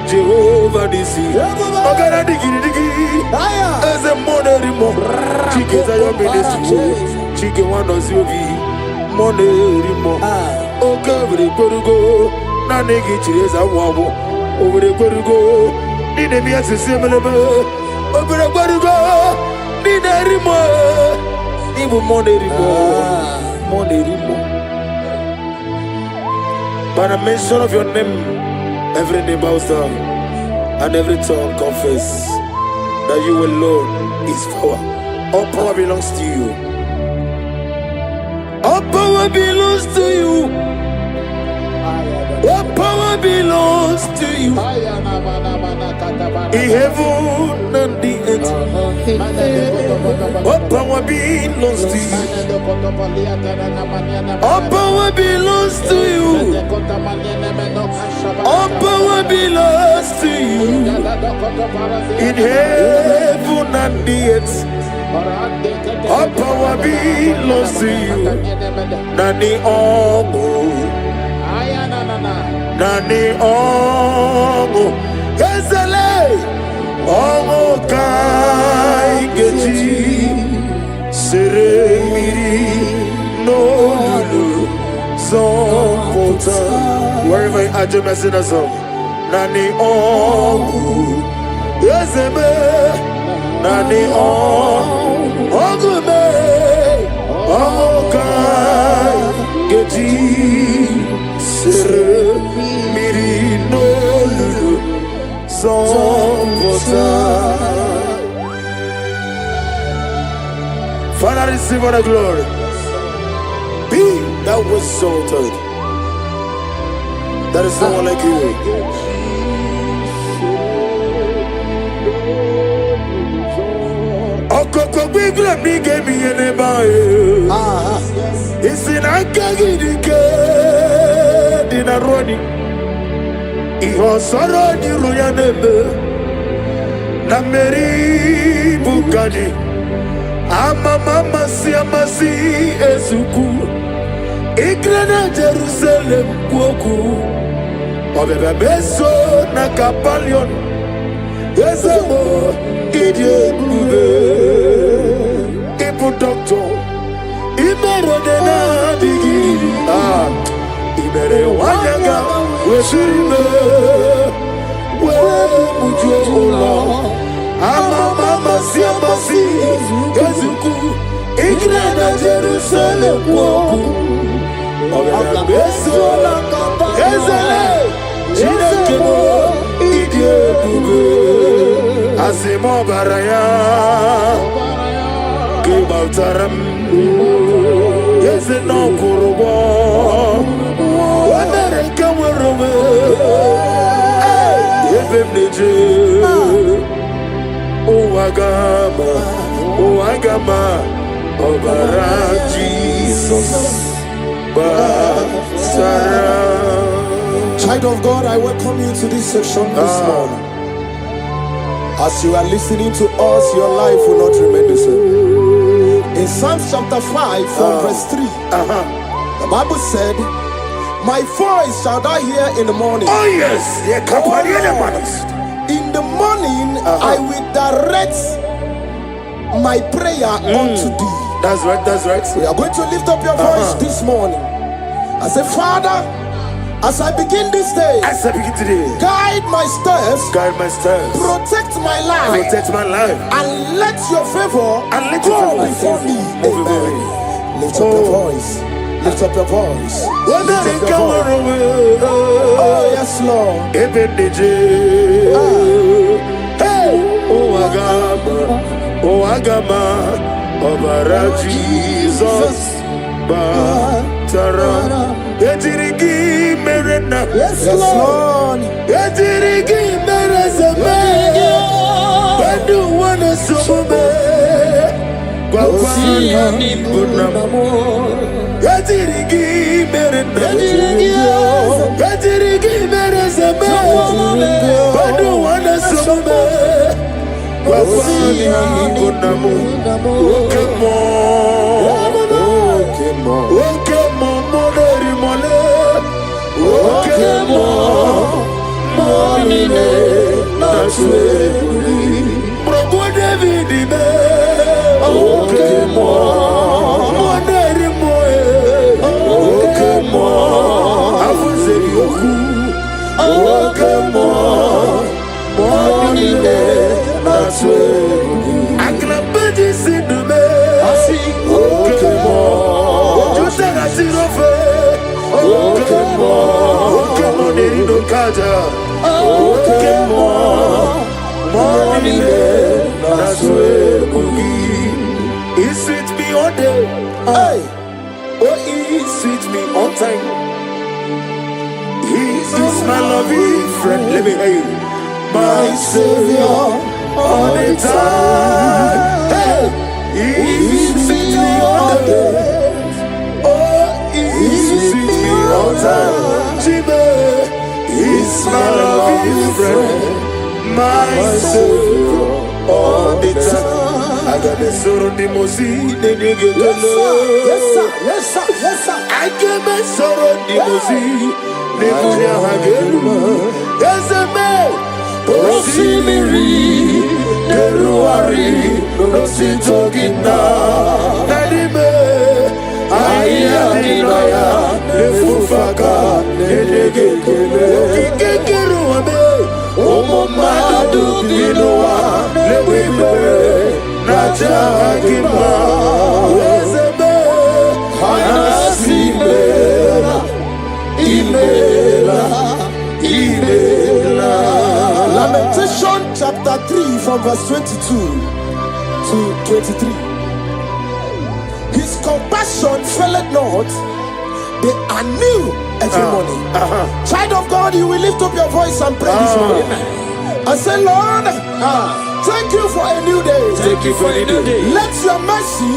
Jehovah Nisi, Ogana digi, as a monerimo, Chike Zayo Ministry, Chike Wano Ziovi, Monerimo, Okavri Korugo, Nanegi Chireza Wabo, over the Korugo, Ninemias similar, over the Korugo, Ninerimo, even Monerimo. By the mention of your name, every knee bows down and every tongue confess that you alone is power. All power belongs to you. All power belongs to you. All power belongs to you. In heaven and the earth. All power belongs to you. All power belongs to you. All power belongs to you. In heaven and the earth. All power belongs to you. Nani Omo. Nani Omo. Ezele. Omo Kai Geji. Seremiri. No Lulu. Zompota. Wherever you are, just sing a song. Nani Omo. Ezeme. Nani Omo. Ogume. Omo Kai Geji. Seremiri. No Lulu. Zompota. Father, receive all the glory. Be thou exalted. There is no one like you. Okoko bigla mi gave me an ebae. It's in Akagidike. Dinaroni. Iho soroni ruyanebe. Nameri bukani. Ama mama si amasi ezuku. Igrena Jerusalem kuoku. Obebe beso na kapalion. Ezemo idie bube. Ibu doctor. Imere dena digi. Imere wanyaga. Weshirime. We mujo ola. Ama mama si amasi ezuku. Igrena Jerusalem kuoku. Obebe beso na kapalion. Ezele. Chinekemo idie bube. Asimo baraya Kibautaram Yese no kurubo Wanere kamurume Yefem neje Uwagama Obara Jesus Basara. Child of God, I welcome you to this section this morning. As you are listening to us, your life will not remain the same. In Psalms chapter 5 from verse 3, the Bible said, my voice shall thou hear in the morning. Oh yes, in the morning I will direct my prayer unto thee. That's right, that's right. We are going to lift up your voice this morning. I say, Father, as I begin this day, guide my steps, protect my life, and let your favor go before me. Amen. Lift up your voice. Lift up your voice. Lift up your voice. Oh yes, Lord. Oh Agama, Obara Jesus, Batara. Etirigi merena, yes Lord. Etirigi merezame, Badu wana sume, Lamentation chapter 3 from verse 22 to 23. His compassion faileth not, they are new every morning. Child of God, you will lift up your voice and pray this morning and say, Lord, thank you for a new day. Thank you for a new day. Let your mercy,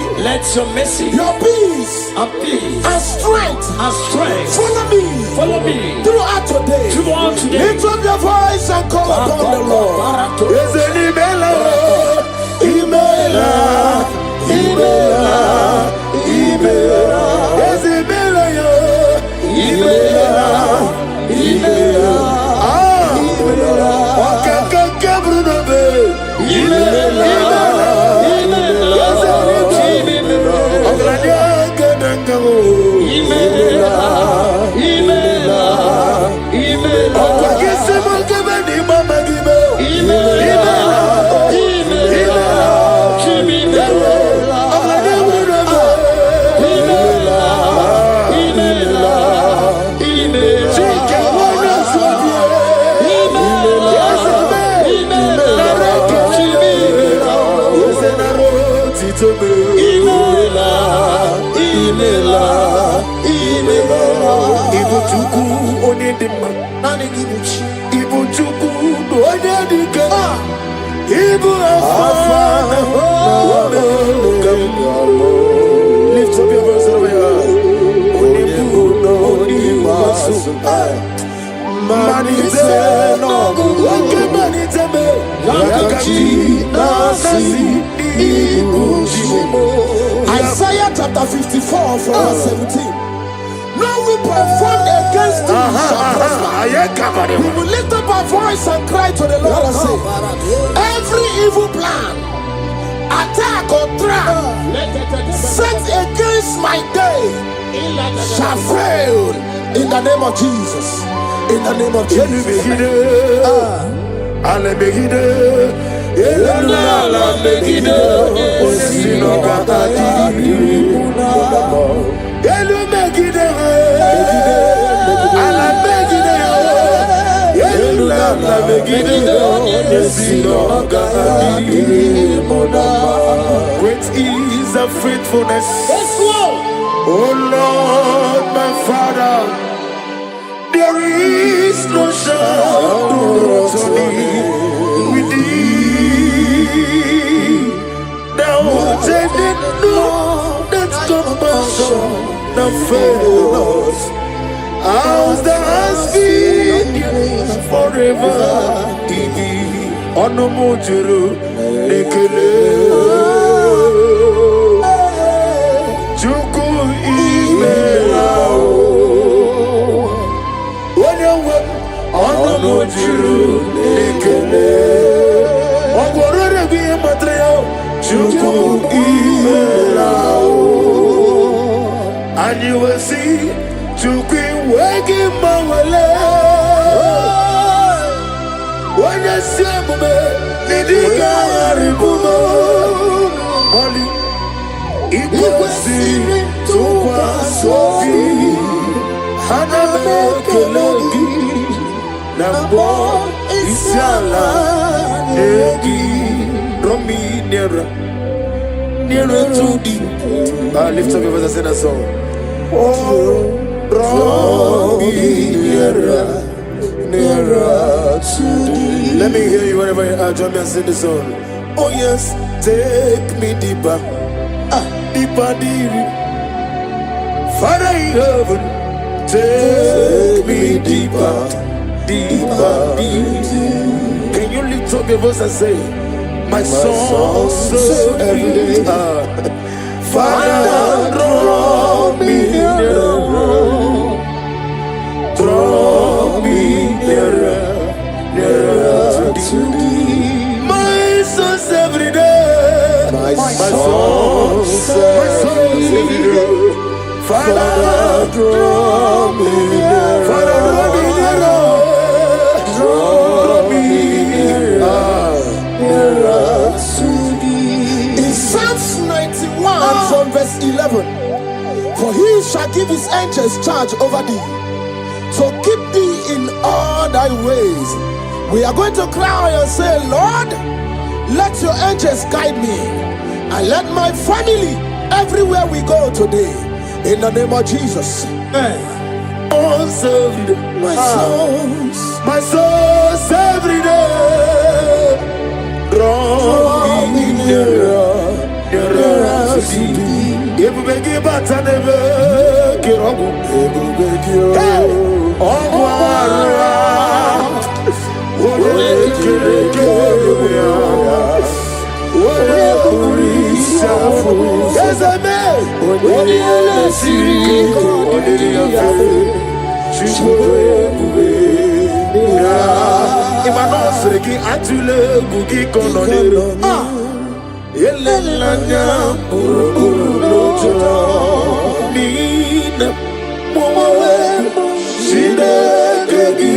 your peace, and strength, follow me throughout today. Lift up your voice and call upon the Lord. Lift up your voice over here. Isaiah chapter 54 from verse 17. No weapon formed against thee shall prosper. We will lift up our voice and cry to the Lord and say, every evil plan, attack or trap set against my day shall fail in the name of Jesus. In the name of Jesus. Great is the faithfulness. Oh Lord, my Father, there is no shadow to thee with thee. Thou changest not wherever he be. Onomojuru nekele. Chuku imelao. Onyewe onomojuru nekele. Ogorore biye matreo. Chuku imelao. And you will see Chuku wegi mawale. When you see me, Nidiga Aribumo, Molly, it will see to Sofi, Haname Kelegi, Nambo, Isiala, Negi, Romi, nearer to thee. Lift up your voice and sing a song. Oh, draw me nearer to thee. Let me hear you whenever you are. Join me and sing the song. Oh yes, take me deeper, deeper, deeper. Father in heaven, take me deeper, deeper, deeper. Can you lift up your voice and say, my soul so every day. Father, draw me nearer, draw me nearer to thee. My soul's every day. My soul's every day. Father, draw me nearer. Father, draw me nearer. Draw me nearer to thee. In Psalms 91 from verse 11, for he shall give his angels charge over thee, so keep thee in all thy ways. We are going to cry and say, Lord, let your angels guide me, and let my family everywhere we go today, in the name of Jesus. My soul's every day. Draw me nearer to thee. If we give back and never get up, yes, I may. Imanosreki atule gugi kononero. Yelelanya buruburu lojo. Nina mowe shide kegi.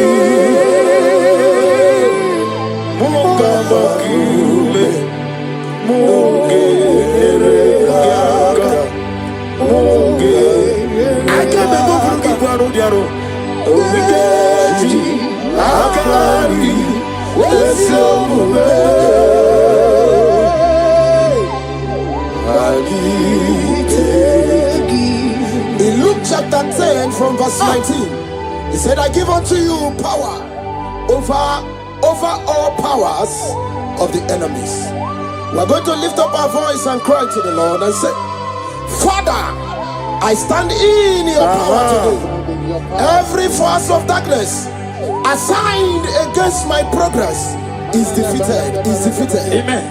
Munga makume. Munge eregaga. Munge. I can't be moving to Guaro Diaro. Obigeji. Akari. In Luke chapter 10 from verse 19, he said, I give unto you power over all powers of the enemies. We are going to lift up our voice and cry to the Lord and say, Father, I stand in your power today. Every force of darkness assigned against my progress is defeated. Amen.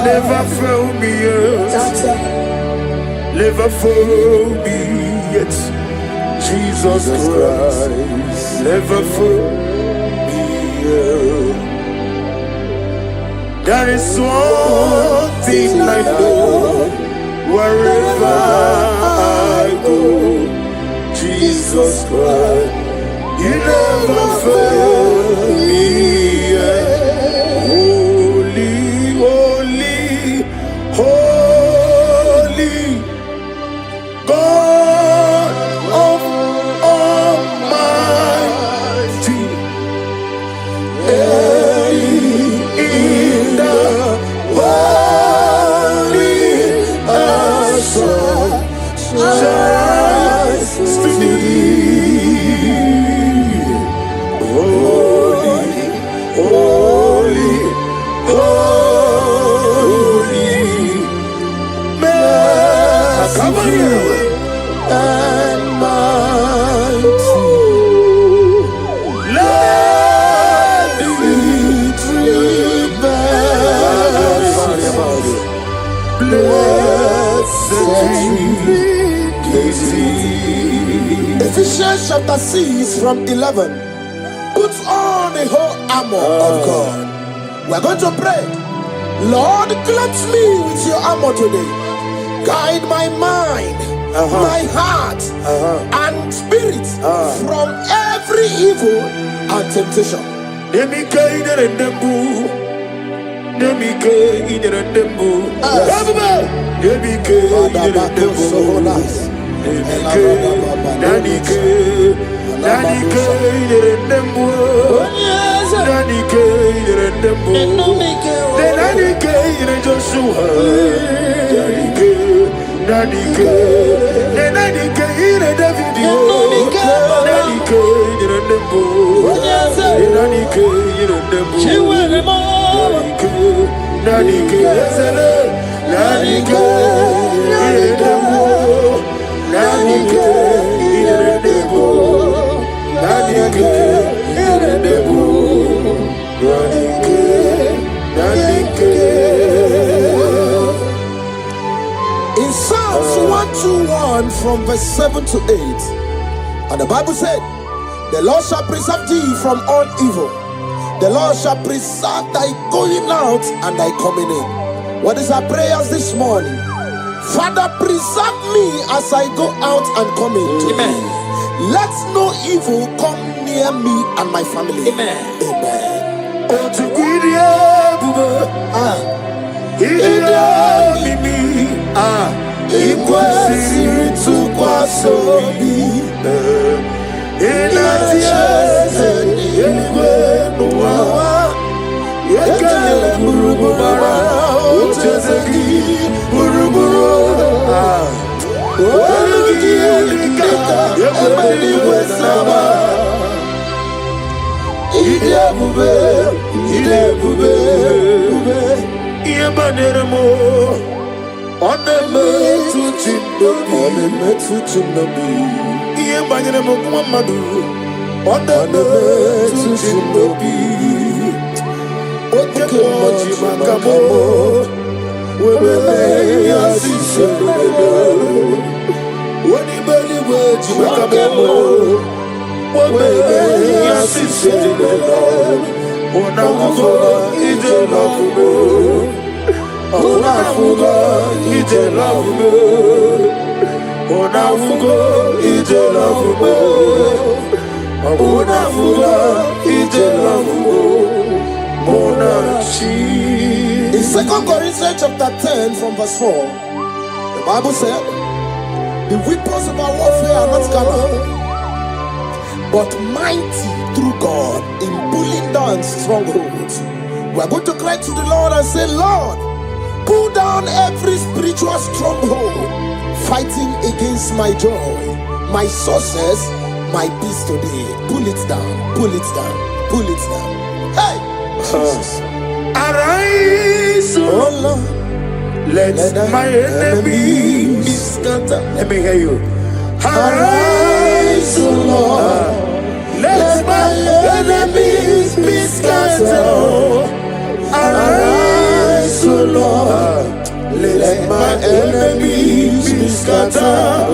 Never fail me yet. Never fail me yet. Jesus Christ, never fail me yet. There is one thing I know, wherever I go, Jesus Christ, you never fail me yet. Holy God of Almighty, in the world. and mighty. Let victory blessings, blessed Ephesians chapter 6 from 11. Put on the whole armor of God. We're going to pray. Lord, clothe me with your armor today. Guide my mind, my heart, and spirit from every evil and temptation. In Psalms 121 from verse 7 to 8, and the Bible said, the Lord shall preserve thee from all evil. The Lord shall preserve thy going out and thy coming in. What is our prayers this morning? Father, preserve me as I go out and come in today. Let no evil come near me and my family. Amen. In 2 Corinthians chapter 10 from verse 4, the Bible said, the weapons of our warfare are not carnal, but mighty through God in pulling down strongholds. We are going to cry to the Lord and say, Lord, pull down every spiritual stronghold fighting against my joy, my success, my peace today. Pull it down, pull it down, pull it down. Hey! Jesus. Arise, Oh Lord. let my enemies be scattered. Let me hear you. Arise, O Lord. Let my enemies be scattered. Arise, O Lord. Let my enemies be scattered.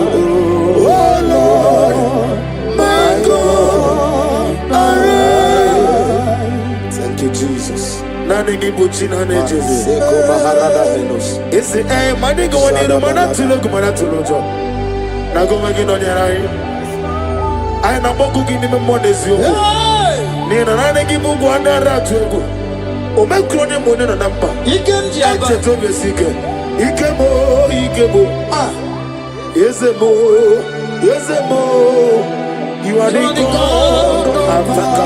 Oh Lord, my God, arise. Thank you, Jesus. It's the air, my nigga, when you don't want to look, man, to look. Now go again on your eye. I am not cooking him more this year. Nina, I give you one rat to go. O make crony money on number. He can jump to be sick. He came, ah, yes, a more. You are the God of Africa.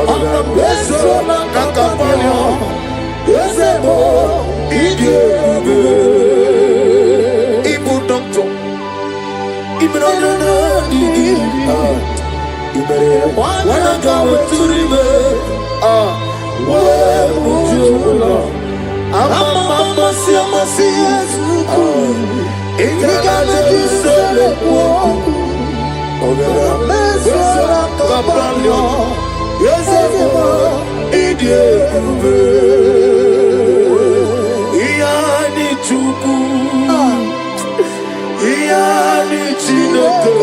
Ọ̀nà Nakapanya, Ezebo, Ide, Ibu Doctor, Ibn when I go to river, where would you go? I'm a Siamas, in the garden, you said, yes, Iani Chuku, Iani Chinoke,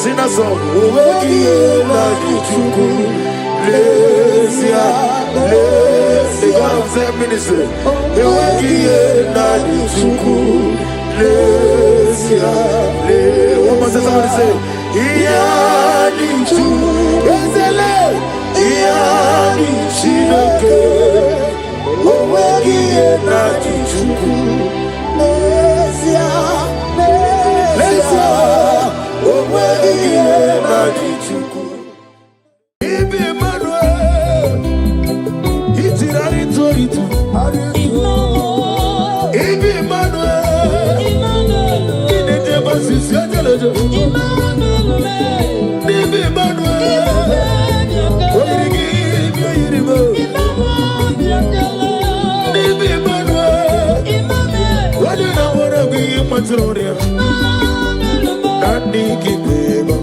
Sinaso, Uweki, Nani Chuku, Lesia, the God of their ministry, Uweki, Nani Chuku, Lesia, what must somebody say? Iani Chuku, Iani Chinoke, Uweki, Nani Chuku, Lesia, Uweki, Nani Chuku. Ibi Emmanuel, Itirari Toritu, Ibi Emmanuel, Inete Basisi Atelejo, Ibi Emmanuel, Origi Yiribo, Ibi Emmanuel, what do you know what I'm being Matronia? Nani Kibeba,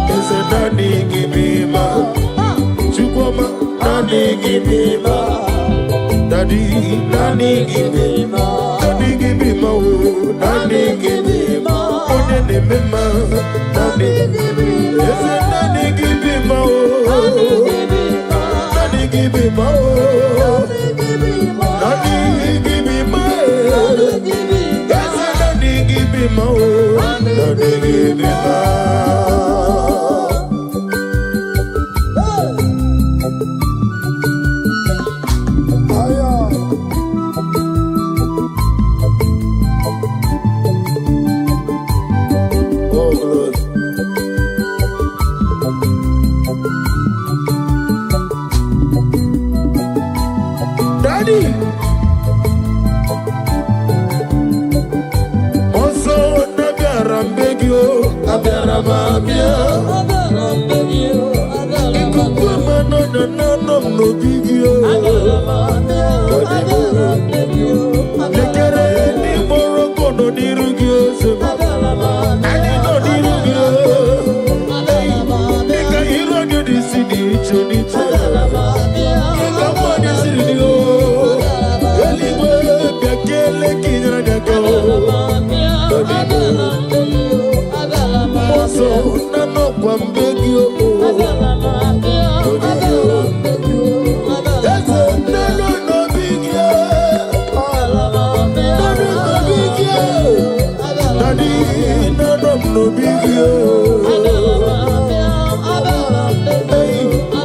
is a Nani Kibeba, Chukoma, Nani Kibeba, Daddy, Nani Kibeba, Nani Kibeba, Nani Kibeba, Nani Kibeba, Nani Kibeba, is a Nani Kibeba, Nani Kibeba, Nani Kibeba, Daddy. Abiarababia, Ikukuma no bigio. Lekere ni moroko no dirugio. Ani no dirugio. Nika hiro ni disidi chonicho. Nika mwani sidio. Eligwe biakele kinra nyako. So nano kwambegio no bigio Daddy nano no bigio Hey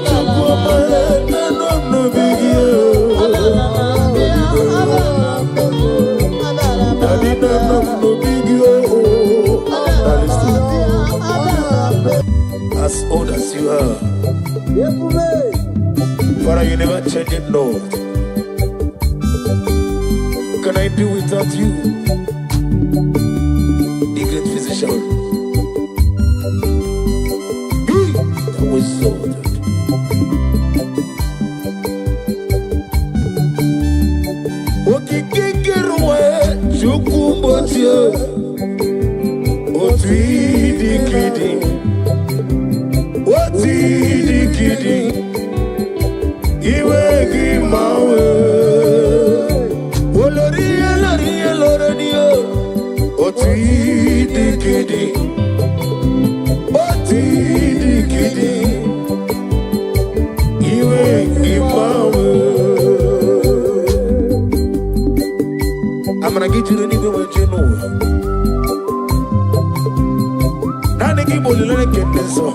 Chukuma nano no bigio Daddy nano no bigio as old as you are, Father, you never change it, Lord. Can I do without you, the great physician? He that was sorted. Okikikiruwe chukumbotie, otwidikidi. Dikidi, iwe gimawe, oloriye, oti dikidi, iwe gimawe. I'm gonna get you the nigga what you know. Nani give you the nigga so.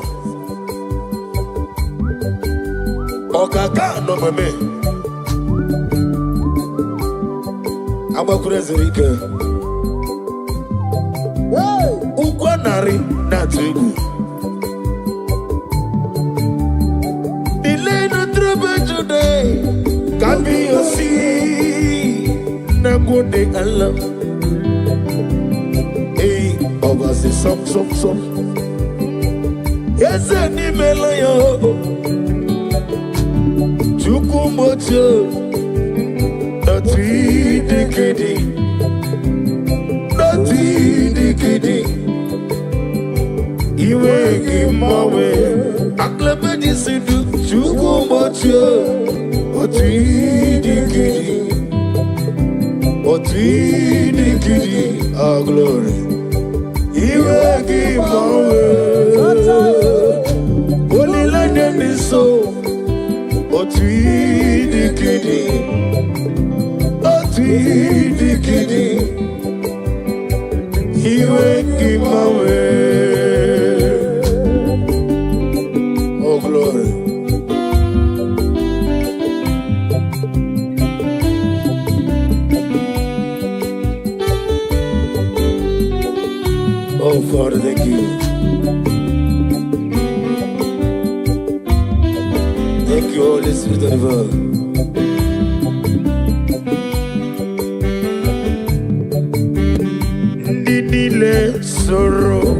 Okaka no meme Abakurezerike Ukwanari na tugu today can be your seed. Na good day Allah. Hey, over the some. Yes, any melayo. Chukumocho. Not decade. Not decade. Iwe gimawe. Aklebedi sidu. Chukumocho. Otidikidi, our glory. Iwe gimawe. Only land in so. Otidikidi. Iwe gimawe. Oh glory. Oh, Father, thank you. Thank you, Holy Spirit of God. Didile sorrow,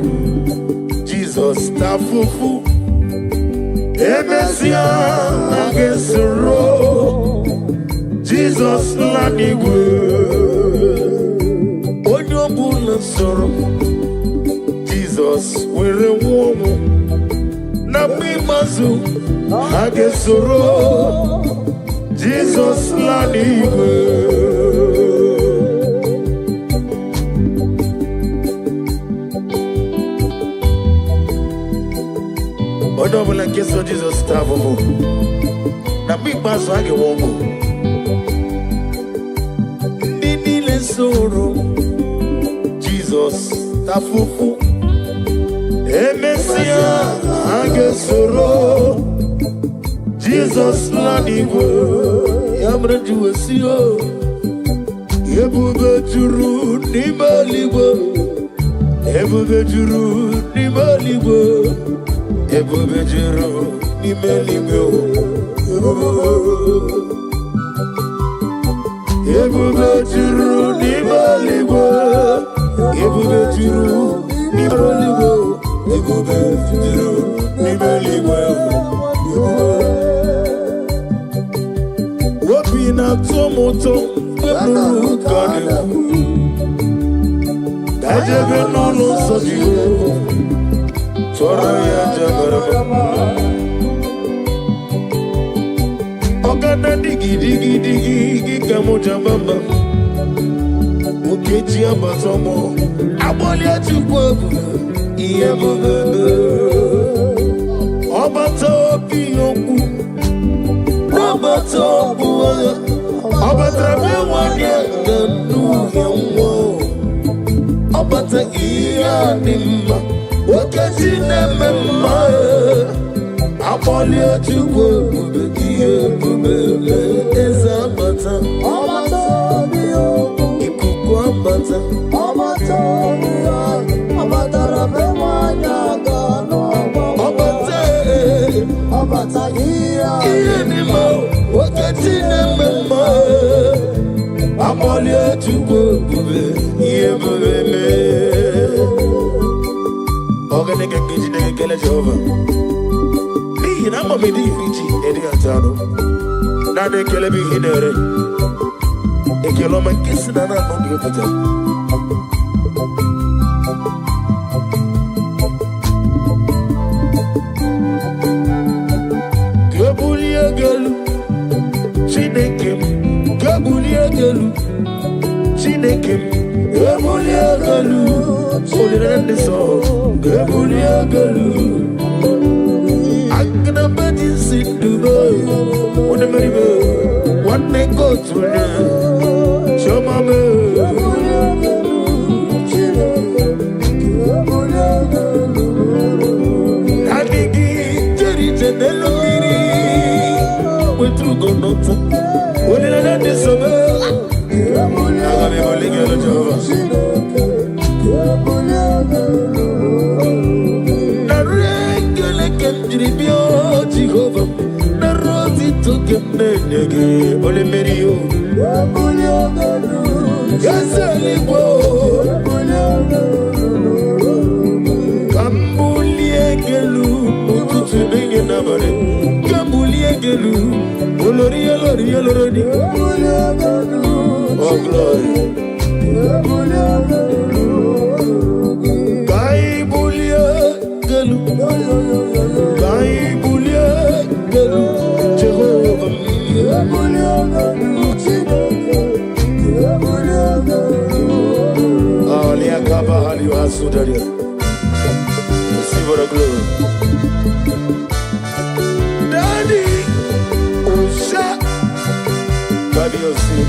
Jesus tafufu. Emesia age sorrow, Jesus lanigwe. Onyobula sorrow. Jesus, we're a woman. Nabimazu, Hagesoro. Jesus, Laniwe. Odobola keso Jesus tavomo. Nabimazu Hagewomo. Nini soro. Jesus, tafufu. Emesia agesoro Jesus lanigo yamreju esio ebube juru ni maligo ebube juru ni maligo ebube juru ni maligo ebube juru ni maligo ebube juru ni maligo Wapina tomoto Beburu kane Dajebe nono sadiyo Tora ya jagarama Ogana digi Kamoja mama Ukechi abatomo Aboli atukwabu Iye bebe Obato biyoku Obato buwa Obatra bewanye Ganu yamwo Obata iya nimma Wakati nememma Aboli atukwa bube Iye bebe Eza bata Obato biyoku Ikukwa bata Obato biyoku Iyenimo, wakati nemema Amoli atukwe bube, iye bubeme Oganeke kiji nege kele Jehova Ni nama midi iti edi atano Nade kele bi hinere Ekeloma kisi nana nobi opata Chinekem, Gabuliagalu, Solidaneso, Gabuliagalu. I'm gonna bet you sit to go. What a merry one may go to show mama. Hadigi, Jerry, Janello, with two go not. What did I do so well? Oh, glory. Receive the glory. Daddy, Osha, Baby Osi.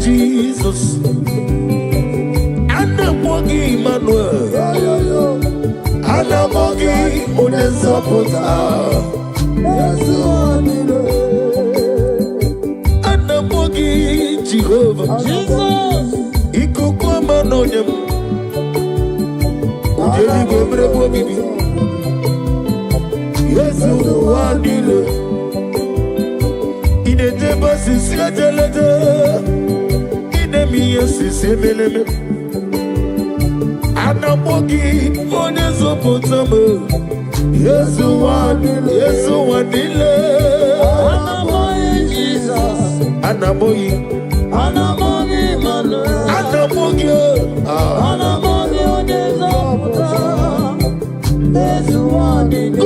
Jesus, Anamogi Emmanuel, Anamogi Onezapota, Anamogi Jehovah, Jesus, Ikukuma Nonyam, Ujeli Gobrebo Bibi, Yesu Wadile, in a debasi Siajalete. Sebeleme Anamogi Onezopotame Yesu wadile Anamogi Jesus Anamogi Manuel Anamogi Onezopotame Yesu wadile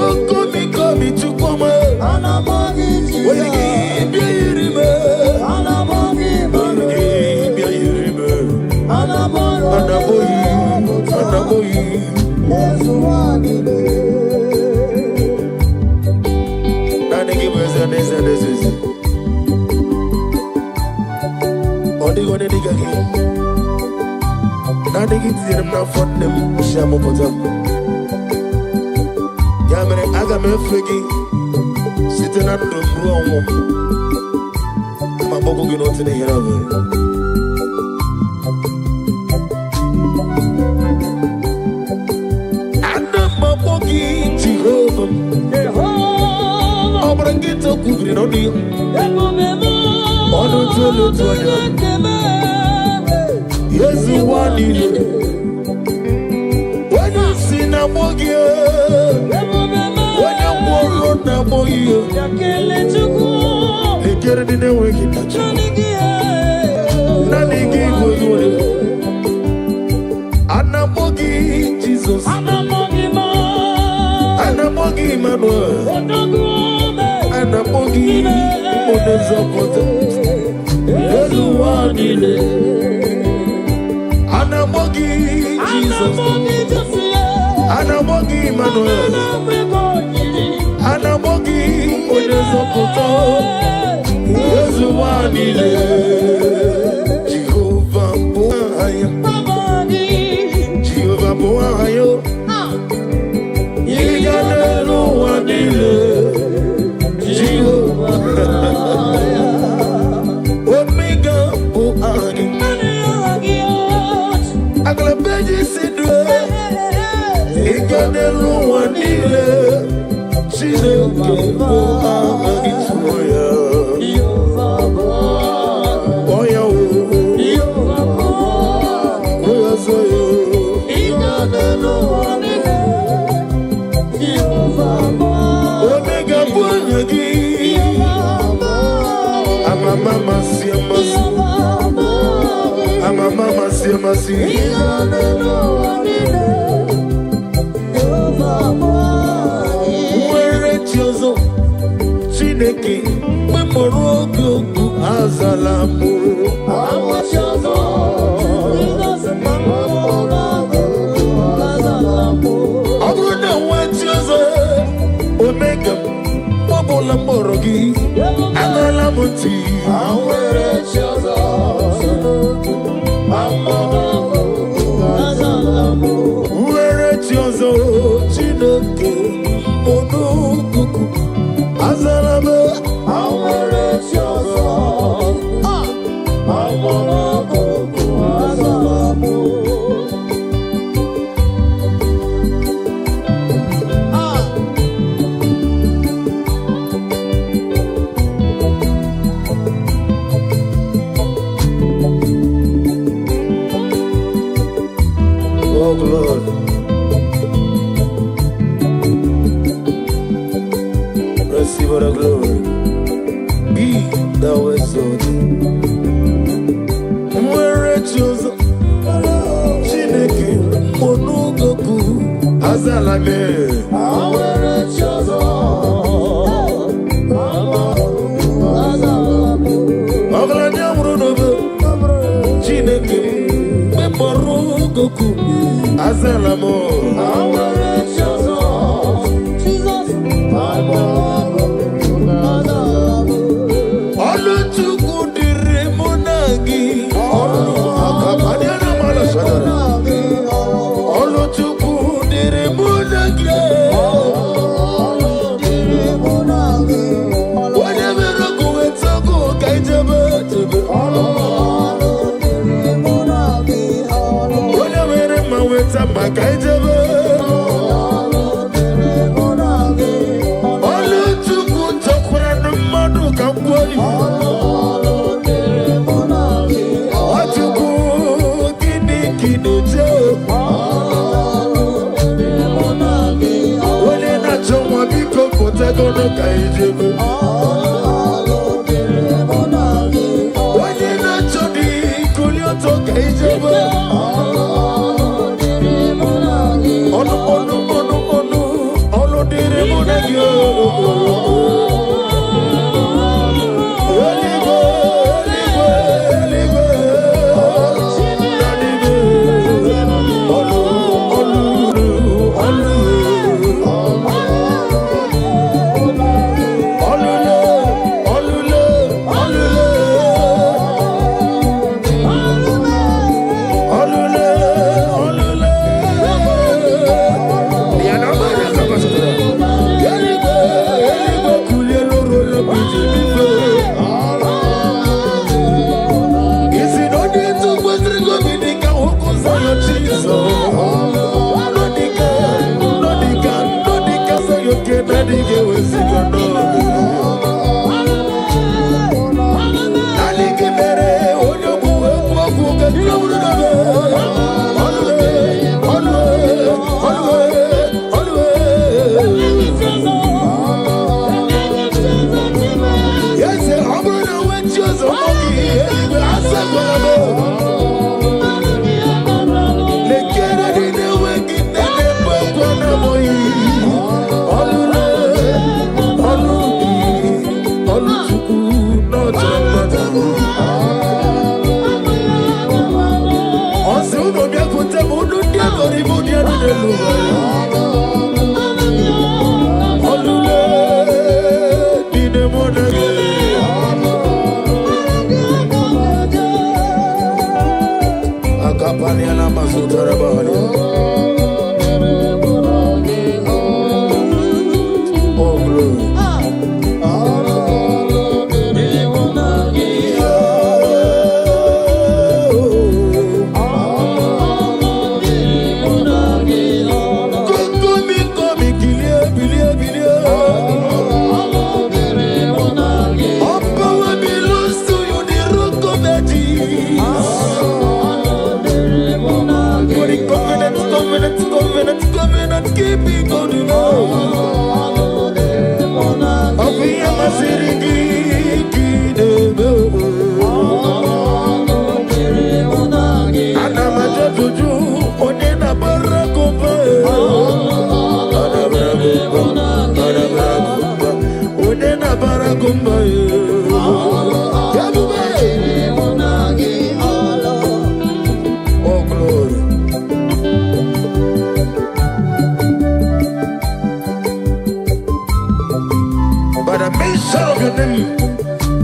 Komi chukome Anamogi Jesus Anamogi Anaboyi, Nani give us an answer. Only nigga again. Nani give them now for them. Shamopotam. Yamere Agame Fegi sitting at the room. My bobo get out in the hair of it. Jehovah, I'm gonna get to cooking on you. Yes, you want it. When you see Namogia, when you walk on Namogia, they get it in the wicked. Nanigi was doing Anamogi, Jesus. Anamogi Emmanuel, Anamogi Onezapota, Yesu wadile, Anamogi Jesus, Anamogi Emmanuel, Anamogi Onezapota, Yesu wadile, Jehovah Boahayo, Jehovah Boahayo. Omega Boani Aglabeji Sidre Igadelu Wanile Chile Boani Tuya Oya Oya Zoyo Igadelu Wanile Omega Boani Mama Siamasi, I'm a Mama Siamasi. Where it is, Chineke, Memorogo, Azalamu. I was yours, I would know what you're Omega, Bobola Morogi, Amalamuti. Where it's your zone, Chineke, Mono Kuku. Receive all the glory. Be thou exalted. Where chosen, Chineke, Onugoku, Azalame. Where chosen, Oglanya Brunobe, Chineke, Memorugoku, Azalamo. Where chosen, Jesus,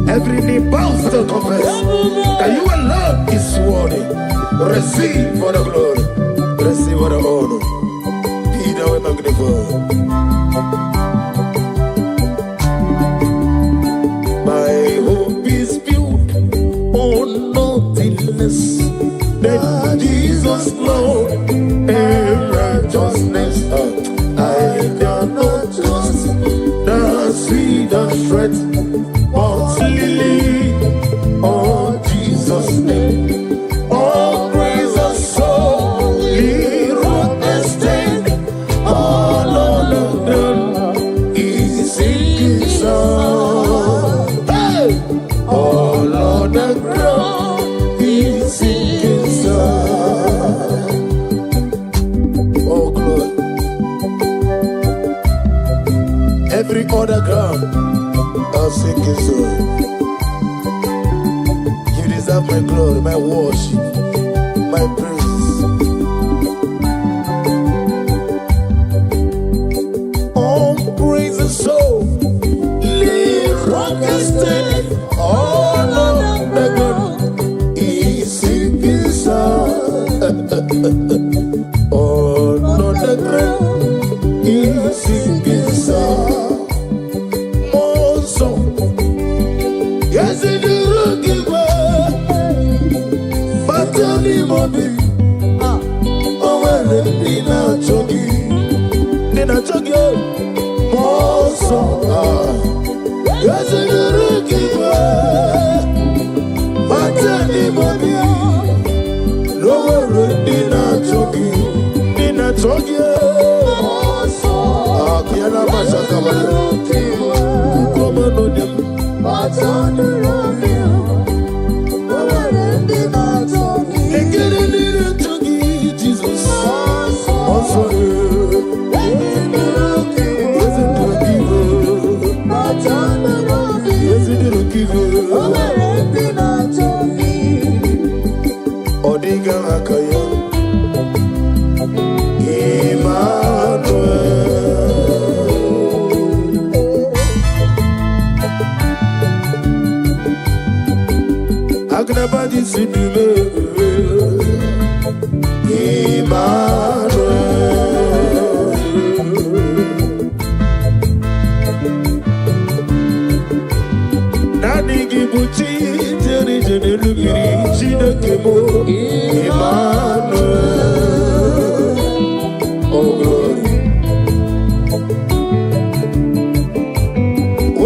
every knee bows to confess that you alone is worthy. Receive for the glory, receive for the honor. Be thou magnified. My hope is built on nothing less than Jesus' Lord and righteousness. I dare not trust the sweetest threat, but lily on Jesus' name. All praise the soul, he wrote the stain. All on the ground is in his other ground, I'll sing his song. You deserve my glory, my worship, my praise. All praise and soul, live rock and stay, all of the ground, is singing song. All of the ground, is singing song. More song, yes, it is looking well, but tell me, mommy, oh, well, in a jogging, more song, yes, it is looking well, but tell me, mommy, no, in a jogging, more song, Kiana Masaka, come on, but on the road, they get in it to give Jesus. Also, isn't to give but on the road, isn't to give Odiga Akaya Emmanuel. Agnabadi Sidume Emmanuel. Nani Gibuchi Jeri Jeri Lugiri Chida Kemo Emmanuel. Oh glory.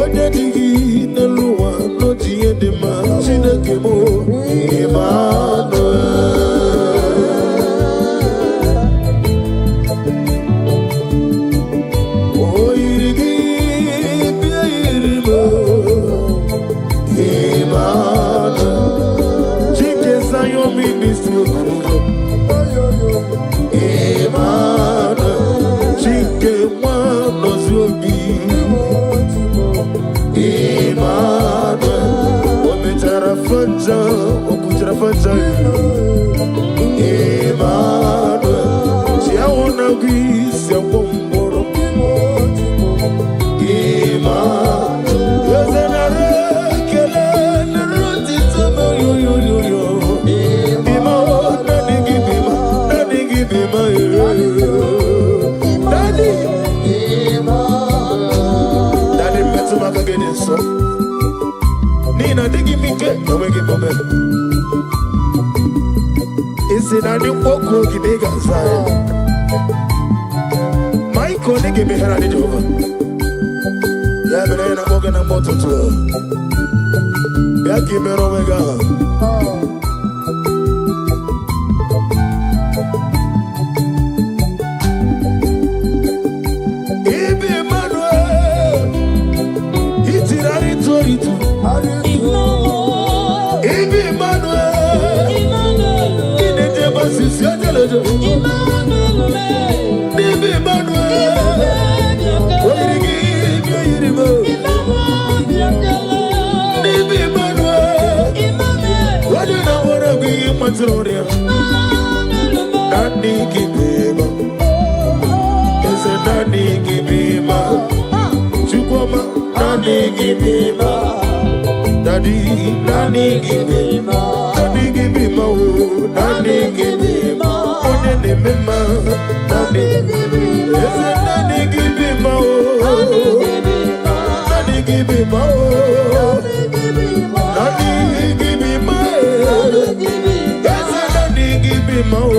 Onya Digi Neluwa No Jiedema Chida Kemo Emmanuel. Oh Irigi Bia Irimo Emmanuel. Chike Sayo Ministry Emmanuel. Chike Wano Zobi Emmanuel. Ometara Fanja Okutara Fanja Emmanuel. Chiaona Gwisi Apomboro Emmanuel. Yozenare Kele Neruti Tama Yo Emmanuel. Nani Gibima Daddy Metumaka getting so Nina Digi Mike Omegi Bobe Is it a new Oko Gidega Zai Michael Nigi Behera Nijova Yabena Mogana Moto Yaki Meromega Daddy, Nani give me more. Nani give me more. Nani give me more. Nani give me more. Nani give me more. Nani give me more. Nani give me more. Nani give me more.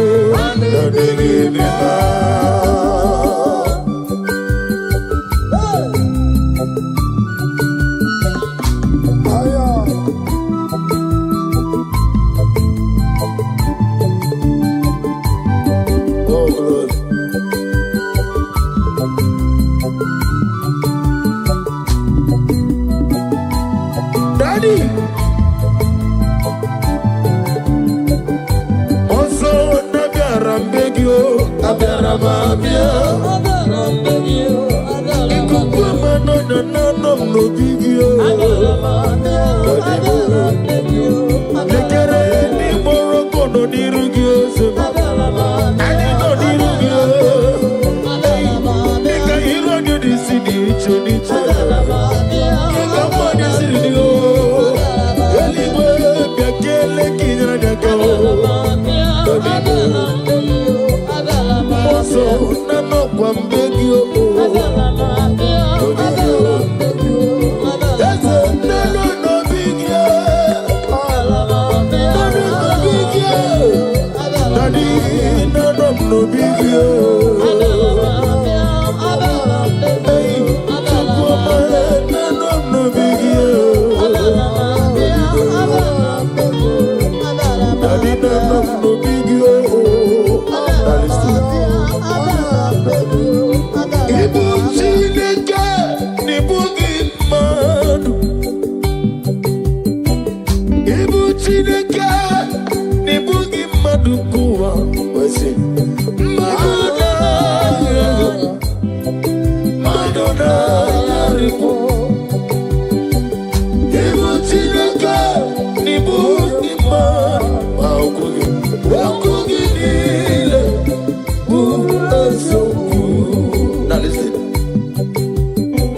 Nani give me more.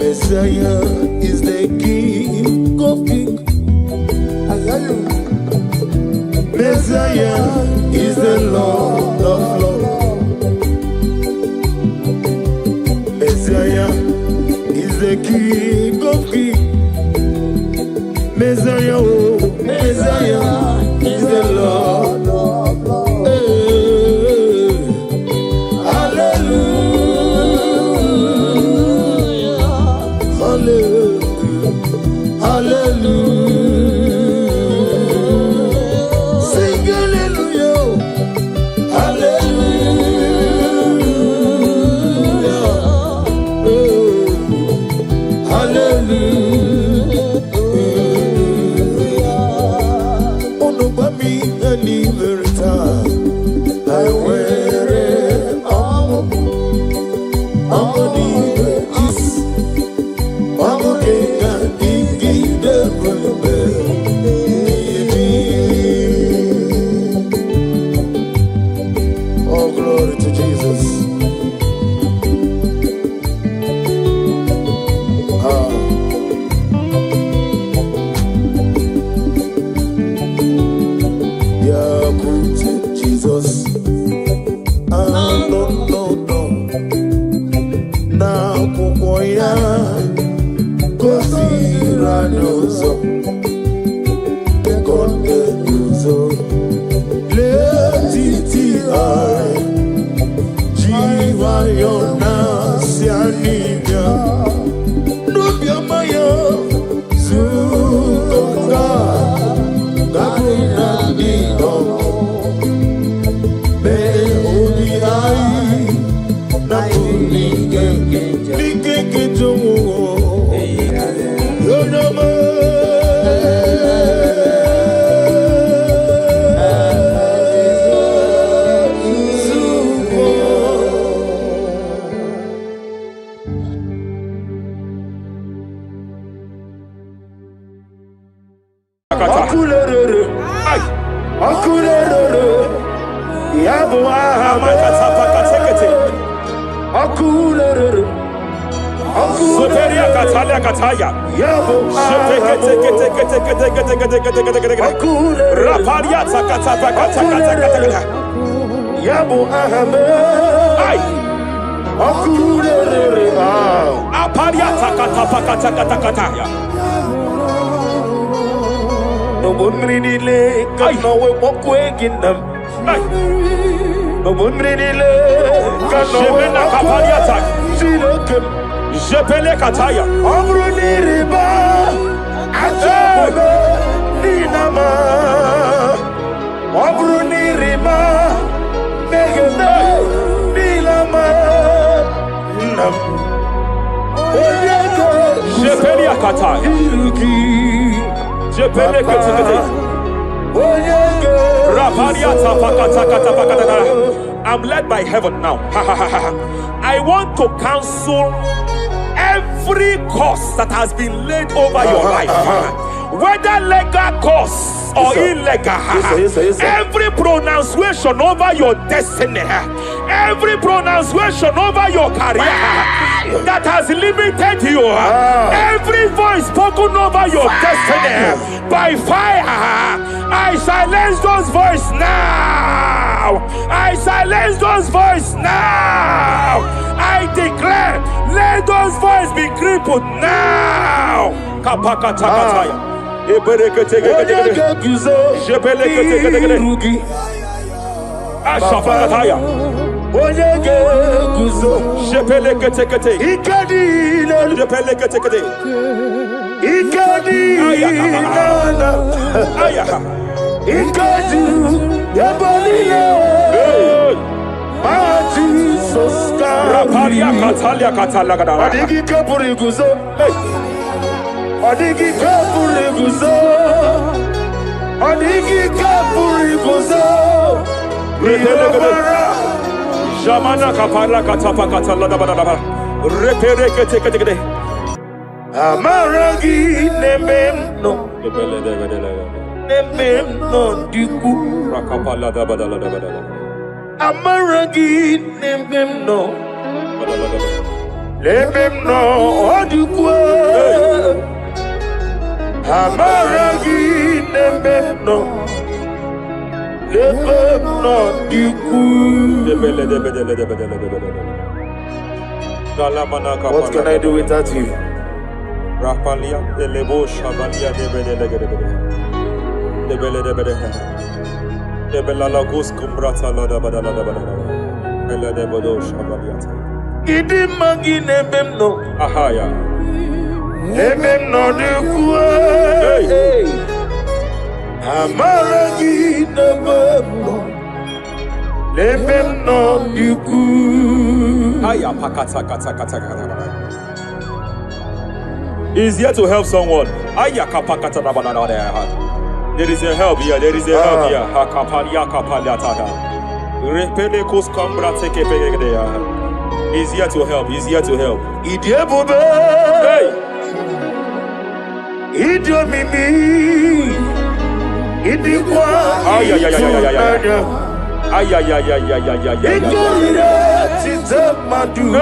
Messiah is the King of Kings. Messiah is the Lord of Lords. Messiah is the King of Kings. Messiah, oh, Messiah is the Lord of Lords. Hallelujah, hallelujah, hallelujah. Sing hallelujah, hallelujah, hallelujah. Onobami ani verita, I wear it all. Amoni is Amokenga igi de remember. Oh, glory to Jesus. Yeah, good Jesus. No. Now, Kukoya, Kosiranoso, Kondenuso, Letiti-ai, Jiva-yona, Sianivia, Nubia-maya, Zukonga, Gabuna-nino, Me-odi-ai, No one really like no we walk waking them. No one really like no we walk waking. Je pele kataya. Omru ni riba. Ajabu ni nama. Omru ni riba. Megene ni lama. Nam. Je pele kataya. Je pele kataya. I'm led by heaven now. I want to counsel every curse that has been laid over your life, whether legal curse or illegal. Every pronunciation over your destiny, every pronunciation over your career that has limited you, every voice spoken over your destiny by fire, I silence those voices now. I silence those voices now. I declare, let those voices be crippled now. Kapakatakataya. Ashafakataya. Shepelekete. Shepelekete. Rapalia Katalia Katalagadara. Adigi kapuriguzo. Adigi kapuriguzo. Adigi kapuriguzo. Jamana kapara katapa katalada. Reperekete. Amaragi nememno. Nememno diku. Rakapalada badalada. Amaragi nememno. Nememno diku. Amaragi nememno. Nememno diku. What can I do without you? Rapalia delebo shabalia de belalagos kumbrata lada badala ela de bodo shabaliata Idi magi nebemno ahaya nebemno de kuwe amaragi nebemno de kuwe aya pakata kata. He's here to help someone. There is a help here. There is a help here. He's here to help. He's here to help. Hey.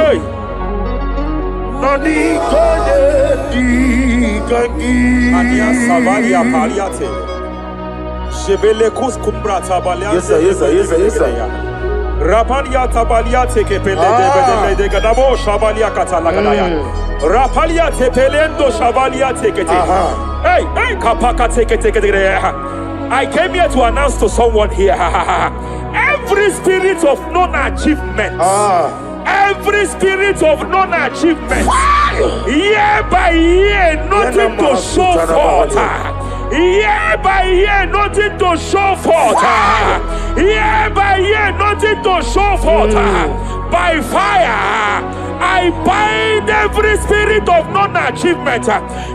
Hey. Noni kode di kangi Ania Savalia Paliate Shebele Kus Kumbrata Baliate Yes sir Rapalia Tabaliate Kepele de Gadabo Shabalia Catalagadaya Rapalia Tepelendo Shabalia take it. Hey, Kapaka take it. I came here to announce to someone here every spirit of non-achievement. Every spirit of non-achievement, year by year, nothing to show forth. Year by year, nothing to show forth. Year by year, nothing to show forth. By fire, I bind every spirit of non-achievement.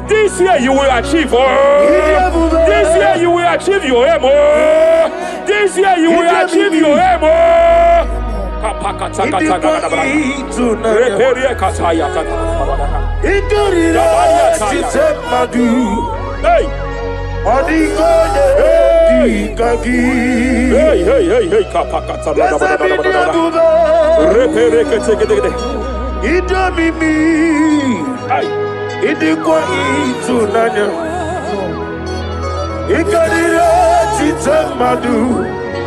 This year you will achieve. This year you will achieve your aim. This year you will achieve your aim.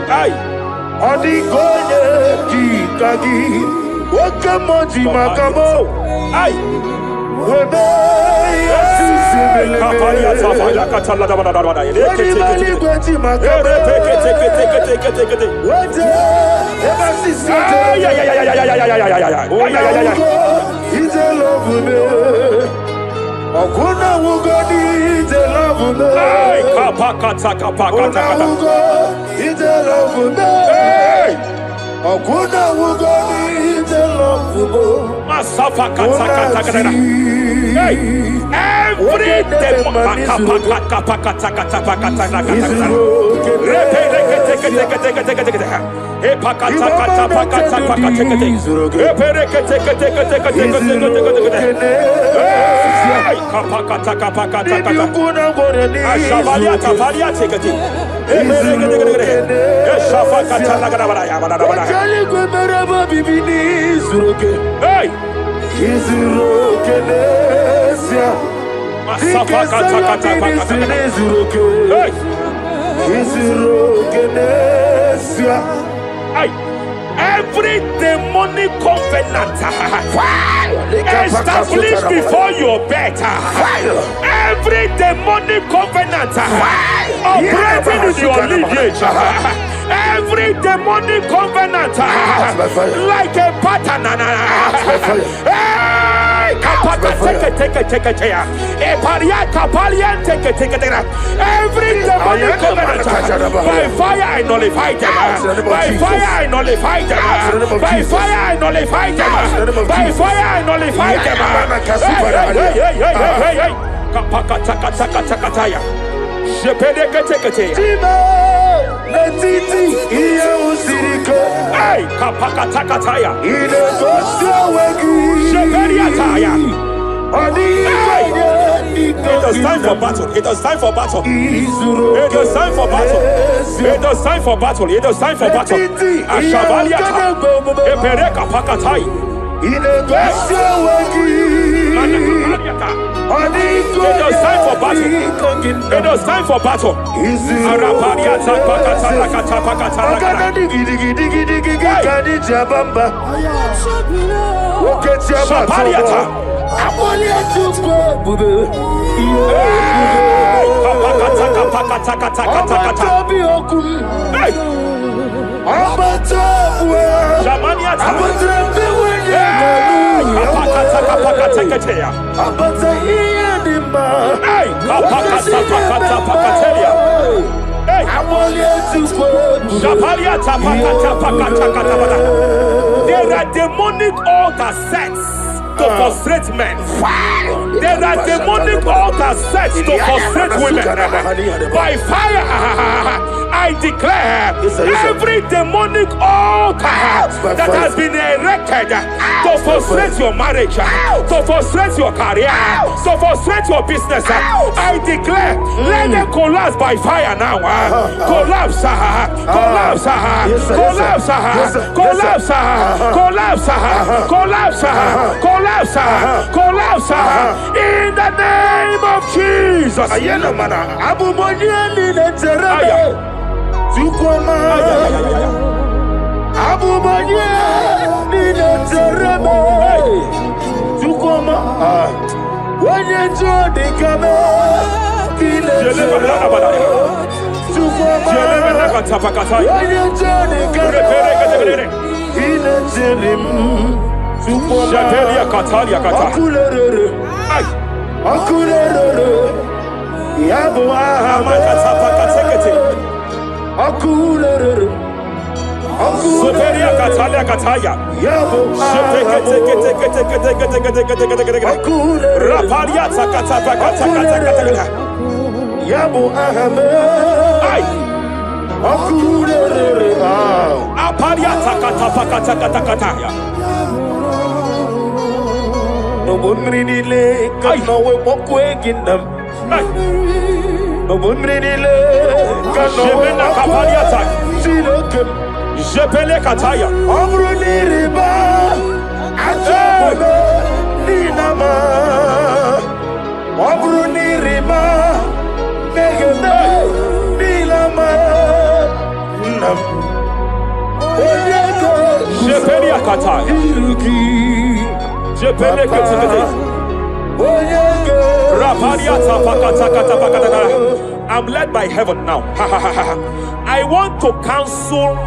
Hey, Odigoye dikagi Wakamoji makamo Ay Webe Yasisibele Kapalia Tafala Katalada Badada Wadimani Gweji makamo Wete Ebasisite He's a love me Okuna Wugodi is a love me Kapakata He's a love me Okuna Wugodi is a love me Masafa kata. Hey, every demon Hey! Izurokenesia Izurokenesia Every demonic covenant established before your bed, every demonic covenant operating in your lineage, every demonic covenant like a pattern. Every demonic covenant, by fire I nullify them. By fire I nullify them. By fire I nullify them. By fire I nullify them. It is time for battle. It is time for battle. It is time for battle. It is time for battle. It is time for battle. Ashabaliata. Epereka pakatai. It is time for battle. It is time for battle. Arapariata pakata pakata. Shabaliata. There are demonic altar sets to frustrate men. There are demonic altars set to frustrate women. By fire, I declare every demonic altar that has been erected to frustrate your marriage, to frustrate your career, to frustrate your business, I declare, let them collapse by fire now. Collapse, collapse, collapse, collapse, collapse, collapse, collapse, collapse, in the name of Jesus. Jepele kataya. Amruni riba, ajabu ninama. Amruni riba, megene nilama. Nam. Jepele kataya. Jepele kataya. I'm led by heaven now. I want to cancel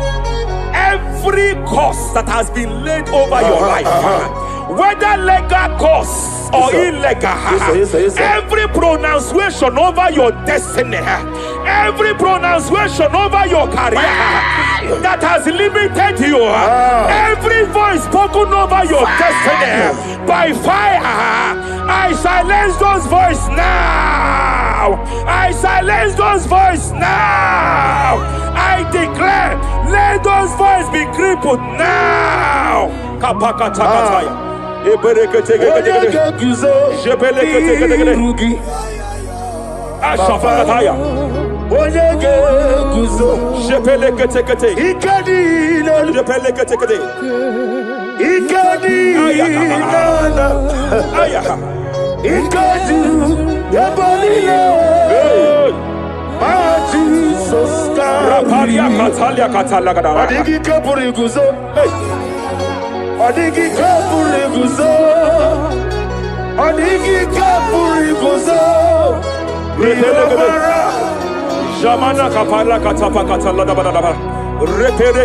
every curse that has been laid over your life, whether legal curse or illegal. Every pronunciation over your destiny, every pronunciation over your career that has limited you, every voice spoken over your destiny, by fire, I silence those voices now. I silence those voices now. I declare, let those voices be crippled now. Kapakatakataya. Ashafakataya. Jesus Rapalia Catalia Catalagadara. Adigi Kapuriguzo. Adigi Kapuriguzo. Adigi Kapuriguzo. Jamana Kapala Katapa Catalada. Repere.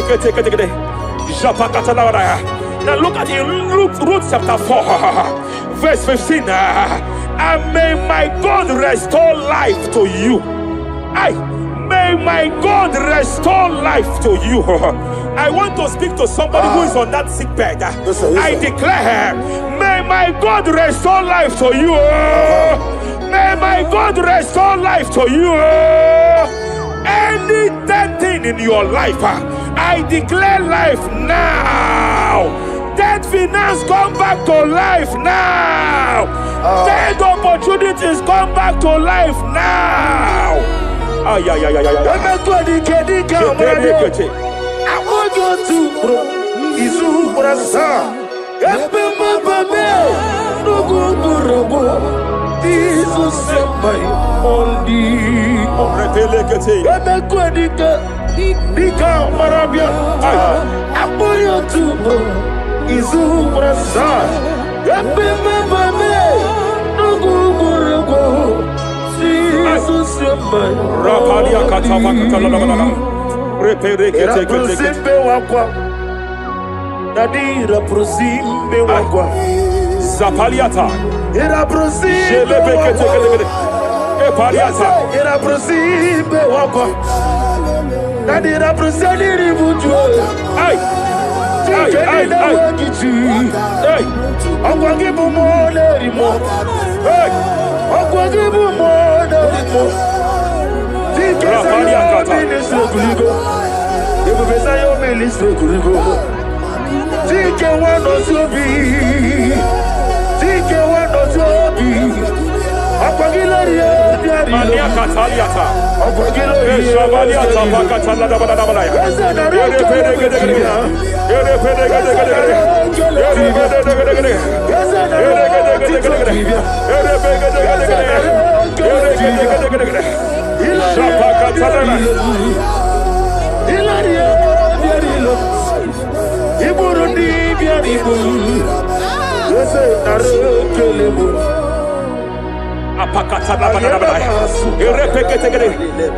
Japakatalabara. Now look at it, Ruth chapter 4, verse 15. And may my God restore life to you. May my God restore life to you. I want to speak to somebody who is on that sick bed. Yes, I declare, may my God restore life to you. May my God restore life to you. Any dead thing in your life, I declare life now. Dead finance come back to life now. Dead opportunities come back to life now. I want you to Zapaliata. Era prosime Era prosime wakwa. Nadi era proseni ributu. Ay. Akwagibu mole rimo. Akwagibu mole rimo. Tikesa ministre kuligo. Ebo besa yo ministre kuligo. Tike wano sobi. Tike wano sobi. Akwagilari Mania Cataliata.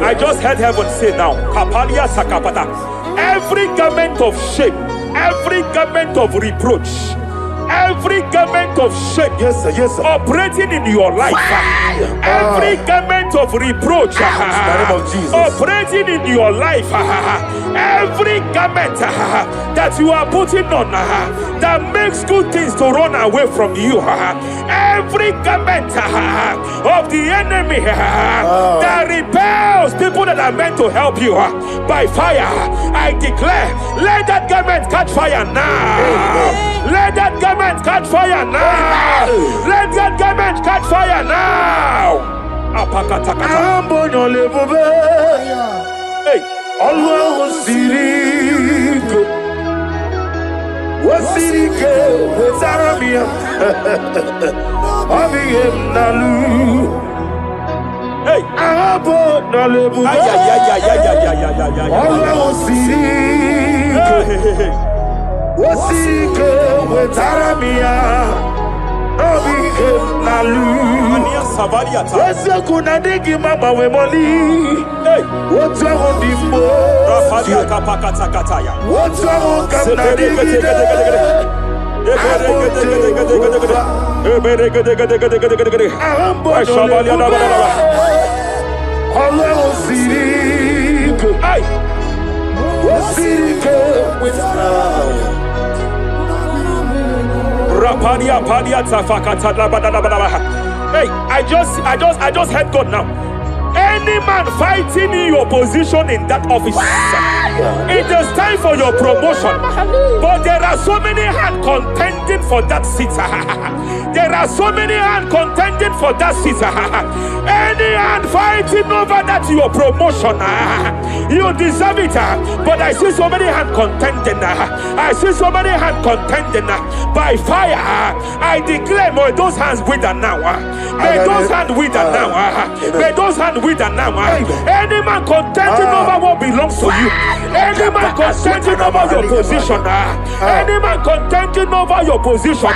I just heard heaven say now, Kapalia Sakapata. Every garment of shame, every garment of reproach, every garment of shame, yes, sir. Operating in your life, every garment of reproach, operating in your life, every garment that you are putting on that makes good things to run away from you, every garment of the enemy that repels people that are meant to help you by fire, I declare, let that garment catch fire now. Let that garment catch fire now. Let that garment catch fire now. Hey, Always sirike, wasirike, zaramia, abiyem nalu. hey, Abo nalebu. Always sirike, wasirike, zaramia, abiyem nalu. Wese kuna digi mama we moli. What's wrong with the What's wrong Hey, I just heard God now. Any man fighting in your position in that office, it is time for your promotion. But there are so many hands contending for that seat. There are so many hands contending for that seat. Any hand fighting over that your promotion, you deserve it. But I see so many hands contending. I see so many hands contending by fire. I declare, more those hands wither now. May those hands wither now. May those hands wither now. Any man contending over what belongs to you. Any man contending over your position. Any man contending over your position.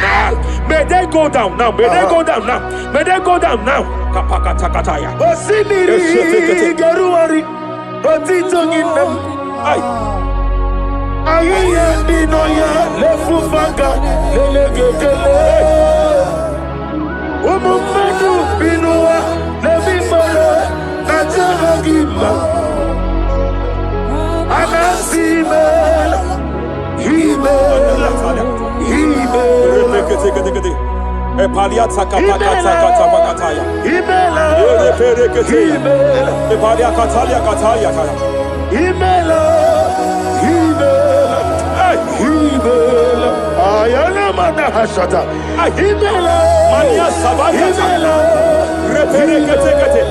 May they go down now. May they go down now. May they go down now. Kapakatakataya. Osiniri garuari. Otitonginem. Aye dinoya lefufanga lelegekele. Umumadu binua levimala najahagima. Anasimela himela himela. Epaliata kapakata pakataya. Himela himela. Epalia katalia katalia kaya. Himela himela himela. Ayana mana hashata. Himela Mania sabaya. himela Reperekete.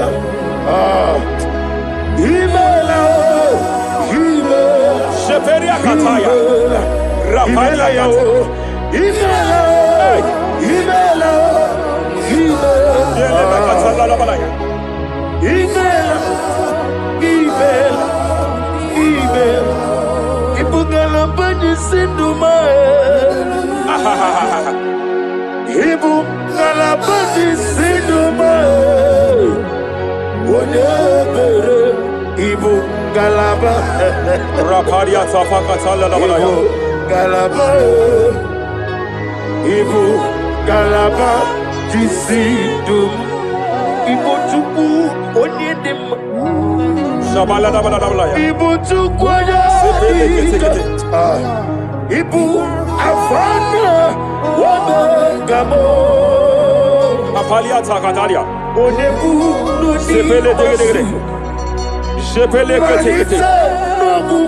himela himela. Sheperia kataya. Rapalia kataya. Himela himela himela. Yele bakatala la balaya. Himela himela himela. Ibungala bani sindumae. Ibungala bani sindumae. Wonebere ibungala ba. Rapalia tapakatala la balaya. Galaba, Ibu Galaba, Jisidum, Ibu Tuku, Onyedim, Shabala la balaya. Ibu Tuku, Ibu Afana, Wabagamo, Apalia takatalia. Onebu, Sepele degede. Sepele kete.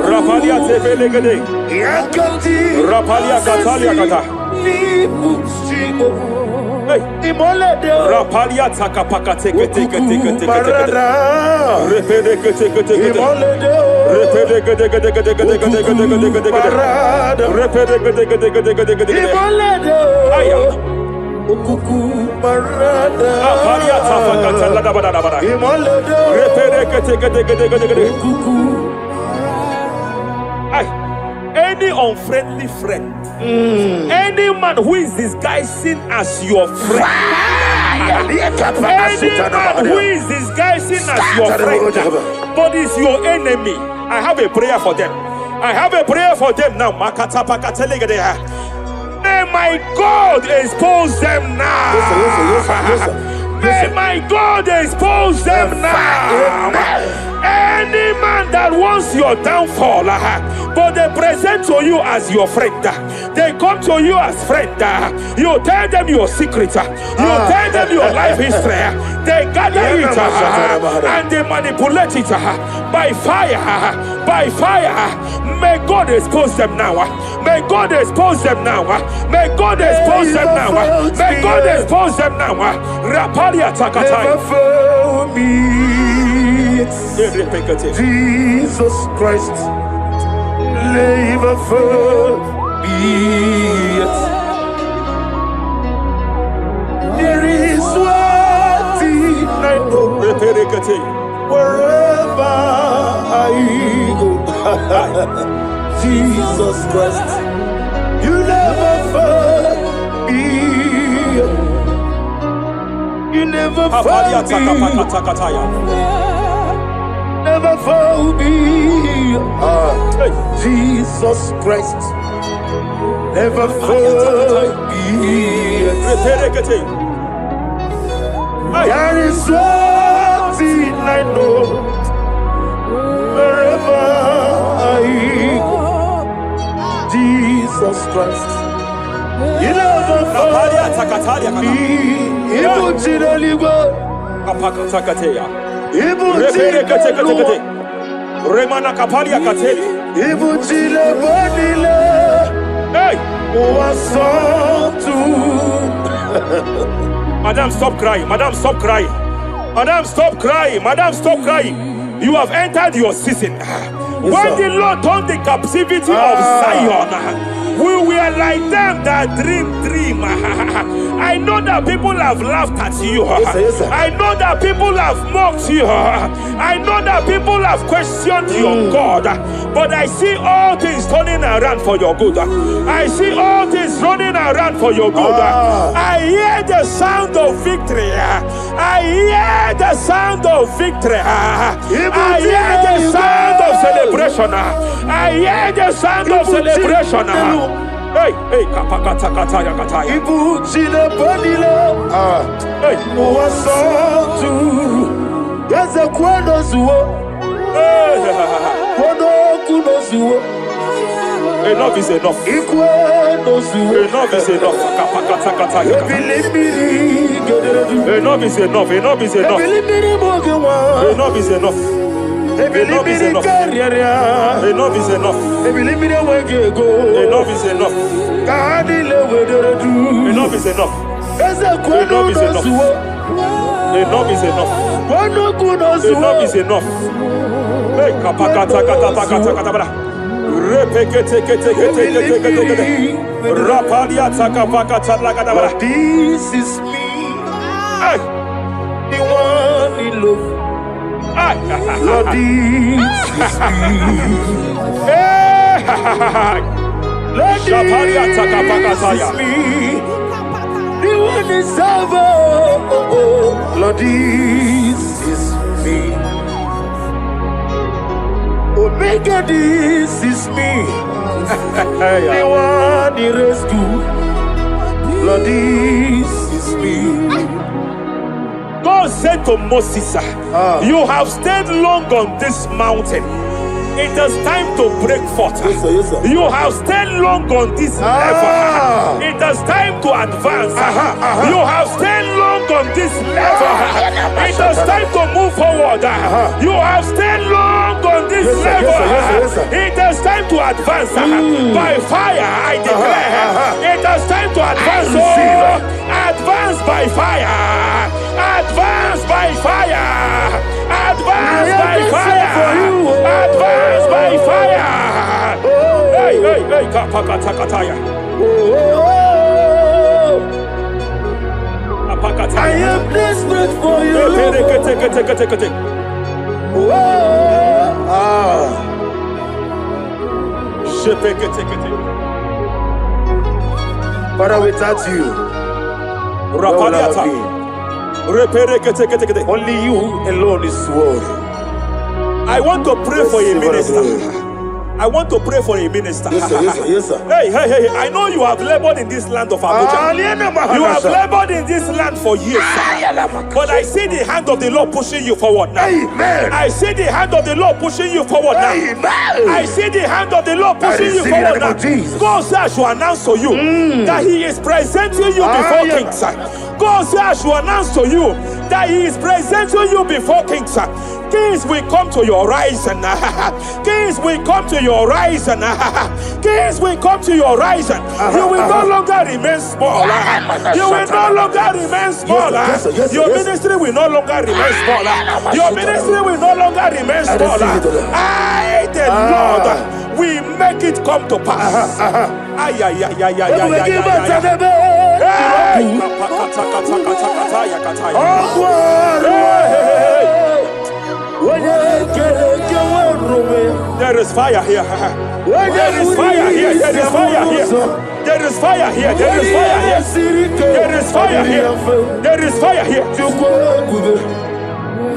Rapalia tepele gede. Yakati, Rapalia katalia kata. Ibu Sigo, Hey. Imolede, Rapalia takapakate. Barada, Repede kete. Imolede, Repede Barada, Repede Imolede, Aya. Ukuku Barada, Apalia tapakatala la balaya. Imolede, Repede kete. Ukuku. Any unfriendly friend, any man who is disguising as your friend, any man who is disguising as your friend, but is your enemy, I have a prayer for them. I have a prayer for them now. May my God expose them now. May my God expose them now. Any man that wants your downfall, but they present to you as your friend, they come to you as friend, you tell them your secret, you tell them your life history, they gather it and they manipulate it by fire. May God expose them now. May God expose them now. May God expose them now. May God expose them now. Rapalia takataya. Jesus Christ, never forget. There is one thing I know. Wherever I go, Jesus Christ, you never forget. You never forget. Never found me. Jesus Christ, never found me. There is one thing I know. Wherever I go, Jesus Christ, you never found me. Remana kapalia kateli. Hey! Madam, stop crying. Madam, stop crying. Madam, stop crying. Madam, stop crying. You have entered your season. When the Lord turned the captivity of Zion, we were like them that dream. I know that people have laughed at you. Yes, sir. I know that people have mocked you. I know that people have questioned your God. But I see all things turning around for your good. I see all things running around for your good. I hear the sound of victory. I hear the sound of victory. I hear the sound of celebration. I hear the sound of celebration. Hey, hey, kapakata kataya kataya. Ibu chile panilo. Hey, Muwasotu. Yaza kwano zuo. Kwano kuno zuo. enough is enough. Ikwano zuo. Enough is enough. Kapakata kataya kataya. Enough is enough. Enough is enough. Enough is enough. Enough is enough. Enough is enough. Enough is enough. Enough is enough. Enough is enough. Enough is enough. Enough is enough. Hey, kapakata katapakata katabra. Repekete kete kete kete kete kete. Rapalia takapakata lakadabra. This is me. Hey, The one in love. Lord, this is me. hey, Lord, Shapalia this takapakataya. is me. The one is over. Lord, this is me. Omega, this is me. The one in rescue. Lord, this is me. God said to Moses, you have stayed long on this mountain. It is time to break forth. Yes, sir, yes, sir. You have stayed long on this level. It is time to advance. You have stayed long on this level. It is time to move forward. You have stayed long on this Yes, sir, level. yes, sir, yes, sir, yes, sir. It is time to advance. By fire, I declare. It is time to advance. Advance by fire. Advance by fire. Advance by fire. Advance by fire. Hey, hey, hey, kapakatakataya. I am desperate for you. Father, without you, where will I be? Only you alone is worthy. I want to pray for a minister. I want to pray for a minister. Yes, sir, yes, sir, yes, sir. Hey, hey, hey, I know you have labored in this land of Abuja. You have labored in this land for years. But I see the hand of the Lord pushing you forward now. Amen. I see the hand of the Lord pushing you forward now. Amen. I see the hand of the Lord pushing you forward now. God says I should announce to you that He is presenting you before kings. God says I should announce to you that He is presenting you before kings. Kings will come to your rising. Kings will come to your rising. Kings will come to your rising. You will no longer remain small. You will no longer remain small. Your ministry will no longer remain small. Your ministry will no longer remain small. I, the Lord, will make it come to pass. Ay, ay, ay, ay, ay, ay, ay, there is fire here. There is fire here. There is fire here. There is fire here. There is fire here. There is fire here. There is fire here.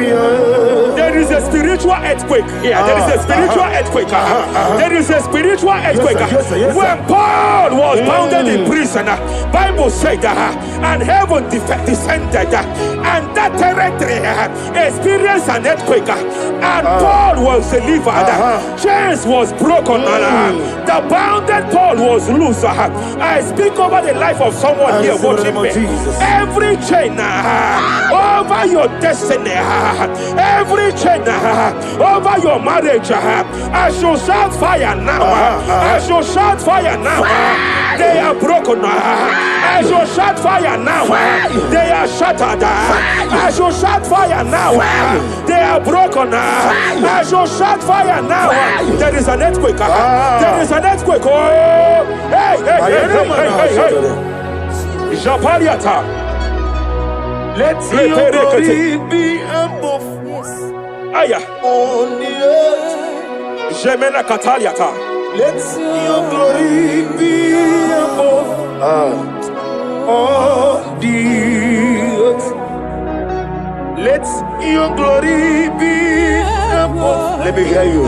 There is a spiritual earthquake here. There is a spiritual earthquake. There is a spiritual earthquake. When Paul was bounded in prison, Bible said, and heaven descended, and that territory experienced an earthquake, and Paul was delivered. Chains was broken. The bounded Paul was loose. I speak over the life of someone here watching me. Every chain over your destiny, every chain over your marriage, I shall shout fire now. I shall shout fire now. They are broken. I shall shout fire now. They are shattered. I shall shout fire now. They are broken. I shall shout fire now. There is an earthquake. There is an earthquake. Oh, hey, hey, hey, hey, hey, hey. Japaliata. Let your glory be above Aya. on the earth. Jemena Kataliata. Let your glory be above on the earth. Let your glory be above. Let me hear you.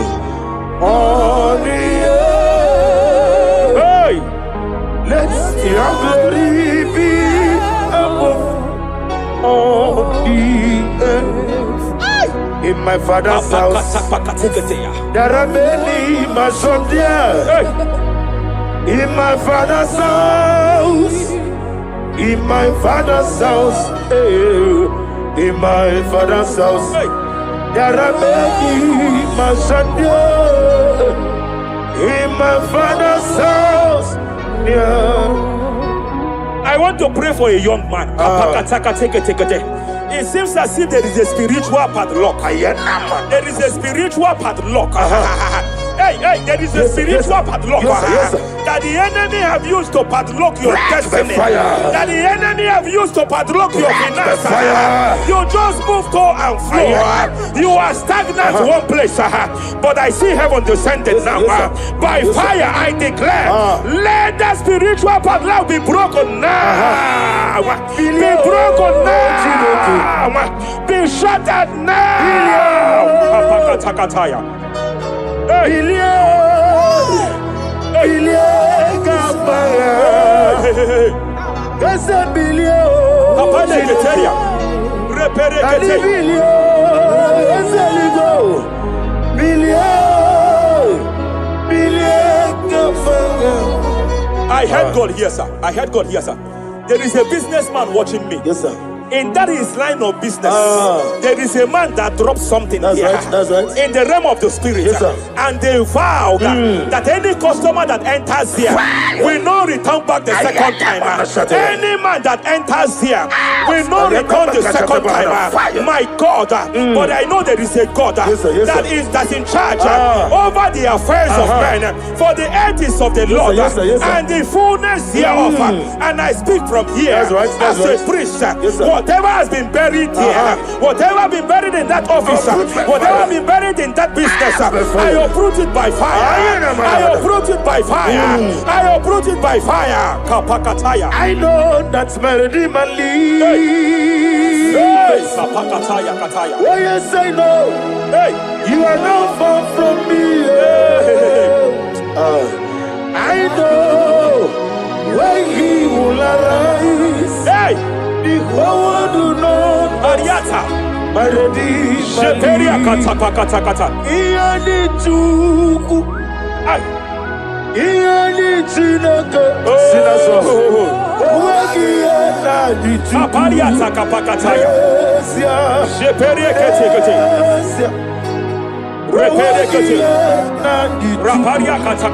On the earth. Hey. Let your glory be above on the earth. In my father's house, there are many mansions there. In my father's house, in my father's house, in my father's house, there are many mansions there. In my father's house, I want to pray for a young man. It seems as if there is a spiritual padlock. There is a spiritual padlock. Hey, there is a spiritual padlock that the enemy have used to padlock your destiny. That the enemy have used to padlock your finances. You just move to and fro. You are stagnant one place, but I see heaven descended now. By fire, I declare, let the spiritual padlock be broken now. Be broken now. Be shattered now. I heard God here, sir. I heard God here, sir. There is a businessman watching me. Yes, sir. In that his line of business, there is a man that drops something here. That's right. In the realm of the spirit. Yes, sir. And they vow that any customer that enters here will not return back the second time. Any man that enters here will not return the second time. My God, but I know there is a God that's in charge over the affairs of men, for the earth is of the Lord and the fullness hereof. And I speak from here as a priest. Whatever has been buried here, whatever been buried in that office, whatever been buried in that business, I uproot it by fire. I uproot it by fire. I uproot it by fire. Kapakataya. I know that's melody man leaves. Kapakataya kataya. Oh yes, I know. Hey, you are not far from me. I know when he will arise. Hey. The whole world do not Ariata. my redeemer. Sheperia kata. Iani chuku. Iani chinaka. Sinaso. Wagi ena di chuku. Apariata kapakataya. Sheperia kete. Repere kete. Raparia kata.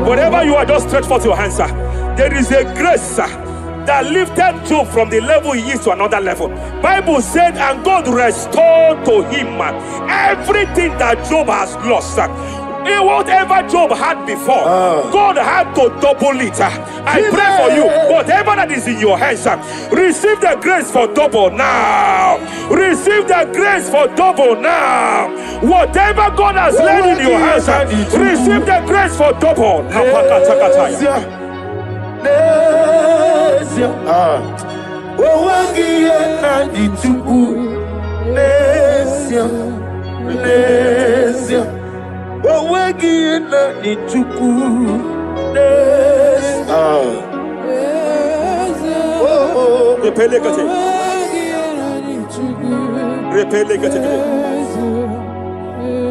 Wherever you are, just stretch forth your hands, sir. There is a grace that lifted Job from the level he is to another level. Bible said, and God restored to him everything that Job has lost. Whatever Job had before, God had to double it. I pray for you, whatever that is in your hands, receive the grace for double now. Receive the grace for double now. Whatever God has laid in your hands, receive the grace for double.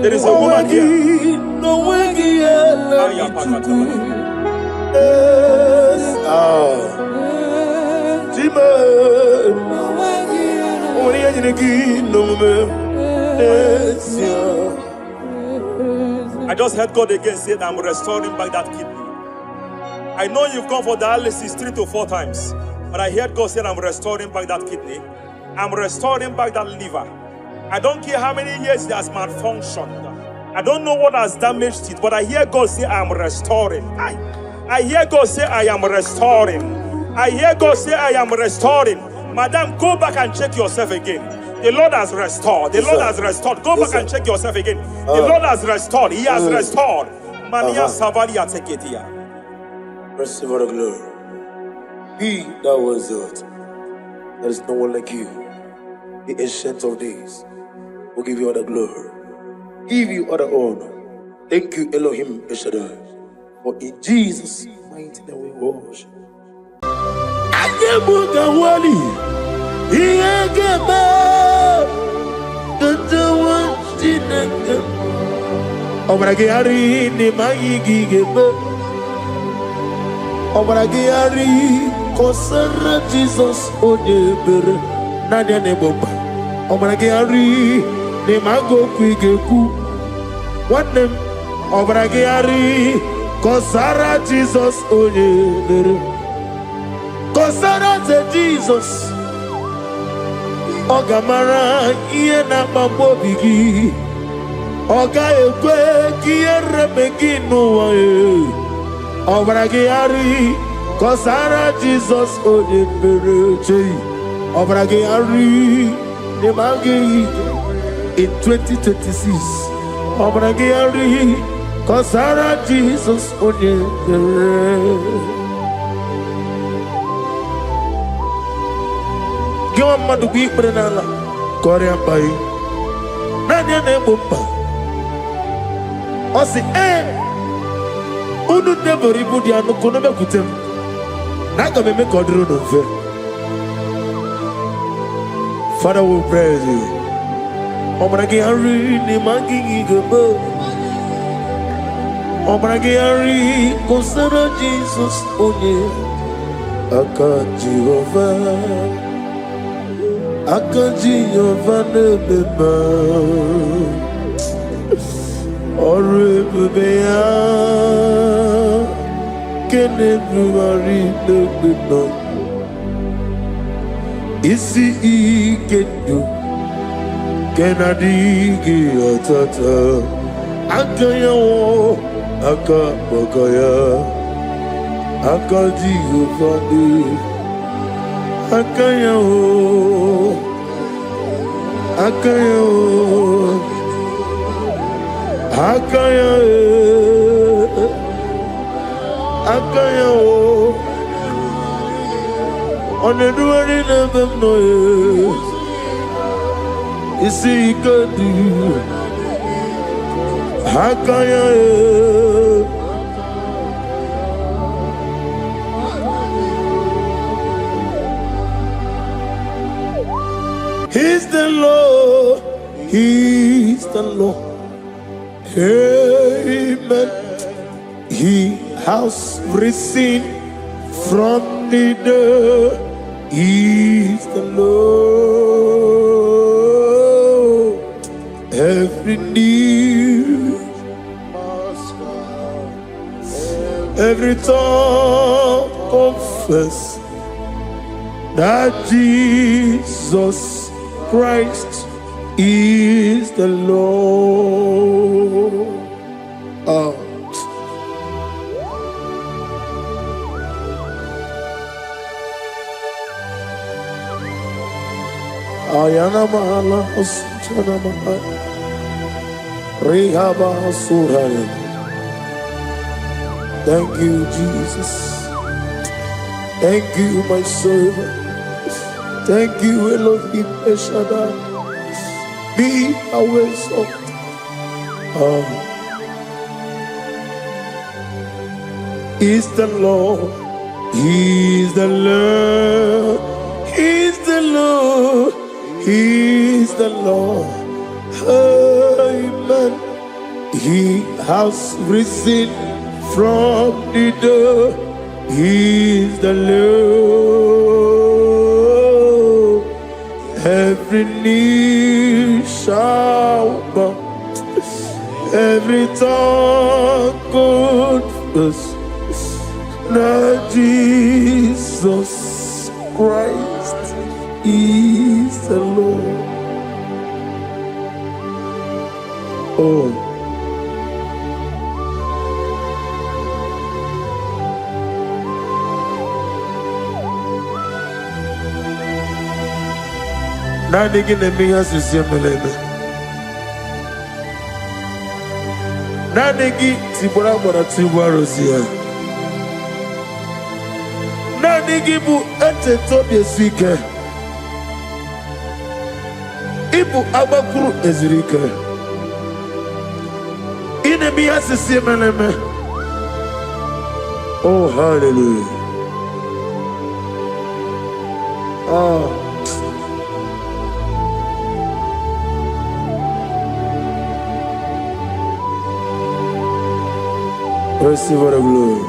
There is a woman here. I just heard God again say that I'm restoring back that kidney. I know you've gone for dialysis 3 to 4 times, but I heard God say I'm restoring back that kidney. I'm restoring back that liver. I don't care how many years it has malfunctioned. I don't know what has damaged it, but I hear God say I'm restoring. I hear God say, I am restoring. I hear God say, I am restoring. Madam, go back and check yourself again. The Lord has restored. The Lord has restored. Go back and check yourself again. The Lord has restored. He has restored. Mania Savalia take it here. Receive all the glory. He that was it. There is no one like you. The ancient of days will give you all the glory. Give you all the honor. Thank you, Elohim Eshadai. For in Jesus' mighty name we worship. Obragari ni magigi gebe. Obragari kosara Jesus odebere nadia ne bomba. Obragari ni mago kwigeku. Wanem obragari kosara Jesus odebere. Kosara te Jesus. Ogamara iye na mambo bigi. Oga ekwe kiere meginu wae. Obragari kosara Jesus odebere. Obragari ne magi in 2026. Obragari kosara Jesus odebere. Give madu bi prenala Korea bai Nadia ne bomba Osi Unu nebori budi anu kono me kutem Naga me kodru no fe. Father, we praise you. Obragi ari ni mangi gebo Obragi ari kosara Jesus onye Aka Jehovah Akaji Yovanebeba Orebeya Kenebuari Nebeba Isi Ikedu Kenadigi Atata Akayawo Akabakaya Akaji Yovane Akayawo Akayawo Akayawo Akayawo Oneduari nebemnoye Isi ikadu Akayawo He's the Lord, He's the Lord. Amen. He has risen from the dead. He's the Lord. Every knee, every tongue confess that Jesus Christ is the Lord. Ayana mahala osana mahala Rehaba suraya. Thank you, Jesus. Thank you, my servant. Thank you, Elohim Eshadai. Be our exalted. He's the Lord. He's the Lord. He's the Lord. He's the Lord. Amen. He has risen from the dead. He's the Lord. Every knee shall bow, every tongue confess that Jesus Christ is the Lord. Oh, Nani gine mi asisi meleme. Nani gi tibora bora tibora rosia. Nani gi bu ete tobi esike. Ibu abakuru ezirike. Ine mi asisi meleme. Oh, hallelujah. Oh. Receive the glory.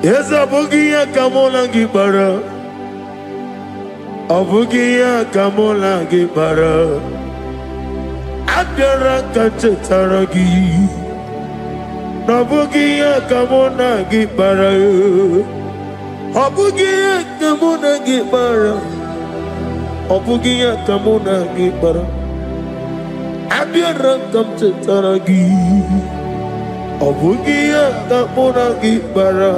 Yes, Abugia Kamola Gibara. Abugia Kamola Gibara. Abdara Kachetaragi. Nabugia Kamona Gibara. Abugia Kamona Gibara. Obugia Kamona Gibara. Abdara Kachetaragi. Obugia Kamona Gibara.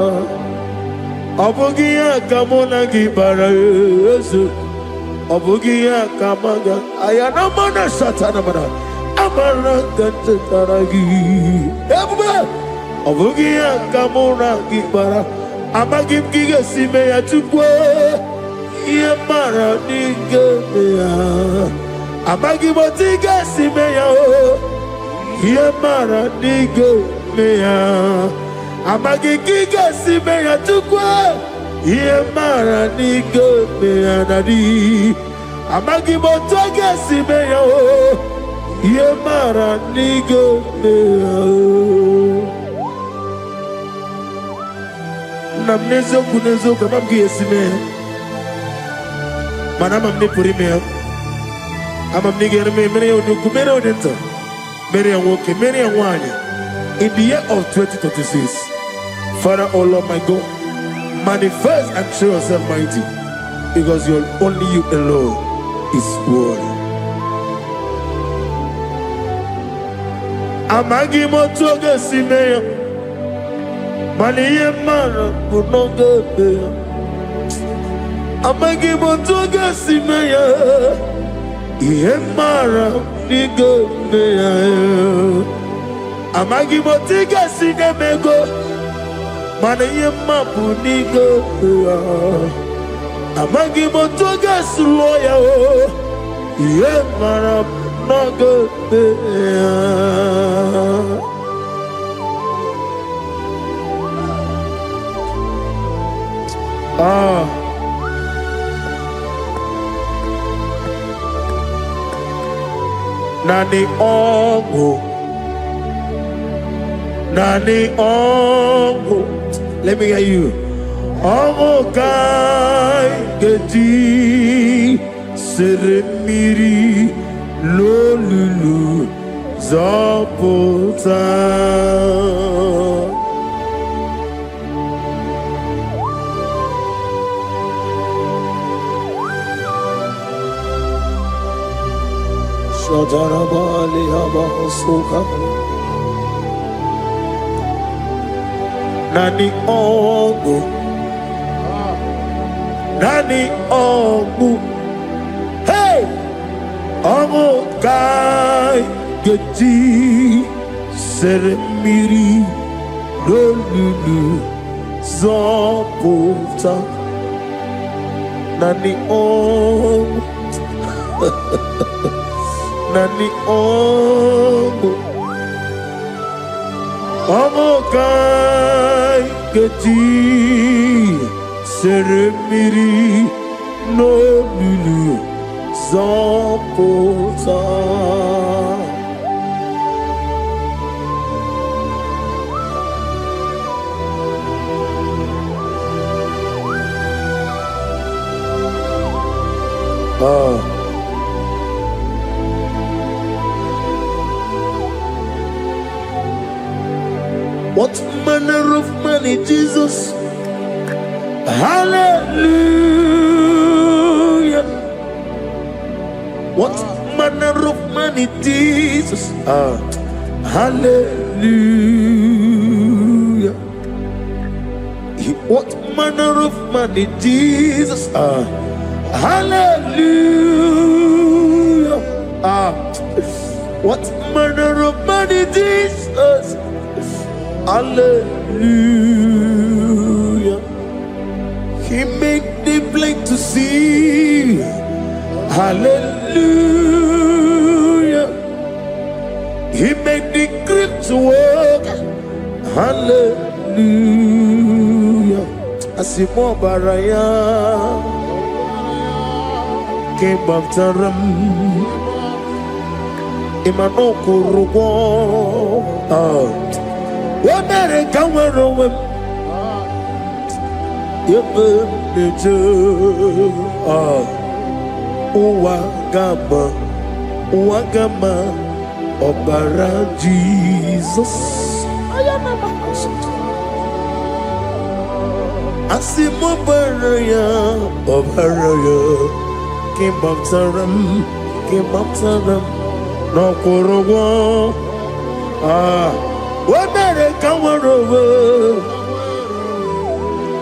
Obugia Kamona Gibara. Obugia Kamaga. Ayana Mana Satana Mana. Amara Kachetaragi. Obugia Kamona Gibara. Amagim Giga Simeya Tukwe. Yemara Nigeria. Amagibotiga Simeya. Yemara Nigeria. Amagigiga Simeya Tukwe. Yemara Nigeria Nadi. Amagibotiga Simeya. Yemara Nigeria. Namnezo kunezo kamamgi Simeya. Manama mne puri me ama mnigere me mere onuku mere odenta mere anwoke mere anwanya in the year of 2026. Father, oh Lord my God, manifest and show yourself mighty, because only you alone is worthy. Amagi motoge simeya maniye mara kunoge beya. Amagi motoga simeya, Yemara nigo meya. Amagi motiga sinemego, mana yema punigo meya. Amagi motoga suloya o, Yemara nago meya. Nani ongo, nani ongo. Let me hear you. Ongo kai geti seremiri lolulu zapota. Shadarabali Abasuka Nani Ogu Nani Ogu. Hey! Ogu Kai Geti Seremiri Lolulu Zapota Nani Ogu. Nani ongo, ongo kai geti seremiri no lulu zapota. What manner of money, Jesus? Hallelujah. What manner of money, Jesus? Hallelujah. What manner of man is Jesus? Hallelujah. What manner of man is Jesus? Hallelujah. He made the blind to see. Hallelujah. He made the crippled to walk. Hallelujah. Asimo baraya came after him. Imano kurugo. Wamere kamero wem. Yebe neje. Uwagama. Obara Jesus. Asimo baraya, Obaraya, came up to them, no Korogo. What better come over?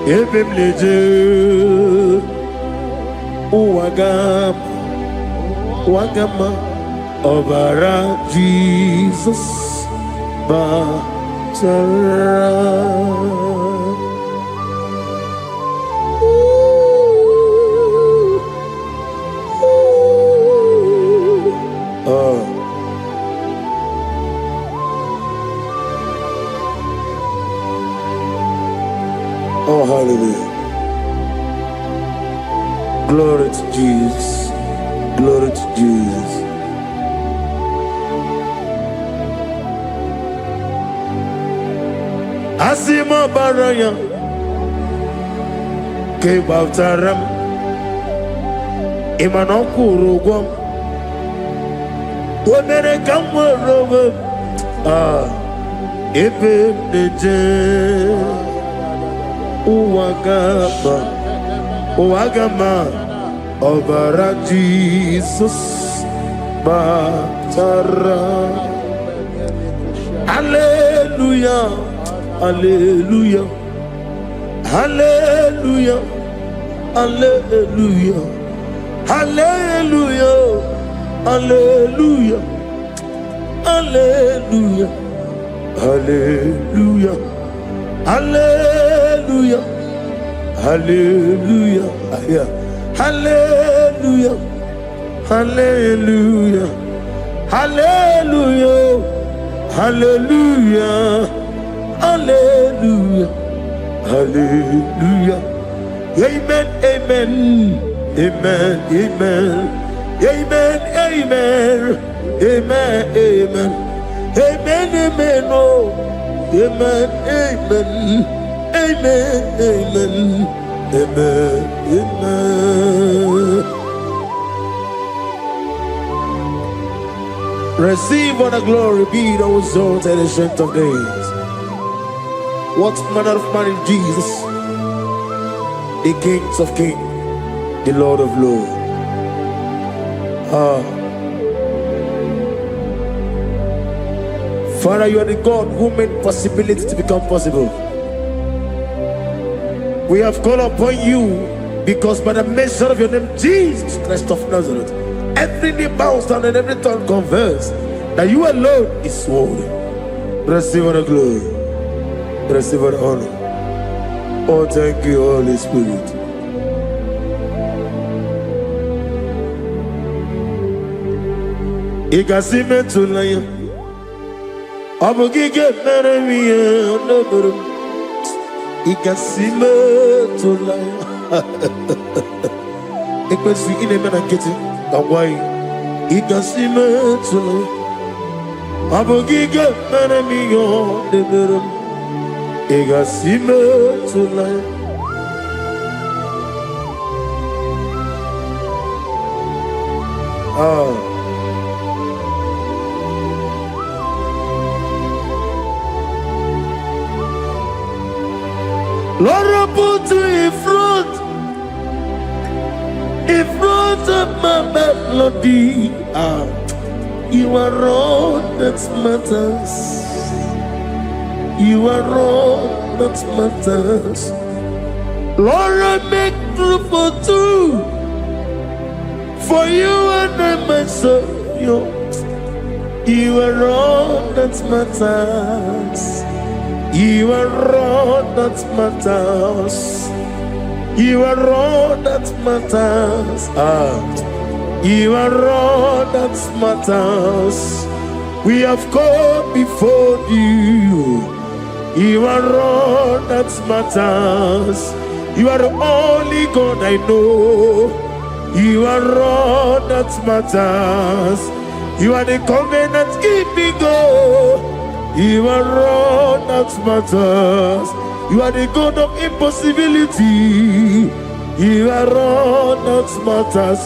Ebim leje, Wagama, Obara Jesus, Batara. Oh, hallelujah. Glory to Jesus. Glory to Jesus. Asimo baraya came after him. Imanokuru. Wamere kamwe ebe neje uwagama obara Jesus batara. Hallelujah, hallelujah, hallelujah, hallelujah, hallelujah. Hallelujah, hallelujah, hallelujah, hallelujah, hallelujah, hallelujah, hallelujah, hallelujah, hallelujah, hallelujah, hallelujah. Amen, amen, amen, amen. Amen, amen, amen, amen, amen, amen, oh, amen, amen, amen, amen, amen, amen. Receive all the glory, be thou exalted in the strength of days. What manner of man is Jesus? The Kings of Kings, the Lord of Lords. Father, you are the God who made possibility to become possible. We have called upon you because by the measure of your name, Jesus Christ of Nazareth, every knee bows down and every tongue confess that you alone is worthy. Receive all the glory, receive all the honor. Oh, thank you, Holy Spirit. Igasime tulaya, abugige meremiye onaburu. Igasime tulaya. Ikwesi inemena kiti kawai. Igasime tulaya, abugige meremiye onaburu. Igasime tulaya. Lord, I put you in front of my melody. You are all that matters. You are all that matters. Lord, I make room for two. For you and I myself, you are all that matters. You are all that matters. You are all that matters. You are all that matters. We have come before you. You are all that matters. You are the only God I know. You are all that matters. You are the covenant keeping God. You are all that matters. You are the God of impossibility. You are all that matters.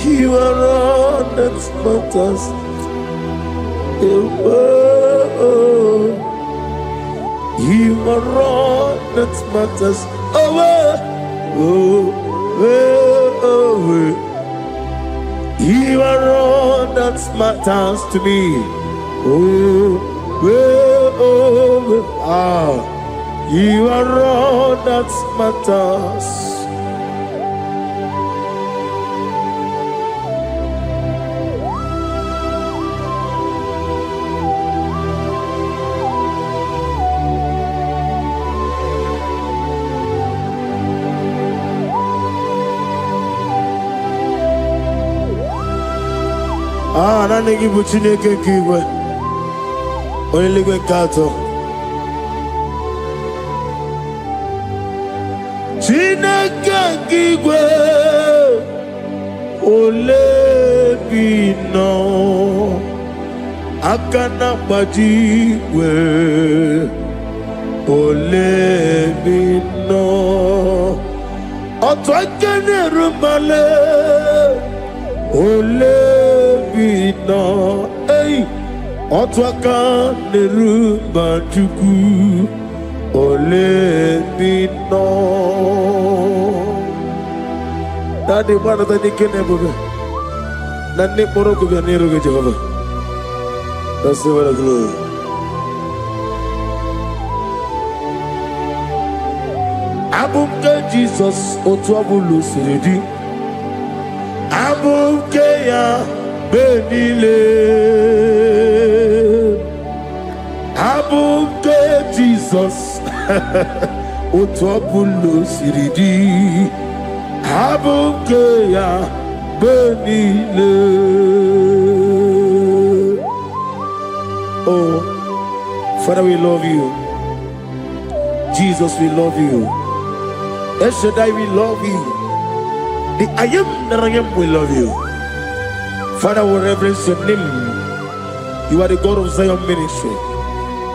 You are all that matters. You are all that matters. You are all that matters to me. You are all that matters. Nani gibu Chineke kigwe Oyeligwe kato Chineke kigwe Olebino Akana bajigwe Olebino Otwakene rumale Olebino, hey, Otwaka nerumba chuku, Olebino. Daddy, what are the Nikanabube? Nani Moroko Nero Jehovah. That's the word of glory. Abumka Jesus, Otwabulu Siridi. Abukeya benile Abuke Jesus Otwabulu siridi Abukeya benile. Oh, Father, we love you. Jesus, we love you. El Shaddai, we love you. The I am that I am will love you. Father, we reverence your name. You are the God of Zion ministry,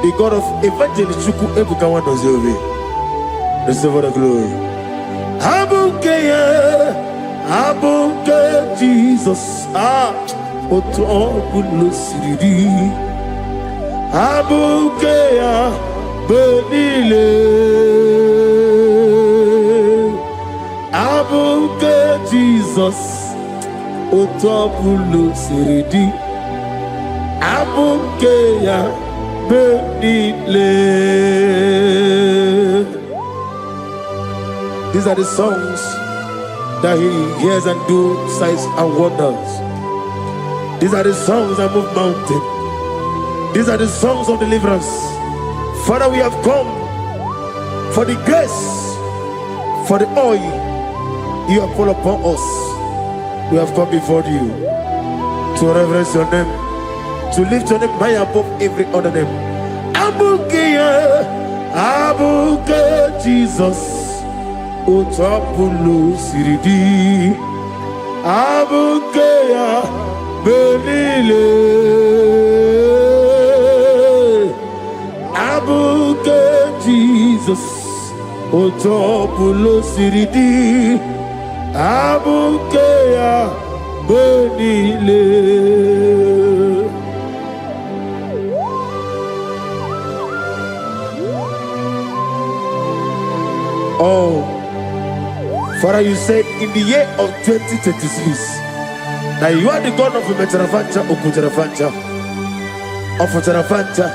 the God of Evangelist Chuku Ebukawa Nozovi. Receive all the glory. Abuke Jesus. Oto Bulu Siridi. Abuke Benile. Abuke Jesus, Otobulu Siridi, Abuke ya Benile. These are the songs that he hears and do signs and wonders. These are the songs that move mountain. These are the songs of deliverance. Father, we have come for the grace, for the oil you have poured upon us. We have come before you to reverence your name, to lift your name high above every other name. Abuke Jesus, Otapulu Siridi, Abuke Benile, Abuke Jesus, Otapulu Siridi, Abukeya Benile. Oh, Father, you said in the year of 2026 that you are the God of Metarafancha, Okutarafancha, of Tarafancha,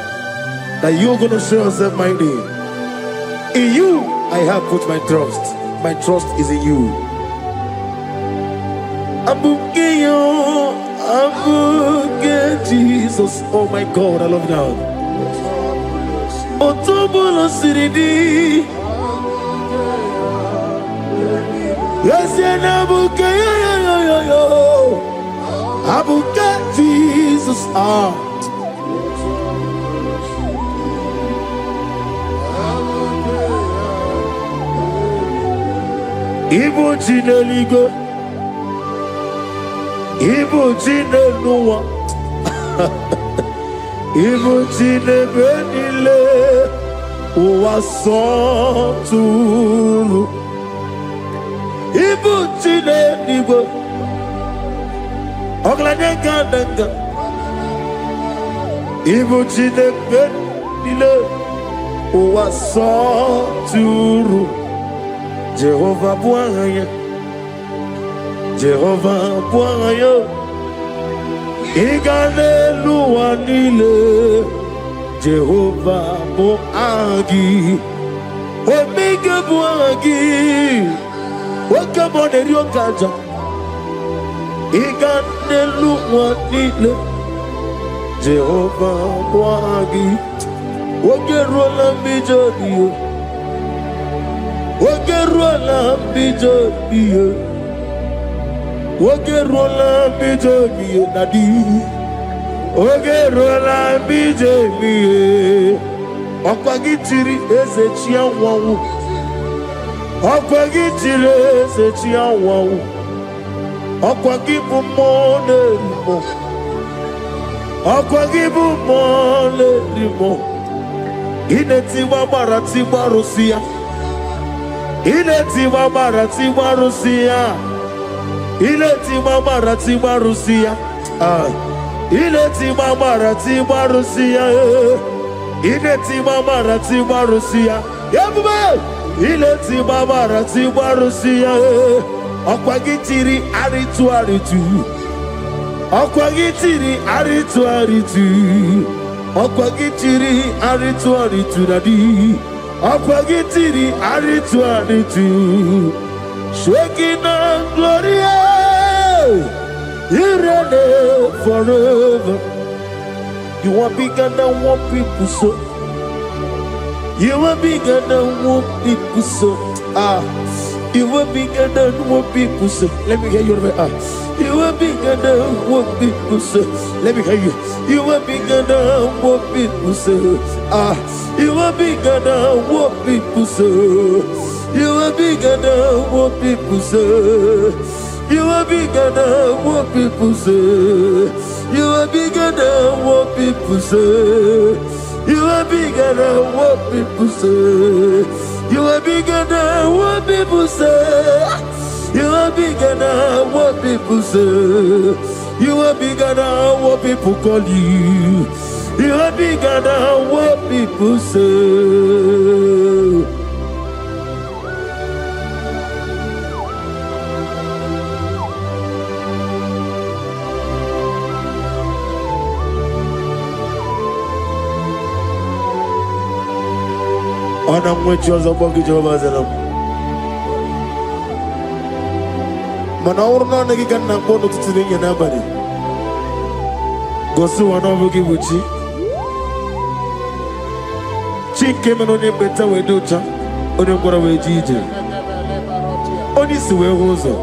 that you're going to show yourself mighty. In you, I have put my trust. My trust is in you. Abukeyo, Abuke Jesus. Oh my God, I love you now. Otobulo Siridi. Yes, Abuke, Abuke Jesus. Ibu Chineligo, Ibu Chinenuwa, Ibu Chinebenile, Uwasotulu, Ibu Chineligo, Oglanenga, Ibu Chinebenile, Uwasotulu. Jehovah Bwanya, Jehovah Bwanya, Igale Luanile, Jehovah Boagi, Omega Boagi, Wakabone Ryokaja, Igale Luanile, Jehovah Boagi, Wakerola Mijodio. Wogerola bijobiye, Wogerola bijobiye nadi, Wogerola bijobiye. Okwagitiri ezechi anwawu, Okwagitiri ezechi anwawu, Okwagibu monerimo, Okwagibu monerimo. Inetiwa maratiwa Rusia. Iletiwa maratiwa Rusia, Iletiwa maratiwa Rusia, Iletiwa maratiwa Rusia, Iletiwa maratiwa Rusia, Yabuba, Iletiwa maratiwa Rusia, Okwagitiri aritu, Okwagitiri aritu, Okwagitiri aritu nadi. Akwagitiri aritu, Shekina Gloria, you reign forever. You are bigger than what people so. You are bigger than what people so. You are bigger than what people say. Let me hear you. You are bigger than what people say. Let me hear you. You are bigger than what people say. You are bigger than what people say. You are bigger than what people say. You are bigger than what people say. You are bigger than what people say. You are bigger than what people say. You are bigger than what people say. You are bigger than what people say. You are bigger than what people call you. You are bigger than what people say. Ona mwechoza bogi Jehovah Zelam. Mana urno negi kanna bono tutunya nabari. Gosu wana bogi buchi. Chike menone beta wedocha. Oni mkora wejije. Oni siwe hozo.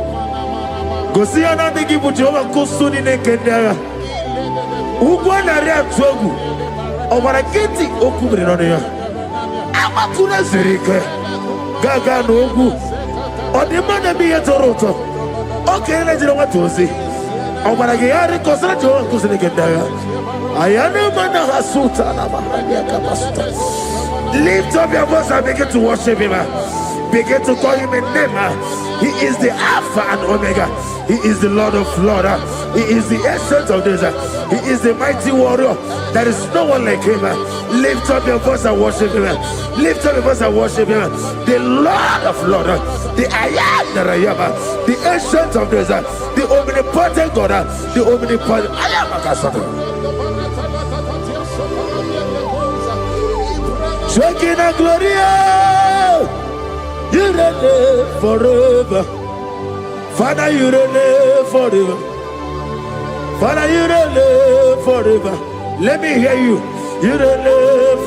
Gosi ana negi buchi oba kusuni nekendara. Ugwa na rea twogu. Obara keti okumri none ya. Amakuna zirike gaga n'ogwu ọdịmma mi yetoroto oke na-ejiri nwata ozi ọ gwara gị ya rịkọsara Jehova nkụziri gị ndị agha ayana mana ha suta na mahali akapasuta. Lift up your voice and begin to worship him. Begin to call him a name. He is the Alpha and Omega. He is the Lord of Lords. He is the Ancient of Days. He is the mighty warrior. There is no one like him. Lift up your voice and worship him. Lift up your voice and worship him. The Lord of Lords, the I am that I am, the Ancient of Days, the omnipotent God, the omnipotent I am. Shekinah Gloria, you reign forever. Father, you reign forever. Father, you reign forever. Let me hear you. You reign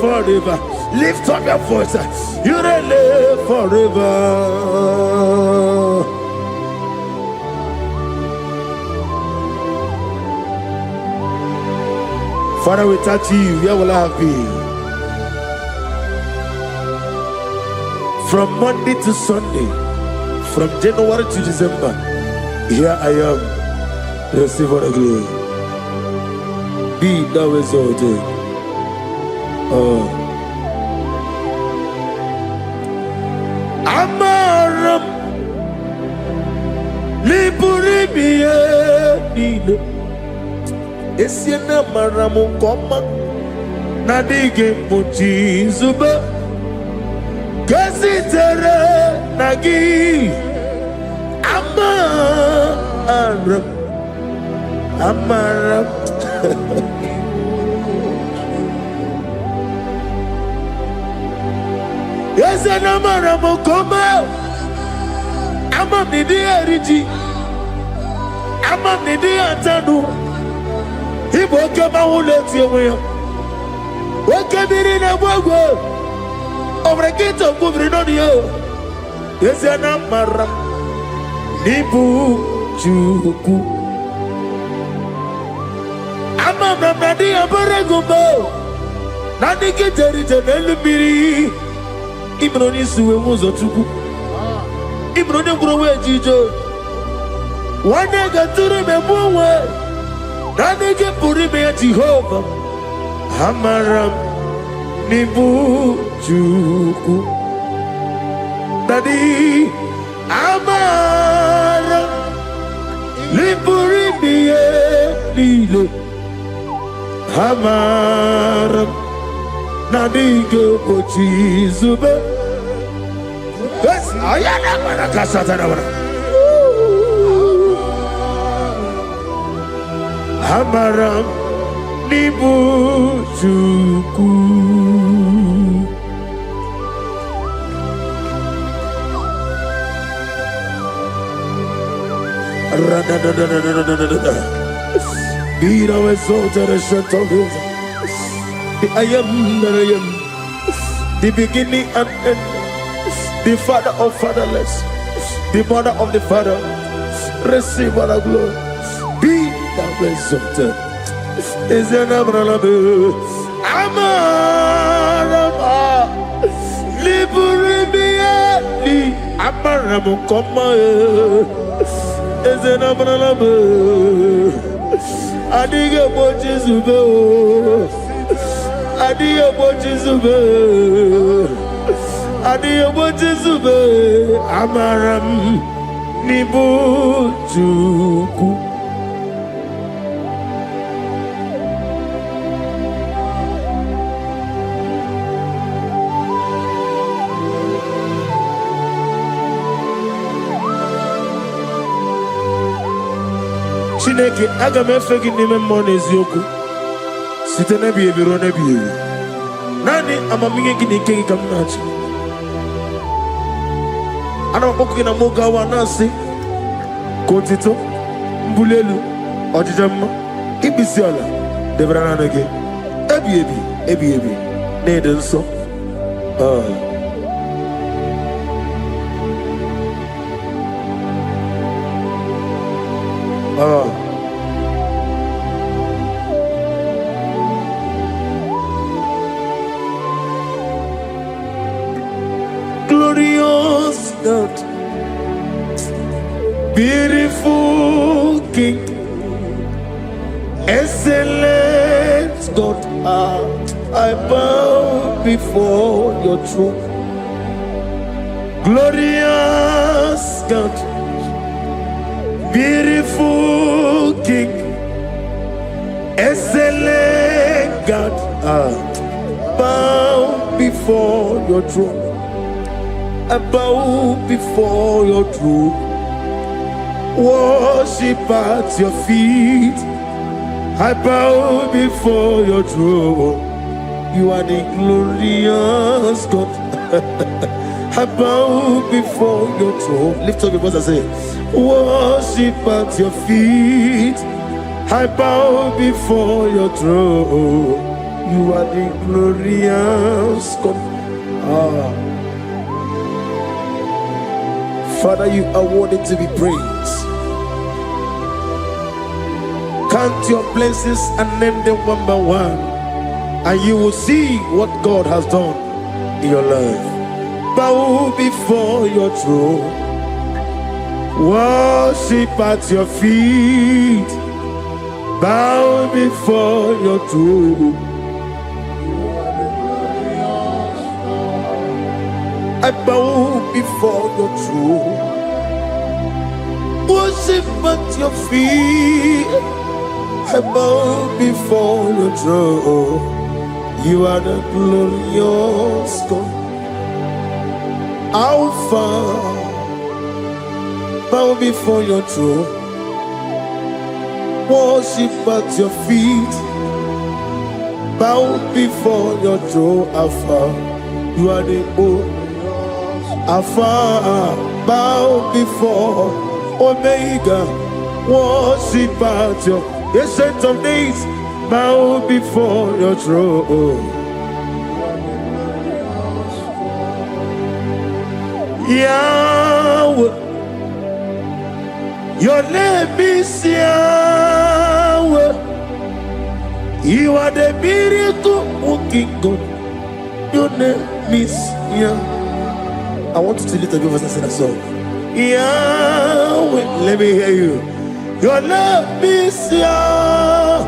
forever. Lift up your voice. You reign forever. Father, without you, where will I have been? From Monday to Sunday, from January to December, here I am. Receive all the glory. Be thou exalted. Amaram Liburibie Nino Esiena Maramu Koma Nadige Muchi Zuba Gazitere Nagi Amaram Yes, and Amaram Koma Amam Nidi Eriji Amam Nidi Antanu He woke up my let you will. What can be in a world over a gate of moving on you? Yes, and Amaram Nibu Chuku Amam Nadi Abaragubo Nadi Kiteri Elmiri Ibroni Suwe Muzotuku Ibroni Growe Jijo one day got to remember Nadi Purime Jehovah Hamaram Nibu Chuku Nadi Amaram Lipurime Lilo Hamaram Nadige Pochi Zube. Yes, I am a Casatana. Hamaram Nibu Chuku. Be thou exalted and shut of his. I am that I am, the beginning and end, the father of fatherless, the mother of the father. Receive all the glory. Be thou exalted. Is an Abraham Amarama Liburibi Amaramu Koma is an Abraham Adiga Bochizube. Adiyo Bochizube Amaram Nibu Chuku. Chineke agame fegi nime mone zioku. Site na biye biro na biye. Nani amaminge gini kengi kamnachi. Ana maboku na moga wanasi. Kotito mbulelu ojijamma ibisiala debrana nage. Ebi ne denso. Glorious God, beautiful King, excellent God, I bow before your throne. Glorious God, beautiful King, excellent God, bow before your throne. I bow before your throne, worship at your feet. I bow before your throne, You are the glorious God. I bow before your throne. Lift up your voice and say, worship at your feet. I bow before your throne. You are the glorious God. Father, you are worthy to be praised. Count your blessings and name them one by one, and you will see what God has done in your life. Bow before your throne, worship at your feet. Bow before your throne. I bow before your throne, worship at your feet. I bow before your throne. You are the glorious God. Alpha, bow before your throne, worship at your feet. Bow before your throne, Alpha. You are the old Alpha. Bow before Omega, worship at your Ancient of Days. Bow before your throne. Yahweh, your name is Yahweh. You are the miracle working God. Your name is Yahweh. I want you to lift up your voice and sing a song. Yahweh, let me hear you. Your name is Yahweh.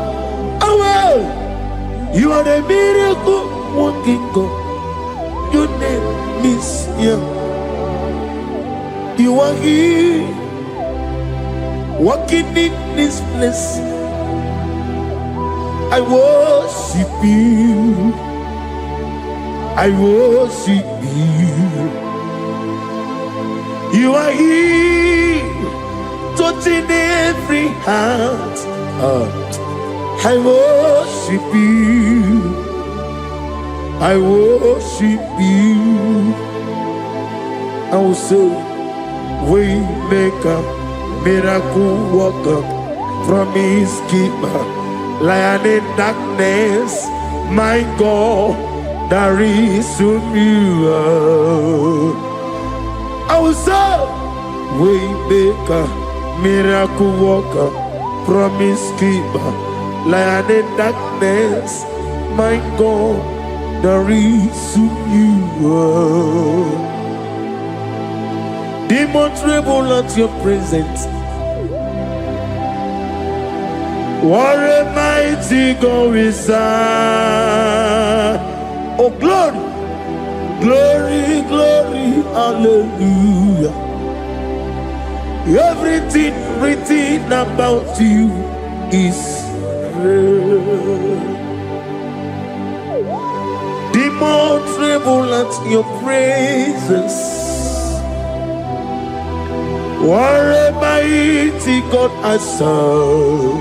You are the miracle working God. Your name is Yahweh. You are here, walking in this place. I worship you. I worship you. You are here, touching every heart. I worship you. I worship you. I will say, Waymaker, miracle worker, promise keeper, lion in darkness, my God, there is you. I will say, Waymaker, miracle worker, promise keeper, lion in darkness, my God, there is you. Demons tremble at your presence. What a mighty God we serve. Oh, glory, glory, glory, hallelujah. Everything written about you is real. Demons tremble at your presence. What a mighty God I serve.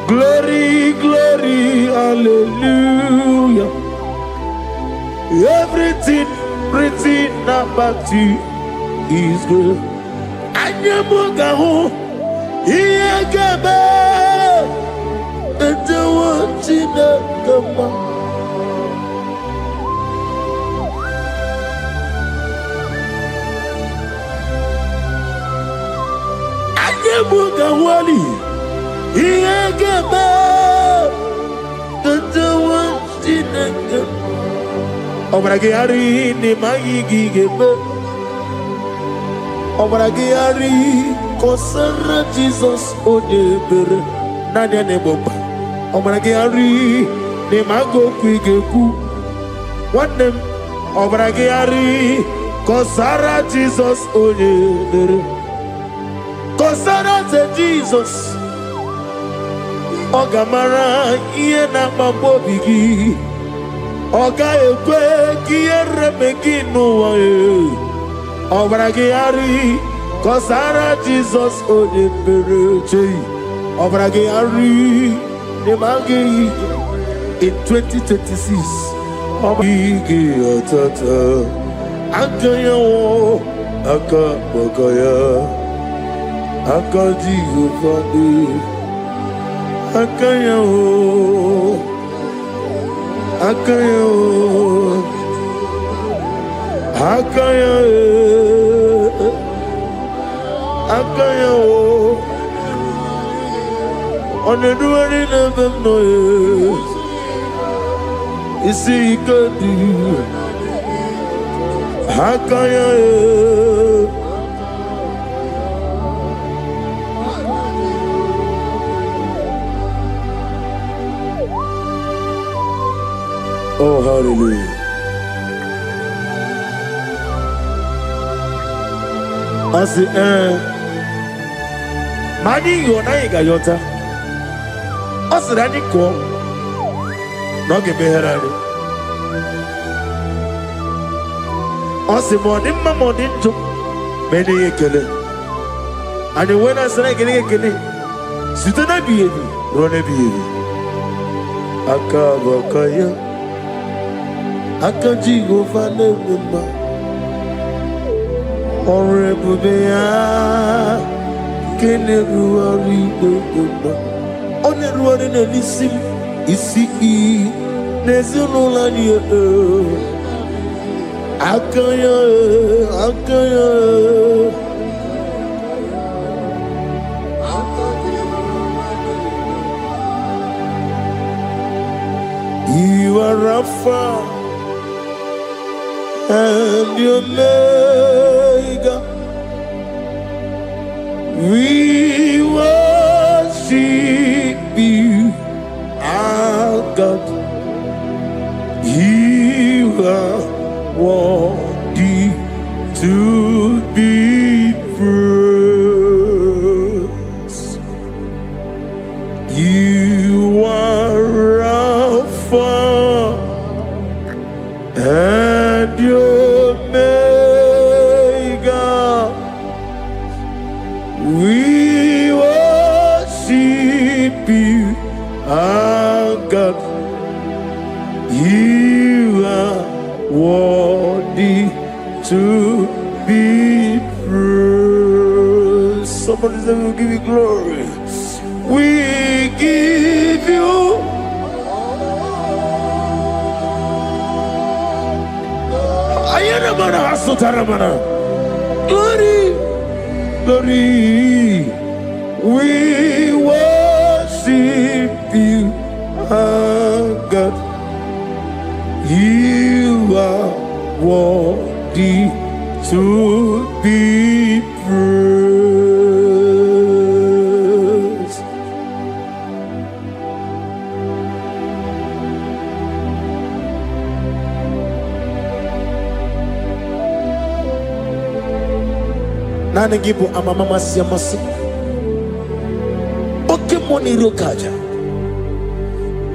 Glory, glory, hallelujah. Everything written about you is good. Anyamugaho, Iyagaba, and the one Chinagama. Mugawali, Iyagaba, Katawa, Chinaga, Obragiari, Nimagi Gaba, Obragiari, Kosara Jesus, Odeber, Nadia Neboba, Obragiari, Nimago Quigeku, one name, Obragiari, Kosara Jesus, Odeber. Kosara Jesus, Ogamara, Iena Mambobigi, Oga Ekwe, Kiere Megino, Obragiari, Kosara Jesus, Odebereche, Obragiari, in 2026. Akayawo, Akabakaya, Akajigufani, Akayawo, Akayawo, Akayawo, Akayawo, on the dwelling of the noise. You see, God, Hakaya. Oh, hallelujah. I say, Mani, you're not a yota. I said, I didn't come. Not give me her. Ose morning, my morning to many a killer. And when I say, getting a killer, sit on a baby, run a baby. Akabakaya, Akajigo Fanema, Horrible Bea, Keneruari, on the road in a listen, is see, there's no line. Akaya, Akaya. You are Rapha and your Omega. We worship you, our God. You are worthy to be praised. You are Alpha and Omega. We worship you, our God. You are worthy to be praised. Somebody say, we'll give you glory. We give you glory, glory. We worship you, our God. You are worthy to be praised. Nana gibu amamama siamasi. Oke moni rokaja.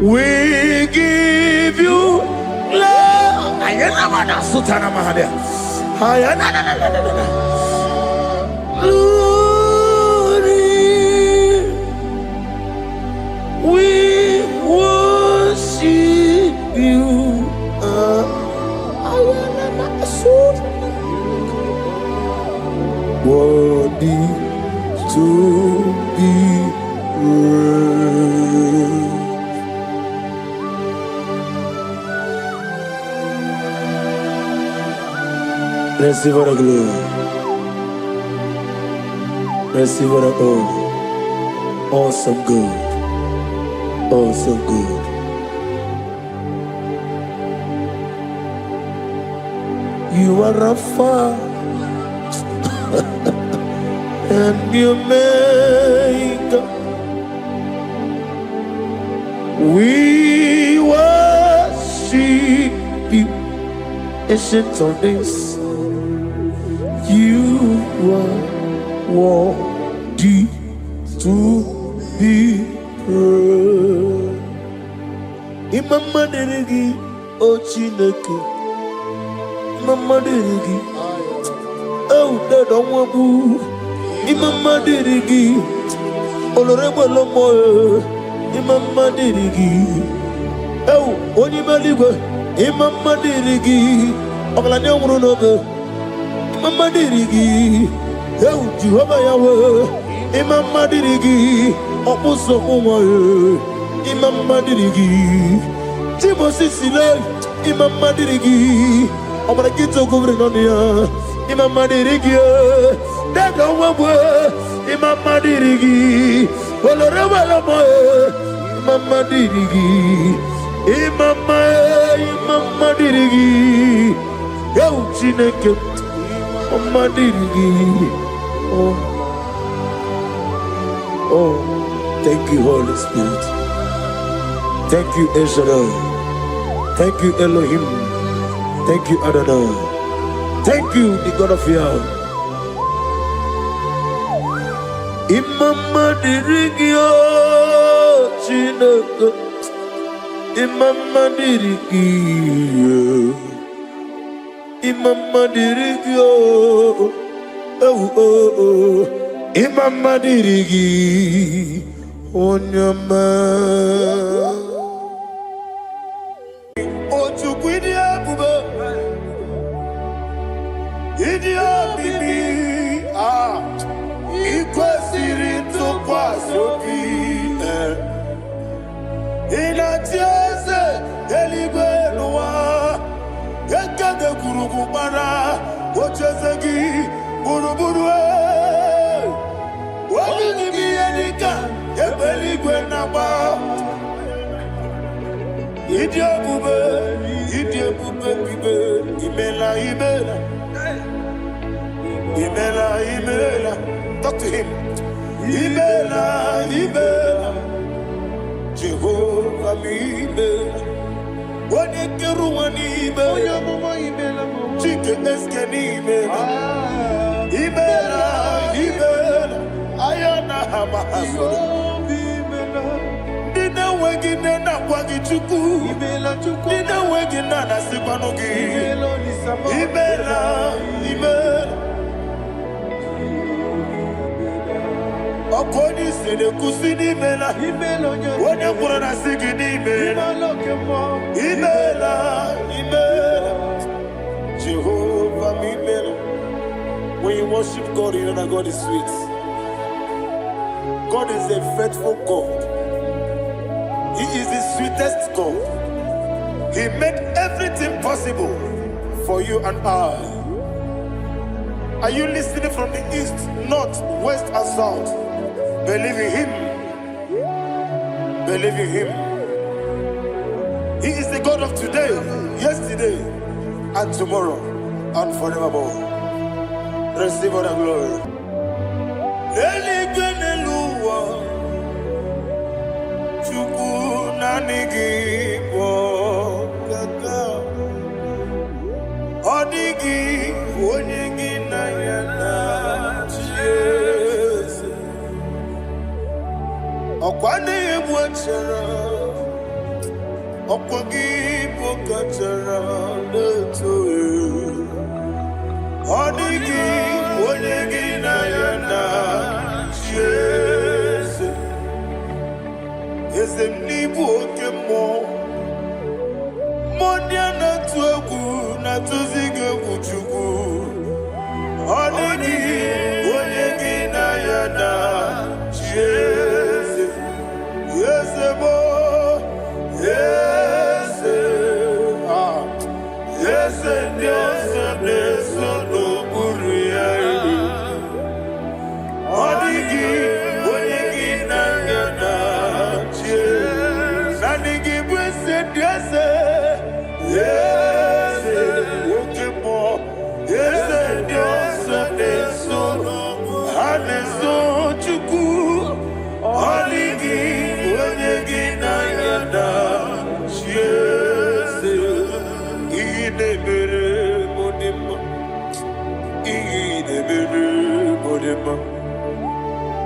We give you love. Ayana mana sutana mahadia. Ayana na na na na na. Glory. We worship you. Ayana mana sutana. Worthy to be praised. Receive the glory. Receive the honor. Awesome God. Awesome God. You are Rapha and the Omega. We worship you, ancient of days. You are worthy to be praised. Imama deregi o Chineke. Imama deregi o Dadonwabu. Imama deregi olorebo lomo. Imama dirigi. Oh, only Maligo. Imama dirigi. Obalanya Murunobe. Imama dirigi. Oh, Jehovah Yahweh. Imama dirigi. Opuso Umaye. Imama dirigi. Tibo Sisile. Imama dirigi. Obalakito Governonia. Imama dirigi. Dada Wawe. Imama dirigi. Olorewala moe. Imama dirigi. Imama dirigi. Yo Chineke. Imama dirigi. Oh, thank you, Holy Spirit. Thank you, Ancestral. Thank you, Elohim. Thank you, Adonai. Thank you, the God of Yah. Imama dirigio, Chineke. Imama dirigio. Imama dirigio. Oh. Imama dirigi. Onyama. Otukwidia bube. Idia bibi. Ikwesiri tukwasopi. Inatieze eligwe nuwa. Ekade kurukubara. Ochezegi buruburu. Wabini biyenika. Ebeligwe naba. Idia bube bibe. Imela. Talk to him. Imela. Jehovah Imela. Wanekeruwani Imela. Chike eskeni Imela. Ayana hamahaso. Nina wegine na kwagi chuku. Nina wegine na sikwanugi. Imela. Okoni sede kusini Imela. Wone kurana sigini Imela. Jehovah Imela. When you worship God, you know that God is sweet. God is a faithful God. He is the sweetest God. He made everything possible for you and I. Are you listening from the east, north, west, and south? Believe in Him. He is the God of today, yesterday, and tomorrow, and forevermore. Receive all the glory.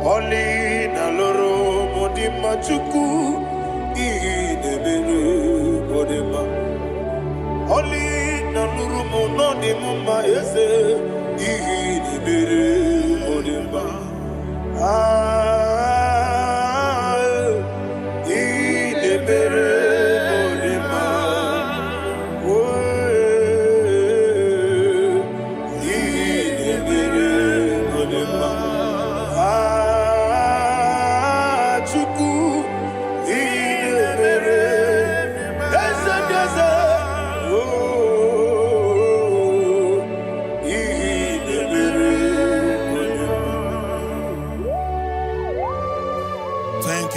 Oli na loro modima chuku idebere modima. Oli na loro monodima ese idebere modima.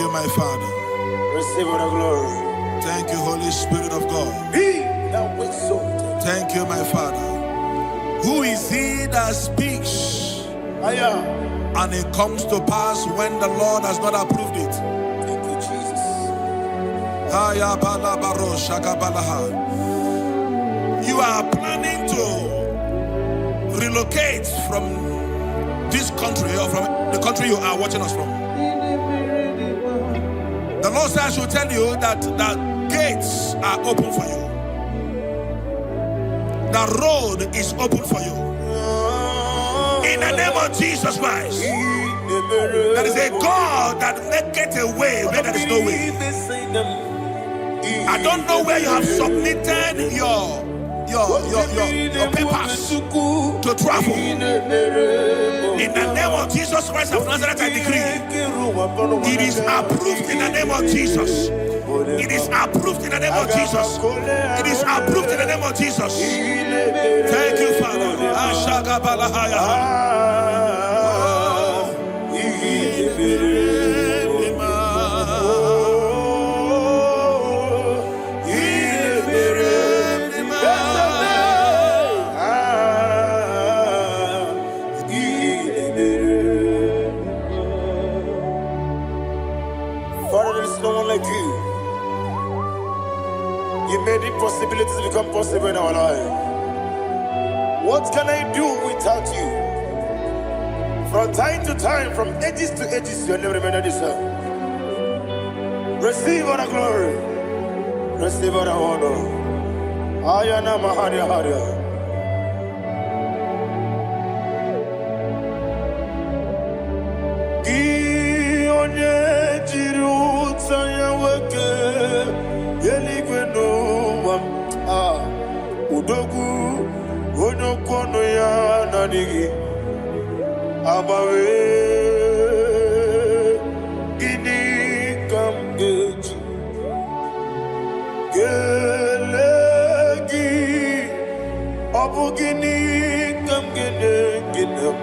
you, my Father. Receive all the glory. Thank you, Holy Spirit of God. Be thou exalted. Thank you, my Father. Who is he that speaks and it comes to pass when the Lord has not approved it? Thank you, Jesus. You are planning to relocate from this country or from the country you are watching us from. The Lord says I should tell you that the gates are open for you. The road is open for you. In the name of Jesus Christ. There is a God that maketh a way where there is no way. I don't know where you have submitted your papers to travel. In the name of Jesus Christ of Nazareth, I decree it is approved in the name of Jesus. It is approved in the name of Jesus. It is approved in the name of Jesus. Thank you, Father. Father, there is no one like you. You made impossibilities become possible in our life. What can I do without you? From time to time, from ages to ages, you never remain the same. Receive all the glory. Receive all the honor. Ayana Maharia Haria. Udogu onokono ya nadigi abawe gini kamgeji gelegi abu gini kamgene ginem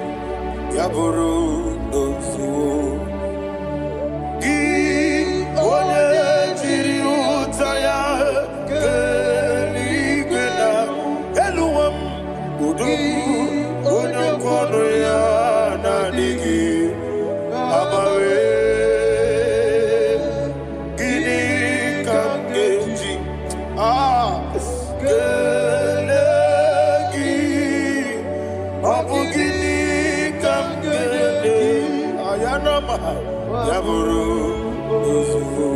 yaburu dosu gi one jiri utaya Onokono ya nadigi abawe gini kamgeji gelegi abu gini kamgene ayanama yaburu uzufu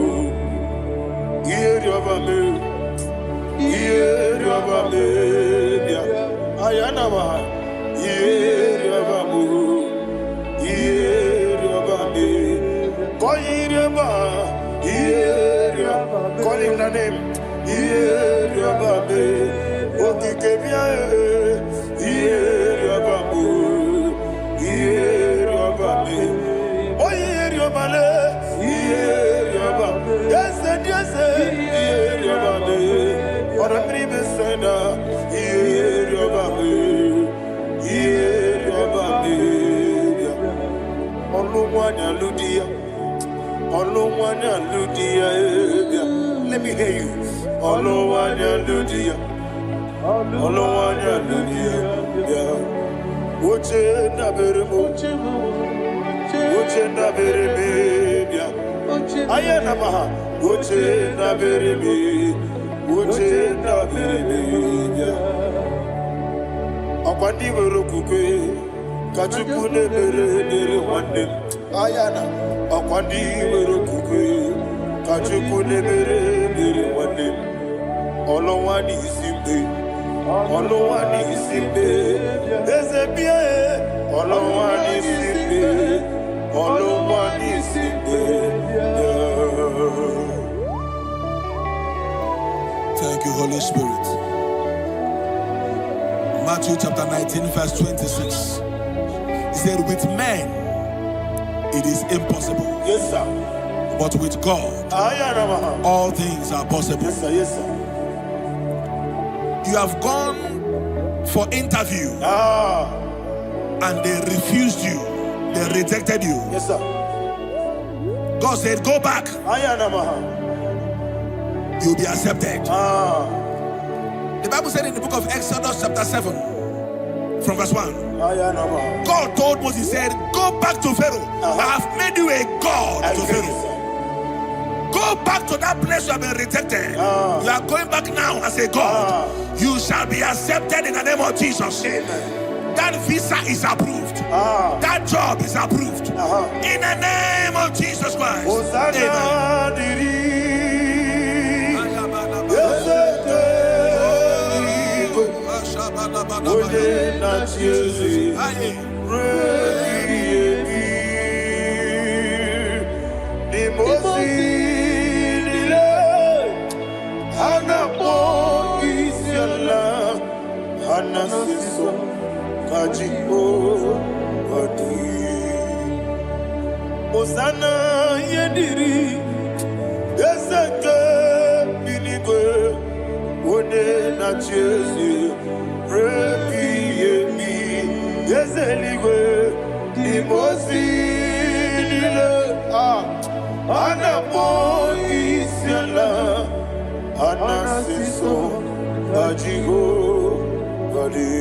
yeri obame bia ayanama Yeriabamu, Yeriabame, Koyiriaba, Yeriaba, call him the name, Yeriabame, Okikebia, Yeriabamu, Yeriabame, Oyeriabale, Yeriaba, yes, Yeriabame, or a previous sender, Yeriabame. Let me hear you. Akwandi werokukwe kachuku nebere nere wande ayana akwandi werokukwe kachuku nebere nere wande olowani isimbe ezebie olowani isimbe Thank you, Holy Spirit. Matthew chapter 19 verse 26. He said, with men it is impossible. Yes, sir. But with God all things are possible. Yes, sir. Yes, sir. You have gone for interview and they refused you. They rejected you. Yes, sir. God said, go back. You'll be accepted. The Bible said in the book of Exodus chapter 7 from verse 1, God told Moses, he said, go back to Pharaoh. I have made you a God to Pharaoh. Go back to that place you have been rejected. You are going back now as a God. You shall be accepted in the name of Jesus. That visa is approved. That job is approved. In the name of Jesus Christ. Osana yediri ezeke binigwe one na Jesu rebi yemi ezeligwe imosi nile anapo isiala anasiso ajigo gadi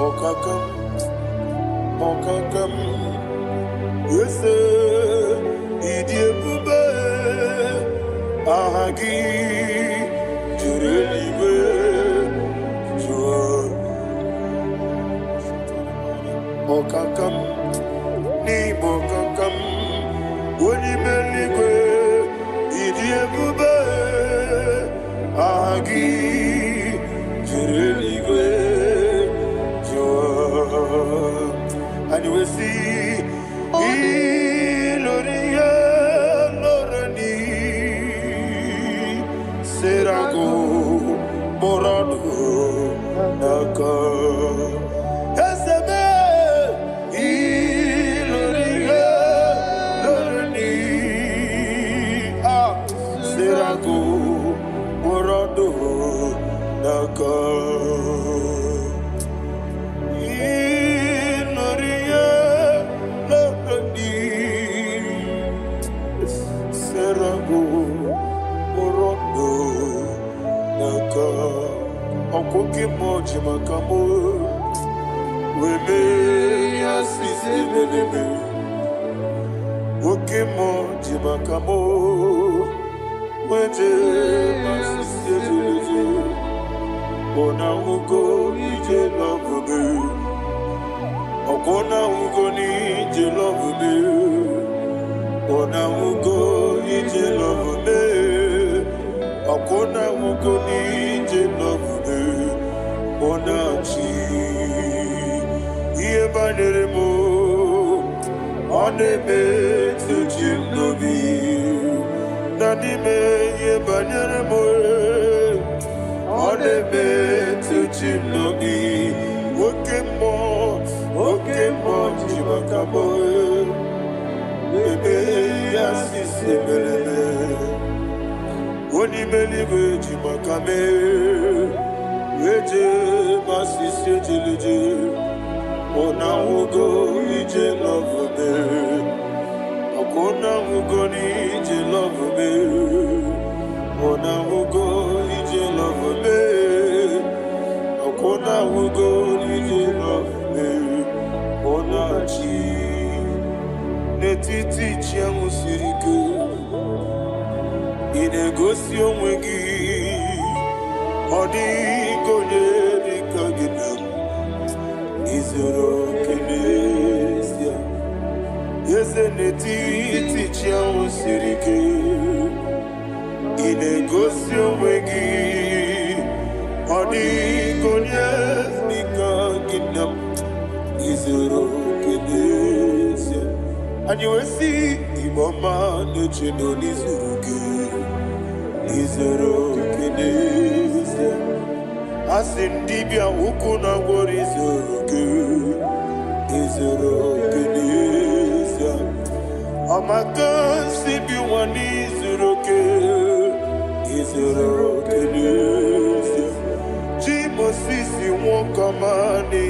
okakam Yese idiebube ahagi jurelibe jua okakam ni bokakam wonimeligwe idiebube ahagi jurelibe jua and we see Iloria Lorani Serago Morado Naka Esebe Iloria Lorani Serago Morado Naka Okoke moji makamo weme asisi meleme Oke moji makamo weje asisi meleme Ona ugo ije love me Okona ugo ni ije love me Ona ugo ije love me Akona mugoni je love onachi Iye banere mo Onebe tujim nobi Nanime iye banere mo Onebe tujim nobi Oke mo jimakamo Ebe yasisi belele Oni meliwe jimakame Eje masisi ejeleje Ona ugo ije love me Akona ugo ni ije love me Ona ugo ije love me Akona ugo ije love me Ona chi Netiti chiamu sirike Inegosi onwe gị ọ dịghị onye dịka gị na izuru oke n'ezie eze n'etiti chi ahụ siri ike Inegosi onwe gị ọ dịghị onye dịka gị na izuru oke n'ezie anyị wee sị Igbo ọma na-eche na n'izuru gị Izuru keneze Asindibia uku na gwori izuru keneze Amaka sibi wani izuru keneze Jimo sisi wokama ni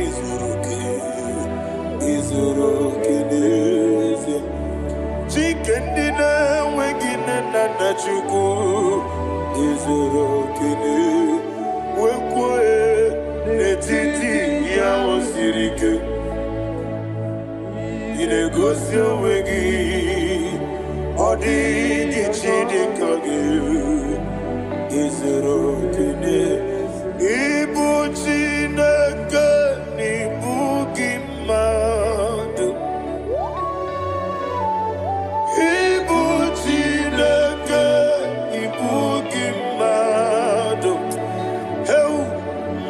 izuru keneze Chukwu izuru okene wekwoe n'etiti ya osiri ike ị na-egosi onwe gị ọ dịghị chi dị ka gị izuru okene ịbụ Chineke n'ịbụ gị mmadụ ịbụ Chineke ịbụ gị mmadụ heu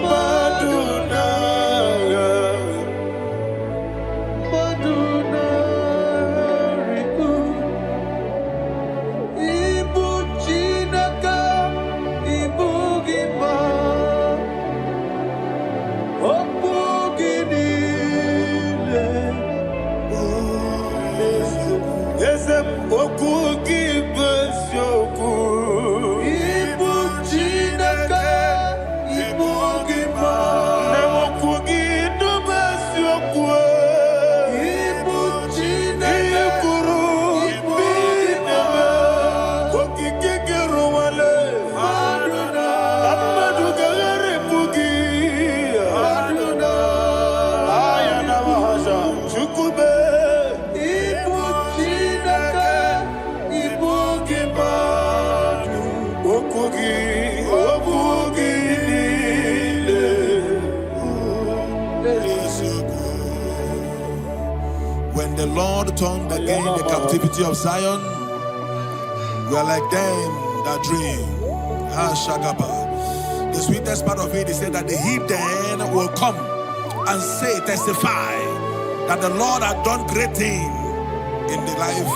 mmadụ n'agha mmadụ n'arịkụ ịbụ Chineke ịbụ gị mmadụ okwu gị niile eze okwu gị bụ eziokwu ịbụ Chineke ịbụ gị mmadụ na okwu gị dube eziokwu ịbụ Chineke kwuru ịbụ gị mmadụ okike gị rụwale mmadụ ga-agharịpụ gị aya na mahasha chukwube ịbụ Chineke ịbụ gị mmadụ okwu gị niile When the Lord turned again the captivity of Zion, we are like them that dream. Shagaba. The sweetest part of it is said that the heathen will come and say, testify that the Lord had done great things in the life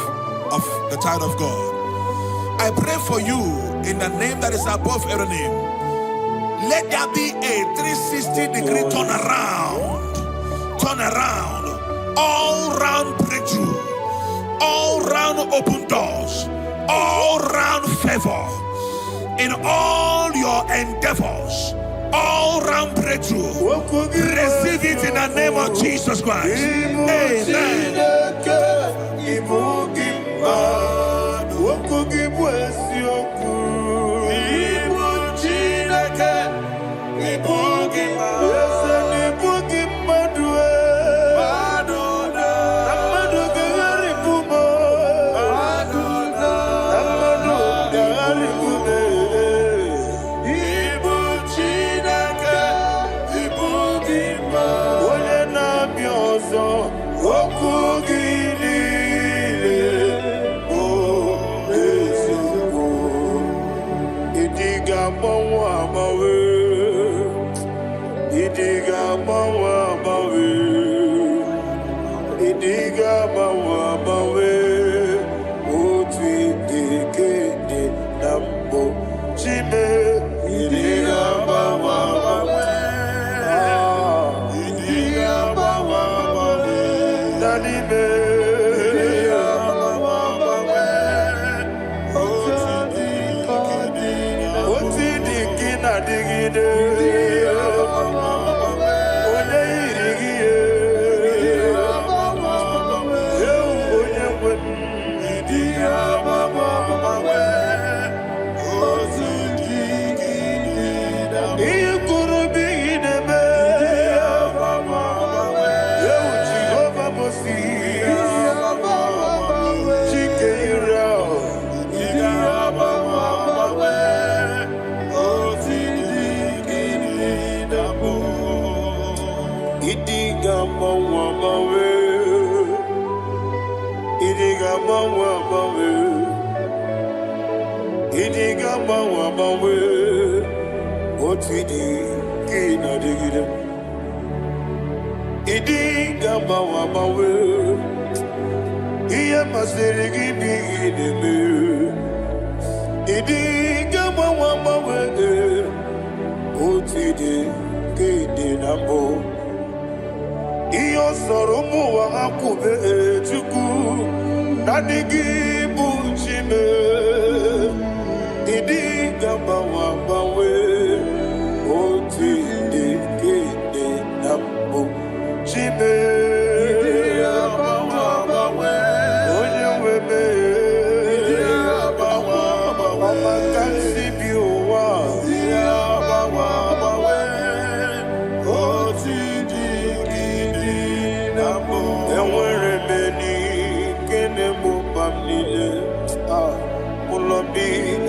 of the child of God. I pray for you in the name that is above every name. Let there be a 360-degree turn around, all round breakthrough, all round open doors, all round favor in all your endeavors, all round breakthrough. Receive it in the name of Jesus Christ. Amen.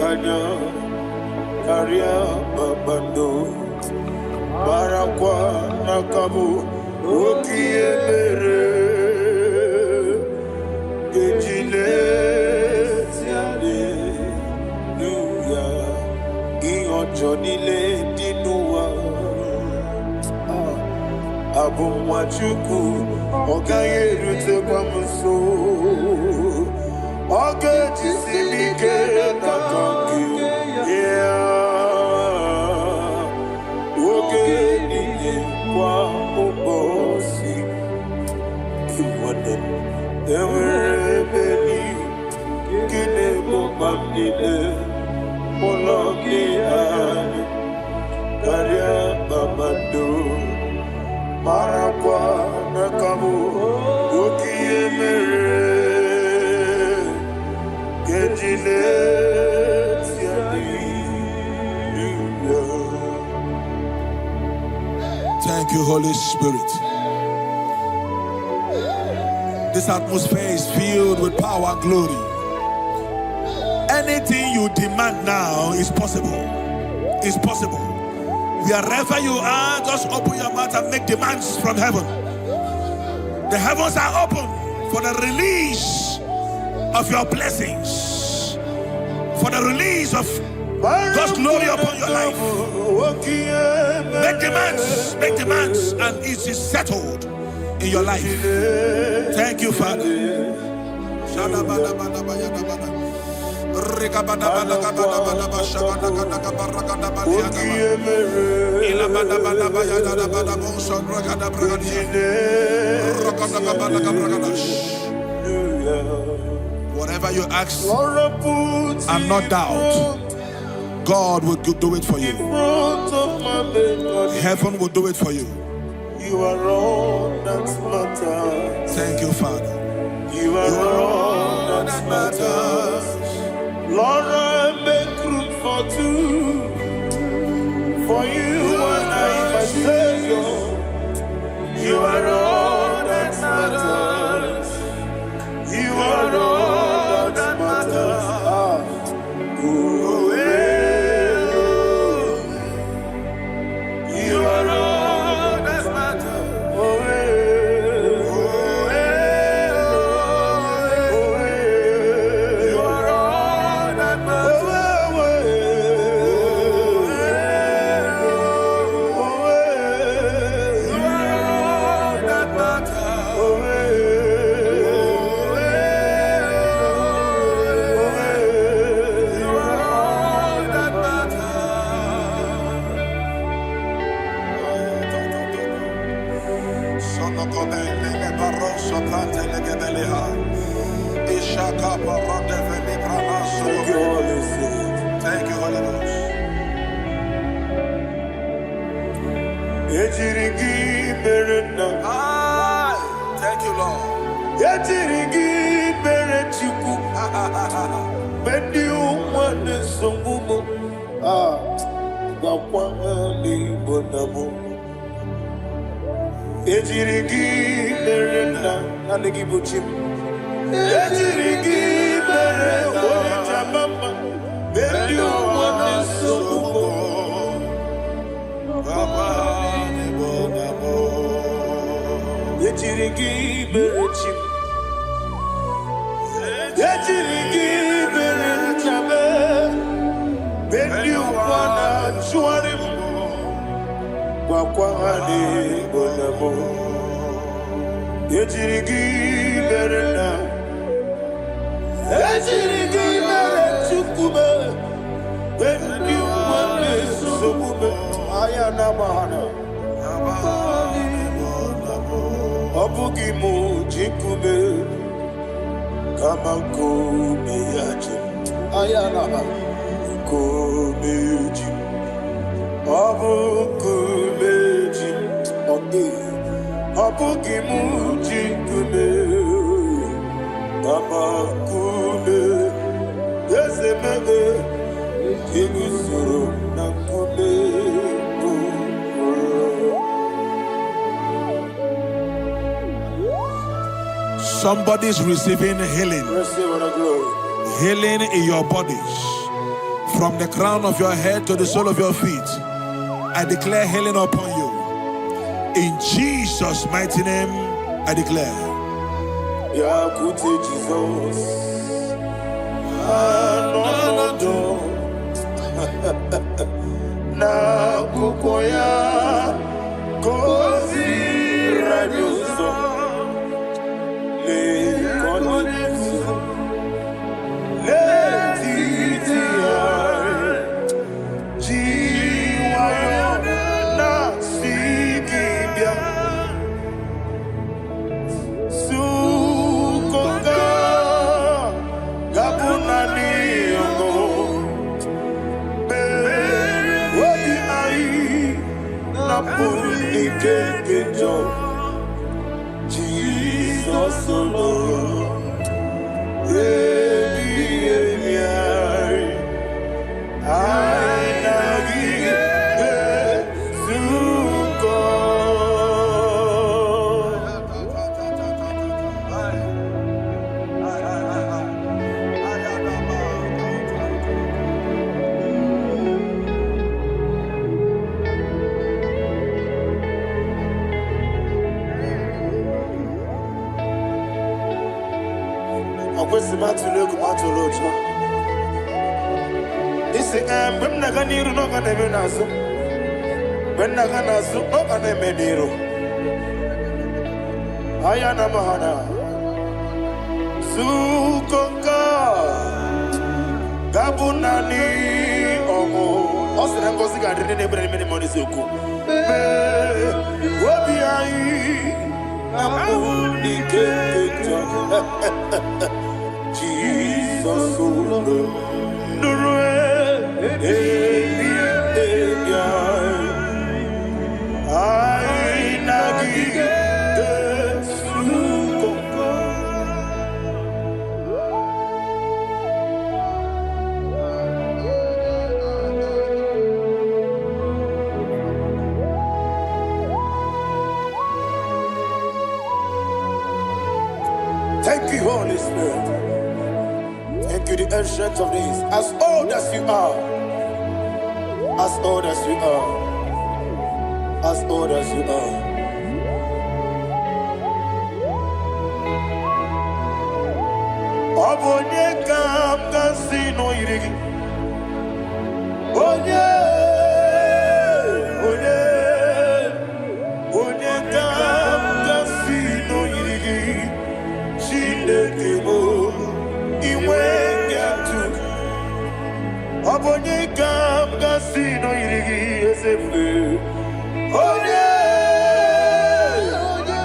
kanya karya babando barakwa nakabu okiye mere gejile tiale nuya iyojo nile dinuwa abumwachuku okaye rute kwamuso oge jisimike nakanki oge niye kwa ubosi iwanen eweremeni kine mubamnile mologi ani karya babando marakwa nakabu okiye mere gejile Thank you, Holy Spirit. This atmosphere is filled with power and glory. Anything you demand now is possible. It's possible. Wherever you are, just open your mouth and make demands from heaven. The heavens are open for the release of your blessings, for the release of God's glory upon your life. Make demands, and it is settled in your life. Thank you, Father. Whatever you ask and not doubt, God will do it for you. Heaven will do it for you. You are all that matters. Thank you, Father. You are all that matters. Lord, I make room for two. For you and I myself. You are all that matters. You are all that matters. You are all that matters. You are all that Thank you, Holy Ghost. Thank you, Lord. Somebody's receiving healing. Receive the glory. Healing in your bodies. From the crown of your head to the sole of your feet, I declare healing upon you. In Jesus' mighty name, I declare. Yakute Jesus. Na kukoya kozi radioso le koneso le titia jiwayo na sikibia sukoka gabuna niongo Jesus alone. When Naganiru no can even answer. When Naganasu no can even Nero. Ayana Mahana Sukonga Gabunani Omo Osina Kosika didn't ever many money Suku. What be I? Jesus, thank you, Holy Spirit. Thank you, the ancient of days. As old as you are, as old as you are, as old as you are. Abonye kam kasino irigi. Onye, onye, onye kam kasino irigi. Chinekebo iwe nyatu. Abonye kam kasino irigi esefu. Onye, onye,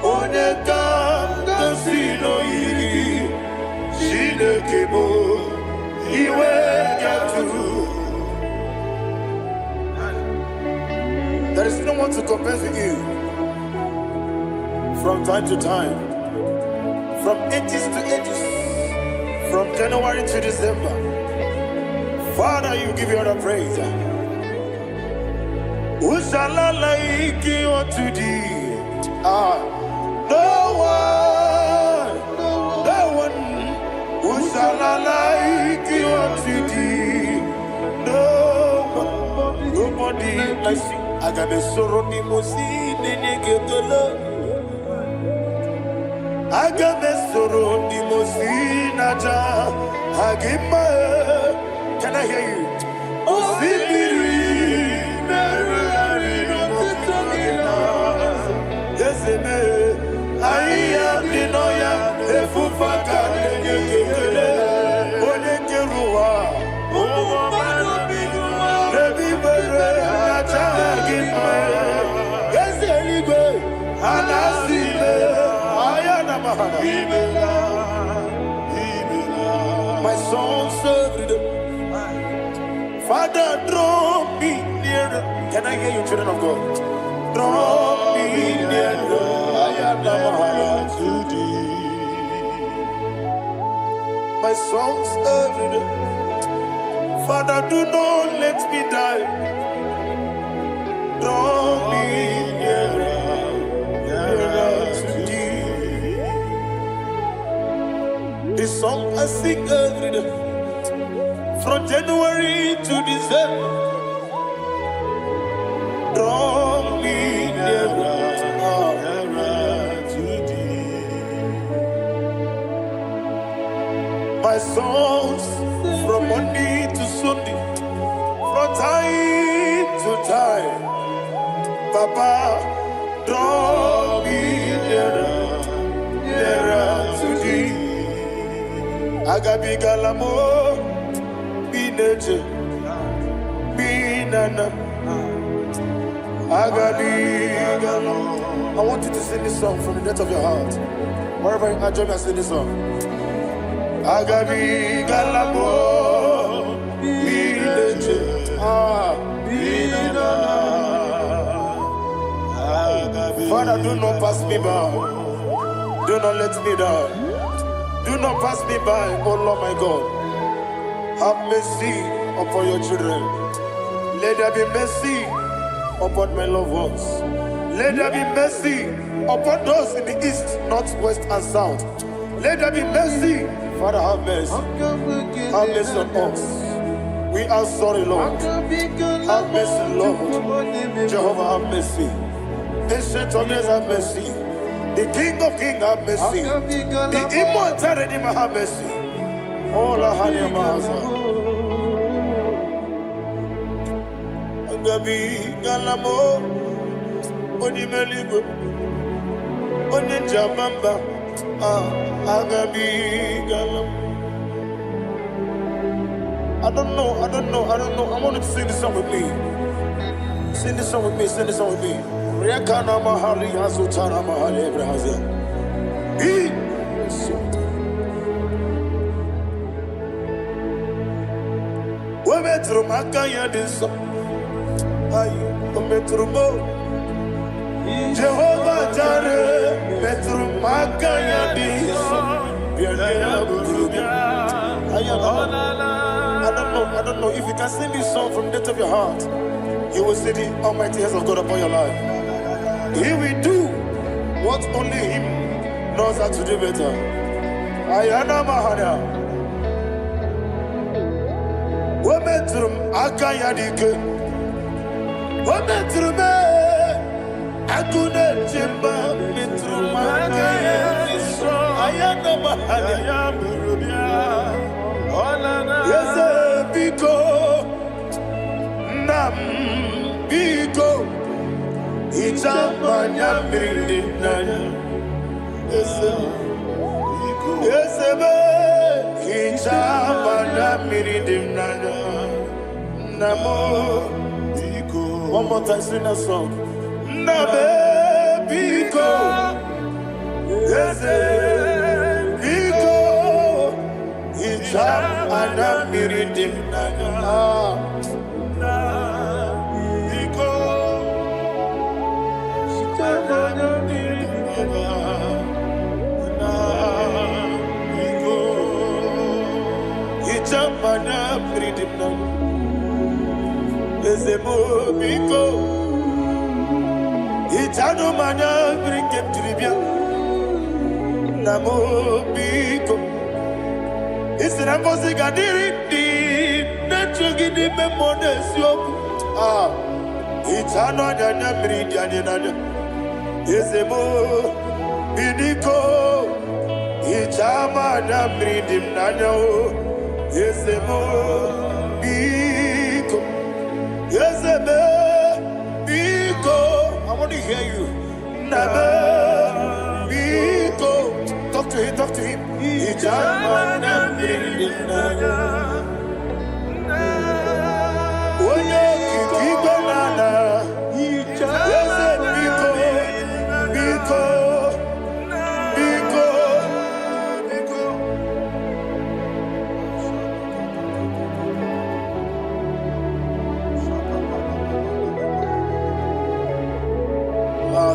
onye kam kasino irigi. Chinekebo iwe nyatu. There is no one to compare with you. From time to time, from ages to ages, from January to December, Father, you give you all the praise. Who shall I like you unto thee? No one, no one. Who shall I like you unto thee? No one, nobody like you. I got a sorrow, the most in the love. Agamesoro di Mosinaja Agima. Can I hear you? Osibiri Nerari Notitanina. Yes, I am the Noya, Efufaka, Nekele, Onekerua, Rebi Bere, Agima. Yes, anyway, Anasile. My soul served. Father, draw me nearer. Can I hear you, children of God? Draw me nearer. I am to thee. My soul served. Father, do not let me die. Draw me nearer to thee. This song I sing every day. from January to December. Draw me nearer to thee. My songs from Monday to Sunday, from time to time. Papa, draw me nearer to thee. Agabi galamo, be nature, be nana. Agabi galamo. I want you to sing this song from the depth of your heart. Wherever you are, join me and sing this song. Agabi galamo, be nature, be nana. Father, do not pass me by. Do not let me die. Do not pass me by, oh Lord my God. Have mercy upon your children. Let there be mercy upon my loved ones. Let there be mercy upon those in the east, north, west, and south. Let there be mercy. Father, have mercy. Have mercy on us. We are sorry, Lord. Have mercy, Lord. Jehovah, have mercy. Ancient of days, have mercy. The King of Kings, have mercy. The immortal Redeemer, have mercy. All our honey, Master. Agabi galamo, oni meligo, oni jamamba. Agabi galamo. I don't know. I want you to sing this song with me. Sing this song with me. Sing this song with me. Rekana mahali azutana mahali Ebrahazia. We metro makaya diso. Ayo, we metro mo. Jehovah Jireh, metro makaya diso. I don't know if you can sing this song from the depth of your heart. You will see the almighty hands of God upon your life. He will do what only Him knows how to do better. Ayana Mahana. Wometrum Akayadike. Wometrum Akune Jimba. Metrum Akayadike. Ayana Mahana. Yes, Biko. Nam Biko. Itamanya Mirinaya. Yes, Itamanya Mirinaya. Namo Biko. One more time, sing that song. Nabe Biko. Yes, Biko. Itamanya Mirinaya. Mana freedom now. Ezemo biko. Itano mana bring him to the Namo biko. It's an amazing adiri di. Natural di memories yo. Itano na bring yanina. Ezemo biko. Itama na bring him nano. Yesemo biko, yeseme biko. I want to hear you. Nabe biko. Talk to him. Ijamana brinana. Oye kiki banana. Yese biko, biko.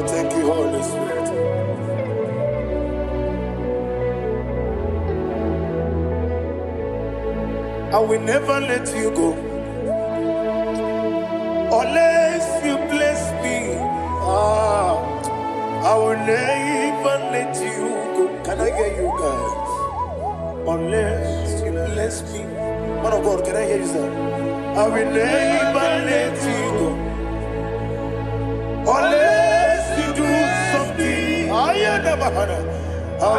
Thank you, Holy Spirit. I will never let you go unless you bless me. I will never let you go. Can I hear you guys? Unless you bless me. Man of God, can I hear you, sir? I will never let you go unless you do something. I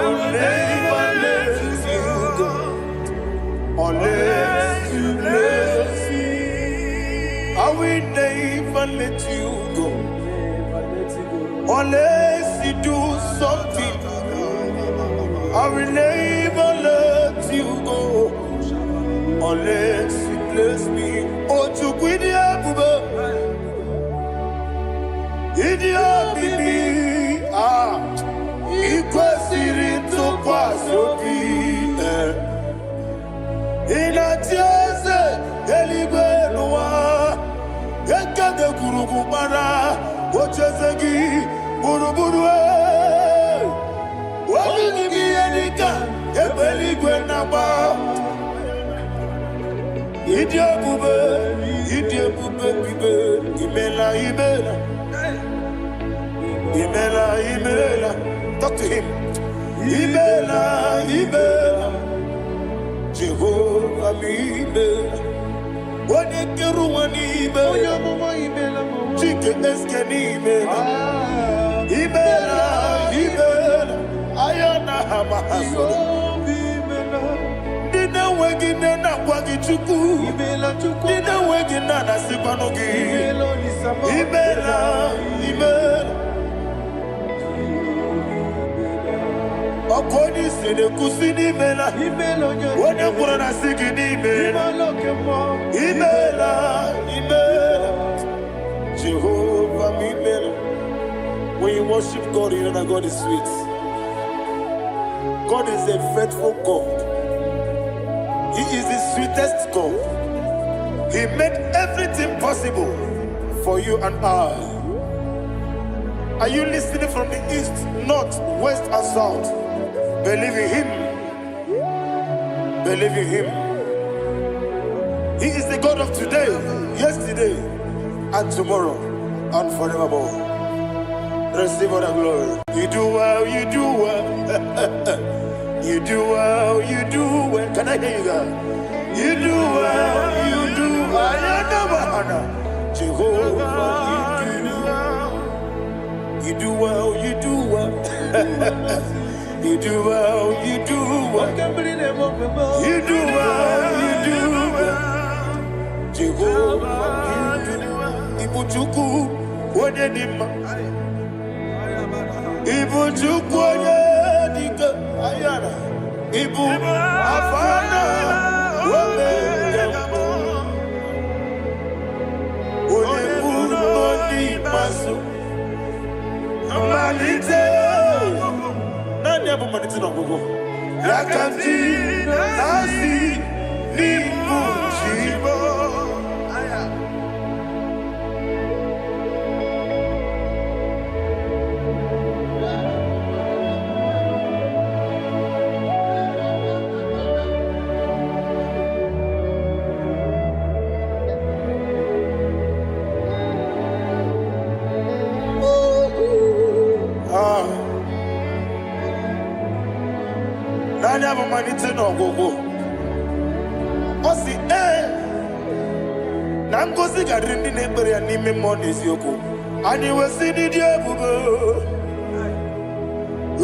will never let you go unless you bless me. I will never let you go unless you do something. I will never let you go unless you bless me. Oh, to quit Idia bibi ikwesiri ntụkwasị inatieze eluigwe n'ụwa ekede kwuru mara ocheze gị gburugburu obi gị ihe dịka ebe eluigwe na-agba ịdị ebube bibe imela talk to him. Ibela Jehovah ibela Wanekeru ibela Chike eske ibela Ayana hamahaso Dina wegine na kwagi chuku Dina wegine na sipanogi Ibela Okoni sede kusini mela Wone kurana sigini mela Imela Jehovah imela. When you worship God, you know that God is sweet. God is a faithful God. He is the sweetest God. He made everything possible for you and I. Are you listening from the east, north, west and south? Believe in him. Believe in him. He is the God of today, yesterday, and tomorrow, and forevermore. Receive all the glory. You do well, you do well. You do well, you do well. Can I hear you guys? You do well, you do well. Jehovah, you do well, you do well. You do well, you do well. You do well, you do well. Jehovah, you do well. Ibuchuku, Wadedima. Ibuchuku, Wadedika. Ayana. Ibu, Afana. Wabedemo. Onebu, Noni, Masu. Malite. Yakanti nasi ni mujibo. Osi na ngozi gadiri ndị na-ekpere ya n'ime mmụọ na eziokwu. Anyị wesi n'ịdị ebube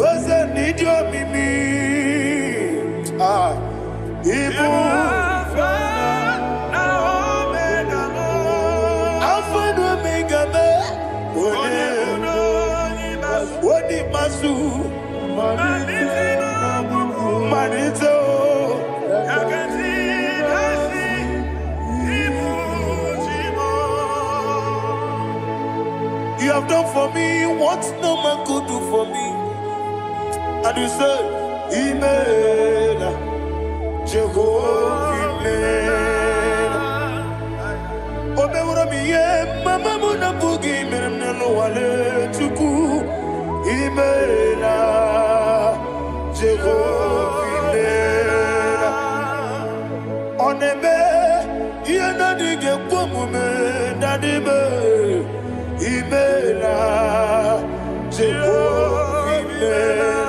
oze n'ịdị omimi ibu Alpha na Omega me onye masu Manito You have done for me what no man could do for me. And you said, Imela, Jehovah, Imela. Obewura miye, mama muna bugi, miremnelo wale tuku. Imela, Jehovah, Imela. Onebe, yena dige kumume, nadibe. Imela, Jehovah, Imela.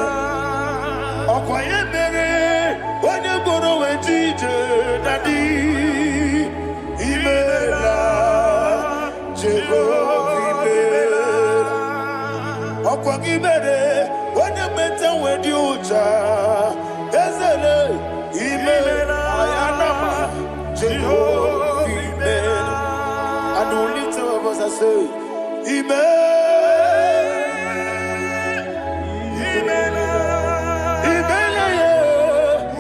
Okoye mere, onye goro wejije, nadi. Ocha, Ezele, Imela, Ayanama, Jehovah, Imela. And only two of us are saying, Imela, Imela,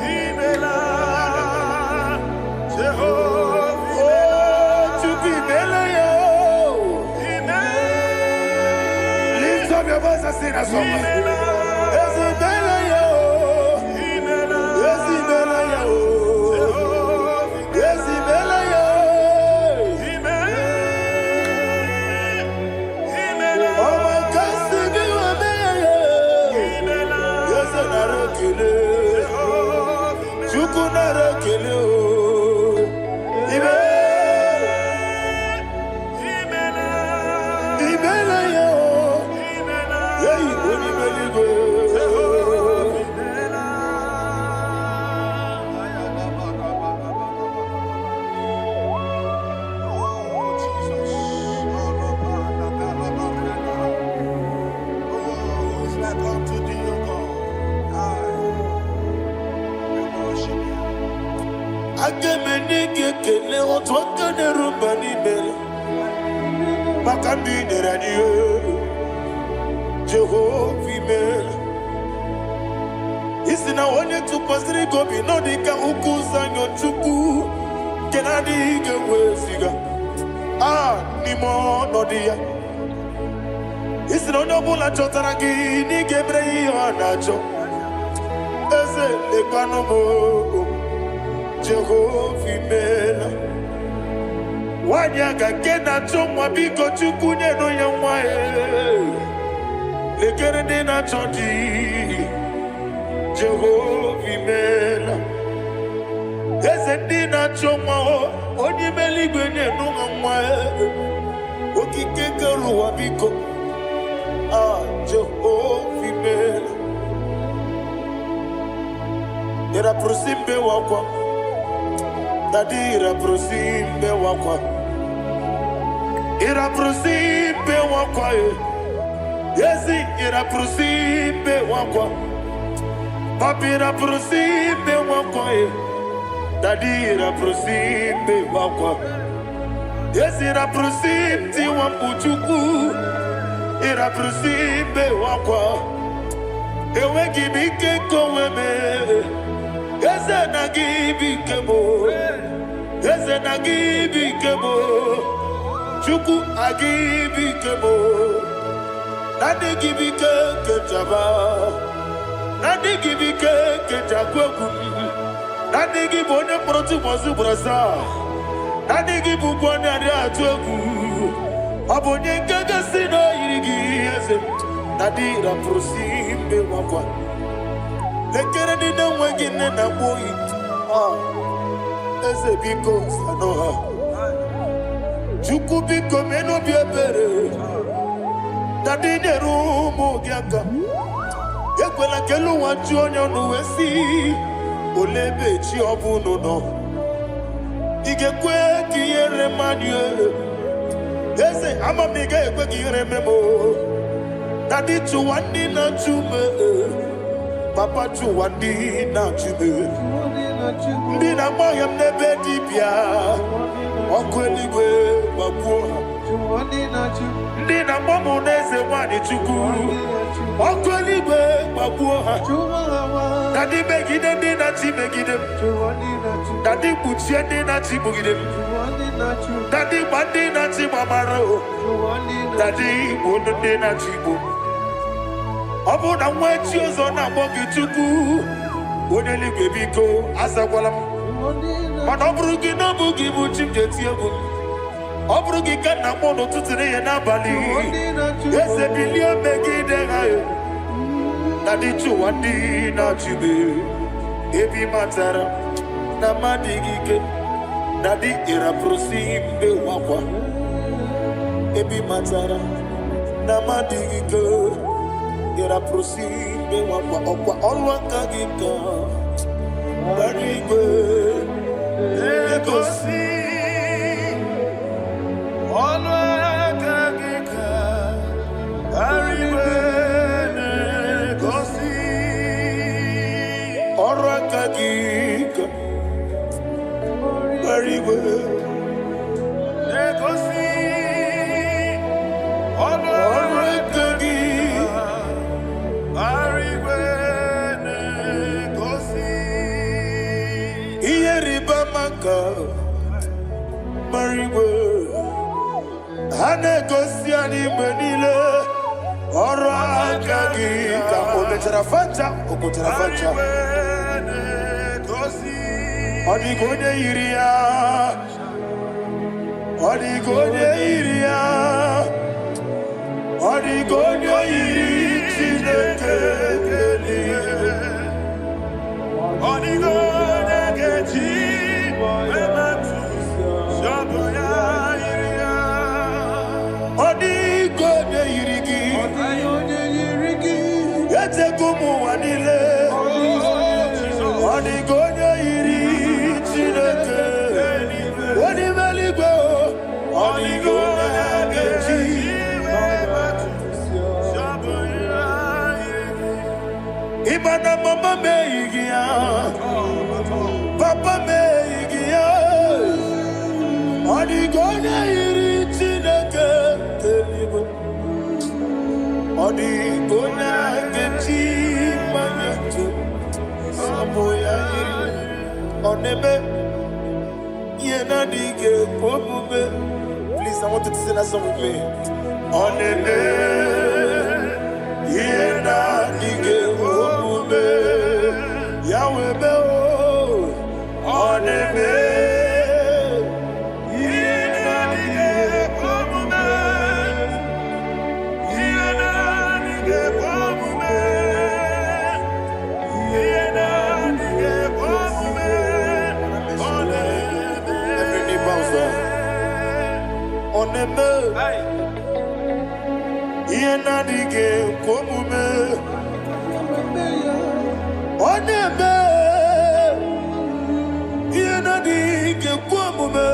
Imela, Jehovah, oh, to be Imela, Imela. Lift up your voice and sing a song. Jehovah, isi na onye tụkwasịrị gị obi n'ọdị ka ukwu zanyo Chukwu nke na-adịghị eweziga n'ime ọnọdụ ya. Isi na onye ọbụla chọtara gị na ị ga-emere ya ihe ọ na-achọ. Eze lekwanụ m, Jehova imela. Nwanyị aga nke na-achọ nwa, biko Chukwu nyenụ ya nwa ya. Lekere ndị na-achọ di, Jehova imela. Eze ndị na-achọ nwa, onye imela igwe nyenụ ha nwa ya. Okike kere ụwa biko, Jehova imela. Ira prosimbe wakwa, Dadi ira prosimbe wakwa, ira prosimbe wakwa, Yesi ira prosimbe wakwa, Papi ira prosimbe wakwa, Dadi ira prosimbe wakwa, Yesi ira prosimti wambuchuku, ira prosimbe wakwa, Ewe gibike koweme. Eze na gibi kemo, Eze na gibi kemo, Chukwu agibi kemo, Nadi gibi kejaba, Nadi gibi kejakwegu, Nadi gibi one protu mozu brasa, Nadi gibi kwane ari atwegu, Abonye kega sino irigi eze, Nadi ra prosimbe wakwa. Lekere di na wengine na boy, Eze biko sanoha, Chukwu biko meno biebere, Dadi neru mo giaka, Yekwela kelu wanchu onyo nuwesi, Olebe chi obuno no, Igekwe kiyere manye, Eze ama mige ekwe kiyere memo, Dadi chuwandi na chume, Papa chuwandi na chume, Ndi na moyam nebe dibia, Ọkụ eluigwe gbagbuo ha. Ndị na mgbanwe n'eze nwanyị Chukwu, Ọkụ eluigwe gbagbuo ha. Dadi megide ndị na-achị megide m, Dadi kpuchie ndị na-achị gbugide m, Dadi gba ndị na-achị gbamara o, Dadi gbuo ndị na-achị igbo. Ọ bụ na nwa echi ọzọ na-akpọ gị Chukwu, onye eluigwe biko azakwala m. Mana ọ bụrụ gị na ọ bụ gị bụ chi m ga-eti egwu m, ọ bụrụ gị ka nna m n'ụtụtụ na ihe n'abalị, Eze bilie megide ha, Dadi chụwa ndị na-achị m, ebe ị matara na mmadụ gị ike, Dadi ịrapụrụsi mbe wakwa, ebe ị matara na mmadụ gị ike, ịrapụrụsi mbe wakwa, ọkwa ọlụ aka gị ka gbara igwe egosi ọlụ aka gị ka, gbara igwe na-egosi akagika Marigwe Negosi Akagika Marigwe Negosi Iyeriba maka Marigwe Hanegosi animenile Oro akagika Okotarafanja Odigode iria Odigode iri Chineke Odigode geji Ematu Shaboya iria Odigode irigi Etekumu wanile Odigode iri Chineke Odimeligwe Odigode geji Ibana mama meigia Papa meigia Odigode iri Chineke Odigode geji Manyetu Saboya iri Onebe Yena dige Pomube. Please, I want you to sing that song with me. Onebe Yena dige Pomube. Yahweh be Onebe Yena dige Pomube. Yena dige Pomube. Yena dige Pomube. Every knee bows down. Onebe Yena dige Pomube. Onebe Yena dige Pomube.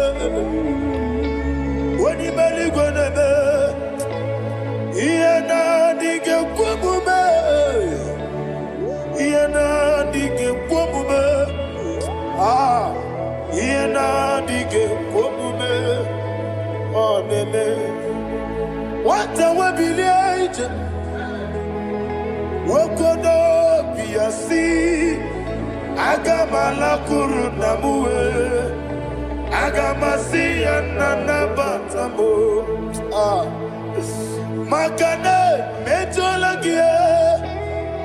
Onimeligwe nebe Yena dige Pomube. Yena dige Pomube. Ah Yena dige Pomube. Onebe Wata wabileje Wokodo biyasi Agamala kurunamuwe Agamasi yananabatamo Makane metolagie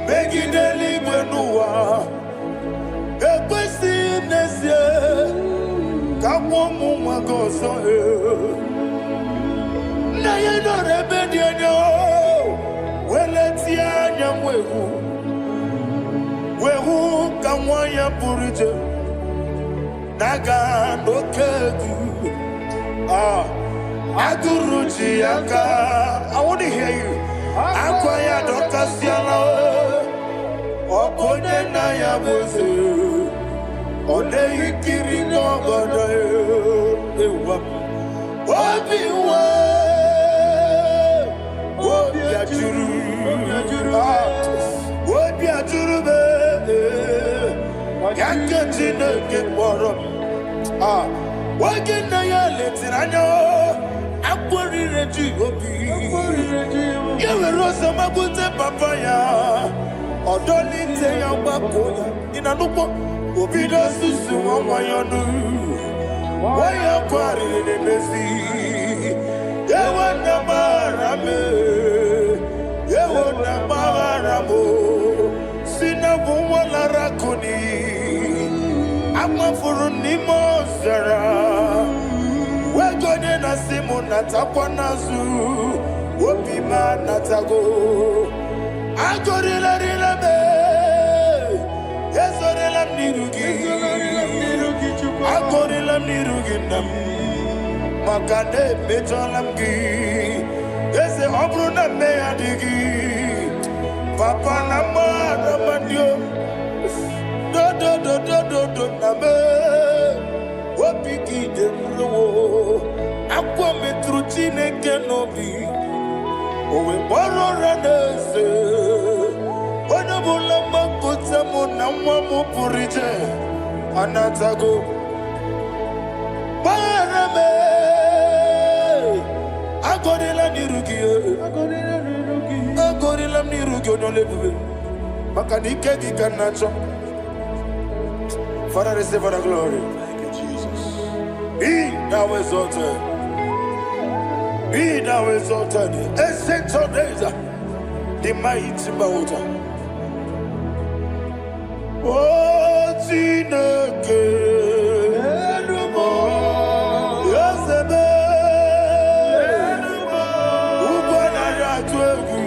Megideli gwenuwa Ekwesi nesie Kamwomu magoso Na yeno rebedienyo Weletia nyamwehu Wehu kamwanya purije Naga nokegu Aguruji yaka I want to hear you Akwaya dokasiala Okonye na ya boze One ikiri ngogodo Ewa Obiwa Obiajuru Obiajuru be Yakajine kekwarom Wagina ya letiranyo Akwari reji obi Yewe rosa magute papaya Odolite ya wakoya Inanupo Obido susu wawayonu Waya kwari nebezi Yewe namarame Yewe namaramo Sina buwala rakuni Ama furuni mozara Wegone na simu natakwa nazu Wopima natago Agorila rila me Yezorila nirugi Agorila nirugi nam Makane metolamgi Yeze obruna me adigi Papa nama namandio Do name Wapiki demlo Akwa metru chineke nobi Owe boro ranese Wanabula makota mona Amamu purije anatago Barame Agorila nirugi Agorila nirugi onolebube Makanike gikanacho Father, receive the glory. Thank you, Jesus. Be thou exalted. Be thou exalted. Ancient of days, the mighty mountain. Oh, Chineke. Yosebe. Ubwana yatwegu.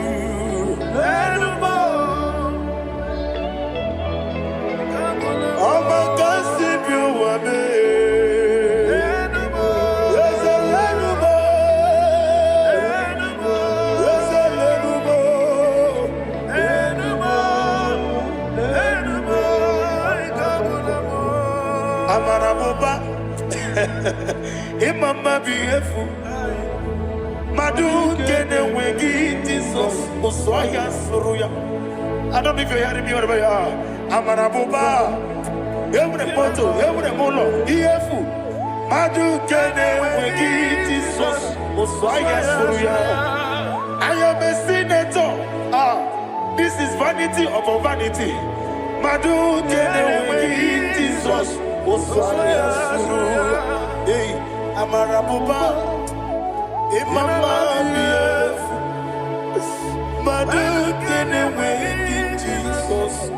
Amaraboba, Imama beautiful. Madu kene wengi Jesus, Oswaya Suruya. I don't know if you're hearing me wherever you are. Amaraboba, Every photo, every molo, beautiful. Madu kene wengi Jesus, Oswaya Suruya. I am a senator. This is vanity upon vanity. Madu kene wengi Jesus. Hey, Amarabuba, Imama, Madu kene wengi Jesus.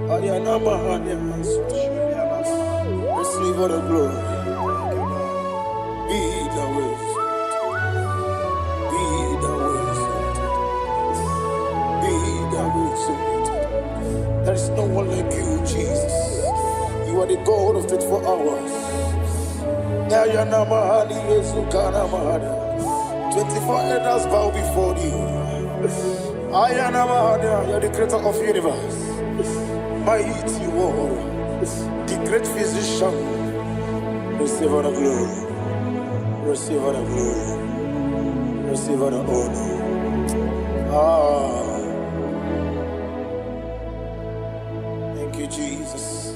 Ayanama, receive all the glory. Be the way. Be the way. Be the way. There is no one like you, Jesus. You are the God of 24 hours. 24 elders bow before you. You are the creator of the universe. Mighty warrior, the great physician. Receive all the glory. Receive all the glory. Receive all the honor. Thank you, Jesus.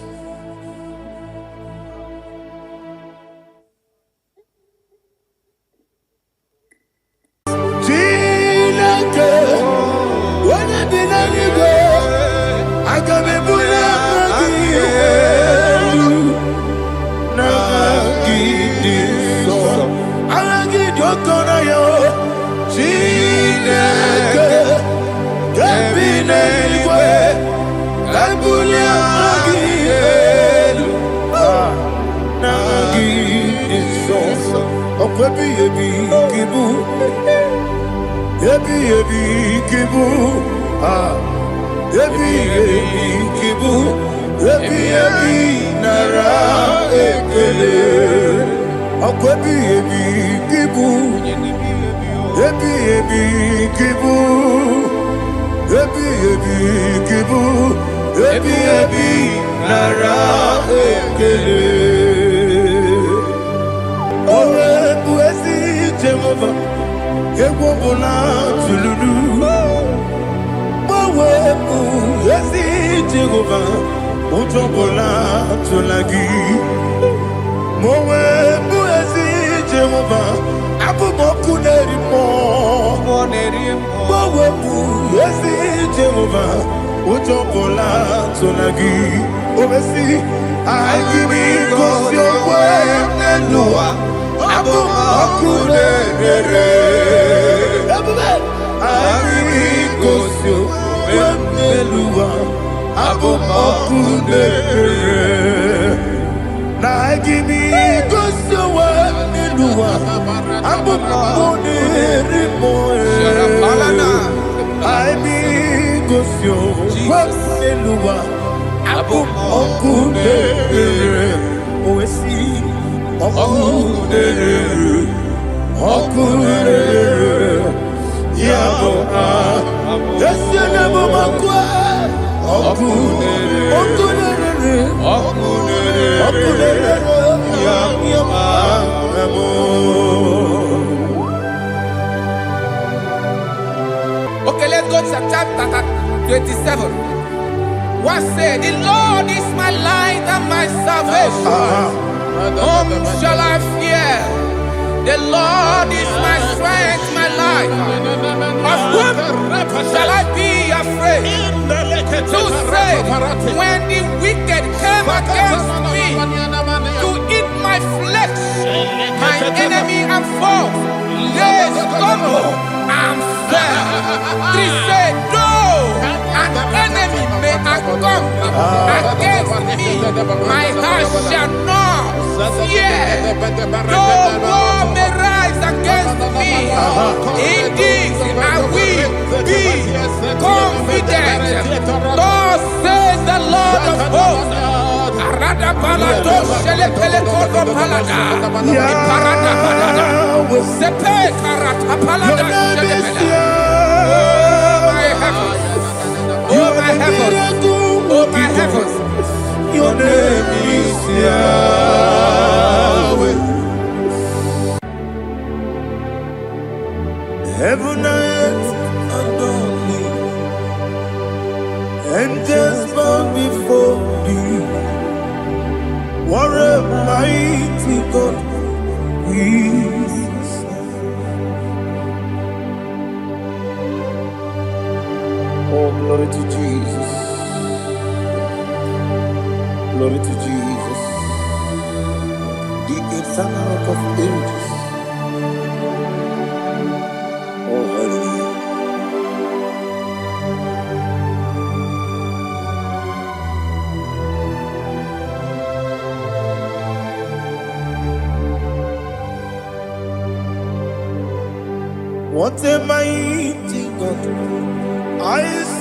Okay, let's go chapter 27. What said, the Lord is my light and my salvation. Whom shall I fear? The Lord is my strength, my life. Of whom shall I be afraid? To say, when the wicked came against me to eat my flesh, my enemy and foe, they stumble and fell. Three say, though an enemy may come against me, my heart shall not fear. Though war may rise against me, in this I will be confident. Thus says the Lord of hosts. Arada palado shele pele kodo palada. Iparada palada. Sepe karata palada shele pele. Oh my heavens. Oh my heavens. Oh my heavens. Your name is Yahweh. Heaven and earth adore me, angels bow before thee. What a mighty God we serve. Oh, glory to Jesus. Glory to Jesus. The eternal rock of ages. Oh, hallelujah. What a mighty God I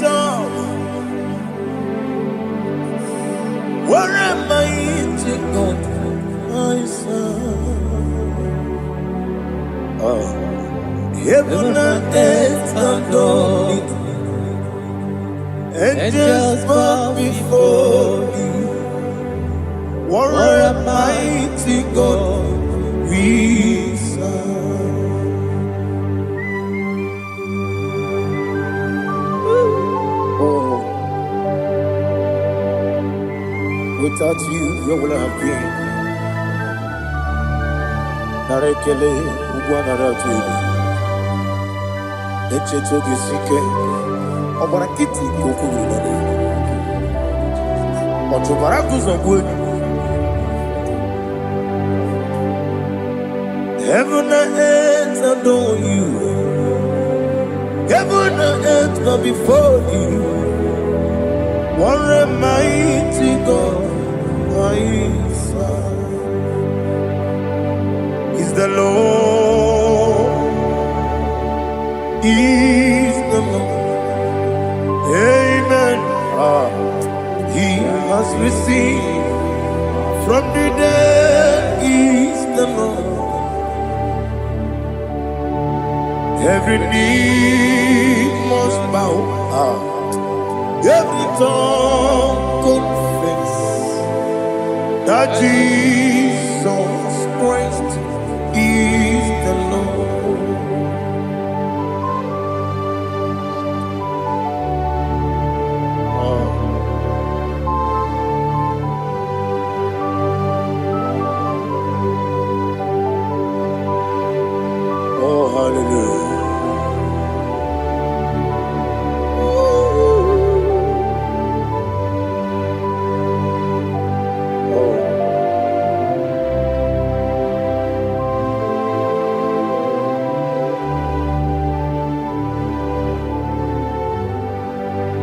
serve. What a mighty God I serve. Oh. Heaven and earth adore it. Angels bow before you. What a mighty God we serve. Oh, without you, where would I have been? Narekele, Ugwanaratu. Echetogizike, Obarakiti, Kokuru. Otobarakuzo. Heaven and earth adore you. Heaven and earth bow before you. What a mighty God I serve. Is the Lord. Is the Lord. Amen. He has received from the dead. Is the Lord. Every knee must bow, every tongue confess that Jesus Christ is the Lord. Oh, hallelujah.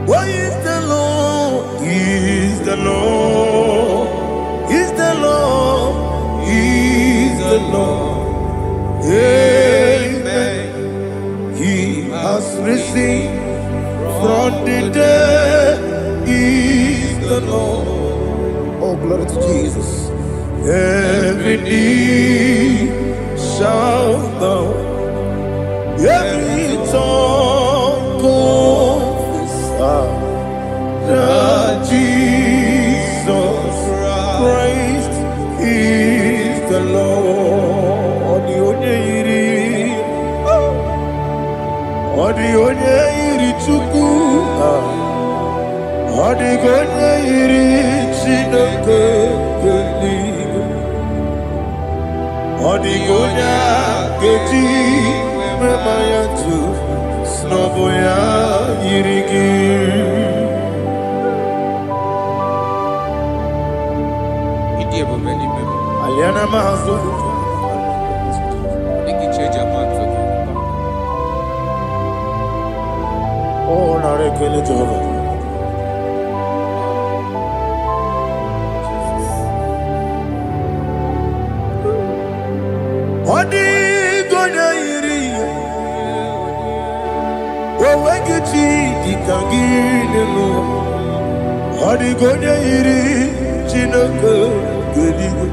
Why is the Lord? Is the Lord? Is the Lord? Is the Lord? Amen. He has risen from the dead. Is the Lord? Oh, glory to Jesus. Every knee shall bow, every tongue confess that Jesus Christ is the Lord. The only Chukwu Odigonya iri Chineke eluigwe. Odigonya keji memaya tu snoboya iri gị. Aliana mazo. Oh, na rekele Jehovah. Odigonya iri owegichi ikagilelo. Odigonya iri Chineke eluigwe.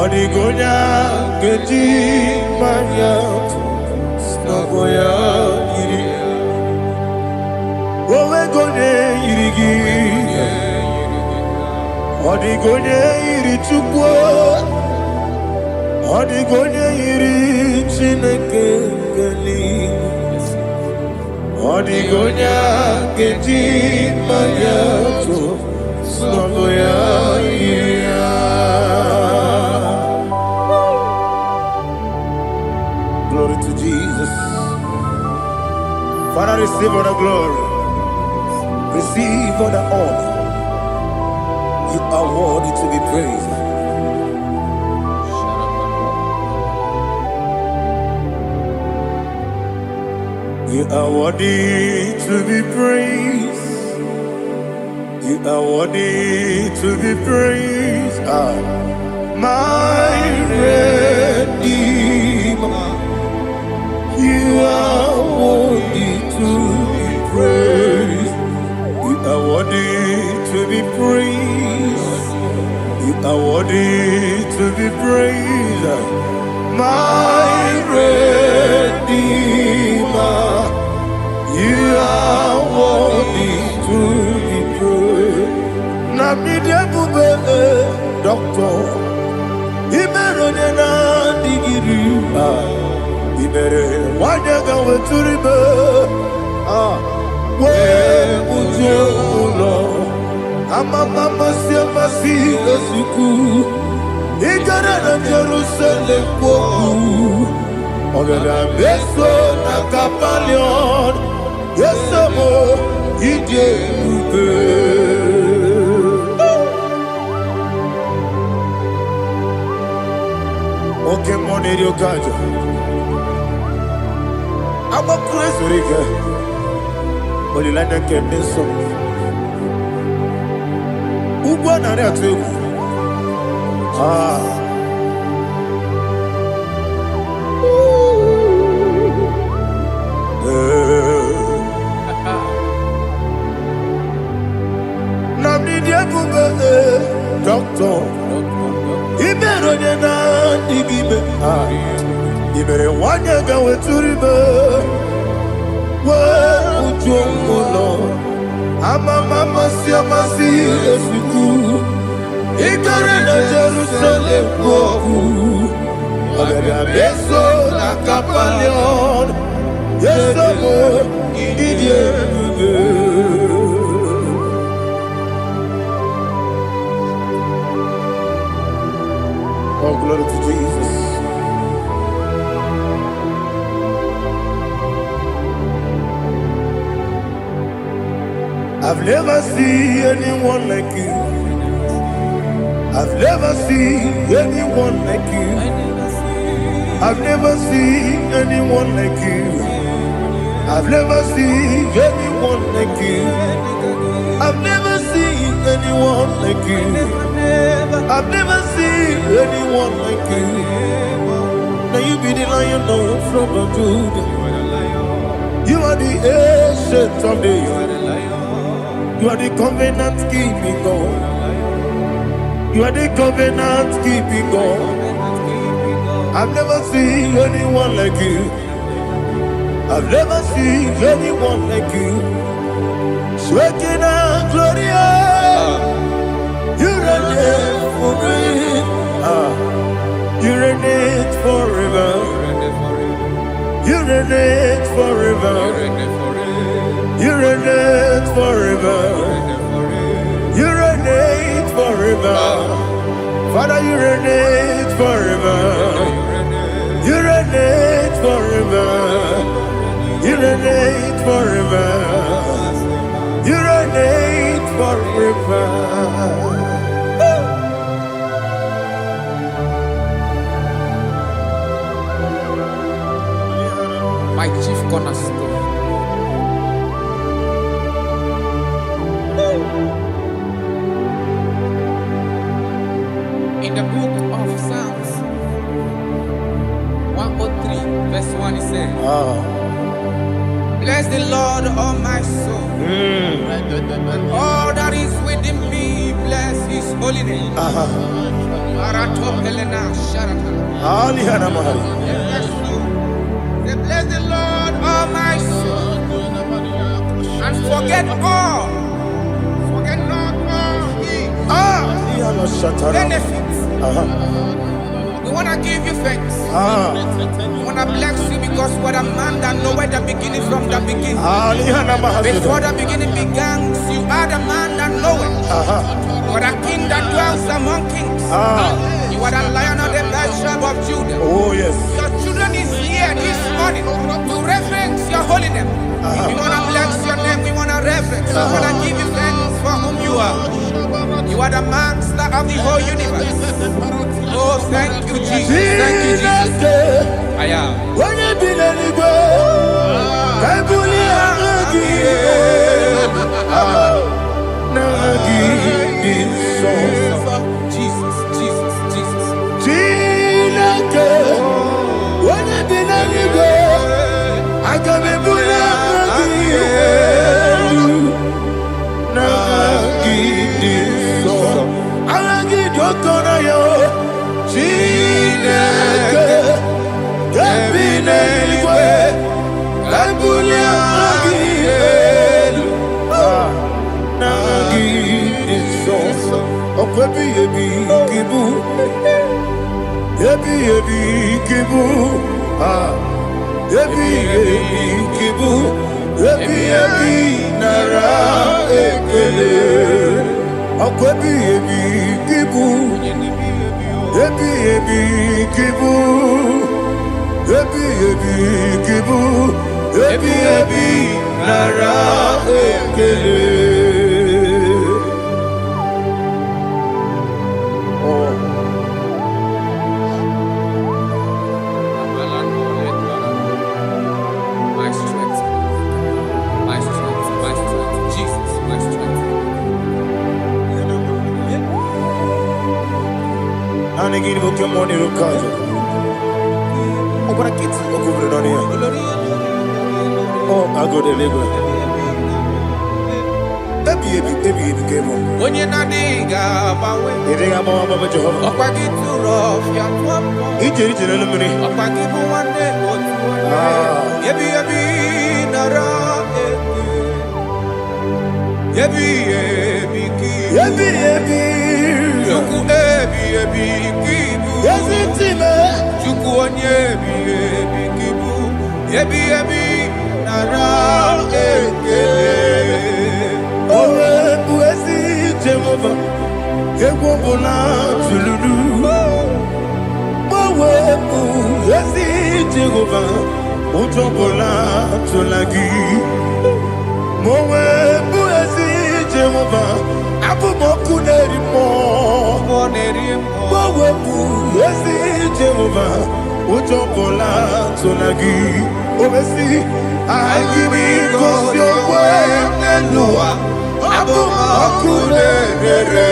Odigonya keji manya snoboya iri. Owegonya iri gị. Odigonya iri Chukwu. Odigonya iri Chineke eluigwe. Odigonya keji manya snoboya iri. Glory to Jesus. Father, receive all the glory. Receive all the honor. You are worthy to be praised. You are worthy to be praised. You are worthy to be praised. My Redeemer. You are worthy to be praised. You are worthy to be praised. You are worthy to be praised. My Redeemer. You are worthy to be praised. Namidia bube doctor. Imerone na digiri. Ibere wanyaga weturibe we ujo ulo amama masi esuku igara na Jerusalem kwoku ogada beso na kapalion yesomo ije ube. Okay, money yo gajo. I'm a crazy rigger. Only like that can be so. Who won on that too? Doctor, he better than that. He better one year go to river. Where would you go, Lord? Mama, see, as we go. He got in Jerusalem, go. Beso na kapalion. Yes, oh, glory to Jesus. I've never seen anyone like you. I've never seen anyone like you. I've never seen anyone like you. I've never seen anyone like you. I've never seen anyone like you. I've never seen anyone like you. Now you be the Lion from the Judah. You are the ancient of days. You are the covenant keeping God. You are the covenant keeping God. I've never seen anyone like you. I've never seen anyone like you. Shaking and glorious. You reign forever. You reign forever. You reign forever. You reign forever. Father, you reign forever. You reign forever. You reign forever. You reign forever. My chief cornerstone. In the book of Psalms 103, verse 1, it says, bless the Lord, all my soul, and all that is within me, bless his holy name. Bless the Lord, all my soul, and forget not all his benefits. We want to give you thanks. We want to bless you because we're a man that know where the beginning from the beginning. Before the beginning began, you are the man that know it. You are the king that dwells among kings. You are the Lion of the tribe of Judah. Oh yes. Your children is here this morning to reverence your holy name. We want to bless your name. We want to reverence. We want to give you thanks for whom you are. You are the master of the whole universe. Oh, thank you, Jesus. Thank you, Jesus. I am. Jesus, Jesus, Jesus. I come in My strength, my strength, my strength, Jesus, my strength. And again, we come on in oh, I go to Deliverance. When you're not digging, You think I'm all about Jehovah? up I get too rough, you're one. He did it in a minute. Up I give you one day, go to one day. Yebi, nara, yebi, Chuku, kibu. Yes, it's him. Chuku, kibu. Yebi, nara, Jehovah, Yegobola, Tulu, Jehovah, Utobola, Tulagi, Jehovah, Abu Mokuneri Mo, Jehovah, Utobola, Tulagi, Obesi, I give me cause your way, and Noah. Abu Makunere,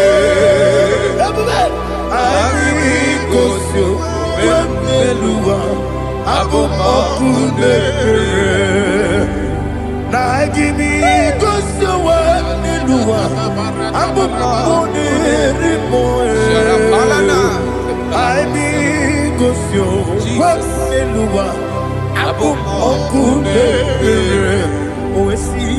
Agibigosio, Wemelua, Abu Makunere, Nagibigosio, Wemelua, Abu Makunere, Agibigosio, Wemelua, Abu Makunere, Oesi.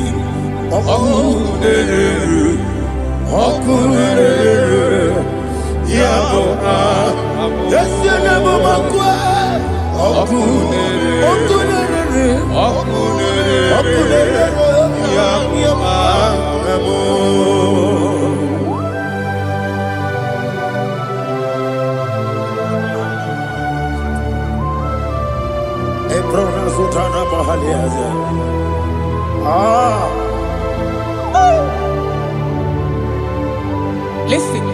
Listen,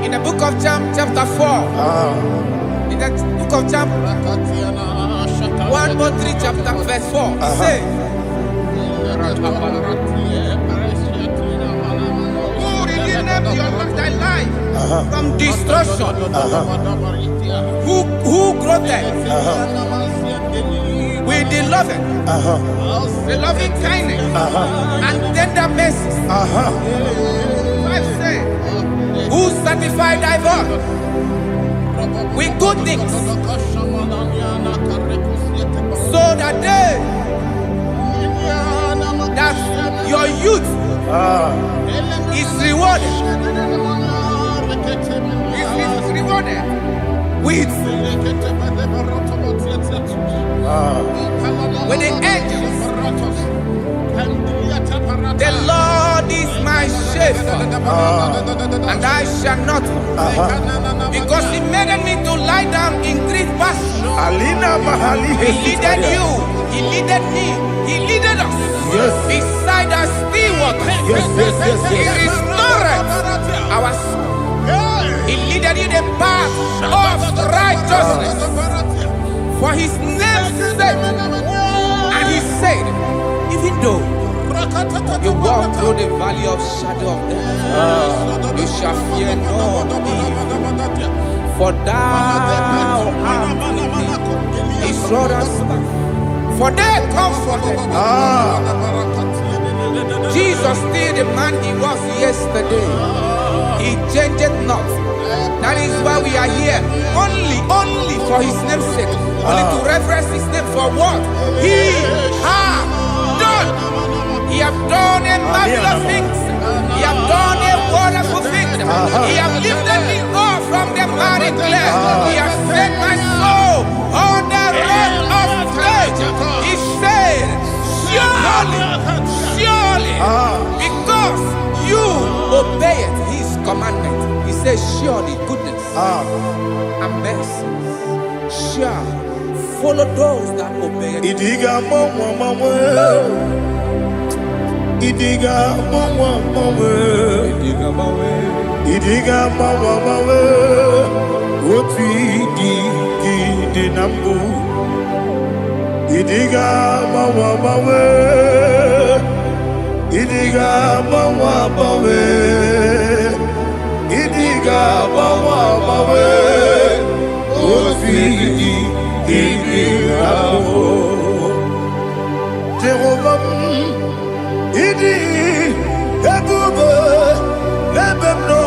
in the book of John, chapter 4, in the book of John 1:3, chapter verse 4, it says, who redeemed thy life from destruction, who growth with the loving kindness and tender mercies. Who satisfy thy voice with good things, so that your youth is rewarded. Is rewarded with the angels. The Lord is my shepherd, and I shall not, because He made me to lie down in green pastures. He leaded you, He leaded me, He leaded us beside the still waters. He restored our soul. He leaded you the path of righteousness for His name's sake. And He said, even though you walk through the valley of shadow of death, you shall fear no evil, for thou art with me. His rod and staff, for they comforted. Jesus still the man He was yesterday. He changed not. That is why we are here, only for His name's sake, only to reverence His name for what He has done. He have done a marvelous things. He have done a wonderful thing. He have lifted me up from the miry clay. He has set my soul on the rock of faith. He said, surely, because you obeyed His commandment. He says, surely goodness and mercy shall follow those that obey it. Idiga mawe, oti di nambu. Idiga mawe, idiga mawe, idiga mawe, oti di nambu. Jehovah. Idi ebube lebemno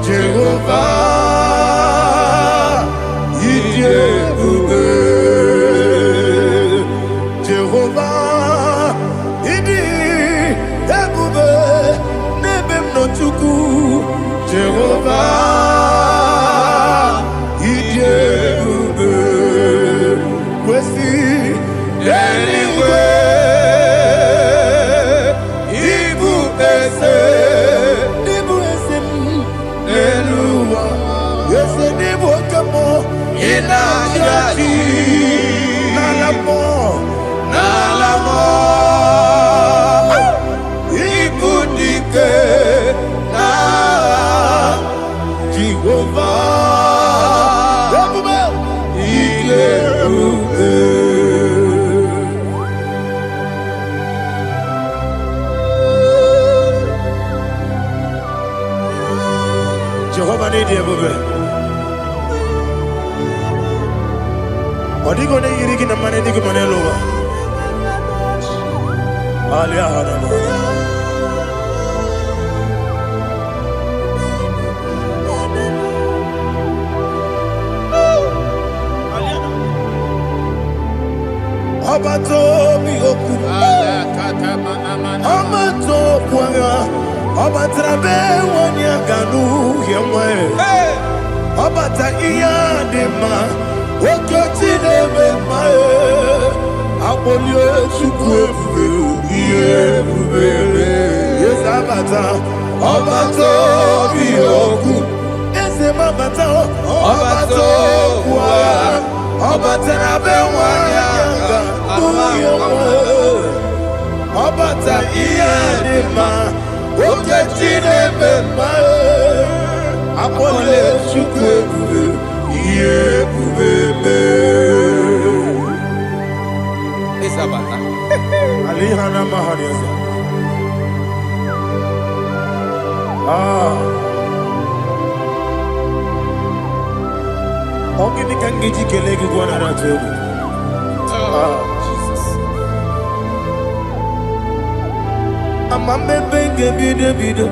Jehovah. Idi ebube Jehovah. Idi ebube lebemno chuku Jehovah. Idi ebube kwesi anyway. Nalamo, ibudike na Jehovah, Jehovah need you. Odigo ne yirigi na mane digo manelowa. Alia hadama. Abato bi oku. Abato kwanga. Abatrabe wanya ganu yemwe. Abata iya dema. Okoti nebe mae, abolio chukwu ebube, yesabata, obato biyoku, esemabata, obato kwa, obata na be wanyanga. Ọbata ihe dị mma, oke Chineke mma, akpọle Chukwu ebube, ihe ebube mee. Isabata. Alihana Mahariaza. Ogini kan giji kelegi gwana na tebu. Amamebe ngebido bido,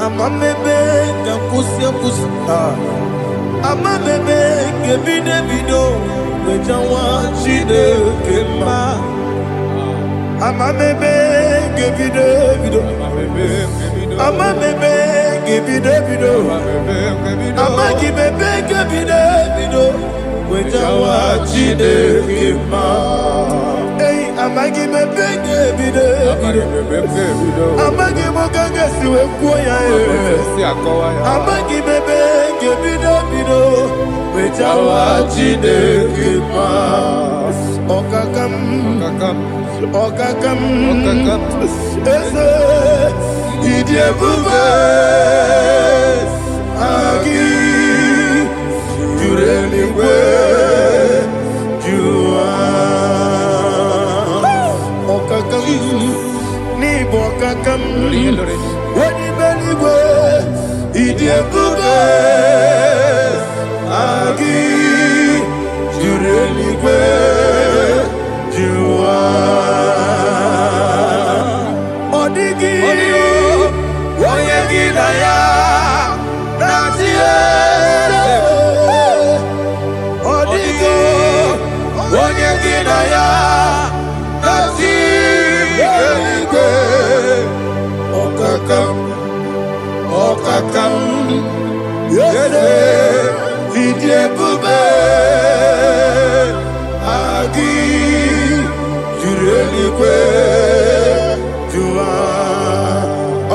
amamebe ngakusia kusi, amamebe ngebido bido, wejawa Chineke mma. Amamebe ngebido bido, amamebe ngebido bido, amagibebe ngebido bido, wejawa Chineke mma. Amagi me benge bide, amagi mo ganga siwe kuya amagi me benge bide bido, wejawa Chineke mma. Okakam, eze idiebube, agi jureligwe jua. Ni bokakam wani beligwe idiebube agi jureligwe jua. Odigi onye gida ya natie. Odigi onye gida ya Okakam, yede, idiebube, agi, jureligwe, jua.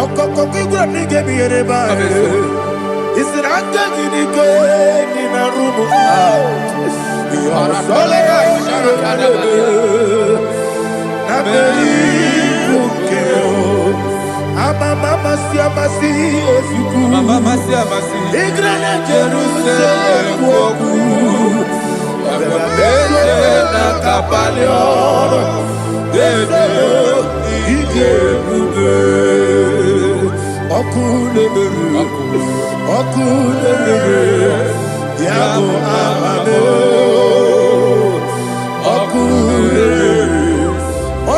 Okokokigura nige biyereba. Isiraka ginike nina rumu. Yarasolega sharakadaba. Nabeli ukeo. Mama siamasi osuku. Mama siamasi. Igrana Jerusalem woku. Ababele na kapalion. Dede igebube. Okulebere. Yabo amamo.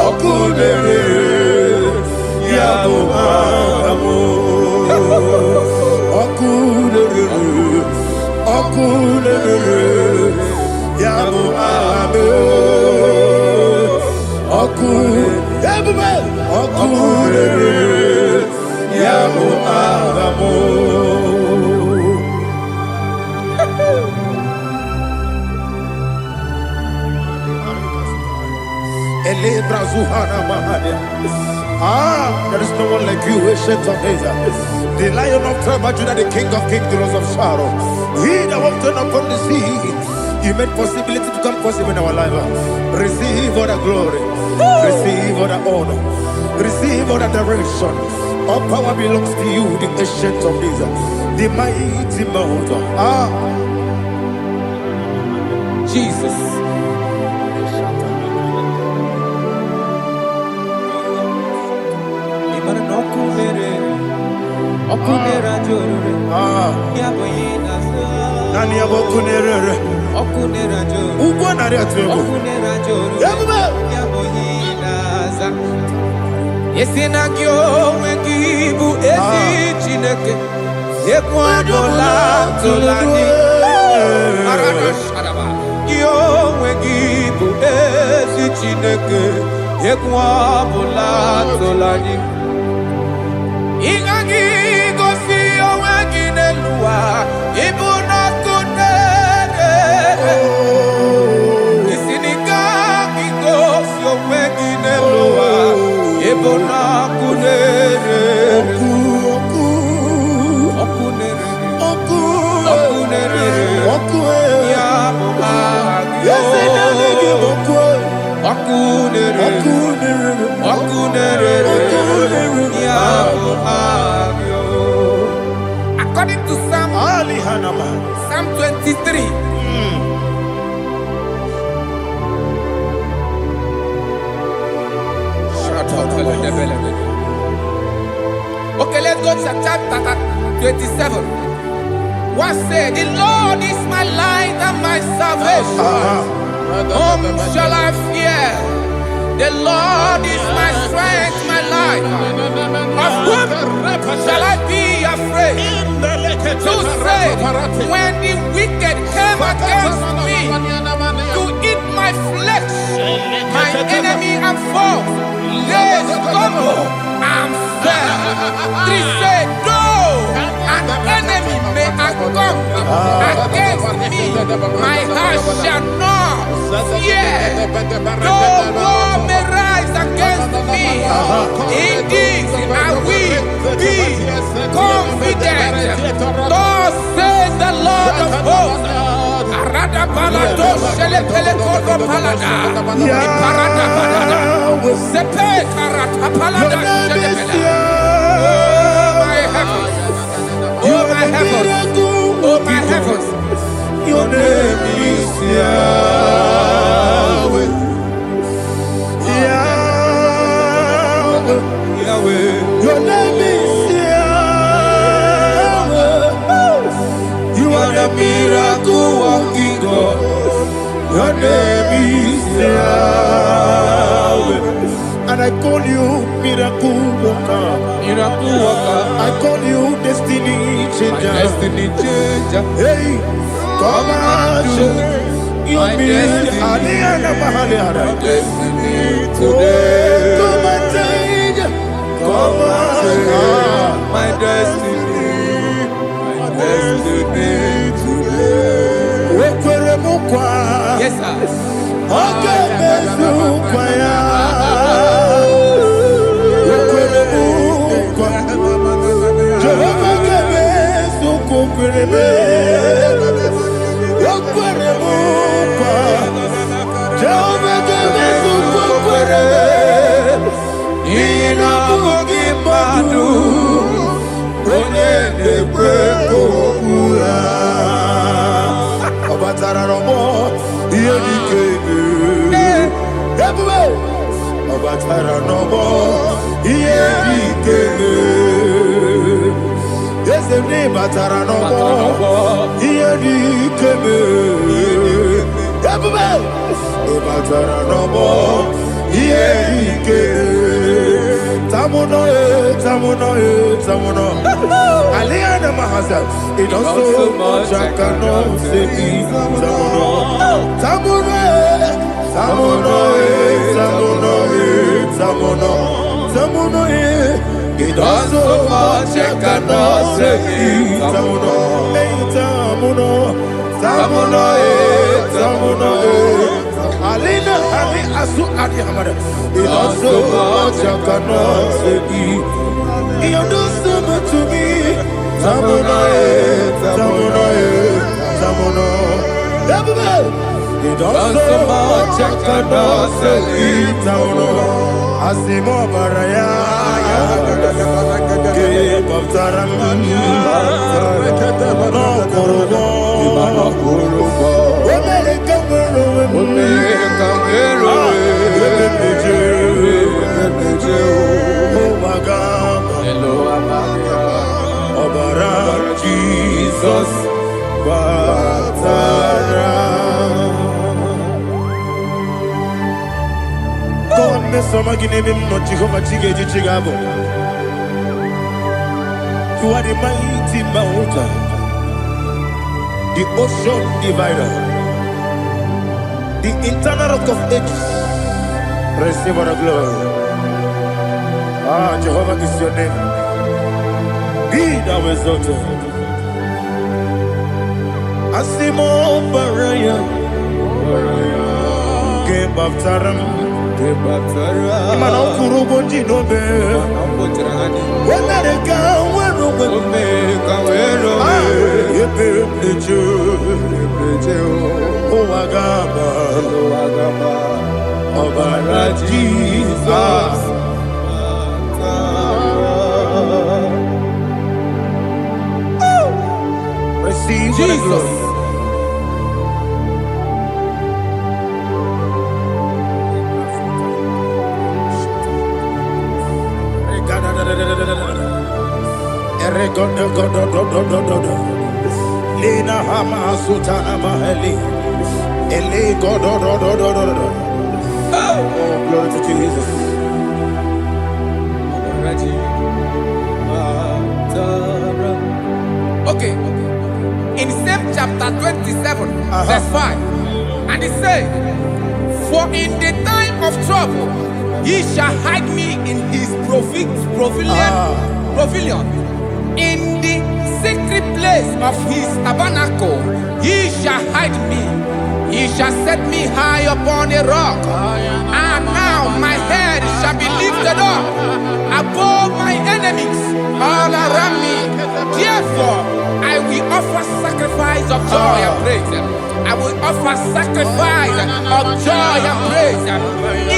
Okulebere. Yabo amo, okulere, yabo amo, okulere, yabo amo. Elebra zuhana mahade. There is no one like you, ancient of days. The Lion of tribe of Judah, the King of kings, the Rose of Sharon. He that walked upon the sea. You made possibility to come possible in our life. Receive all the glory. Receive all the honor. Receive all the direction. All power belongs to you, the ancient of days. The mighty mountain. Jesus. Okunera jorore, yaboyina sa. Nani abokunera? Okunera jorore. Ugwa nari atwego. Okunera jorore. Yabuba. Yaboyina sa. Esina kyo wengibu esi Chineke. Ekwadola tolani. Arana sharaba. Kyo wengibu esi Chineke. Ekwadola tolani. Ingagi gosi owegi nelua ibuna kunere. Isinika gosi owegi nelua ibuna kunere. Okunere. Ya mama. According to Psalm 23. Okay, let's go to chapter 27. What said? The Lord is my light and my salvation. Whom shall I fear? The Lord is my strength, my life. Of whom shall I be afraid? To say, when the wicked came against me to eat my flesh, my enemy and foe, they stumble and fell. 3 said, though an enemy may come against me, my heart shall not fear. Though war may rise against me, in this I will be confident. Thus says the Lord of hosts. Arada balado shele pele kodo palada. Iparada balada. Sepe karata palada shele pele. Oh my heavens. Oh my heavens. Oh my heavens. Your name is Yahweh. Yahweh. Yahweh. Your name is Yahweh. You are the miracle working God. Your name is Yahweh. And I call you miracle worker. Miracle worker. I call you destiny changer. Destiny changer. Hey, come on, you mean Aliana Mahaliana. Destiny today. Come and change. Come on, my destiny. My destiny today. Yes, sir. Okay, Aliana Mahasa, it also much I cannot say. Tamuno, it also much I cannot say. Tamuno, Alina, Ali Asu Adi Hamada, it also much I cannot say. You do so much to me. Tamuno. You don't so much I cannot say. Tamuno. Asimo Baraya. Keep up Taram. No Kurubo. Jesus, God, me some give him no Jehovah Chigabo. You are the mighty mountain, the ocean divider, the internal rock of ages. Receive our glory. Ah, Jehovah is your name. Be thou exalted. Asimo Baraya, Game of Taram, Imano Kurubo Jinobe, America, Ọbara Jesus. Receive the glory. Lena Hama Sutana Mahali. Ele Godo. Oh, glory to Jesus. Okay. In same chapter 27, verse 5, and it says, "For in the time of trouble, he shall hide me in his pavilion. In the secret place of his tabernacle, he shall hide me. He shall set me high upon a rock. And now my head shall be lifted up above my enemies all around me. Therefore, I will offer sacrifice of joy and praise. I will offer sacrifice of joy and praise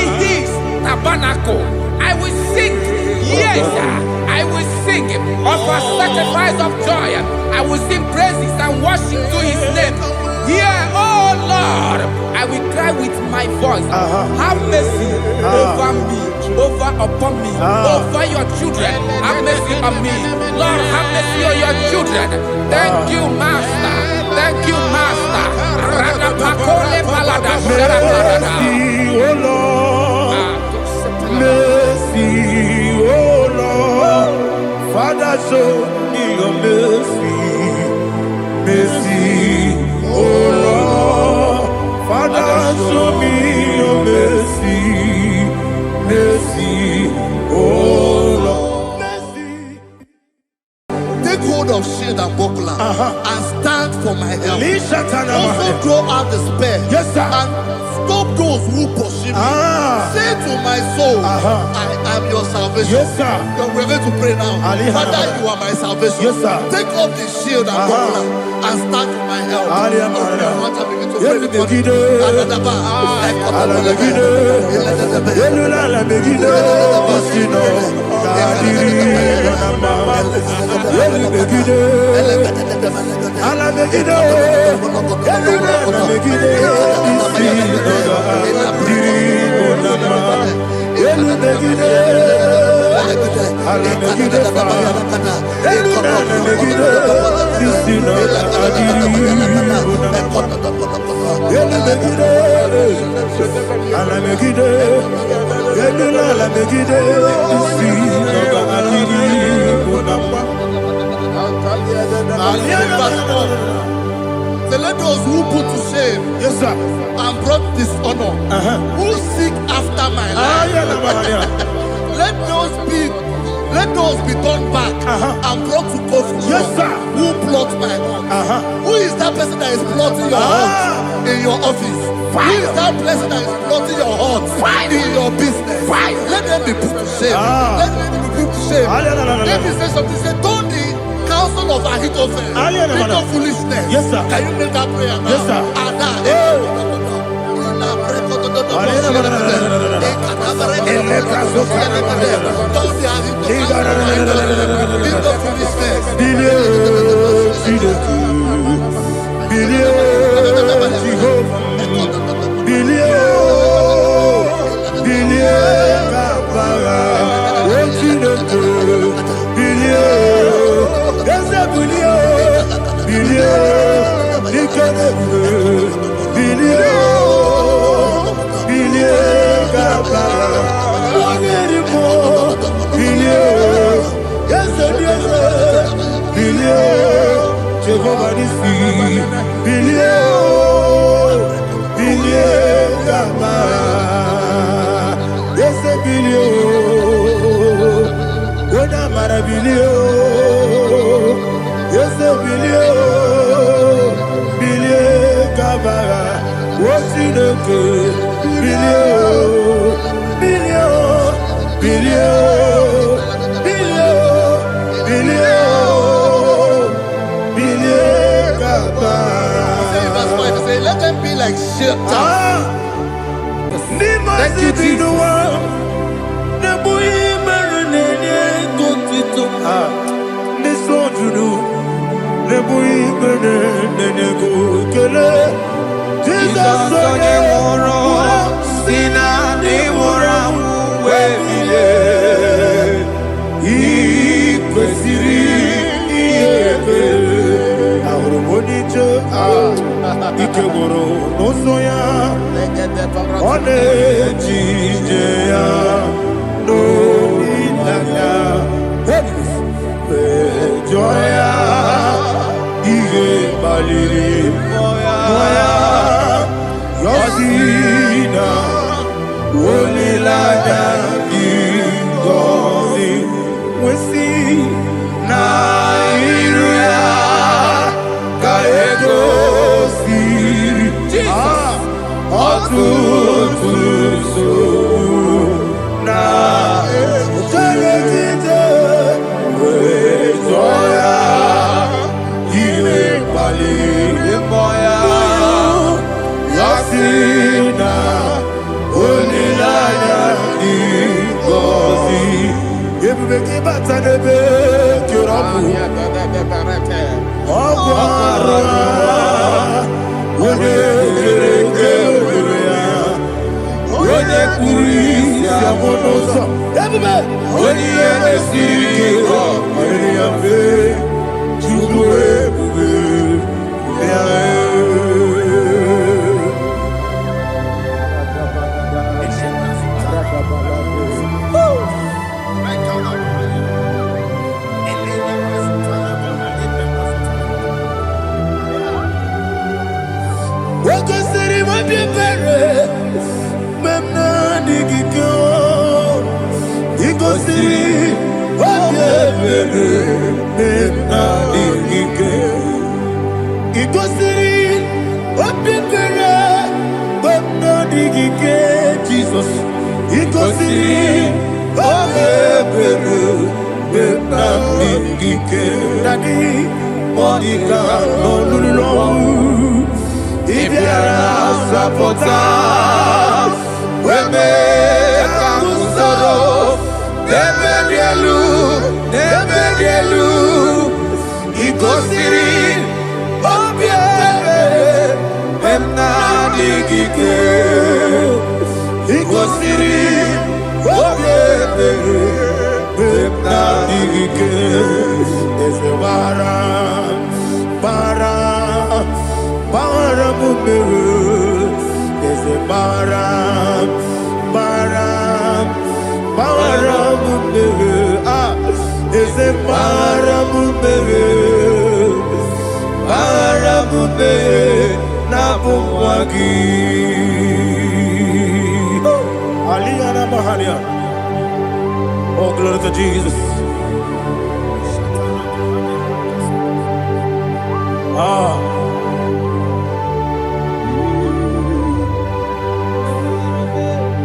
in his tabernacle. I will sing, yes, I will sing, offer sacrifice of joy. I will sing praises and worship to his name. Hear, oh Lord, I will cry with my voice. Have mercy over me, upon me, over your children. Have mercy on me. Lord, have mercy on your children. Thank you, Master. Thank you, Master. Mercy, oh Lord. Mercy, oh Lord. Father, show me your mercy. Mercy, oh Lord. Father, show me your mercy. Mercy, oh Lord. Mercy. Take hold of shield and buckler and stand for my help. Also throw out despair. Yes, sir. And stop those who pursue me. Say to my soul, I am your salvation. Yes, sir. We're going to pray now. Father, you are my salvation. Yes, sir. Take off the shield and buckler and stand for my help. So let those who put to shame, yes, sir, and brought dishonor, who seek after my life, let those be turned back and brought to confusion. Yes, sir. Who plot my heart? Who is that person that is plotting your heart in your office? Who is that person that is plotting your heart in your business? Let them be put to shame. Let them be put to shame. Let me say something. Say, don't the counsel of Ahithophel think of foolishness. Yes, sir. Can you make that prayer now? Yes, sir. Thank you, Jesus. The boy Marinene go to this what you do. The boy Marinene go kele. Jesus onye nwụrụ si na ndị nwụrụ anwụ wee bilie. Ị kwesịrị ihe ekele. Ahụrụ m onye ije ike gwụrụ n'ụzọ ya. Ọ na-eji ije ya n'olileanya. Mejọ ya ihe kpaliri mmụọ ya. Yọsi na olileanya dị ngọzi nwesị na iru ya ka egosiri ọtụtụ nsogbu na ejelegide wee zọọ ya ihe kpaliri mmụọ ya. Yọsi na olileanya dị ngọzi. Ebube gị bata n'ebe kere ọkụ. Ọkụ arụ onye kere eke were ya. Onye kpụrụ isi amụ n'ụzọ. Ebube onye ihe na-esiri ike ọ mere ya mfe. Chukwu ebube ya. Wakosiri mabibere memna digiko. Ikosiri mabibere memna digike. Ikosiri mabibere memna digike. Jesus. Ikosiri mabibere memna digike. Daddy, Monica, no. Ibiara sapota weme kamusoro nebedielu ikosiri obiebe memna digike. Ikosiri obiebe memna digike. Eze bara mumere. Eze bara mumere. Eze bara mumere na bumwagi. Aliyah na mahalia. Oh, glory to Jesus.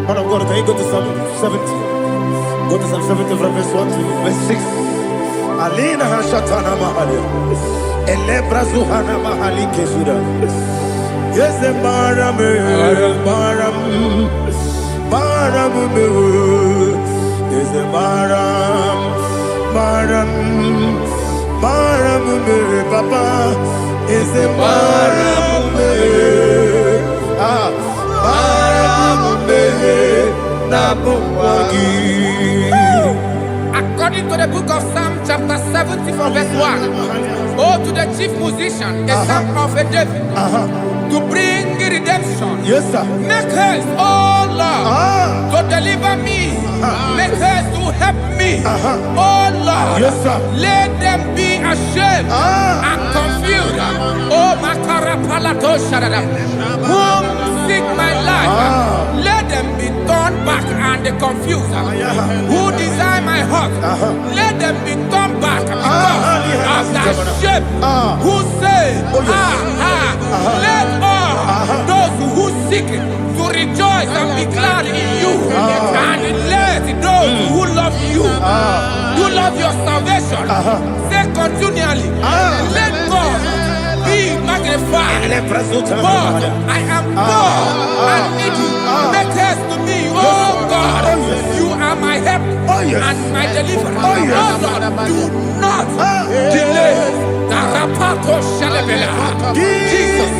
Man of God, can you go to Psalm 70? Go to Psalm 70 from verse 1 to verse 6. Alina hashatana mahalia. Elebra zuhana mahali kesuda. Yes, the baram me. Yes, the baram me, papa. Yes, the baram me. According to the book of Psalm chapter 70 from verse 1, oh, to the chief musician, a son of a David, to bring redemption. Yes, sir. Make haste, oh Lord, to deliver me. Make haste to help me. Oh Lord, yes, sir. Let them be ashamed and confused. Oh, Makara Palato Shadada, whom seek my life, let them be turned back and confused. Who desire my heart, let them be turned back because of that shape. Who say, let all those who seek to rejoice and be glad in you, and let those who love you, who love your salvation, say continually, let God be magnified. God, I am poor and needy. Make haste to me, oh You are my help and my deliverer. Oh Lord, do not delay. Jesus.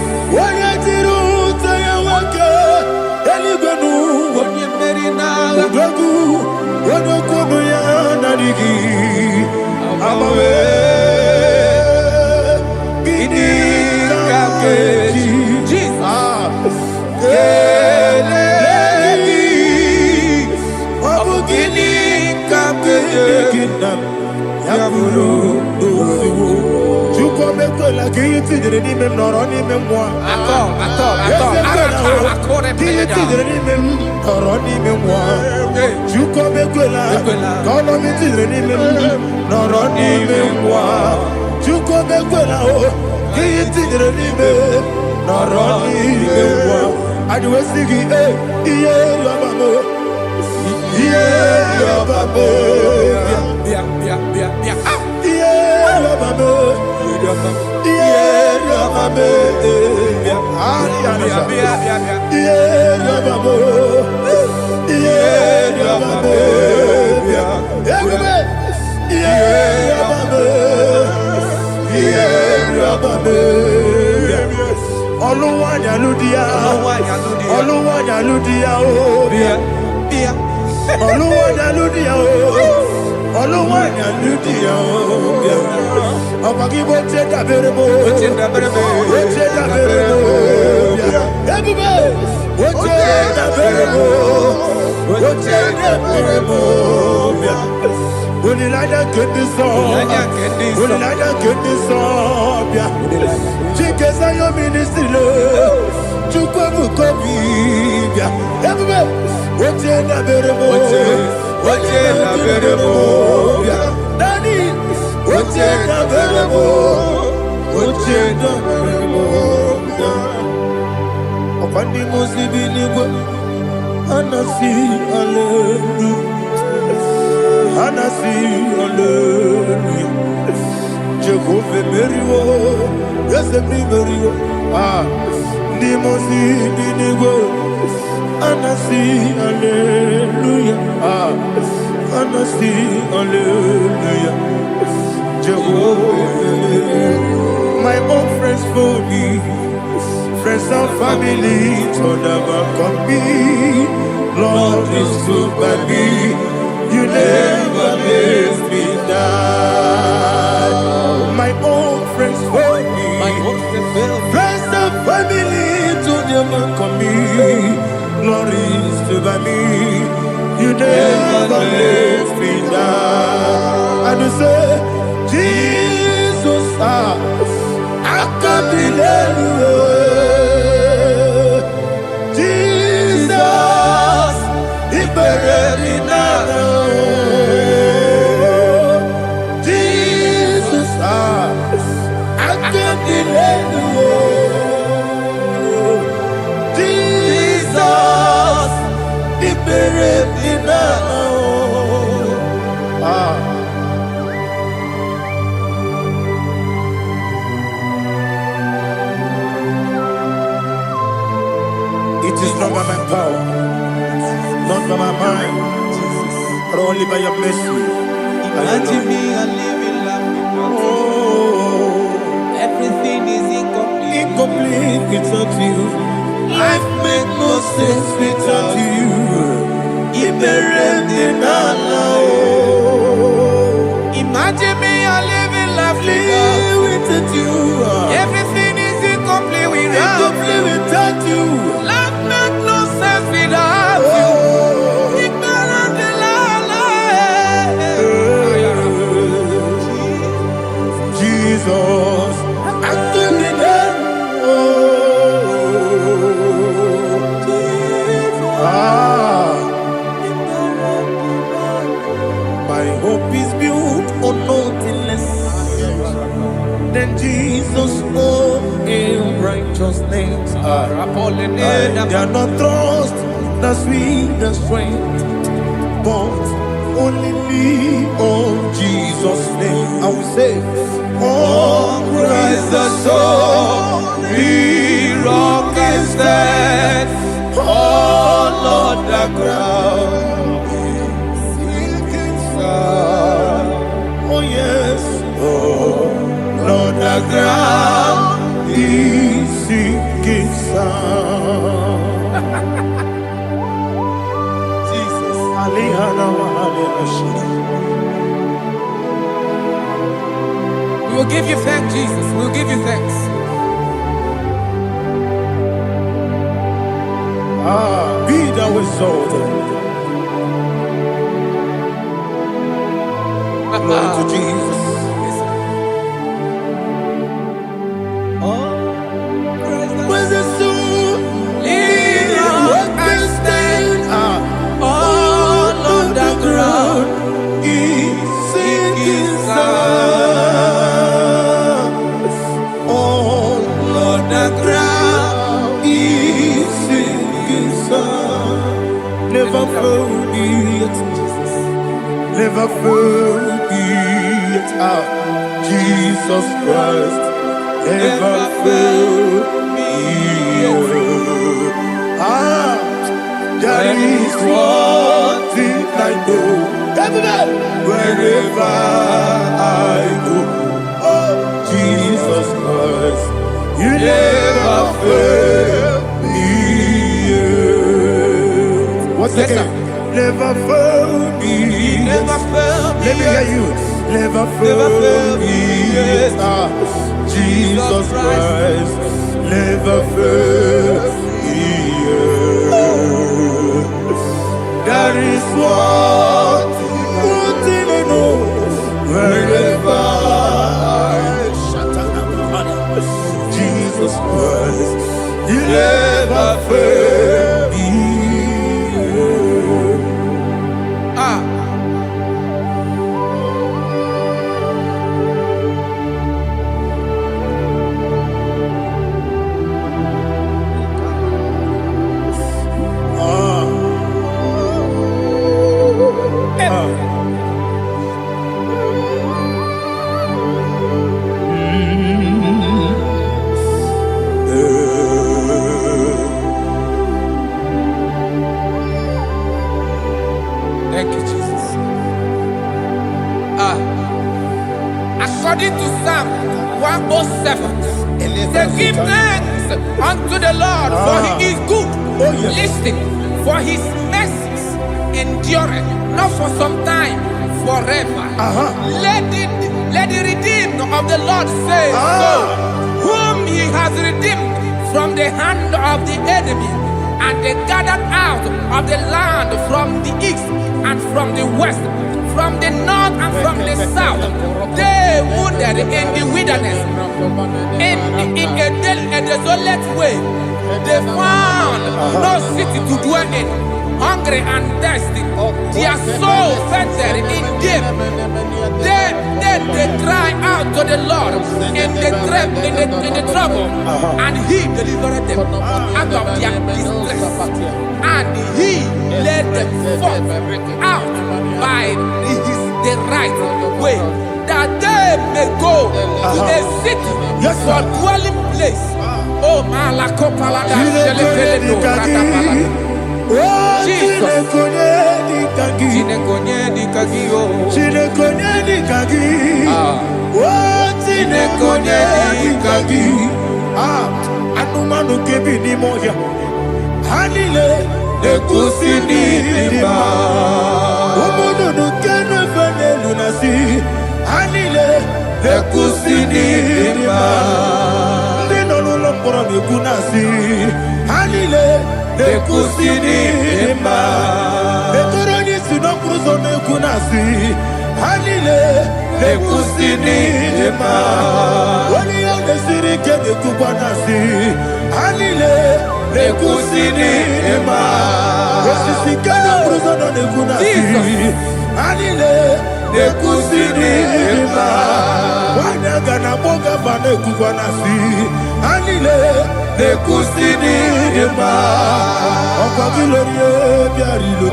My own friends for me, friends and family, told never come me. Lord is good by me, you never let me die. My own friends for me, friends and family, told never come me. Lord is good by me, you never let me die. And you say, Jesus, I can't believe you. Jesus, He buried me now. Jesus, I can't believe you. Jesus, He buried me now. It is not by my power, not by my mind, but only by your mercy. Imagine me, I live in love without you. Everything is incomplete. Incomplete without you. Life makes no sense without you. Imagine me, I live in love without you. Everything is incomplete without you. Life makes no sense without you. Jesus, I give you my hope is built on nothing less than Jesus' own righteousness. I cannot trust the sweetest strength, but only lean on Jesus' name. I will say, oh, Christ the soul, the rock is dead. Oh, Lord, the ground We'll give you thanks, Jesus. We'll give you thanks. Be thou exalted. Glory to Jesus. Where's the soul? What can stand? All on the ground is sinking sound. All on the ground is sinking sound. Never forget, never forget, Jesus Christ. Never fail me. That is one thing I know. Wherever I go, Jesus Christ, you never fail me. What's that? Never fail me. Never fail me. Let me hear you. Never fail me. Jesus Christ, never fail me. That is one thing I know. Wherever Jesus Christ, you never fail me. Thank you, Jesus. According to Psalm 107, say, give thanks unto the Lord, for he is good. Listen, for his mercies endureth, not for some time, forever. Let the redeemed of the Lord say so, whom he has redeemed from the hand of the enemy, and they gathered out of the land from the east and from the west, from the north and from the south. They wandered in the wilderness, in a desolate way. They found no city to dwell in, hungry and thirsty. Their soul fainted in deep. They cry out to the Lord in the trouble, and he delivered them out of their distress, and he led them forth out by the right way, that they may go to a city for dwelling place. Oh, Malakopalada, Jesus. Anumanu kebi ni moja Hanile Nekusini lima Omono nukeno fene lunasi Hanile Nekusini lima Nino luloporo nikunasi Hanile Nekusini lima Netoroni sinokruzo nekunasi Hanile Nekusini lima Wani yone sirike nekubwanasi Hanile Nekusini lima Wesisikana bruzo nekunasi Hanile Nekusini lima Wanaga na boga vane kubwanasi Hanile Nekusini lima Okwa gilorie biarilo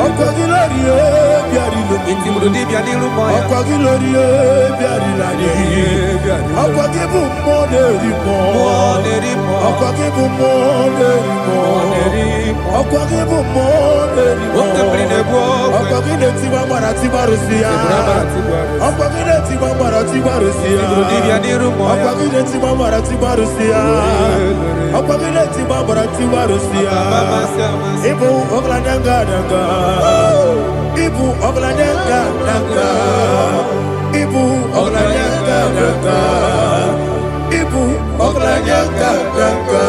Okwa gilorie biarilo Okwa gilorie biarilani Okwa gibu moderimo Okwa gibu moderimo Okwa gibu moderimo Okwa gileti mambara tibarusia Okwa gileti mambara tibarusia Okwa gileti mambara tibarusia Okwa gileti mambara tibarusia Ibu ogladanga danga Ibu ogladanga danga Ibu oglanya gagaka. Ibu oglanya gagaka.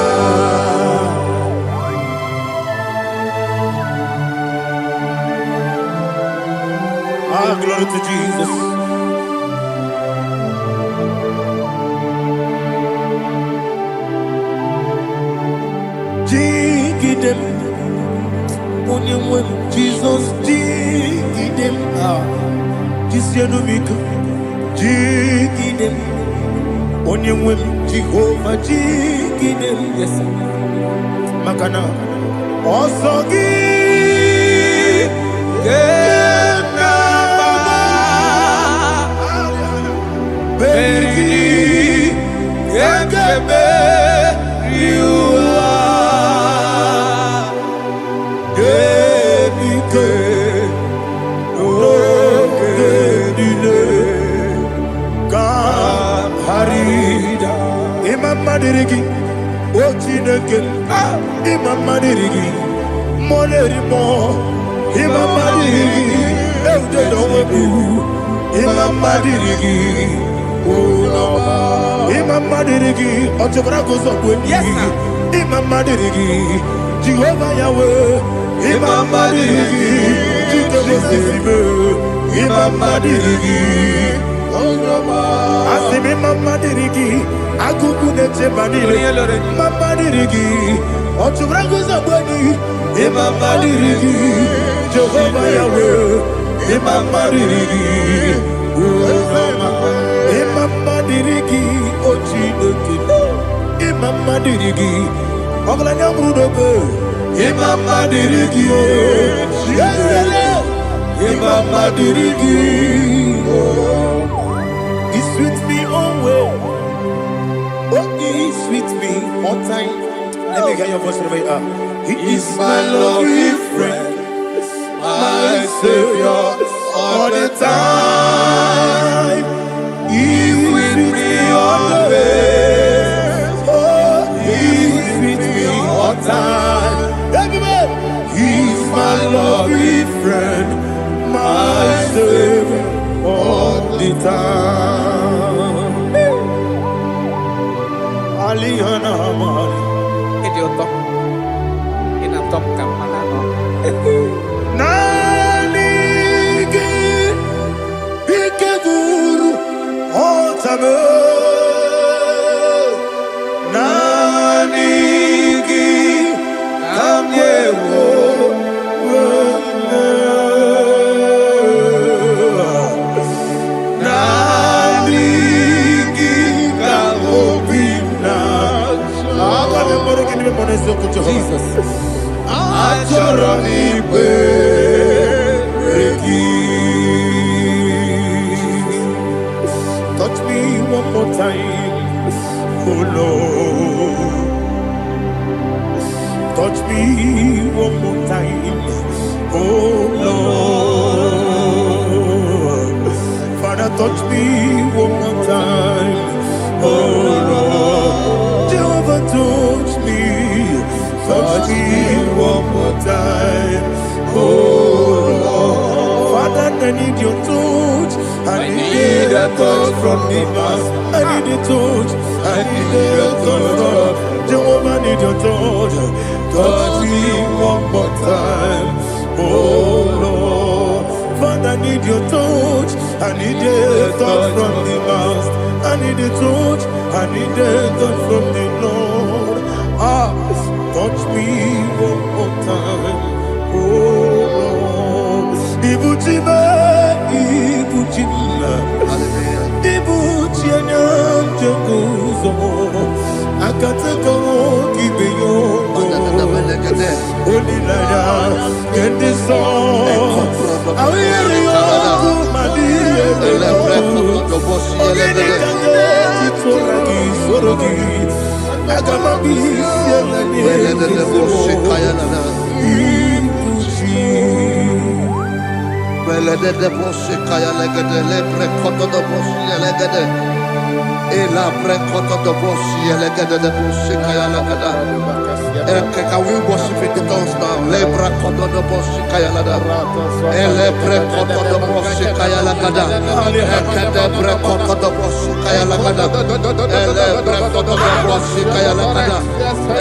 Ah, glory to Jesus. Jigidem, Jesus, jigidem, Jisianomika, jigidem, Onyemwem, Jehovah, jigidem, yes, Makana, Osogi, Berigi, Yakebe, Madirigi, Ochineke, Imam Madirigi, Molerimo, Imam Madirigi, Eudedowebu, Imam Madirigi, Imam Madirigi, Ochobragos of Wendy, Imam Madirigi, Jehovah Yahweh, Imam Madirigi, Imam Madirigi, Asimi Mama Dirigi, Agubune Chebanile, Mama Dirigi, Ochubragus Abadi, Mama Dirigi, Jehovah Yahweh, Mama Dirigi, Mama Dirigi, Ochineke, Mama Dirigi, Oglanya Brudobe, Mama Dirigi, Mama Dirigi. He's with me always. Oh, he's with me all time. Let me get your voice right here. He is my lovely friend, my Savior all the time. He's with me always. Oh, he's with me all time. Everybody, he's my lovely friend, my Savior all the time. Alihana Mari. Idiota. Inatom kamanano. Nanigi Ikeguru Otame. Nanigi Kamyewo. Jesus. Touch me one more time, oh Lord. Touch me one more time, oh Lord. Father, touch me one more time, oh Lord. Jehovah, touch me. Touch me one more time, oh Lord. Father, I need your touch. I need a touch from the Master. I need a touch. I need a touch from Jehovah. I need your touch. Touch me one more time, oh Lord. Father, I need your touch. I need a touch from the Master. I need a touch. I need a touch from the Lord. Touch me one more time, oh Lord. Ibuchima, Ibuchima, Ibuchina, Jaguzo. Akataka Kibeyo, Only Lada, get this song. I will you, Madia, Can we worship in the tongues now? Lebra koto do boshi kaya lada. Elebre koto do boshi kaya lada. lagada. Ekede brekokodo bosu kaya lagada. Ele brekokodo bosu kaya lagada.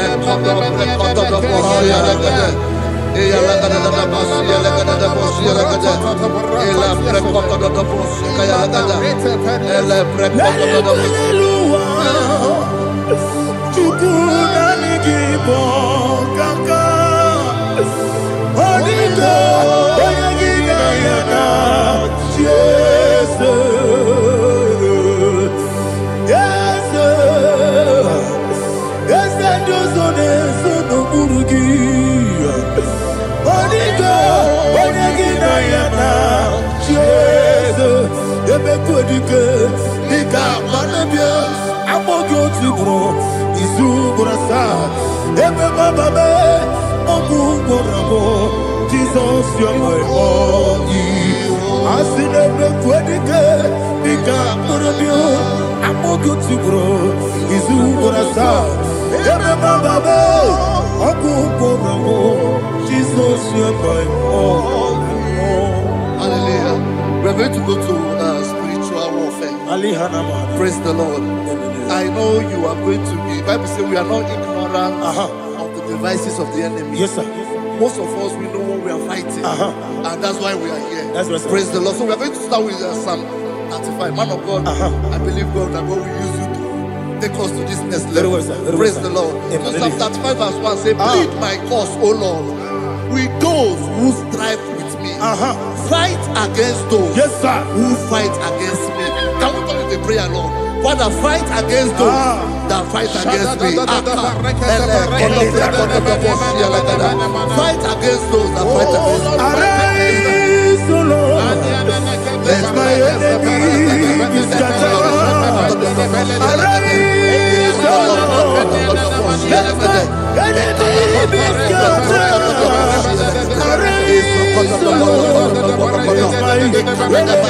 Ekodo brekokodo bosu ya lagada. Eya lagada da bosu ya lagada da bosu ya lagada. Ele brekokodo bosu kaya lagada. Ele brekokodo bosu. Chukuna nigibo kaka. Onigo oyagina yana Jesus. Yes, yes, dozone sono burugi. Onigo oyagina yana Jesus. Ebe kodike nika manabia amogo tibro izu burasa. Ebe bababe ogu borabo. Jesus, you're my all. I see the quedike, Nika Murabio, I'm all good to grow. Izu Burasa, Ebaba, Abu Boramo, Jesus, you're my all. Hallelujah. We're going to go to spiritual warfare. Praise the Lord. I know you are going to be. Bible says we are not ignorant of the devices of the enemy. Yes, sir. Most of us, we know what we are fighting, and that's why we are here. That's right, sir. Praise the Lord. So we are going to start with Psalm 35. Man of God, I believe God that God will use you to take us to this next level. Very well, sir. Praise the Lord. So Psalm 35 verse 1 says, plead my cause, O Lord, with those who strive with me. Fight against those who fight against me. Can we call it a prayer, Lord? Father, fight against those that fight against me. Fight against those that fight against me. Arise, O Lord, let my enemy be scattered. Arise, O Lord, let my enemy be scattered. Arise, O Lord, let my enemy be scattered.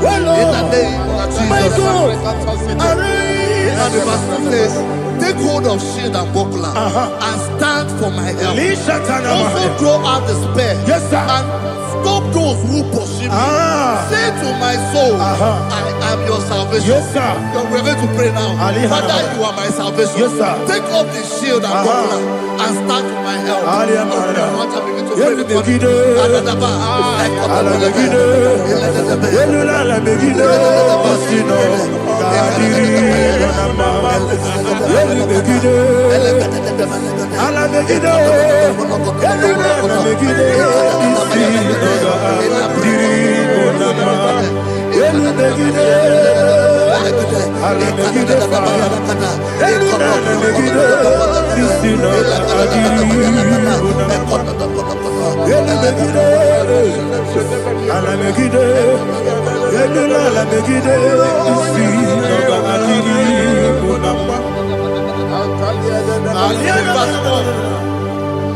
Oh Lord, and the verse says, take hold of shield and buckler and stand for my help. Also draw out the spear and stop those who pursue me. Say to my soul, I am your salvation. We're going to pray now. Father, you are my salvation. Take off the shield and buckler and stand for my help.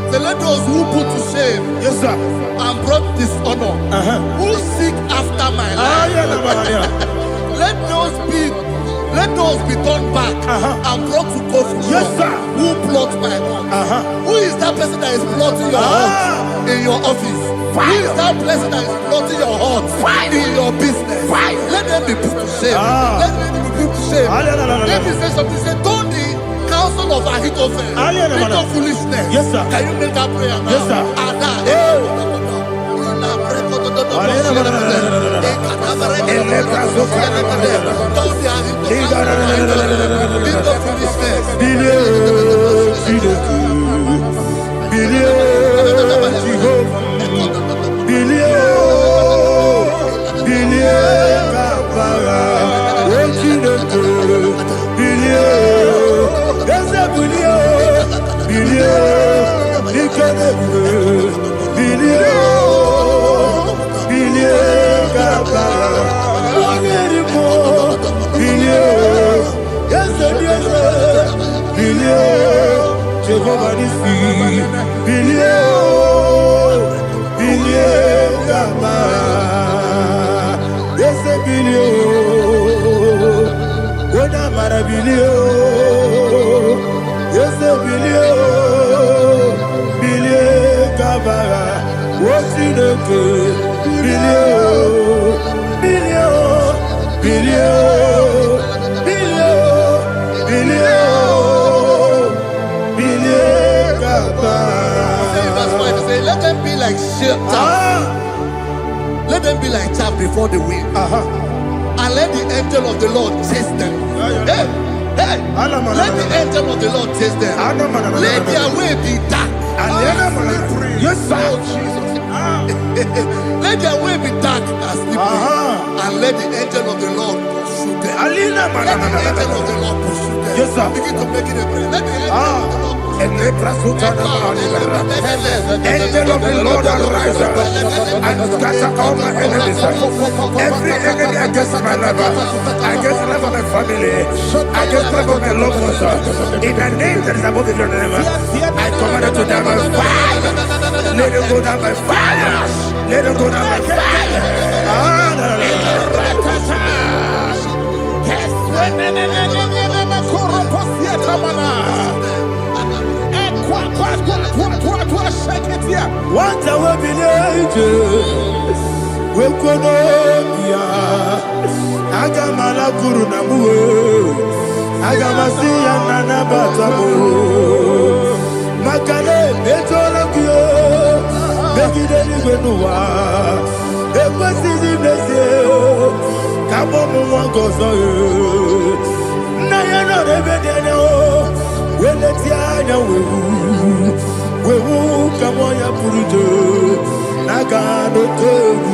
So let those who put to shame and brought dishonor, who seek after my life, let those be turned back and brought to confusion. Who plot my heart? Who is that person that is plotting your heart in your office? Who is that person that is plotting your heart in your business? Let them be put to shame. Let them be put to shame. Let me say something. Say, don't the counsel of Ahithophel into foolishness. Can you make that prayer now? Billion, bilie, bilie, gaba. Yes, bilie, wona mara bilie, yes, bilie, bilie, gaba. What's in the good? Bilie, bilie, bilie, bilie, bilie, bilie, gaba. Let them be like chaff. Let them be like chaff before the wind. And let the angel of the Lord chase them. Hey, hey. Let the angel of the Lord chase them. Let their way be dark. Yes, sir. Let their way be dark as sleeping. And let the angel of the Lord pursue them. Let the angel of the Lord pursue them. Yes, sir. Begin to make it a prayer. Let the angel of the Lord Angel of the Lord arise and scatter all my enemies. Every enemy against my life, against the life of my family, against the life of my loved ones. In the name that is above the name, I command it to them by fire. Let it go down by fire. Let it go down by fire. What I will be ages, we could Agamala Guru Namu, Agamasi and Nanabatamu, Makale, Betolakio, Begideli Benua, Equasi Blessio, Kabomu Wangozo, Nayana Rebedeno, Weletia, we will come on your Purujo, Nagano Tobu,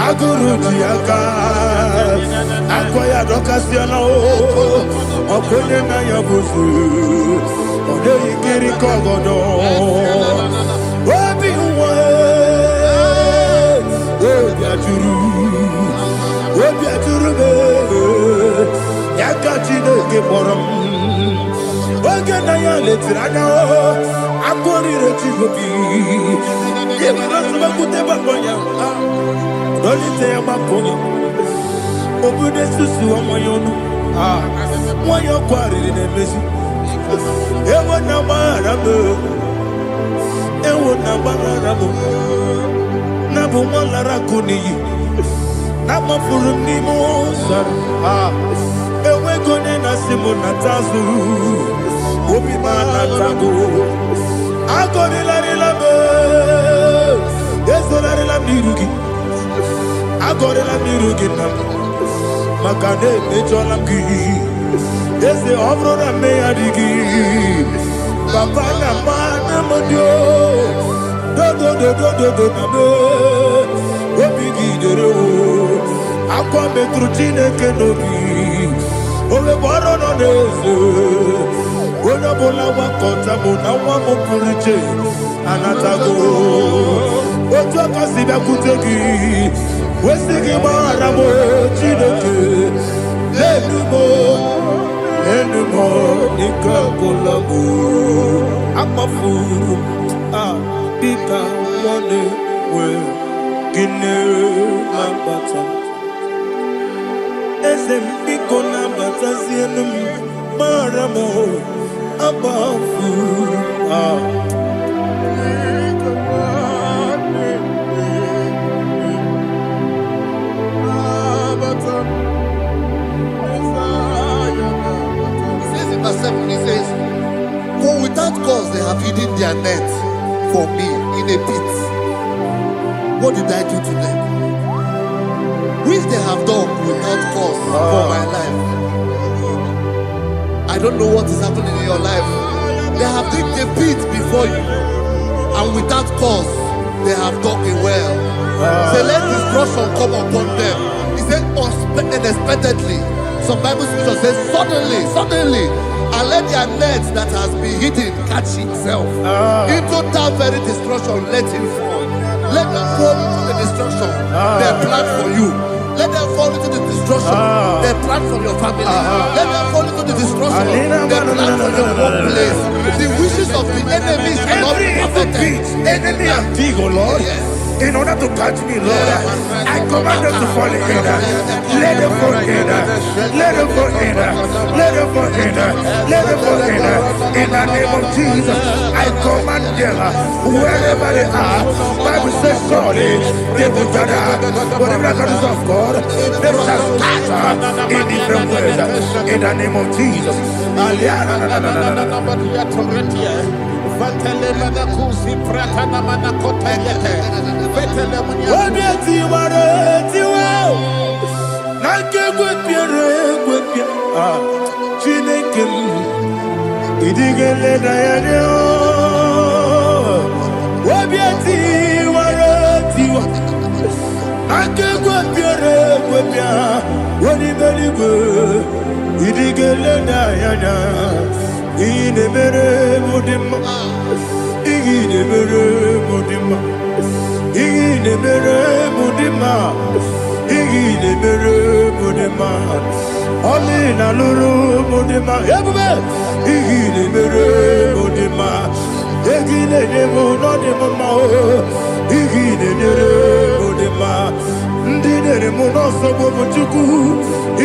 Aguru Tiaka, Akoya Docasiano, Okonena Yabusu, Odei Kiri Kogodo, Obi Obiaturu, Yakachino Gemorum. Ogana letrana akori retigobi yebana subakute bakonya dolite bakonya obude susu omoyonu moyo kwari nemezi ewo na marabu na bu molara kuni na mafuru ni mosa ewe gone na simona tazu Obi mana tago, agori la rilabe, ezo la rilamnirugi, agori la mirugi nam, makane mejo lamgi, eze obro na me adigi, papa na mana modio, do na me, obi gidere o, akwa metrutine kenobi, ole boro no neze. Bona bola wakota bona wamo puriche anatago ojo kasiba kutegi wesigi maramo chineke lenumo ikakolago amafuru bika one we gine mabata ezem biko na bata zienum maramo above He says, for without cause they have hidden their net for me in a pit. What did I do to them? Which they have done without cause for my life. I don't know what is happening in your life. They have digged a pit before you, and without cause, they have dug a well. Say, let destruction come upon them. He said, unexpectedly. Some Bible scripture says, suddenly, and let their net that has been hidden catch itself. Into that very destruction, let him fall. Let them fall into the destruction they plan for you. Let them fall into the destruction they plan for your family. Let them fall into the destruction they plan for your workplace. The wishes of the enemies, every evil pit, enemy and dig, oh Lord, in order to catch me, Lord, I command them to fall in. Let them fall in. Let them fall in. Let them fall in. Let them fall in. In the name of Jesus, I command them wherever they are. Bible says surely they will gather. Whatever that is of God, they shall scatter in different ways. In the name of Jesus. Amina luru modema ebube igile mere modema egile demo no demo ma o igile dere modema ndidere mo no so bo chuku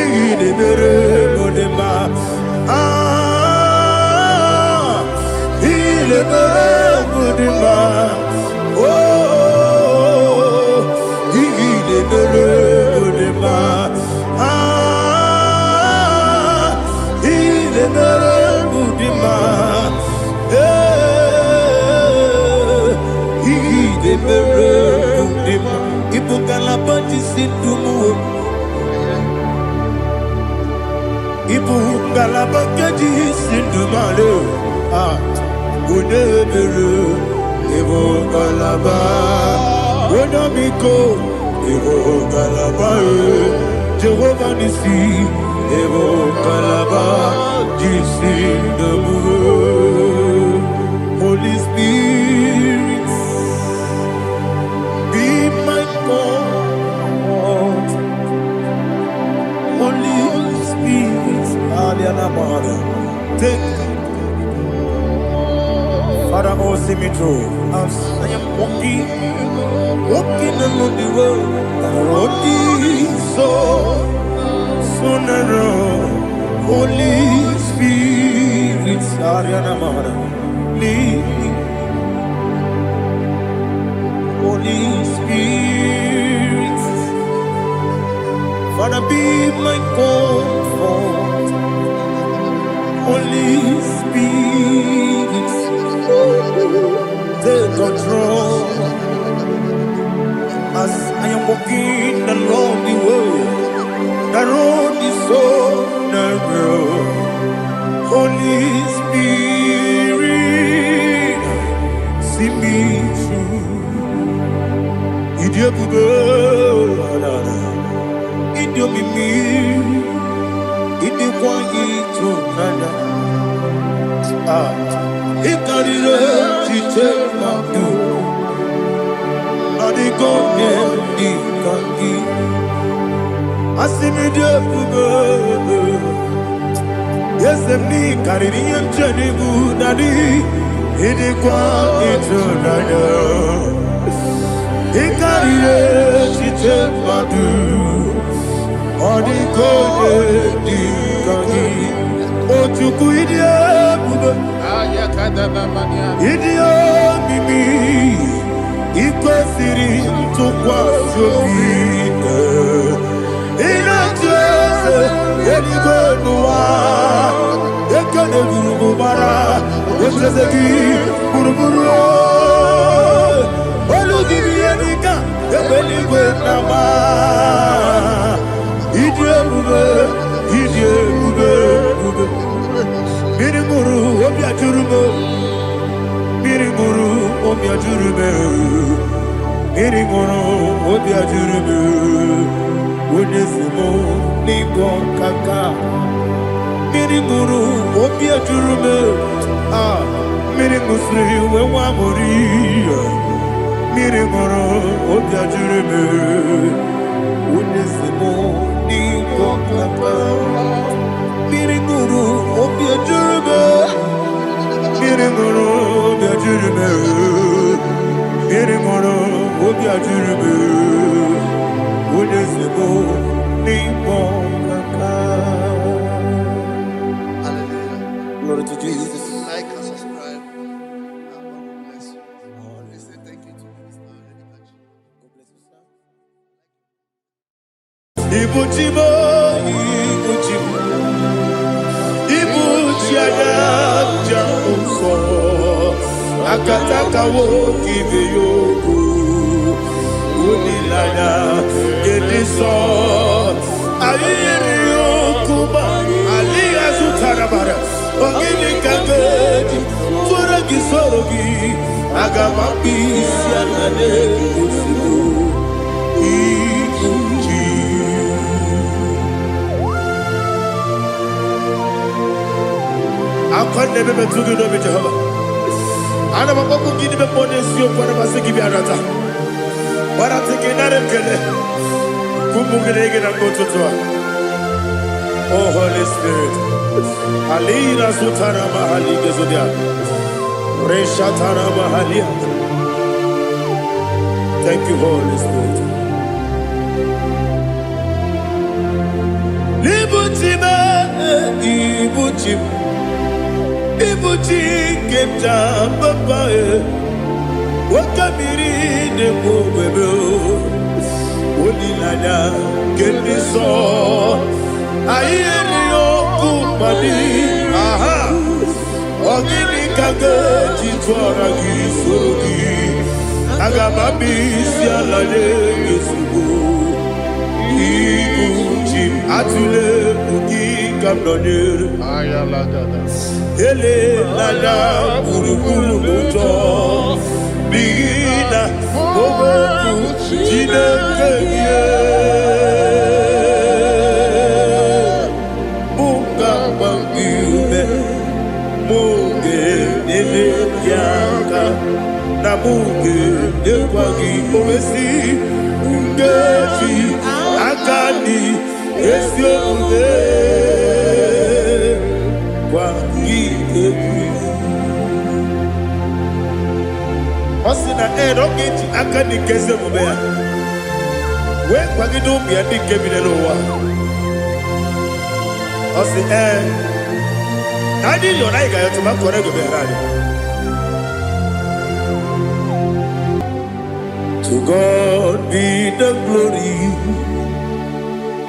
igile mere modema igile mere modema oh igile mere modema Jehovah Nissi, Evo Kalaba, Jisi Namu, Holy Spirit, be my God. Holy Spirit, Alianamada, take Father, oh, see me through. I am walking along the road, so Holy Spirit, Ariana lead. Holy Spirit, Father, be my comfort. Holy Spirit, take control as I am walking along the road. The road is so narrow. Holy Spirit, see me through. Idiopube, Idiomimi, Idiokwa Itonada. Ikarire Chiche Mabdu. Adigonye Ikangi. Asimide Bube. Yes, me Caribbean Jenny Budadi. Idiokwa Itonada. Ikarire Chiche Mabdu. Adigonye Ikangi. Otuku Idiopube. Idiomimi. Ikwesiri ntụkwa obi Inajeze eluigwe n'ụwa ekele gburugbara echeze gị gburugburu olu gị bụ ihe dịka ebe eluigwe na-agba ịdị ebube mmiri mụrụ obi ajụrụ m mmiri mụrụ obi ajụrụ m mmiri mụrụ obi ajụrụ m onye si m n'ịgọ kaka mmiri mụrụ obi ajụrụ m mmiri mụsịrị wee nwa mụrụ mmiri mụrụ obi ajụrụ m onye si m n'ịgọ kaka mmiri mụrụ obi ajụrụ m mmiri mụrụ ajurube Unesebo Nimo Kaka. Hallelujah. Glory to Jesus. Like and subscribe. God bless you. We say thank you to Mr. Lady Kachi. God bless you, sir. Ibuchimo, Ibuchimo, Ibuchiana Jamuso, Akataka woki veyoku, Unilana, Gediso, Ayiriyokuba, Aliya Zutarabara, Ogini Kagedi, Furagi Sorogi, Agamapi, Sianane, Usibu, Ibuchi. I never to do with Jehovah. I never go to give him money, so whatever I give you another. But I'm thinking that I'm going to go to Oh, Holy Spirit. Alina Sutara Mahali Gezudia. Reshatara Mahalia. Thank you, Holy Spirit. Libutime, Ibuchim. Ibuchi kemja papa wakamiri de bobebe onilanya kendiso ayeri okumani aha ogini kage jitwara gisogi agamabi sialale yesubu Ibuchi atule uki kamdonye ayalagada Ele lala buruburu moto Bigina Boboku Jine kenye Munga bangiume Munge nene yaka Na munge nekwagi omesi Ungeji akani Esyo unge Osina rogeji akani keze mubea we kwagido bia ni kebile lowa osi nani yo na iga yo tuma kore go be radi To God be the glory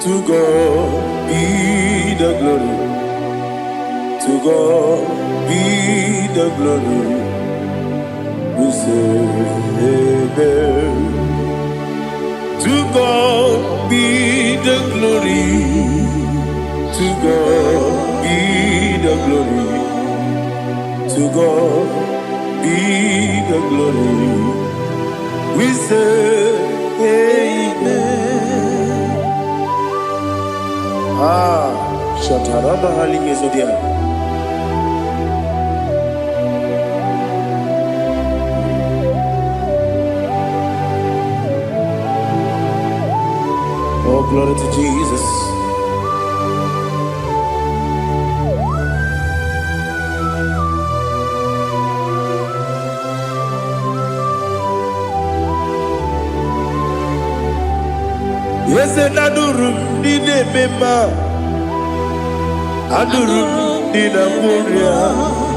To God be the glory To God be the glory, we say amen. To God be the glory, to God be the glory, to God be the glory, we say amen. Shatarama Halinge Zodiac. Oh, glory to Jesus. Yes, and Adurum did a member. Adurum did a warrior.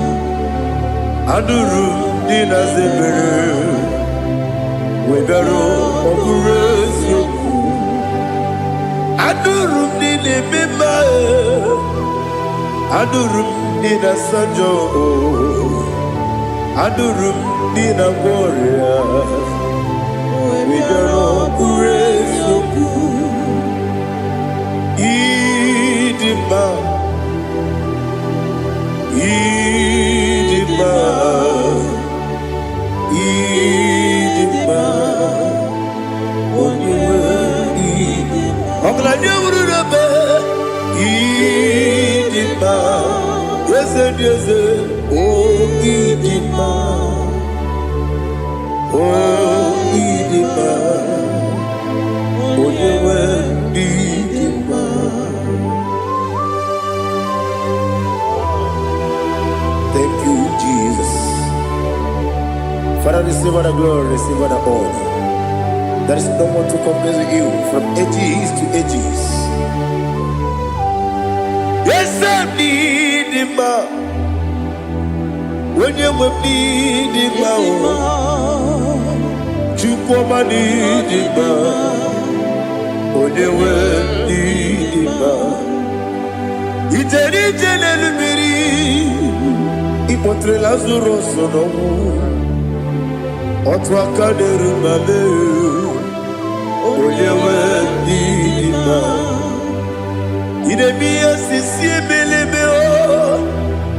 Adurum did a zebra. We better operation. Adurum did a member. Adurum did a sanjo. Adurum did a warrior. We better operation. Idima. Thank you, Jesus. Father, receive all the glory, receive all the honor. There is no one to compare with you from ages to ages. Yes, I need him. When you need him, Chukoma need him. When you need him, Iterije nelumiri, ipotre lazuro sonomu, otwa kaderu mame, oyewe nidima. Idemiya sisi meleme o,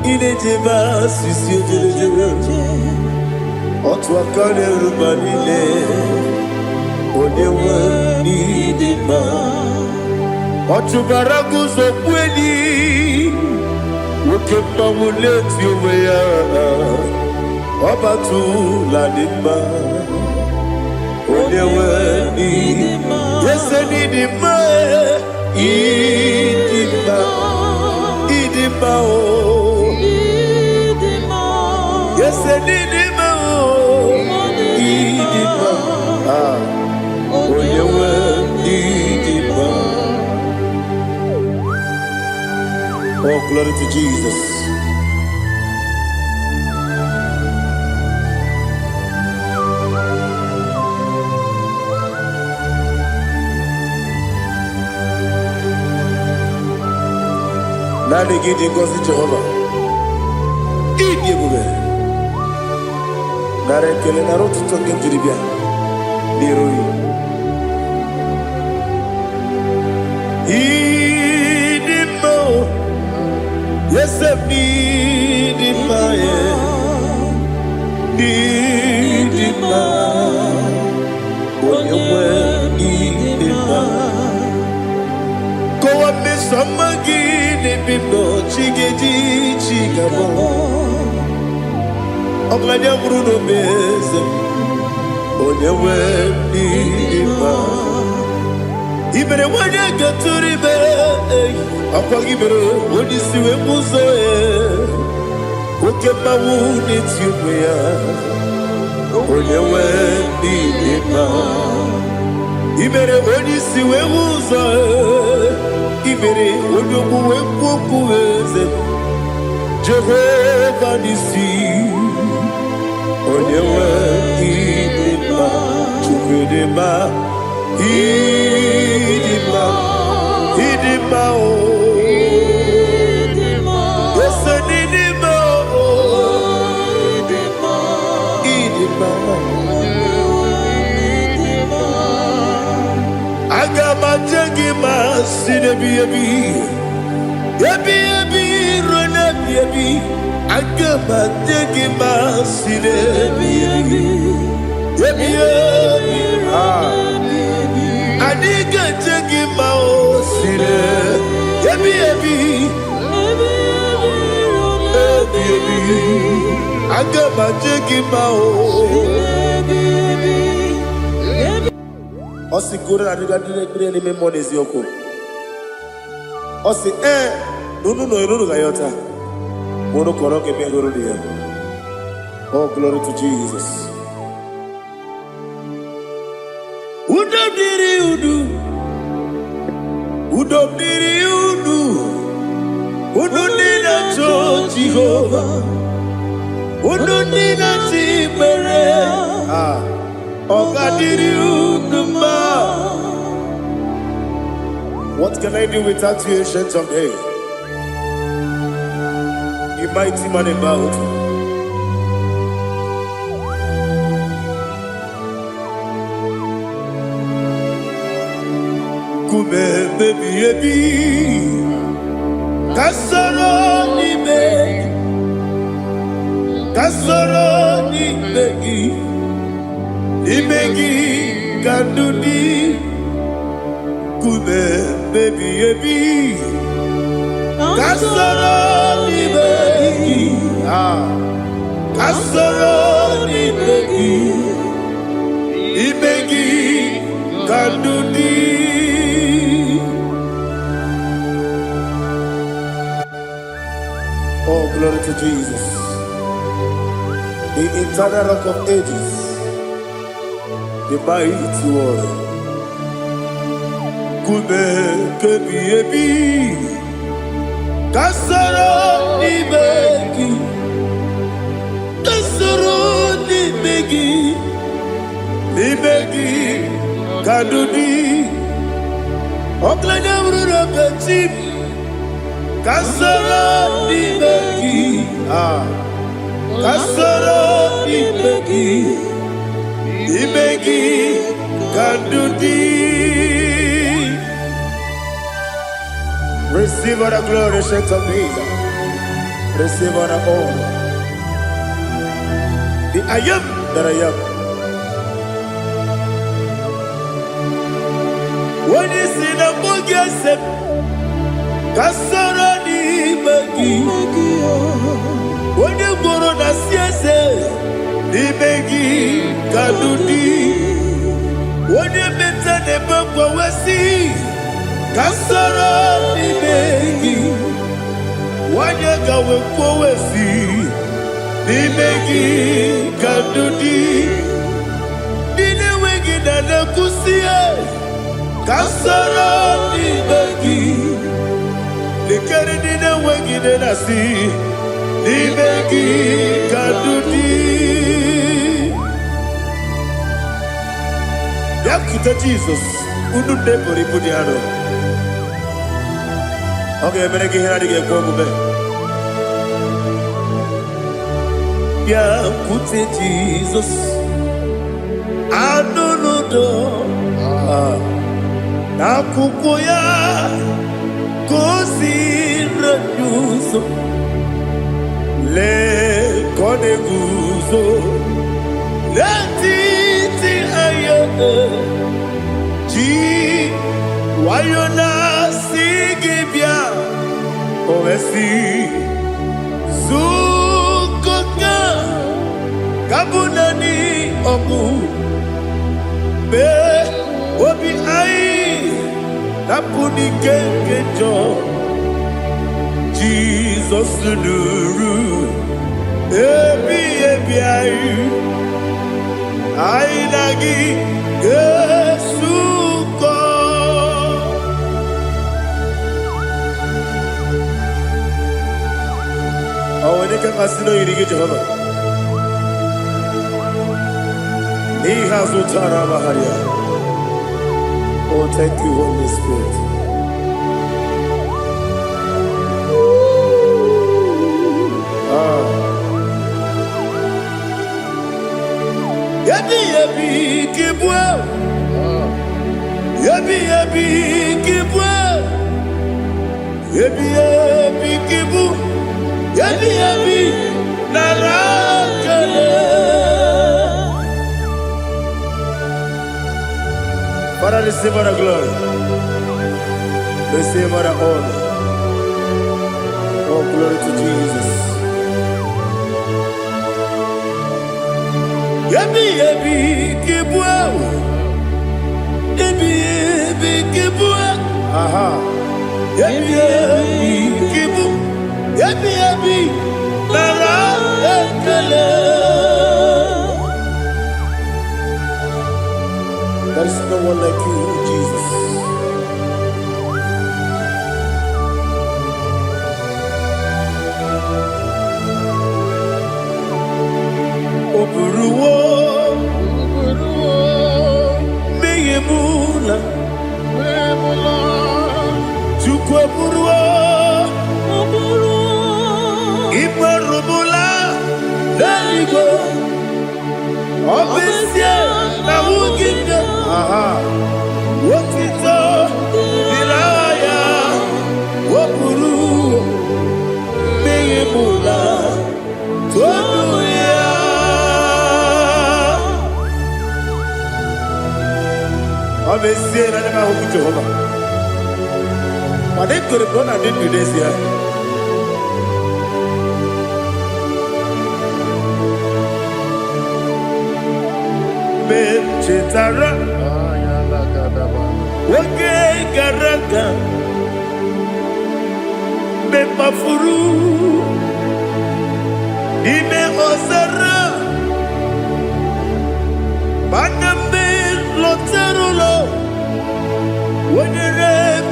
idejeba sisi jelejele, otwa kaderu manile, oyewe nidima. Otubaragu zokweni, ukemba muleti uweya, obatu ladima, onewe nidima, yese nidima, idima, idima o, yese nidima o, idima, onewe nidima. Oh, glory to Jesus. Nani gidi ngozi Jehovah. Idi ebube. Nare kele na rotu tonge jiribia. Niroi. Idi mo. Yes, I need him, need him, when you need him. Go and miss some again, if you know, chigabo. I'm glad you're Bruno Bez, when you need him. Even when you get to the bed, Apa gibero wodi siwe muzoe Ukema wuni tiumea Onyewe nidima Ibere wodi siwe muzoe Ibere wodi muwe kukuweze Jehovah nisi Onyewe nidima Chukwedema Idima Idima o Agabajagima sinebi Yebi ronebi Agabajagima sinebi Yebi Adiga jagima o sine Yebi Agabajagima o Osi gore na diga dire ni memoni zioko. Osi nunu gayota. Mono koroke me goro dia. Oh, glory to Jesus. Udom diri udu. Udu nina cho Jehovah. Udu nina chibere. What can I do without you, ancient of days? You mighty man about. Kume baby Kasoro ni begi Imegi kanduni Kume baby Kasoro ni begi Kasoro ni begi Imegi kanduni. Oh, glory to Jesus, the eternal rock of ages. the mighty one. Kume kebi ebi, kasara ni megi, kasara ni megi, kadudi, oklanya urura bechim, kasara ni megi, kasara ni megi, kadudi. Receive all the glory, shake of Jesus. Receive all the honor. The I am that I am. When you see the book, you say, Kasara ni megi. When you go to the siese, ni megi kadudi. When you meet the book, we see. Kasara ni megi, wanyaga wekuwezi ni megi kadudi, dine wengi na kusie. Kasara ni megi, likari dine wengi na si ni megi kadudi. Yakuta Jesus, ununde poripudiano. Okay, I'm going to get here to go. Yeah, put it Jesus. I don't know. Nakukoya, kosi renyuso, le kone guzo, le titi aye, ji wayona sigibia, oesi zukoka, kabunani omu, be obi ai. Napuni kenkejo, Jesus nuru, ebi ayu, ainagi Yesuko. Aweneka kasino yirige Jehovah. He has utara baharia. Oh, thank you, Holy Spirit. Yabi kibwa. Yabi kibwa. Yabi kibu. Yabi narakale. Father, receive all the glory. Receive all the honor. Oh, glory to Jesus. Yabi kibwa. Yabi kibwa. Aha. Yabi kibu. Yabi narakale. There is no one like you, Jesus. Oburuwo, meyemula, chukwu oburuwo, imarubula, leligo, obesie na wugide. Aha. Wotito dilaya wopuru meyemula toduya. Obesie na nema hoku Jehovah. Wade kore bona did this here. Chetara, wake garaka, be mafuru, ime osara, banambe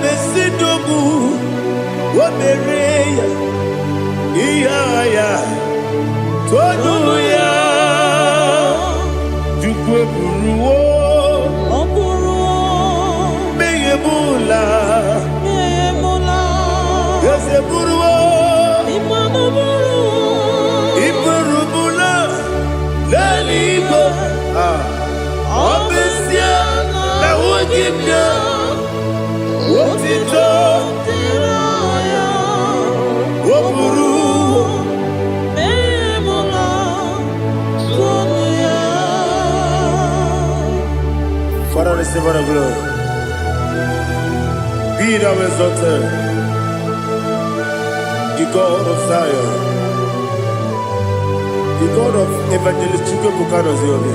mesidogu o mereya iya toduya jukwe buruwo meyemula yese buruwo iburubula lelibo obesia na wogibya wotito woburu Father, receive the glory. Be thou exalted, the God of Zion, the God of Evangelist Chukwu Bukanos Yobe.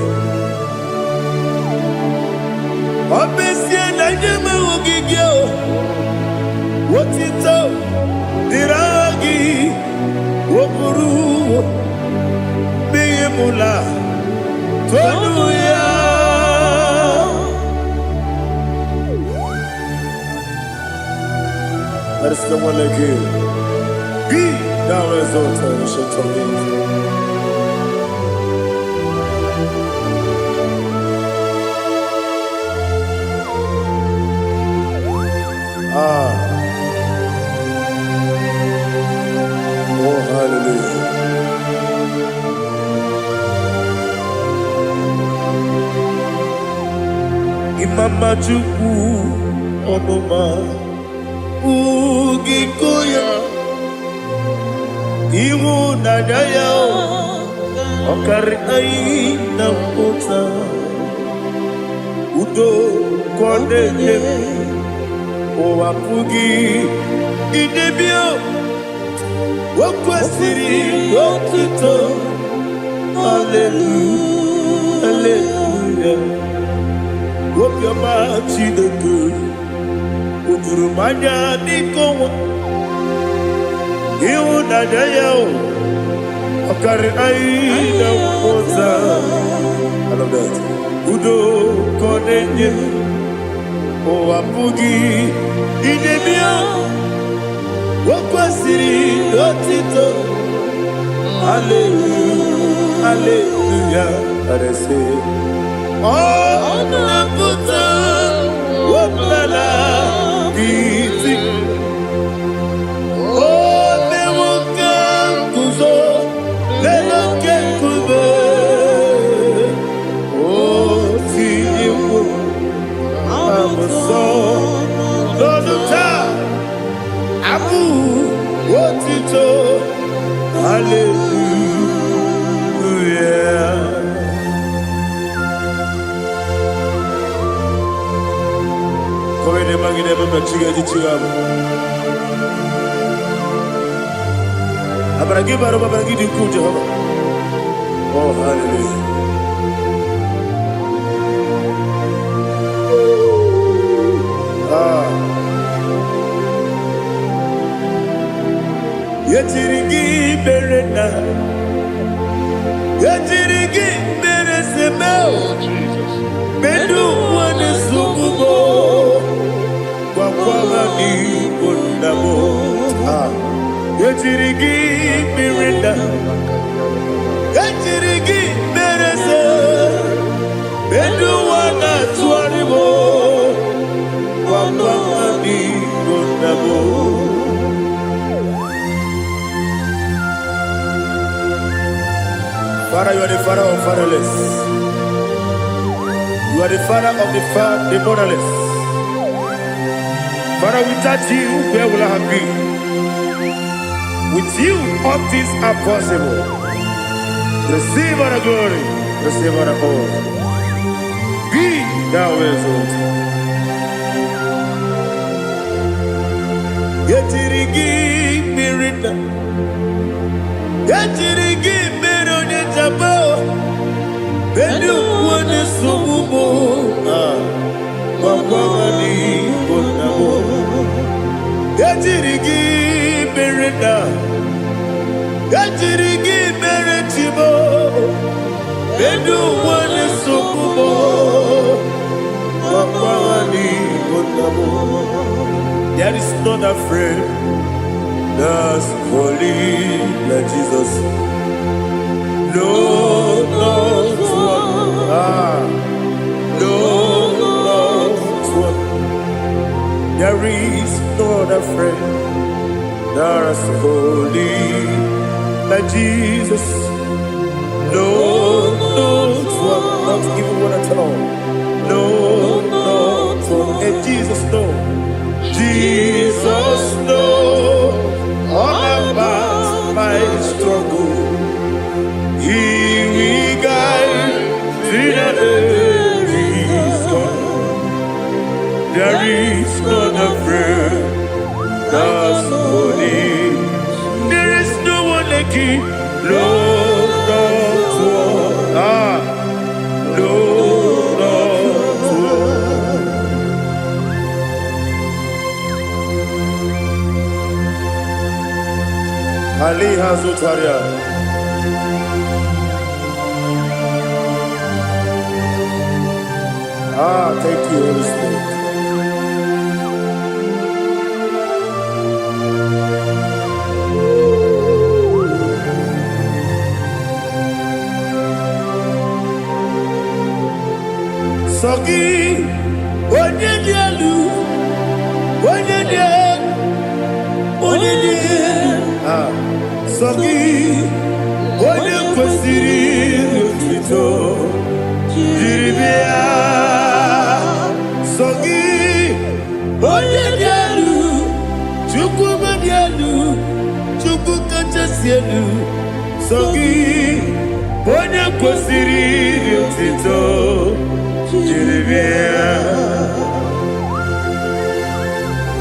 Obesia na nyeme ogigio, wotito diragi, woburu, beyemula, tonuya. There is someone like you. Be thou exalted, ancient of days. Oh, hallelujah. Imama Chukwu Onoma Ugikoya Iwu Nadaya Okari Aina Pota Udo Kondeye Owapugi Idebio Wakwasiri Wakito Hallelujah Hallelujah Wop your mouth in the good Udurumanya Nikowa Iwu Nadaya Okari Aina Pota I love that Udo Kondeye Owapugi Idebio Wakwasiri Otito Hallelujah Hallelujah And I say Oh Naputa Wapala Piti Oh Newoka Kuzo Leloke Kube Oh Tiyewo I'm a son, Lord of time. Abu, what it all? Hallelujah. Come in, Maggie, never met you. I'm going to give her a Jehovah. Oh, hallelujah. Yetirigi berena, yetirigi beresemeo, bedu wane sububo, kwa ni bundabo. Yetirigi berena, yetirigi berese, bedu wana tuaribo, kwa ni bundabo. Father, you are the father of fatherless. You are the father of the motherless. Father, without you, where will I have been? With you, all things are possible. Receive all the glory. Receive all the honor. Be thou exalted. Yetirigi mirina. Yetirigi Jabo, Benu wane sububo, Wawani bonamo. Yatirigi berenda, Yatirigi beretibo, Benu wane sububo, Wawani bonamo. There is not a friend that's holy like Jesus. No, not one. No, not one. There is not a friend that's holy like Jesus. No, not one. Not even one at all. No, not one. And Jesus knows. Jesus knows all about my struggle. He will guide me to the there is not a friend that's holy. There is no one like him. No, not one. No, not one. Ali Hazutaria. Thank you, Holy Spirit. Sogi, onye dielu, onye dielu, onye dielu. Sogi, onye kwesịrị otuto, jiri bịa. Sogi, onye dielu, Chukwu dielu, Chukwu kachasị elu. Sogi, onye kwesịrị otuto.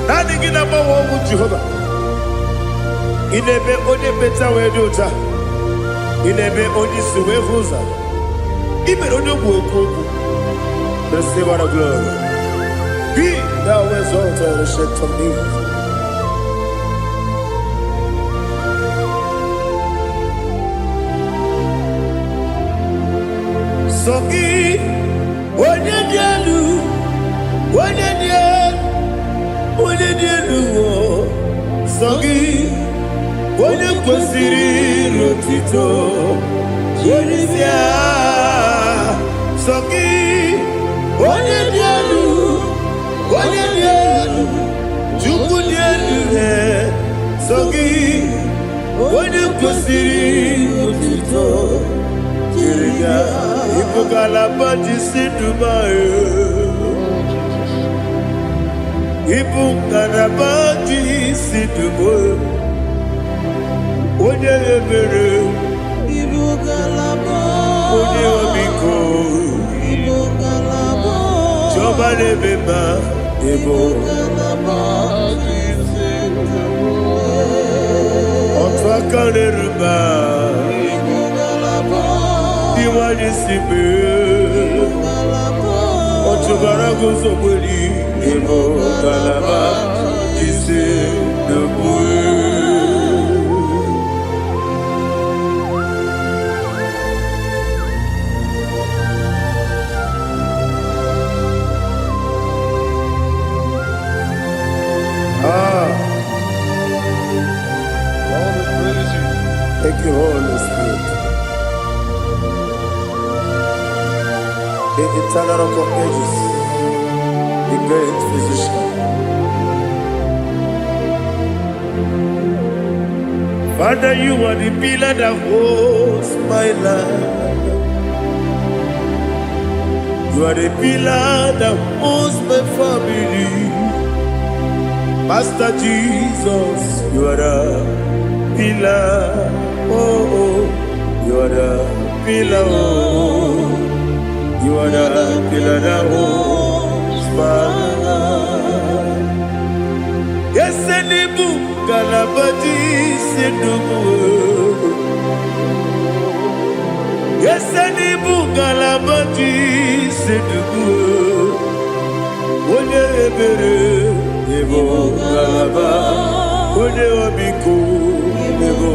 Nani gina mawa omu Jehovah. Inebe onye beta wedota. Inebe onye suwe huza. Ibe onye woku. Receive our glory. Be thou exalted and shed from me. Sogi. Onye dielu, onye dielu, Sogi, onye kwesịrị otuto, jiri bịa. Sogi, onye dielu, Chukwu dielu, Sogi, onye kwesịrị otuto, jiri bịa. Ipukalabati Dubai. Ipukalabati Dubai. Onye ebere. Onye omiko. Joba lebeba. Otwaka neruba. Iwanisibe Ochubarago Zobuli Ebo Galaba Jise Debue Thank you, Holy Spirit. The eternal rock of ages, the great physician. Father, you are the pillar that holds my life. You are the pillar that holds my family. Master Jesus, you are the pillar. Oh, you are the pillar. Oh. You are the pillar that holds my life. Yes, any book, Galabati, Sidubu. Yes, any book, Galabati, Sidubu. One ebere, Ebo Galaba, One Obiku, Ebo.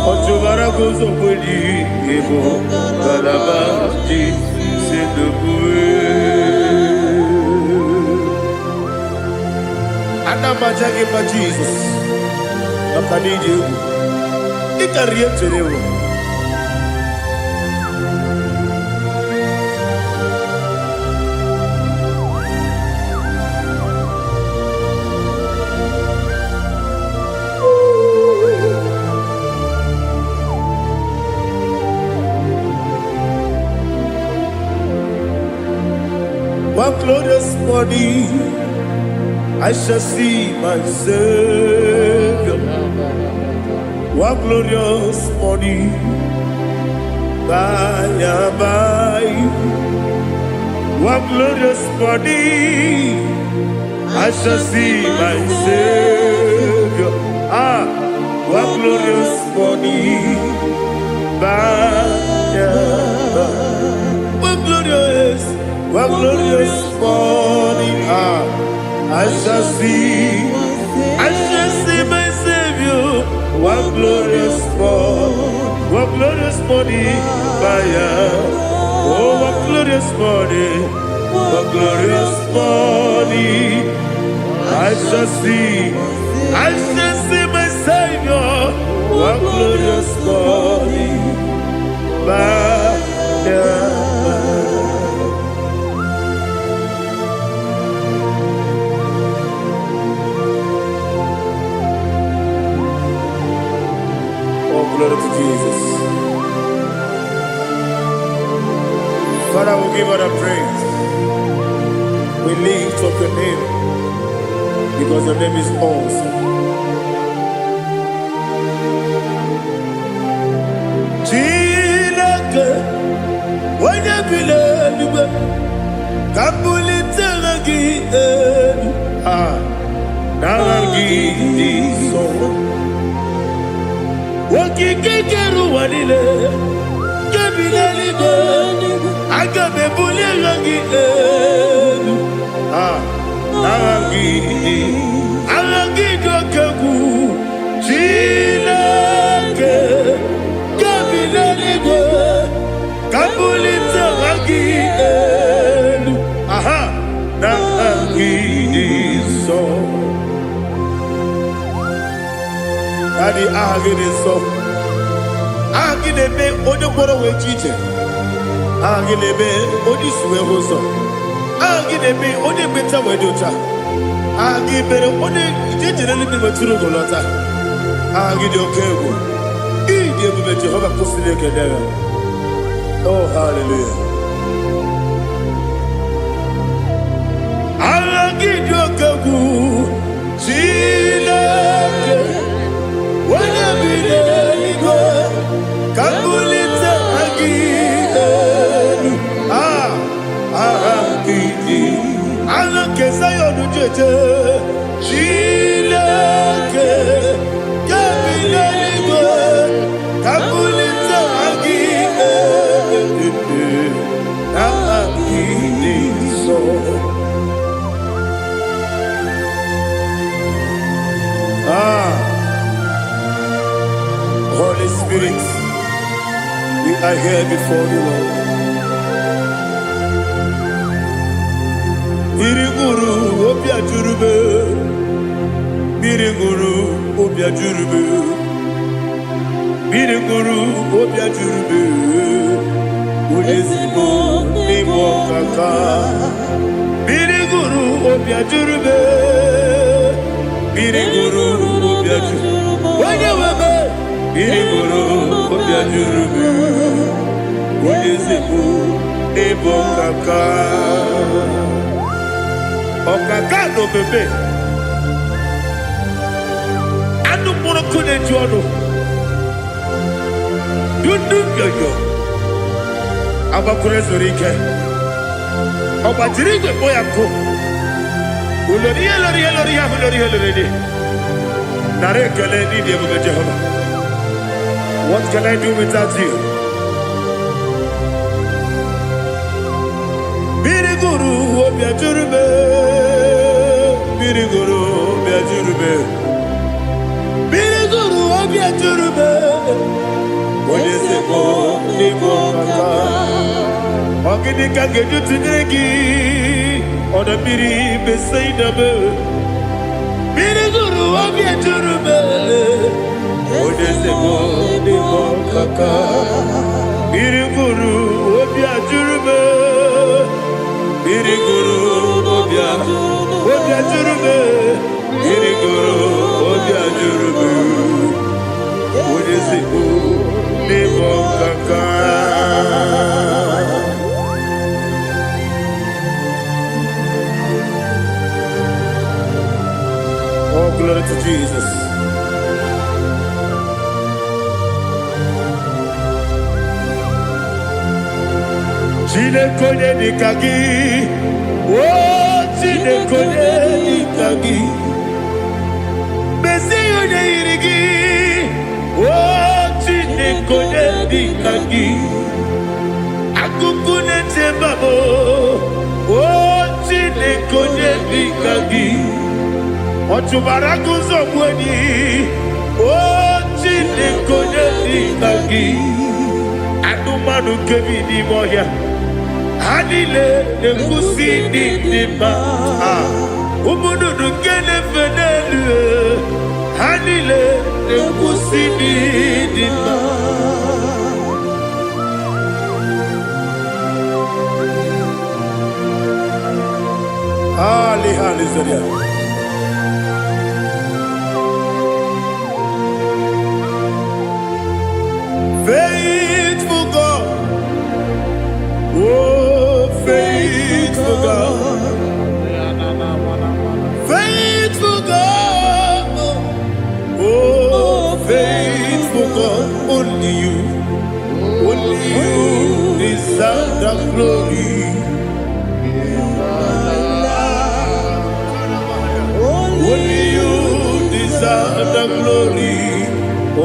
Ochubara gozo kweli, Ebo Galaba, Anamajaga by Jesus. Makaniji. Ikaria Terewo. One glorious morning, I shall see my Savior. One glorious morning, by and by. One glorious morning, I shall see my Savior. One glorious morning, by and by. One glorious morning, I shall see my Savior. One glorious morning, oh, one glorious morning, I shall see my Savior. One glorious morning, glory to Jesus. Father, we give you the praise. We lift up your name because your name is awesome. Chilake, when you believe, Kabuli telagi, Naragi so. Wakikeru wanile, kebilalibe, agabe bulilangi arangi dokeku, chilake, kebilalibe, kabulita rangi narangi so. Daddy, agide so. Agide be ojo boro we chiche. Agide be oji suwe hoso. Agide be oji beta we docha. Agide be oji ijejere libi meturu golota. Agide okego. Ide be Jehovah kusile kedera. Oh, hallelujah. Agide okego. Chilake. When you believe, Kabulita again. Kesayo do jeje, Chilake, Kabulita, Kabulita again. So. Holy Spirit, we are here before you, Lord. Biriguru obia jurube, Biriguru obia jurube, Biriguru obia jurube, Ulezimo nimo kaka, Biriguru obia jurube, Biriguru obia jurube, Wanyawebe, Biriguru obia jurube, Ulezimo nimo kaka. Okaka no bebe anu mono kone jono dundu yoyo abakure zorike obatirige boyako ulori nare kele ni de bebe Jehovah. What can I do without you? Biriguru obia jurube, Biriguru obia jurube, Biriguru obia jurube. Olezemo nimo kaka, ogini kangeju tinegi, oda biri beseinabe, jurube Odezebo Nimo Kaka Biriguru Obia jurube Biriguru Obia jurube Biriguru Obia jurube Odezebo Nimo Kaka. Oh, glory to Jesus. Chinekonye nikagi, oh chinekonye nikagi, Mesiyo ne irigi, oh chinekonye nikagi, Akukune chembabo, oh chinekonye nikagi. Ochubaraguzo mweni, oh chinekonye nikagi, Anumanu kebini moya, Anile nekusi nima, Umudu nukene fenelu, Anile nekusi nima. Hallelujah. Faithful God, oh faithful God, faithful God, oh faithful God, only you deserve the glory. Only you deserve the glory, oh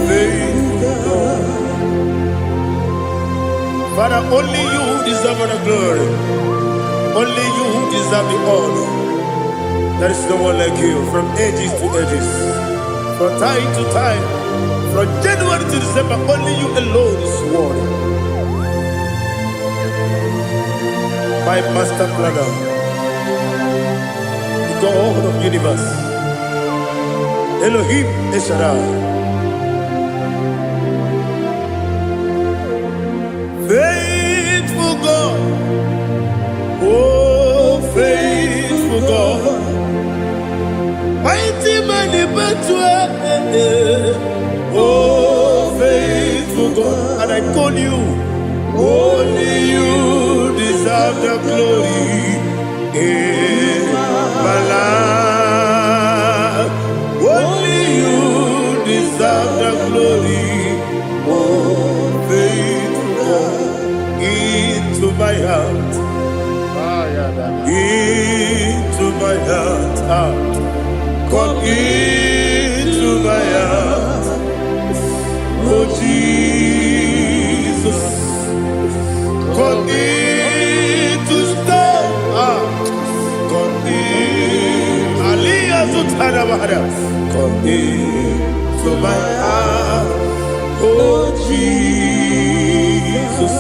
faithful God. Father, only you deserve the glory. Only you deserve the honor. There is no one like you from ages to ages, from time to time, from January to December. Only you alone is worthy. My master planner, the God of the universe, Elohim Eshadai. Faithful God, oh faithful God, mighty man in battle, oh faithful God, and I call you, only you deserve the glory in my life, only you deserve the glory, oh faithful God. Into my heart, into my heart, come into my heart, oh Jesus, come in to stay, come in, Aliyah Zutanabara, come into my heart, oh Jesus.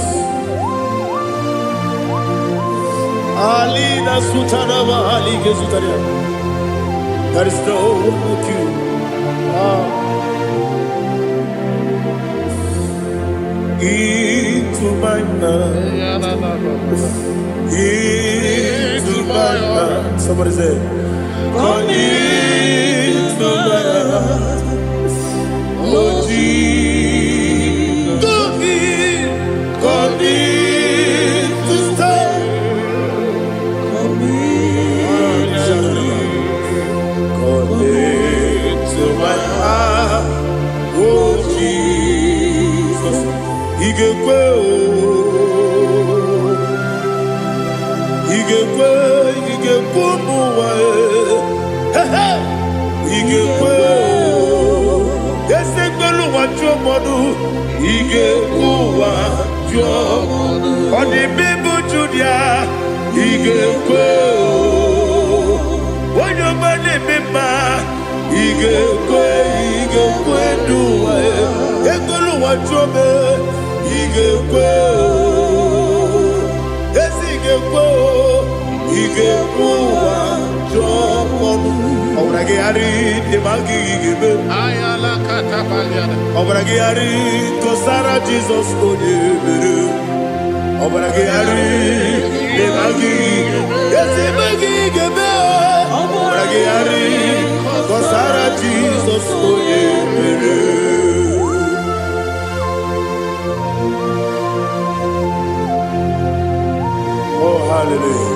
Alina Sutanaba Ali Gezutaria. There is no one like you. Into my mind. Into my heart. Somebody say, come into my heart. Oh Jesus. Come in to stay. To my heart, oh Jesus, Igekwe, muwa, Igekwe, Yesekelu wachomodu, Igekwe wachomodu, Odi bibu Judia, Igekwe, Wanyomane mema. Igekwe duwa, Ekolu wachobe, Igekwe, Igekwe wachobe. Oh, when I Obragiari de Magigebe. Ayala katapaliada. Obragiari Kosara Jesus Onyebere. Obragiari de Magigebe. Yes, Magigebe. Obragiari Kosara Jesus Onyebere. Oh, hallelujah.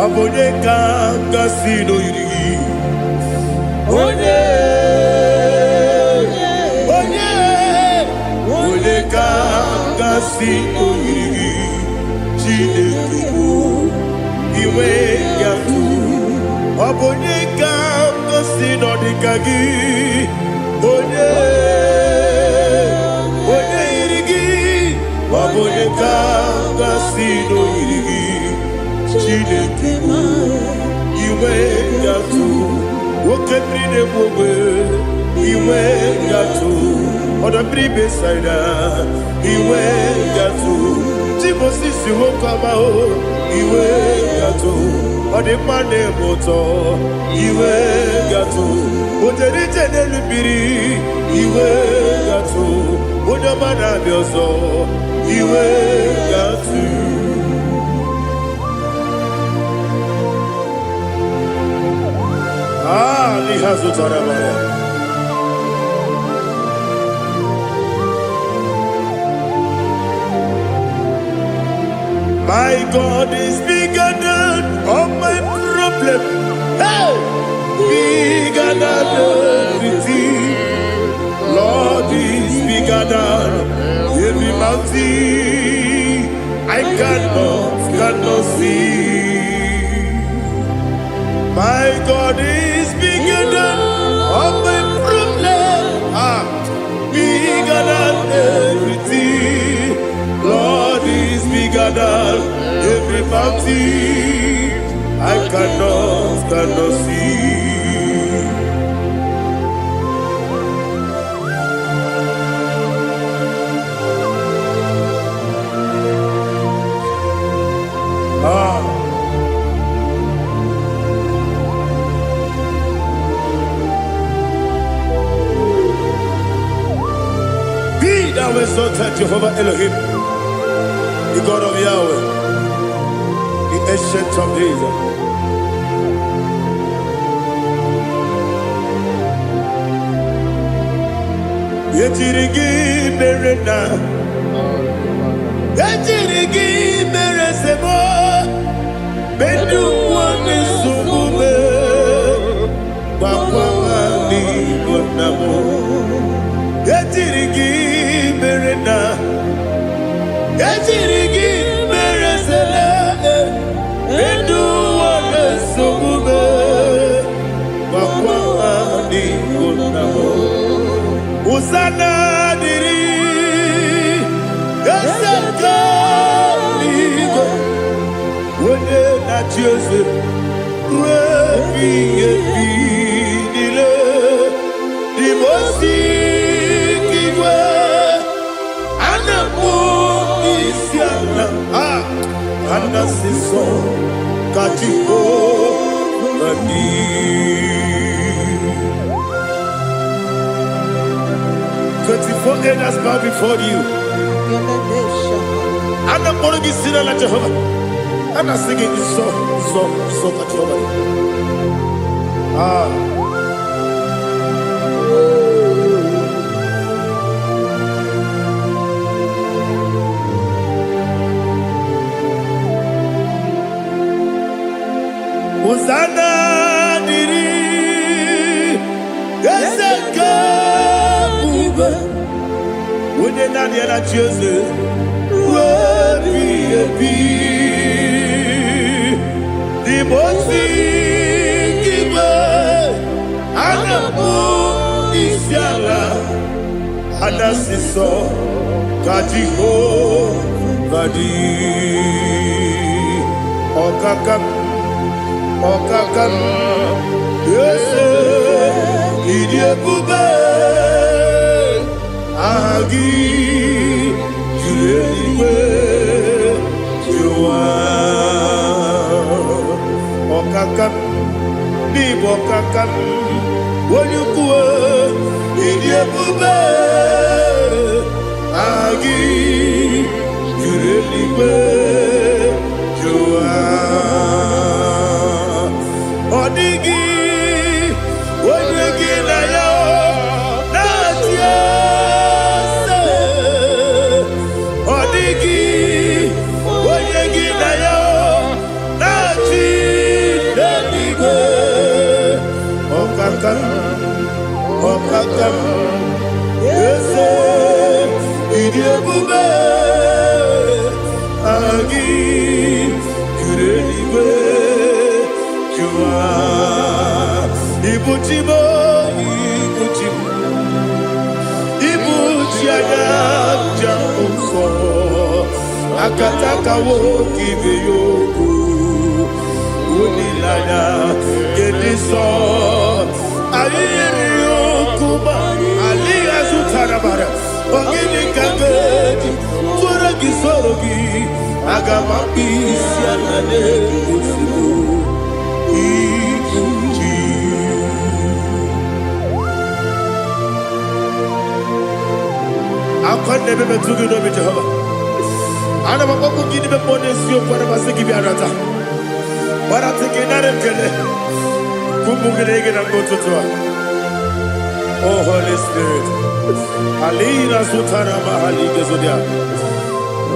Abonye kanga sino yiri. Onye kanga sino yiri. Chineke iwe yatu. Abonye kanga sino dikagi. Onye yiri. Abonye kanga sino yiri. Chineke iwe yatu. Wokemri ne mwe iwe yatu. Odabri besaida iwe yatu. Timosisi wokama o iwe yatu. Odimane moto iwe yatu. Oderite nelubiri iwe yatu. Odamana bioso iwe yatu. My God is bigger than all my problem. Hey! Bigger than everything. Lord is bigger than every mountain I cannot see. My God is bigger than all my problems. Bigger than everything. Lord is bigger than every mountain I cannot see. Thou exalted Jehovah Elohim, the God of Yahweh, the ancient of days. Yetirigi merena, yetirigi meresemo, bendu wane sumume, bakwa ni bonamo. Yetirigi merena, yetirigi meresele, bendu wane sumume, bakwa ni bonamo. Usana diri, yasaka ligo, wone na Jose, wepi nile, dimosi kiwe, anamu isiana, anasiso katiko bani. 24 elders bow before you. And I'm going to be singing like Jehovah. And I'm singing this song like Jehovah. Hosanna diri, yeseka bube. Wone na dia na Jose, wepi di mosi kiwe, anamu isiala, anasiso kajiho badi, okakam, yes, ebube agi jueligwe juwa okakam ni bokakam wonyukwe idi ebube agi jueligwe juwa odigi wonyegi na yo Okakam, yes, idi ebube agi jureligwe juwa ibuchimo ibuchianya jamufo akataka wo kibe yoku unilaya gediso ayiri okuba aliya zutarabara ogini kangedi tora gisorogi agama bisia nane kusibu ikuji akonde bebe tugi no Jehova ana bakoko gini be ponesio para basiki bi arata para tekenare kele kumugirege na ngototwa. Oh Holy Spirit, Alina Sutara Mahali Gezodia,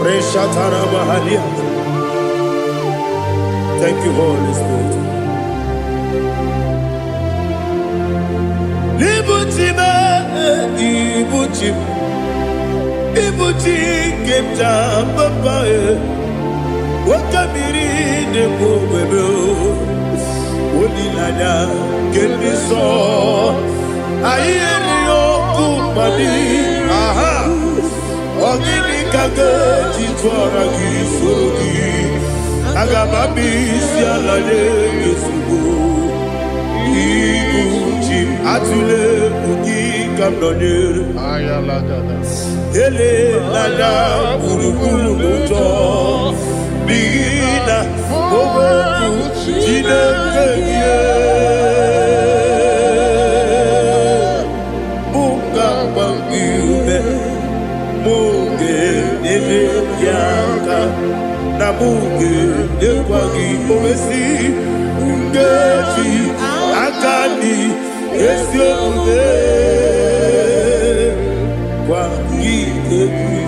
Reshatara Mahalia. Thank you, Holy Spirit. Ibuchima, Ibuchim, Ibuchim, Kemta, Papa, Wakamiri, Nebobebo, Unilada, Kemiso. Ayeri okumani, aha, ogini kage jitwara kisorogi, agabami sialade yesugo, ikuchi atule ugi kamdonere, ele lada urukuru muto, bigina oboku jinekeye. Na muge ekwagi omesi ngeji akani esi omuge kwagi ebi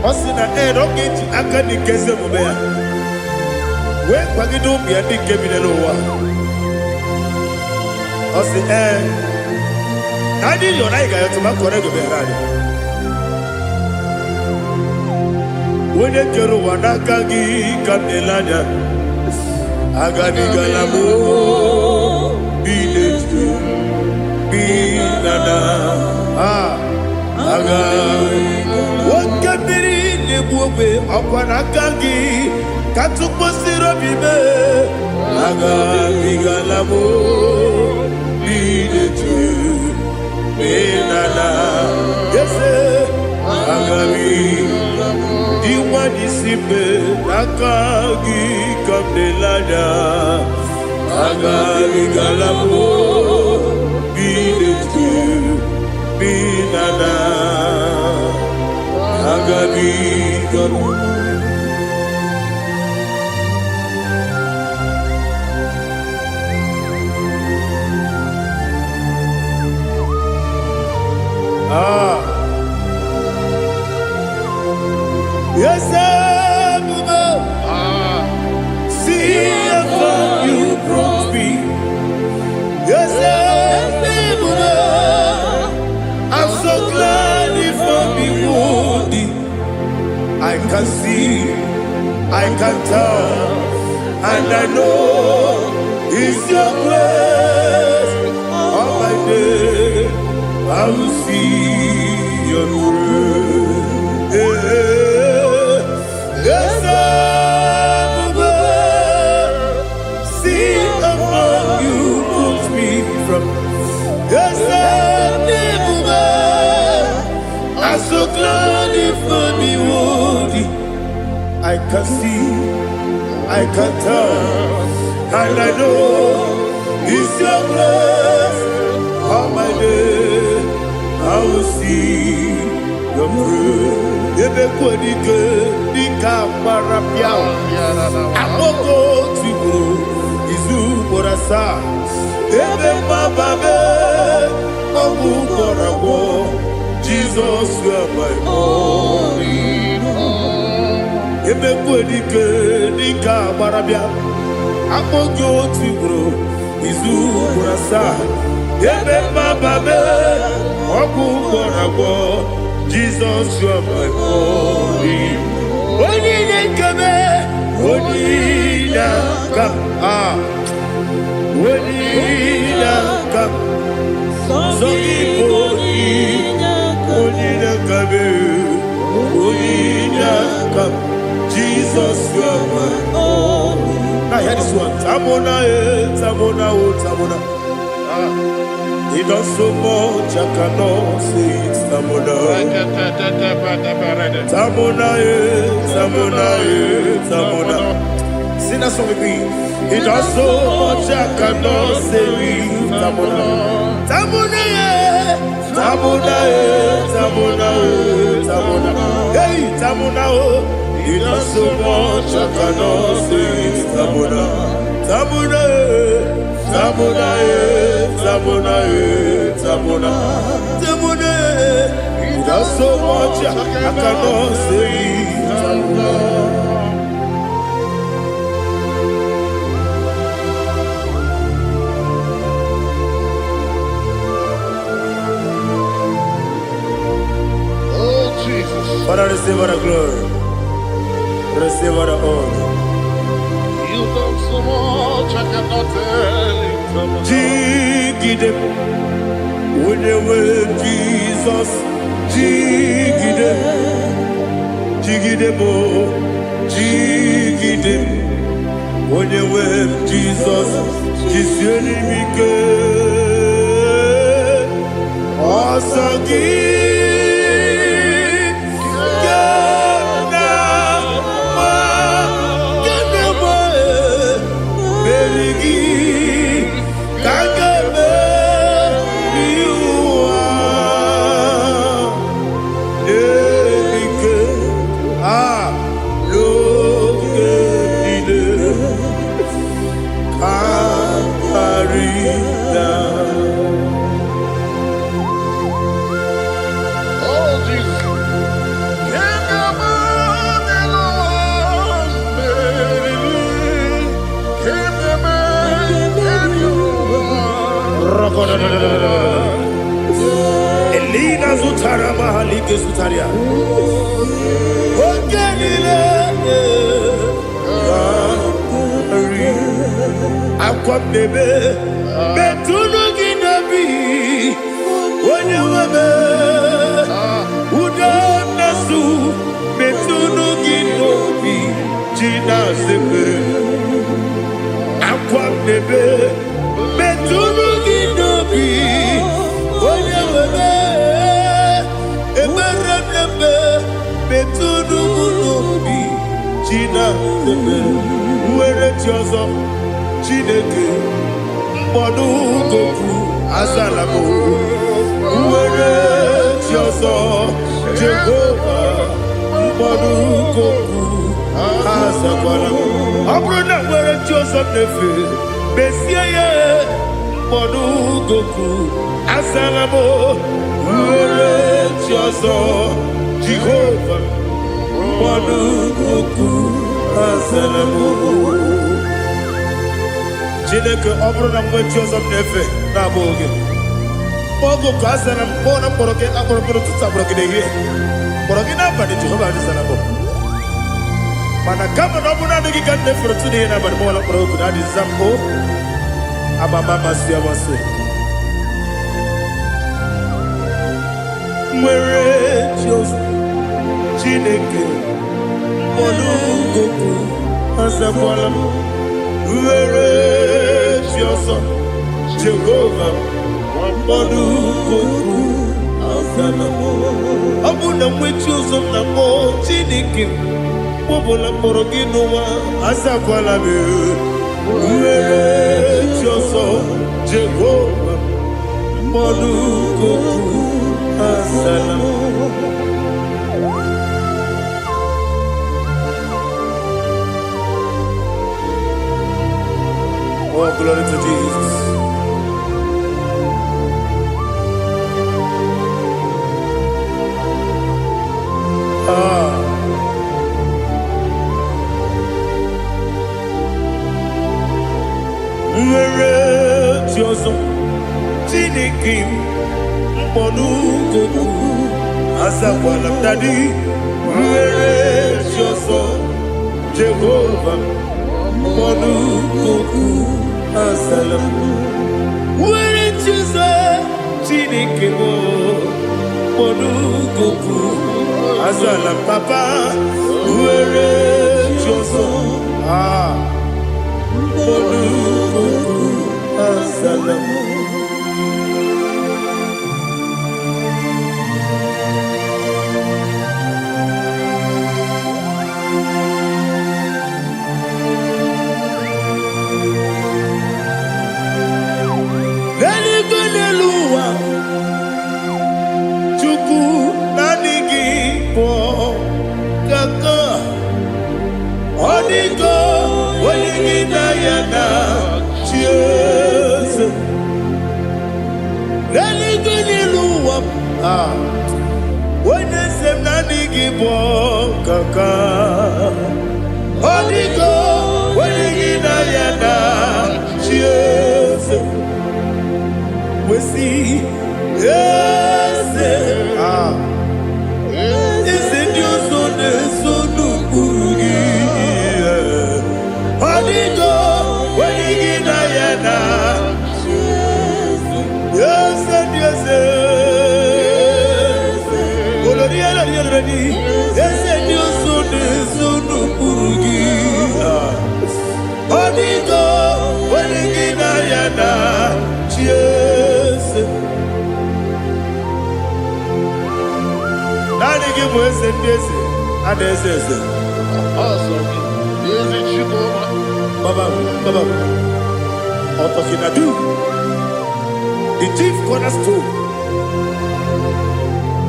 osina erogeji akani kese mubea we kwagi do bia di kebile lo wa osi nadi yo na iga yo tuma kore go be radi. Wene kero wanakagi kanelanya agani galamo binetu binana aga wakabiri nebuwe akwanakagi katukosiro bibe agani galamo binetu binana yese agami Iwanisipe akagi kamdelanya agami galamo binetu binana agami galamo. Yes, see how far you brought me. Yes, I'm so glad you found me worthy. I can see, I can tell, and I know it's your grace. All my day, I will see your grace. Yes, see among you. glad if I behold thee. I can see, I can tell, and I know it's your grace. All my day I will see your praise. Ebe kwenike nika marapiao. Amoko tiburo izu borasa. Ebe mababe omu borabo. Jesus, you are my only hope. Ebe kwenike nika marapiao. Amoko tiburo izu borasa. Ebe mababe omu borabo. Jesus, you are my only. Only come, only come, only come. So only come, only come. Jesus, you are my only. Now hear this one. Tamona, tamona, tamona. He does so much, I cannot say it's Tamona. Tamona, Tamona, Tamona. Sing that song with me. He does so much, I cannot say it's Tamona. Tamona, Tamona, Tamona, Tamona. Hey, Tamona, he does so much, I cannot say it's Tamona. Tamona. Tamona, Tamona, Tamona, Tamona. He does so much, I cannot say Tamona. Oh, Jesus. Father, receive all the glory, receive all the honor. You done so much, I cannot tell it. Jigide, when you were Jesus, Jigide, Jigide mo, Jigide, when you were Jesus, Jisyenimike, Osagi. Elina Zutara Mahalike Zutaria. Ogenile Akwam Nebe Betunu Ginabi Wanyawame Udam Nasu Betunu Ginobi Jina Zebe Akwam Nebe Betunu Ginobi Wanyawame Eberenebe Betunu Ginobi Jina Zebe Uwere Tiozo Chineke Mbodu Goku Azalamo Uwere Tiozo Jehovah Mbodu Goku Azakwalamo Abrona Uwere Tiozo Nefe Besiye Mbodu Goku Azalamo Uwere Tiozo Jehovah Mbodu Goku Azalamo Chineke ọbụrụ na mgbe Joseph na-efe na-abụ oge ogo ka a sara mkpọ na mkpọrọ gị akpọrọkpọrọ tụtụ akpọrọ gị n'ehihie mkpọrọ gị n'abalị Jehova adịzara bụ mana kama na ọ bụrụ na adịghị ka nne fere tụ n'ihe n'abalị mụọ na mkpọrọ ogu na adịza mpụ amama amasị amasị nwere Joseph Chineke mkpọrọ ogu azakwala m Where is your son, Jehovah? Mbodu Goku Abuna mwechuzo mnamo chiniki Mwobola mborogino wa Asakwala me Uwere choso Jehova Monuko Asalam. Oh, glory to Jesus. Where Joso Tinikim Monuko Asakwala Daddy. Where Joso Jehovah Monuko Asalam. Where Joso Tinikim Monuko Asalam Papa. Where Joso Monuko Asalam. Chuku nanigi po kaka onigo waligi na yana cheers. Nanigi luwa wenesem nanigi po kaka onigo waligi na yana cheers. We see, yes, is it your son, the son of Urugi? Holigo, when you get Diana, yes, and yes, yes, and your son, the son of Urugi. Holigo, when you get Diana, cheers. Nani give us a daisy and a says, Baba, Otokinadu, the chief cornerstone.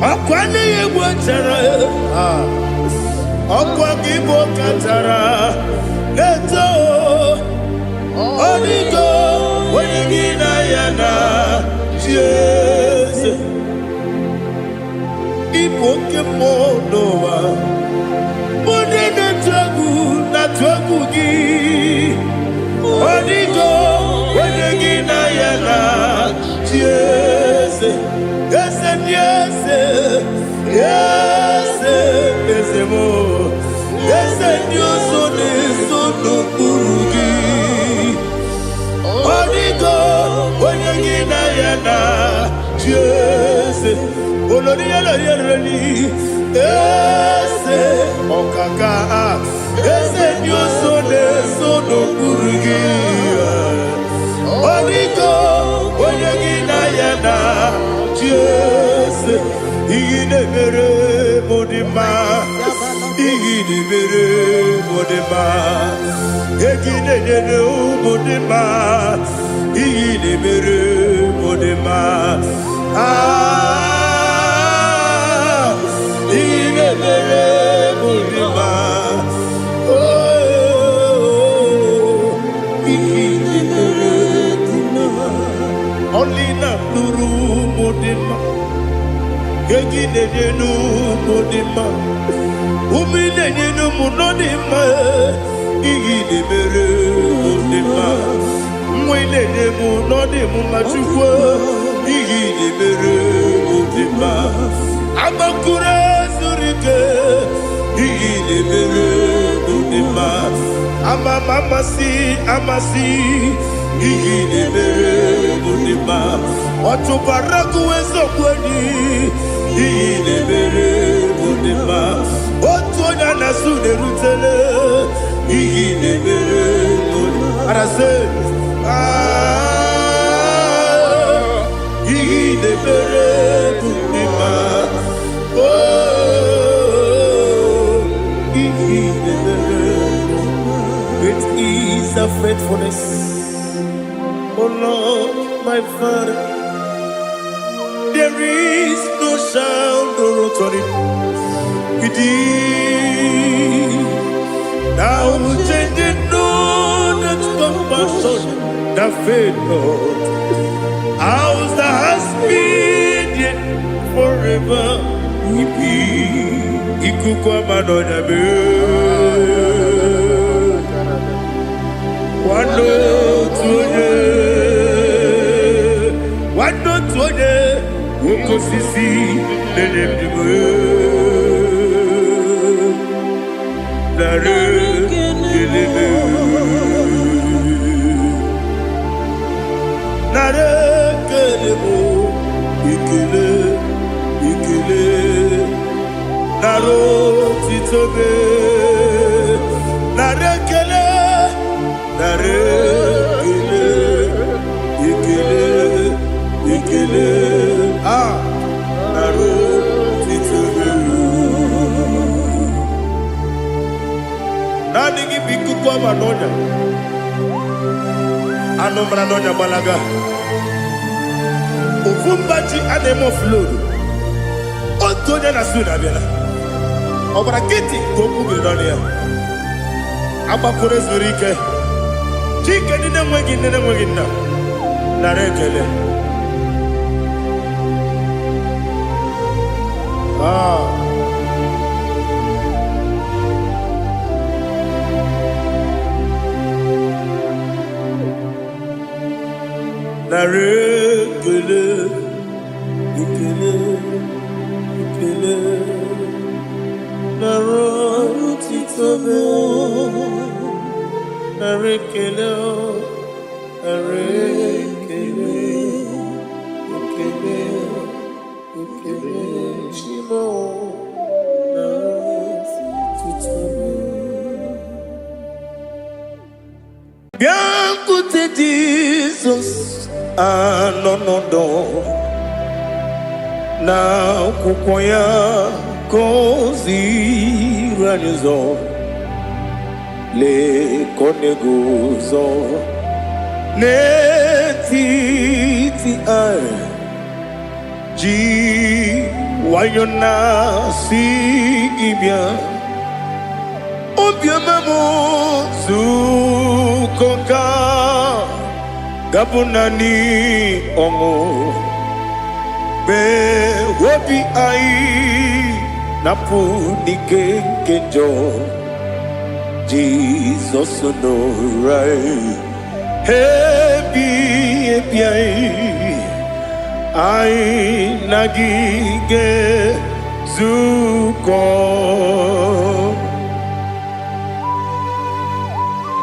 Aquani Watara, Aquagibo Katara, Leto, Onigo, Wenigina, Jesus. Ipokemonoa Monena tragu na tragu gi Onigo Wenegina yana Yes Yes and yes Yes Yes mo Yes and yes Sono Urugi Onigo Wenegina yana Yes Oloria la yereli, ese okaka, ese Dios sono kurugi. Onigo, oyegina yana, Dios, igine mere modima, igine mere modima, igine yene modima, igine mere modima. Olina nuru modima, yegine yenu modima, umine yenu munodima, igine mere modima, mwine yenu nodimu machukwa, igine mere modima, amakure zurike, igine mere modima, amasi, igine mere modima, otubaraku wezo kweni, igine mere modima, otuonya nasune rutele, igine mere modima. Arase, igine mere modima. Lord, my Father. There is no sound or authority within. Thou changest not that compassion, that faith, Lord. Ours that has been yet forever will be. Ikukwa manonya be. Wano tuonye, woko sisi lenem diwe. Nare kelebe, nare kelebo, ikele, naro titobe, nare kele, nare ikele, naro titobe. Nani gibiku kwa manonya, ano manonya balaga. Ufumbaji anemo flood. Otonya na suna bela. Obra kiti koku bidonia. Abakure zurike. Chike nine mwegi na. Narekele. Narekele. Ikele. Naro titobe. Narekele. Shimo. Naro titobe. Bien côté Jesus. No. Na kukoya kozi ranizo le koneguzo ne titi ai ji wayona si ibia obia mamo zukoka gabunani omo be wobi ai napu nikenjo Jesus no right hebi ai nagige zuko.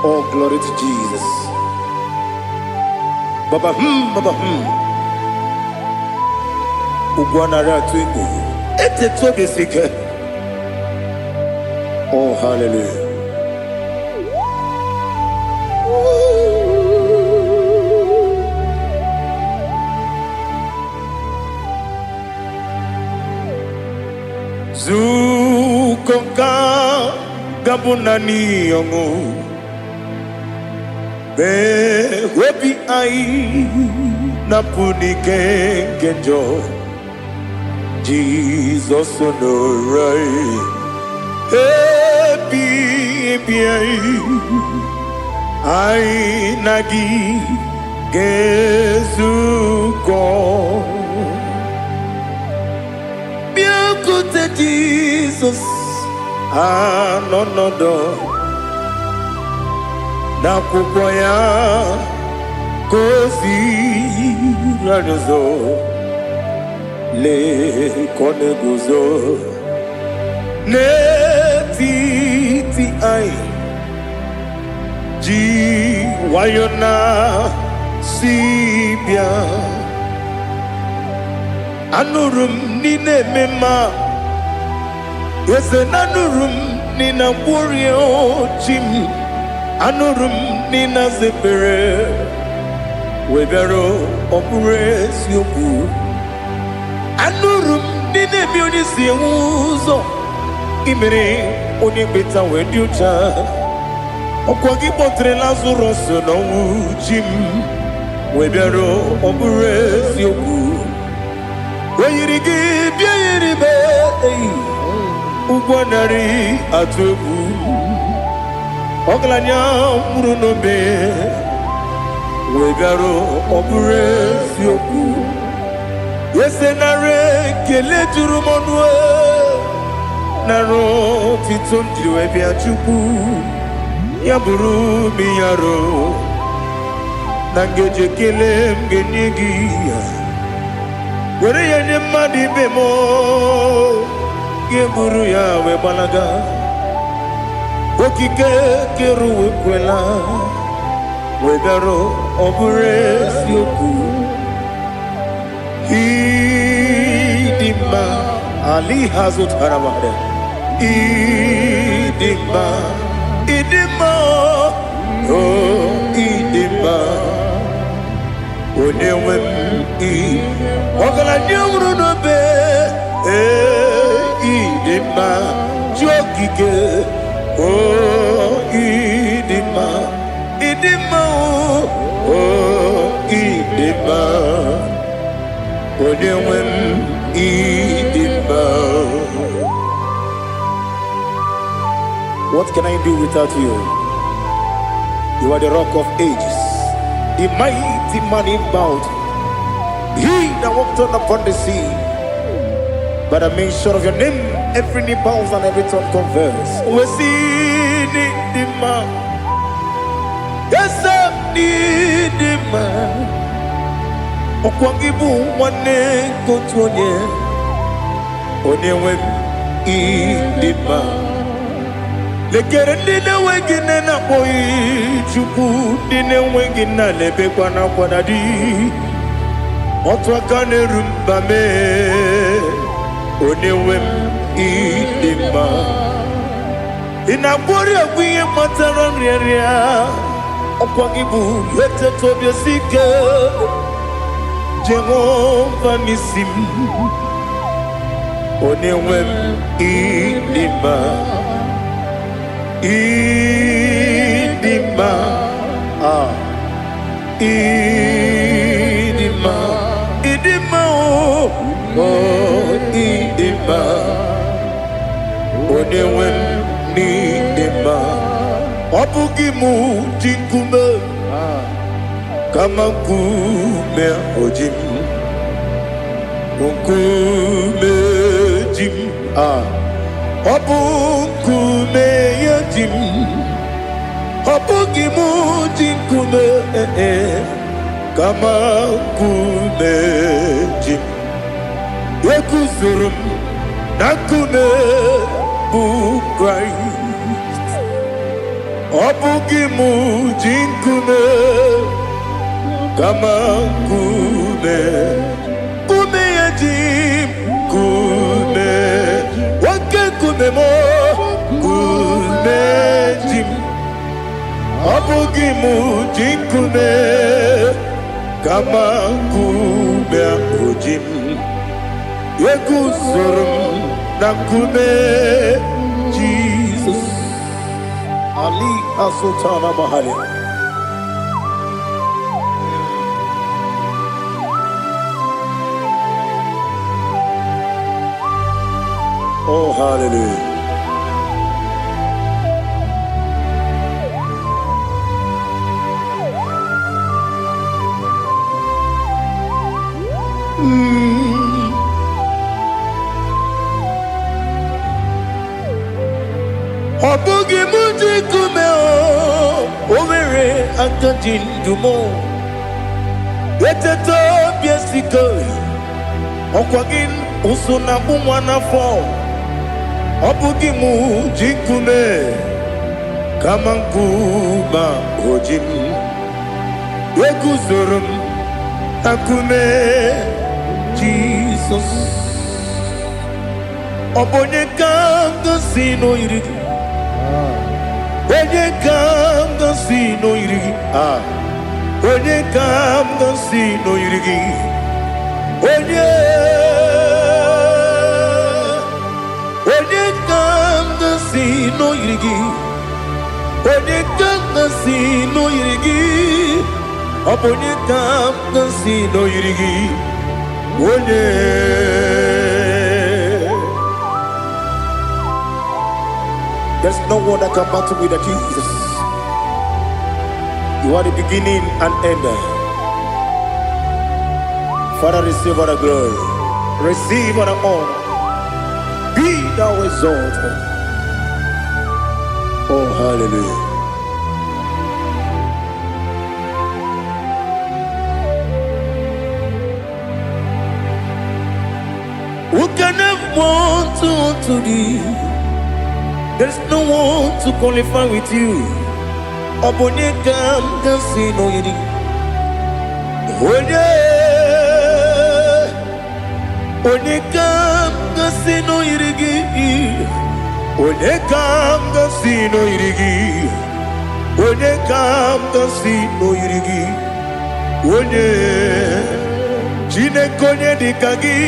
Oh, glory to Jesus. Baba Ugwanara twingu. Ete tobe sike. Oh, hallelujah. Zukonka gabunani yongu. Be webi ai napuni kenjo. Jesus no right. Happy ai nagi gezuko. Bien côté Jesus. No. Na kukoya kozi ranizo. Le koneguzo ne titi ai ji wayona sibia anurum nine mema yese nanurum nina burio chim anurum nina zepere webero opures yoku anurum nine mioni siuzo imere oni beta weducha okwagi potre lazarus no jim Webero obures yoku. Weyirigi biiribe. Ugwanari atubu. Oglanya murunobe. Webero obures yoku. Yesenare kele turumonwe. Naro titondri webia chuku. Yaburu miyaro. Nangeje kele mgenigi. Were yanye madi bemo. Geburu ya webalaga. Okike keru wekwela. Wegaro obure sioku. Idima Ali Hazut Haramade. Idima oh Idima Onewem Ogala nyumru no be Idima Jokike oh Idima oh Idima Onewem Idima. What can I do without you? You are the rock of ages, the mighty man in battle. He that walked on upon the sea. By the mention of your name, every knee bows and every tongue converse. We see the man. Yes, I need the man. Okwangibu wane kotuonye. Onewem idima. Lekere ndine wengine na boyi chuku ndine wengine lebe kwa na kwanadi. Otwakane rumba me. Onewem idima. Inabori agwiye matara nriya. Okwangibu yete tobye sike. Jehovah Nisim. Onewem idima. Idima. Idima. Idima. Oh, Idima. Onewem idima. Obugimu jinkume. Kama kume ojim. Kume jim. Obukume yajim. Obugimu jinkume. Kama kume jim. Yekuzurum nakume Christ. Obugimu jinkume. Kama kume yajim. Kume wake kume mo. Kume jim. Obugimu jinkume. Kama kume ojim. Yekuzurum nakume Jesus. Ali Asutana Mahali. Oh, hallelujah. Obugi muji kume o Owere akajin dumo Yeteto biesiko Okwagin usuna bumwana fo Obugi muji kume Kamankuba ojim Yeguzurum akume Jesus Obonye kanga sino irigi Onye kanga sino irigi Onye kanga sino irigi Onye kanga sino irigi Onye kanga sino irigi Obonye kam kasi no yirigi. Onye. There's no one that can battle with Jesus. You are the beginning and end. Father, receive all the glory. Receive all the honor. Be thou exalted. Oh, hallelujah. Who can have one to thee? There's no one to qualify with you. Obonye kam kasi no yidi. Onye kam kasi no yirigi. Onye kam kasi no yirigi. Onye kam kasi no yirigi. Onye Chinekonye dikagi.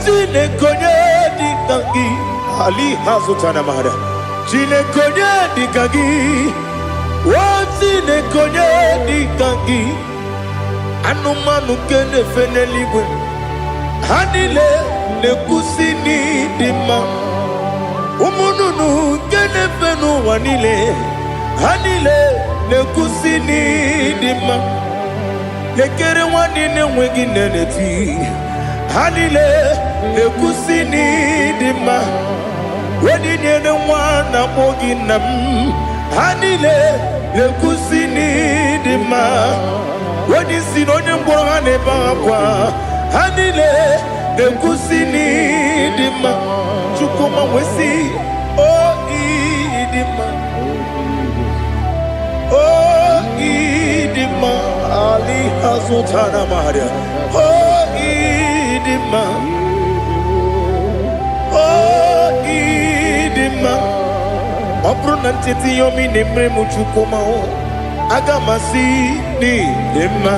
Chinekonye dikagi. Ali hazutana mahada. Chinekonye dikagi. Chinekonye dikagi. Anumanu kene feneligwe. Hanile ne kusini dima. Umununu kene fenu wanile. Hanile ne kusini dima. Nekere wanine wegi neneti. Hanile ne kusini dima. Wedi nyene wana mogi nam. Hanile ne kusini dima. Wedi sinonye mbwangane bangwa. Hanile ne kusini dima. Chukuma wesi oh idima. Oh idima. Ali hazutana maria. Oh idima. Oh idima. Opronantiti yomi nemre muchukuma o. Agamasi ni dima.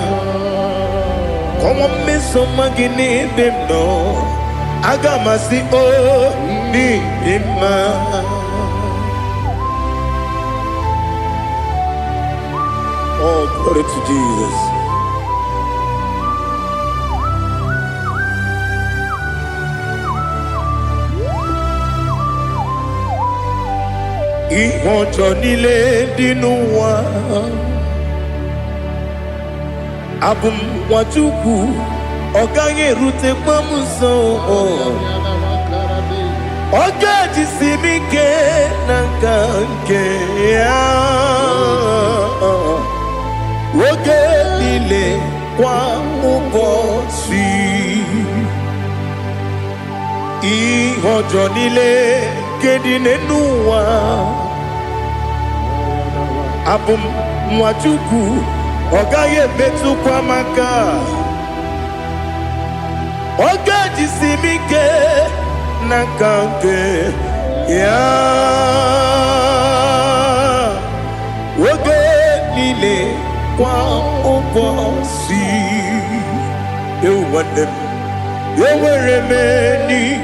Como me soma gini dem no. Agamasi o ni dima. Oh, glory to Jesus. Ihojo nile dinuwa. Abum wajuku oganye rute pamuso. Oga jisimike nankanke ya. Oge nile kwa ubosi. Ihojo nile kedine nuwa. Abum wajuku Ogaye betu kwa maka. Oga jisimike nakange ya. Oge nile kwa ubosi. You want them. You were many.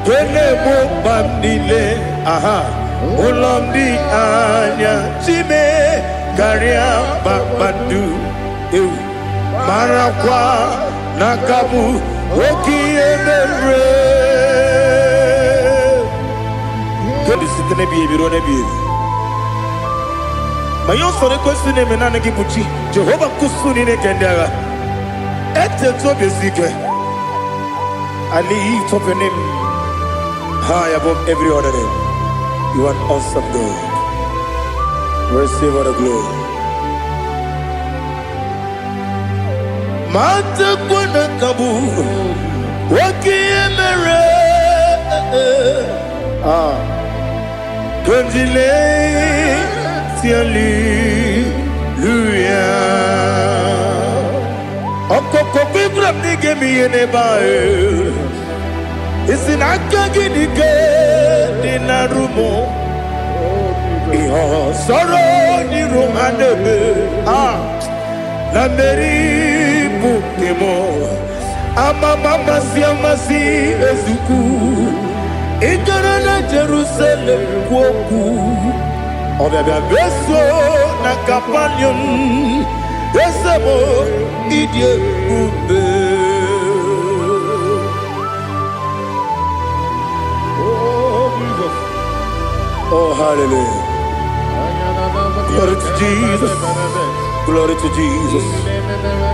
Kene mo bandile. Aha. Ulomdi anya chime. Garia babandu eu marakwa nakabu oki emere. Kodi sitene bi ebiro ne bi. Mayo sore kwesi ne menana gibuchi. Jehovah kusuni ne kendaga. Ete to besike. I lift up your name high above every other name. You are an awesome God. Receive all the glory. Mata kuna kabu waki emere. Kanjile tiali luya. Okoko bibram nige miyene bae. Isinaka ginike dinarumo. Iho soro ni romanebe la meri bukemo ama mama si amasi ezuku ikara na Jerusalem kwoku obia beso na kapanium Esemo idie ube. Oh, hallelujah. Glory to Jesus. Glory to Jesus.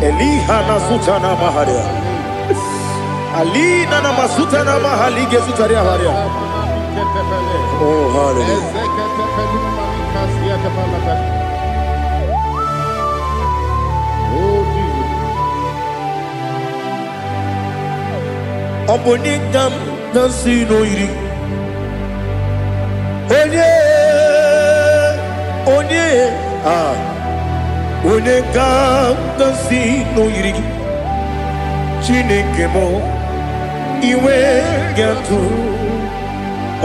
Elihana sutana maharia. Alina na masutana mahalige sutaria haria. Oh, hallelujah. Obonikam nasino iri. Onye Onekam nasino iri. Chineke mo iwe gatu.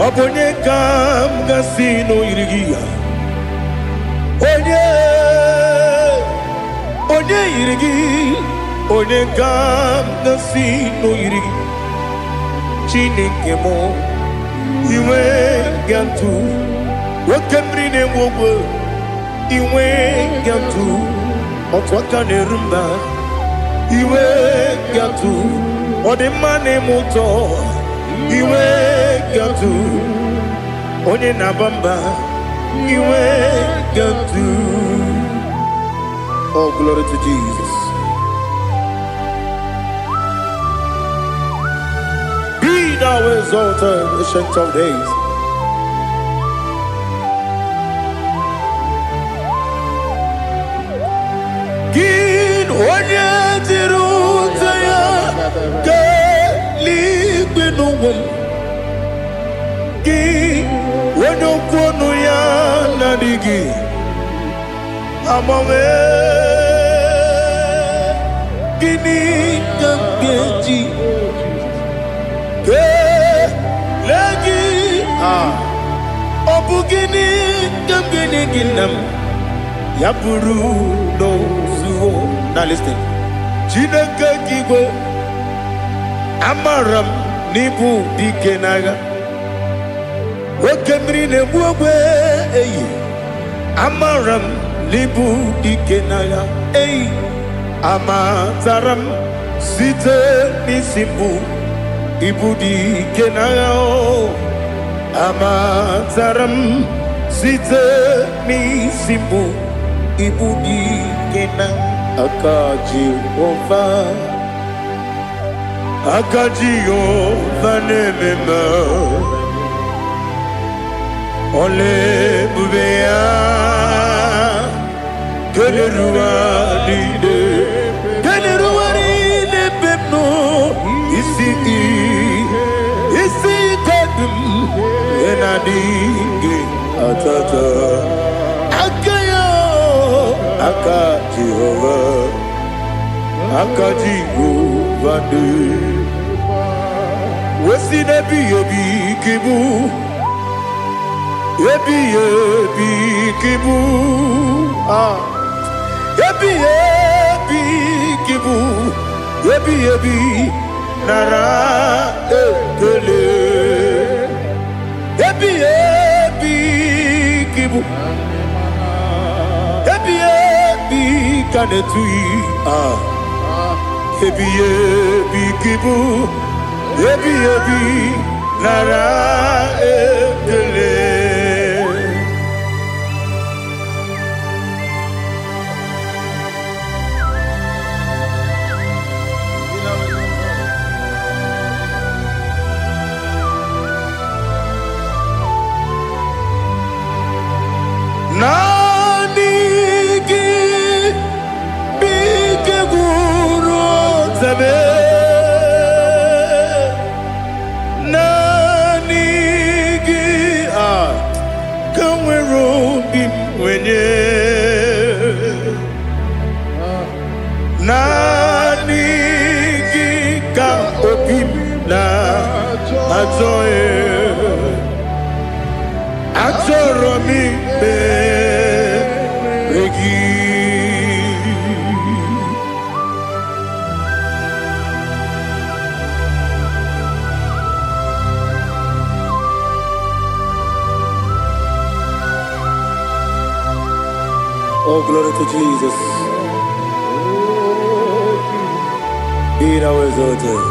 Obonekam nasino iri. Onye iri. Onekam nasino iri. Chineke mo iwe gatu. Wakemri ne wowo iwe gatu. Otwaka ne rumba iwe gatu. Odemane moto iwe gatu. Onye nabamba iwe gatu. Oh, glory to Jesus. Be thou exalted, ancient of days. Gin onye tiruta ya ke ligbinu. Gin onye kwonu ya nadigi amame. Gini kambeji ke lagi obugini kamgini ginam yapuru no zuo. Now listen. Chineke kigo amaram nibu dikenaga. Wakemri ne buogwe eyi amaram nibu dikenaga. Eyi amataram site nisimbu ibu dikenaga. Amataram site nisimbu ibu dikenaga. Akaji Ova nemema ole bubea keleruwa lide bebno isi kadum enadingi atata Akaji Ova de Wesi nebi yebi kibu Yebi kibu Yebi kibu Yebi nara ekele Yebi kibu Kanetui Ebi kibu Ebi nara ekele. Oh, glory to Jesus. Be thou exalted.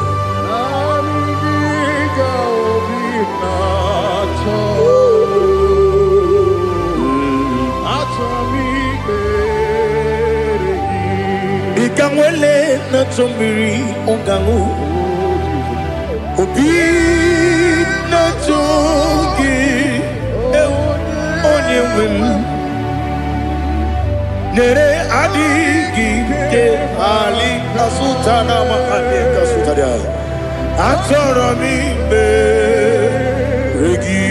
Ikangwele na chombiri ongangu Obi na chongi onye wim Nere adigi ke ali kasutana mahali kasutaria Atoro mi be regi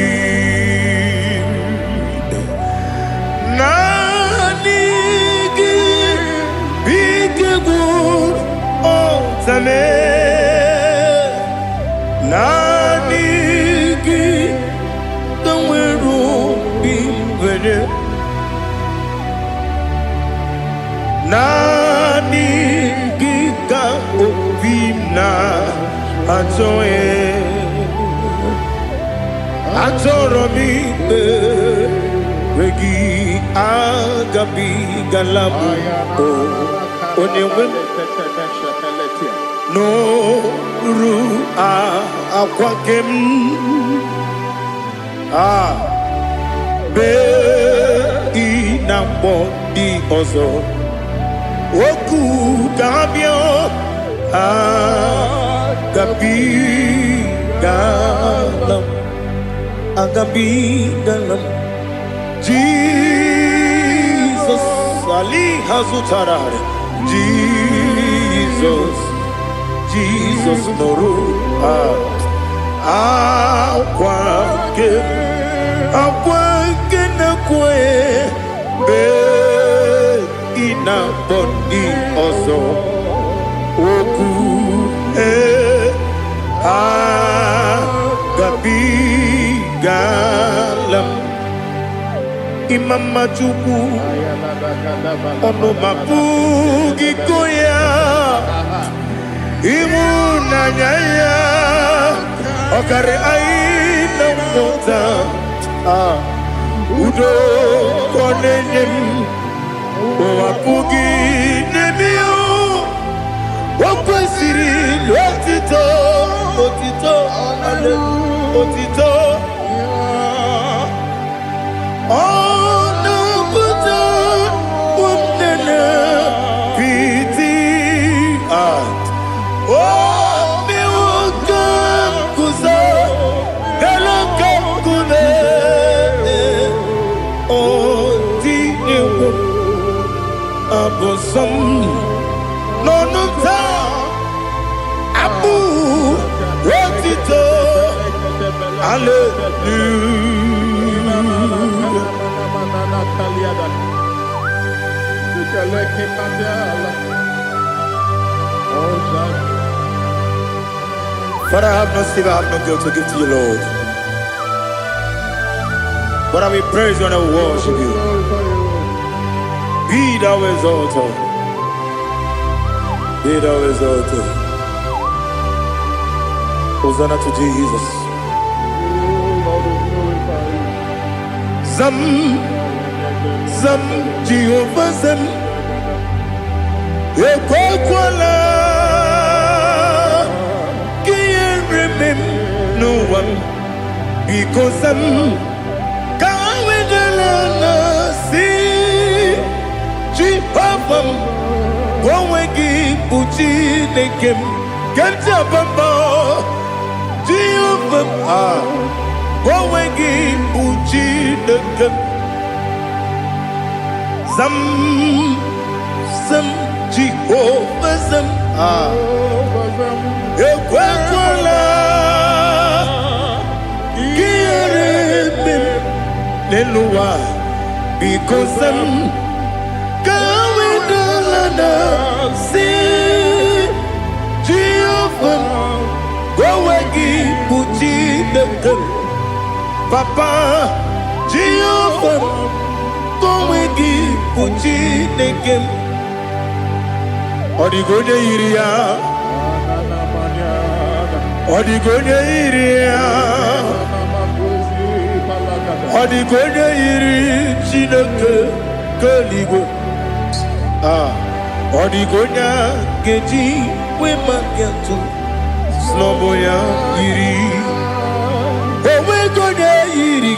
Nanigi bigegu otame Nanigi tanweru bimwene Nanigi ka obimna atoe Atoro mi regi agabi galabu onewem no ru akwakem be inambo di ozo oku gabio agabi galam agabi galam Jesus Ali Hazutarare Jesus Noru Akwake na kwe be ina bondi ozo oku gabi galam Imam Majuku ono mabugi koya imu nanyaya okare aina mota udo konenem wapugi nemio wakwesiri lotito ale otito Bosom no ta abu rotito Father, I have no silver, I have no gold to give to you, Lord. But I will praise you and I will worship you. Be thou exalted. Be thou exalted. Hosanna to Jesus. Zam Jehovah Zam Ekwakwala Can't remember no one because I'm Papa, go away, Puchi, they came, get up, Papa, Jehovah, go away, Puchi, they came, some Jehovah, some, Equacola, Gire, Nelua, because some. See Jehovah, go away, Puchi, the Papa, Jehovah, go away, Puchi, the Odigonya Iria, Odigonya Iria, Odigonya Iri, Chineke, Kaligo. Odigonya Geji we magetu Sloboya yiri Owe gode yiri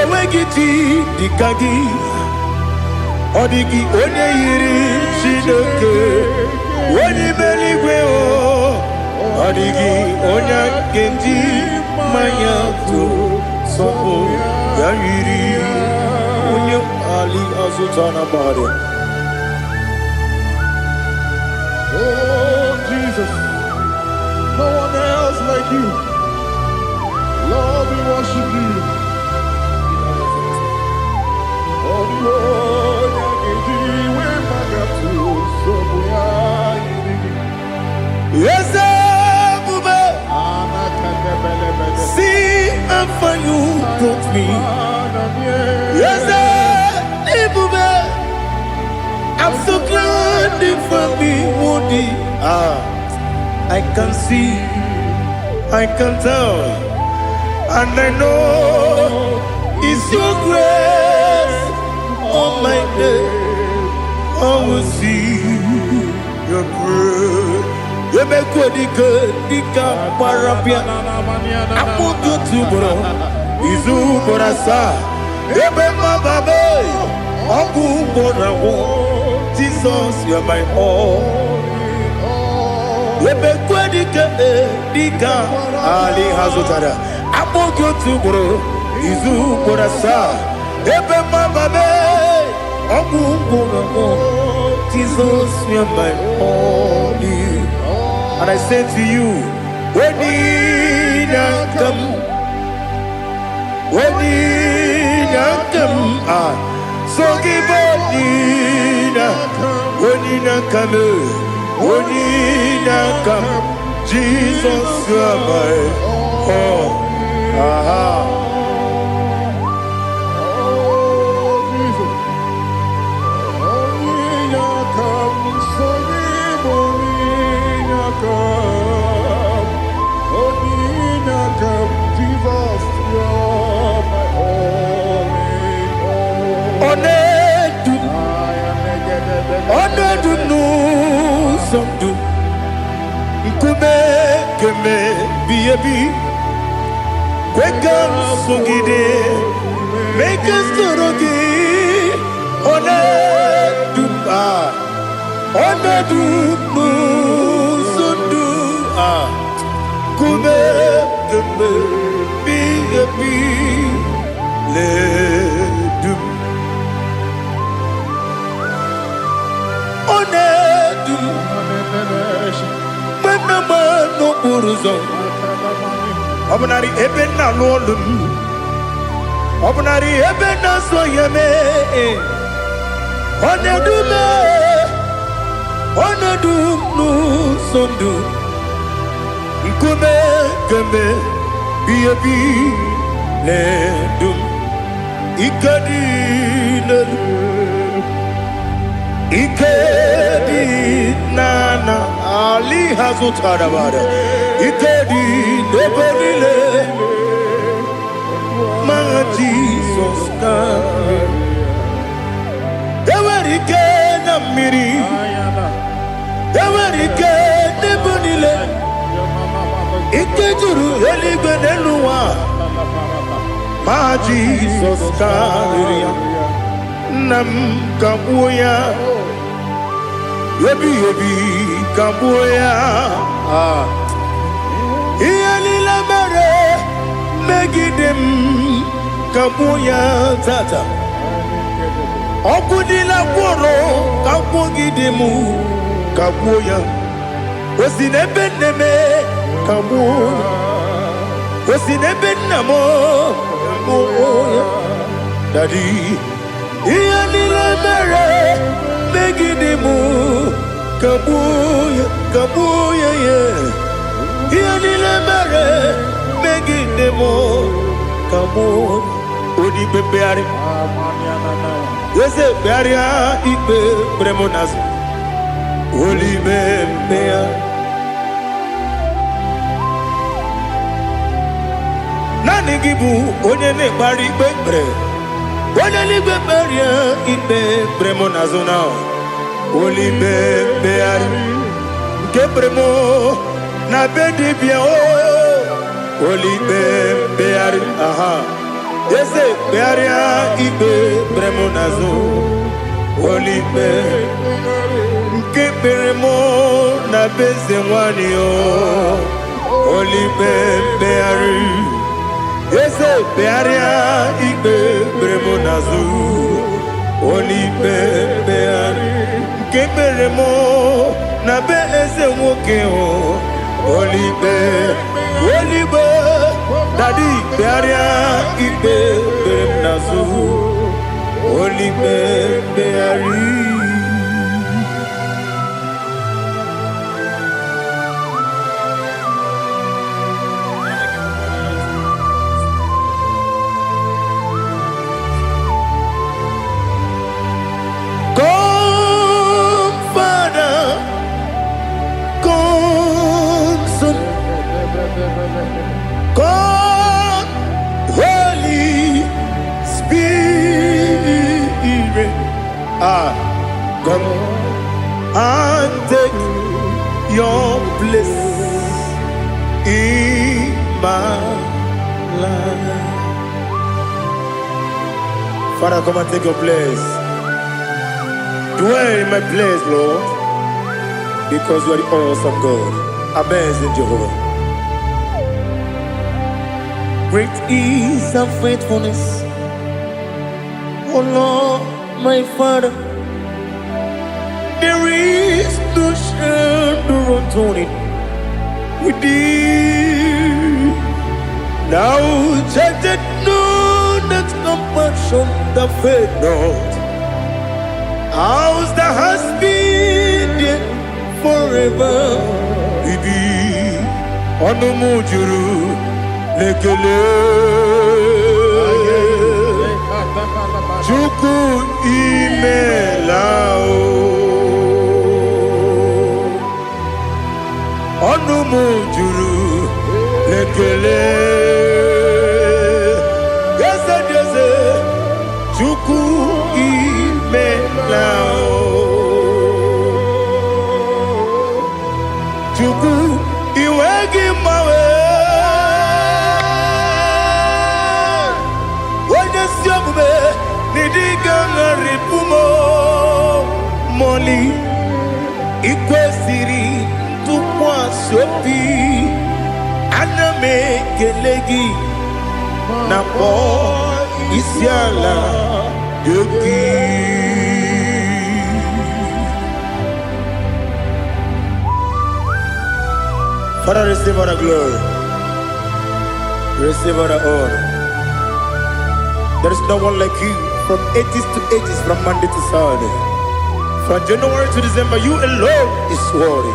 Owe giti dikagi Odigi onye yiri Chineke Oni meligwe o Odigi onye genji Mayatu Sobo ya yiri Onye Ali Azutana Bari. Oh, Jesus. No one else like you. Lord, we worship you. Oh, Lord, yes, Bube. See how far you brought me. Yes, Bube. I'm so glad for me, Woody. I can see, I can tell, and I know it's your grace. Oh my day, I will see your grace. You make good, Dika Parapia. I put you to bro. Izu Borasa. You make my baby. Abu Borawo. Jesus, you're my all. You make good, Dika Ali Hazutara. I put you to bro. Izu Borasa. You make my baby. Abu Borawo. Jesus, you're my all. And I say to you, when did I come? When did I come? So give up, when did I come? When did I come? Jesus, you are my all. Make us torogi sundu kume keme biyabi le dum onedum manama no buruzo Obnari ebena lolum Obnari ebena soyeme Onedume Onedum no sondu Nkume keme biyabi ledum Ikadi Ikedi nana Ali Hazutarabada Ikedi nebelile Ma Jesus God Ewerike na miri Ewerike nebelile Ikejuru eligwe neluwa Ma Jesus God Nam kabuya Yebi kabuya Iyalila mere Megidem kabuya tata Okudila kworo kabugidemu kabuya Osinebeneme kabuya Osinebenamo kabuya Daddy Iyalila mere Megidemu kabuya kabuya yeah Iyalila mere Megidemu kabuya Odi bebeari Yese bearia ibe bremonas Oli bebea Nani gibu onye ne bari bebre Onye li beberia ibe bremonazona Oli bebeari bremo na bedi bia o Holy beari aha Ese bearia ibe bremo nazo Holy nke bremo na beze wani o Holy beari Ese bearia ibe bremo nazo Holy beari nke bremo na beze woke o Holy Daddy bearia ibe bremo nazo Holy beari God, Holy Spirit, come and take your place in my life. Father, come and take your place. Dwell in my place, Lord, because you are the awesome God. Amazing Jehovah. Great is thy faithfulness, O Lord, my Father. There is no shadow unto it with thee. Now judged know that compassion the faith not. Ours that has been there forever with thee. On the mujuru. Lekele Chuku imelao Onu mujuru Lekele Yese Chuku imelao Chuku iwegi mawe Moli ikwesiri tukwasopi aname kelegi na po isiala yoki Father, receive all the glory, receive all the honor. There is no one like you. From ages to ages, from Monday to Saturday, from January to December, you alone is worthy.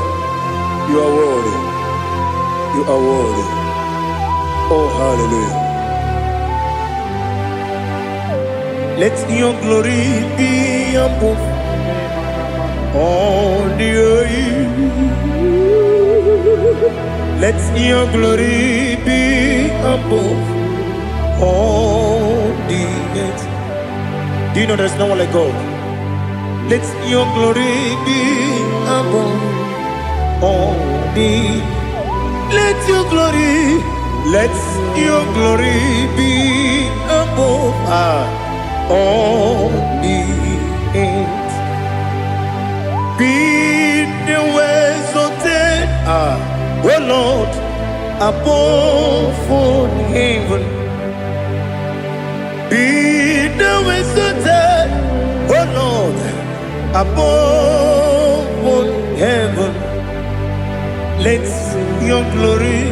You are worthy. You are worthy. Oh, hallelujah. Let your glory be above all the earth. Let your glory be above all the earth. Do you know there's no one like God? Let your glory be above all the. Let your glory be above all the earth. Be the ways of death, oh Lord, above all heaven. Be the wisdom, oh Lord, above all heaven. Let your glory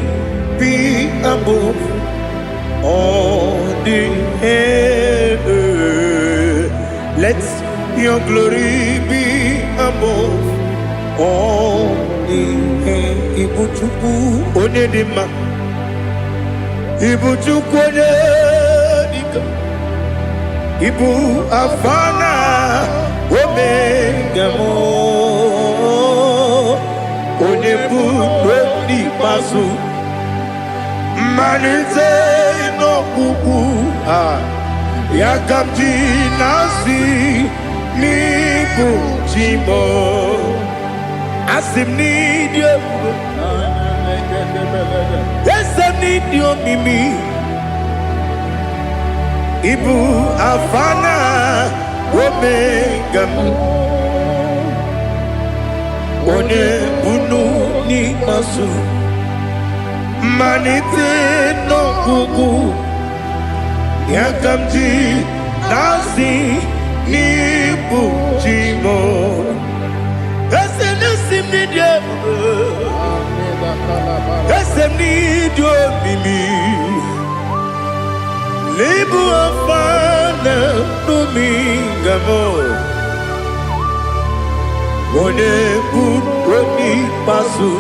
be above all the earth. Let your glory be above all the earth. Ibuchuku onedima, Ibuchuku onedika. Ibu afana omega mo onebu ni pasu manite no kuku yakamji nasi ni kuchimo Asimnidio Esamnidio Mimi Ibu Afana Omega One Bunu Ni Masu Manite No Gugu Yakamji Nasi Nibu Jimo Esemnidio Esemnidio Mimi Libu Afana Numingamo One Buni Pasu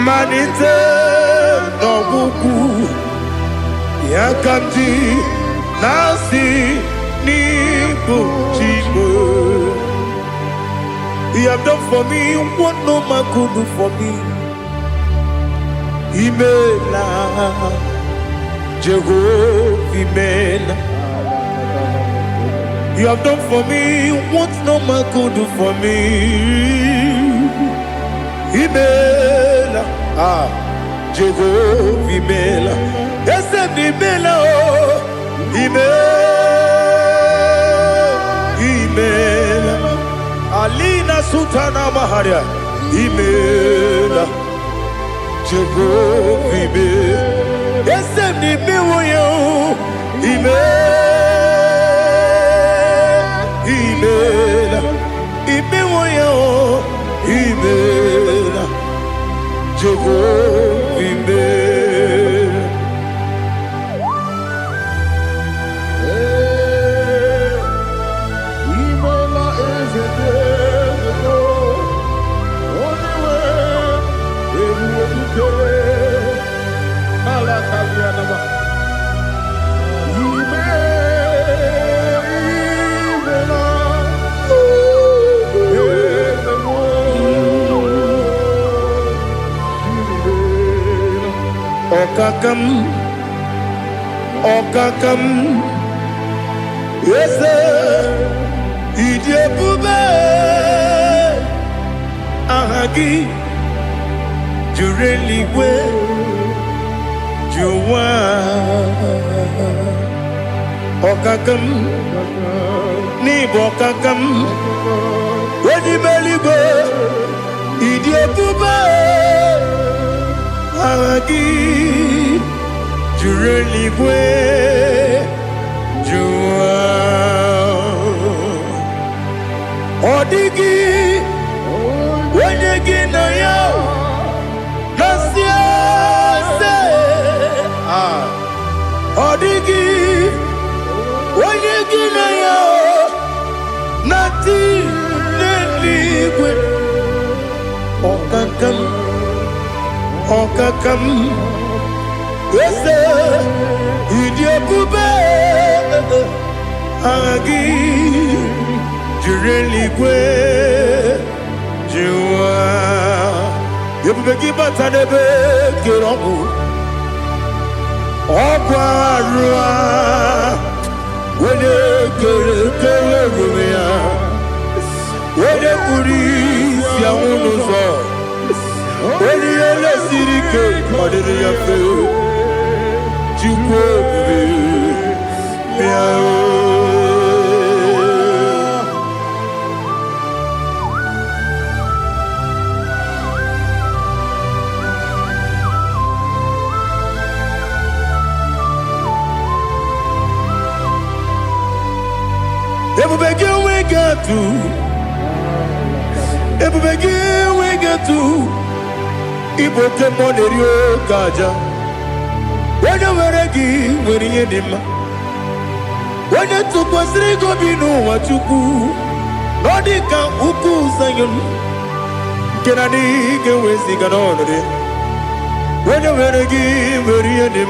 Manite No Buku Yakamji Nasi Nibu Jimo. He have done for me what no man could do for me. Imela Jehovah Imela. You have done for me what no man could do for me. Imela Jehovah Imela. Yes, Imela Imela Alina Sultana Maharia Imela Jehovah Imela. Yes, Imela Imela Imela Jehovah Imela. Okakam, yes, Idiabube, Ahagi, Jureligwe, Juwa, Okakam, Nibokakam, Wedibeligo, Idiabube, Ahagi. Jureligwe Jua Odigi Wenyegi na yo Nasia se Odigi Wenyegi na yo Nati Neligwe Okakam Okakam Yes, Idiabube Agi Jureligwe Jua Yebubeki Batanebe Kirongu Okwarua Wede Kere Rumia Wede Kuris Yahunuzo Wede Yele Sirike Odiri Yafe Ebubegi we get to Ibo Kemonerio Kaja. When you were a gay, when you did when you took us, they go be no what you do. Nodika Uku Sayon Kennedy get with the Ganonade. When you were a gay, when you did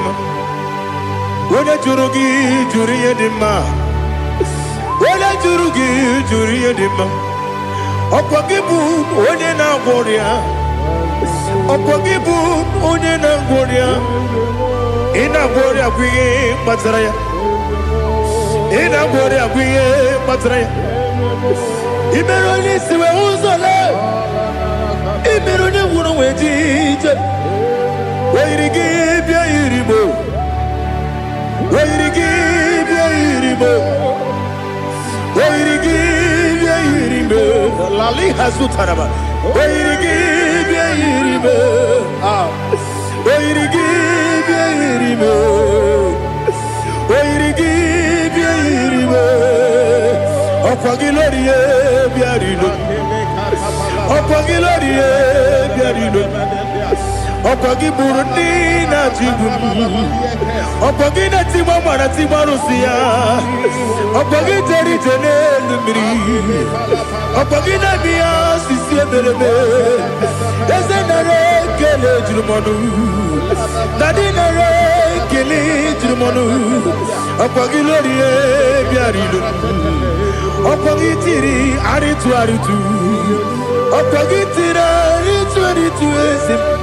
when you Jurugi, Juria Dima. When you Jurugi, Juria Dima. Okwagibu, Odena Boria. Okwagibu, Odena Boria. Ina Boria Guye, Matraya. Ina Boria Guye, Matraya. Imeroni Siwe Uzole. Lali Hazutaraba. Opagi Burundi na Jibu, Opagi na Timama na Timarusia, Opagi Teri Tenelumri, Opagi na Mia Sisia Berebe, Desenare Kele Jumanu, Nadinare Kele Jumanu, Opagi Lorie Biarilu, Opagi Tiri Aritu Aritu, Opagi Tira Aritu Aritu Esim.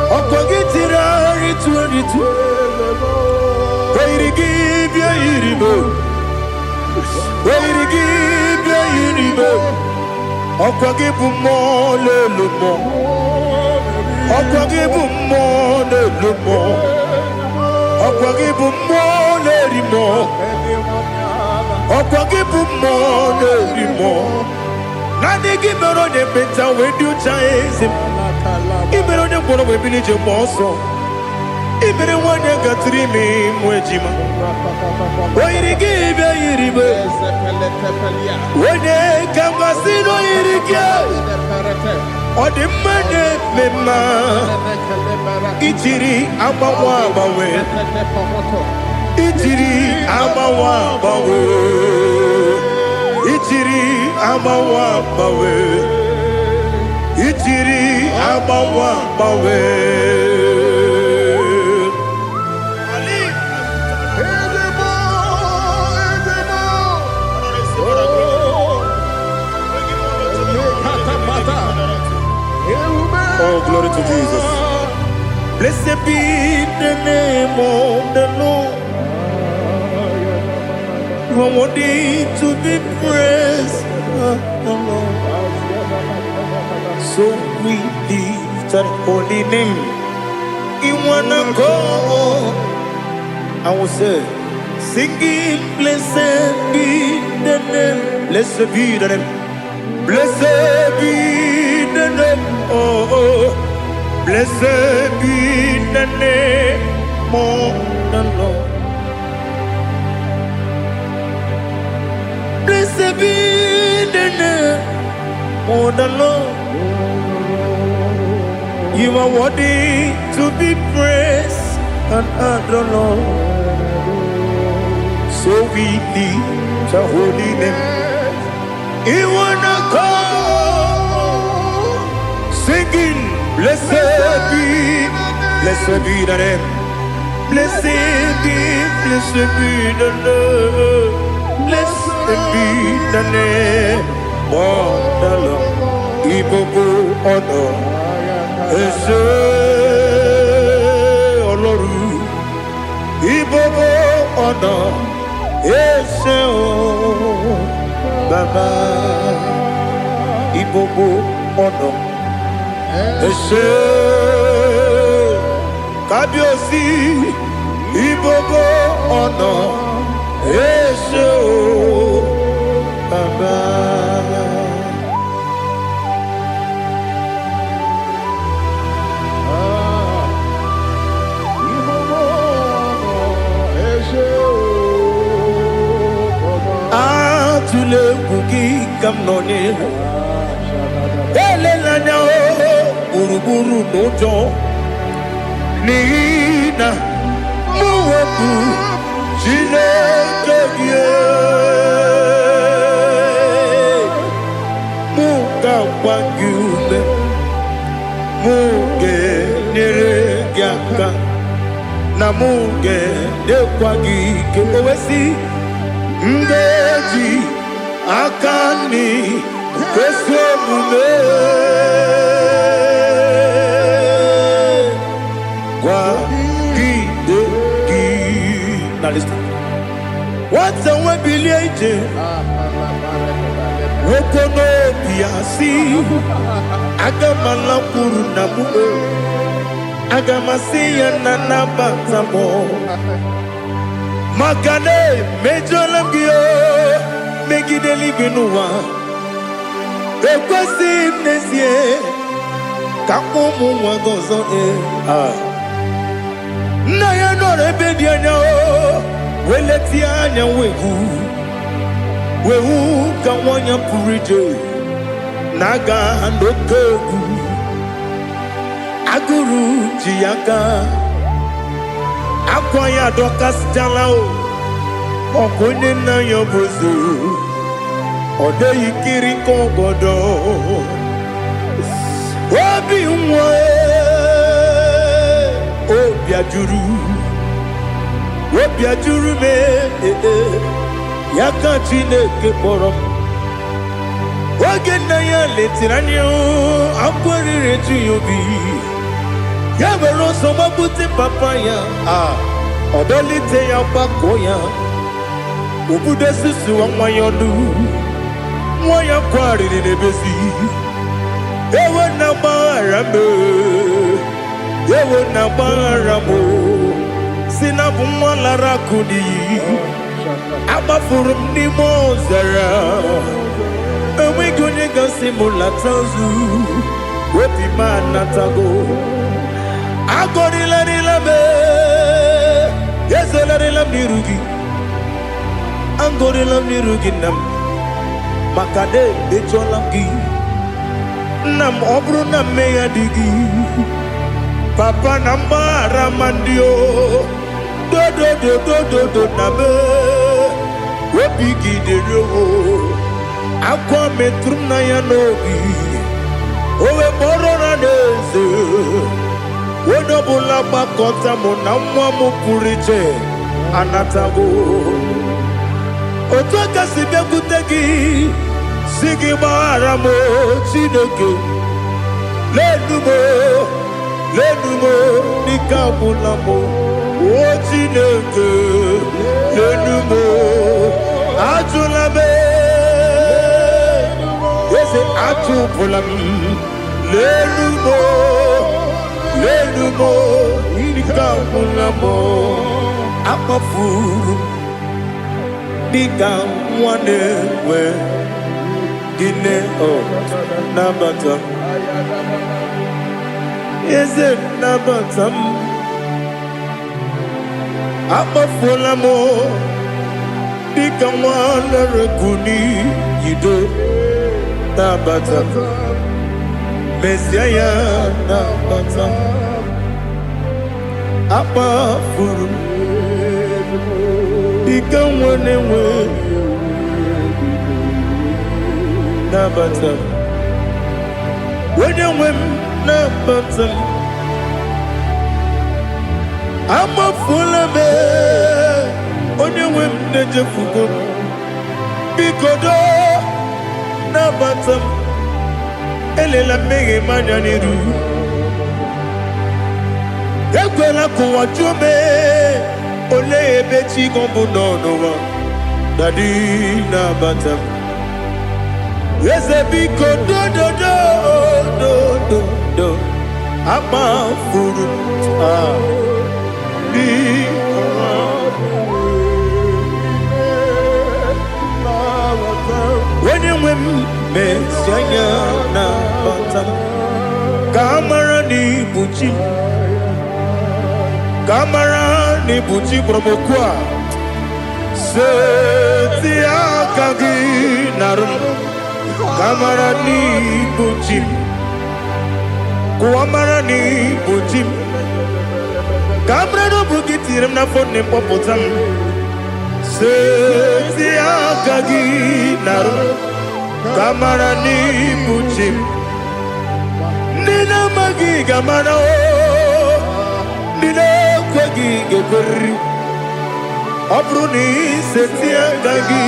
Opagitira ritu Wait give ya iribo Wait give ya iribo Opagibu mo lelumo Opagibu mo lelumo Opagibu mo lerimo Opagibu mo lerimo Nani gibero de beta with you chase Ibero de bono we village moso. Ibere wanya gatrimi mwejima. Oiri give ya iribe. Wene kamasino irike. Odi mane mema. Ichiri amawa bawe. Ichiri amawa bawe. Ichiri amawa bawe. Ichiri amawa bawe. Oh, glory to Jesus. Blessed be the name of the Lord. You are worthy to be praised, the Lord. So we lift that holy name. You wanna go? I will say, singing, blessed be the name. Blessed be the name. Blessed be the name. Oh, blessed be the name of the Lord. Blessed be the name of the Lord. You are worthy to be praised and adored, Lord. So we lift your holy name. You wanna call, singing, blessed be the name. Blessed be the Lord. Blessed be the name of the Lord. Ibobo honor. Ese Oloru Ibobo ọ̀nà Ese o Baba Ibobo ọ̀nà Ese Kábíyèsí Ibobo ọ̀nà Ese o Baba. Tule bugi kamnoni ele lanya o buruburu nojo nina muwebu jinekeye muka wangume muge neregiaka na muge dekwagi kewesi ndeji akani kesemume kwa gidegi. Now listen. What's the way biliaje? Wokono biasi agamala puru namu Agamasiya na nabatamo Makane mejolamgio Megideli binua Ekwesi nesie Kamumu wagozo Na ya nore bedianya Weleti anya Wehu kawanya purije Naga handokegu Aguru jiyaka Akwaya dokas jalao Okonye na yobozu Ode yikiri kogodo Obi mwe Obi ajuru me Yaka Chineke kpọrọ m oge nna ya letiri anya akwarịrị eju ya obi ya were ọsọ gbapute papa ya ọdọlite ya gbakọ ya obodo susu nwa ya ọnụ nwa ya kwarịrị n'ebezi ewe na gbaghara m si na bụ nwa lara akụ n'iyi agbafuru m n'ime ọzara enweghị onye gasị m lata ozu obi m anatago agọrịlarịla m ezolarịla m n'iru gị agọrịla m n'iru gị nna m maka na emejọla m gị nna m ọ bụrụ na mmehie dị gị papa na mgbaghara ma ndị o dodododododo na me obi gị dịrị owo akwa metụrụ na ya n'obi owe kpọrọ na n'eze onye ọbụla gbakọta mụ na nwa m pụrụ iche anatago otu aka si bịakwute gị si gị gbaghara m Chineke lenumo dịka agwụla m o Chineke lenumo ajụla m eze atụpụla m lenumo dịka agwụla m akpafuru dịka nwa na-enwe gịnị nabata eze nabata m akpafuola m dịka nwa na-erekwu n'iyido nabata mesia ya nabata akpafuru dịka nwa na-enwe nabata onye nwe m nabata m amafuola m onye nwe m na-ejefugo m biko do nabata m elela mmehie m anya n'iru ekwela ka ụwa jụọ m olee ebe chi gị bụ n'ụwa dadi nabata m eze biko do akpafuru onye nwe m mesi anya nabata m ka amara n'ibu chi ka amara n'ibu chi kpọrọ m okwu a seti aka gị narụ m ka amara n'ibu chi m kụwa mara n'ibu chi m ka amara n'obu gị tiri m n'afọ nne mkpọpụta m seti aka gị narụ ka amara n'ibu chi m ndị na-amaghị ga-amara ndị na-ekweghị ga-ekweriri ọ bụrụ na iseti aka gị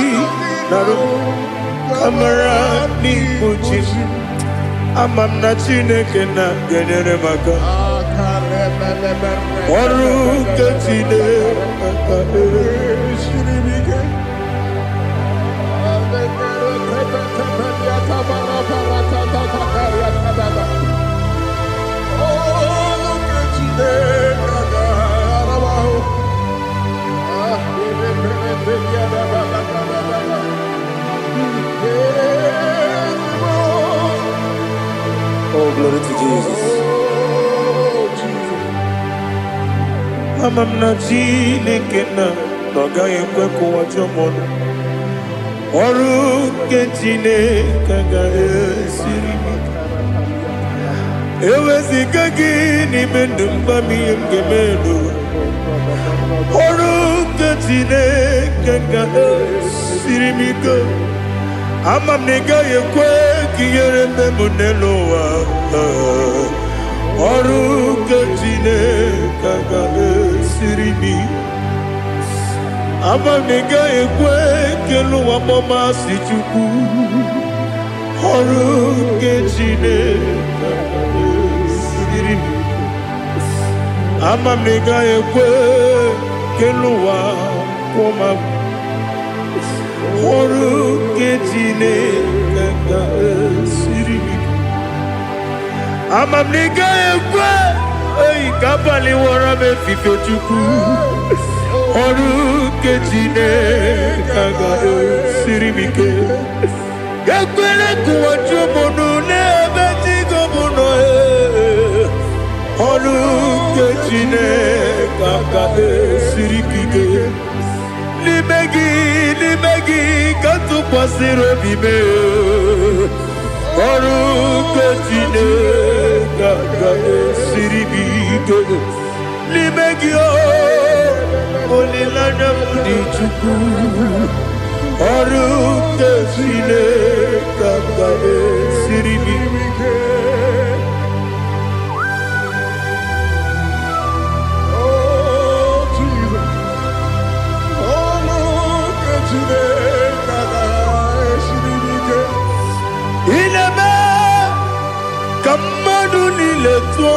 narụ ka amara n'ibu chi m ama m na Chineke na-enyere m aka ọrụ nke Chineke Glory to Jesus. Amam na Chineke na n'ọgaghị ekwe ka ụwa jọọ m. Ọrụ nke Chineke ga-esiri m. Eweziga gị n'ime ndụ m ihe m ga-eme n'ụwa. Ọrụ nke Chineke ga-esiri m ike. Ama m na ị gaghị ekwe ka ihere mee m n'elu ụwa. Ọrụ nke Chineke ga-esiri m ike. Ama m na ị gaghị ekwe ka elu ụwa gbamasị Chukwu. Ọrụ nke Chineke ga-esiri m ike. Ama m na ị gaghị ekwe ka elu ụwa kwụma m. Ọrụ nke Chineke ga-esiri m ike. Ama m na ị gaghị ekwe ka abalị wara m efife Chukwu. Ọrụ nke Chineke ga-esiri m ike. Ekwere ka ụwa jụọ m ọnụ n'ebe chi gị bụ nọ. Ọrụ nke Chineke ga-esiri m ike. N'ime gị ka tụkwasịrị obi m. Ọrụ nke Chineke ga-esiri m ike. N'ime gị olileanya m dị Chukwu. Ọrụ nke Chineke ga-esiri m ike. Ineme ka mmadụ niile tụọ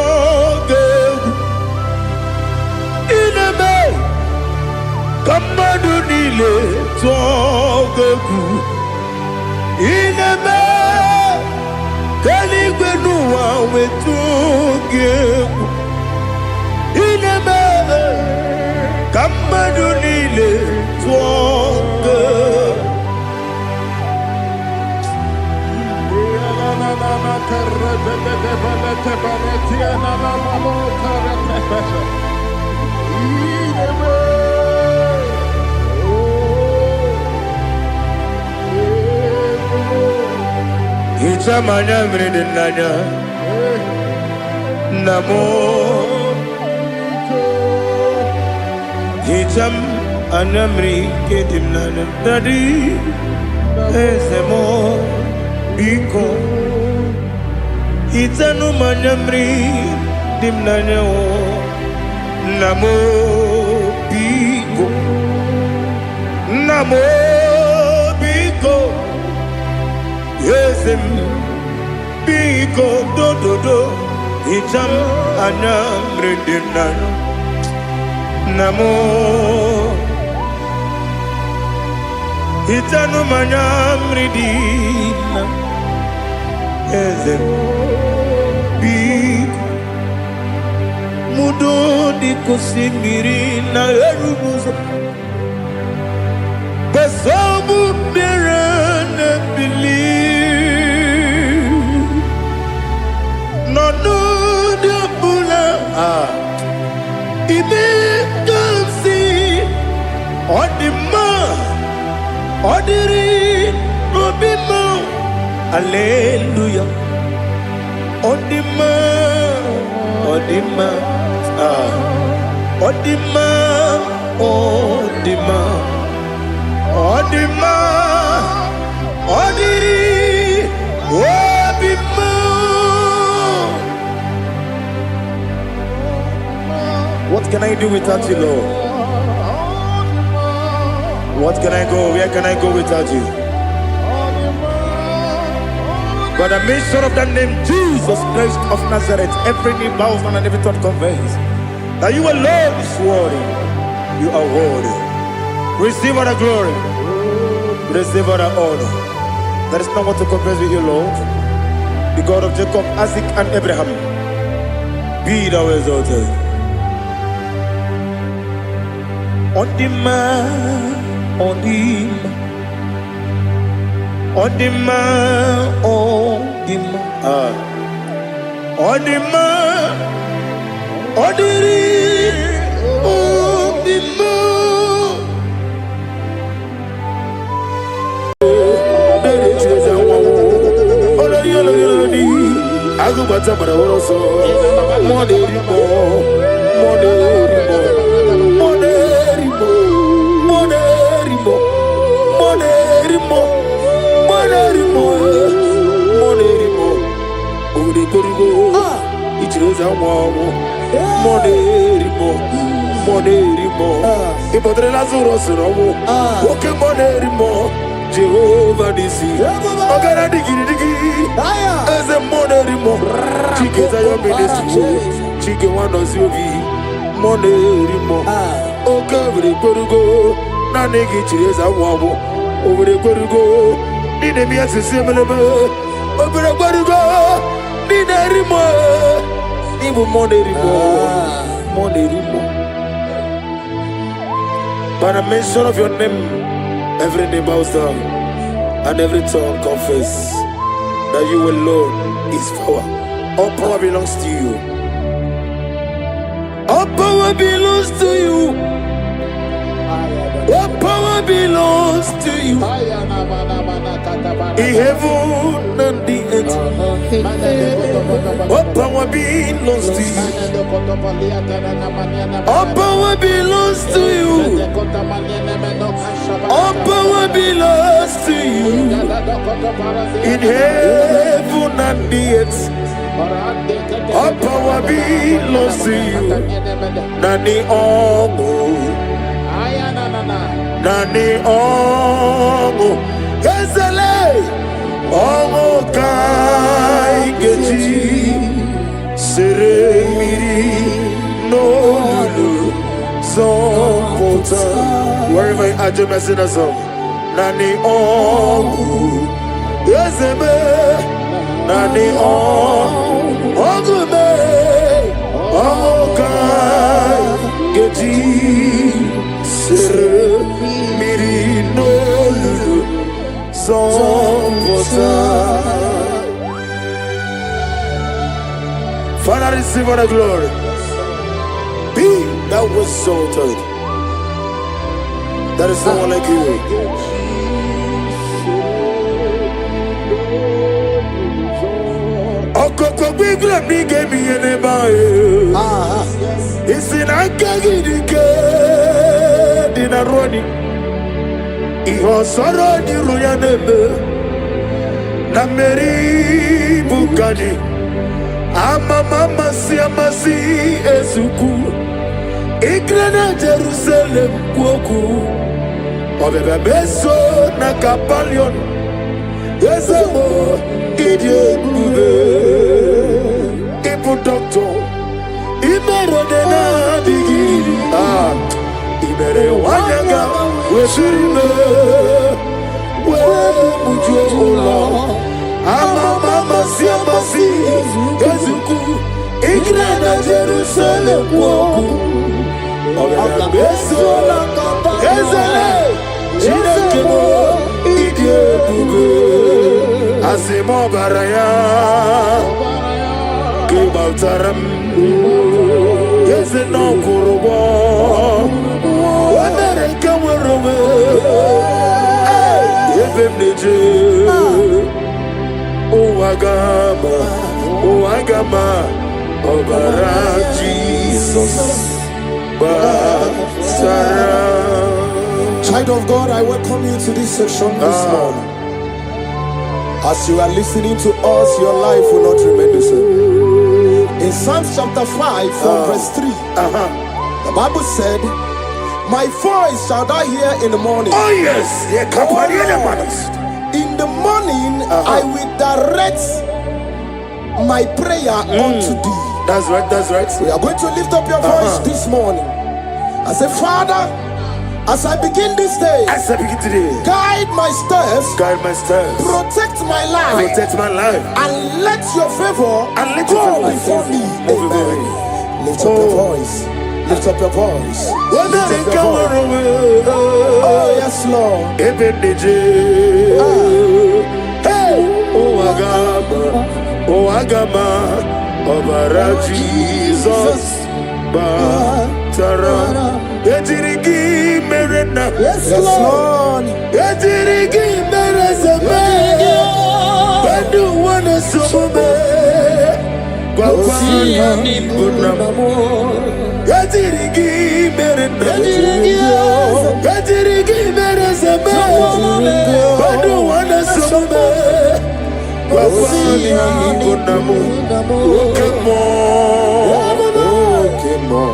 gị egwu. Ineme ka mmadụ niile tụọ gị egwu. Ineme ka eluigwe n'ụwa wee tụọ gị egwu. Ineme ka mmadụ niile tụọ gị egwu. Hicham anya mmiri dị n'anya nna m. Hicham anya mmiri nke dị m n'anya Daddy eze m biko. Hichanụ m anya mmiri dị m n'anya nna m biko. Nna m biko. Eze m biko dododo. Hicham anya mmiri dị m n'anya nna m. Hichanụ m anya mmiri dị na eze m biko. Mudo dị ka osimiri na-eru ụzọ. Besomu mmiri na-ebili. N'ọnụ dị ọbụla ime ka m si ọ dị mma. Ọ dịrị n'obi m. Hallelujah. Ọ dị mma. Ọ dị mma. Ọ dị mma. Ọ dị mma. Ọ dị mma. Ọ dịrị obi m. What can I do without you, Lord? What can I go? Where can I go without you? By the mention of the name Jesus Christ of Nazareth, every knee bows down and every tongue confesses that you alone is worthy. You are worthy. Receive all the glory. Receive all the honor. There is no one to compare with you, Lord. The God of Jacob, Isaac, and Abraham. Be thou exalted. Odima, Odima, Odima, Odima. Odima, Odiri, Odima. Agubata Bararoso, Moderimo, Moderimo, Moderimo, Moderimo, Moderimo, Moderimo, Moderimo, Udikurigo, Ichireza Wamo, Moderimo, Moderimo, Ipotre Lazaro Soromo, Oke Moderimo. Jehovah Nisi, Ogara Digi, as a Moderimo, Chike Zayo Ministry, Chike Wanos Yogi, Moderimo, Okavri Korugo, Nanegi Chireza Wabo, over the Korugo, Ninemias Similar, over the Korugo, Ninerimo, Ibu Moderimo, Moderimo. By the mention of your name, every name bows down and every tongue confess that you alone is power. All power belongs to you. All power belongs to you. All power belongs to you. In heaven and the earth. All power belongs to you. All power belongs to you. All power belongs to you. In heaven and the earth. All power belongs to you. Nani Omo. Nani Omo. Ezele. Omo Kai Geji. Sere Miri. No Lulu. Zompota. Wherever you are, just messing us up. Nani Omu. Ezeme. Nani Omu. Ogume. Omokai. Geji. Sere. Miri no lulu. Zompota. Father, receive all the glory. Be that was exalted. There is no one like you. Okoko bigla mi gave me an ebae. It's in Akagidike. Dina Roni. Iho Soro di Ruyanebe. Nameri Bukani. Ama mama si amasi ezuku. Igrana Jerusalem kwoku. Obebe beso na kapalion. Ezemo idie bube. Ibu doctor. Imero dena digiri. Imere wanyaga. Weshirime. We mujo ola. Ama mama si amasi ezuku. Igrana Jerusalem kwoku. Obebe beso na kapalion. Ezele. Chinekemo idie bube. Asimo baraya. Kibautaram. Yeze no kurubo. Wadere kamurume. Ebem neje. Uwagama. Uwagama. Obara Jesus. Basara. Child of God, I welcome you to this section this morning. As you are listening to us, your life will not remain the same. In Psalms chapter 5 from verse 3, the Bible said, my voice shall thou hear in the morning. Oh yes, In the morning, I will direct my prayer unto thee. That's right, that's right. We are going to lift up your voice this morning. I say, Father, as I begin this day, guide my steps, protect my life, and let your favor go before me. Amen. Lift up your voice. Lift up your voice. Lift up your voice. Oh yes, Lord. Hey, oh Agama, Obara Jesus Batara Etirigi Merena. Yes, Lord. Etirigi Merezeme Badu wana sumube Kwakwani Bunamo Etirigi Merena Etirigi Merezeme Badu wana sumube Kwakwani Bunamo Okemo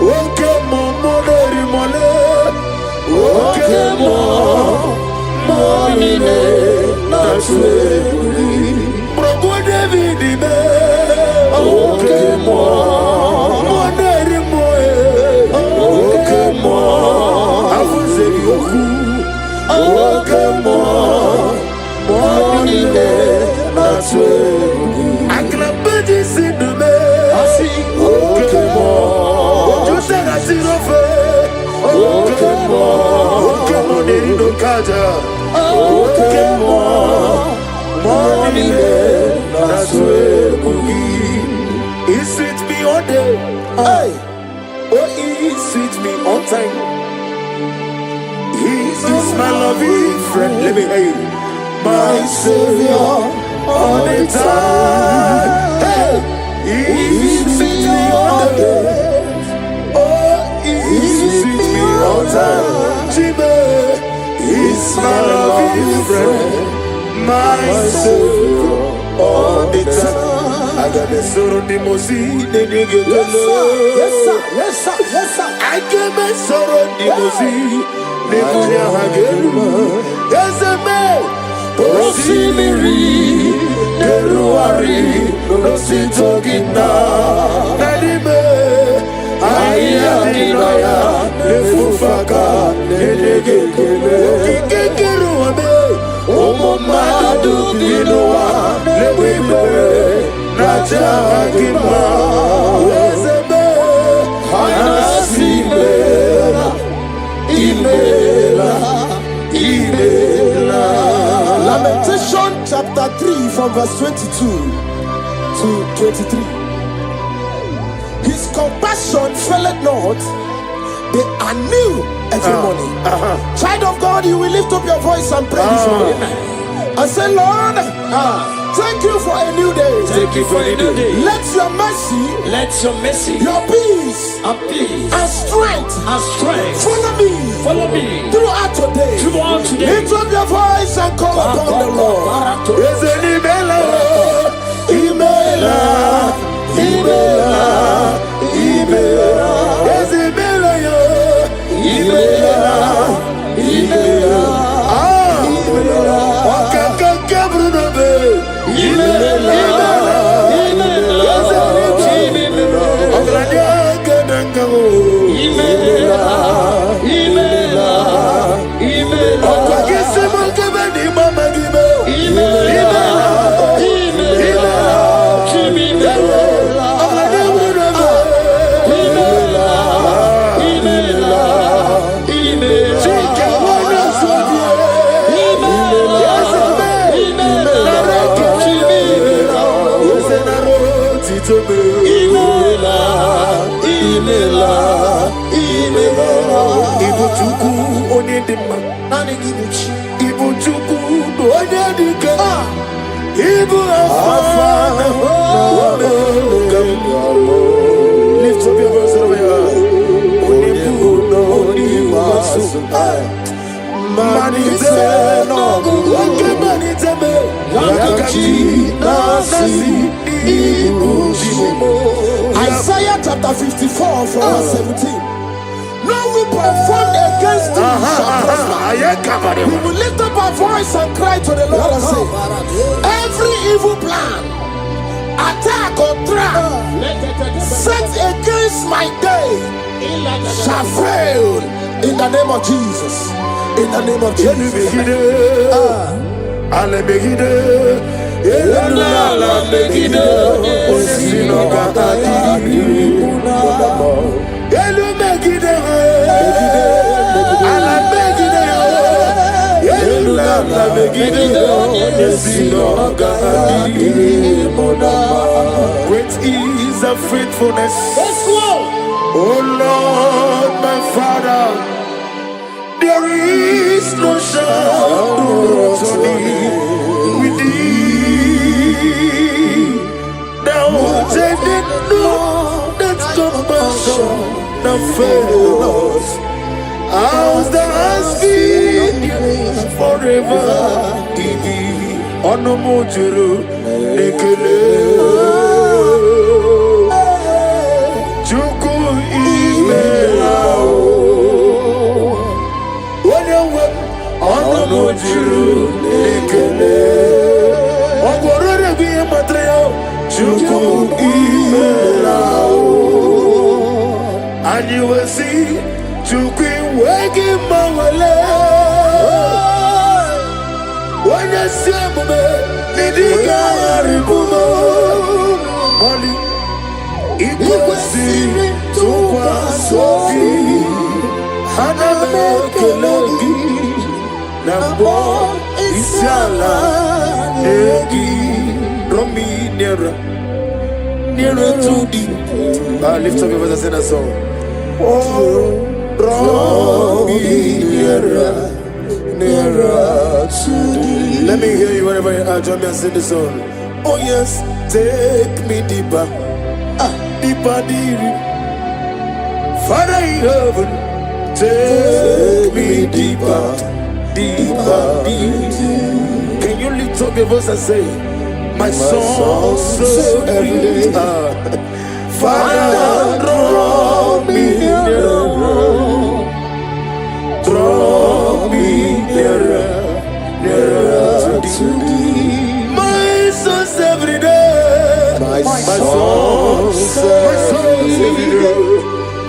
Okemo Moneri Mole Okemo Monine Naswe Bravo David me Okemo Moneri Moe Okemo Afuze Yoku Okemo Monine Naswe Aklabeji Sidume Okemo Ojusega Sirofe Okemo Okemo Nerino Kaja Okemo Monine Naswe Kugi He sweet me all day. Hey. Oh, he sweet me all time. He is my loving friend. Let me hear you. My Savior all the time. Hey. He sweet me all day. Oh, he sweet me all time. Jimmy, he's my loving friend. My Savior all the time. I got the sorrow the mozi, the nigga. Yes, sir. Yes, sir. Yes, sir. I get my sorrow the mozi, the nigga. Yes, man. Osimiri, Peruari, Rositogina, Nadime, Ayadinaya, Lefufaka, Nedegekele, Kikeruame, Omomadu Binoa, Lewibe. Najagima, Ezebe, Anasimela, Imela, Imela. Lamentation chapter 3 from verse 22 to 23. His compassion faileth not, they are new every morning. Child of God, you will lift up your voice and pray this morning. And say, Lord, thank you for a new day. Thank you for a new day. Let your mercy, your peace, and strength, follow me throughout today. Lift up your voice and call upon the Lord. Is an Imela, Imela, Imela, Imela. Is Imela, Imela, Imela. Ibuchuku onedima nani gibuchi Ibuchuku onedike Ibu afana Lift up your voice over here. Onibu no oniwasu Manite no Wake manite me Yakachi nasi Ibuchi. Isaiah chapter 54 from verse 17. No weapon formed against thee shall prosper. We will lift up our voice and cry to the Lord and say, every evil plan, attack or trap set against my day shall fail in the name of Jesus. In the name of Jesus. Great is the faithfulness. Oh Lord, my Father, there is no shadow with thee. Thou didn't know that compassion that fails. As the has been forever in thee. Onomojuru nekele. Chuku imelao. Onomojuru nekele. Ogorore biye matreo. Chuku imelao. And you will see Chuku wegi mawale. When you see me, Nidiga Ribumo, Molly, Iguasi, Tukwa Sofi, Haname Kelegi, Nambo, Isiala, Negi, Romi, nearer to thee. Lift up your voice and sing a song. Oh, draw me nearer to thee. Let me hear you wherever you are. Join me and sing the song. Oh yes, take me deeper, deeper, deeper. Father in heaven, take me deeper, deeper, deeper. Can you lift up your voice and say, my soul so every day. Father, draw me nearer, draw me nearer to thee. My souls every day. My souls every day.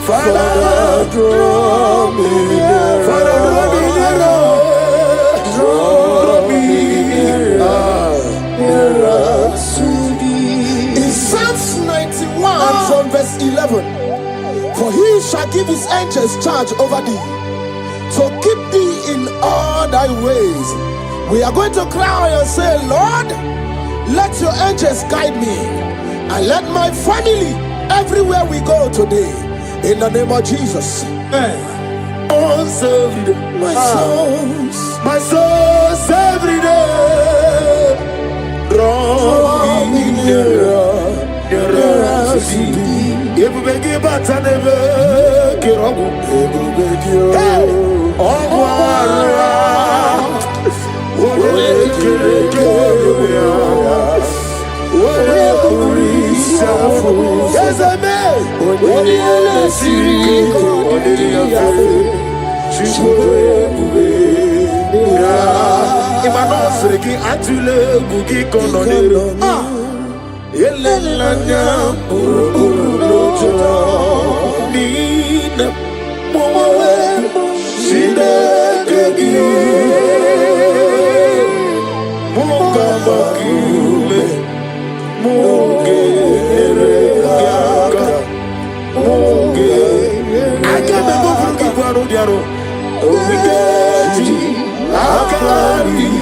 Father, draw me nearer. Father, draw me nearer. Draw me nearer to thee. In Psalms 91 from verse 11, for he shall give his angels charge over thee, to keep thee in all thy ways. We are going to cry and say, Lord, let your angels guide me, and let my family everywhere we go today, in the name of Jesus. My souls every day. Draw me nearer to thee. If we give back and never get up, yes, I may. Imanosreki atule bugi kononero. Elelanya urulojo. Nina mowe shidekegi. Mukamakule mugeregaga. Muge. Akebe bugi kwaro diaro. Omigeji akari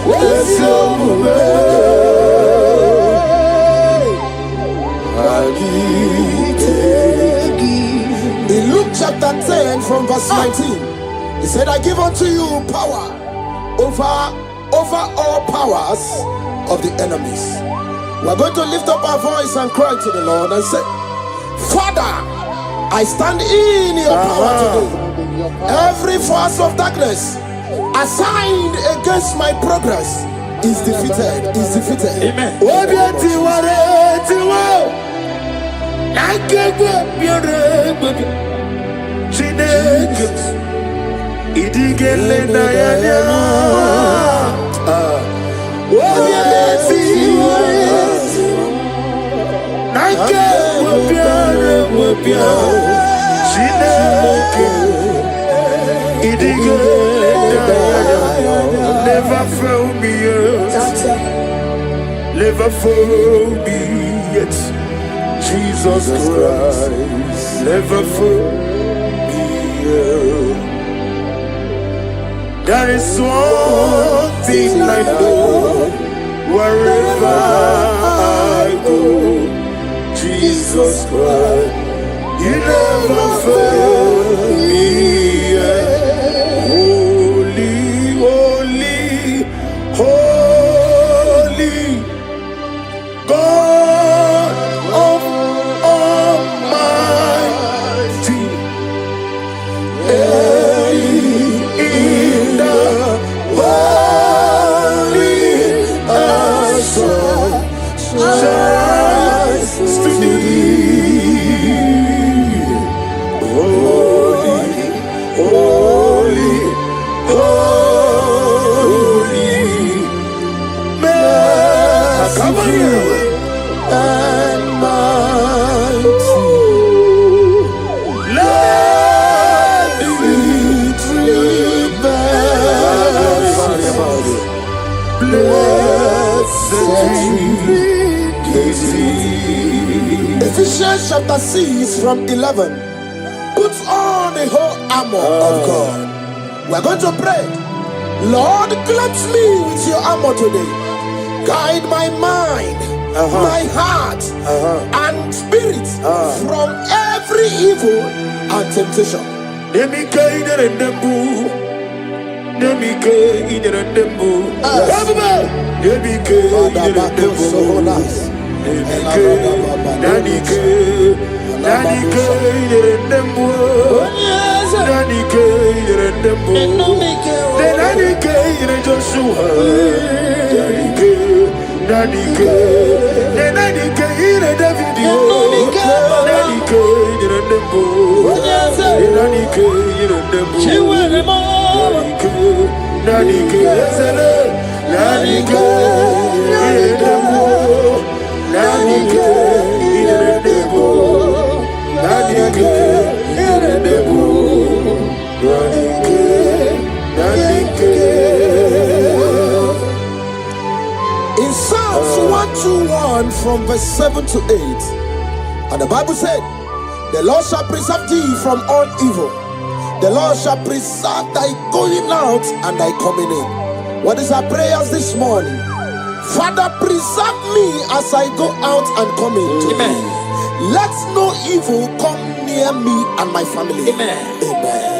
wesomume. In Luke chapter 10 from verse 19, he said, I give unto you power over all powers of the enemies. We're going to lift up our voice and cry to the Lord and say, Father, I stand in your power today. Every force of darkness assigned against my progress is defeated. Amen. Never fail me yet. Never fail me yet. Jesus Christ never fail me yet. There is one thing I know, wherever I go, Jesus Christ, you never fail me yet. Holy, holy, holy, God of Almighty, in the valley shines to thee. Holy, holy, holy, merciful and mighty. Let the victory bells, blessed Ephesians chapter 6 from 11. Put on the whole armor of God. We're going to pray. Lord, clothe me with your armor today. Guide my mind, my heart, and spirit from every evil and temptation. In Psalms 121 from verse 7 to 8, and the Bible said, the Lord shall preserve thee from all evil. The Lord shall preserve thy going out and thy coming in. What is our prayers this morning? Father, preserve me as I go out and come in today. Let no evil come near me and my family. Amen. Amen.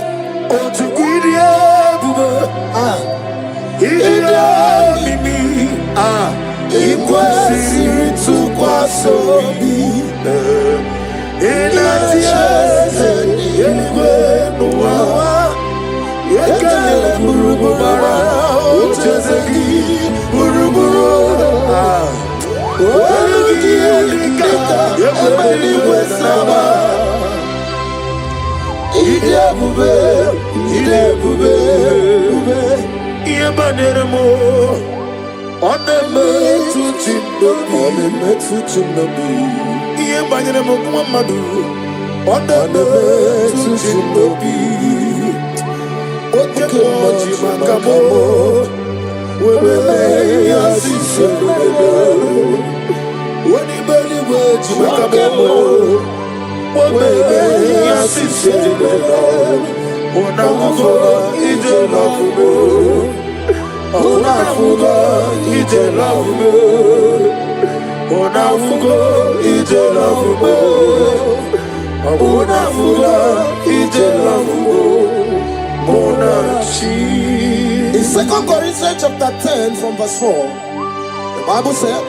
In 2 Corinthians chapter 10 from verse 4, the Bible said,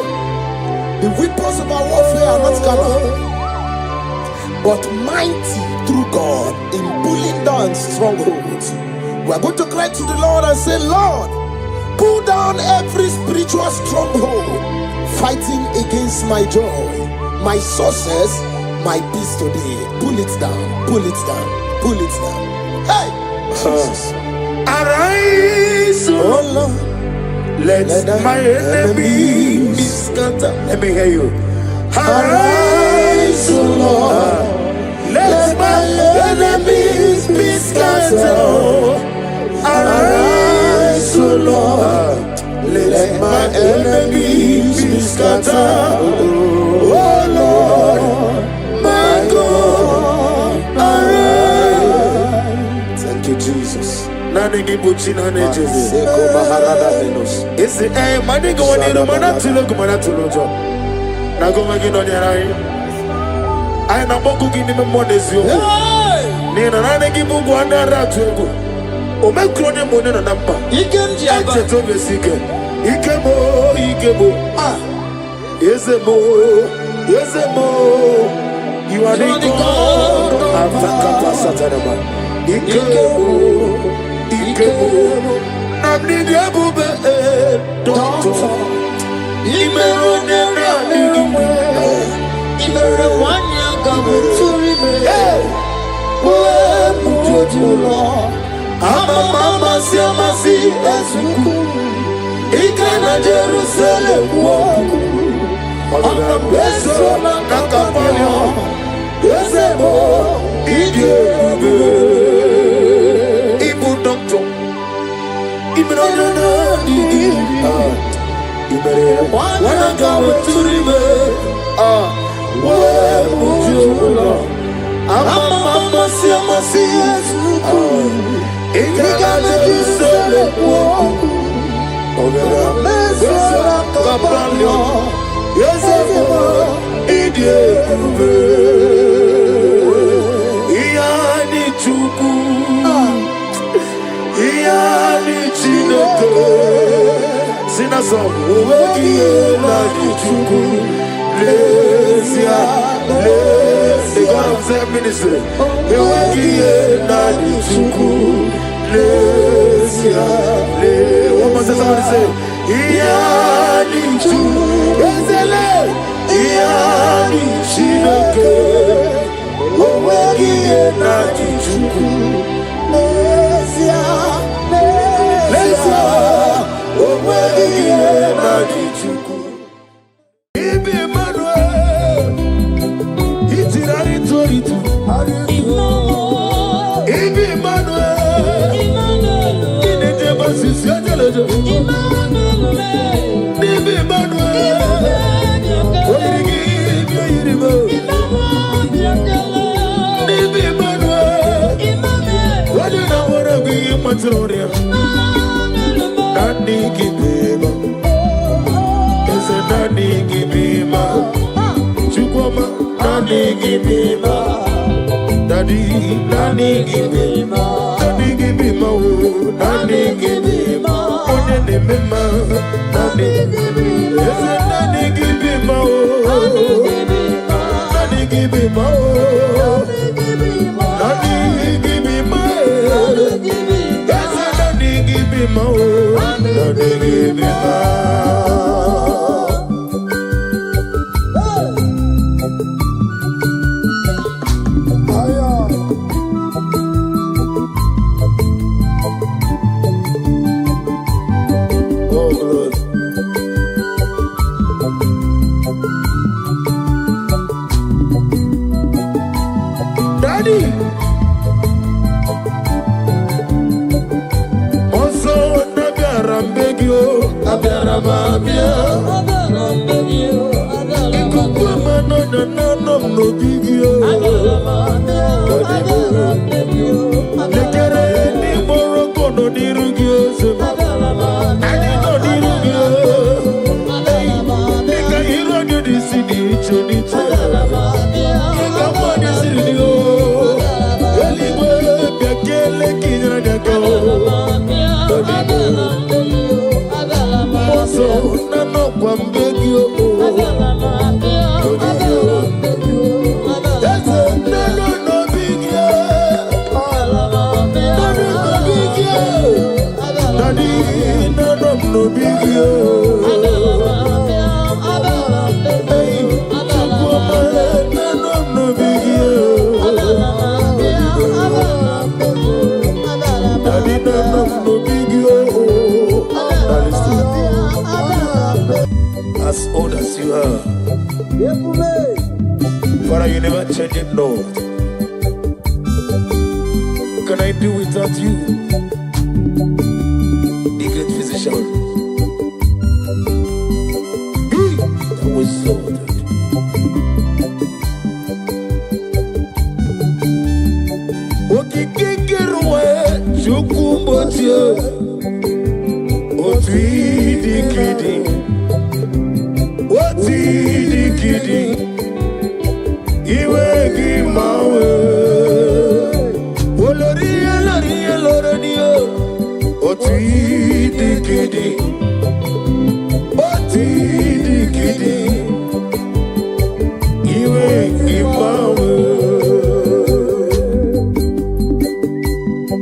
the weapons of our warfare are not carnal, but mighty through God in pulling down strongholds. We are going to cry to the Lord and say, Lord, pull down every spiritual stronghold fighting against my joy, my success, my peace today. Pull it down, pull it down, pull it down. Hey! Jesus. Arise, oh Lord, let my enemy be scattered. Let me hear you. Arise, oh Lord, let my enemies be scattered. Arise, oh Lord, let my enemies be scattered. Oh Lord, my God, arise. Thank you, Jesus. nani gibuchi na nejezi. Isi mani go wani mana tulojo. Na go magi no nyarai. Ai na boku gini me monezi oku. Ni na nani gibu go andara tuego. O me krone mone na nampa. Ikenji aba. Eche to besike. Ikebo. Yezemo. You are the God of Africa. Ikebo. Namni diabube. Doctor. Imero nera nigime. Imero wanya gabuturime. Uwe mujojulo. Mama siamasi ezuku. Ikana Jerusalem woku. Ona beso na kakapalio. Yezemo idebe. Ibu doctor. Imero nera nigime. Wana gawe turime. Uwe mujojulo. Mama siamasi ezuku. Ikana Jerusalem woku. Kapalio, Yezemo, Idebe, Iyani Chuku, Iyani Chineke, Sinaso, Uwekiye Nani Chuku, Lesia, the God of their ministry, Uwekiye Nani Chuku, Lesia, one more time, say, Iyani Chuku, Ezele, Iyani Chineke, Uwekiye Nani Chuku, Lesia, Uwekiye Nani Chuku. Ibi Emmanuel, Itirari Toritu, Ibi Emmanuel, Inete Basisi Ajalejo, Ibi Emmanuel, Oyirigi Yiribo, Ibi Emmanuel, Wadina Warabi Matroria, Nani Gibima, Ese Nani Gibima, Chukwama, Nani Gibima, Daddy, Nani Gibima, Nani Gibima, Nani Gibima, Onene Mema, Nani Gibima, Ese Nani Gibima, Nani Gibima, Nani Gibima, Ese Nani Gibima, Nani Gibima. Daddy, also Nagarambegio, Abaramabia, Ikukwamano, no bigio, Nekere, ni Morocco, no dirugio, I did not dirugio, Nika hero, you decide, Chonita. As old as you are, Father, you never change it, Lord. Can I do without you? The great physician. That was sorted. Okikikiruwe chukumbochi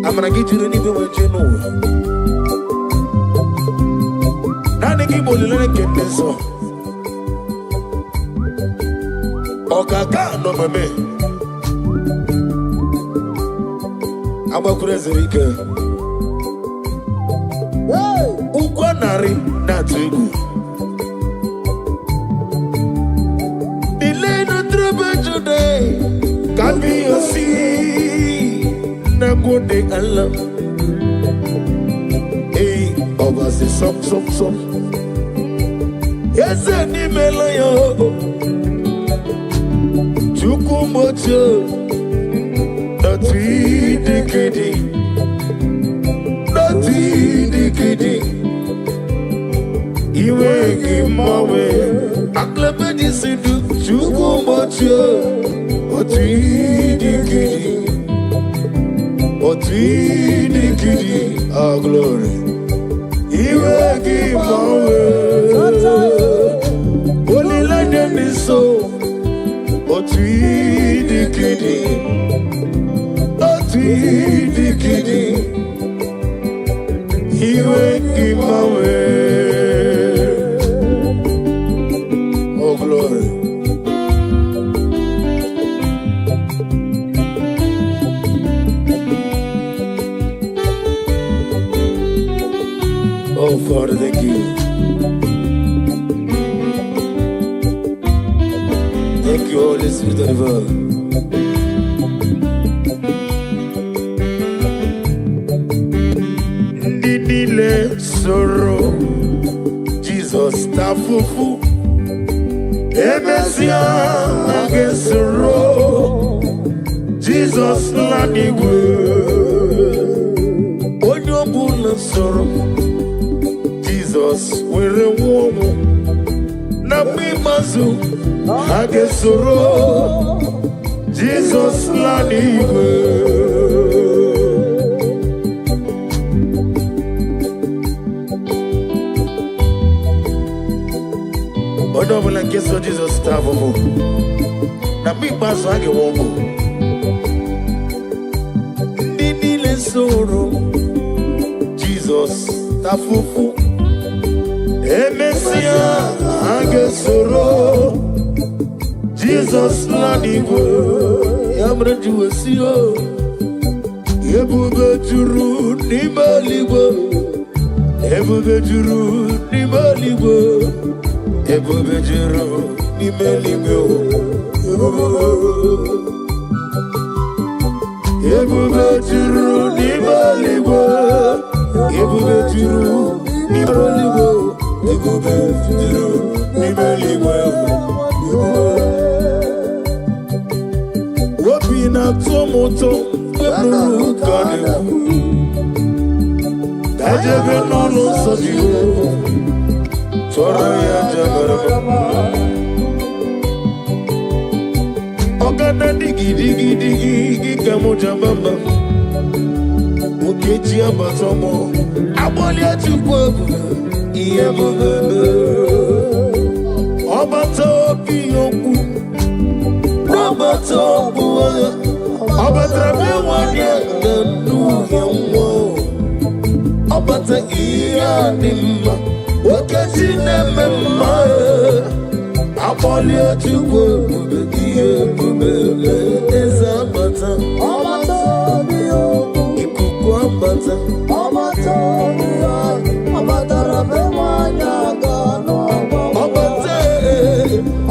I'm gonna get you the nigga what you know. Now they keep on get this song. Okaka no me. I'm a crazy Rica. Ukwanari na tribu. Delay no trouble today. Can be a sea. Na good day Allah. Hey, over the some. Yes, any melayo. Chukumocho. Not decade. Not decade. You ain't give my way. I'm glad that you see do. Chukumocho. Not decade. Our glory. You will give my way. Only like them is so. But we the kidding. You will give my way. Oh glory. Oh, Father, thank you. Thank you, Holy Spirit of God. Didile sorrow, Jesus tafufu. Emesia agesoro, Jesus lanigwe. Onyobula sorrow. Jesus, we're a woman. Namimazu, Hagesoro. Jesus, Laniwe. Odobo la keso Jesus tavomo. Namimazu Hagewomo. Nini soro. Jesus, tafufu. Emesia agesoro Jesus lanigo yamre juwesio ebube juru nimaligo ebube juru nimaligo ebube juru nimaligo ebube juru nimaligo ebube juru nimaligo Wapina tomoto Weburu kanewu Dajebe nono sadiwo Tora ya jagarama Ogana digi Kamoja mama Ukechi abatomo Aboli atukwabu Iye mubebe Obato biyoku Obato buwa Obatra biwanye Nanu yamwo Obata iya nimma Wakati nememma Aboli atukwabu Iye mubebe Eza bata Obato biyoku Ikuku abata Obato biyoku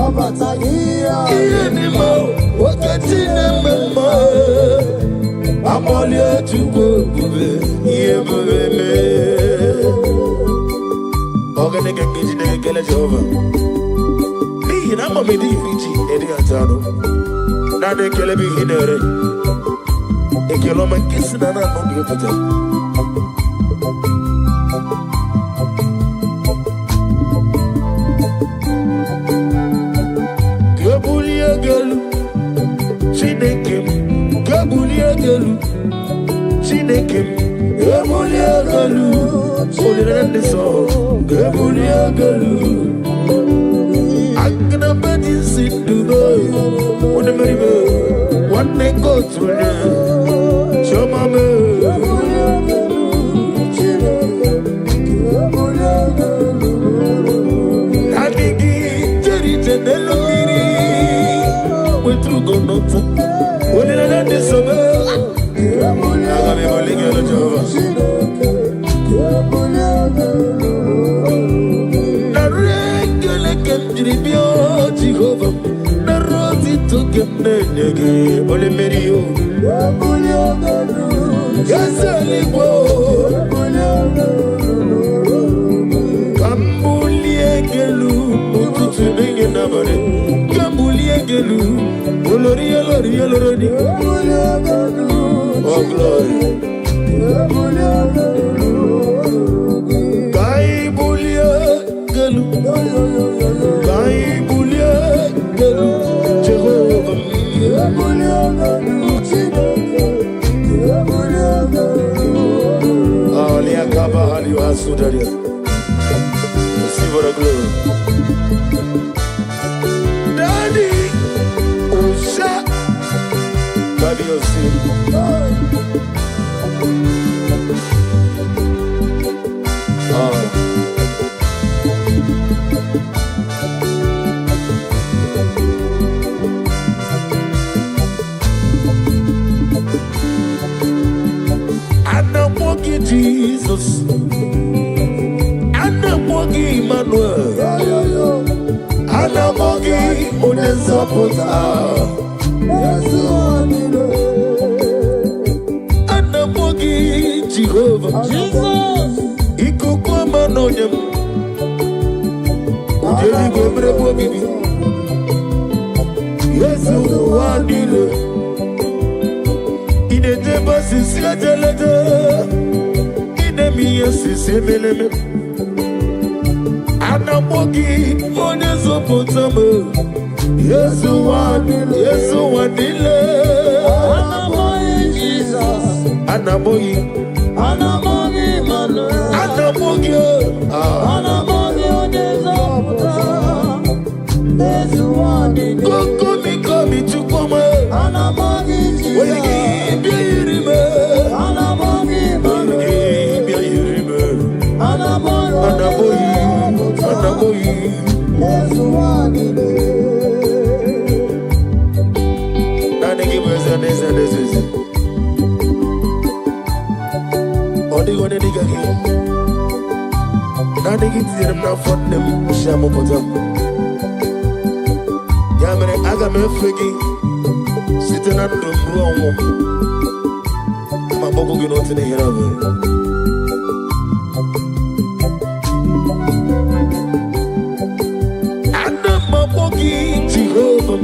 Obata iye ni mo wakati nemema Amoli atukwo bube iye bube Ogene kengeji ne kele Jehova Ni na mami di fiji edi atano Na de kele bi hinere Ekelo ma kisi na no bi fata Chinekim, Gabuliagalu, Chinekim, Gabuliagalu, Only song, Gabuliagalu. I'm gonna bet you sit to go. What the river, what they go to show mama. Oh glory. Kai bulia galu, Kai bulia galu, Jehovah. Alia kaba hali wasudaria. See what a glory. Daddy, Osha, Baby Osi. Jesus, Anamogi Emmanuel, Anamogi Onezapota, Anamogi Jehovah, Jesus, Ikukwa Manonyam, Ujeli Gobrebo Bibi, Yesu Wadile, Inedeba Sisiatelete. Semeleme Anamogi Onezopotame Yesu wadile Anamogi Jesus Anamogi Manuel Anamogi Onezopotame Yesu wadile Komi chukome Anamogi Jesus Biirime Anamogi Manuel Anaboyi, Nani give us an answer. Odi gone diga ki. Nani give them now for them. Shamu potam. Yamere aga me fegi. Sitting at the room. My bobo you know to the hero. Jehovah,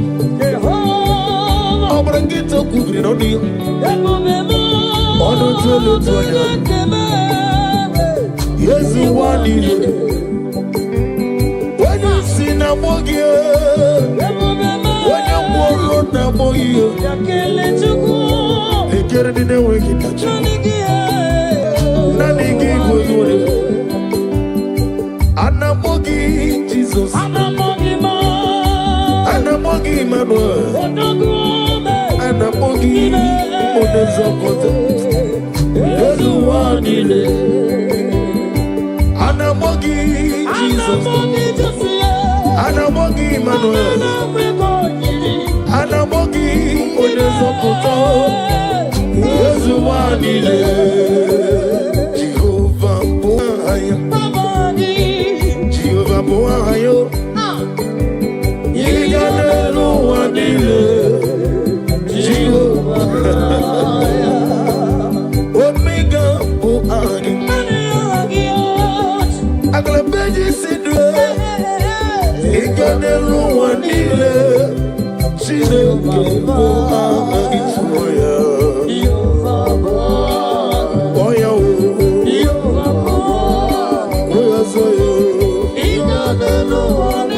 I'm gonna get to cooking on you. On the toilet, yes, you want it. When you see Namogia, when you walk on Namogia, they get it in a wicked touch. Nani gave you Anamogi, Jesus. Anamogi Emmanuel, Anamogi Onezapota, Yesu wadile, Anamogi Jesus, Anamogi Emmanuel, Anamogi Onezapota, Yesu wadile, Jehovah Boahayo, Jehovah Boahayo. Omega, Oh,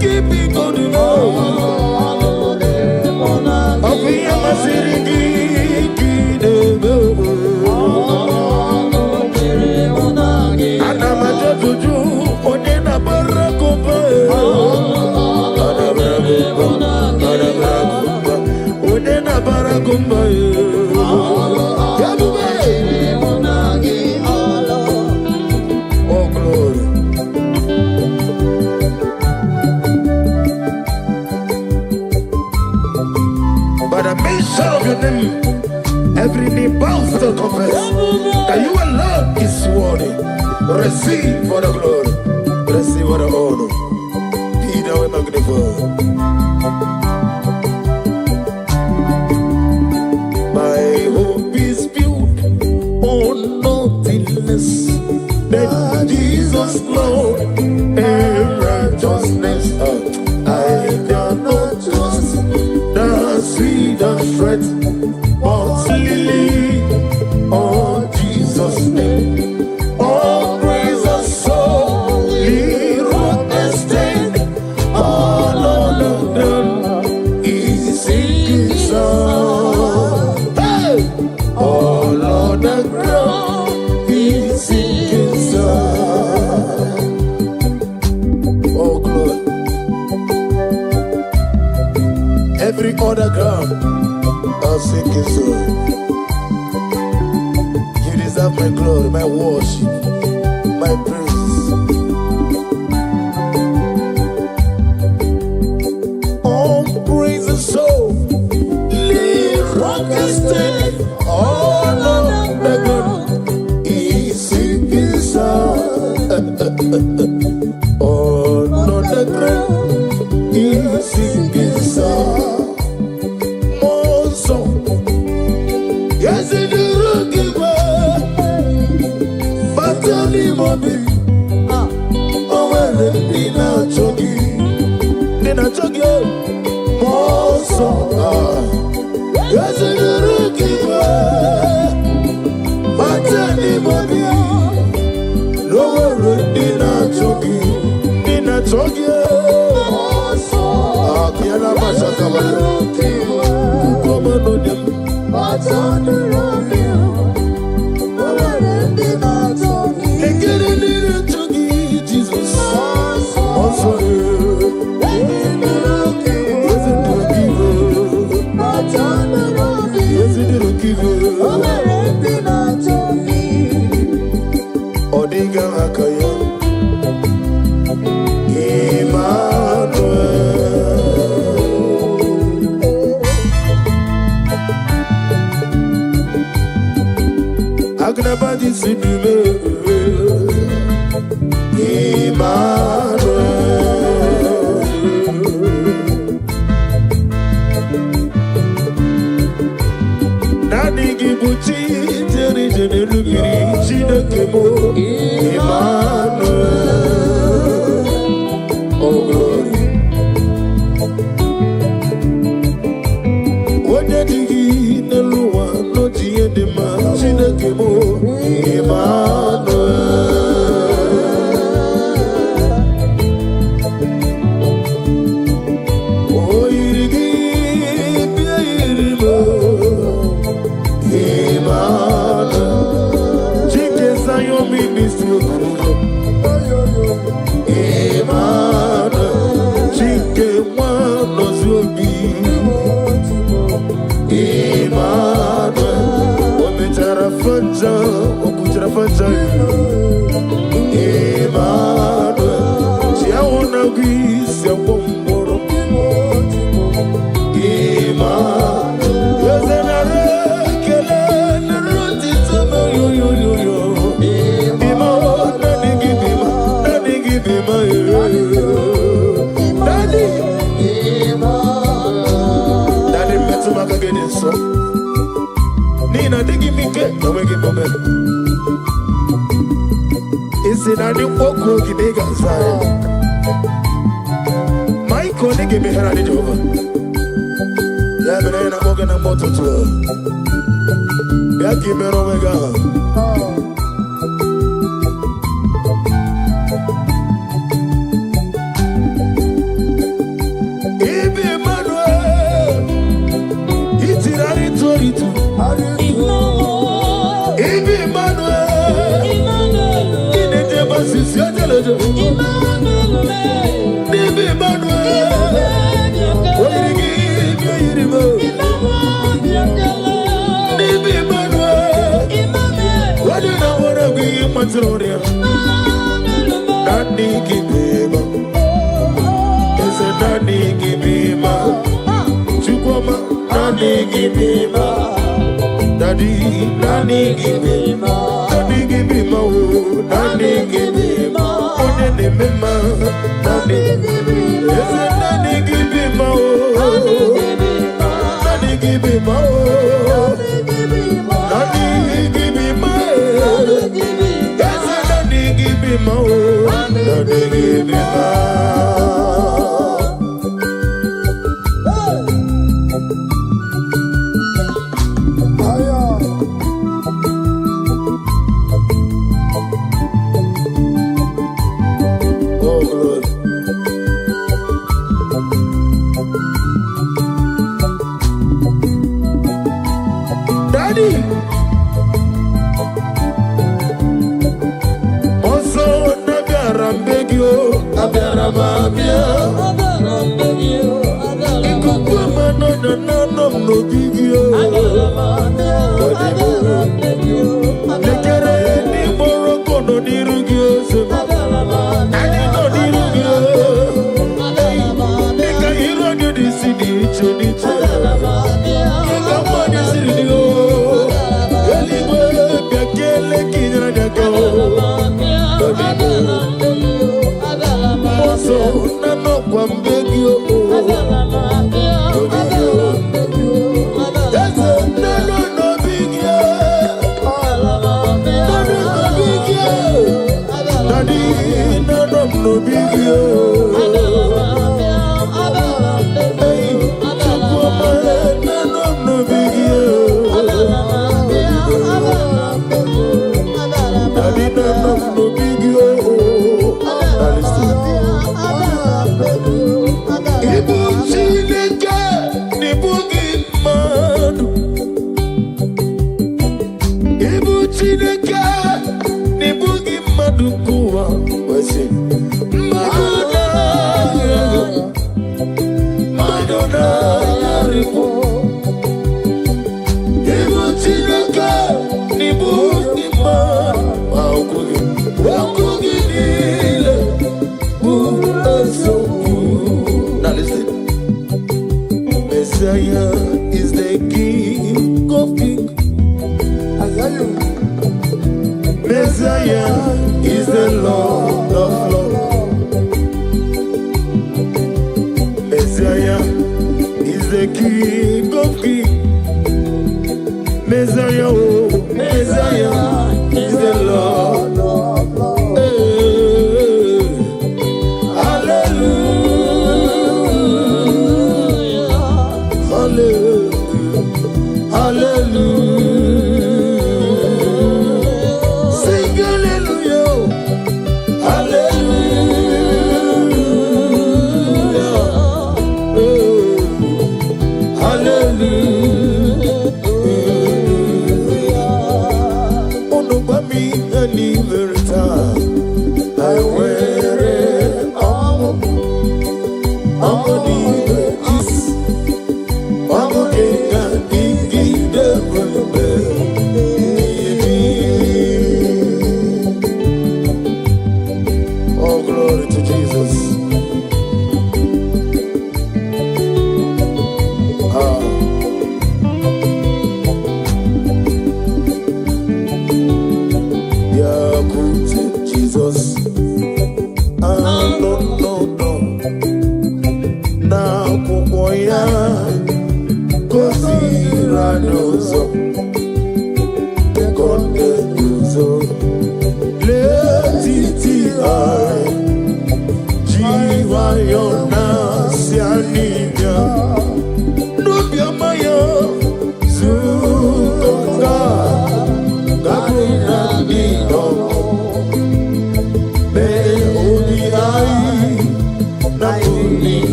Keeping glory. By the mention of your name, every knee bows to confess that you alone is worthy. Receive for the glory, receive for the honor. Be thou magnified. My hope is built on nothingness, that Jesus' Lord and righteousness. I dare not trust the sweetest threat, but lily on Jesus' name. All praise the soul, he wrote and stand. All on the ground is sinking sound. Hey! All on the ground is sinking sound. Oh, glory. Every other ground are sinking sound. You deserve my glory, my worship, my praise. All praise the soul, live rock and stand. All on the ground is sinking sound. All on the ground is sinking sound. More song, yes, it is give but only mommy. Oh, well, Nina Chogi, more song, yes, it is give but only mommy. Lower Nina Chogi, more song, Kiana Masaka, come on, them, but only Jesus, also Odiga Akayo Emmanuel Agnabadi Sidume Emmanuel Nani Gibuchi Teri Jenelugiri Chinakemo Emmanuel. Oh glory. Wanyadigi Neluwa no Jiendema Chinakemo Emmanuel. Nina digi mike no wege bobe. Isi na ni oko gidega sai. Maiko nige me hera ni Jehova. Ya bene na boga na moto tu. Ya kimero wega. Ibi Emmanuel. Itirari toritu. Ibi Emmanuel, Inete Basisi Atelejo, Ibi Emmanuel, Oyirigi Yirimo, Zoria. Daddy give me ma. Is a daddy give me ma. Chukoma, daddy give me ma. Daddy give me ma. Daddy give me ma. Daddy give me ma. Daddy give me ma. Daddy give me ma. Is a daddy give me ma. Daddy give me ma. Daddy give me ma. Yes, daddy give me ma. Daddy give me ma.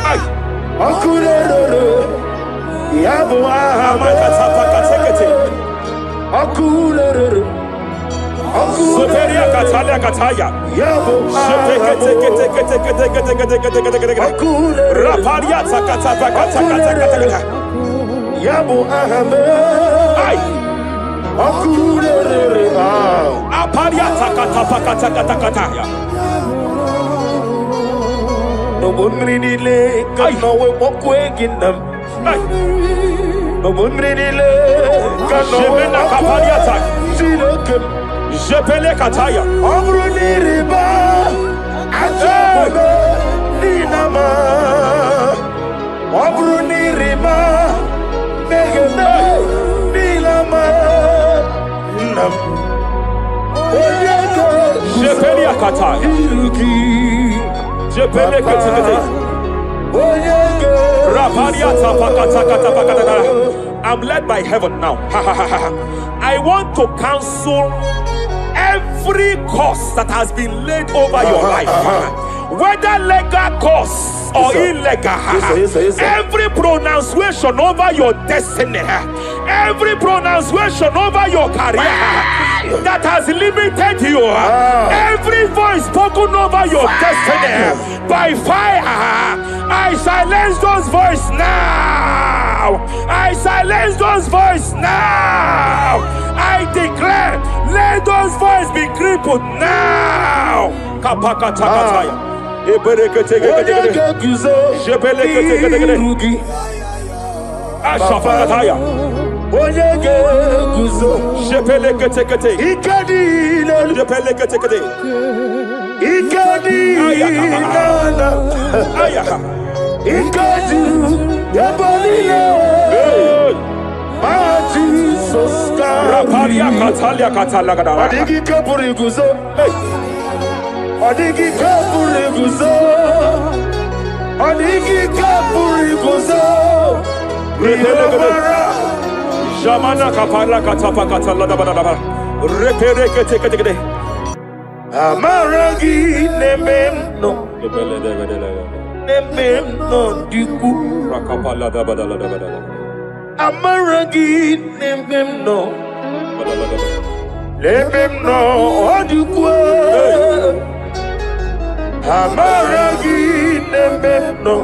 Ay. Superia Catalia Cataya. Raparia Takata. Yabo Ahame. Aparia Takata. No one really lake, no walk waking them. No one really lake, no Capariata. Jepele Kataya. Omruni riba, ajabe, dinama. Omruni riba, megene, dinama. Nam. Jepele Kataya. Jepele Kataya. I'm led by heaven now. I want to counsel every curse that has been laid over your life, whether legal curse or illegal. Every pronunciation over your destiny, every pronunciation over your career that has limited you, every voice spoken over your destiny by fire, I silence those voices now. I silence those voices now. I declare, let those voices be crippled now. Kapakatakataya. Ashapakataya. Shepelekete. Raparia Catalia Catalaga. Adigi Kapuriguzo. Adigi Kapuriguzo. Adigi Kapuriguzo. Jamana Kapala Katapa Catalada. Repere. Amaragi Nemeno. Nemeno Diku. Rakapala da badala. Amaragi Nemeno. Nemeno Diku. Amaragi Nemeno.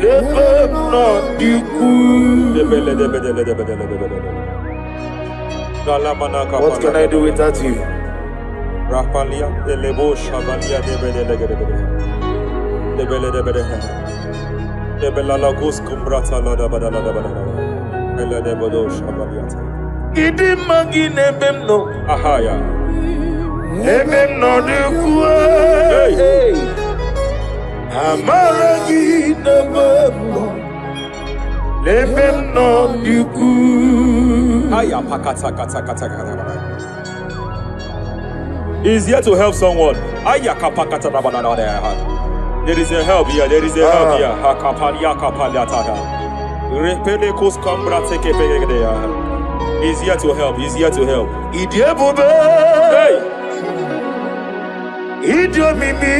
Nemeno Diku. What can I do without you? Rapalia, the Lebo Shabalia, the Belalagus Cumbrata Lada Badala, Ella de Bodo Shabaliata. Idimagi Nebemno. Ahaya. Nebemno de Kue. Amaragi Nebemno. Nebemno de Kue. Aya Pakata. He's here to help someone. Aya Kapakata. There is a help here. There is a help here. Hakapalia Kapaliata. Repelekus Cambra take a. He's here to help. He's here to help. Idiabube. Hey. Idiomimi.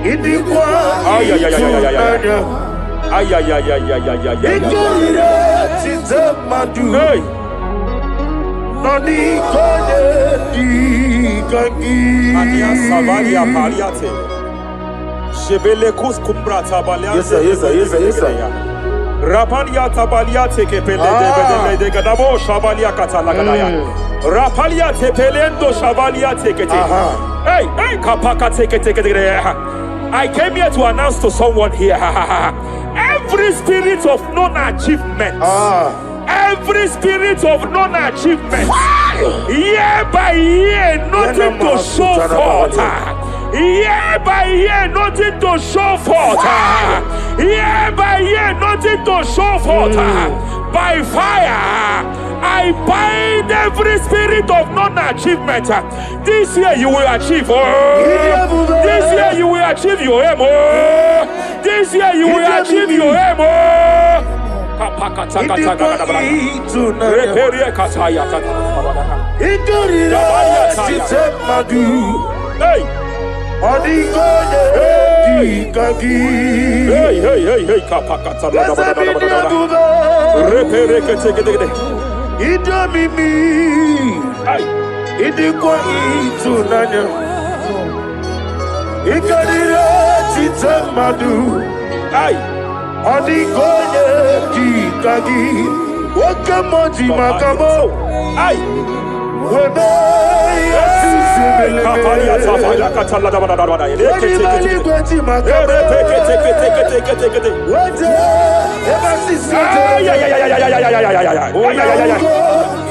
Idikwa. Ay. Hey. Noni kone di kangi. Ania Savalia Paliate. Shebelekus Cumbra Tabalia. Yes, sir. Rapalia Tabalia take a pele de Gadabo Shabalia Catalagadaya. Rapalia Tepelendo Shabalia take it. Hey, Kapaka take it. I came here to announce to someone here. Every spirit of non-achievement. Every spirit of non-achievement. Year by year, nothing to show forth. Year by year, nothing to show forth. Year by year, nothing to show forth. By fire, I bind every spirit of non-achievement. This year you will achieve. This year you will achieve your aim. This year you will achieve your aim. Hey. kagi. Hey, kapakata la reperekete. Idomimi. Idikwa itunanya. Ikadira chitamadu. Odikonye kikagi. Wakamoji makamo. Webe yasisibele. Kapalia tafaya katala da.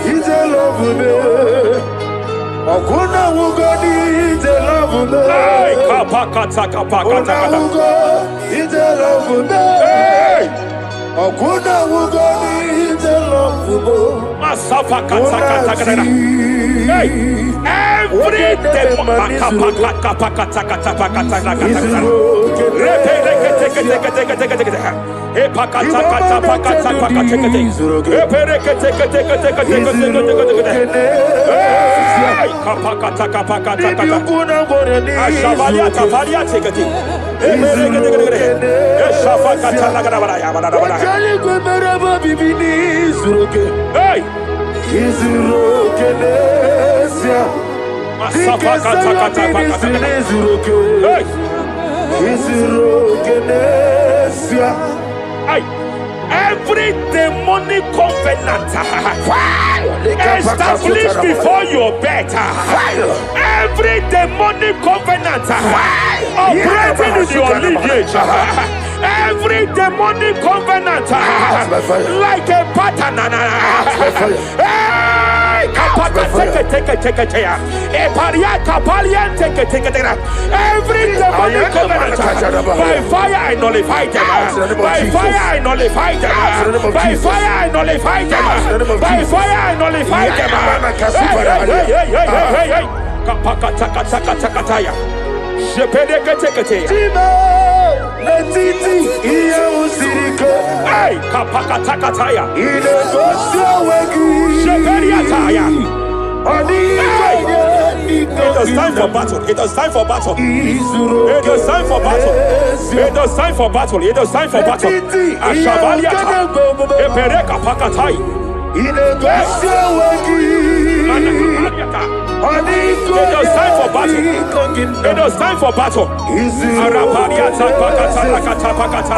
He's a love me. Okuna wugoni he's a love me. Kapakata. He's a love me. Okuna wugoni he's a love me. Masafa kata. Every demon every demonic covenant established before your bed, every demonic covenant operating in your lineage, every demonic covenant like a pattern. Every demonic covenant by fire I nullify them. By fire I nullify them. By fire I nullify them. By fire I nullify It is time for battle. It is time for battle. It is time for battle. It is time for battle. It is time for battle. Ashabaliata. Epereka pakatai. It is time for battle. It is time for battle. Arapariata pakata pakata.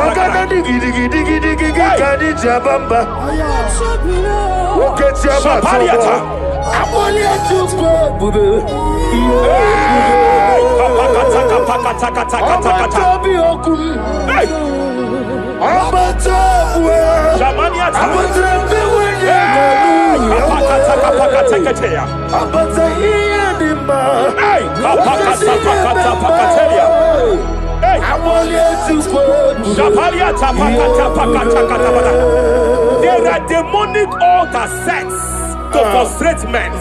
There are demonic altar sets to frustrate men.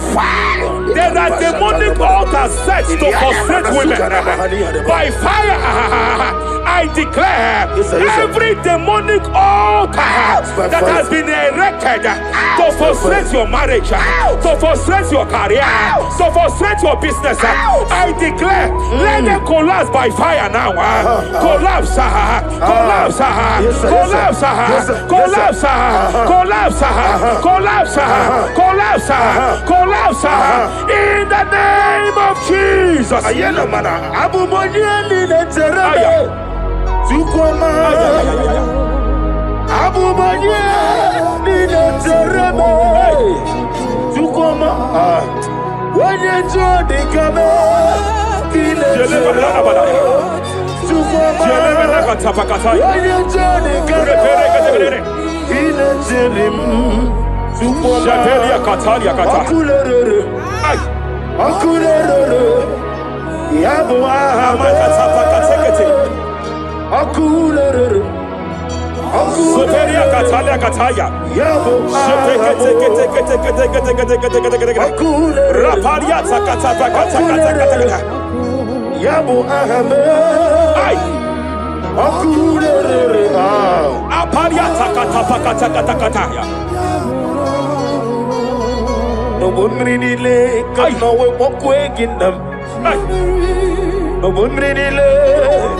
There are demonic altars set to frustrate women. By fire, I declare every demonic altar that has been erected to frustrate your marriage, to frustrate your career, to frustrate your business, I declare, let them collapse by fire now. Collapse, collapse, collapse, collapse, collapse, collapse, collapse, collapse, in the name of Jesus.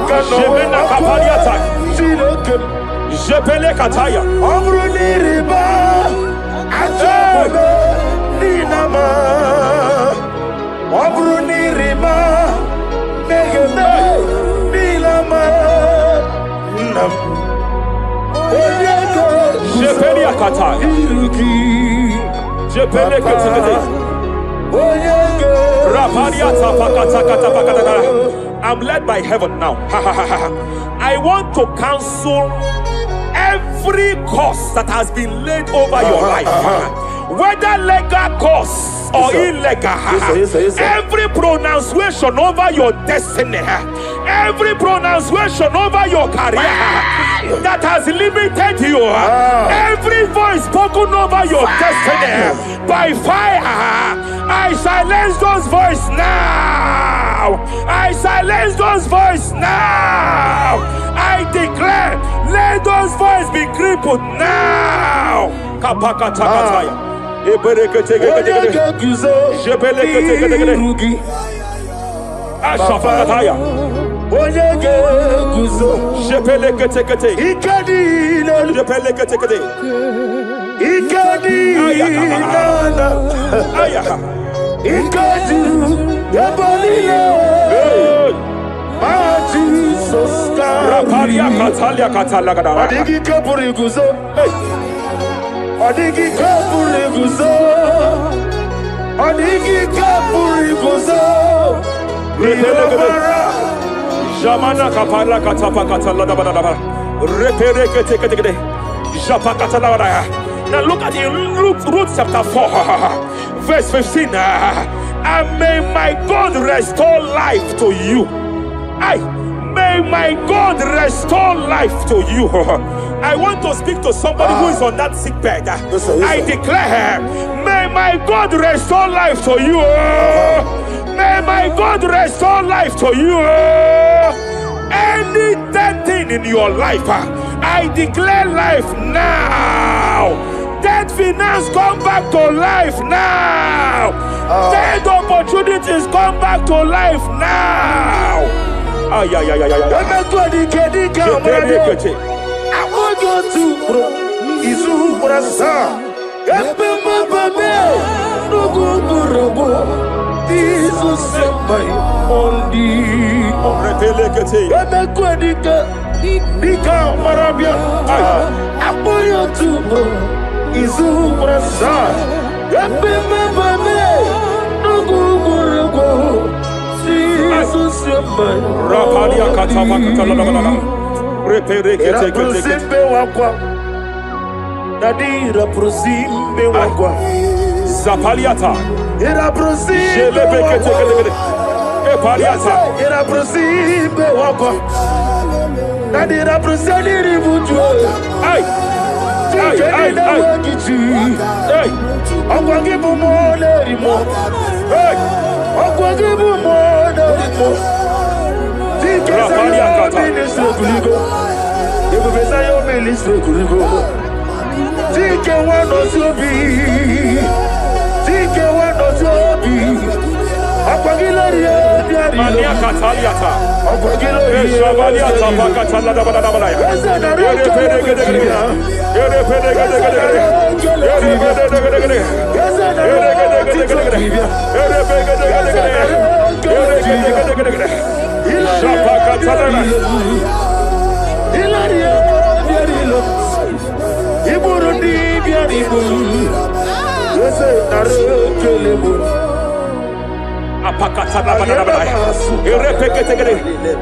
Jemena kapaliata. Jepele kataya. Obruniriba. Ajobe. Ninama. Obruniriba. Megeme. Nilama. Nam. Jepele kataya. Jepele kataya. I'm led by heaven now. I want to cancel every curse that has been laid over your life, whether legal curse or illegal. Every pronunciation over your destiny, every pronunciation over your career that has limited you, every voice spoken over your destiny by fire, I silence those voices now. I silence those voices now. I declare, let those voices be crippled now. Kapakatakataya. Ashafakataya. Shepelekete. Jamana kapara katapa katalada badaba. Repere kete. Japa katalada. Now look at it, Ruth chapter 4, verse 15. And may my God restore life to you. May my God restore life to you. I want to speak to somebody who is on that sick bed. I declare, may my God restore life to you. May my God restore life to you. Any dead thing in your life, I declare life now. Dead finance come back to life now. Dead opportunities come back to life now. I want you to Zapaliata. Era prosime Epaliata. Era prosime wakwa. Nadira prosali ributu. Ay. Akwagibu mole rimo. Akwagibu mole rimo. Tikesa ministre kuligo. Yebeza yo ministre kuligo. Tike wano sobi. Tike wano sobi. Akwagilariye diari. Mania kataliata. Akwagilariye. Shabaliata bakatalada badabadaya.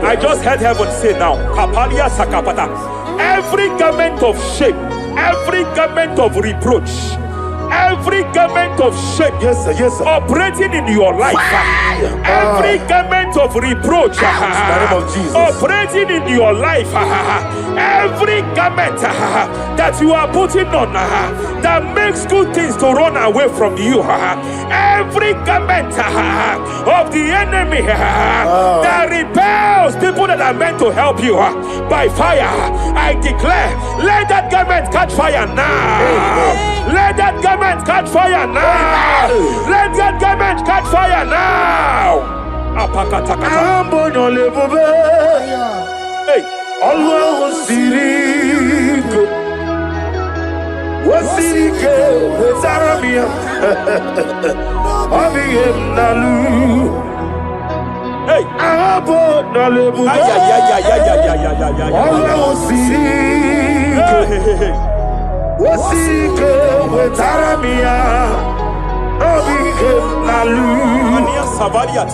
I just heard heaven say now, Kapalia Sakapata. Every garment of shame, every garment of reproach, every garment of shame, operating in your life, every garment of reproach, operating in your life, every garment that you are putting on that makes good things to run away from you, every garment of the enemy that repels people that are meant to help you by fire, I declare, let that garment catch fire now. Let that garment catch fire now. Let that garment catch fire now. Hey, always sirike, wasirike, zaramia, abiyem nalu. hey, Abo nalebu. ay, Always sirike, wasirike, zaramia, abiyem nalu.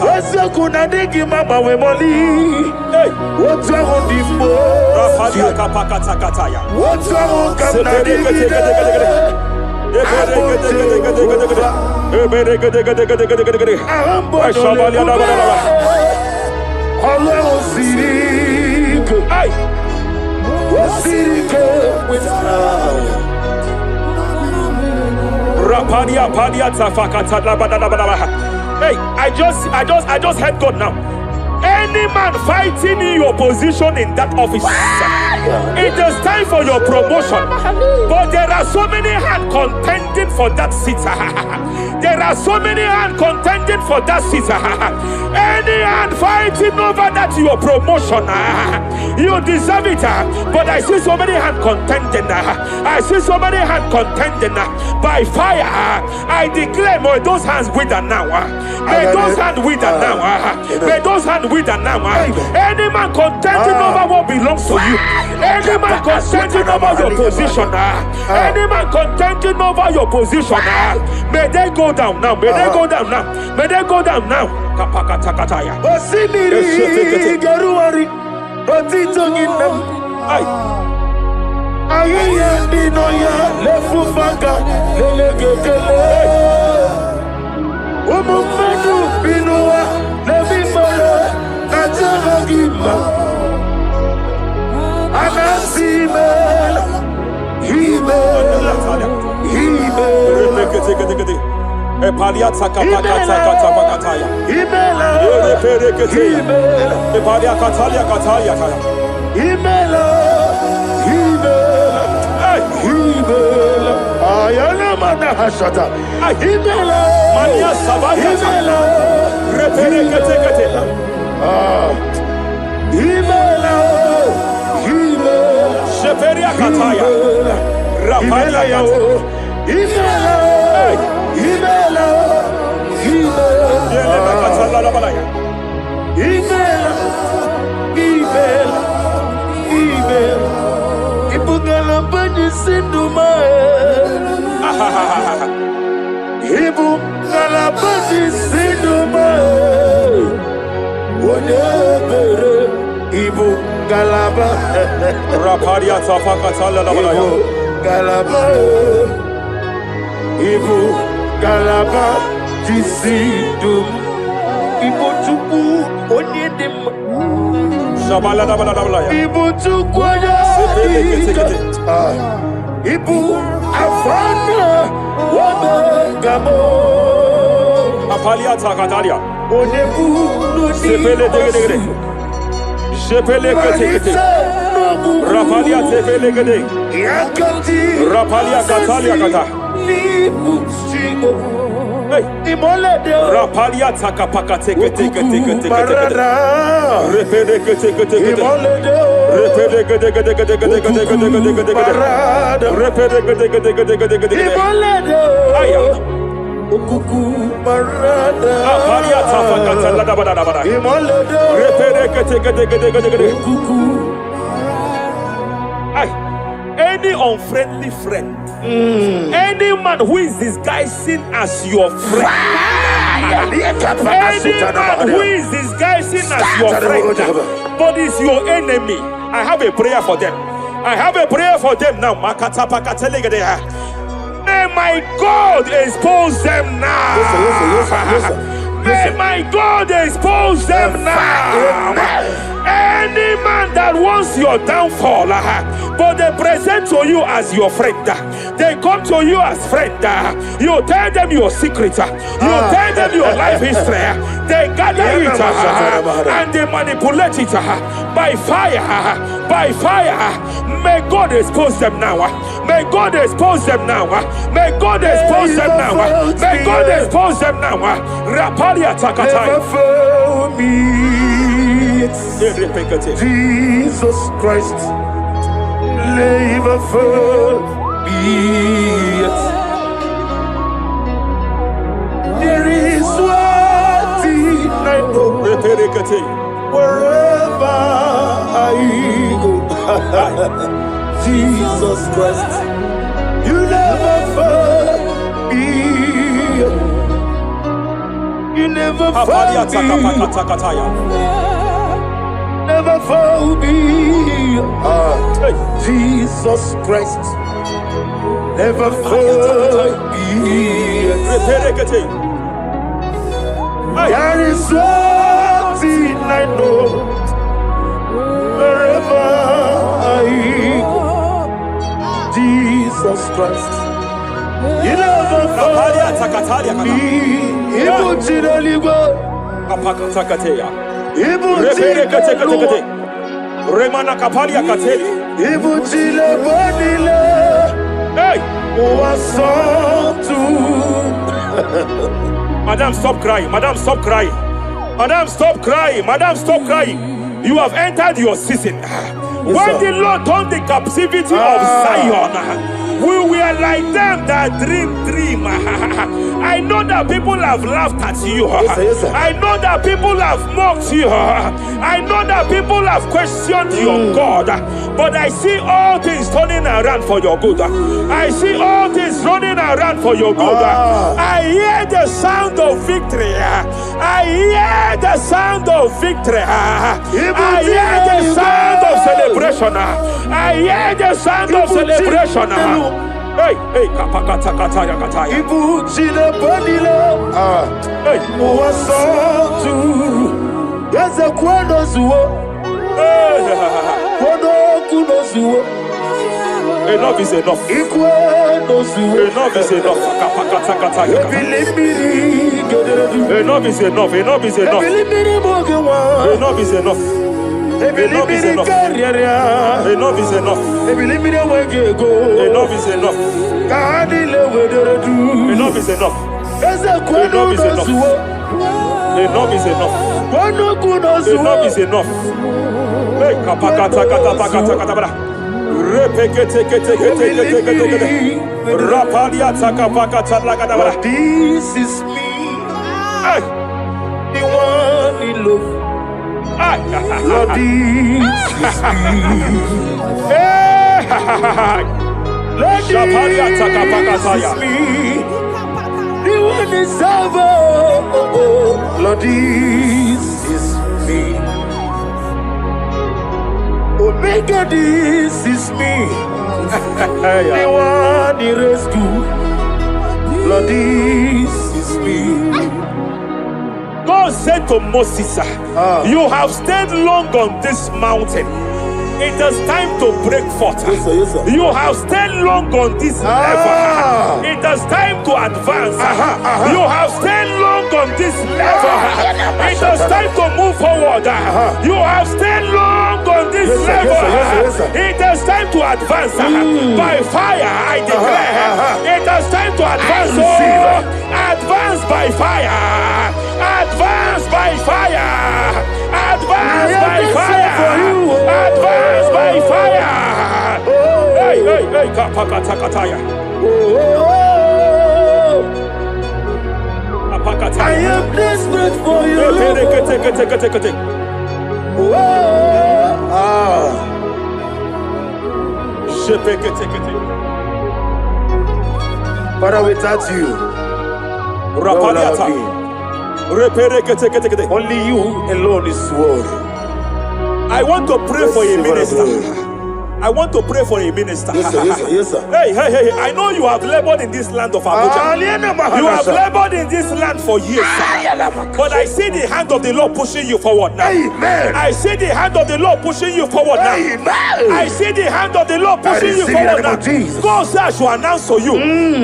Wese kuna digi mama we moli. Hey, What's wrong with the mo? Rapalia kapakata kataya. What's wrong with Kamna digi? Hey, I just heard God now. Any man fighting in your position in that office, it is time for your promotion. But there are so many hands contending for that seat. There are so many hands contending for that seat. Any hand fighting over that your promotion, you deserve it. But I see so many hands contending. I see so many hands contending by fire. I declare, may those hands wither now. May those hands wither now. May those hands wither now. Any man contending over what belongs to you. Any man contending over your position. Any man contending over your position. May they go down now. May they go down now. May they go down now. Kapakatakataya. Osimiri garuari otito ginam. Ayiye dinoya lefufanga lelegekele. Umumenu binua levimala najahagima. Anasimela himela himela. Epaliata kapakata pakataya. Himela Himela. Epalia katalia katalia kaya. Himela himela. Ayana mana hashata. Himela Mania sabaya. himela. Reperekete. Himela himela. Sheperia kataya. Rapalia kataya. Himela himela Yele makatala la balaya. himela himela. Ibugala bani sinduma. Ibugala bani sinduma. Wonebere ibugala Rapalia tapakatala la balaya. galaba ibu galaba jisidum ibu tuku onyedim Shabala la balaya. ibu tuku ibu afana wabagamo Apalia takatalia. onebu Sepele degede. Sepele kete. Rapalia tepele gede. yakati Rapalia katalia kata. ibu sigo Hey, imolede Rapalia takapakate kete. Repede kete. imolede Repede kete. Repede kete. imolede Aya. ukuku marada Apalia tapakatala la balaya. imolede Repede kete. ukuku. Any unfriendly friend, any man who is disguising as your friend, any man who is disguising as your friend, but is your enemy, I have a prayer for them. I have a prayer for them now. May my God expose them now. May my God expose them now. Any man that wants your downfall, but they present to you as your friend, they come to you as friend, you tell them your secret, you tell them your life history, they gather it and they manipulate it by fire. May God expose them now. May God expose them now. May God expose them now. May God expose them now. Rapalia takataya. Never fail me. Jesus Christ, never forget. There is one thing I know, wherever I go, Jesus Christ, you never forget. You never forget. Never found me. Jesus Christ, never found me. There is one thing I know, wherever I go, Jesus Christ, you never found me. Remana kapalia kateli. Ibutile bonile. Hey! Wasantu. Madam, stop crying. Madam, stop crying. Madam, stop crying. Madam, stop crying. You have entered your season. When the Lord turned the captivity of Zion, we were like them that dream. I know that people have laughed at you. I know that people have mocked you. I know that people have questioned your God. But I see all things turning around for your good. I see all things running around for your good. I hear the sound of victory. I hear the sound of victory. I hear the sound of celebration. I hear the sound of celebration. Hey, kapakata kataya kataya. Ibu chile bonile. Hey, Wasantu. Yeze kweno zuo. Kweno kuno zuo. enough is enough. Ikweno zuo. Enough is enough. Kapakata kataya. Enough is enough. Enough is enough. Enough is enough. Enough is enough. Enough is enough. Enough is enough. Enough is enough. Enough is enough. Enough is enough. Enough is enough. Hey, kapakata katapakata katabara. Repekete kete kete kete kete. Rapalia takapakata lagadabara. This is me. Hey, The one in love. Lord, this is me. Lord, this is me. The one is ever. Lord, this is me. Omega, this is me. The one in rescue. Lord, this is me. God said to Moses, you have stayed long on this mountain. It is time to break forth. Yes, sir. You have stayed long on this level. It is time to advance. You have stayed long on this level. It is time to move forward. You have stayed long on this level. Yes, sir. It is time to advance. By fire, I declare. It is time to advance. Advance by fire. Advance by fire. Advance by fire. Advance by fire. Hey, kapakatakataya. I am desperate for you. Father, without you, where would I be? Only you alone is worthy. I want to pray for a minister. I want to pray for a minister. Yes, sir. Hey. I know you have labored in this land of Abuja. You have labored in this land for years. But I see the hand of the Lord pushing you forward now. Amen. I see the hand of the Lord pushing you forward now. Amen. I see the hand of the Lord pushing you forward now. God says I should announce to you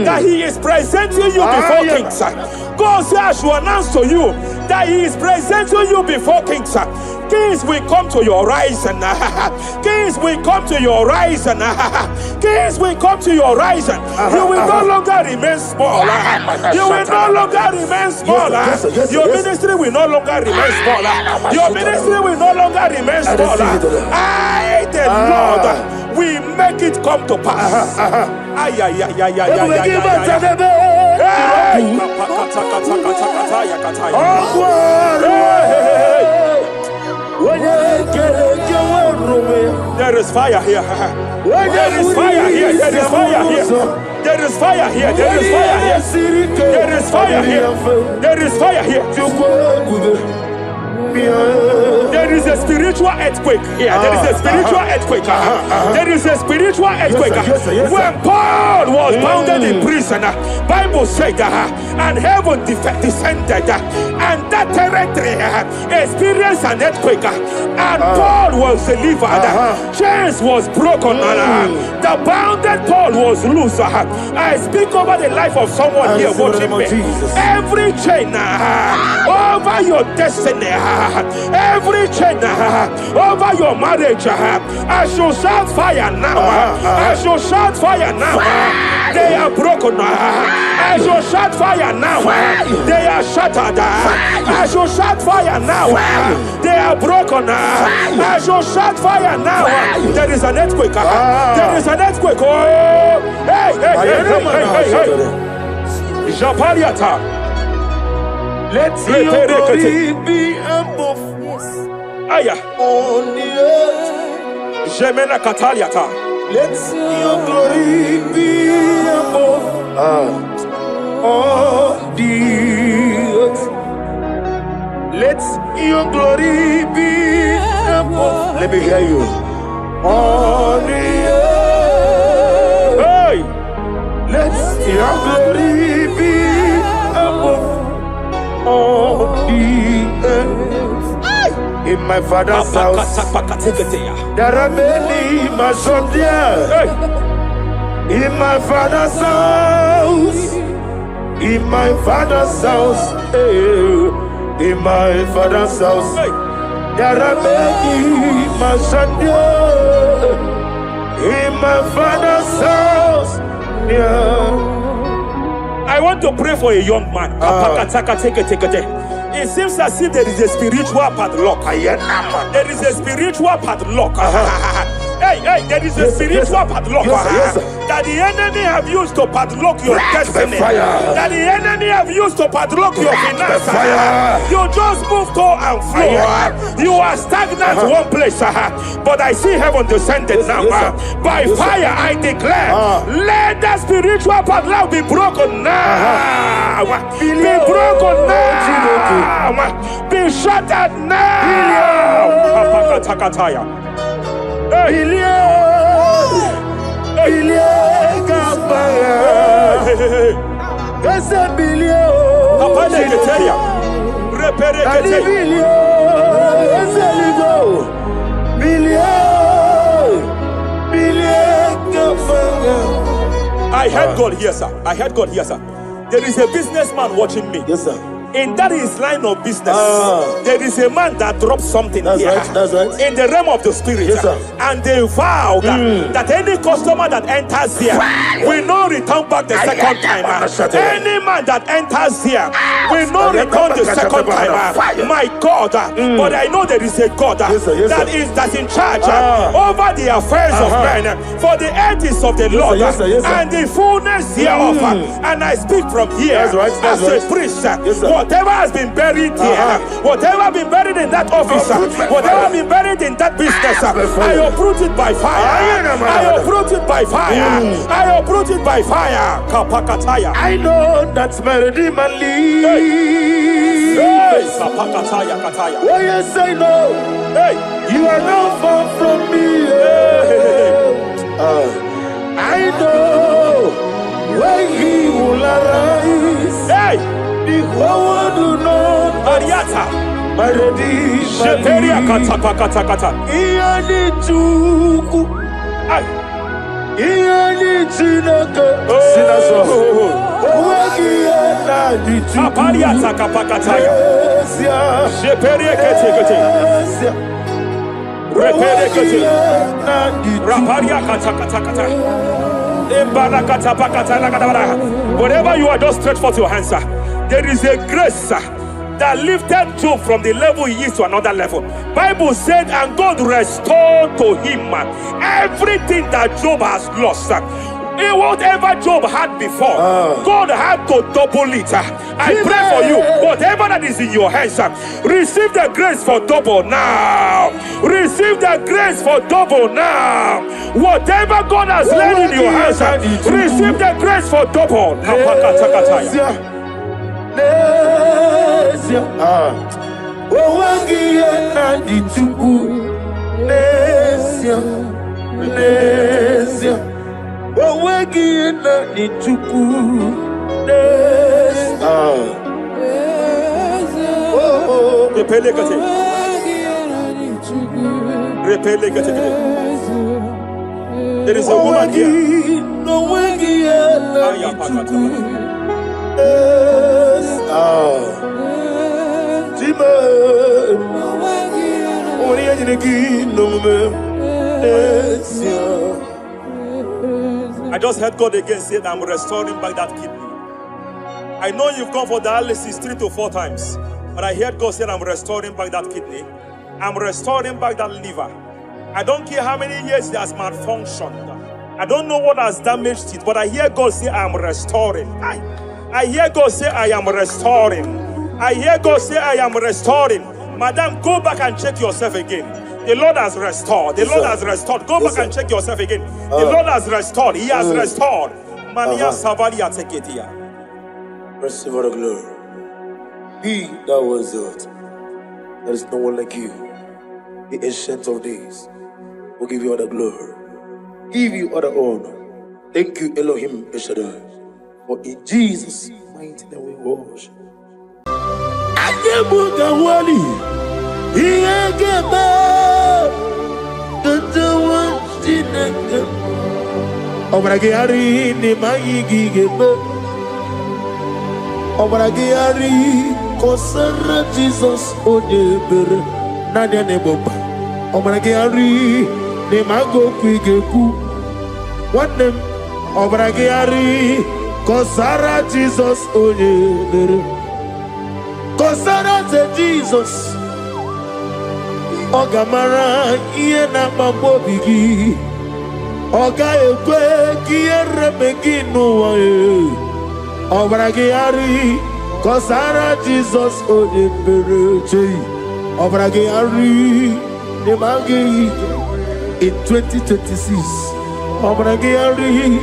that He is presenting you before kings. God says I should announce to you that He is presenting you before kings. Kings will come to your rising. Kings will come to your rising. Kings will come to your rising. You will no longer remain small. You will no longer remain small. Your ministry will no longer remain small. Your ministry will no longer longer remains small. I, the Lord, will make it come to pass. Ay, ay, ay, ay, ay, ay, there is fire here. There is fire here. There is fire here. There is fire here. There is fire here. There is fire here. There is fire here. There is a spiritual earthquake here. There is a spiritual earthquake. There is a spiritual earthquake. When Paul was bounded in prison, Bible said, and heaven descended, and that territory experienced an earthquake, and Paul was delivered. Chains was broken. The bounded Paul was loose. I speak over the life of someone here watching me. Every chain over your destiny, every chain over your marriage, I shall shout fire now. I shall shout fire now. They are broken. I shall shout fire now. They are shattered. I shall shout fire now. They are broken. I shall shout fire now. There is an earthquake. There is an earthquake. Oh, hey, hey, hey, hey, hey, hey. Japaliata. Let your glory be above Aya. on the earth. Jemena Kataliata. Let your glory be above on the earth. Let your glory be above. Let me hear you. On the earth. Hey. Let your glory be above on the earth. In my father's house, there are many mansions there. In my father's house, in my father's house, in my father's house, there are many mansions there. In my father's house, I want to pray for a young man. It seems as if there is a spiritual padlock. There is a spiritual padlock. Hey, hey, there is a spiritual padlock that the enemy have used to padlock your destiny. That the enemy have used to padlock your finances. You just move to and fro. You are stagnant one place, but I see heaven descended now. By fire, I declare, let the spiritual padlock be broken now. Be broken now. Be shattered now. I heard God here, sir. I heard God here, sir. There is a businessman watching me. Yes, sir. In that his line of business, there is a man that drops something here. That's right. In the realm of the spirit. Yes, sir. And they vow that any customer that enters here will not return back the second time. Any man that enters here will not return the second time. My God, but I know there is a God that's in charge over the affairs of men, for the earth is of the Lord and the fullness hereof. And I speak from here as a priest. Whatever has been buried here, whatever been buried in that office, whatever been buried in that business, I uproot it by fire. I uproot it by fire. I uproot it by fire. Kapakataya. I know that's melody man leave. Kapakataya kataya. Oh yes, I know. Hey, you are not far from me. I know when he will arise. hey, The whole world do not Ariata. my redeemer. Sheperia kata. Iyani chuku, Ay. iyani chinaka, sinaso. Wagi ena di chuku. Kapariata kapakataya. Esia, Sheperia kete. Esia. Repere kete. Ena di chuku. Raparia kata. Whatever you are, just stretch forth your hands, sir. There is a grace that lifted Job from the level he is to another level. Bible said, and God restored to him everything that Job has lost. Whatever Job had before, God had to double it. I pray for you, whatever that is in your hands, receive the grace for double now. Receive the grace for double now. Whatever God has laid in your hands, receive the grace for double. There is a woman here. I just heard God again say that I'm restoring back that kidney. I know you've gone for dialysis 3 to 4 times, but I heard God say I'm restoring back that kidney. I'm restoring back that liver. I don't care how many years it has malfunctioned. I don't know what has damaged it, but I hear God say I'm restoring. I hear God say I am restoring. I hear God say I am restoring. Madam, go back and check yourself again. The Lord has restored. The Lord has restored. Go back and check yourself again. The Lord has restored. He has restored. Mania Savalia, take it here. Receive all the glory. He that was it. There is no one like you. The ancient of days will give you all the glory. Give you all the honor. Thank you, Elohim Eshadai. For in Jesus' mighty name we worship. Obragari ni maigi gebe. Obragari kosara Jesus odebere nadia ne boba. Obragari ni mago kwigeku. Wanem obragari kosara Jesus odebere. Kosara te Jesus. Ogamara iye na mambo bigi. Oga ekwe kiere meginu wae. Obragari kosara Jesus odebere. Obragari ne magi in 2026. Obragari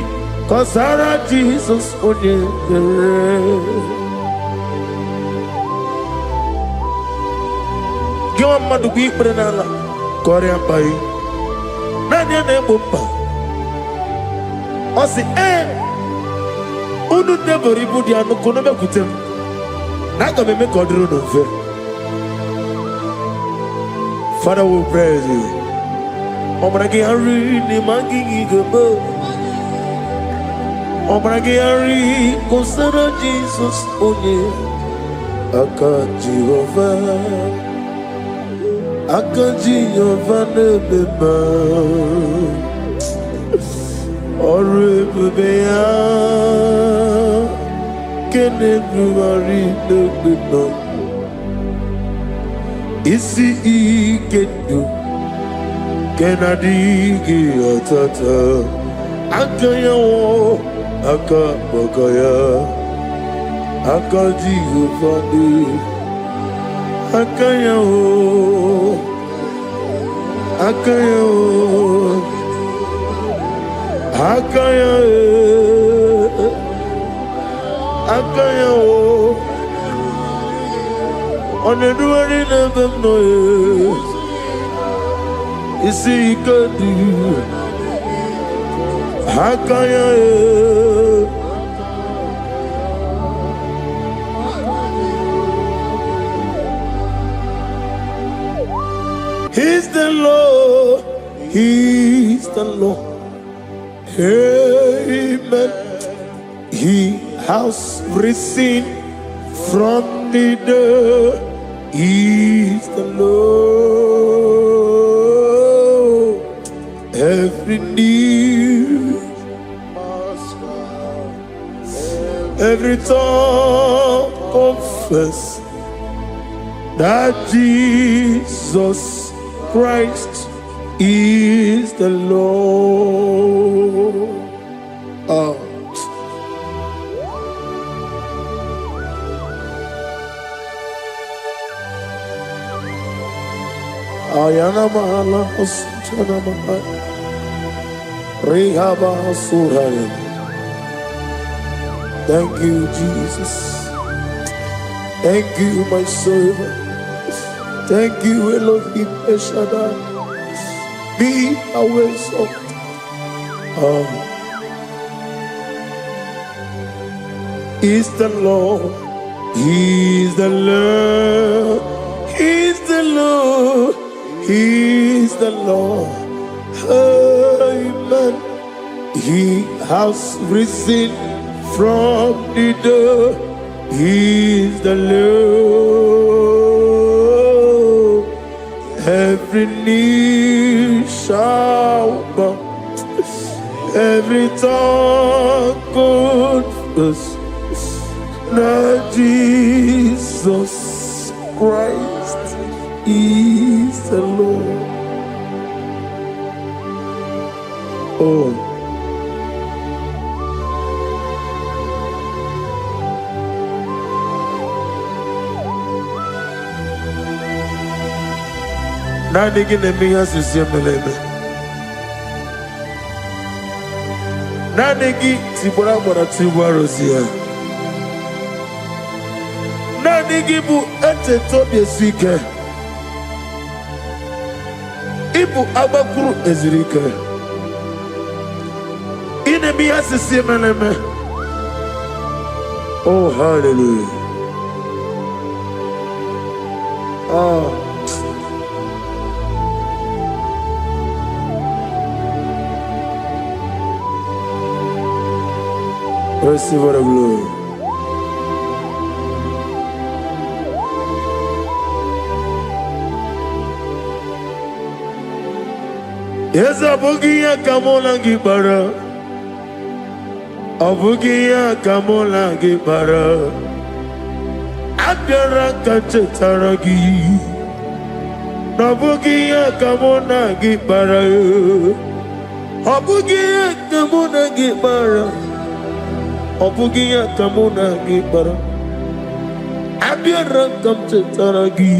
kosara Jesus odebere. Give me the weak banana, Korean boy. Nanya nebumba. Osi unu never ribudi anu kono be kutem. Naga me make odru no fe. Father, we praise you. Obragi hari ni mangi gebo. Obragi hari kosara Jesus onye. Aka Jehovah. Akaji Yovane Beba Ore Bebea Kene Buari Nebino Isi Ikendu Kenadigi Atata Akaya wo Akabakaya Akaji Yovane Akaya wo, akaya wo, akaya akaya wo. Oneduari nebem noye, isi ikadu, akaya He's the Lord, He's the Lord. Amen. He has risen from the dead. He's the Lord. Every knee, every tongue confess that Jesus Christ is the Lord. Ayana mahala osutana mahala rehaba suraya. Thank you, Jesus. Thank you, my servant. Thank you, Elohim Eshadai. Be our salt. Is the Lord. He's the Lord. He's the Lord. He's the Lord. Amen. He has risen from the dead. He's the Lord. Every knee shall bow. Every tongue confess that Jesus Christ is the Lord. Oh. Nani gine miya sisi meleme. Nani gi tibora bora tibora rosia. Nani gi bu ete tobi esike. Ibu abakuru ezirike. Ine miya sisi meleme. Oh, hallelujah. Oh. Receive the glory. Yes, Abugia Kamola Gibara. Abugia Kamola Gibara. Adara Kachetaragi. Nabugia Kamona Gibara. Abugia Kamona Gibara. Obugia kamuna gibara Abiara kamche taragi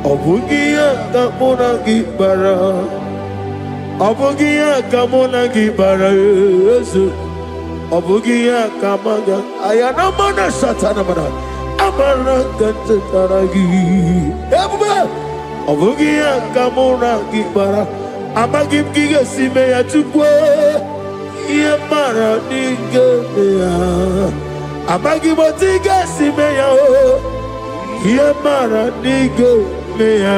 Obugia kamuna gibara Obugia kamuna gibara Obugia kamaga Ayana mana satana mana Amara kamche taragi Obugia kamuna gibara Amagim giga sime ya chukwe Yemara nigemeya Amagi motiga simeya Yemara nigemeya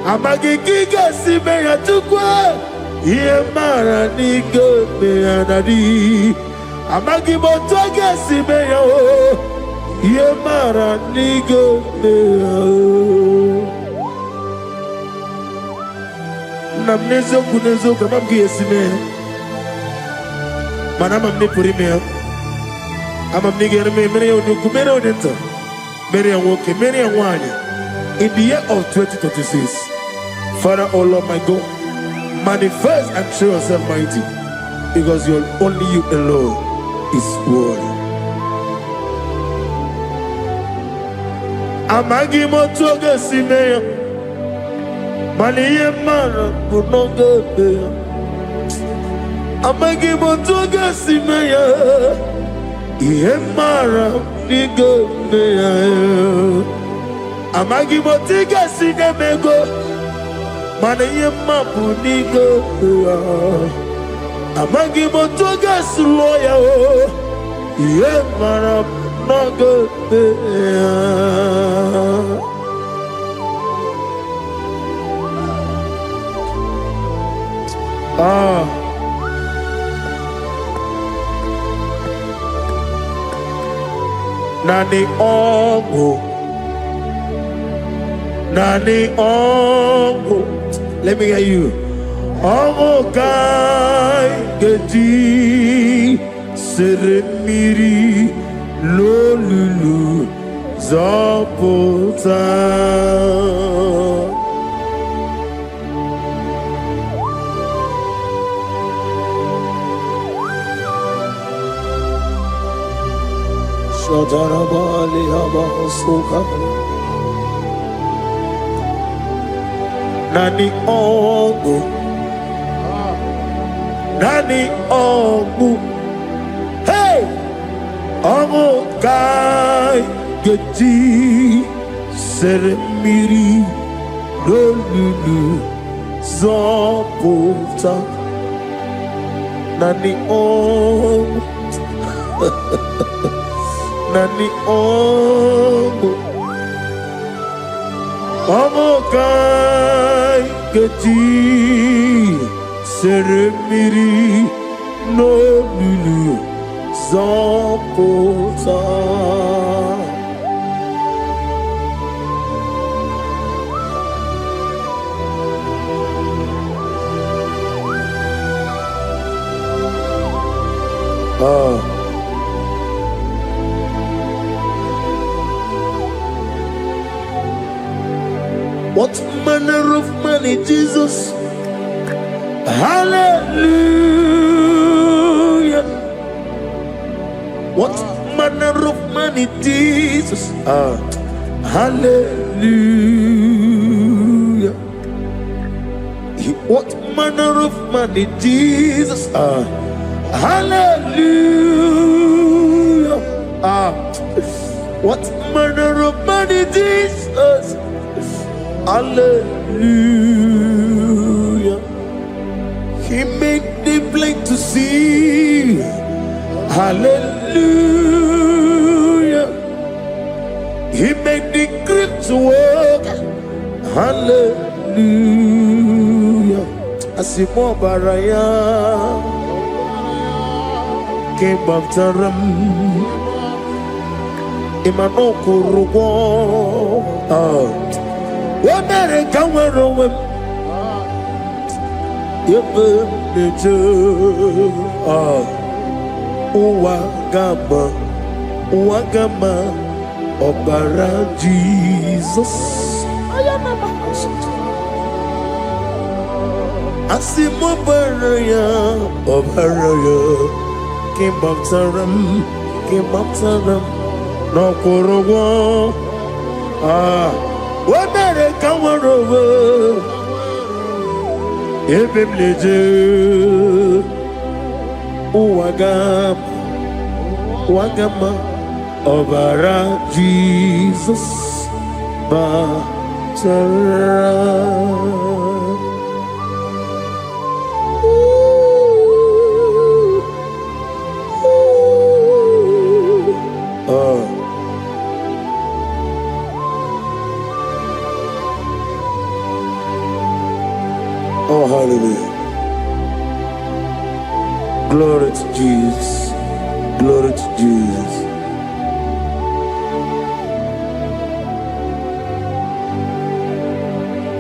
Amagi giga simeya tukwa Yemara nigemeya nadi Amagi motiga simeya Yemara nigemeya Namnezo kunezo kamamgi yesimeya Manama mne puri mea, ama mnigere me mene onuku mene onenta, mene anwoke mene anwani. In the year of 2026, Father, oh Lord my God, manifest and show yourself mighty, because only you alone is worthy. Amagi motoge simeya, maniye mara kunoge beya. Amagi motoga simeya Ihemara nigo meya Amagi motiga sinemego Mana yemabu nigo meya Amagi motoga suloya Ihemara nogo meya Nani ongo Let me hear you. Ongo kai gedi seremiri lolulu zọpụta. Shadarabali Habasuka Nani Ogu Nani Ogu Hey Ogu Kai Geti Seremiri Lulu Zopulta Nani Ogu Nani Ogu Ogu Kai Geti Seremiri no lulu Zopulta. What manner of money, Jesus? Hallelujah. What manner of money, Jesus? Hallelujah. What manner of money, Jesus? Hallelujah. What manner of money, Jesus? Hallelujah. He made the blind to see. Hallelujah. He made the crippled to walk. Hallelujah. Asimo baraya came after him. Imano kurugo. America were away. Wagama, Obara Jesus. Asimo baraya, Obaraya, came after him, no Korogo. America were over. Ebemleje Wagama Obara Jesus Batara. Oh, hallelujah. Glory to Jesus. Glory to Jesus.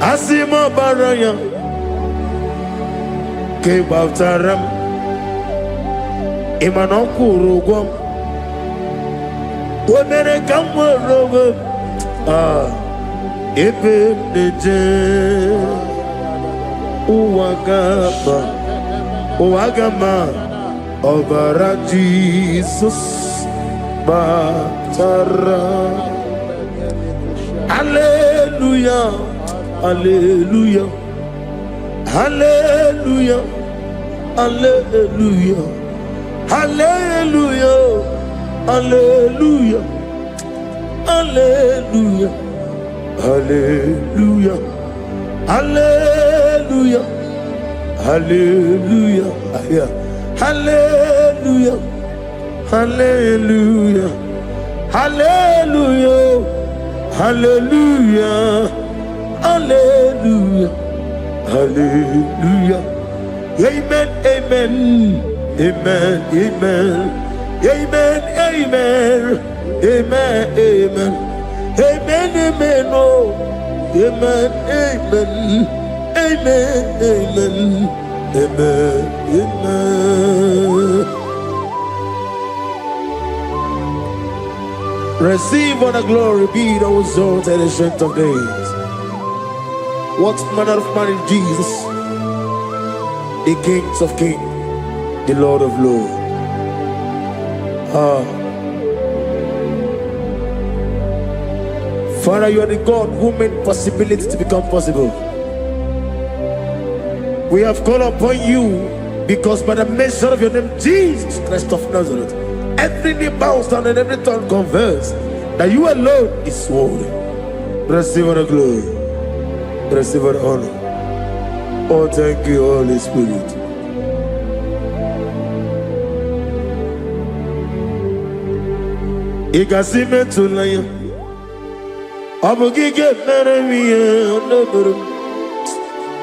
Asimo baraya came after him. Imano kurugwam. Womere kamworogo. Ebe neje. Wagama Obara Jesus Batara. Hallelujah. Hallelujah. Hallelujah. Hallelujah. Hallelujah. Hallelujah. Hallelujah. Hallelujah. Hallelujah. Hallelujah. Hallelujah. Hallelujah. Hallelujah. Hallelujah. Hallelujah. Hallelujah. Amen. Amen. Amen. Amen. Amen. Amen. Amen. Amen. Amen. Amen. Oh. Amen. Amen. Amen. Amen. Amen. Amen. Receive all the glory, be thou exalted in the strength of days. What manner of man is Jesus? The Kings of Kings, the Lord of Lords. Father, you are the God who made possibility to become possible. We have called upon you because by the mention of your name, Jesus Christ of Nazareth, every knee bows down and every tongue confess that you alone is worthy. Receive the glory. Receive the honor. Oh, thank you, Holy Spirit. Igasime tulaya, abugige meremiye oneburu.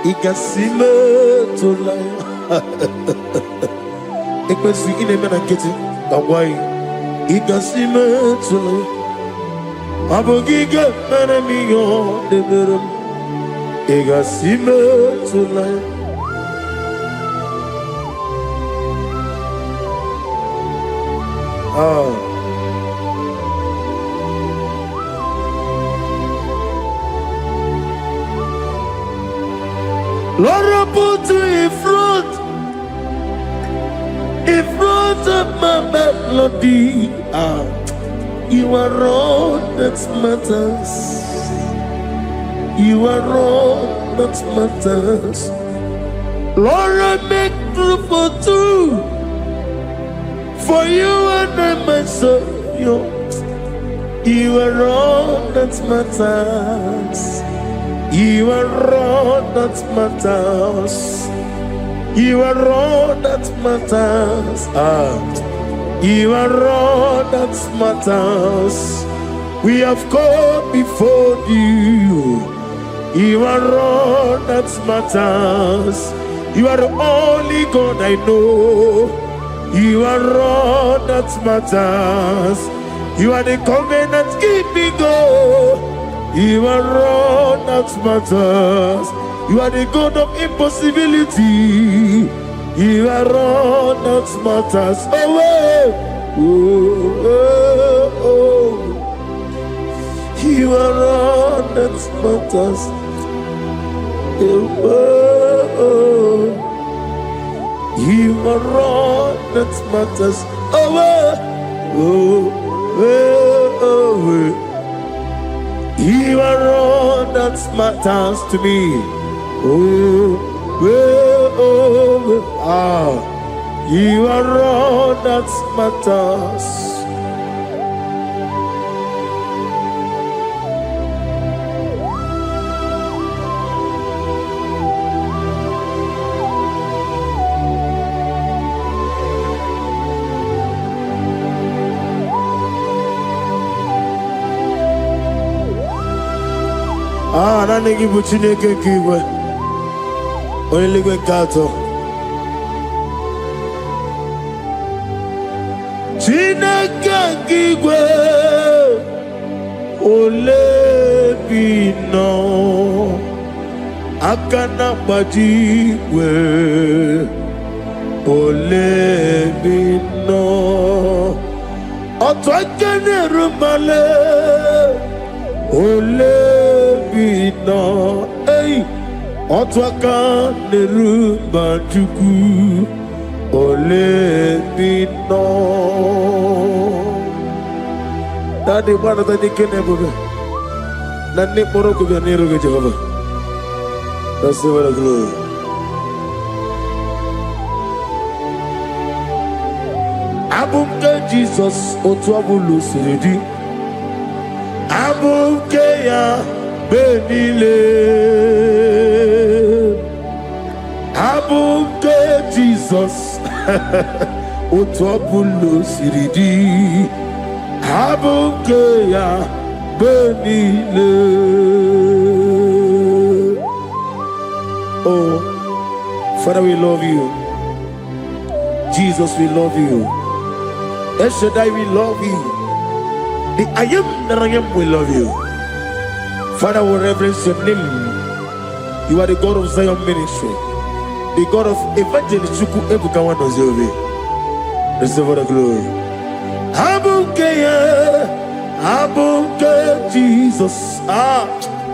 Igasime tulaya. Ekwesu ine mena keti awai. Igasime tulaya, abugige meremiye oneburu. Igasime tulaya. Lord, I put you in front of my melody. You are all that matters. You are all that matters. Lord, I make room for two, for you and I myself. You are all that matters. You are all that matters. You are all that matters. You are all that matters. We have come before you. You are all that matters. You are the only God I know. You are all that matters. You are the covenant keeping God. You are all that matters. You are the God of impossibility. You are all that matters. You are all that matters. You are all that matters. You are all that matters to me. You are all that matters. Nani give Chineke kiwe. Only we kato. Chineke kiwe. Ole bino. Akana bajiwe. Ole bino. Otwakene rumale. Ole bino, hey, otwaka nerumba juku, ole bino. Daddy, what are the kenebobe? Nani poroko be neroge Jehovah. That's the glory. Abumke Jesus, otwabulu siridi. Abumke ya benile. Abumke Jesus, otwabulu siridi. Abumke ya benile. Oh, Father, we love you. Jesus, we love you. El Shaddai, we love you. The I am that I am, we love you. Father, we reverence your name. You are the God of Zion ministry, the God of Evangelist Chuku Ebukawan Ozobe. Receive all the glory. Abukeya, Abuke Jesus,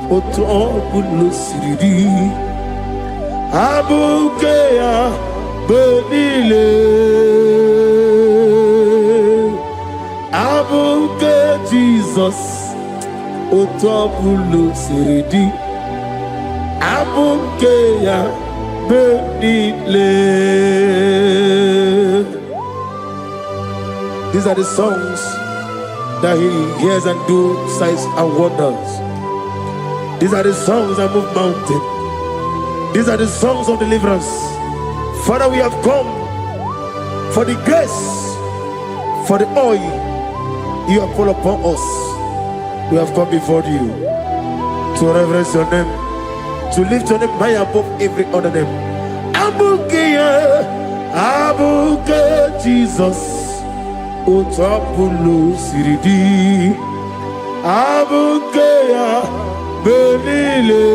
otu ọbụla siri abuke ya benile, abuke Jesus, otu ọbụla siri abuke ya benile. These are the songs that he hears and do signs and wonders. These are the songs that move mountain. These are the songs of deliverance. Father, we have come for the grace, for the oil you have poured upon us. We have come before you to reverence your name, to lift your name high above every other name. Abuke Jesus. Otapulu siridi abukeya benile,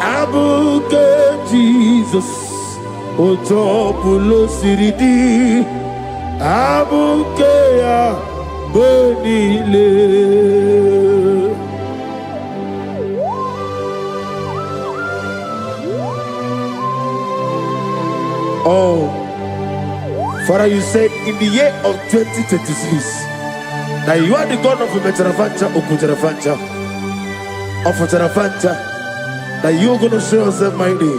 abuke Jesus. Otapulu siridi abukeya benile. Oh, Father, you said in the year of 2026 that you are the God of Metarafanta, Okutarafancha, of Tarafanta, that you are going to show yourself mighty.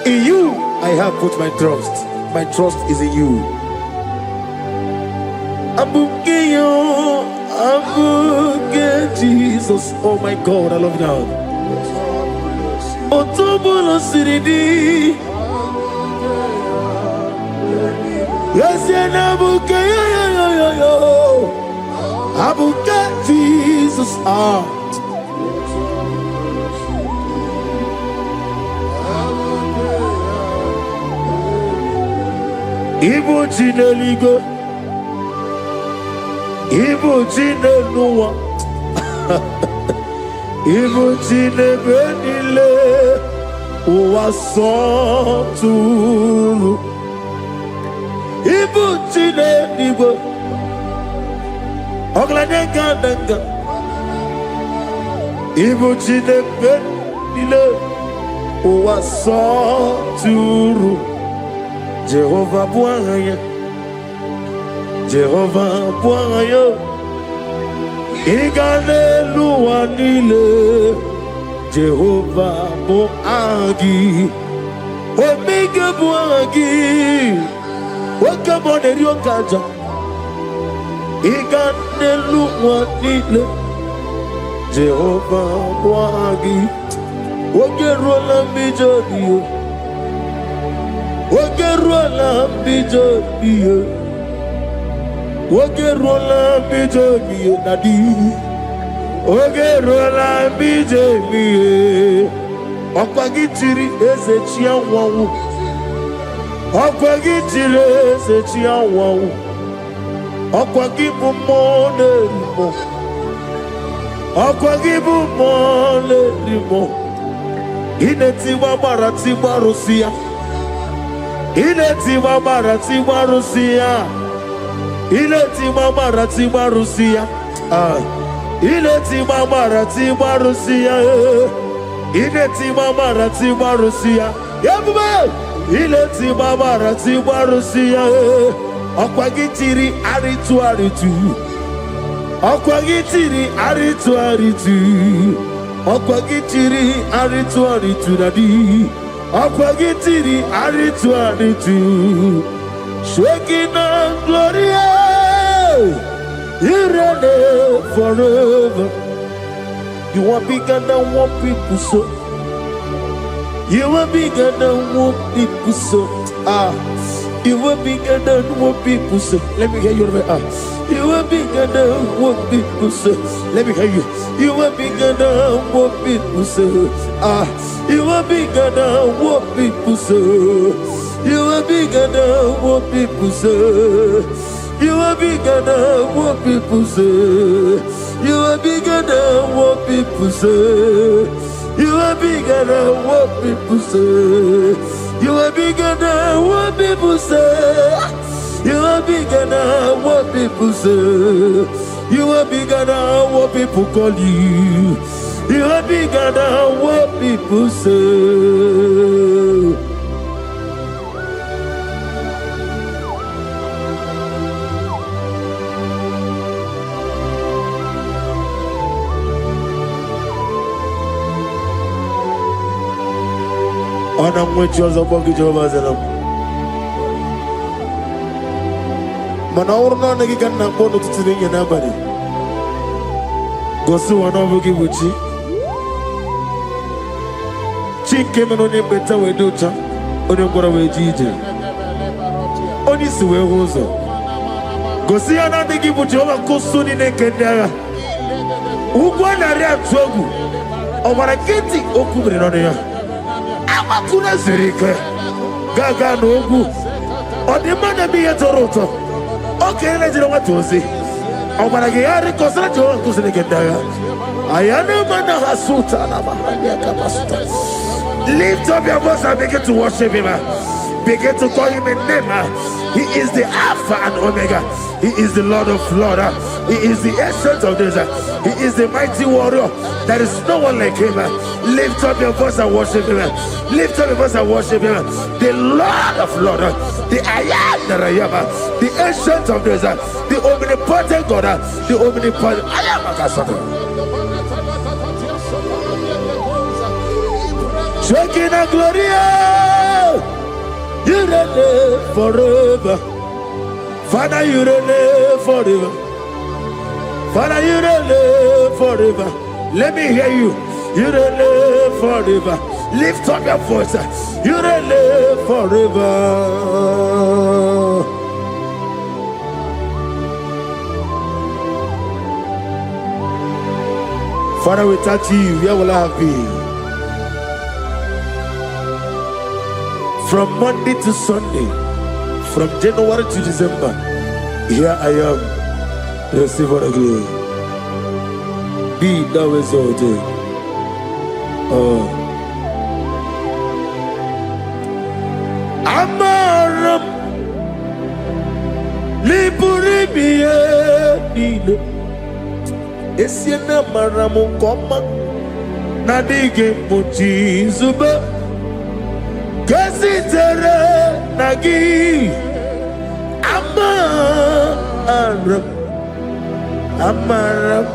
In you, I have put my trust. My trust is in you. Abukeyo, Abuke Jesus. Oh my God, I love you now. Otobulo Siridi. Yes, Abuke, Abuke Jesus. Ibu Jineligo, Ibu Jinenuwa, Ibu Jinebenile, Uwasoturu. Ibu Jineligo, Oglanenga, Ibu Jinebenile, Uwasoturu. Jehovah Bwanya, Jehovah Bwanya, Igane Luanile, Jehovah Boagi, Omega Boagi, Wakabone Ryokaja, Igane Luanile, Jehovah Boagi, Wagerola Mijodio. Wagerola bijobiye, Wagerola bijobiye nadi, Wagerola bijobiye. Okwagitiri ezechi anwawu, Okwagitiri ezechi anwawu, Okwagibu monerimo, Okwagibu monerimo. Inetiwa baratiwa Rusia. Iletiwa baratiwa Rusia, Iletiwa baratiwa Rusia, Iletiwa baratiwa Rusia, Iletiwa baratiwa Rusia, Yabuba, Iletiwa baratiwa Rusia, Okwagitiri aritu, Okwagitiri aritu, Okwagitiri aritu nadi. Akwagitiri aritu, Shekinah Gloria, you reign forever. You are bigger than what people so. You are bigger than what people so. You are bigger than what people say. Let me hear you. You are bigger than what people say. Let me hear you. You are bigger than what people say. You are bigger than what people say. You are bigger than what people say. You are bigger than what people say. You are bigger than what people say. You are bigger than what people say. You are bigger than what people say. You are bigger than what people say. You are bigger than what people call you. You are bigger than what people say. And I'm with you as a bucket of us. Manaurna Nagikan Napono to the nobody. Go so one over Gibuchi. Chick came on your better way, Ducha, on your Goraway Gigi. Only Sue Rosa. Go see another Gibuchi over Kosuni Nekendara. Who won a real trouble over a getting Okubri on here. Amakuna Zerika Gaga Nogu or the man be a Toronto. Okay, let's know what to say. I'm going to get a consultant to the Gendaya. I am a man of Hasuta. Lift up your voice and begin to worship him. Begin to call him a name. He is the Alpha and Omega. He is the Lord of Lords. He is the essence of this. He is the mighty warrior. There is no one like him. Lift up your voice and worship him. Lift up your voice and worship him. The Lord of Lords. The I am that I am. The ancient of this. The omnipotent God. The omnipotent. I am a Kasata. Shekinah Gloria. You reign forever. Father, you reign forever. Father, you reign forever. Let me hear you. You reign forever. Lift up your voice. You reign forever. Father, without you, where will I have been? From Monday to Sunday, from January to December, here I am. Receive all the glory. Be thou exalted. Amaram Liburibie Nino Esiena Maramu Koma Nadige Muchi Zuba Gazitere Nagi Amaram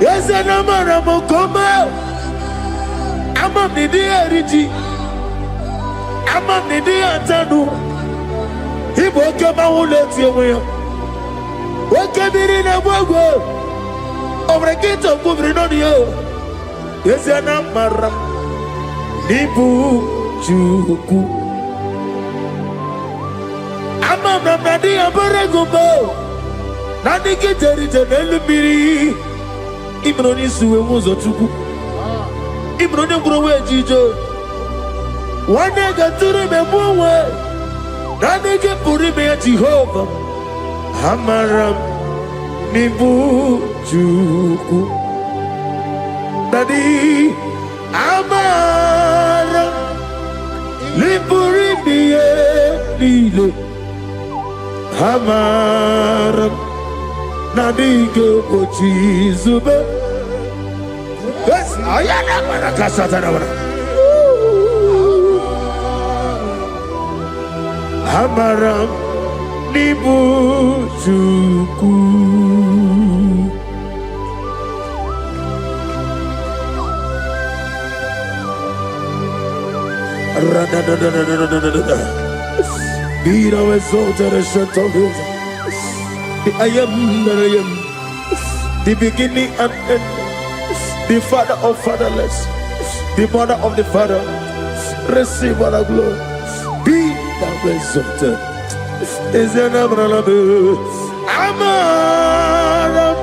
Yes, and Amaram Koma Amam Nidi Eriji Amam Nidi Antanu He woke up my let you away. What can be in a world? Over a gate of moving on you. Yes, and Amaram Nibu Chuku Amam Nadi Abaragumbo Nadi Kitari Elubiri Imroni Suwe Muzo Chuku Imroni Growe Jijo One day got to remember Nadi Purime Jehovah Amaram Nibu Chuku Nadi Amaram Liburibie Lilo Amaram Nadige Pochi Zube Yes, I am a Kasatana Amaram Nibu Chuku Be thou exalted and shut of his. The I am that I am, the beginning and end, the father of fatherless, the mother of the father. Receive all the glory. Be thou exalted. Is an Abraham Amarama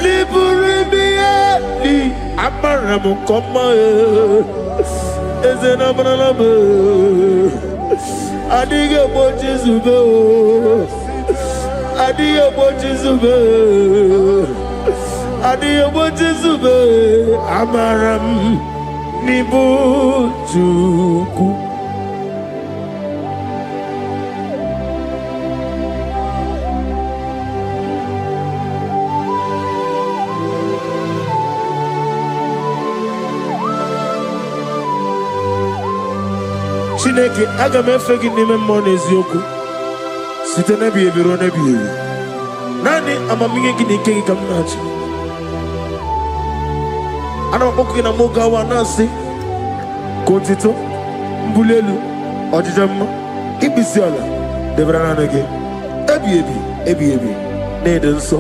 Liburibia Abraham Koma is an Abraham Adiga Bochizube Adiga Bochizube Adiga Bochizube Amaram Nibujuku. Chineke aga m efe gị n'ime mmụọ na eziokwu site n'ebi ebi ruo n'ebi ebi. Naanị amamihe gị na ike gị ka m na-achị. Ana m akpọkụ gị na m oge awa na-asị ka otito, mbuli elu, ọjịja mma, ikpisi ala debere naanị gị ebi ebi ebi ebi na-ede nsọ.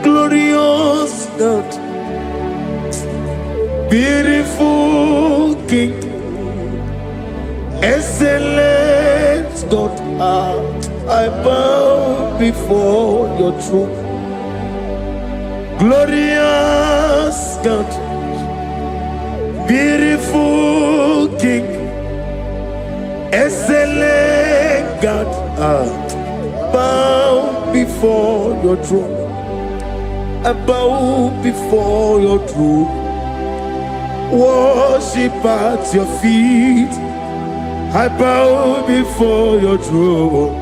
Glorious God, beautiful King, excellent God, I bow before your throne. Glorious God, beautiful King, excellent God, bow before your throne. I bow before your throne, worship at your feet. I bow before your throne.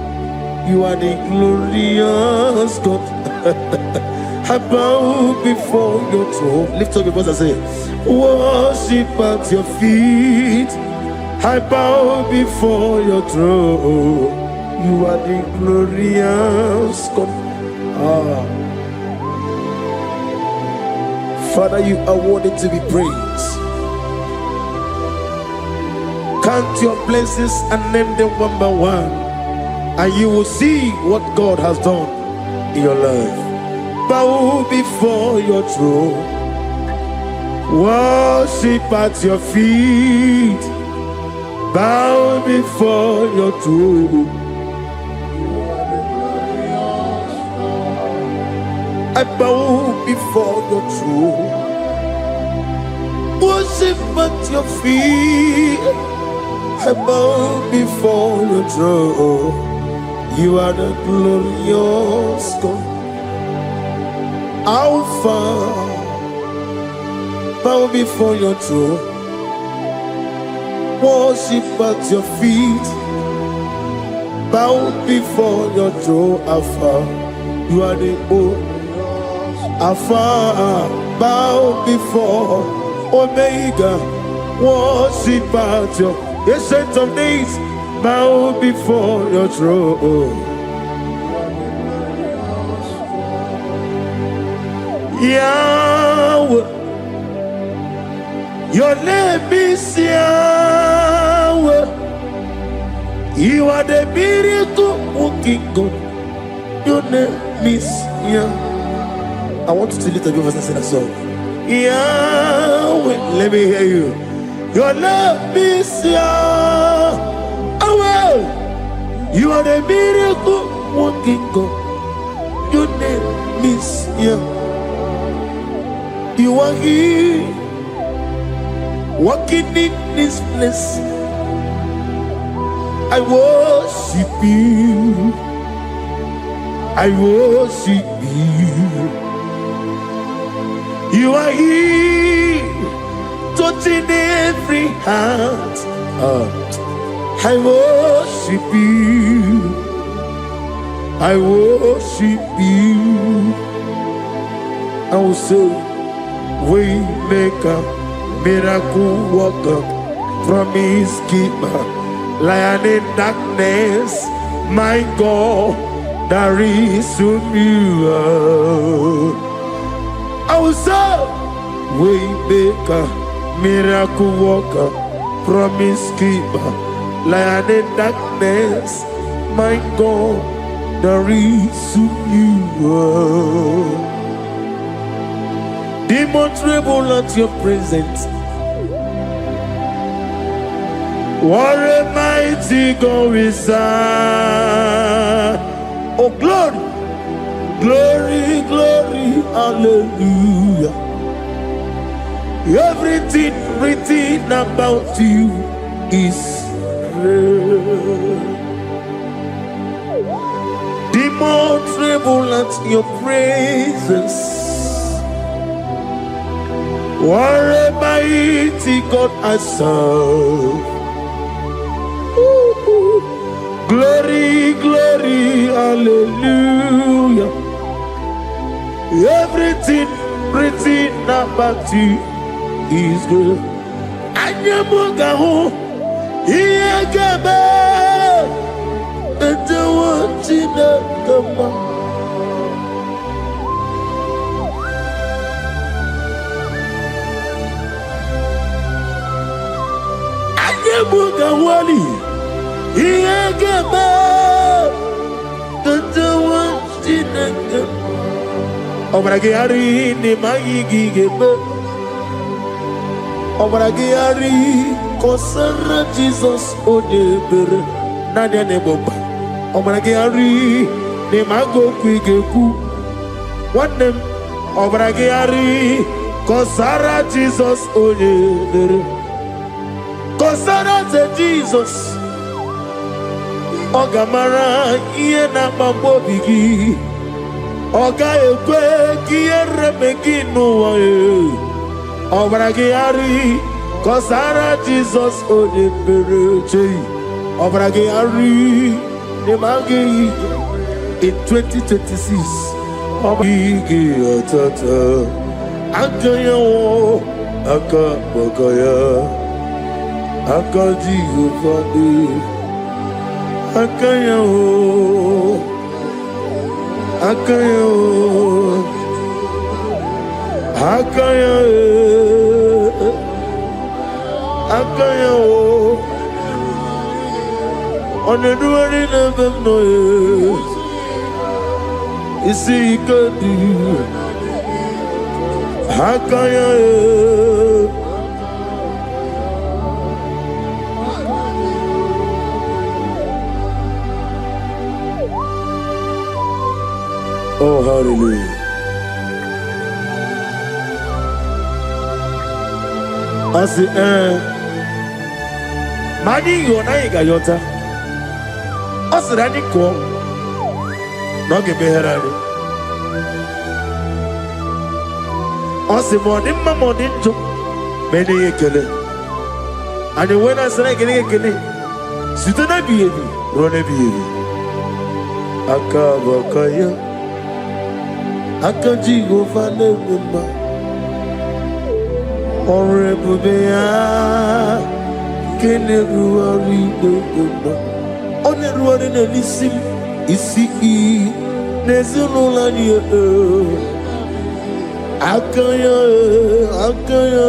You are the glorious God. I bow before your throne. Lift up your voice and say, worship at your feet. I bow before your throne. You are the glorious God. Father, you are worthy to be praised. Count your blessings and name them one by one, and you will see what God has done in your life. Bow before your throne, worship at your feet. Bow before your throne. I bow before your throne, worship at your feet. I bow before your throne. You are the glorious God. Alpha, bow before your throne, worship at your feet. Bow before your throne, Alpha. You are the old Alpha, bow before Omega, worship at your Ancient of Days, bow before your throne. Yahweh, your name is Yahweh. You are the miracle working God. Your name is Yahweh. I want you to lift up your voice and sing a song. Yahweh, let me hear you. Your love is Yahweh. You are the miracle working God. Your name is Yahweh. You are here, walking in this place. I worship you. I worship you. You are here, touching every heart. I worship you. I worship you. I will say, Waymaker, miracle worker, promise keeper, lion in darkness, my God, there is you. I will say, Waymaker, miracle worker, promise keeper, lion in darkness, my God, there is you. Demons tremble at your presence. What a mighty God we serve. Oh, glory, glory, glory, hallelujah. Everything written about you is real. The more tremble at your presence. What a mighty God I serve. Glory, glory, hallelujah. Everything written about you is good. Anyamugaho, Iyagaba, and the one in the one. Anyamugawali, Iyagaba, and the one in the one. Obragari ni maigi gebe. Obragari kosara Jesus odebere nadia ne boba. Obragari ni mago kwigeku. Wanem obragari kosara Jesus odebere. Kosara te Jesus. Ogamara iye na mambo bigi. Oga ekwe kiere meginu wae. Obragari kosara Jesus odebere. Obragari ne magi in 2026. Obragi atata akayo akabakaya akaji ufade akayo. Akayo, akayo, akayo. On the doing of them no, you see, you can do. Akayo. Oh, hallelujah. I say, Mani Yona Yota. I said, I need to not give me her. I said, Morning, my morning to many a killer. And when I said, I get a killer, sit on a baby, run a baby. Akabakaya. Akaji go fane mumba Honorable Bea Kene ruari do mumba One ruari na lisim Isi I Nezuno la nye Akaya Akaya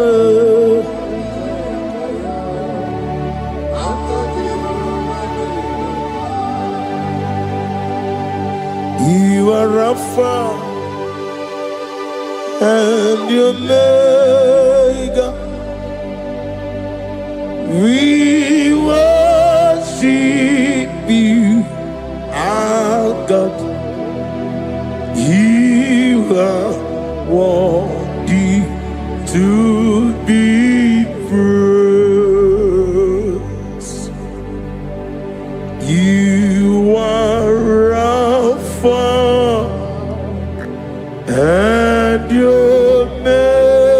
You are Rapha and your Omega, we worship you, our God. You are worthy to be praised. You are Alpha and your Omega,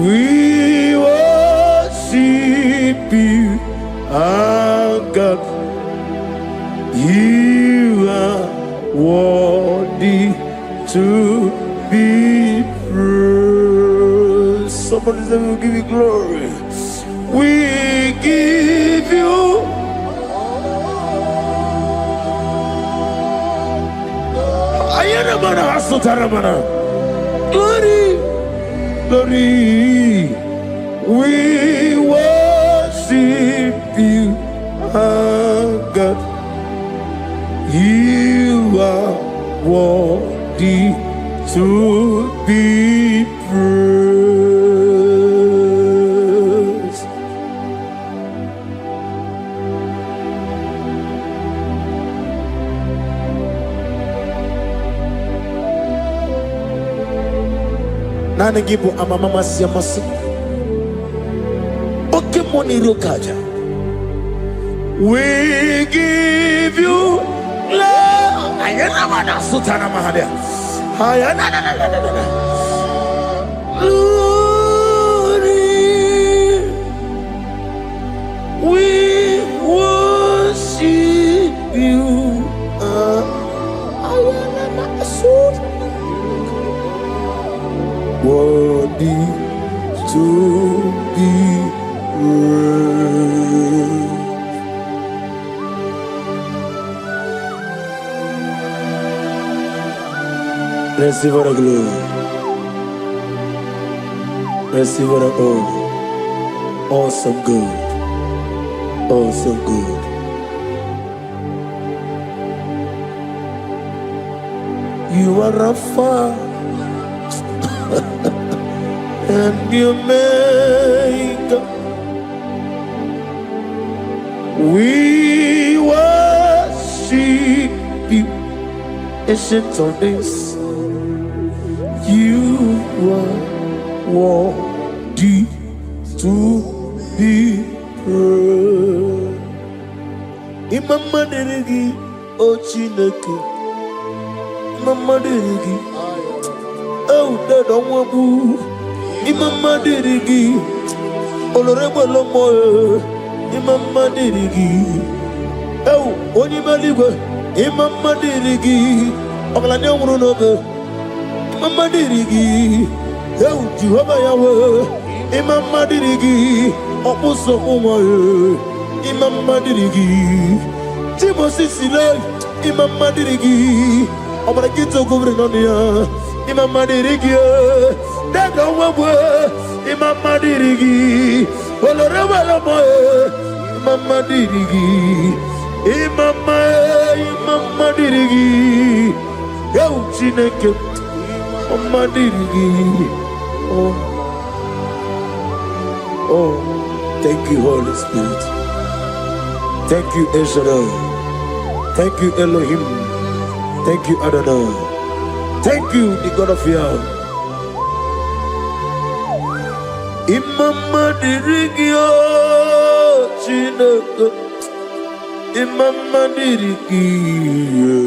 we worship you, our God. You are worthy to be praised. Somebody say, we'll give you glory. We give you glory, glory. We worship you, our God. You are worthy to be praised. Nani gibu amamama siamasi. Oke moni rokaja. We give you love. Ayana mana sutana mahadia. Ayana na na na na na. Glory. We worship you. Ayana mana sutana. Worthy to be praised. Receive the glory. Receive the honor. Awesome God. Awesome God. You are Rapha and you make. We worship you, ancient of days. You are worthy to be praised. Imama deregi o Chineke. Imama deregi. Oh, that don't want to. Imama deregi. Olorebo lomo. Imama deregi. Oh, onima ligo. Imama deregi. Oglane umurunobe. Imama dirigi, eu Jehovah Yahweh. Imama dirigi, opuso umoye. Imama dirigi, Timosi sile. Imama dirigi, obarakito kubrinonia. Imama dirigi, dada wabwe. Imama dirigi, oloreba lomoye. Imama dirigi, imama dirigi, eu Chineke. Oh, thank you, Holy Spirit. Thank you, Ancestral. Thank you, Elohim. Thank you, Adonai. Thank you, the God of Yahweh. Imama dirigio, Chineke. Imama dirigio.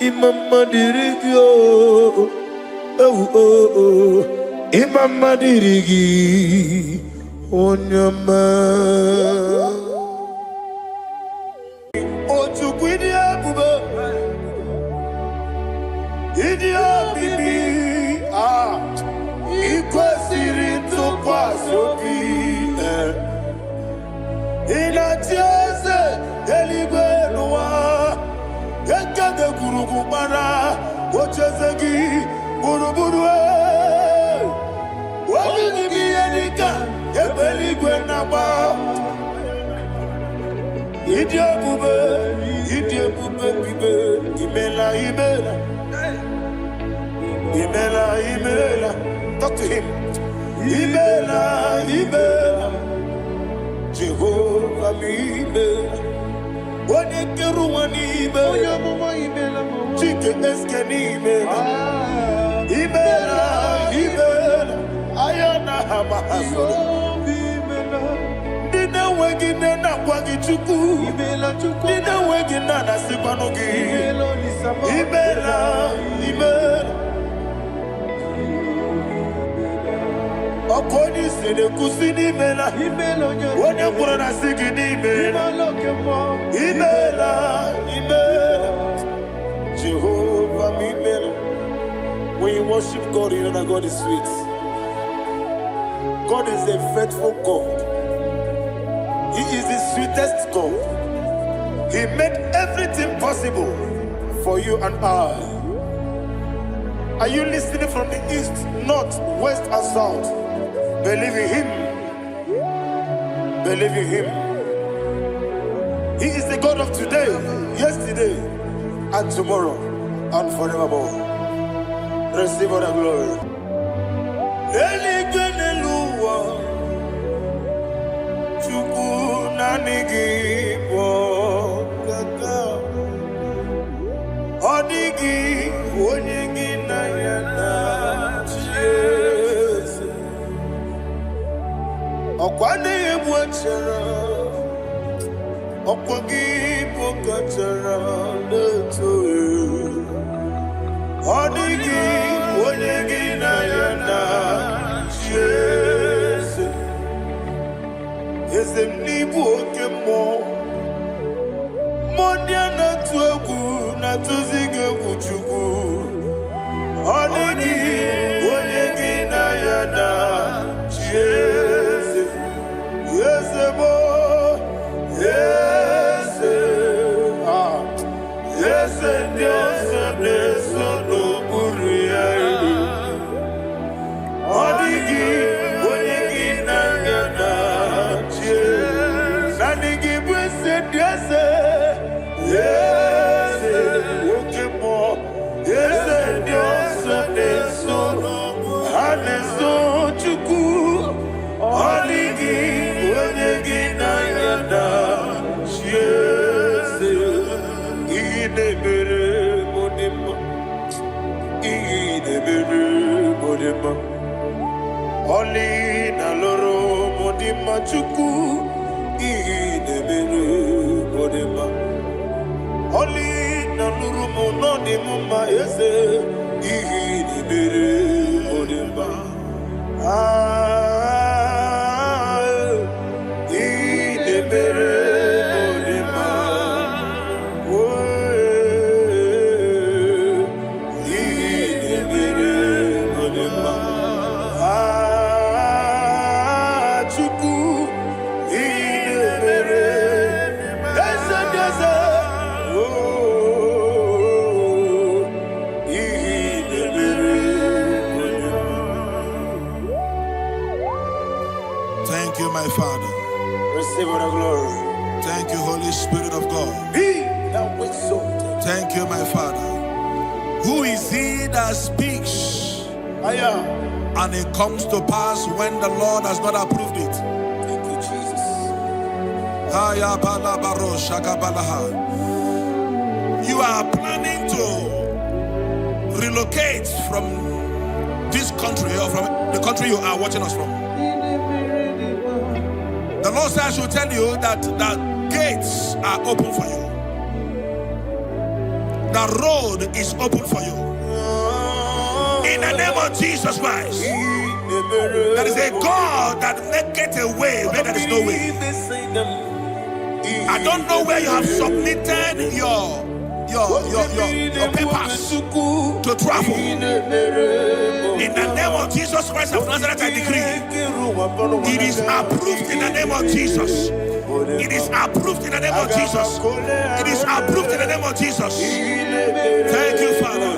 Imama dirigio, oh, Imama dirigi, onyama. Otukwidia bube, idia bibi, ikwesiri tukwa sopi, inatieze eligwe noa. Ekade kurugu bara, ochezegi buruburu. Wabini biyenika, ebeligwe naba. Idie bube bibe, imela. Talk to him. Imela. Jehovah mi imela. One keru manibe, chike eskenime, ibela, ayana hamahaso. Dina wegine na kwagi chuku, dina wegine na sipanogi, ibela. Okoni sede kusini mela, wone kurana sigini mela, imela. Jehovah mi mela. When you worship God, you know that God is sweet. God is a faithful God. He is the sweetest God. He made everything possible for you and I. Are you listening from the east, north, west, and south? Believe in him. Believe in him. He is the God of today, yesterday, and tomorrow, and forevermore. Receive all the glory. Odigi, Kwane mwachara Okwagi pokachara Netoe Onigi Onigi na yana Jese Eze mnibu oke mo Mondia na tuegu Na tuzige kuchugu Onigi Onigi na yana Jese Yese mo Yese Yese Yese Yese no Buria Onigi Onigi na yana Jese Nanigi Bwese Yese Yese Okemo Yese Yese Yese no Haneso Chuku Onigi Onigi na yana Jese Idebere Modima Idebere Modima Oli na loro Modima Chuku Idebere Modima Oli na luru Monodima Eze Idebere Modima Idebere Modima Idebere Modima Chuku Idebere Eze Eze Idebere Modima. Thank you, my Father. Receive all the glory. Thank you, Holy Spirit of God. Be thou exalted. Thank you, my Father. Who is he that speaks I am. and it comes to pass when the Lord has not approved it? Thank you, Jesus. You are planning to relocate from this country or from the country you are watching us from. The Lord says I should tell you that the gates are open for you. The road is open for you. In the name of Jesus Christ. There is a God that maketh a way where there is no way. I don't know where you have submitted your papers to travel. In the name of Jesus Christ of Nazareth, I decree it is approved in the name of Jesus. It is approved in the name of Jesus. It is approved in the name of Jesus. Thank you, Father.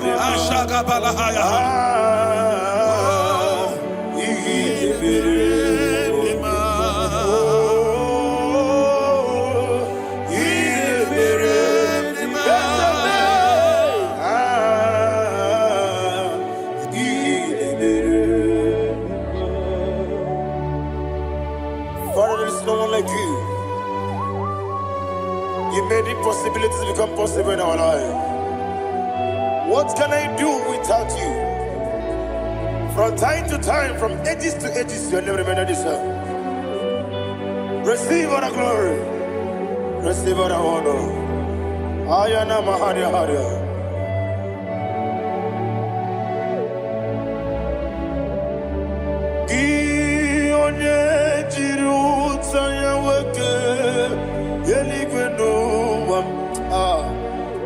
Father, there is no one like you. You made impossibilities become possible in our life. What can I do without you? From time to time, from ages to ages, you never remain the same. Receive all the glory. Receive all the honor. Ayana Maharia Haria.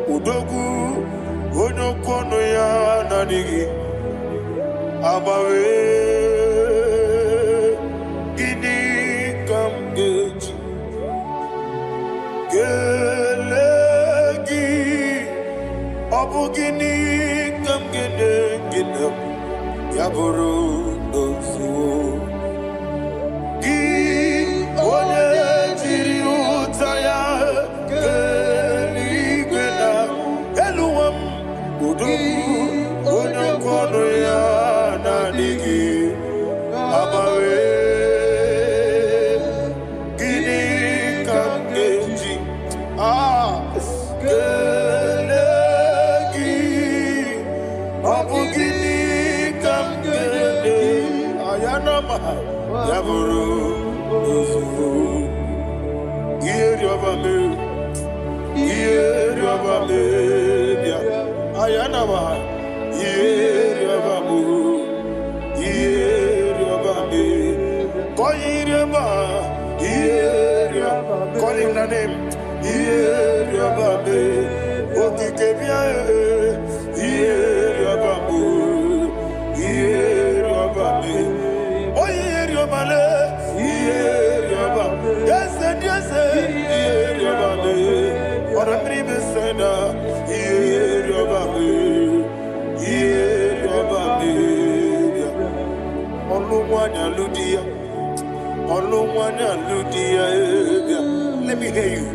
Udogu onokono ya nadigi abawe gini kamgeji gelegi abu gini kamgene ginem yaburu dosu gi one jiri utaya Onokono ya nadigi abawe gini kamgeji gelegi abu gini kamgene ayana Call him the name. Let me hear you.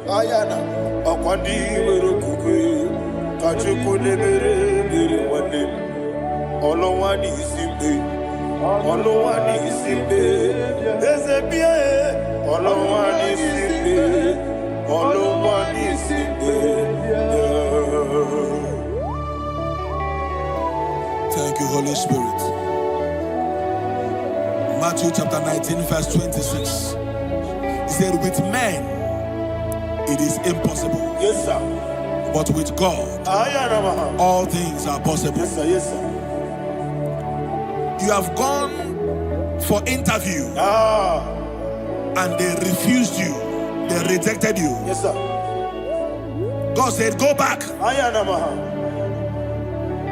Ayana, Akwandi Verokukwe, Kachukune Bere one day. Olowani Simbe, Olowani Simbe, Ezebia, Olowani Simbe, Olowani Simbe. Thank you, Holy Spirit. Matthew chapter 19, verse 26. He said, with men, it is impossible. Yes, sir. But with God, all things are possible. Yes, sir. Yes, sir. You have gone for interview and they refused you. They rejected you. Yes, sir. God said, go back.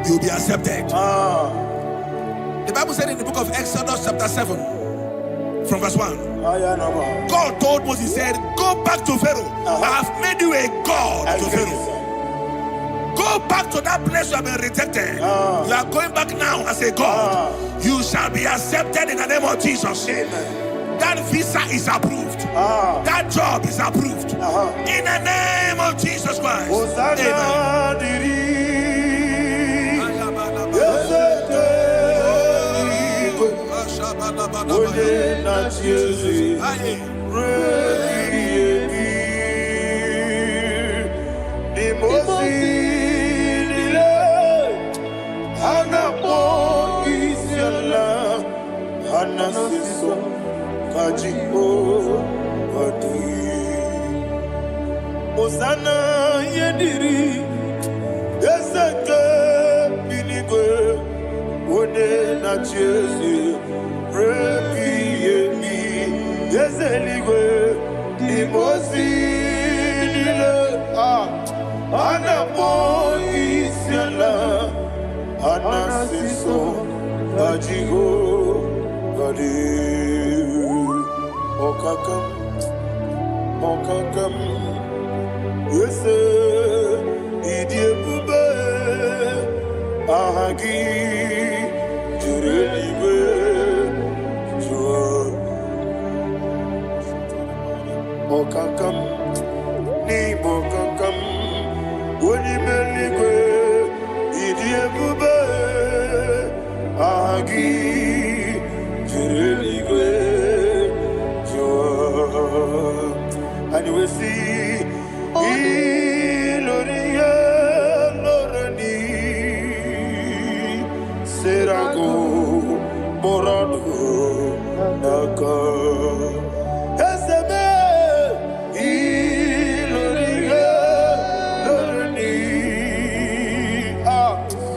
You'll be accepted. The Bible said in the book of Exodus chapter 7 from verse 1. God told Moses, he said, go back to Pharaoh. I have made you a God to Pharaoh. Go back to that place you have been rejected. You are going back now as a God. You shall be accepted in the name of Jesus. Amen. That visa is approved. That job is approved. In the name of Jesus Christ. Osana yediri ezeke binigwe one na chezi repi yemi ezeligwe imosi nile anapo isiala anasiso ajigo gadi okakam Yese idiebube ahagi jurelibe jua okakam ni bokakam wonimeligwe idiebube ahagi jurelibe jua. And you will see Iloria Lorani Serago Borado Naka Esebe Iloria Lorani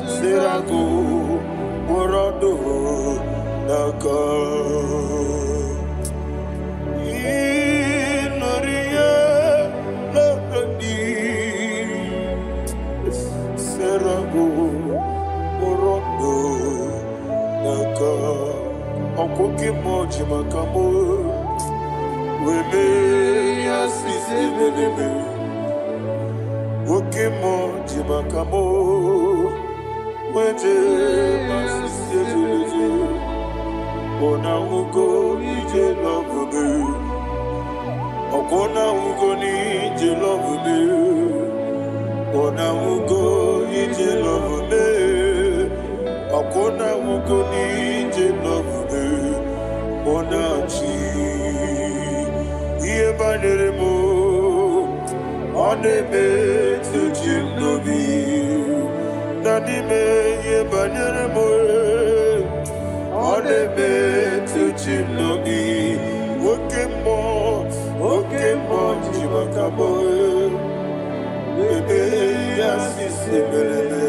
Serago Borado Naka Okoke moji makamo weme asisi meneme Oke moji makamo weje asisi jeje Ona ugo ije love me Okona ugo ni je love me Ona ugo ije love me. Akona ugo ije love me. Ona chi. Iye banere mo. One me to chinobi. Nani me iye banere mo. One me to chinobi. Oke mo jimakabo. Bebe asise belele.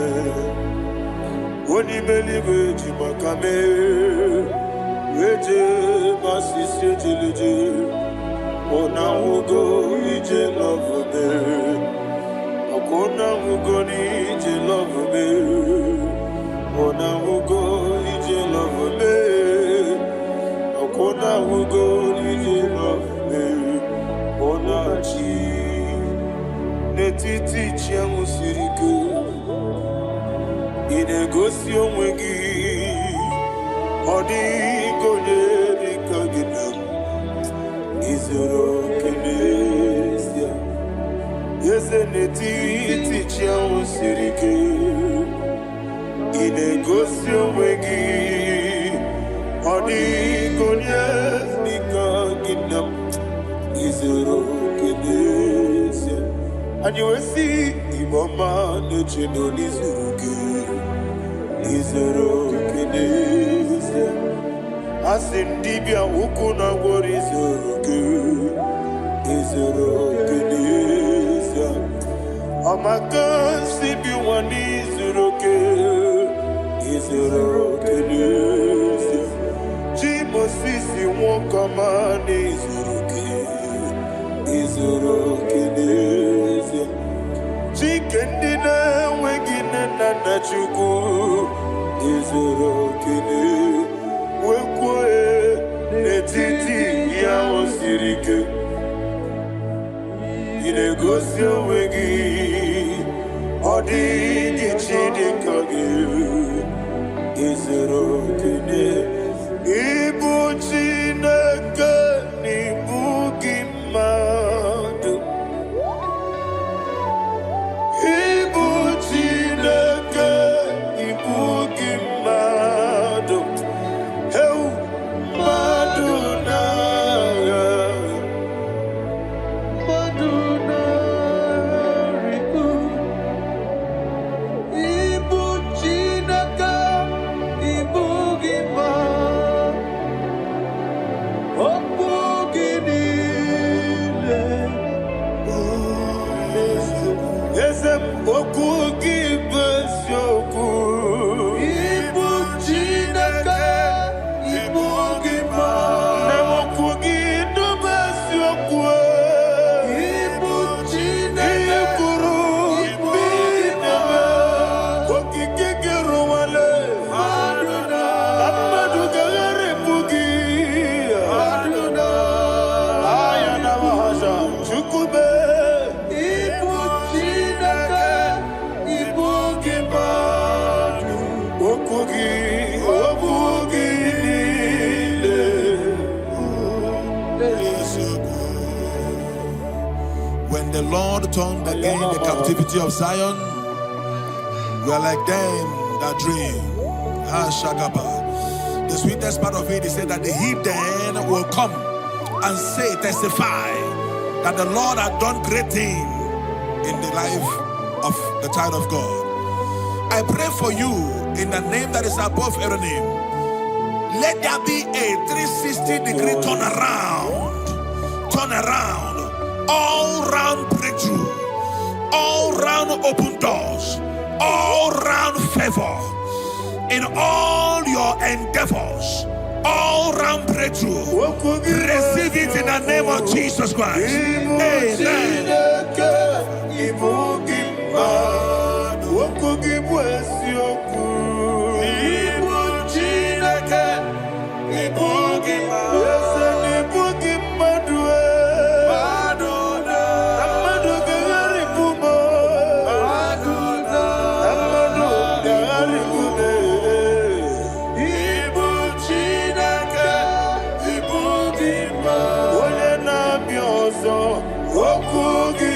Oni believe jimakame. Weje masise jileje. Ona ugo ije love me. Akona ugo ni ije love me. Ona ugo ije love me. Akona ugo ije love me. Ona chi netiti chiamu sirike. Inegosi onwegi. Odi gonye dikagina. Izoro kenesia. Yese netiti chiamu sirike. Inegosi onwegi. Odi gonye dikagina. Izoro kenesia. And you will see Imama Nechino Nizuruke. Izoro kenesia. Asindibia ukuna worizuruke. Izoro kenesia. Amaka sibi wanizuruke. Izoro kenesia. Jimo sisi wokama nizuruke. Izoro kenesia. Chikendina wegina nana chuku. Izoro kenesia. Wekwe netiti ya osirike. Inegosi wegi. Odi gichidi kage. Izoro kenesia. Ibu Chineke n'ibu gị mmadụ. Ibu Chineke n'ibu gị mmadụ. Heu mmadụ n'agha. Mmadụ n'arịkụ. Ibu Chineke n'ibu gị mmadụ. Okwu gị niile. Eze m, okwu gị bụ eziokwu. Ibu Chineke, ibu gị ma. Na okwu gị dube eziokwu. Ibu Chineke, ikwuru ibu na-eme. Okike gị rụwale. Mmadụ ga-agharịpụ gị. Aya na mahasha Chukube. Ibu Chineke, ibu gị mmadụ. Okwu gị niile. When the Lord turned again the captivity of Zion, we are like them that dream. Shagaba. The sweetest part of it is said that the heathen will come and say, testify, that the Lord had done great things in the life of the child of God. I pray for you in the name that is above every name. Let there be a 360-degree turn around, all round breakthrough, all round open doors, all round favor in all your endeavors, all round breakthrough. Receive it in the name of Jesus Christ. Amen. Okwu gị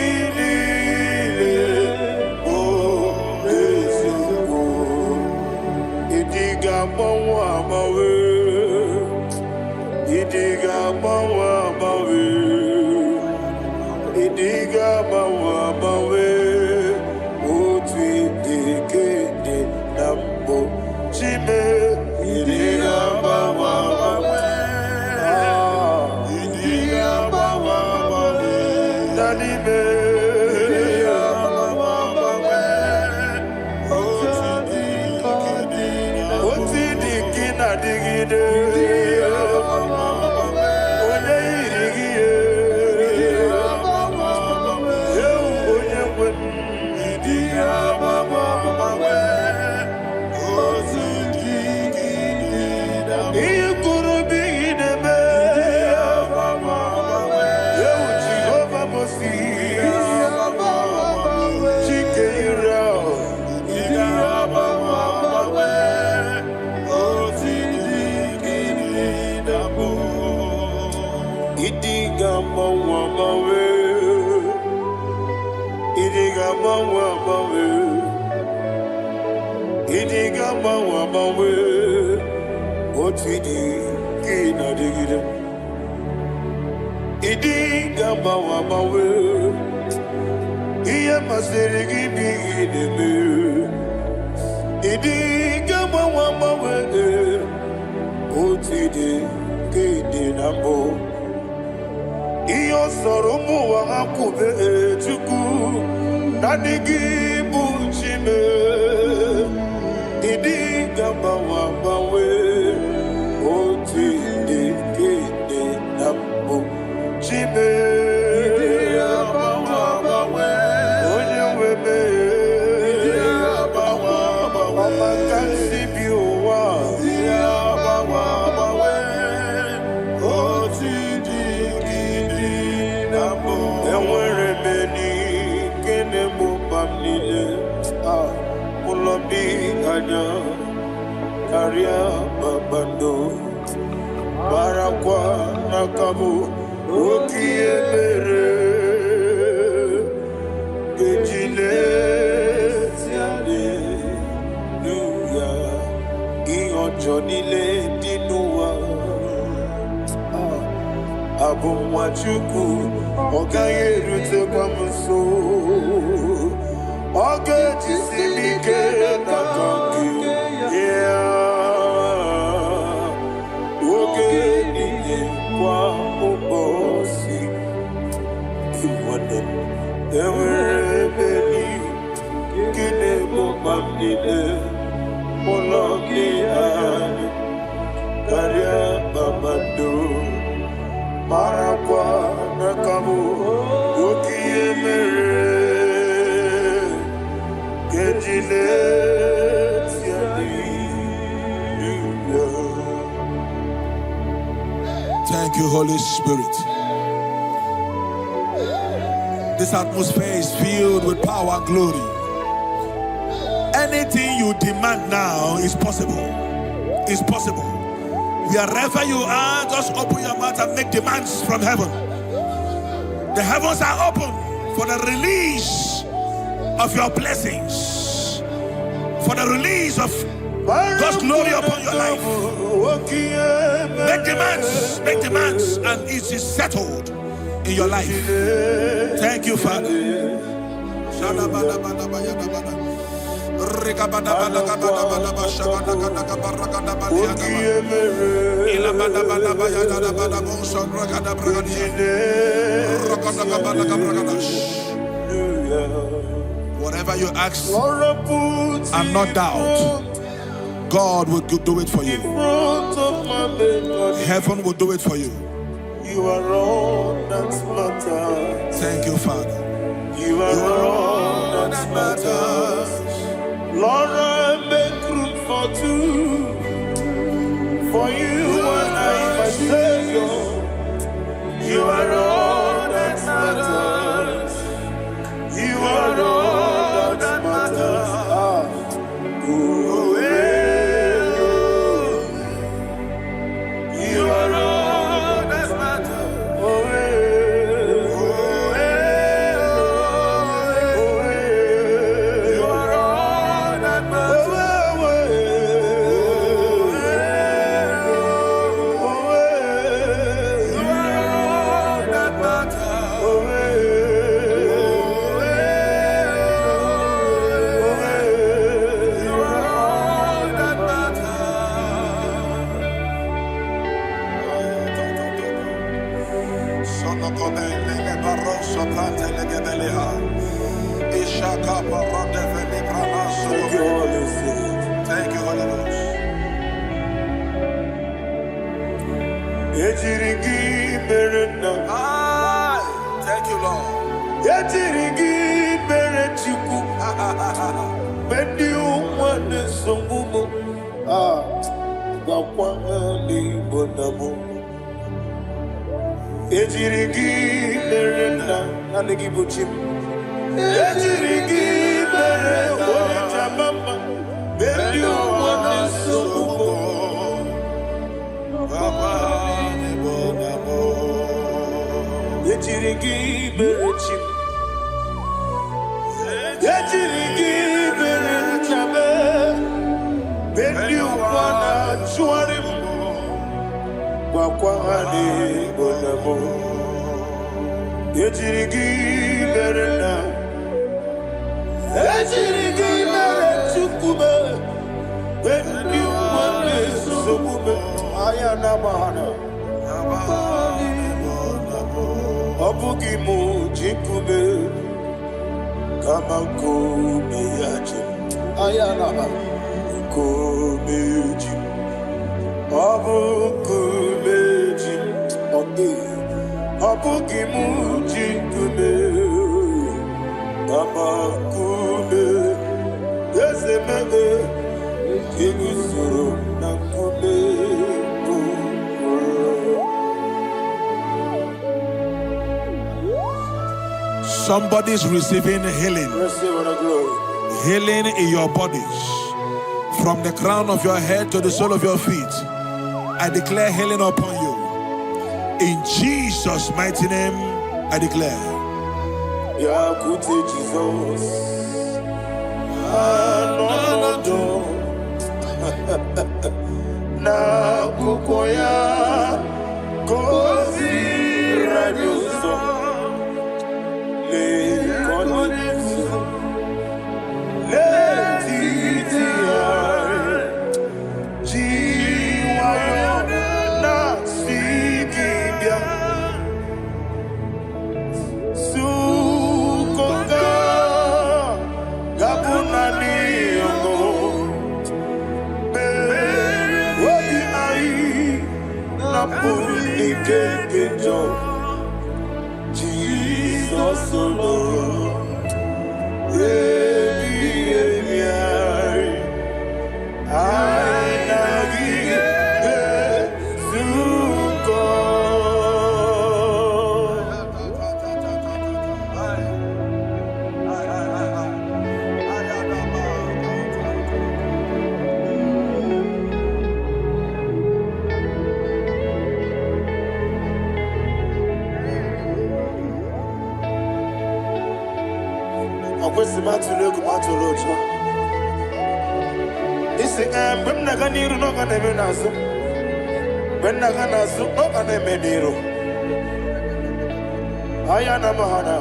Thank you, Holy Spirit. This atmosphere is filled with power and glory. Anything you demand now is possible. It's possible. Wherever you are, just open your mouth and make demands from heaven. The heavens are open for the release of your blessings, for the release of God's glory upon your life. Make demands, and it is settled in your life. Thank you, Father. Whatever you ask and not doubt, God will do it for you. Heaven will do it for you. You are all that matters. Thank you, Father. You are all that matters. Lord, I make room for two. For you and I, my Savior. You are all that matters. You are all that matters. You are all that matters. You are all that matters. ejirigi merena. Thank you, Lord. Ejirigi merechiku. Bendi umwane songumo. Wakwa ni bonamo. Ejirigi merena. Nanegi buchim. Ejirigi merena. Jamama. Bendi umwane songumo. Ejirigi merechim. Ejirigi merechame. Bendi umwana chuarim. Wakwa ni bonamo. Ejirigi merena. Ejirigi merechukube. Bendi umwana songumo. Ayana mahana. Obugi mu jikube kama kumiyaji. Ayana kumeji. Obu kumeji. Obugi mu jikube kama kume. Yesemebe kigusuru na kume. Somebody's receiving healing. Healing in your bodies. From the crown of your head to the sole of your feet. I declare healing upon you. In Jesus' mighty name, I declare. Yakute Jesus. Anointed. Na kukoya kozi radioso. Jesus alone. When Naganiru no can even answer. When Naganasu no can even Niro. Ayana Mahana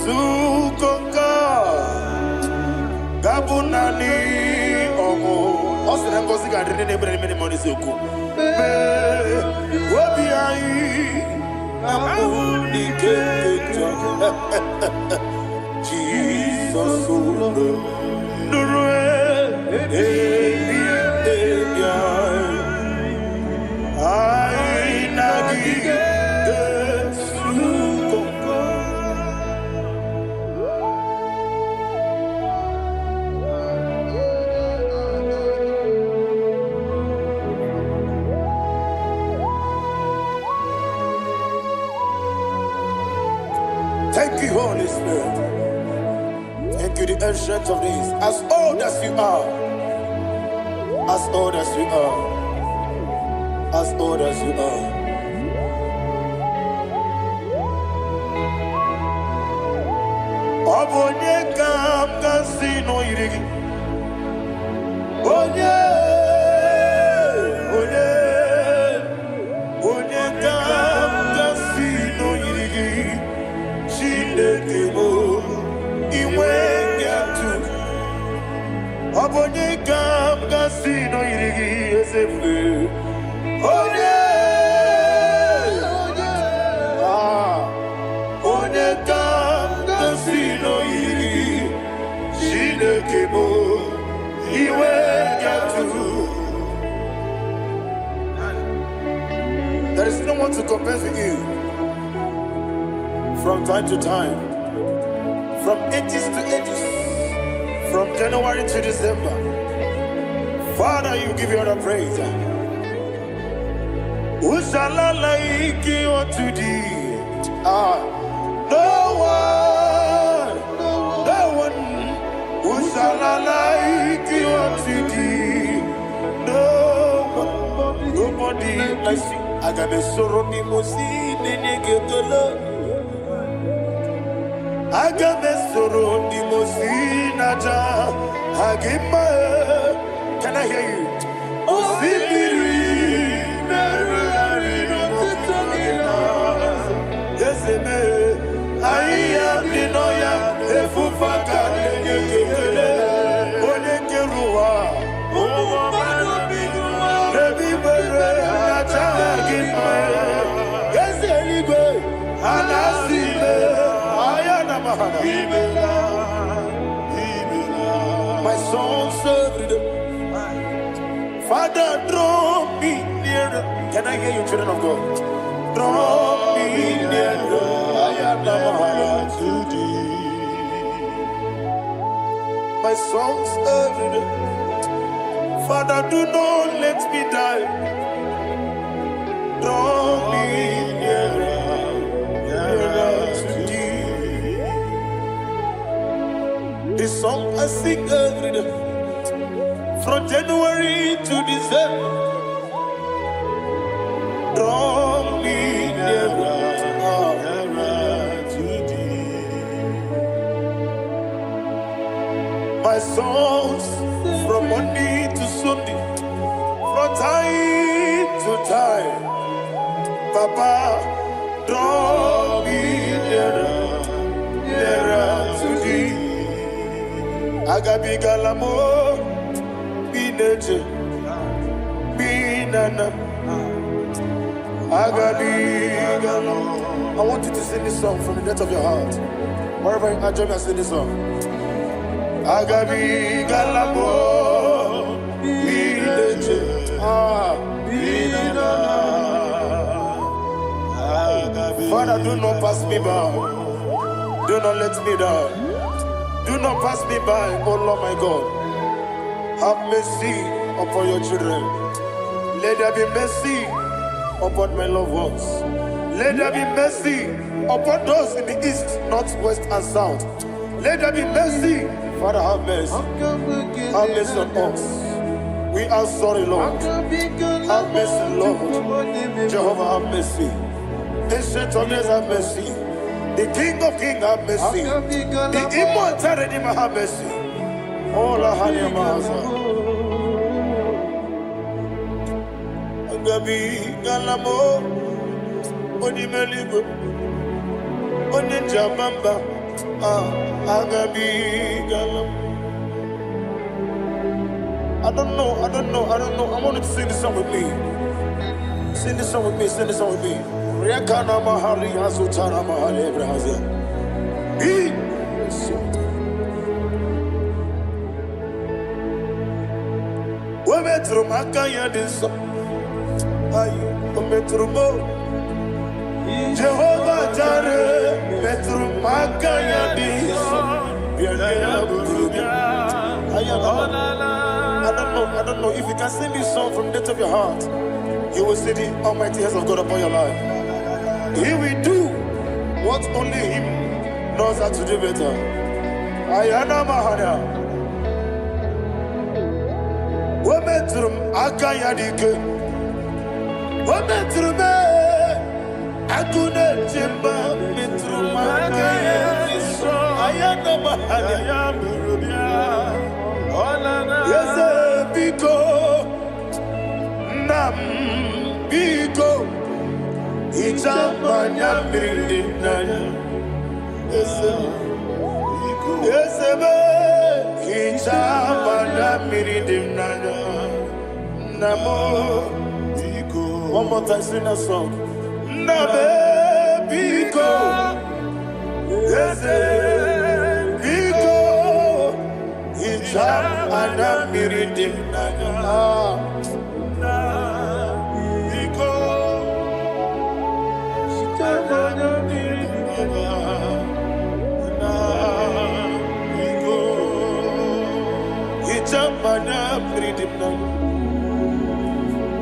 Sukonka Gabunani Omo Osina Kosika didn't ever many money Suku. Wabiai Namuni Jesus Thank you, Holy Spirit. Thank you, the Ancient of Days. As old as you are, as old as you are, as old as you are. Obonye kam kasino irigi. Onye kam kasino irigi. Chinekemo iwe nyatu. Obonye kam kasino irigi esefu. Onye kam kasino irigi. Chinekemo iwe nyatu. recompense you from time to time, from ages to ages, from January to December. Father, you give you all the praise. Who shall I like you unto thee? No one. Who shall I like you unto thee? Nobody like you. I got a sorrow in I got a sorrow in Can I hear you? I am the Noya, the Fufaka, my soul served. Father, draw me nearer. Can I hear you, children of God? Draw me nearer. I am to thee. My songs served. Father, do not let me die. Draw me nearer to thee. This song I sing every day, from January to December. Draw me nearer to thee. My songs from Monday to Sunday, from time to time. Papa, draw me nearer to thee. Agabi galamo, bineje, binana. Agabi galamo. I want you to sing this song from the depth of your heart. Wherever you are, join me and sing this song. Agabi galamo, bineje, binana. Father, do not pass me by. Do not let me die. Do not pass me by, oh Lord my God. Have mercy upon your children. Let there be mercy upon my loved ones. Let there be mercy upon those in the east, north, west, and south. Let there be mercy. Father, have mercy. Have mercy on us. We are sorry, Lord. Have mercy, Lord. Jehovah, have mercy. Ancient of days, have mercy. The King of Kings, have mercy. The immortal Redeemer, have mercy. All our honey master. Agabi galamo, oni meligo, oni jabamba. Agabi galamo. I don't know. I want you to sing this song with me. Sing this song with me. Sing this song with me. Riakana mahali hasutana mahali Ebrahazia. Wemetru makaya diso. Ayu, wemetru mo. Jehovah Jireh, metru makaya diso. I don't know if you can sing this song from the depth of your heart. You will see the almighty hands of God upon your life. He will do what only Him knows how to do better. Ayana Mahana. Wometrum Akayadike. Wometrum Akune Jimba Metrum Akayadike. Ayana Mahana. Yes, Biko Nam Biko. Ichamanya mirinaya, esebe. Ichamanya mirinaya, namo. One more time, sing a song. Nabe biko, ese biko. Ichamanya mirinaya. Ichamana Bridimna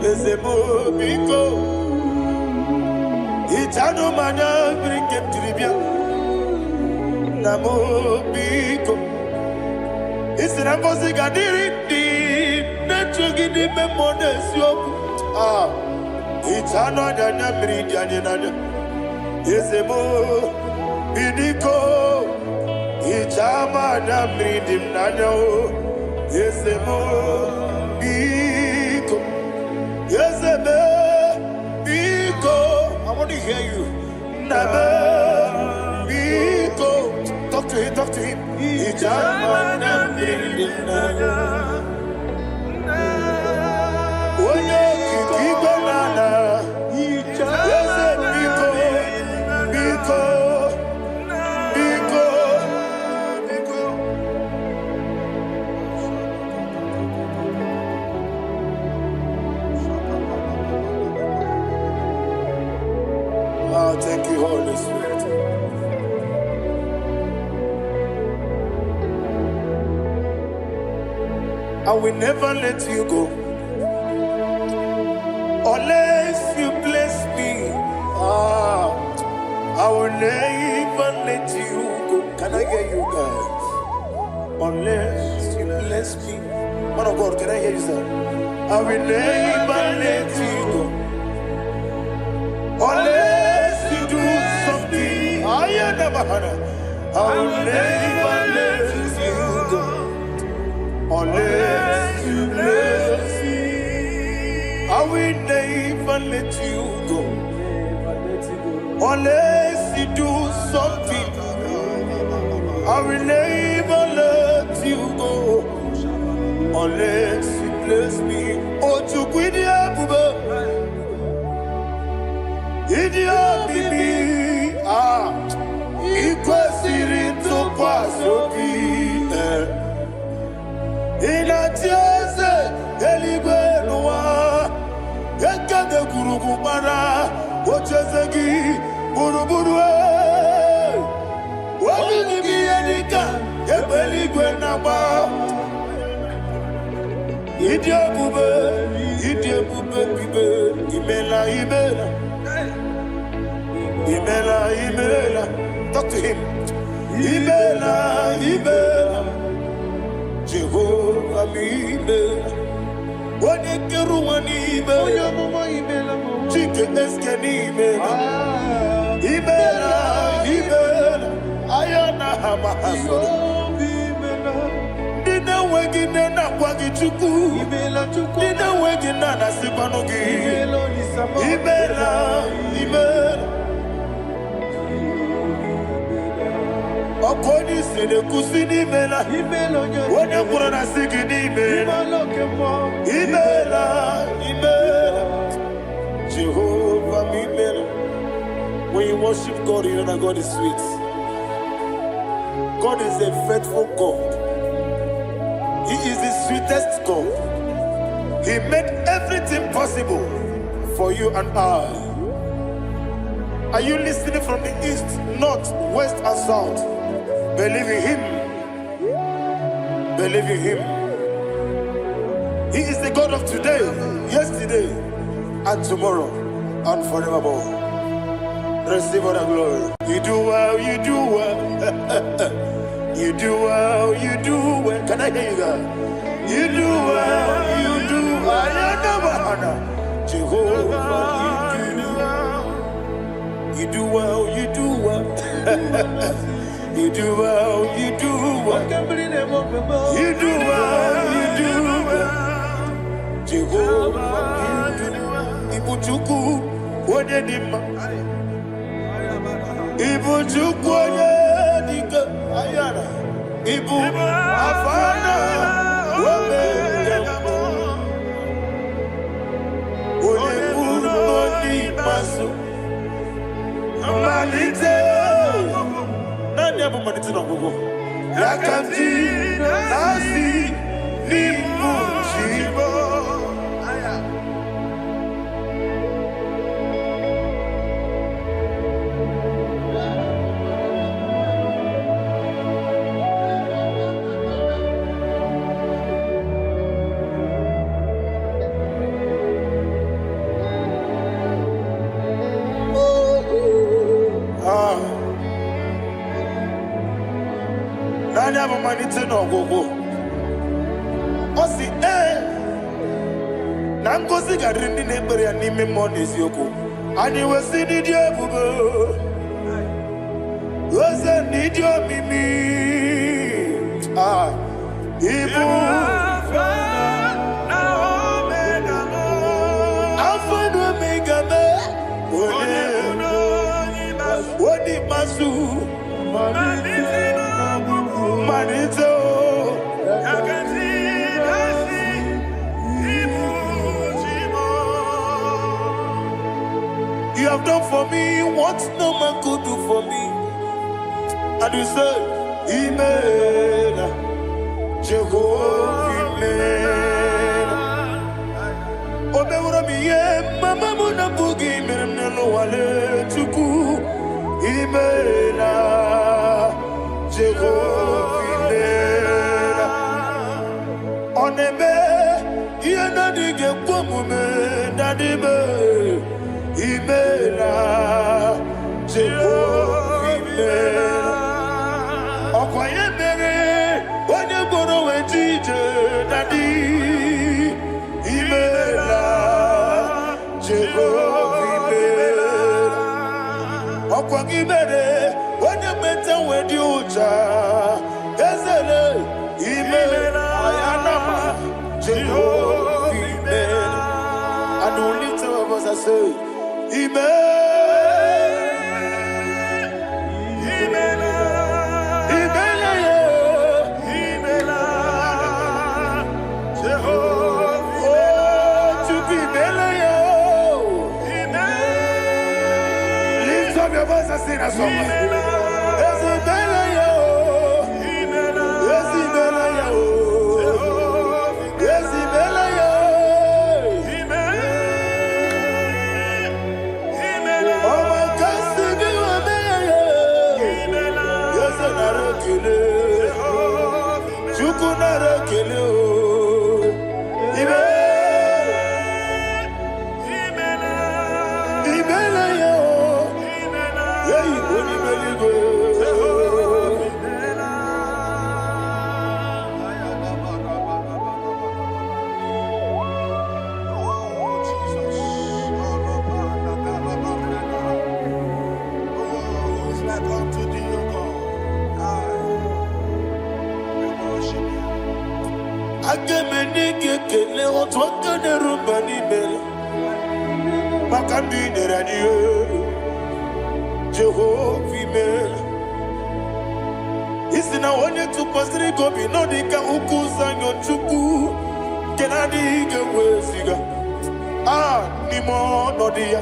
Ezemo Biko Itano Mana Brikem Tribia Namo Biko Isinabosi Gadiri Netugini Memones Yoku Itano Dana Bridianana Ezemo Bidiko Ichamana Bridimna Ezemo Biko Ezemo Biko I want to hear you. Nabe Biko Talk to him. Ichamana Bridimna Oye Kikibanana Ezemo Biko Thank you, Holy Spirit. I will never let you go unless you bless me. I will never let you go. Can I hear you guys? Unless you bless me. Man of God, can I hear you, sir? I will never let you go unless you do something. I will never let you go unless you bless me. I will never let you go unless you do something. I will never let you go unless you bless me. Oh, to quit Idia bibi ikwesiri ntụkwasị inatieze eluigwe n'ụwa ekede gurugu mara ocheze gị gburugburu obibi gị ihe dịka ebe eluigwe na-agba ịdị ebube bibe imela talk to him. Imela Jehovah Imela Wanekeru Imela Chike Eskeni Imela Ayana Hamahaso Nina wegine na kwagi chuku Nina wegine na sipanogi Imela Okoni sede kusini mela Wone kurana sigini mela Imela Jehovah Imela. When you worship God, you know that God is sweet. God is a faithful God. He is the sweetest God. He made everything possible for you and I. Are you listening from the east, north, west and south? Believe in him. Believe in him. He is the God of today, yesterday, and tomorrow, and forevermore. Receive all the glory. You do well, you do well. You do well, you do well. Can I hear you guys? You do well, you do well. Jehovah, you do well, you do well. You do well, you do well. You do well, you do well. Jehovah, you do well. Ibuchuku, Wodedima. Ibuchuku, Wodedika. Ayana. Ibu, Afana. Wodedima. Wodedima. Malite. Yakanti nasi ni mujibo. have manite no gogo. Osi na ngozi gadiri ndị na-ekpere ya n'ime mmụọ na eziokwu. Anyị wesi n'ịdị ebube. Oze n'ịdị omimi. Ibu Alpha and Omega me. Wodi masu Manito. You have done for me what no man could do for me. And you say, Amen. Jehovah, Amen. Obeura mi ye, mama muna bugi mirnelo wale tuku. Amen. Jehovah, Amen. Onebe, ye na dige kwamume, nadime. Imela, Jehovah, Imela. Okoye mere, onye goro wetije, Daddy. Imela, Jehovah, Imela. Okoye mere, onye meta wedi ucha, Ezele, Imela, Ayanama, Jehovah, Imela. And only two of us are saved. Lift up your voice and sing a song. Jehovah, isi na onye tụkwasịrị gị obi nọ dịka ukwu zanyo Chukwu nke na-adịghị eweziga n'ime ọnọdụ ya.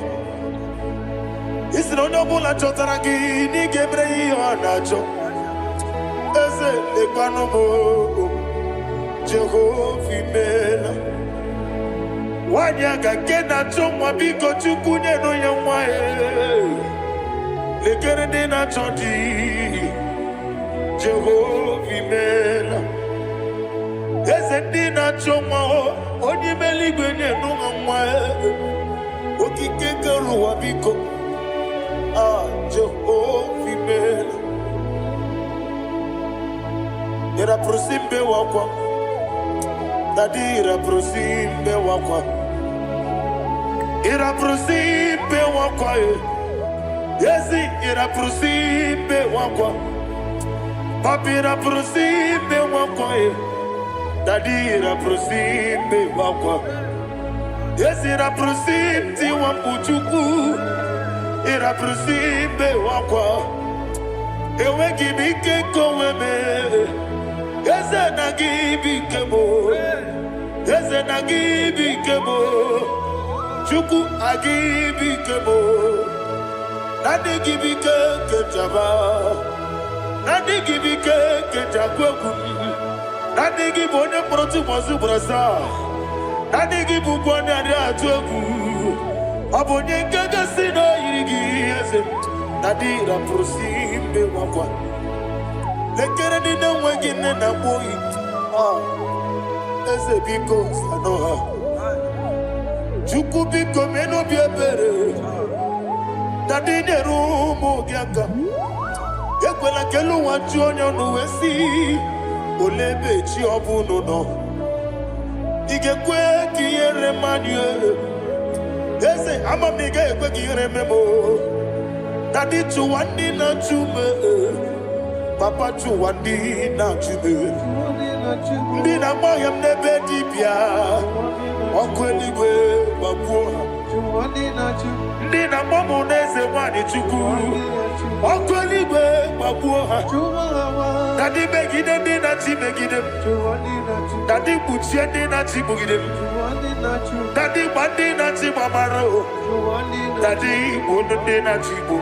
Isi na onye ọbụla chọtara gị na ị ga-emere ya ihe ọ na-achọ. Eze lekwanụ m, Jehovah imela. Nwanyị aga nke na-achọ nwa, biko Chukwu nyenụ ya nwa ya. Lekere ndị na-achọ di, Jehovah imela. Eze ndị na-achọ nwa, onye ime eluigwe nyenụ ha nwa ya. Okike kere ụwa biko, Jehovah imela. Ira prosimbe wakwa, Daddy ira prosimbe wakwa. Ira prosimbe wakwa, Yesi ira prosimbe wakwa. Papi ira prosimbe wakwa, Daddy ira prosimbe wakwa. Yesi ira prosimti wambuchuku. Ira prosimbe wakwa. Ewe gibike koweme. Eze na gibike mo. Eze na gibike mo. Chuku agibike mo. Nadi gibike kejaba. Nadi gibike kejakwegu. Nadi gibone proti mozu brasa. Nadi gibukwane adi atuegu. Abonye nkega sino irigi eze. Nadi ra prosimbe wakwa. Lekere di na wegine na boyi. Eze biko sanoha. Chuku biko meno biebere. Dadi neru mo giaka. Ekwela kelu wanchu onyo nuwesi. olebe chi ọbụnụ nọ ị ga-ekwe ka ihere mmadụ eze ama m ị ga-ekwe ka ihere memo dadị chụwa ndị na-achụ m papa chụwa ndị na-achụ m ndị na-agba ọhịa m n'ebe dibịa ọkụ eluigwe gbagbuo ha ndị na-agba m n'eze nwanyị chukwu ọkụ eluigwe gbagbuo ha dadị megide ndị na-achị megide m dadị kpuchie ndị na-achị kpugide m dadị gba ndị na-achị gbamara o dadị igbo ndị na-achị igbo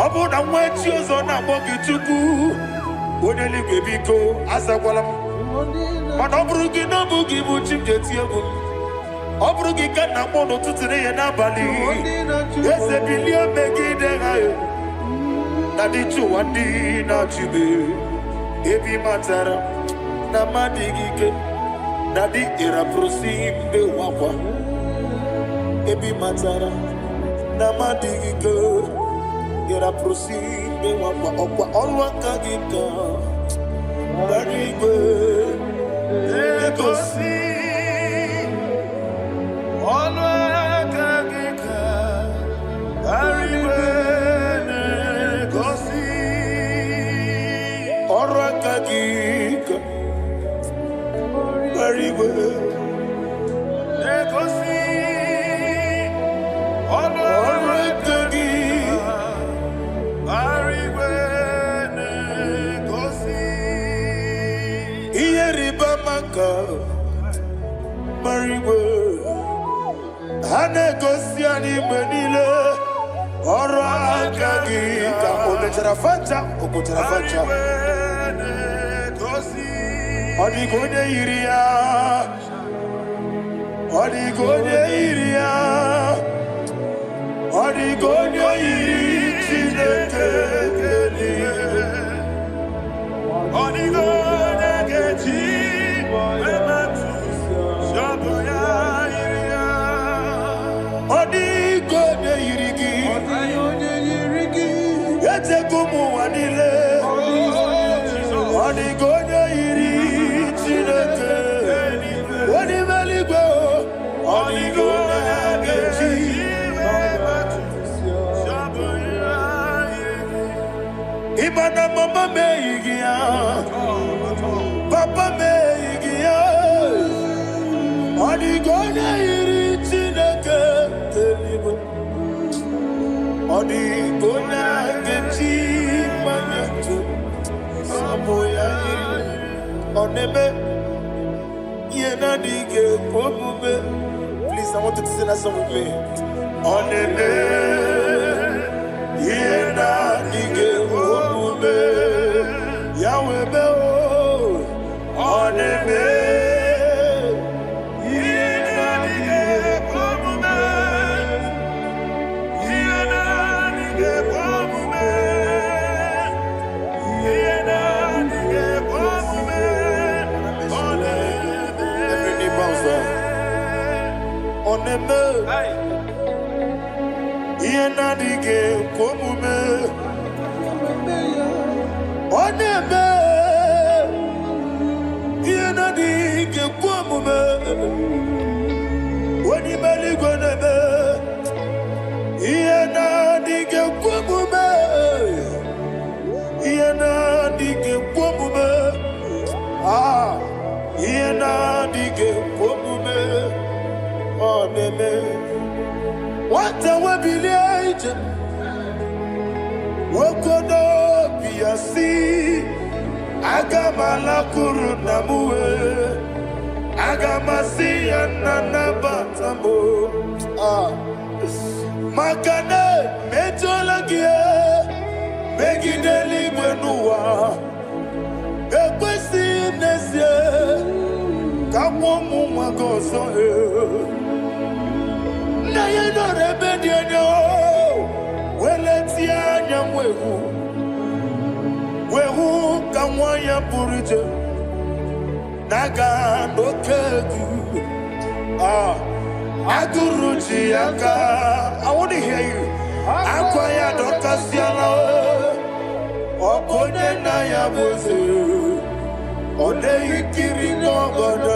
ọ bụ na nwa echi ọzọ na-akpọ gị chukwu onye eluigwe biko azakwala m mana ọ bụrụ gị na ọ bụ gị bụ chi m ga-eti egwu ọ bụrụ gị ka nna m n'ụtụtụ n'ihe n'abalị eze bilie megide ha na dị chụwa ndị na-achịbe ebe matara na mmadụ gị ike na dị ịrapụrụsi mbe wakwa ebe matara na mmadụ gị ike ịrapụrụsi mbe wakwa ọkwa ọrụ aka gị ka gbara igwe egosi ọnụ aka gị ka arịwe na-egosi ọrụ aka gị ka arịwe na-egosi ọnụ aka gị arịwe na-egosi ihe rịba maka marigwe ha na-egosi anyị mgbe niile ọrụ aka gị ka o mechara facha o kwụchara facha ọ dịghị onye yiri ya ọ dịghị onye yiri ya ọ dịghị onye yiri Chineke eluigwe ọ dịghị onye ga-eji Odigo yirigi, ete kumu wanile. Odigo yiri Chineke, odimeligwe, odigo yageji. Ibana mama meigia, papa meigia. Odigo yiri Chineke, eluigwe. Odigo yageji manyeto, samoya yiri. Oneme, yena dige komume. Please, I want you to sing that song with me. Oneme, yena dige komume. Yahweh me o, oneme. Oneme, yena dige komume. Oneme, yena dige komume. Wani mali goneme, yena dige komume. Yena dige komume. Ah, yena dige komume. Oneme, what a webillage, Wokono Piasi, Agamala Kurunamue, Agamasi and Nanabatamo, Makane, Metolagia, Megideli Benua, Equesi Nesia, Kamomu Magoso. Na ye no rebediano, weletia nyamwehu, wehu kamwaya purije, naga nokegu, aguruji aka. I want to hear you. Akwaya dokasiana, okonye na ya boze. Onei kiri ngogodo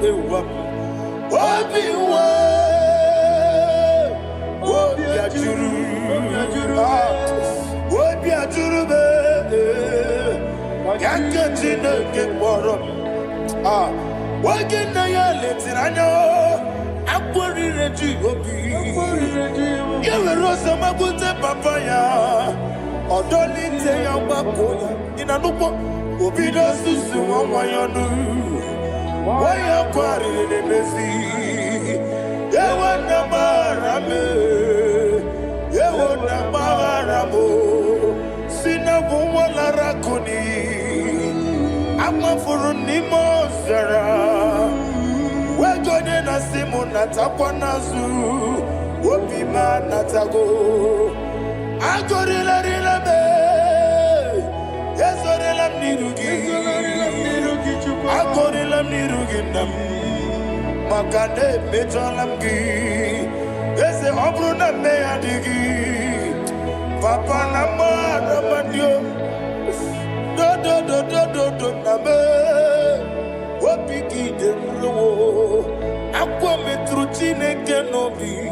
ewa. Obiwa. Obi ajuru. Obi ajuru be. Yanke Chineke kpọrọ m. Oge nna ya letiri anya akpọrire ji obi. Ya were ọsọ mabute papa ya. Ọdọlite ya gbapụ ya. Ị na-anụkwa obido susu nwa ya ọnụ. Waya kwarịrị n'emezi. Ewe na mara me. Ewe na mara mo. Sinabu walara kuni. Amafuru nimo zara. Wegode na simu natakwa nazu. Wopima natago. Agorila rila me. Yesorila mnirugi. Agorila mnirugi nam. Makane mejolamgi. Ese obru na me adigi. Papa na mara mandio. Do na me. Wopiki de mlo. Akwa metru Chineke nobi.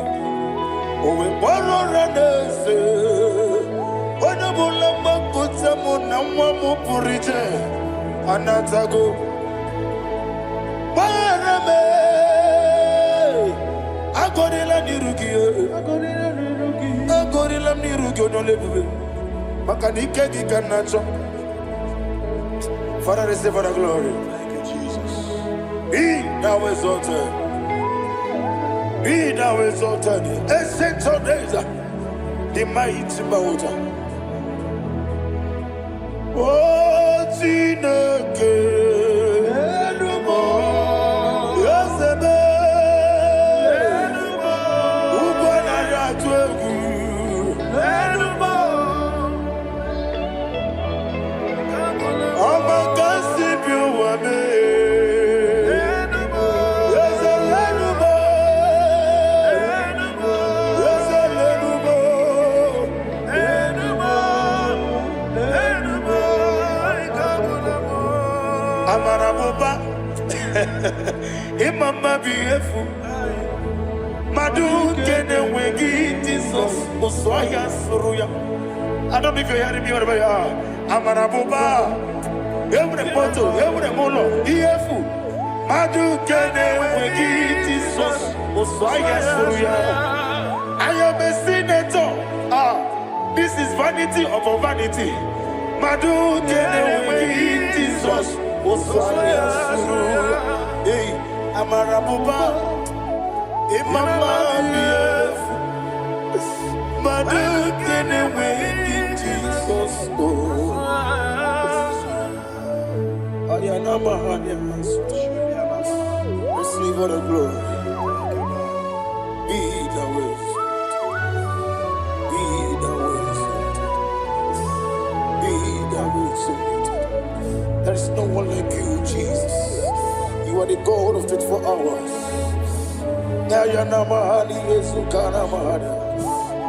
Owe boro ranese. Wana bulamba kutamo na mwamu purije. Anatago. Marame. Agorila nirugi. Agorila nirugi onolebube. Makanike di kanacho. Father, receive the glory. Thank you, Jesus. Be thou exalted. Be thou exalted. Ancient of days, the mighty mountain. Oh, Chineke. Yosebe. Ubona yatwegu. Amaraboba, Imama beautiful. Madu kene wegi Jesus, Osoya Suruya. I don't know if you're hearing me wherever you are. Amaraboba, every photo, every molo, beautiful. Madu kene wegi Jesus, Osoya Suruya. I am a senator. This is vanity of a vanity. Madu kene wegi Jesus. Hey, Amarabuba, Imama, Madu kene wegi Jesus. Ayanama, receive all the glory. Be the way. Be the way. Be the way. There is no one like you, Jesus. You are the God of 24 hours.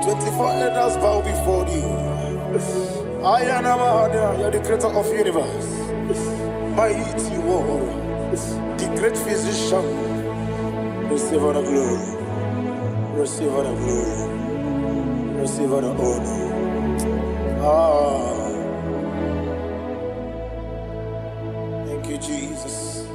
24 elders bow before you. You are the creator of the universe. Mighty warrior, the great physician. Receive all the glory. Receive all the glory. Receive all the honor. Thank you, Jesus.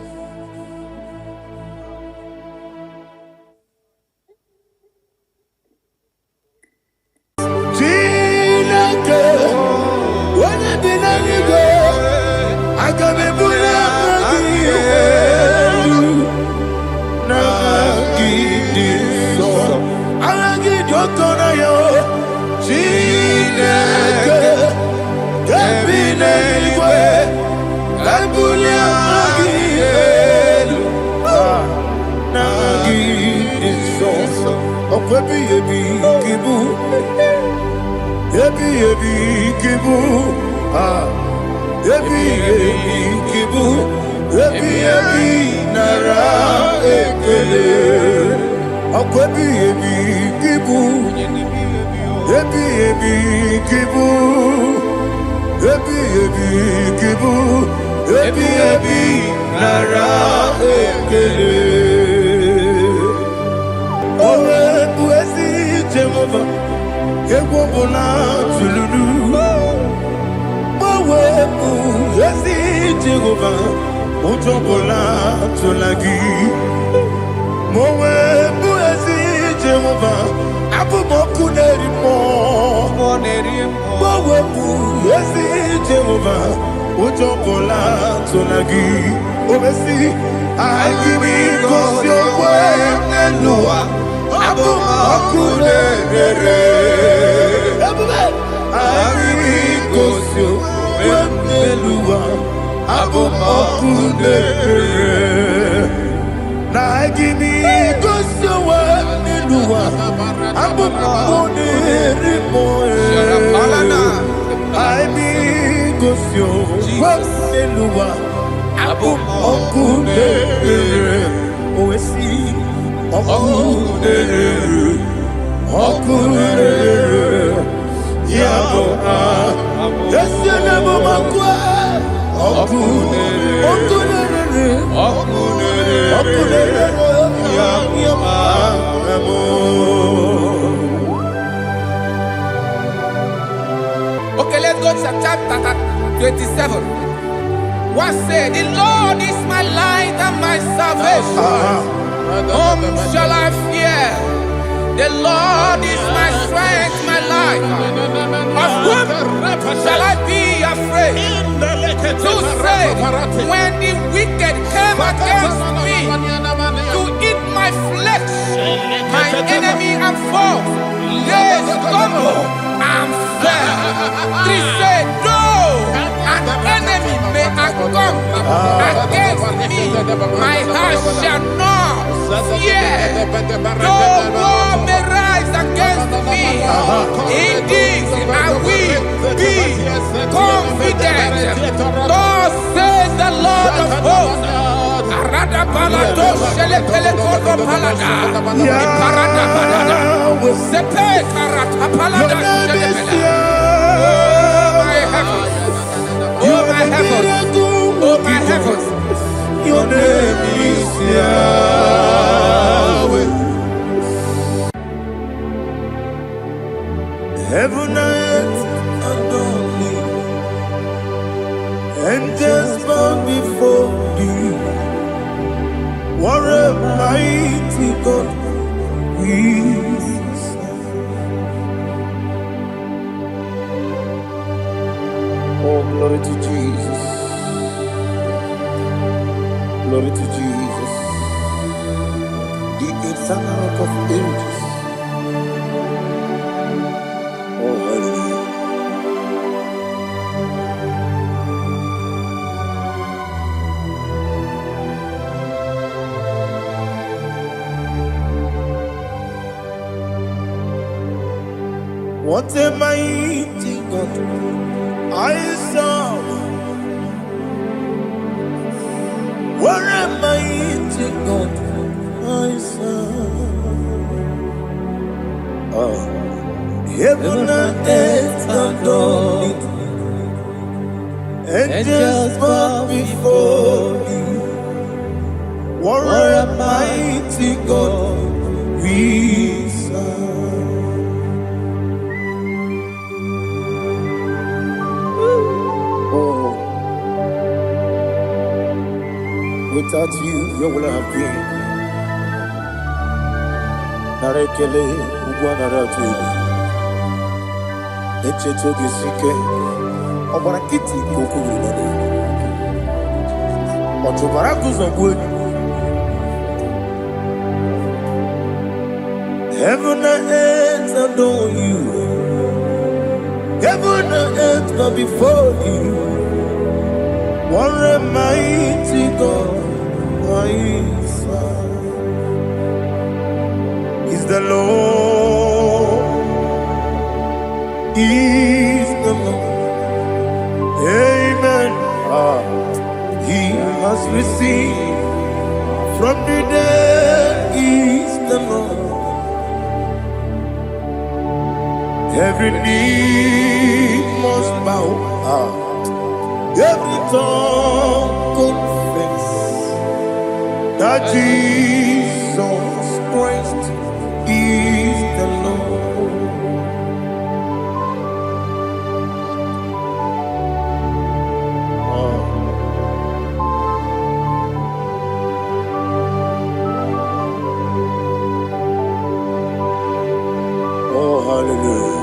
ebi ebi nara ekele. Owe buezi Jehova, egwu ọbụla tụlụrụ. Owe buezi Jehova, ụjọ ọbụla tụla gị. Owe buezi Jehova, abụmọkụ na-eri mmụọ. Owe buezi Jehova, ụjọ ọbụla tụla gị. Obesi, anyị gosi okwe n'elu ụwa. Abụmọkụ na-ere. Anyị gosi okwe n'elu ụwa. Abụmọkụ na-ere. Na anyị gosi okwe n'elu ụwa. Abụmọkụ na-ere mmụọ. Anyị gosi okwe n'elu ụwa. Abụmọkụ na-ere. Owesi ọkụ na-ere. Ọkụ na-ere. Ya bụ esi n'abụmọkụ ọkụ na-ere. Ọkụ na-ere. Ọkụ na-ere. Ọkụ na-ere. Ya bụ. Okay, let's go to chapter 27. What said, the Lord is my light and my salvation. Whom shall I fear? The Lord is my strength, my life. Of whom shall I be afraid? To say, when the wicked came against me to eat my flesh, my enemy and foe, they stumble and fell. Three say, no, an enemy may come against me, my heart shall not fear. No war may rise against me. In this I will be confident. Thus says the Lord of hosts. Arada balado shele pele kodo palada. Iparada balada. Sepe karata palada shele pele. Oh my heavens. Oh my heavens. Oh my heavens. Your name is Yahweh. Heaven and earth adore me. Angels bow before thee. What a mighty God we serve. Oh, glory to Jesus. Glory to Jesus. The eternal rock of ages. Oh, hallelujah. What a mighty God I serve. What a mighty God I serve. Oh. Heaven and earth adore it. Angels bow before thee. What a mighty God we serve. Oh, without you, where would I have been? Narekele ugwanaratu. Echetoge sike. Obarakiti kokuru. Otobaraku zogwe. Heaven and earth adore you. Heaven and earth bow before you. What a mighty God I serve. Is the Lord. Is the Lord. Amen. He has received from the dead. Is the Lord. Every knee must bow. Every tongue confess that Jesus Christ is the Lord. Oh, hallelujah.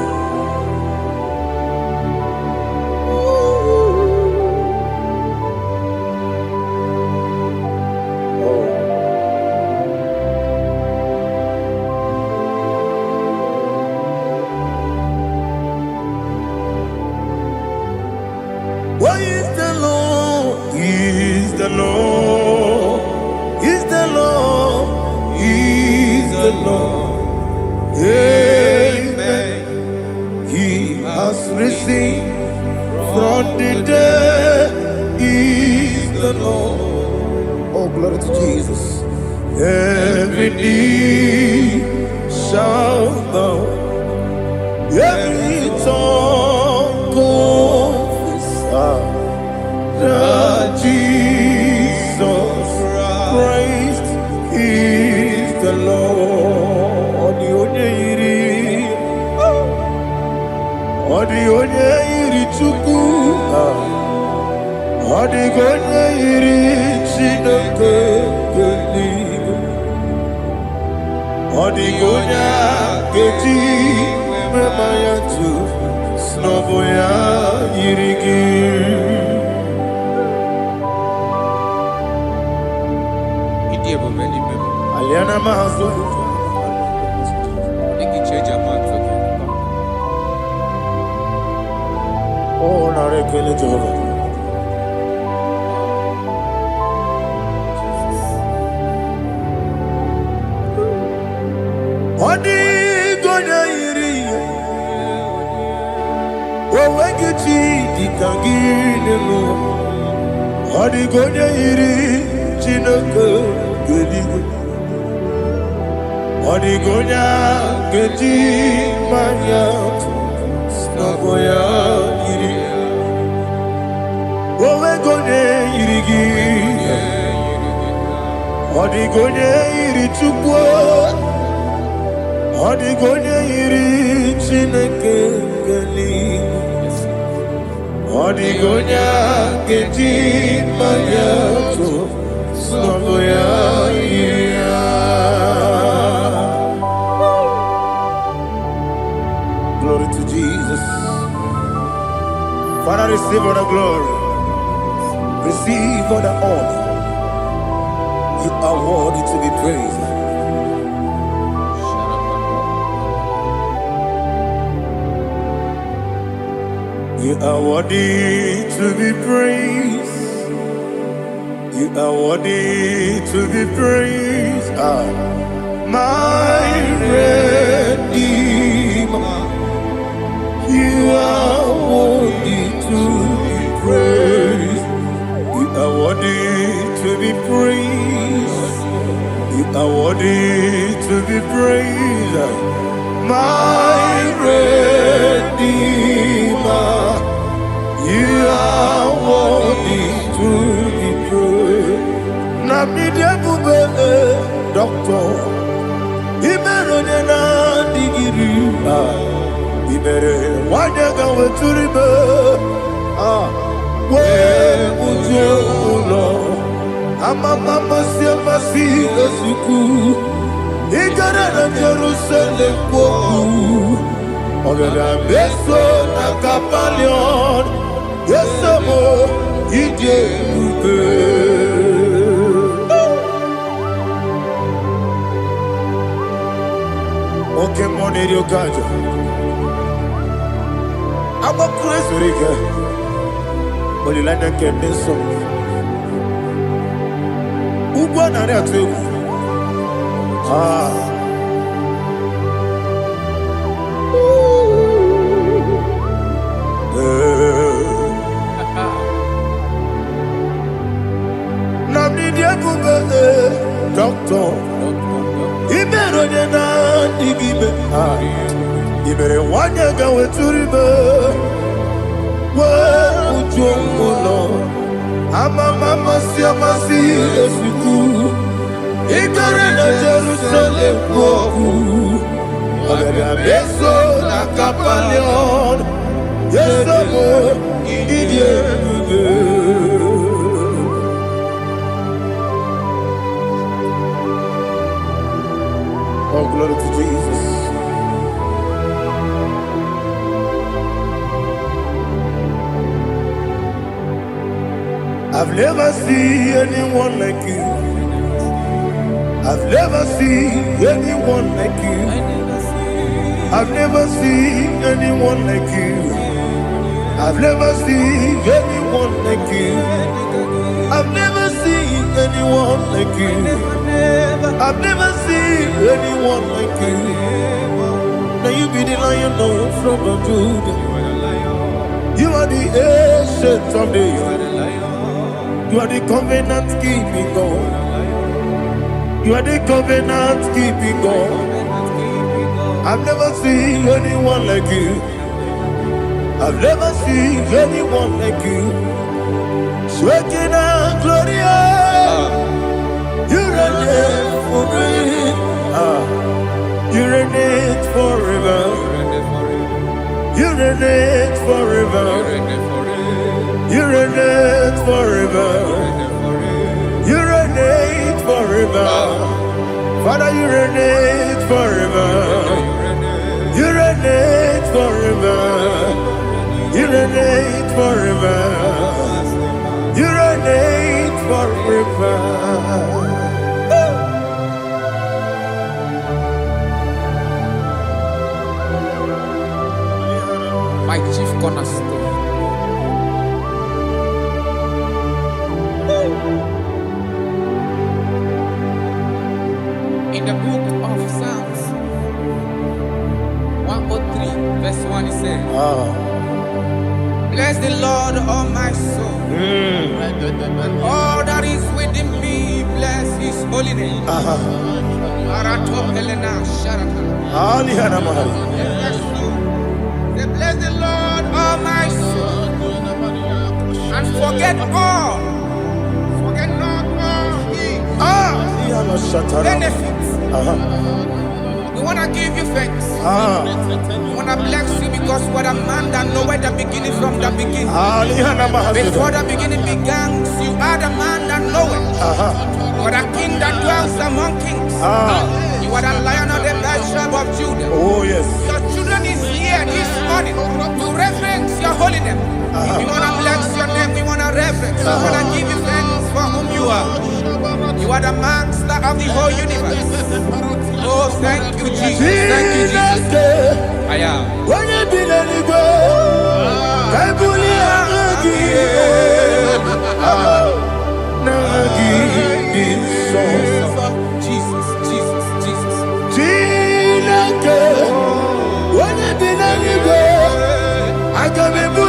Why is the Lord? Is the Lord? Is the Lord? Is the Lord? Amen. He has risen from the dead. Is the Lord? Oh, glory to Jesus. Every knee shall bow. Every tongue confess that Jesus Christ is the Lord. Onye iri Chukwu, onye iri Chineke eluigwe, onye ga-eji mema ya tu n'ọbụ ya yiri gị. Aliana mahazo oh, nare kele Jehovah. Odi gonya iri owegi chi dikangine no. Odi gonya iri Chineke eluigwe. Odi gonya geji manya n'ọbụ ya yiri. Owe gonya yiri gị. Odi gonya iri Chukwu. Odi gonya yiri Chineke eluigwe. Odi gonya geji manya n'ọbụ ya yiri. Glory to Jesus. Father, receive all the glory. Receive all the honor. You are worthy to be praised. You are worthy to be praised. You are worthy to be praised. My Redeemer. You are worthy to be praised. You are worthy to be praised. You are worthy to be praised. My Redeemer. You are worthy to be praised. Namidebube Doctor. Imeronena digiri. Ibere wanyaga weturibe we ujo ulo amama masi esuku igara na Jerusalem kwoku ogara beso na kapalion yesemo ije ube oke money ryokajo. I'm a crazy rigger. Only like a candy song. Ubana too. Namni diabube doctor. Ibero na digibe. Ibere wanyaga weturibe. Lord. Mama si esuku. Ikare na Jerusalem woku. Abebe beso na kapalion. Yeso mo idie. Oh, glory to Jesus. I've never seen anyone like you. I've never seen anyone like you. I've never seen anyone like you. I've never seen anyone like you. I've never seen anyone like you. I've never seen anyone like you. Now you be the Lion from the Judah. You are the ancient of days. You are the covenant keeping God. You are the covenant keeping God. I've never seen anyone like you. I've never seen anyone like you. Sweating and glorious. You reign forever. You reign forever. You reign forever. You reign forever. You reign forever. Father, you reign forever. You reign forever. You reign forever. You reign forever. My chief cornerstone. In the book of Psalms 103, verse 1, it says, bless the Lord, all my soul, and all that is within me, bless his holy name. Bless the Lord, all my soul, and forget not all his benefits. We want to give you thanks. We want to bless you because what a man that know where the beginning from the beginning. Before the beginning began, you are the man that know it. You are the king that dwells among kings. You are the Lion of the tribe of Judah. Oh yes. Your children is here this morning to reverence your holy name. If you want to bless your name, we want to reverence. We want to give you thanks for whom you are. You are the master of the whole universe. Oh, thank you, Jesus. Thank you, Jesus. I am. When you be let it go, I Jesus, Jesus, Jesus. When you be let it go, I can be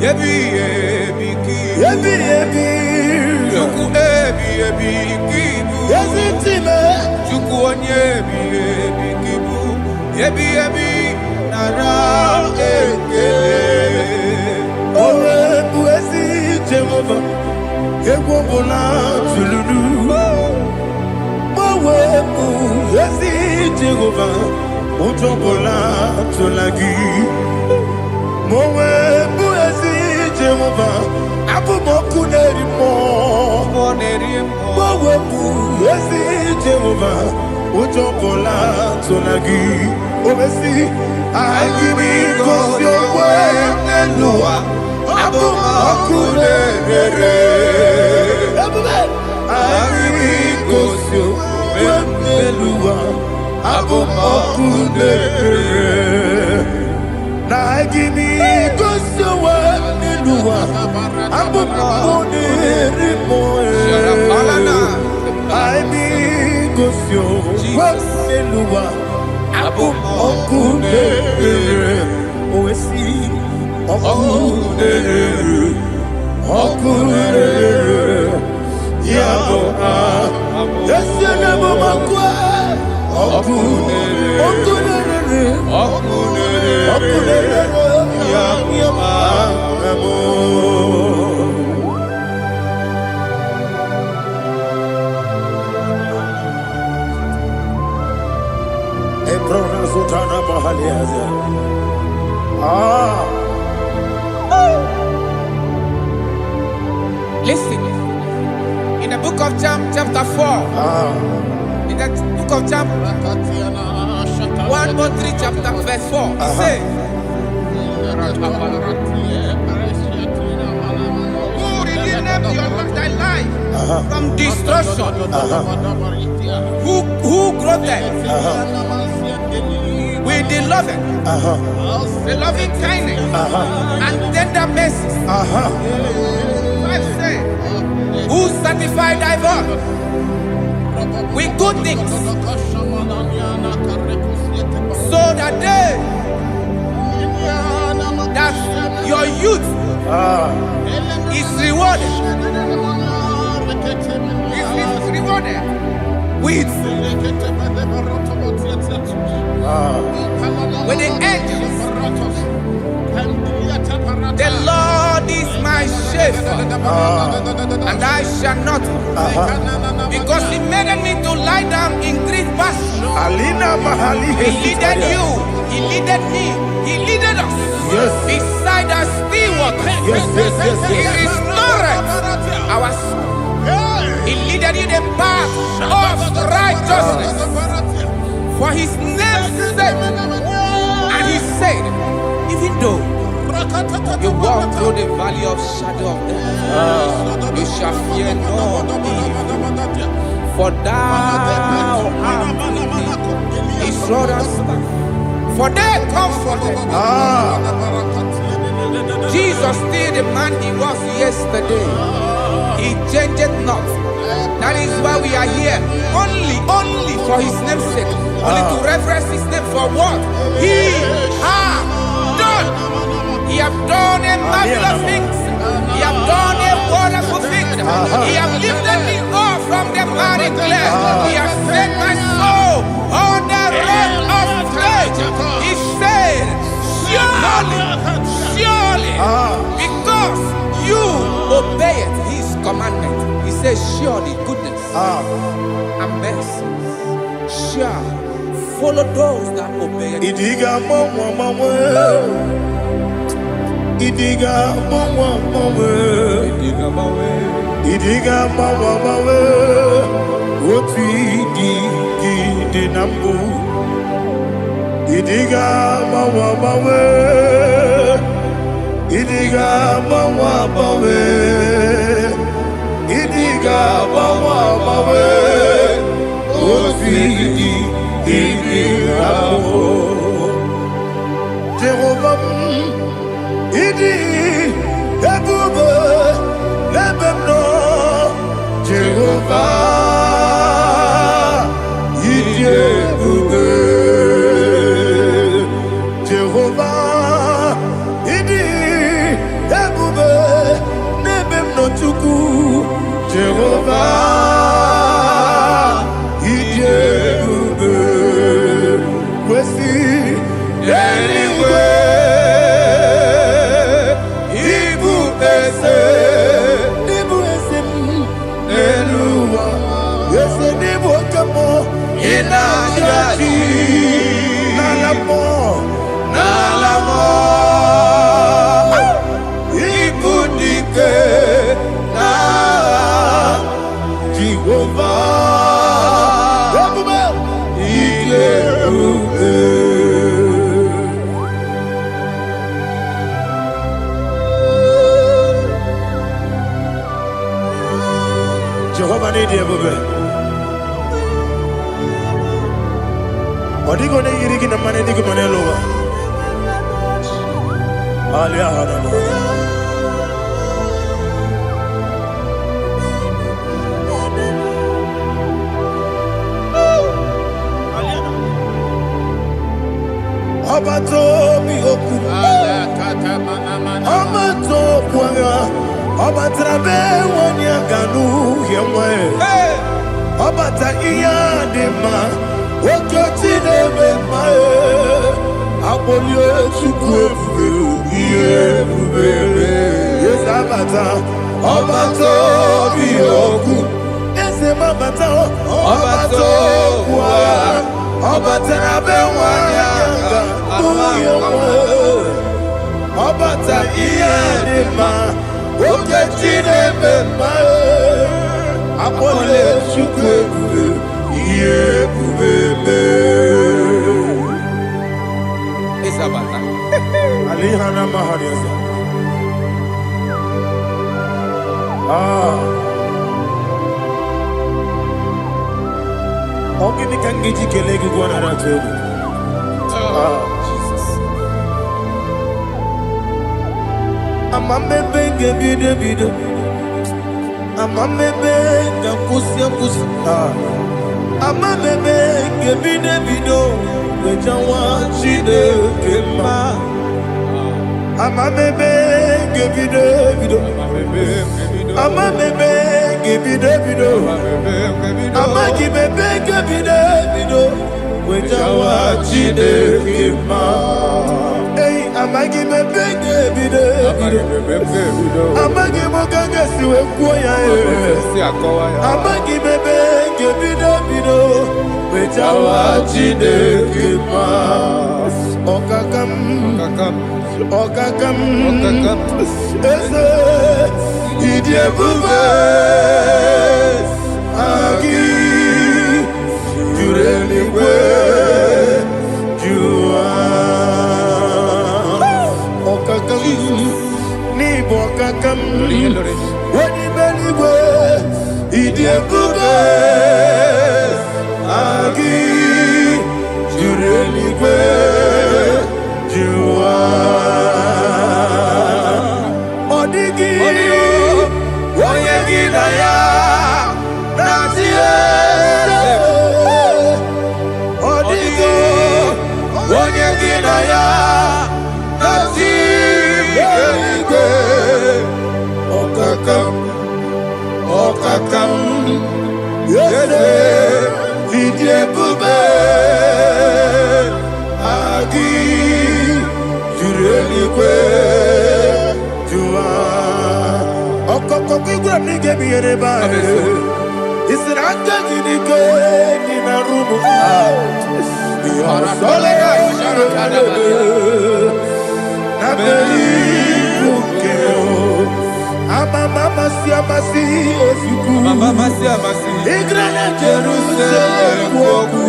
Ebi ebi kibu. Ebi ebi. Chuku ebi ebi kibu. Ezitime. Chuku onye ebi ebi kibu. Ebi ebi nara ekele. Owe bu ezi Jehovah. Egwobola tululu. Owe bu ezi Jehovah. Ujobola tulagi. Mowe bu ezi Jehovah. Abu moku nerimo. Mowe bu ezi Jehovah. Ujobola tulagi. Obesi. Agimi kosyo we nelua. Abu moku nerere. Agimi kosyo we nelua. Abu moku nerere. Na agimi kosyo we nelua. Abu moku nerimo. Agimi kosyo we nelua. Abu moku nerere. Oesi. Okunere, yabo yesenebo makwe. Okunere, yabo amo. Ebrona zutana mahaliaza. Listen, in the book of Psalm chapter 4, in the book of Psalm 143 chapter verse 4, it says, who redeemed thy life from destruction, who grew them with the loving kindness and tender mercies. Who sanctify thy body with good things, so that your youth is rewarded. Is rewarded with the angels. The Lord is my shepherd, and I shall not, because He made me to lie down in green pastures. He leaded you, He leaded me, He leaded us beside the still waters. He restored our soul. He leaded in the path of righteousness for His name's sake. And He said, even though you walk through the valley of shadow of death, you shall fear no evil, for thou art with me. His rod and staff, for they comforted. Jesus still the man He was yesterday. He changed not. That is why we are here. Only for His name's sake. Only to reverence His name for what He has done. He have done a marvelous things. He have done a wonderful thing. He have lifted me up from the miry clay. He has set my soul on the rock of faith. He said, surely, because you obeyed His commandment. He says, surely goodness and mercy shall follow those that obey it. Idiga mawa mawe, otu idi nambu. Idiga mawa mawe, idiga mawa mawe, idiga mawa mawe, otu idi nambu. Jehovah. Idi ebube lebemno Jehovah. Idi ebube Jehovah. Idi ebube Jehovah, Ijebu, Wesi, anywhere, Ibu Ese, Eluwa, Ese Nibu Kamo, Inajaji, Nalamo, Ibu Dike, na Jehovah, Jehovah need you, baby. Odi go ne yiri kina mane di ko mane lowa. Alia hana mo. Abato mi oku. Abato kwanga. Abatrabe wonya ganu yemwe. Abata iya dema. Okoti nebe mae. Abolio chukwe iye bubebe. Yes abata. Abato mi oku. Ese mabata. Abato kwa. Abatrabe wonya ganu yemwe. Abata iya dema. Oketi nebe mae. Apole chukwe iye bubebe. Isabata. Alihana mahariasa. Ogini kangiji kelegi gwana ratobu. Jesus. Amamebe gebide bide. Amamebe gakusia kusi. Amamebe gebide bido. Wejawa chide kema. Amamebe gebide bido. Amamebe gebide bido. Amagibebe gebide bido. Wejawa chide kema. Hey, amagibebe gebide bido. Amagimogaga siwe kuya. Amagibebe gebide bido. Wejawa chide kema. Okakam. Ese Idiebube Agi Jureligwe Jua Okakam Nibo Okakam Wani Beligwe Idiebube Agi Jureligwe Jua Odigi Oyegi Daya Natie Odigi Oyegi Daya Natie Okakam Yede Idiebube Agi Jureligwe Jua Okoko grab ni gebi yereba. Isiranga gidike ni na rumu. Yarasolega sharakadaba. Nabeli ukeo. Mama siamasi osuku. Mama siamasi. Igrana Jerusalem woku.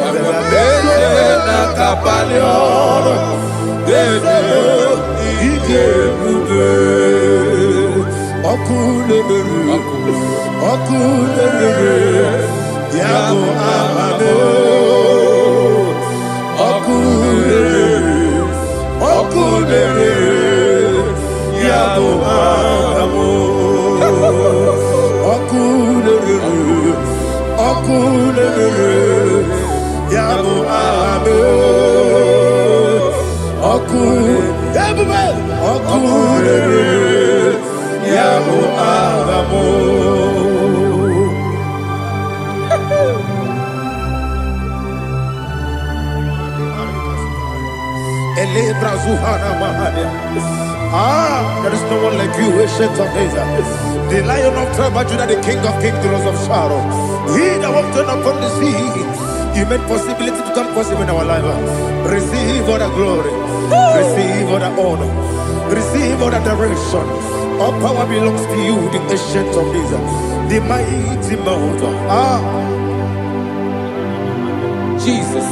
Abele na kapalion. Ese Ijebu. Okulere, Yabo Amado, Okulere, Yabo Amado, Okulere, Yabo Amado, Okulere, Yabo Amado. There is no one like you, ancient of days. The Lion of tribe of Judah, the King of kings, the Rose of Sharon. He that walked upon the sea. You made possibility to come possible in our life. Receive all the glory. Receive all the honor. Receive all the direction. All power belongs to you, the ancient of days, the mighty mountain. Jesus.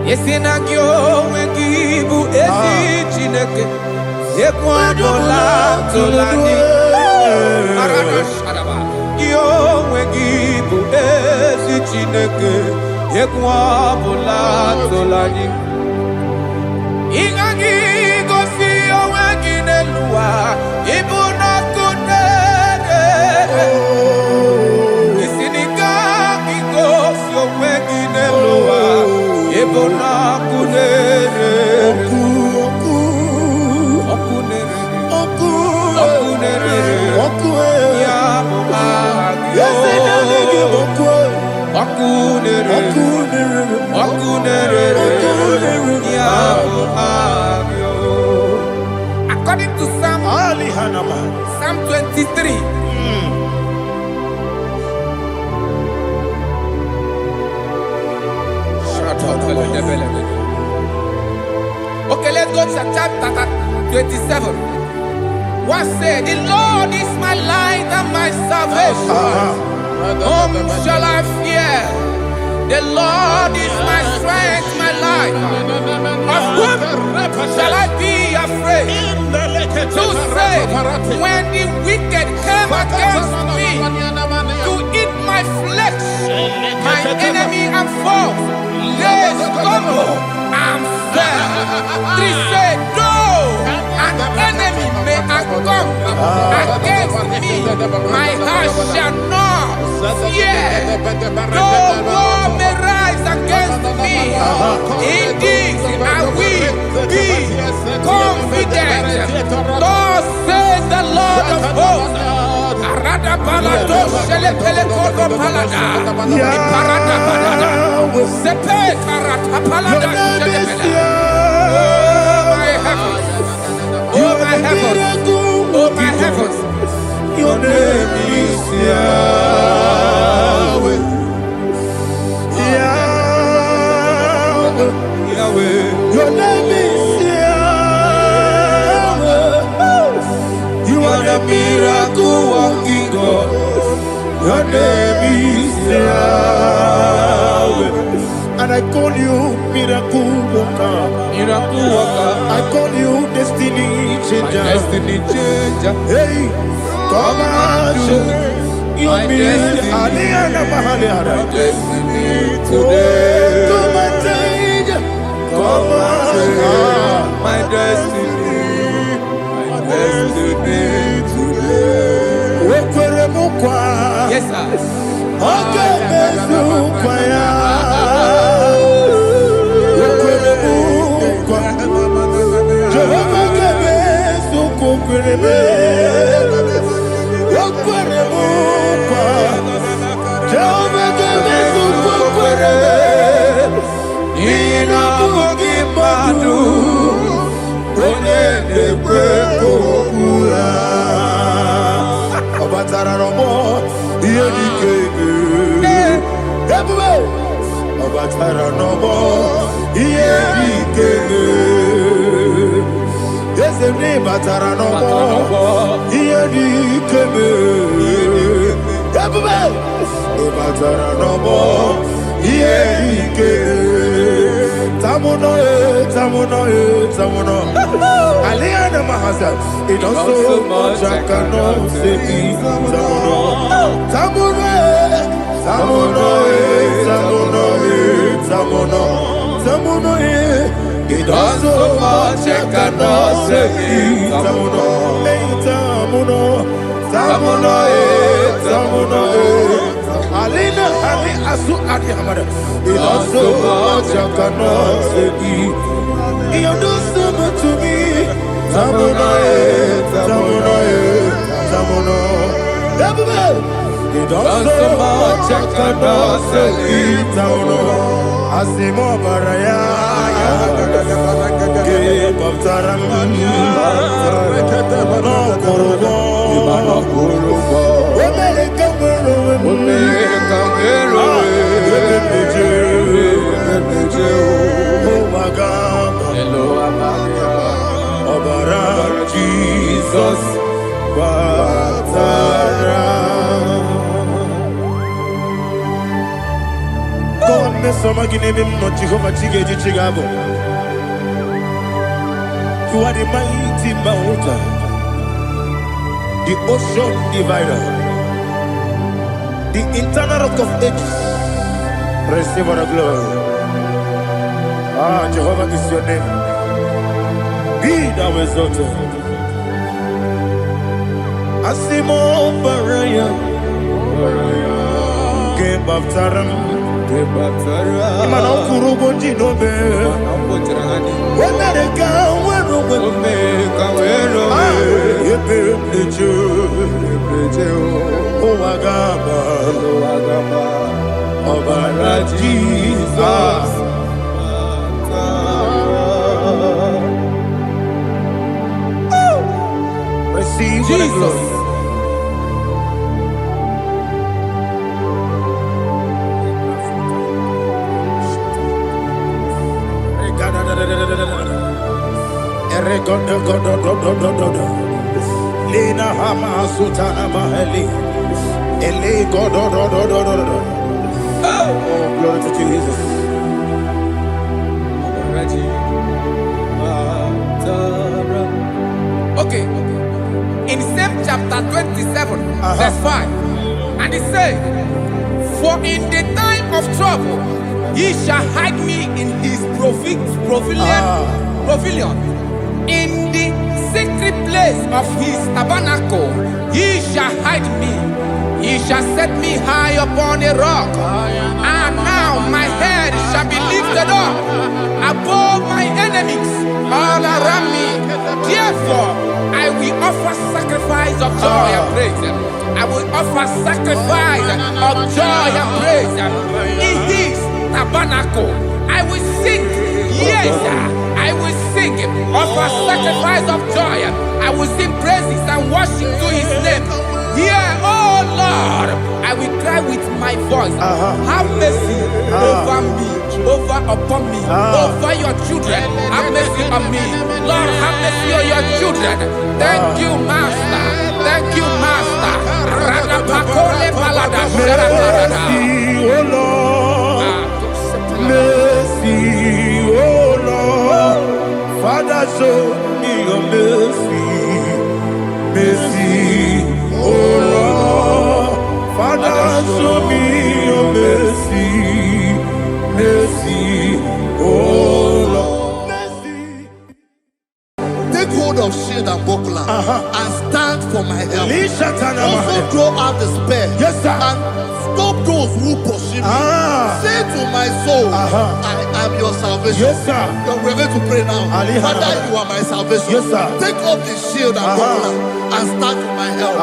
Yesinagyo wegibu ezi chineke ekwadola tolani arana sharaba yo wegibu ezi chineke ekwadola tolani ingagi gosi oweginelua ibuna kunere isiniga gosi oweginelua ibuna kunere According to Psalm 23. Okay, let's go to chapter 27. What said, the Lord is my light and my salvation. Whom shall I fear? The Lord is my strength, my life. Of whom shall I be afraid? To say, when the wicked came against me to eat my flesh, my enemy and foe, they stumble and fell. 3 say, though an enemy may come against me, my heart shall not fear. Though war may rise against me, in this I will be confident. Thus says the Lord of hosts. Arada balado shele pele kodo palada. Iparada balada. Sepe karata palada shele pele. Oh my heavens. Oh my heavens. Your name is Yahweh. Yahweh. Yahweh. Your name is Yahweh. You are the miracle working God. Your name is Yahweh. And I call you miracle worker. Miracle worker. I call you destiny changer. My destiny changer. Hey, come on, you destiny. My destiny today. Come and change. Come on, my destiny. My destiny today. Yes, sir. Okay, it also much I cannot say. It also much I cannot say. Asu Adi Hamada. He does so much I cannot say. He does so much to me. Tamona, Tamona, Tamona. He does so much I cannot say. Tamona. Asimo Baraya. Give up Taramania. No Korobo. Jesus, God, me some give him not Jehovah Chigabo. You are the mighty mountain, the ocean divider, the internal rock of ages. Receive all the glory. Ah, Jehovah is your name. Be thou exalted. Asimo Baraya, Game of Taram, Imano Kurubo Jinobe, America, where oh, Agaba, Obara Jesus. Receive Jesus. Lina Hama Sutana Mahali. Ele Godo. Oh, glory to Jesus. Okay. In same chapter 27, verse 5, and it says, for in the time of trouble, he shall hide me in his pavilion. In the secret place of his tabernacle, he shall hide me. He shall set me high upon a rock. And now my head shall be lifted up above my enemies all around me. Therefore, I will offer sacrifice of joy and praise. I will offer sacrifice of joy and praise. In his tabernacle, I will sing. Yes, I will sing. Offer sacrifice of joy. I will sing praises and worship to his name. Here, oh Lord, I will cry with my voice. Have mercy over me, upon me, over your children. Have mercy on me. Lord, have mercy on your children. Thank you, Master. Thank you, Master. Mercy, oh Lord. Mercy, oh Lord. Father, show me your mercy. Mercy, oh Lord. Father, show me your mercy. Mercy, oh Lord. Mercy. Take hold of shield and buckler and stand for my help. Also throw out despair. Yes, sir. And stop those who pursue me. Say to my soul, I am your salvation. Yes, sir. We're going to pray now. Father, you are my salvation. Yes, sir. Take off the shield and buckler and stand for my help.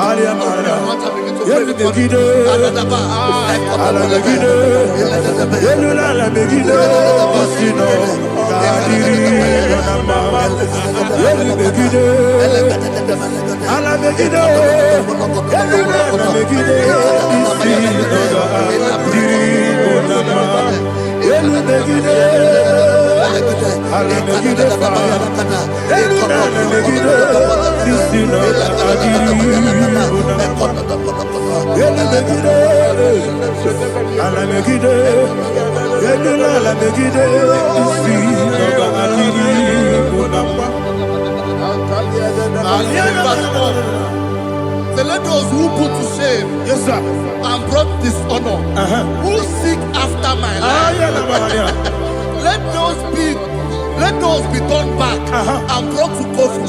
So let those who put to shame, yes, sir, and brought dishonor, who seek after my life, let those be Let those be turned back and brought to go from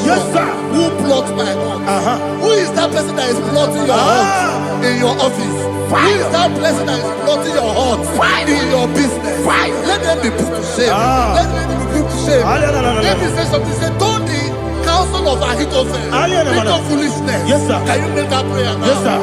who plot my heart? Who is that person that is plotting your heart in your office? Who is that person that is plotting your heart in your business? Let them be put to shame. Let them be put to shame. Let me say something. Say, don't the counsel of Ahithophel make of foolishness. Yes, sir. Can you make that prayer now? Yes, sir.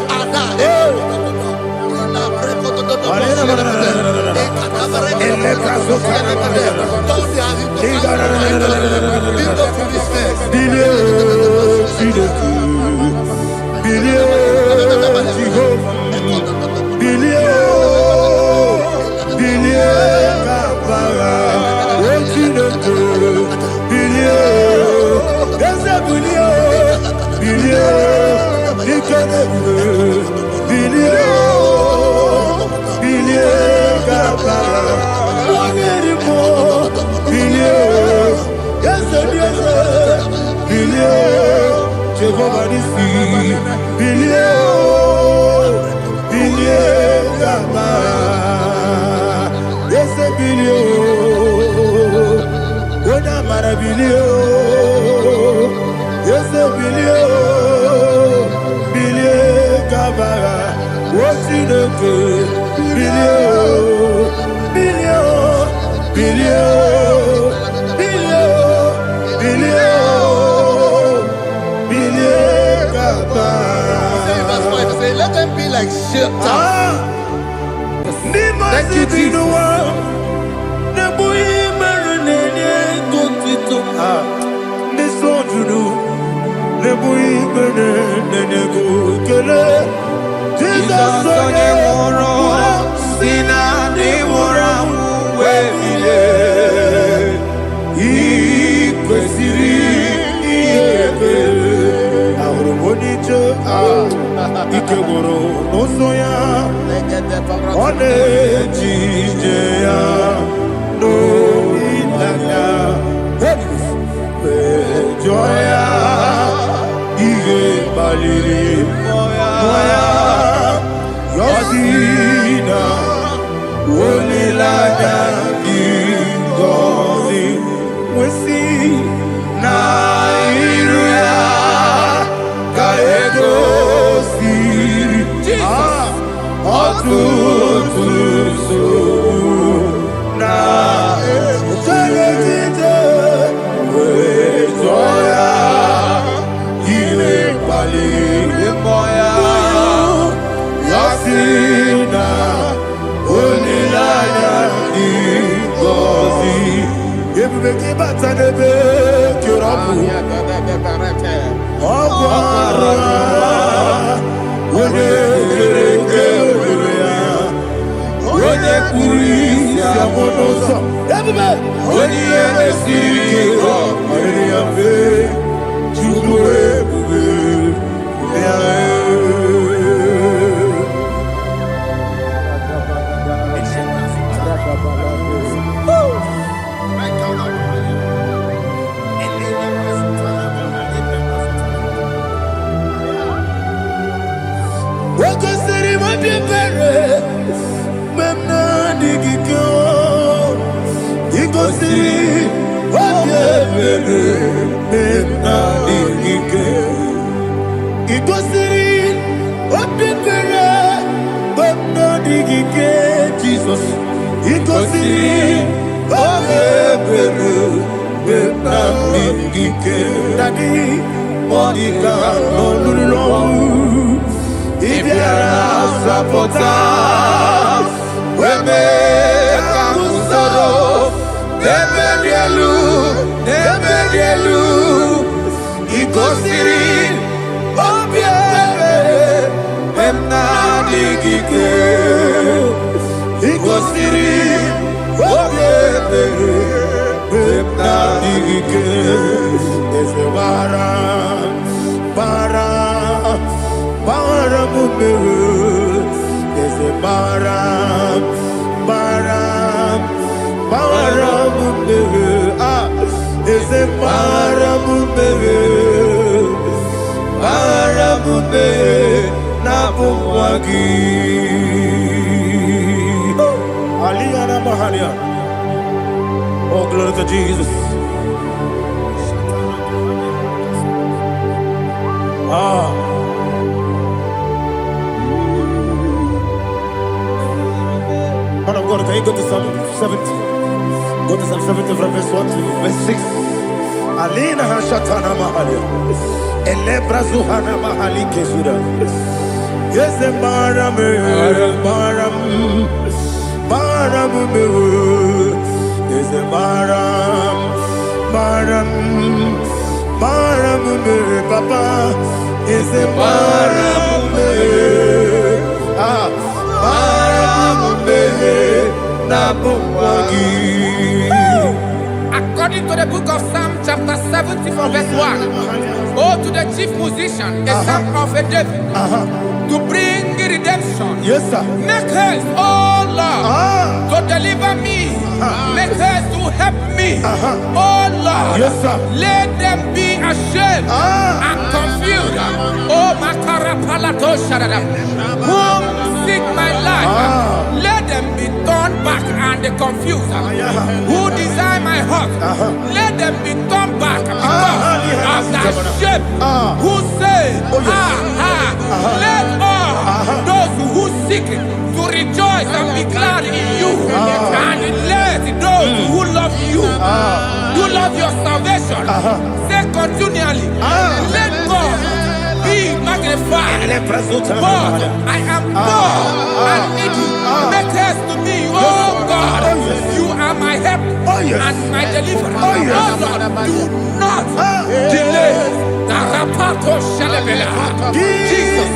Let them be like shelter. Thank you, Jesus. Oh, glory to Jesus. God, can you go to Psalm 70? Go to Psalm 70 from verse 1 to verse 6. Alina Hashatana Mahalia. Elebra Zuhana Mahali Kesuda. Yes, the Baram, Baram, Baram, yes, the Baram, Baram, Baram, Papa, yes, the Baram, Baram, Nabuwagi. According to the book of Psalm chapter 70 from verse 1, oh, to the chief musician, a son of a David, to bring redemption. Yes, sir. Make haste, oh Lord, to deliver me. Make haste to help me. Oh Lord, yes, sir. Let them be ashamed and confused. Oh, Makara Palato Shadada, whom seek my life, let them be turned back and confused. Who desire my heart, let them be turned back because of that shape. Who say, let all those who seek to rejoice and be glad in you, and let those who love you, who love your salvation, say continually, let God be magnified. God, I am poor and needy. Make haste to me, oh God. You are my help and my deliverer. Oh Lord, do not delay. Jesus.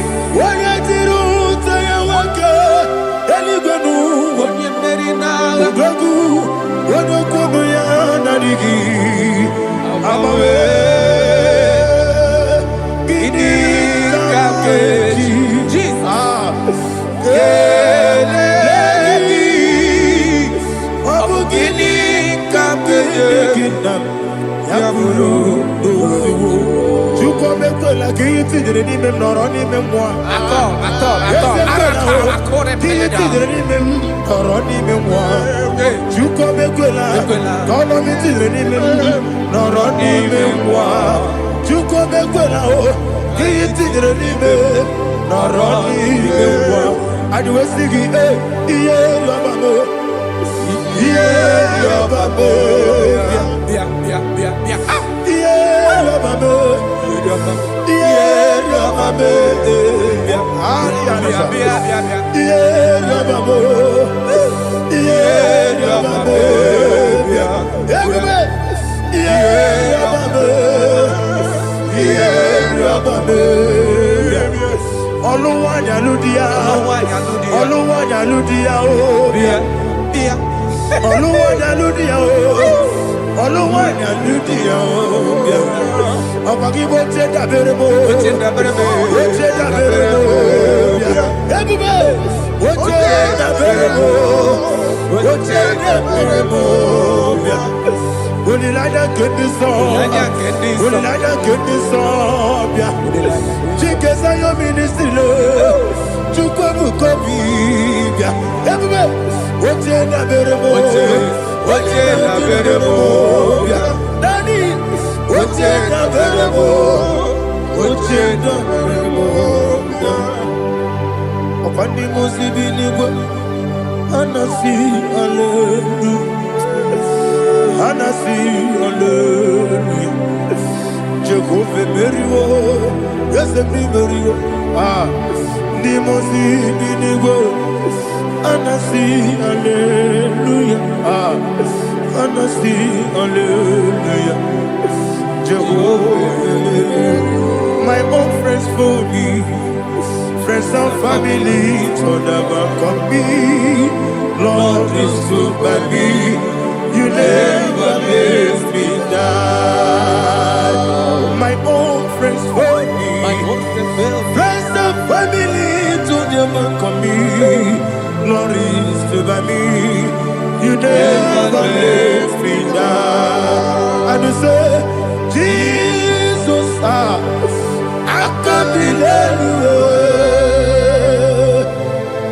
My own friends for me, friends and family, so never come me. Lord is stood by me, you never let me die. My own friends for me, friends and family, to never come me. Lord is stood by me, you never let me die. And you say, Jesus, I can't believe you.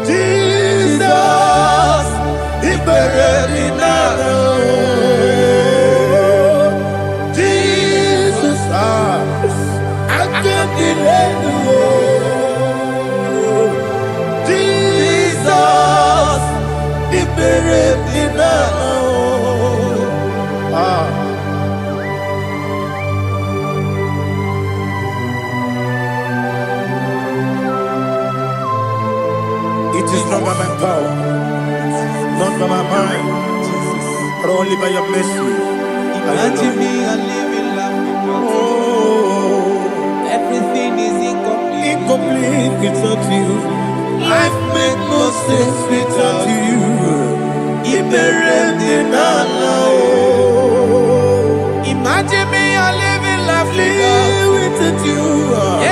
Jesus, He buried in Jesus, I can't believe you. Jesus, He buried It is not by my power, not by my mind, but only by your mercy. Imagine me and living life without you. Everything is incomplete. Incomplete without you. Life makes no sense without you. Imagine me and living life without you.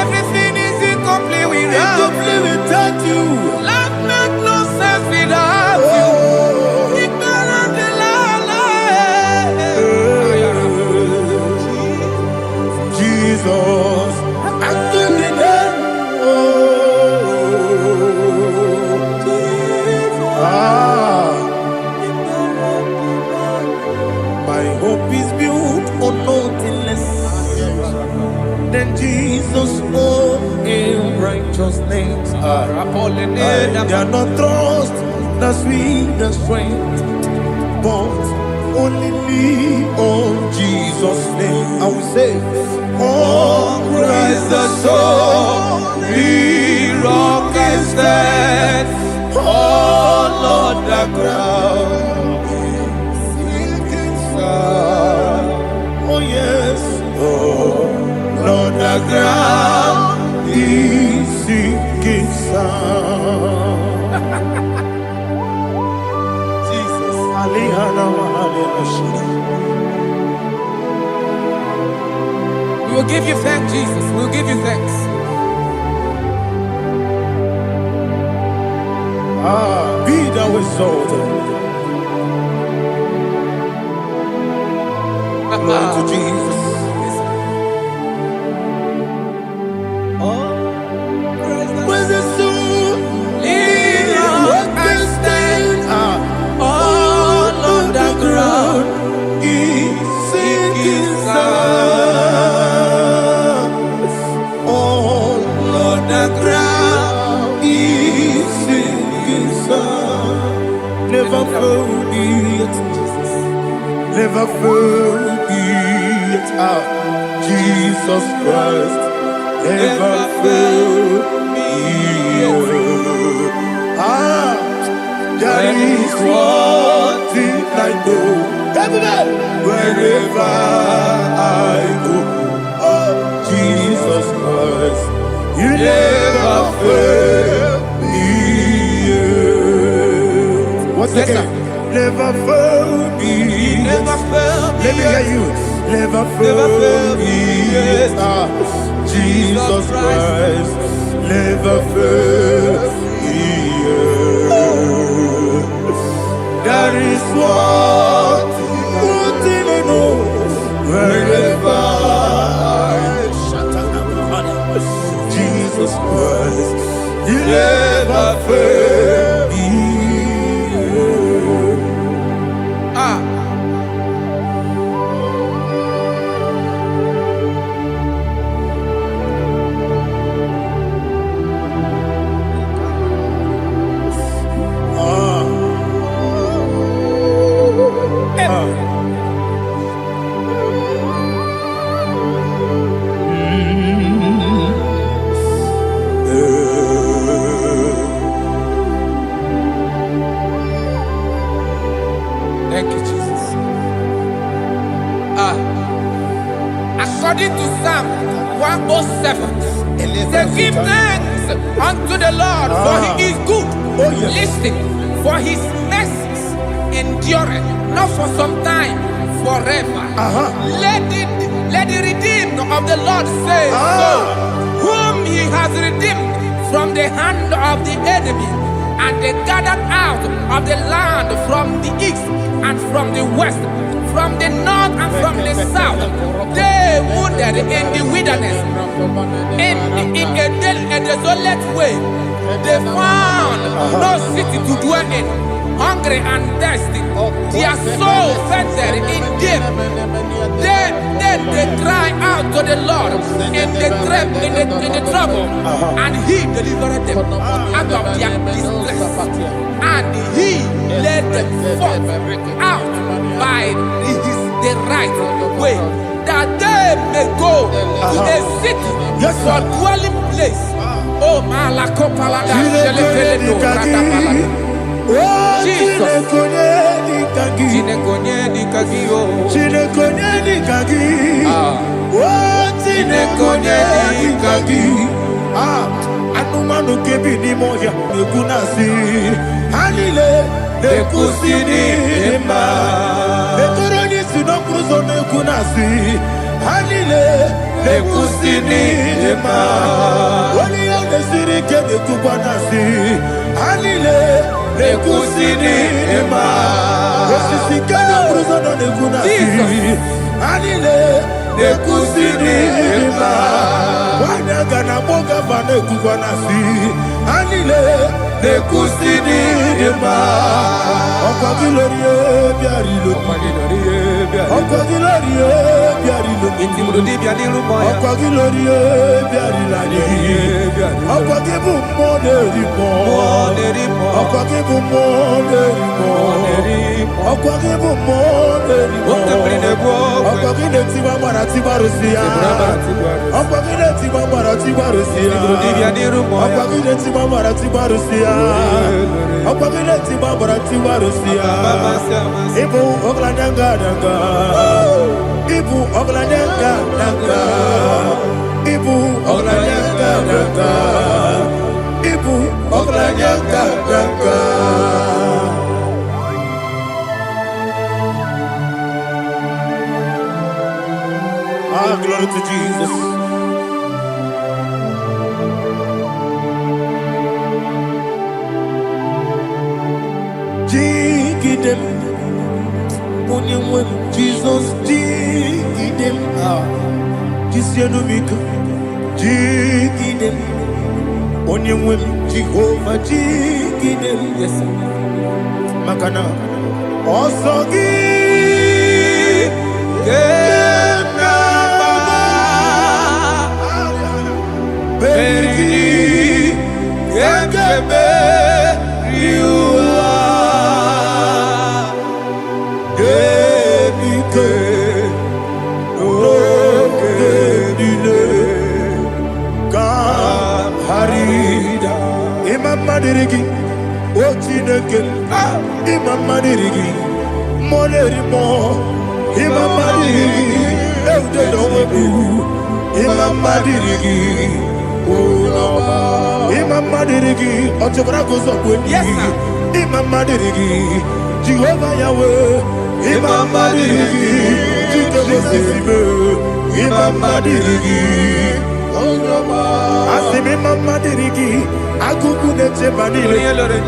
Everything is incomplete without you. Life makes no sense without you. Jesus, my hope is built on nothing less than Jesus' own righteousness. I cannot trust the sweetest strength, but only lean on Jesus' name. I will say, oh, Christ the solid rock is dead. Oh, Lord, the ground is sinking sun. Oh, yes. Oh, Lord, the ground is sinking sun. Jesus. We will give you thanks, Jesus. We will give you thanks. Be thou exalted. Glory to Jesus. When the soul what can stand all on the ground is sinking sun. All on the ground is sinking sun. Never forget, never forget Jesus Christ. Never forget. There is one thing I know. Wherever I go, oh, Jesus Christ, you never fail me. Once again, never fail me. Never fail me. Let me hear you. Never fail me. Jesus Christ, never fail me. There is one thing I know. Wherever Jesus Christ, you never fail me. Thank you, Jesus. According to Psalm 107, they give thanks unto the Lord, for he is good. Oh, yes. Listen, for his mercies endureth, not for some time, forever. Let the redeemed of the Lord say so, whom he has redeemed from the hand of the enemy, and they gathered out of the land from the east and from the west, from the north and from the south. They wandered in the wilderness, in a desolate way. They found no city to dwell in, hungry and thirsty. Their soul fainted in deep. Then they cry out to the Lord in the trouble, and he delivered them out of their distress. And he led them forth out by the right way, that they may go to a city for dwelling place. Oh, Malakopalada, Shelefeledo, Radapalada. Jesus. Chinekonye ni kagio. Chinekonye ni kagi. Chinekonye ni kagi. Anumanu kebi ni moya nekunasi. Hanile nekusini ema. Netoroni sinokruzo nekunasi. Hanile nekusini ema. Wali yone sirike nekubwanasi. Hanile nekusini ema. Wesisikana bruzo nekunasi. Hanile nekusini ema. Wanaga na boga vane kukwanasi. Hanile nekusini ema. Okwa gilorie biarilo. Okwa gilorie biarilo. Okwa gilorie biarilani. Okwa gibu moderimo. Okwa gibu moderimo. Okwa gibu moderimo. Okwa gile tiwa mara tiwa rusia. Okwa gile tiwa mara tiwa rusia. Okwa gile tiwa mara tiwa rusia. Okwa gile tiwa mara tiwa rusia. Ibu oglanyanga danga. Ibu oglanyanga danga. Ibu oglanyanga danga. Ibu oglanyanga danga. Ah, glory to Jesus. Jigidem, Onyemwem, Jesus, Jigidem, Jisianumika, Jigidem, Onyemwem, Jehovah, Jigidem, yes, Makana, Osogi, Berigi, Gekebe, Riua, Gebike, Nogedile, Harida, Imamadirigi, Ochineke, Imamadirigi, Monerimo, Imamadirigi, Eudedowebu, Imamadirigi. Imamadirigi, Otobrago Zokweni. Yes, sir. Imamadirigi, Jehovah Yahweh. Imamadirigi, Jikebosisibe. Imamadirigi, Asim Imamadirigi, Akukune Chebanile.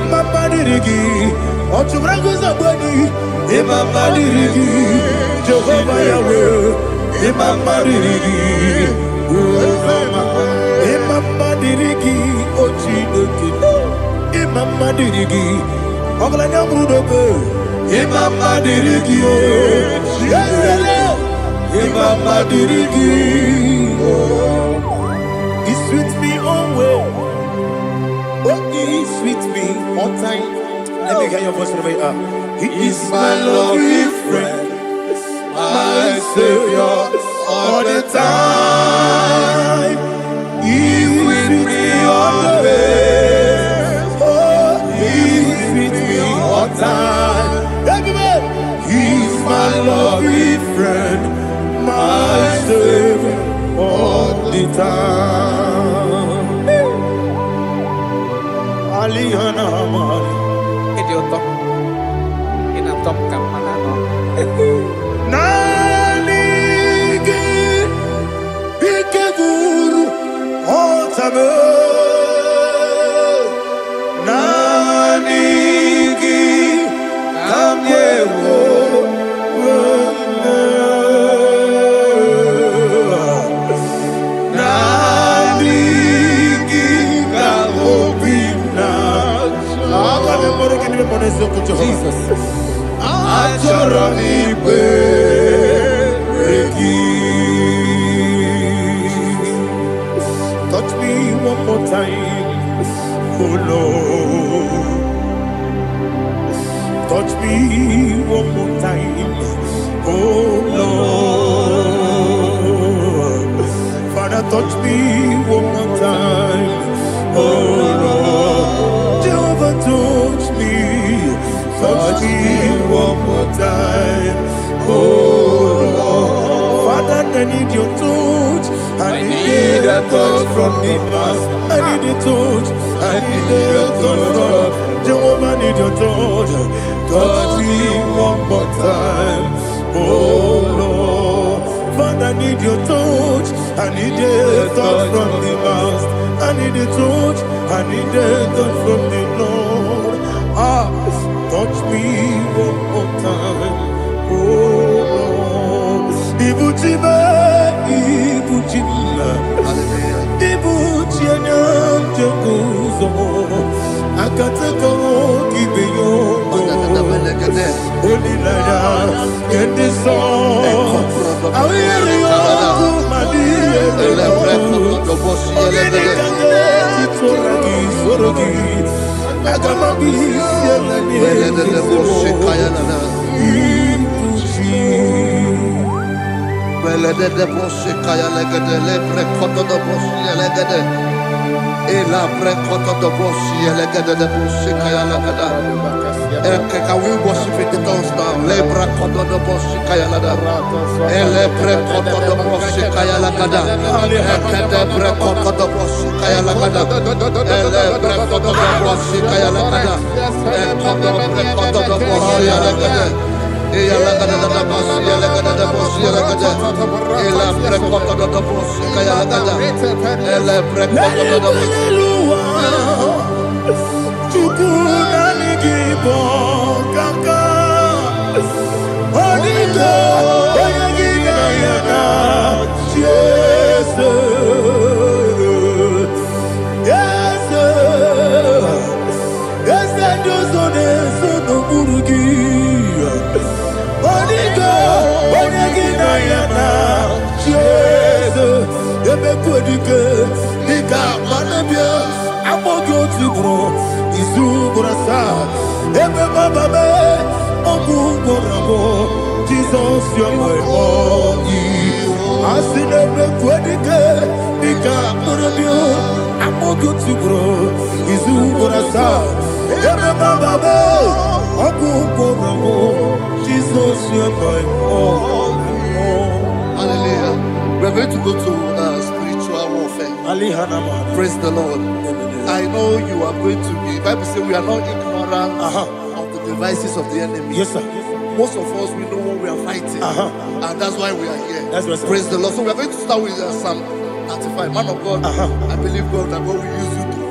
Imamadirigi, Otobrago Zokweni. Imamadirigi, Jehovah Yahweh. Imamadirigi, Imamadirigi, Ochineke. Imamadirigi, Oglanya Brudobe. Imamadirigi, Yesele. Imamadirigi, He's with me always. Oh, He's with me all time. Let me hear your voice wherever you are. He is my lovely friend, my Savior all the time. He's with me always. Oh, He's with me all time. Everybody, He's my lovely friend, my Savior all the time. Aliyana Amari. Idiota. Inatom kamanano. Nanigi Ikeguru Otame Nanigi Kamyewo Nanigi Kamobina Jesus Achoronipe touch me one more time, oh Lord. touch me one more time. Oh Lord, Father, touch me one more time. Oh Lord, Jehovah, touch me one more time. Oh Lord, Father, I need your touch. I need a touch from the Master. I need a touch. I need a touch from Jehovah. I need your touch. Touch me one more time. Oh Lord, Father, I need your touch. I need a touch from the Master. I need a touch. I need a touch from the Lord. Touch me one more time. Oh Lord, Ibuchima, Ibuchima, Ibuchina, Jaguzo, Akatako, Gibeyo, Only Lada, get this song. I will you, Madia, Sorogi. I got my Can we worship in the tongues now? Lebra koto do boshi kaya lada. Ele pre koto do boshi kaya lada. Ekede pre koto do boshi kaya lada. Ele pre koto do boshi kaya lada. Ekodo pre koto do boshi lada. Eya lada da boshi lada da boshi lada. Ele pre koto do boshi kaya lada. Ele pre koto do boshi. Kaka, Onigo, Oyagina Yana, Jesus, yes, yes, and those on the son of Burugi, Onigo, Oyagina Yana, Jesus, Ebekudike, Nika, Manabia, Amogo to grow, Izubrasa. Jesus, you're my all. I see them quedike, Nika, Murabio, I'm good to grow. Izu Gorasa, Jesus, you're my all. Hallelujah. We're going to go to spiritual warfare. Praise the Lord. I know you are going to be. Bible says we are not ignorant of the devices of the enemy. Yes, sir. Most of us, we know what we are fighting, and that's why we are here. That's right, sir. Praise the Lord. So we are going to start with Psalm 35. Man of God, I believe God that God will use you to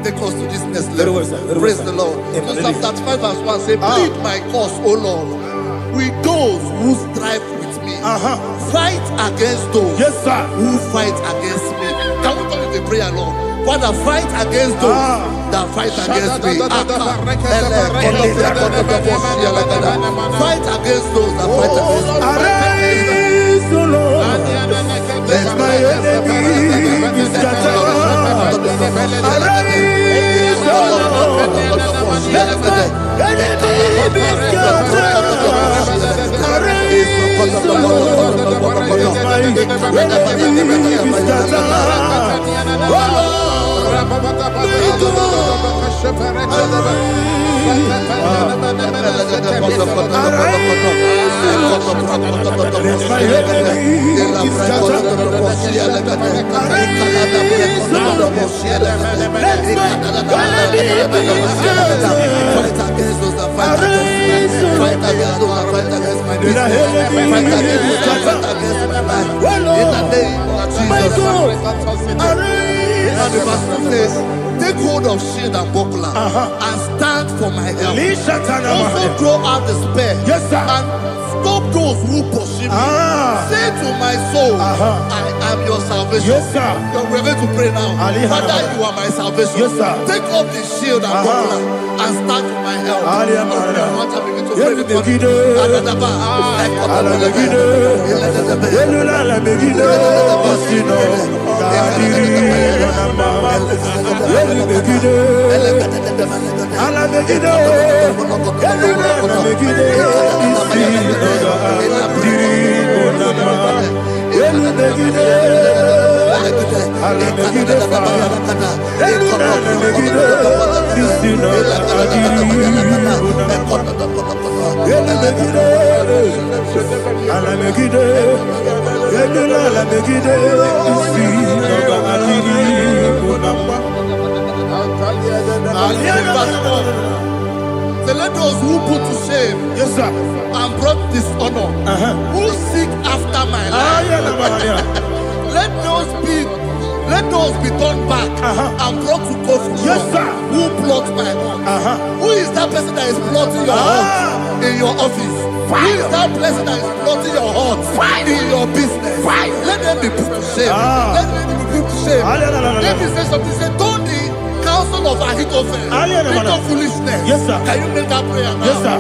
take us to this next level. Praise the Lord. So Psalm 35 verse 1 says, plead my cause, O Lord, with those who strive with me. Fight against those who fight against me. Can we come with the prayer, Lord? Father, fight against those that fight against me. Fight against those that fight against me. Arise, O Lord, let my enemy be scattered. Arise, O Lord, let my enemy be scattered. Arise, O Lord, let my enemy be scattered. Take hold of shield and buckler and stand for my help. Also draw out the spear and stop those who pursue me. Say to my soul, I am your salvation. We're going to pray now. Father, you are my salvation. Take up the shield and buckler and stand for my help. So let those who put to shame, yes, sir, and brought dishonor, who seek after my life, let those be turned back and brought to confusion. Yes, sir. Who plot my heart? Who is that person that is plotting your heart in your office? Who is that person that is plotting your heart in your business? Let them be put to shame. Let them be put to shame. Let me say something. Say, don't the counsel of Ahithophel think of foolishness. Yes, sir. Can you make that prayer now? Yes, sir.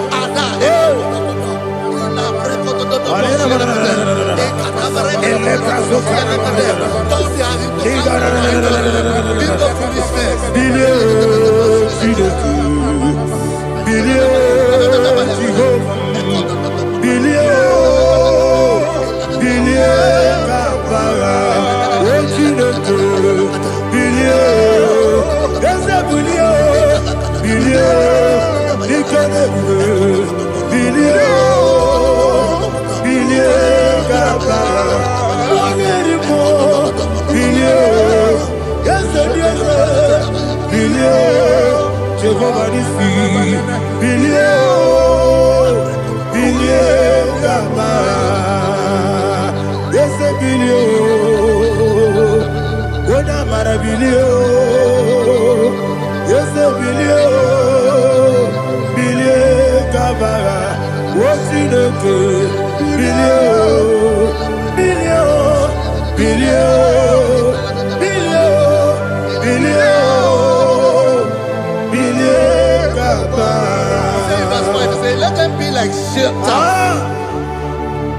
Let them be like chaff.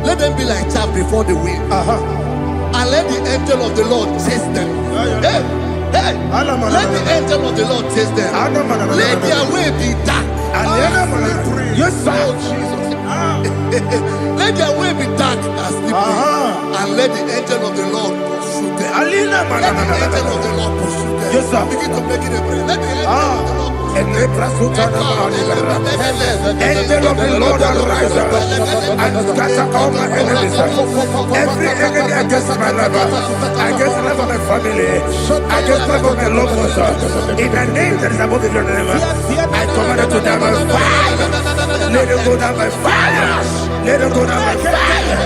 Let them be like chaff before the wind. And let the angel of the Lord chase them. Hey, let the angel of the Lord chase them. Let their way be dark. Yes, sir. Oh, Jesus. Let their way be dark as slippery. And let the angel of the Lord pursue them. Let the angel of the Lord pursue them. Yes, sir. Begin to make it a prayer. Let the angel of the Lord Angel of the Lord arise and scatter all my enemies. Every enemy against my life, against the life of my family, against the life of my loved ones. In the name that is above the name, I command it to die by fire. Let it go down by fire. Let it go down by fire.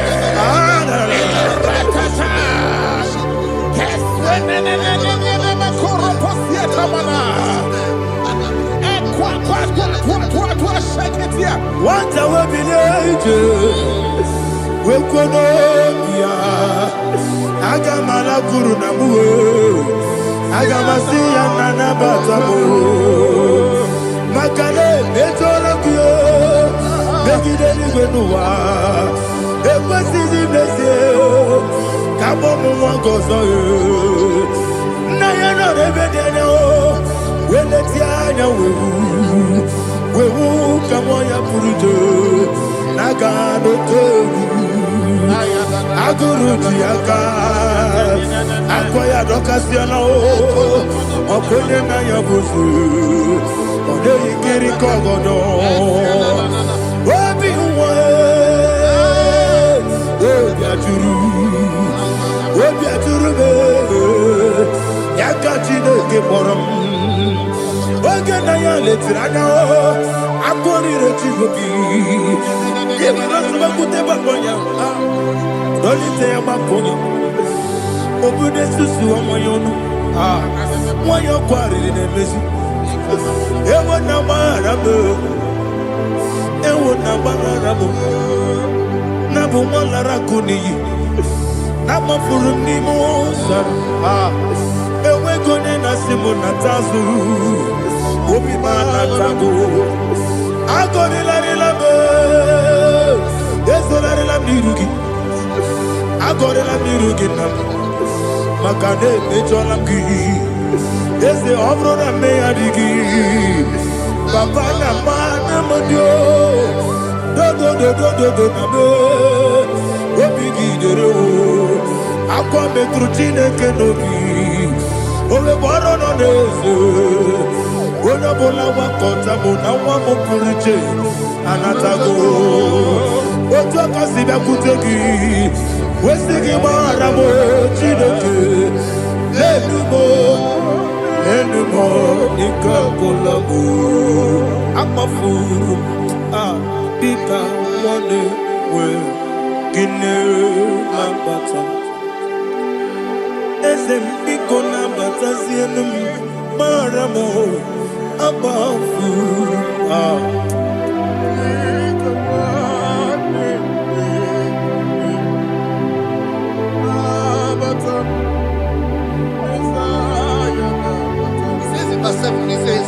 What I will be we could Agamala Guru Namu Agamasi and Nana Batamu Makale Betorokio Begideni Benua Ekwasizi Mesio Kabomu Wangozo Nayana Rebedeno Wenetiana Wewu Kamoya Purujo Nagano Togu Aguru Tiaka Akoya Dokasiano Okonye na Yabuzu Ode Ikiri Kogodo Obi Uwe Obi Aturu Yakachine Keporam Oge na ya letirana Akoni Rechigobi Yemina Subakute Bakonya Dolite ya Bakonya Obude Susu Omoyonu Moyo Kwari Nemezi Ewo na Marabo Ewo na Marabo Nabu Malara Kuni Nama Furuni Mosa Ewe Gone na Simona Tazu Obi Manatago Agoni Larilabe Esolari Lamirugi Agoni Lamirugi Makane Mejolamgi Ese Obro na Meyadigi Papa na Mana Modio Do Obi Gidero Akwa metru Chineke n'obi. Owe bọrọ nọ n'eze. Onye ọbụla wakọta mụ na nwa m pụrụ iche anatago. Otu aka si bịakwute gị, wesị gị gbaghara m Chineke. Enu mo ike agwụla m. Akpafuru dịka nwanne nwee gịnị na-abata. Eze m biko na-abatazienu m, mara m akpafuru. He says,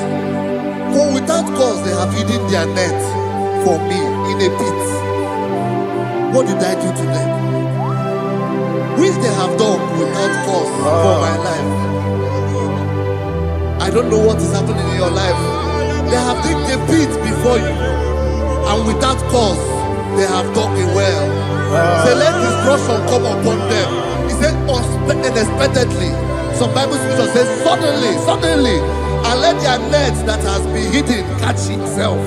for without cause they have hidden their net for me in a pit. What did I do to them? Which they have done without cause for my life. I don't know what is happening in your life. They have digged a pit before you, and without cause they have dug a well. Say, let destruction come upon them. He said, unexpectedly. Some Bible scripture says, suddenly, and let their net that has been hidden catch itself.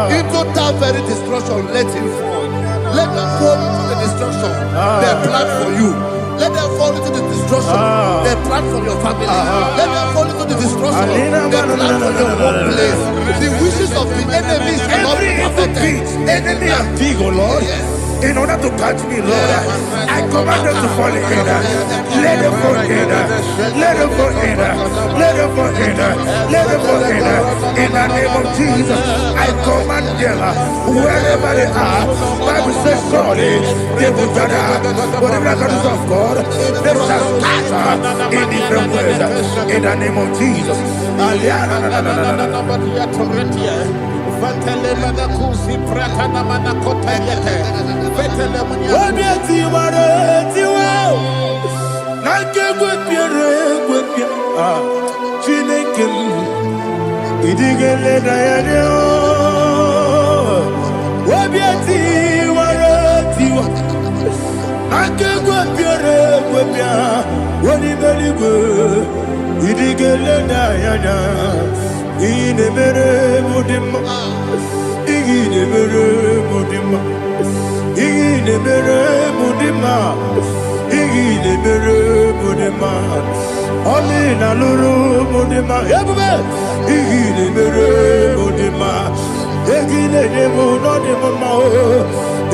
Into that very destruction, let it fall. Let them fall into the destruction they plan for you. Let them fall into the destruction they plan for your family. Let them fall into the destruction they plan for your workplace. The wishes of the enemies cannot be perfected. Enemy and dig, oh Lord. Yes. In order to catch me, Lord, I command them to fall in. Let them fall in. Let them fall in. Let them fall in. Let them fall in. In the name of Jesus, I command them wherever they are. Bible says surely they will gather. Whatever the is of God, they shall scatter in different ways. In the name of Jesus. Amina lulu mudima ebube igile mere mudima egile demo no demo ma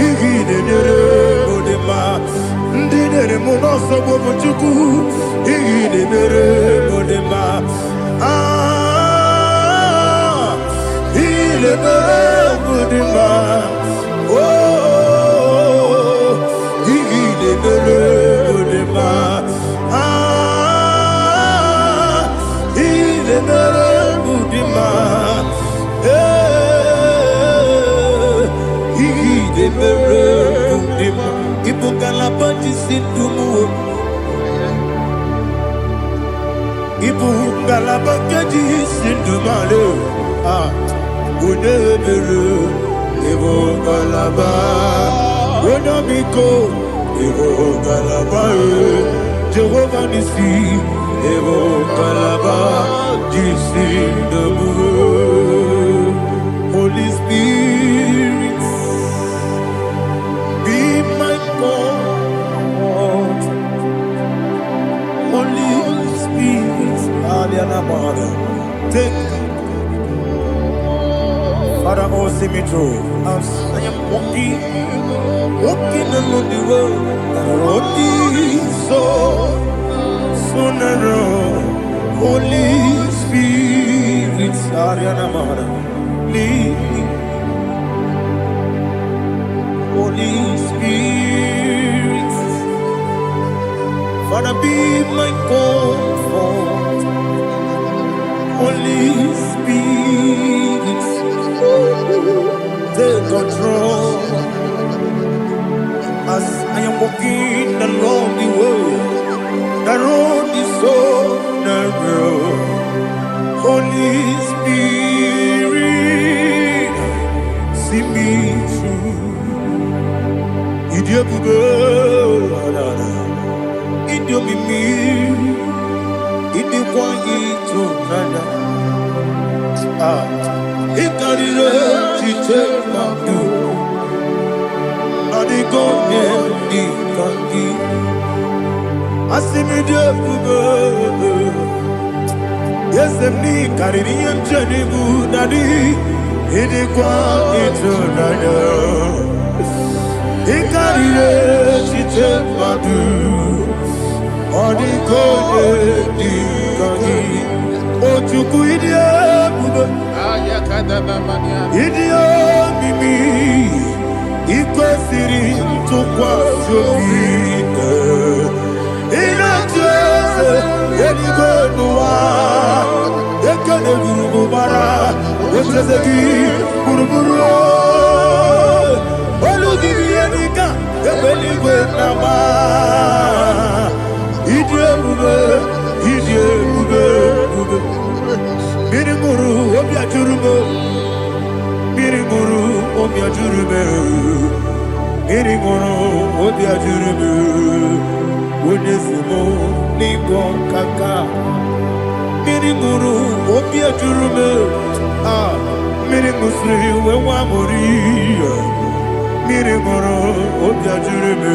igile dere mudima ndidere mo no so bo chuku igile mere mudima igile mere mudima oh igile mere mudima Jehovah Nissi, Evo Kalaba, Jisi Dabu, Holy Spirit, be my God. Holy Spirit, Aliana Mother, take Father, oh, see me through. I am walking along the road, so narrow. Holy Spirit, Ariana Mara, lead me. Holy Spirit, Father, be my comfort. Holy Spirit, take control as I am walking along the way. The road is so narrow. Holy Spirit, see me through. mimi idikwa itunanya ikarire chiche madu adigonye ikangi asimide bube yesemi kariri yenjeni budadi idikwa itunanya ikarire chiche madu adigonye ikangi otuku idie bube idie mimi ikwesiri ntụkwasị obi ịna-ejeze eluigwe n'ụwa ekele gburugburu echeze gị gburugburu olu gị ihe dịka ebe eluigwe na-agba ịdị ebube ịdị ebube ebube mmiri ṅụrụ obi ajụrụ m mmiri ṅụrụ obi ajụrụ m mmiri ṅụrụ obi ajụrụ m onye si m n'ịgọ kaka mmiri ṅụrụ obi ajụrụ m mmiri ṅụsịrị wee nwa mụrụ mmiri ṅụrụ obi ajụrụ m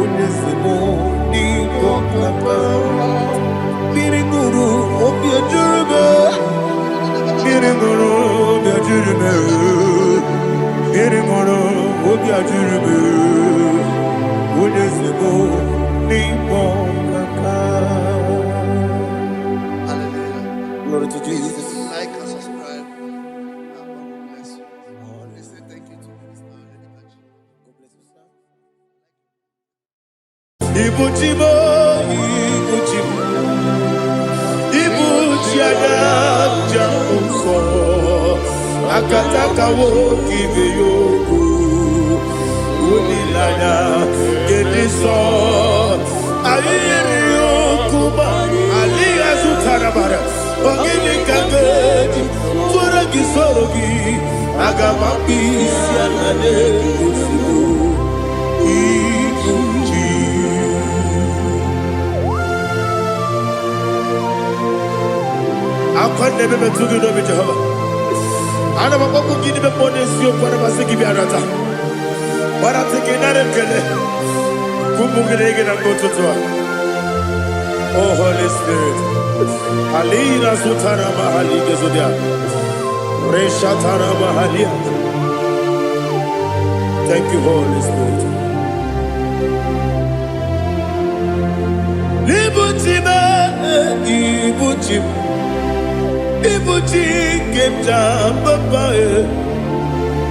onye si m n'ịgọ kaka mmiri ṅụrụ obi ajụrụ m mmiri ṅụrụ obi ajụrụ m mmiri ṅụrụ obi ajụrụ m onye si m n'ịkpọ kaka. Glory to Jesus. Like and subscribe. God bless you. We say thank you to Mr. Ibuchimo, Ibuchimo, Ibuchiana Jamuso, Akataka woki veyoku, Unilana, Gediso, Ayiriokuba, Alia Zutarabara, Ogini Kagedi, Turagi Sorogi, Agamapi, Sianane, Ibuchi. Akwande bebe tugi no be Jehovah. Ana baba kugini be ponesio kwa na basiki bi anata. Bara teke na rekele. Kumugirege na mototwa. Oh Holy Spirit. Alina sutara mahali gezodia. Resha tara mahali. Thank you, Holy Spirit. Libutime, ibutime. Ibuchi kemja papa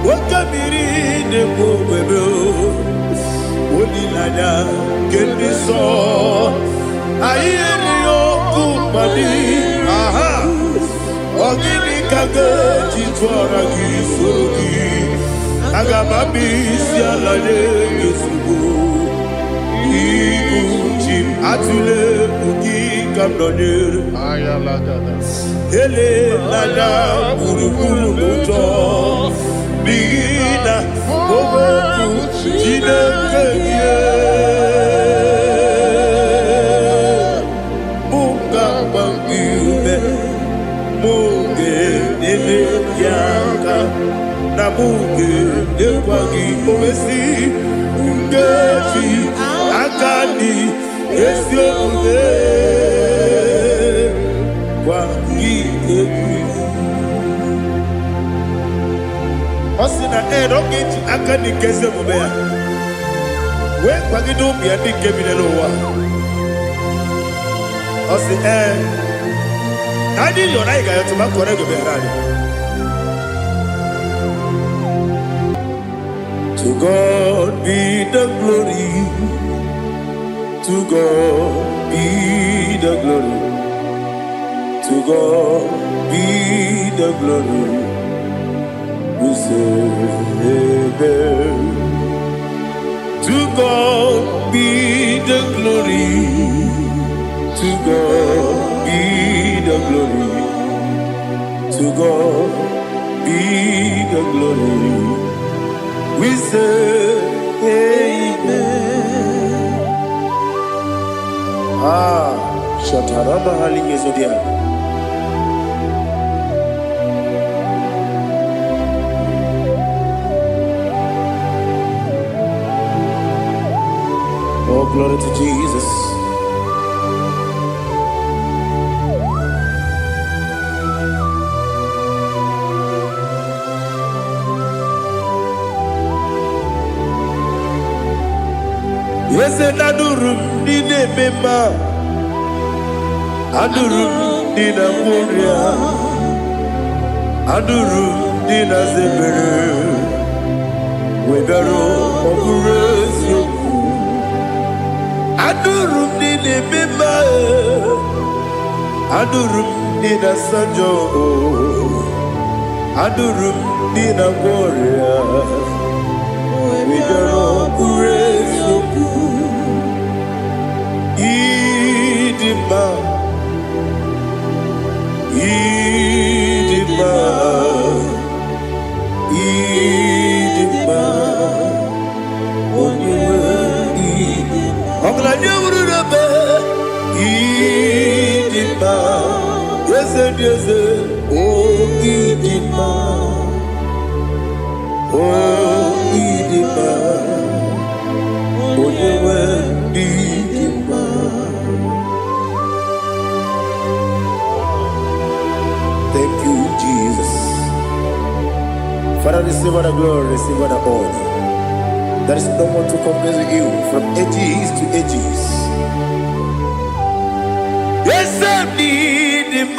wakamiri ne bobebe onilanya kendiso ayeri okupali aha ogini kage chitwara kisogi agamabi sialale yesugo ibuchi atule uki kamdonere ele lala buruburu n'ụjọ n'ihi na oweku Chineke ihe mụ ga-agba gị ume mụ ga-enyere gị aka na mụ ga-enyekwa gị omesi nkeji aka dị ezi omume gwa gị egwu ọ sị na oge ji aka dị nke ezi omume ya wee kwagide ụmụ ya ndị nke bi n'ụwa ọ sị na anyị yọrọ anyị ga-ayọ tụma kọrọ ego bịara anyị. To God be the glory, to God be the glory, to God be the glory, we say amen. To God be the glory, to God be the glory, to God be the glory, we say amen. Mama Halinye Zodia. Oh, glory to Jesus. Yes, and Adurum Dine Mema Adurum Dina Muria Adurum Dina Zebere Webero Operation Adurum Dine Mema Adurum Dina Sanjo Adurum Dina Muria Webero Operation Idima, Idima, Idima, Idima, Idima, yes, yes, oh, Idima, oh, Idima, oh, Idima. Thank you, Jesus. Father, receive all the glory, receive all the honor. There is no one to compare with you from ages to ages. Yes, I need him.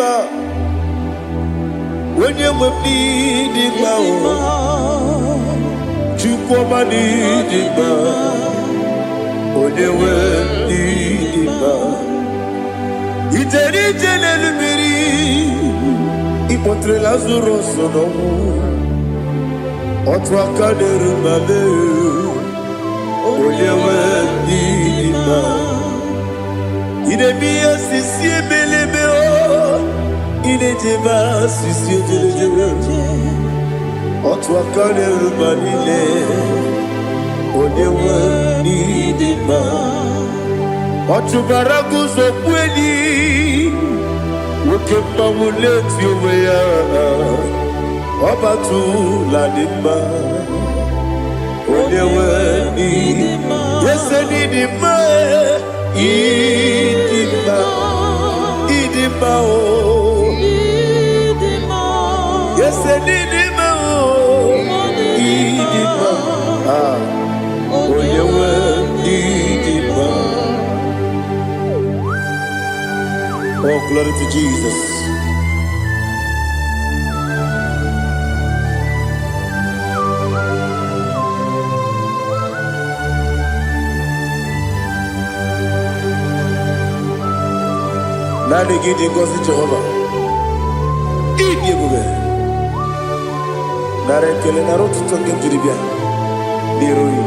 When you need him, you come and need him. When you need him, it's a regional. Ipotre Lazaro sonomu Otwa kaderu mame Oyewe dima Idemiya sisi belebe o Idejeba sisi jelejebe Otwa kaderu manile Oyewe dima Otubaragu zokweni Ukemba muleti uweya Obatu ladima Odewe nidima Yese nidima Idima Idima o Yese nidima o Idima Odewe nidima. Oh, glory to Jesus. Nani gidi ngozi Jehovah. Idi ebube. Nare kele na rotu toke jiribia. Diroi.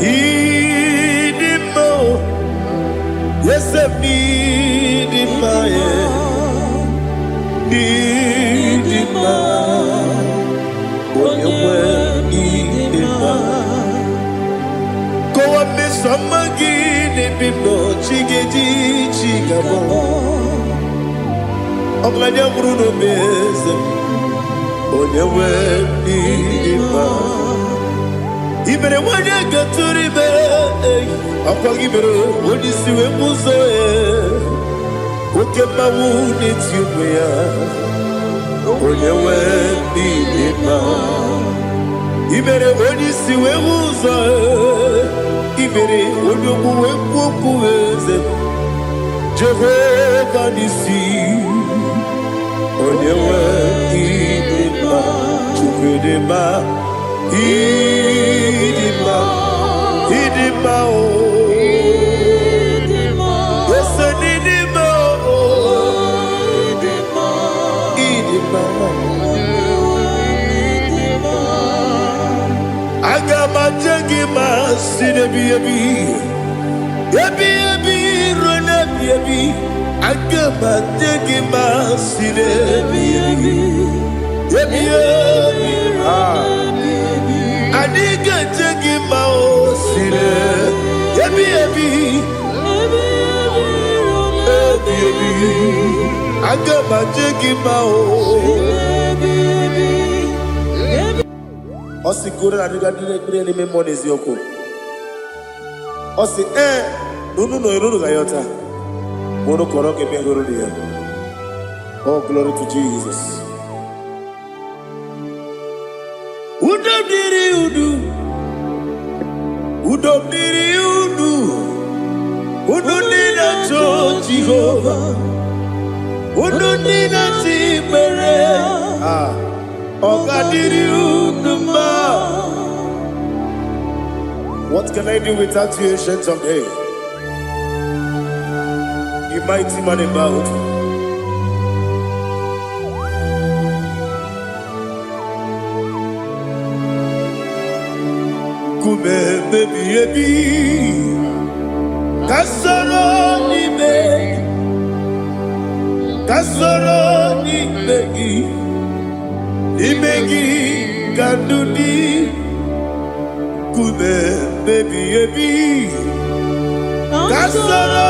Idi mo. Yes, I need him, need him, when you need him. Go up, Miss Samagin, and no chiggy chigabo. I'm like a Bruno Miss, when you need him. Even when you get to the bed, I'll give it when you see him. Okay, my wound is you, when you need him. Even when you see him, even when you go Jehovah Nissi, when you need him, to put him out. Idima, Idima, yes, Idima, Idima, Agama Jagima, Sidabi, Yabi, Runabi, Agama Jagima, Sidabi, Yabi, Adiga jagi mao sire, yabi yabi, Agama Jekima. Osi Gura and the money is Yoko. Osi, no, Gayota. Mono Koroke Megoria. Oh, glory to Jesus. Udo diri udu. Udo diri udu. Udo nina cho Jehovah. Udo nina chimere. Oga diri udu ma. What can I do without you, ancient of days? You mighty man in battle. Baby, Kasoro ni megi, kandudi, kube baby, Kasoro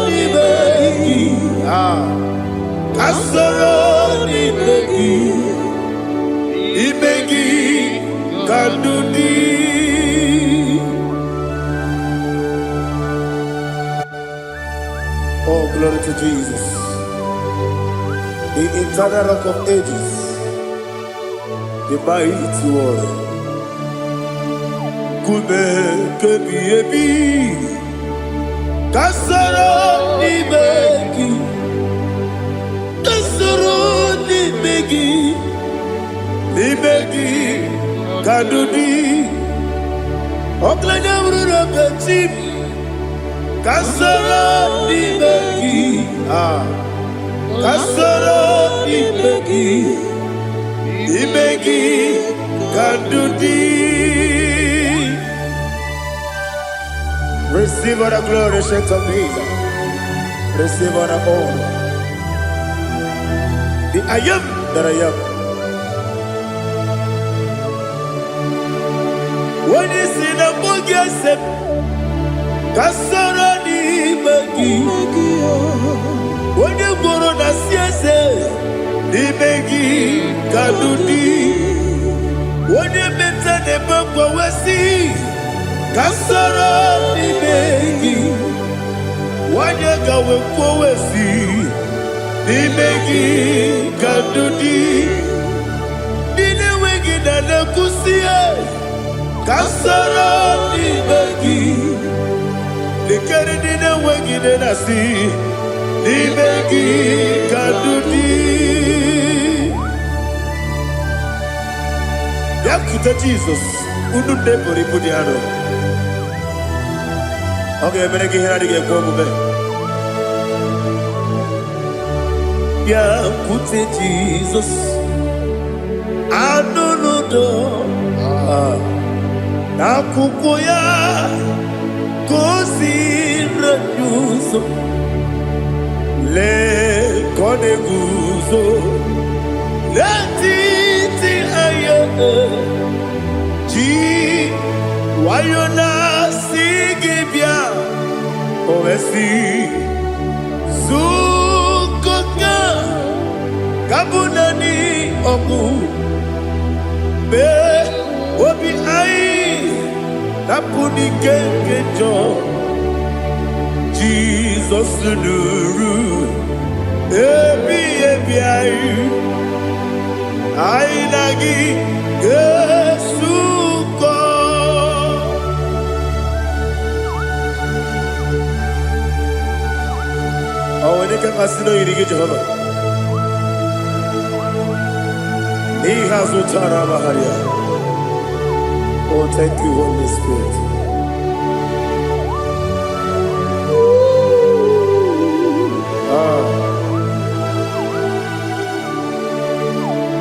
ni megi, Kasoro ni megi, kandudi. Oh, glory to Jesus, the eternal rock of ages, the mighty warrior. Kube kebi, Kasoro ni megi, kadudi, oklanya urura pechim. Kasoro ni megi, Kasoro ni megi, kadudi. Receive all the glory, shake of Jesus. Receive all the honor. The I am that I am. When you see the book, you say, Kasoro ni megi. When you go to the siese, ni megi kadudi. When you meet the bumbo wesi, Kasoro ni megi. When you go with wesi, ni megi kadudi. Dine wegi na nekusie, Kasoro ni megi. The Canadian wagi de nasi, the megi kadudi. Yakuta Jesus, unu nepori pudiano. Okay, better get here to get come. Yakuta Jesus, I don't know. Nakukoya. Kosi renyuso le kone guzo le titi aye ji wayona sigibia oesi sukoka kabunani oku be obi ai Napuni kenkejo Jesus nuru ebi ayu ainagi Yesuko. Oh, when you can asino yirige Jehovah. He has utara baharia. Oh, thank you, Holy Spirit.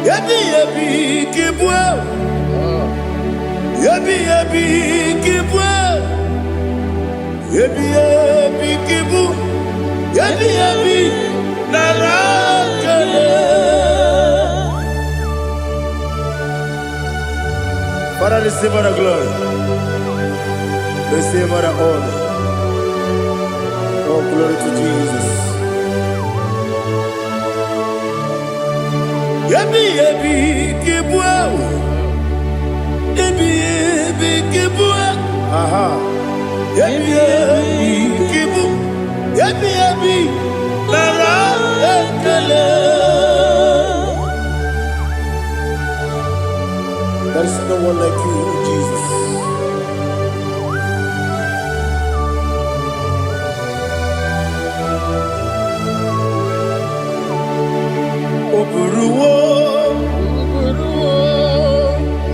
Yabi kibwa. Yabi kibwa. Yabi kibu. Yabi narakale. Father, receive all the glory. Receive all the honor. Oh, glory to Jesus. Ebi ebi kibwa. Ebi ebi kibwa. Aha. Ebi ebi kibu. Ebi ebi nara ekele. There is no one like you, Jesus. Oburuwo,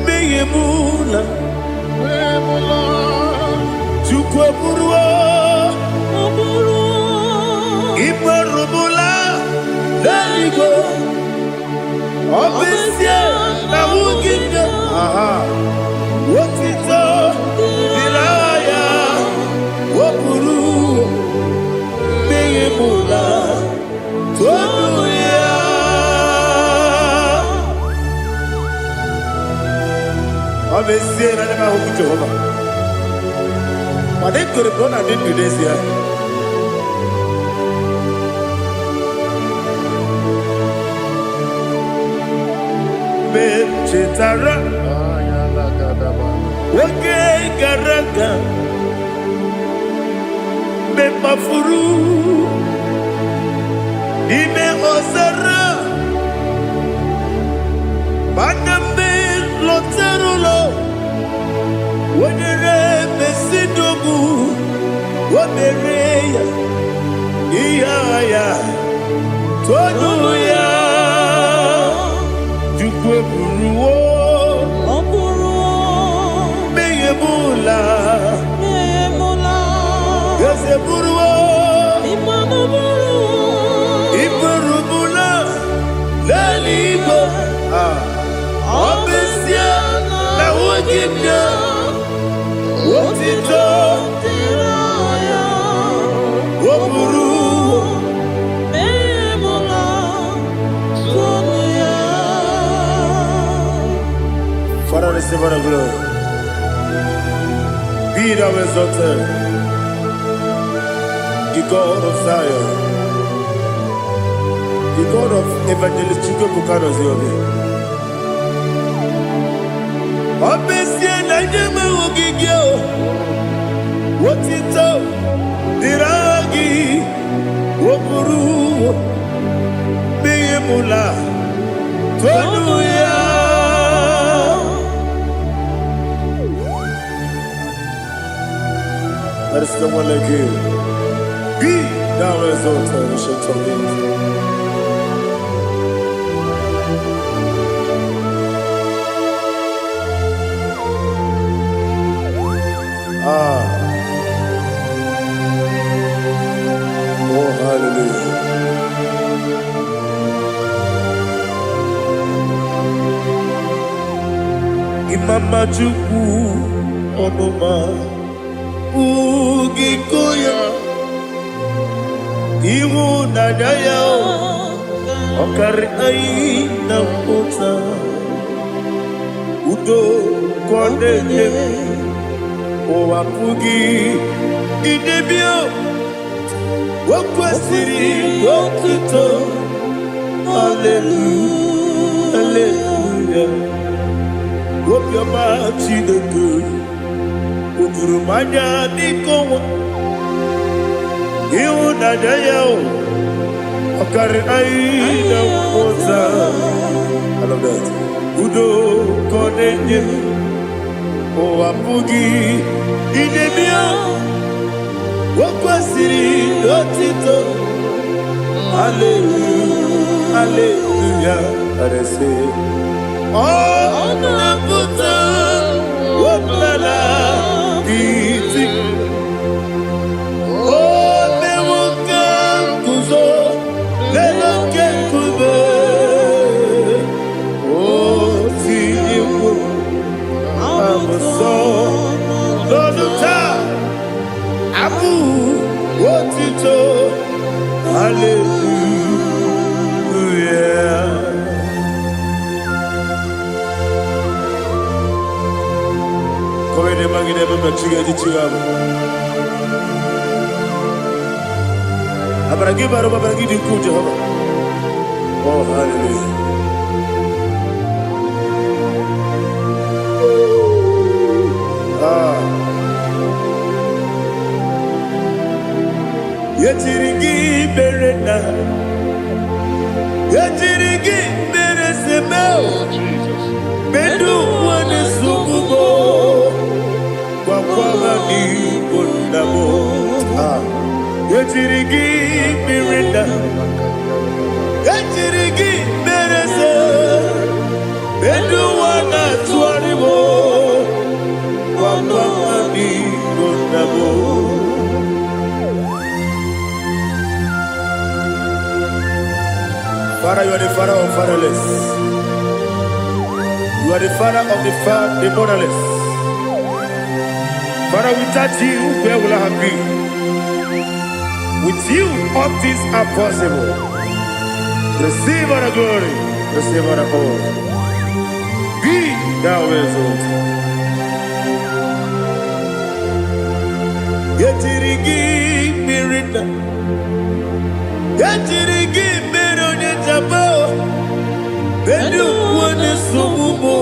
meyemula, chukwu oburuwo, imarubula, leligo, obesie na wugide, wotito, dilaya, oburuwo, meyemula, toduya. Obesie na nema huku Jehova. Wade kore bona dindu desia. Chetara Wake Garaga Me Mafuru Ime Osara Banambe Loterulo Wonere Mesidogu Wonereya Iyaya Tonuya Jukweburuwo Meyemula Geseburuwo Iburubula Leligo Obesia Na wogibya Wotito Woburuwo Father, receive all the glory. Be thou exalted, the God of Zion, the God of Evangelist Chukwu Bukanos Yobe. Obesie na nyeme ogigio, wotito, diragi, wopuru, meyemula, tonuya. There is no one like you. Be thou exalted, ancient of days. Oh, hallelujah. Imama Chukwu Onoma Ugikoya Iwu Nadaya Okari Aina Mota Udo Kondene Owapugi Idebio Wakwasiri Wakito Hallelujah Hallelujah Wop your mouth in the good Udurumanya Nikowa Iwu Nadaya Okari Aina Mota I love that Udo Kondene Owapugi Idebio Wakwasiri Otito Hallelujah Hallelujah And I say Oh Nabuta Waplala Kiti Oh Newoka Kuzo Leloke Kube Oh Tiyiwu I'm a son Lord of time Abu Wotito Hallelujah Komene mangine baba chiga jichiwa Abaragi baro babaragi dinku Jehovah Oh hallelujah Yetirigi berena. Yetirigi beresebel. Bedu wane subugo. Wakwama ni bundamo. Yetirigi berena. Yetirigi berese. Bedu wana tuaribo. Wakwama ni bundamo. Father, you are the father of fatherless. You are the father of the motherless. Father, without you, where will I have been? With you, all things are possible. Receive all the glory, receive all the honor. Be thou exalted. Yetirigi mirina. Yetirigi mironye jabo. Bedu wane sumumo.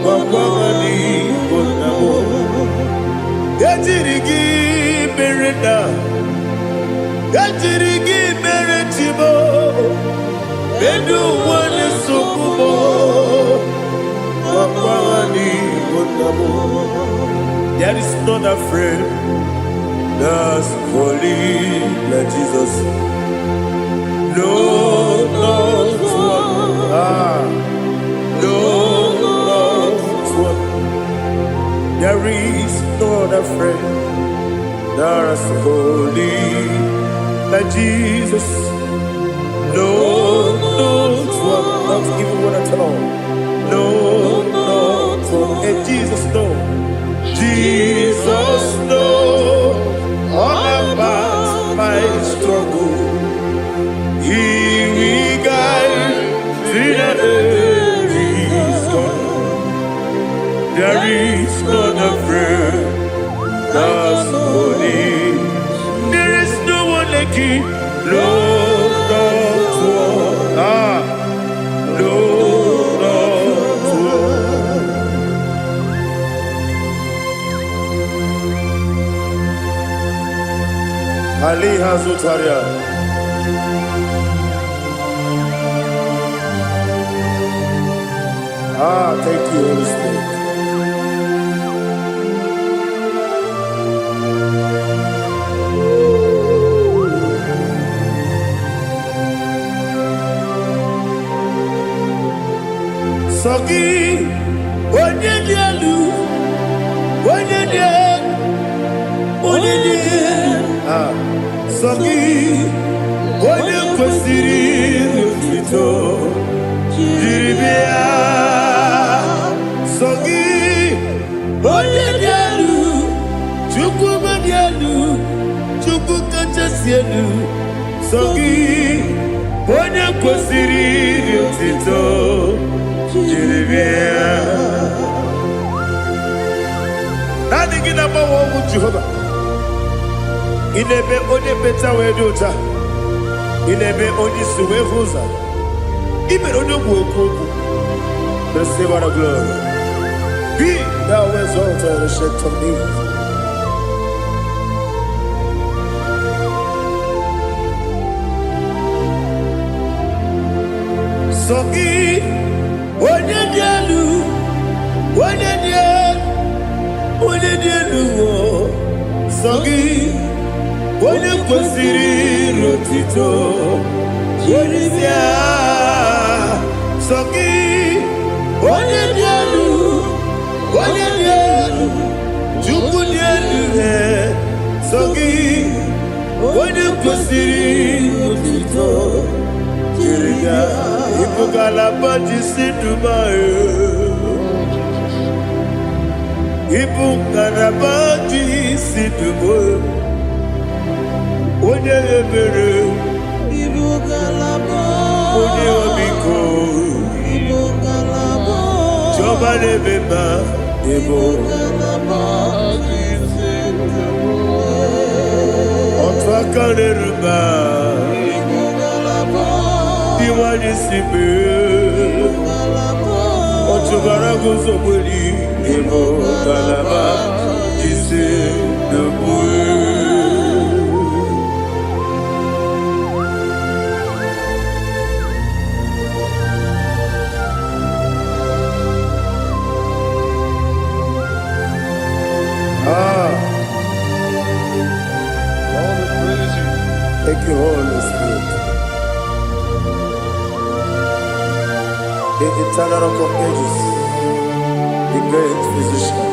Wakwamani bonamo. Yetirigi mirina. Yetirigi miretibo. Bedu wane sumumo. Wakwamani bonamo. There is none afraid that's holy like Jesus. No, not one. No, not one. There is no other friend that's holy like Jesus. No, not one. Not even one at all. No, not one. And Jesus, no. Jesus knows all about my struggle. He will guide me to the end. There is not a friend that's holy. There is no one like him. No, not one. No, not one. Ali Hazutaria. Thank you, Holy Spirit. Sogi, onye dielu, onye dielu, onye dielu. Sogi, onye kwesịrị otito, jiri bịa. Sogi, onye dielu, Chukwu dielu, Chukwu kachasị elu. Sogi, onye kwesịrị otito, jiri bịa. Naanị gị na-agbanwe ọgwụ Jehova. Inebe onye peta wee dị ụta. Inebe onye isi wee hụ ụzọ. Imere onye okwu okwu. Receive all the glory. Be thou exalted and shed from me. Sogi, onye dielu, onye dielu, onye dielu. Sogi, onye kwesịrị otito, jiri bịa. Sogi, onye dielu, onye dielu, Chukwu dielu. Sogi, onye kwesịrị otito, jiri bịa. Ibu galaba jisi dumae. Ibu galaba jisi dumae. Onye ebere. Ibu galaba. Onye obiko. Ibu galaba. Jọba lebeba. Ibu galaba jisi dumae. Otu aka n'eruba. Ibu galaba. Iwani sibe. Otubara guzobuli. Ibu galaba jisi dumae. Thank you, Holy Spirit. The eternal rock of ages, the great physician.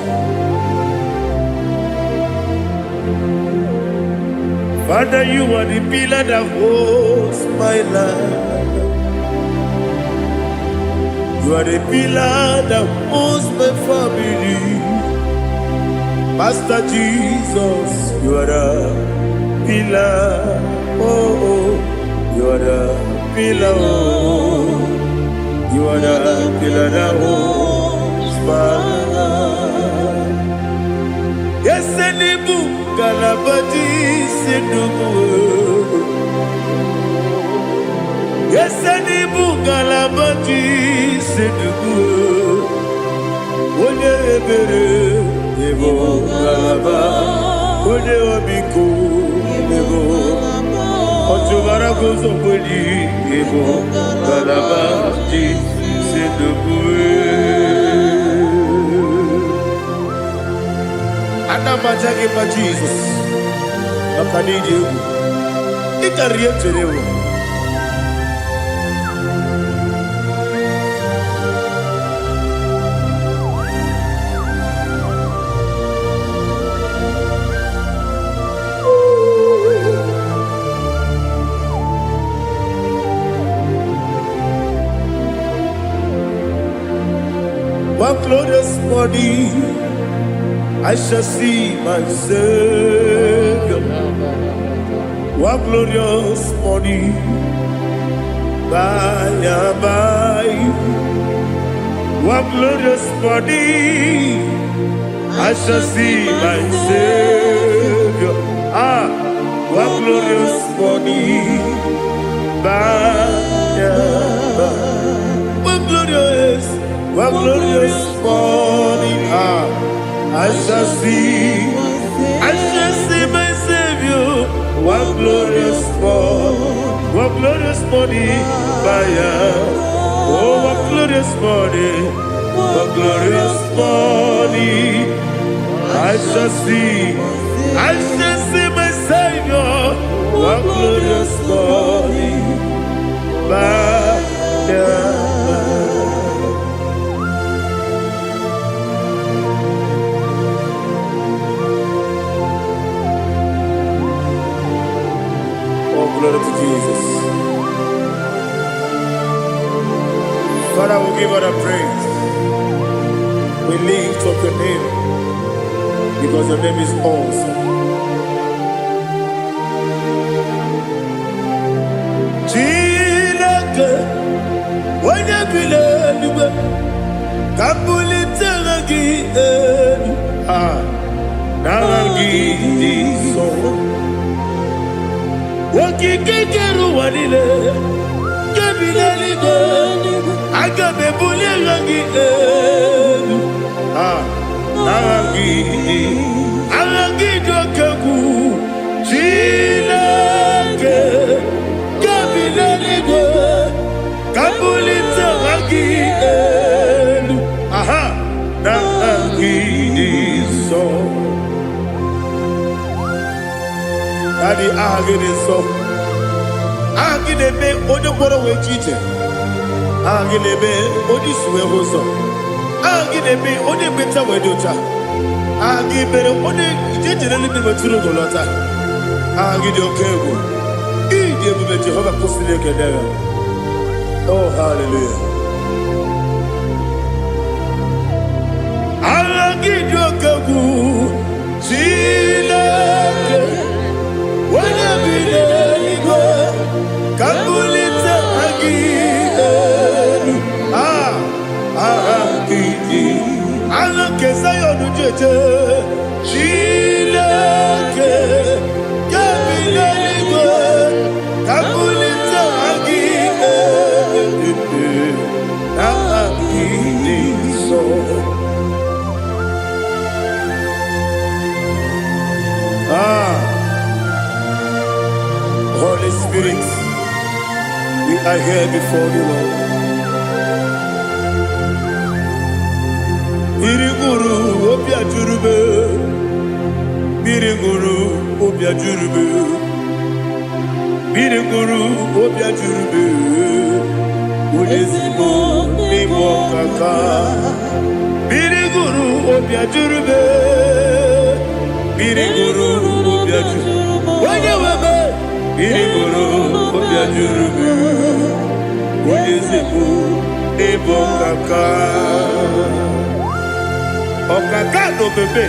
Father, you are the pillar that holds my life. You are the pillar that holds my family. Master Jesus, you are the pillar. Oh, you are the pillar. Oh, you are the pillar that holds my life. Yes, any book, Galabati, Sidubu. Yes, any book, Galabati, Sidubu. One ebere, Ebo Galaba, One Obiku, Ebo. Otubara goes up with you, Galaba, Anamajagi for Jesus. I need you. It can react to you. One glorious body, I shall see my Savior. One glorious body, by and by. One glorious body, I shall see my Savior. One glorious body, by and by. One glorious morning, I shall see my Savior. One glorious morning, oh, one glorious morning, I shall see my Savior. One glorious morning, glory to Jesus. Father, we give all the praise. We lift up your name because your name is awesome. Chilaka, when you believe, Kabuli Tanagi, Naragi, so. Wakikeru wanile, kebilaligo, agabe bulilangi arangi dokagu, chilake, kebilaligo, kabulita rangi narangi so. Daddy, agide so. Agide be odo boro we chiche. Agide be odi suwe hoso. Agide be odi beta we dota. Agide be odi jejere ni be turu golota. Agide okego. Ide be Jehovah kusile kedera. Oh, hallelujah. Agide okego. Chile. When I be there, Kabulita again. Agidi. Alakasayo Jeje. Chilake. Kabulita. Kabulita again. Agidi so. Holy Spirit, we are here before you, Lord. Biriguru obia jurube, Biriguru obia jurube. obia jurube. Onyezimo n'imo kaka. Biri guru obia jurube. Biri guru obia jurube. Wanya webe. Biri guru obia jurube. Onyezimo n'imo kaka. Okaka no bebe.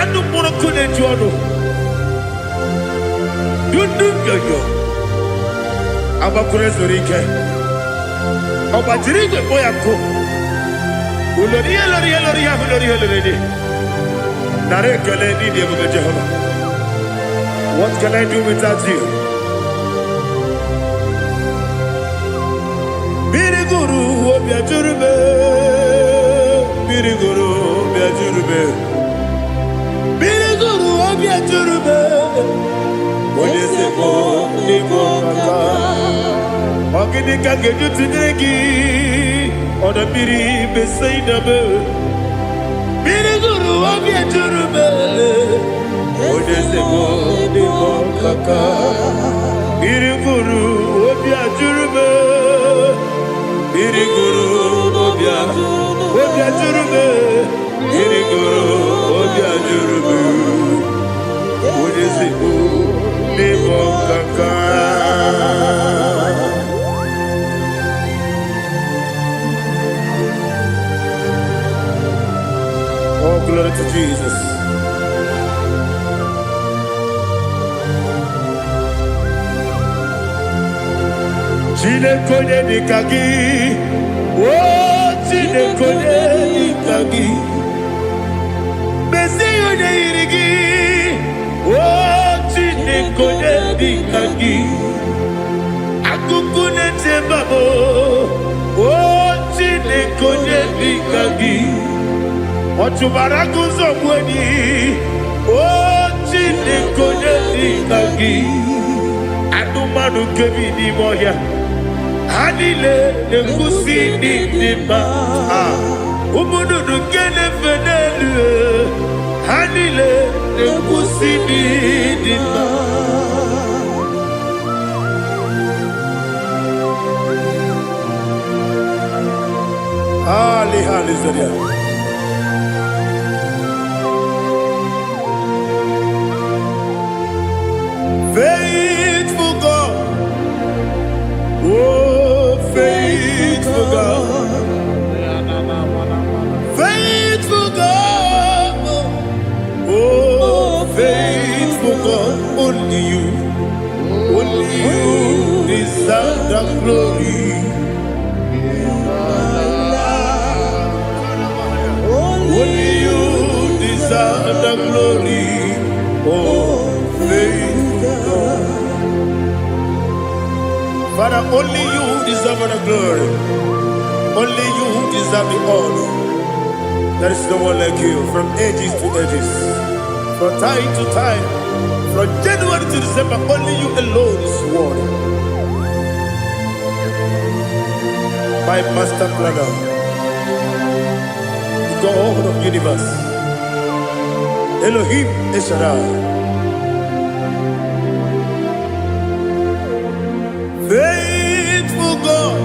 Anu mono kune juono. Dundu yoyo. Abakure zorike. Obajiri boyako. Uloriya. Nare kele ni diye Jehovah. What can I do without you? Biri guru obia jurube. Biri guru obia jurube. Biri guru obia jurube. Onyezimo n'imo kaka. Ogini kangeju tinyegi. Oda biri beseinabe. Biri guru obia jurube. Onyezimo n'imo kaka. Biri guru obia jurube. Biri guru obia jurube. Biri guru obia jurube. Onyezimo n'imo kaka. Oh, glory to Jesus. Chinekonye nikagi. Oh, chinekonye nikagi. Mesiyo ne irigi. Oh, chinekonye nikagi. Akukune tembabo. Oh, chinekonye nikagi. Otubarakuzo mweni. Oh, chinekonye nikagi. Anumanu kebi ni moya. Hanile nekusi ni nima. Umudu nukene fenelu. Hanile nekusi ni nima. Hallelujah. Faithful God. Oh, faithful God. Faithful God. Oh, faithful God. Only you deserve the glory. Only you deserve the glory. Oh, faithful God. Father, only you deserve the glory. Only you deserve the honor. There is no one like you from ages to ages, from time to time, from January to December. Only you alone is worthy. My master planner, the God of the universe, Elohim Eshadai. Faithful God,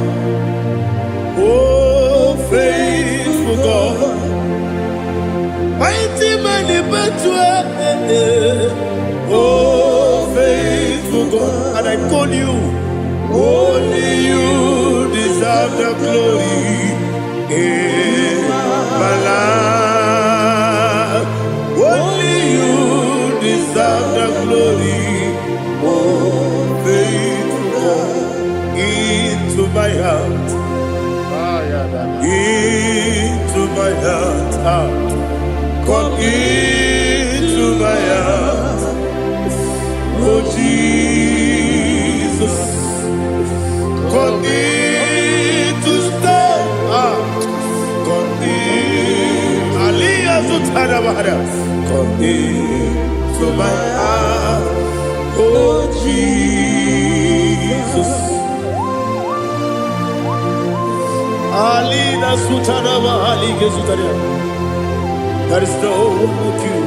oh faithful God, mighty man in battle, oh faithful God, and I call you, only you deserve the glory in my life, only you deserve the glory, oh faithful. Into my heart, into my heart, come into my heart, oh Jesus, come in to stay, come in, Aliyah Zutanabara, come into my heart, oh Jesus. Alina Sutanaba Ali Gesutaria. There is no one like you.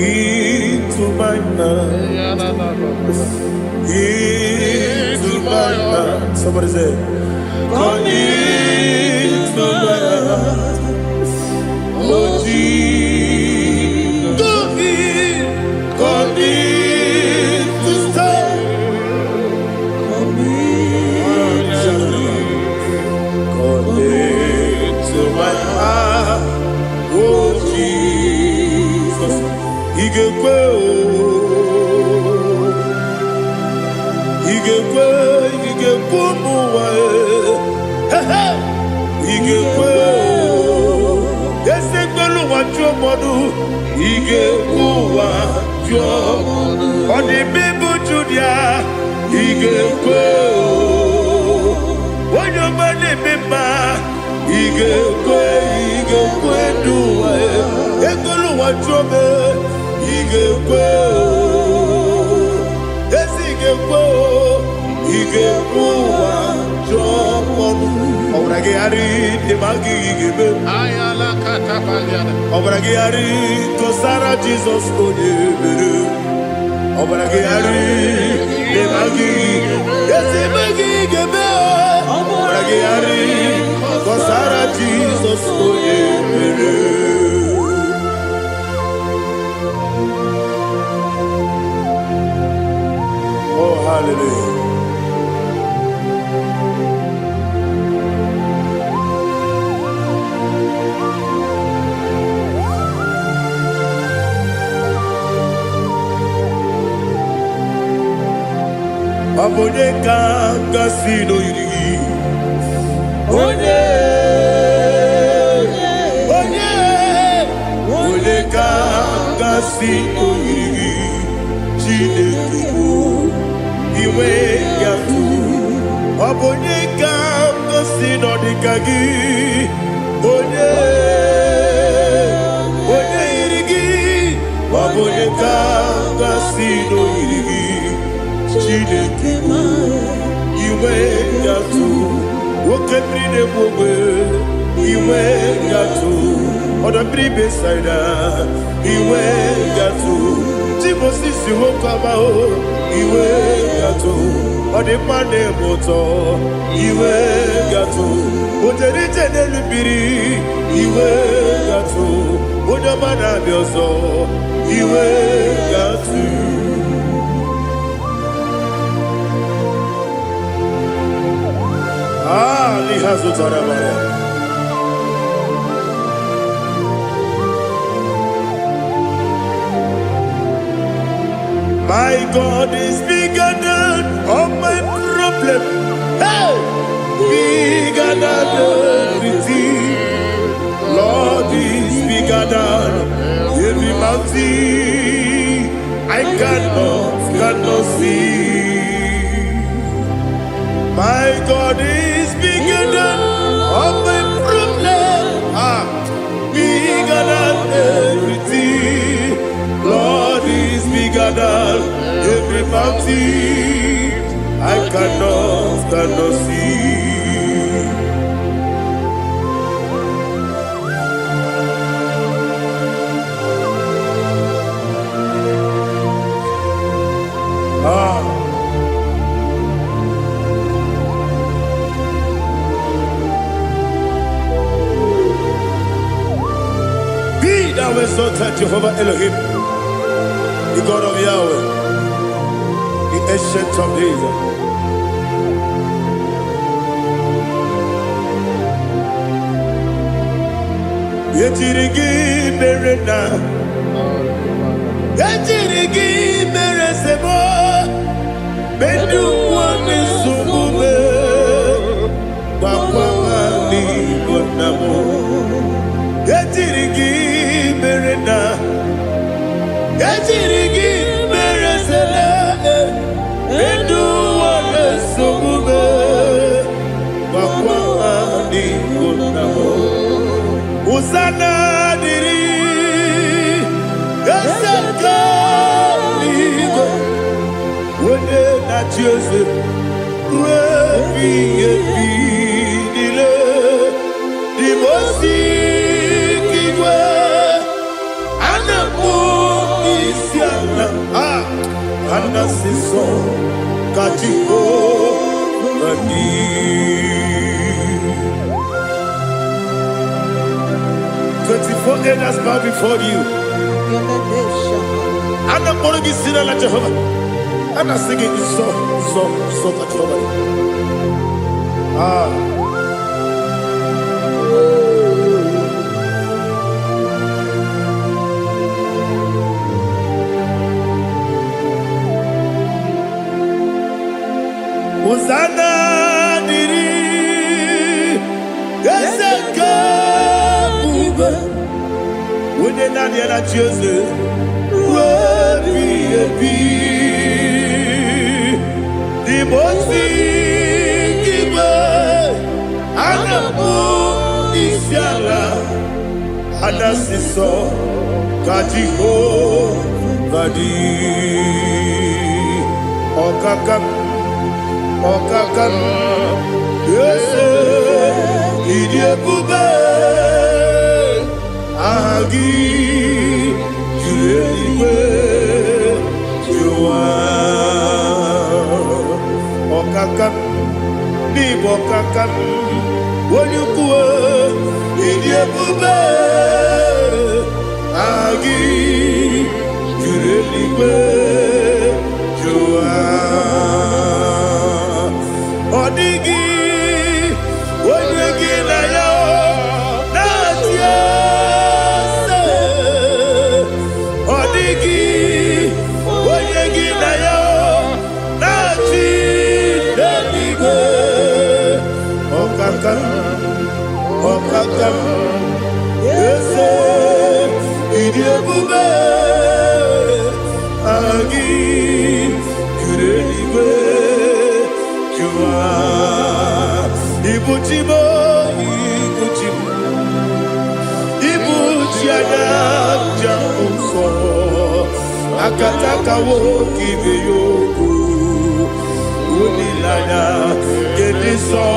into my heart, into my heart. Somebody say, come into my heart, oh Jesus, come in to stay, come into my heart, oh Jesus, Igekwe, Igekwe muwa, Igekwe, Yesekelu wachomodu, Igekwe wachomodu, Odi bibu Judia, Igekwe, Wanyomane mema, Igekwe duwa, Ekelu wachome, Igekwe, Esigekwe, Igekwe wachomodu. Obrage ari de magi igebe. Ayala katapaliada. Obrage ari to Sarah Jesus onyebere. Obrage ari de magi ese magi igebe. Obrage ari to Sarah Jesus onyebere. Oh hallelujah. Abonye kanga sino yiri. Onye kanga sino yiri. Chineke iwe yatu. Abonye kanga sino dikagi. Onye yiri. Abonye kanga sino yiri. Chineke iwe yatu wokebiri ne bogwe iwe yatu odabiri besaida iwe yatu timosisi wokama o iwe yatu odimane moto iwe yatu ojerije nelubiri iwe yatu onyamana bioso iwe yatu. My God is bigger than all my problem. Hey! Bigger than everything. Lord is bigger than every mountain I cannot see. My God is bigger than all my problems. Bigger than everything. Lord is bigger than every mountain I cannot see. Thou exalted Jehovah Elohim, the God of Yahweh, the ancient of days. Yetirigi merena, yetirigi meresemo, bendu wane sumume, bakwa ni bonamo. Yetirigi merena, yetirigi meresele, bendu wane sumume, bakwa ni bonamo. Usana diri, yasaka ligo, wene na Jose, webi dile, dimosi kigwe, anamu Anasiso Jehovah need. 24 elders bow before you. And I'm going to be singing like Jehovah. I'm not singing this song like Jehovah. Hosanna diri Ezeka Bube Wode na dia na Jose Webi ebi Di mosi kibe Anamu isiala Anasiso Kajiho Badi Okakam Okakam Yese Idiekube Agi Jueligwe Jua Okakam Nibo Okakam Wonyukue Idiekube Agi Jueligwe Jua Odigi, Odigi na yo, na tiese. Odigi, Odigi na yo, na tiese. Okakam, Okakam, yese, idiebube, agi, jureligwe. Ibuchimo, Ibuchiana, Jamuso, Akataka woki beyoku, Unilana, Gediso,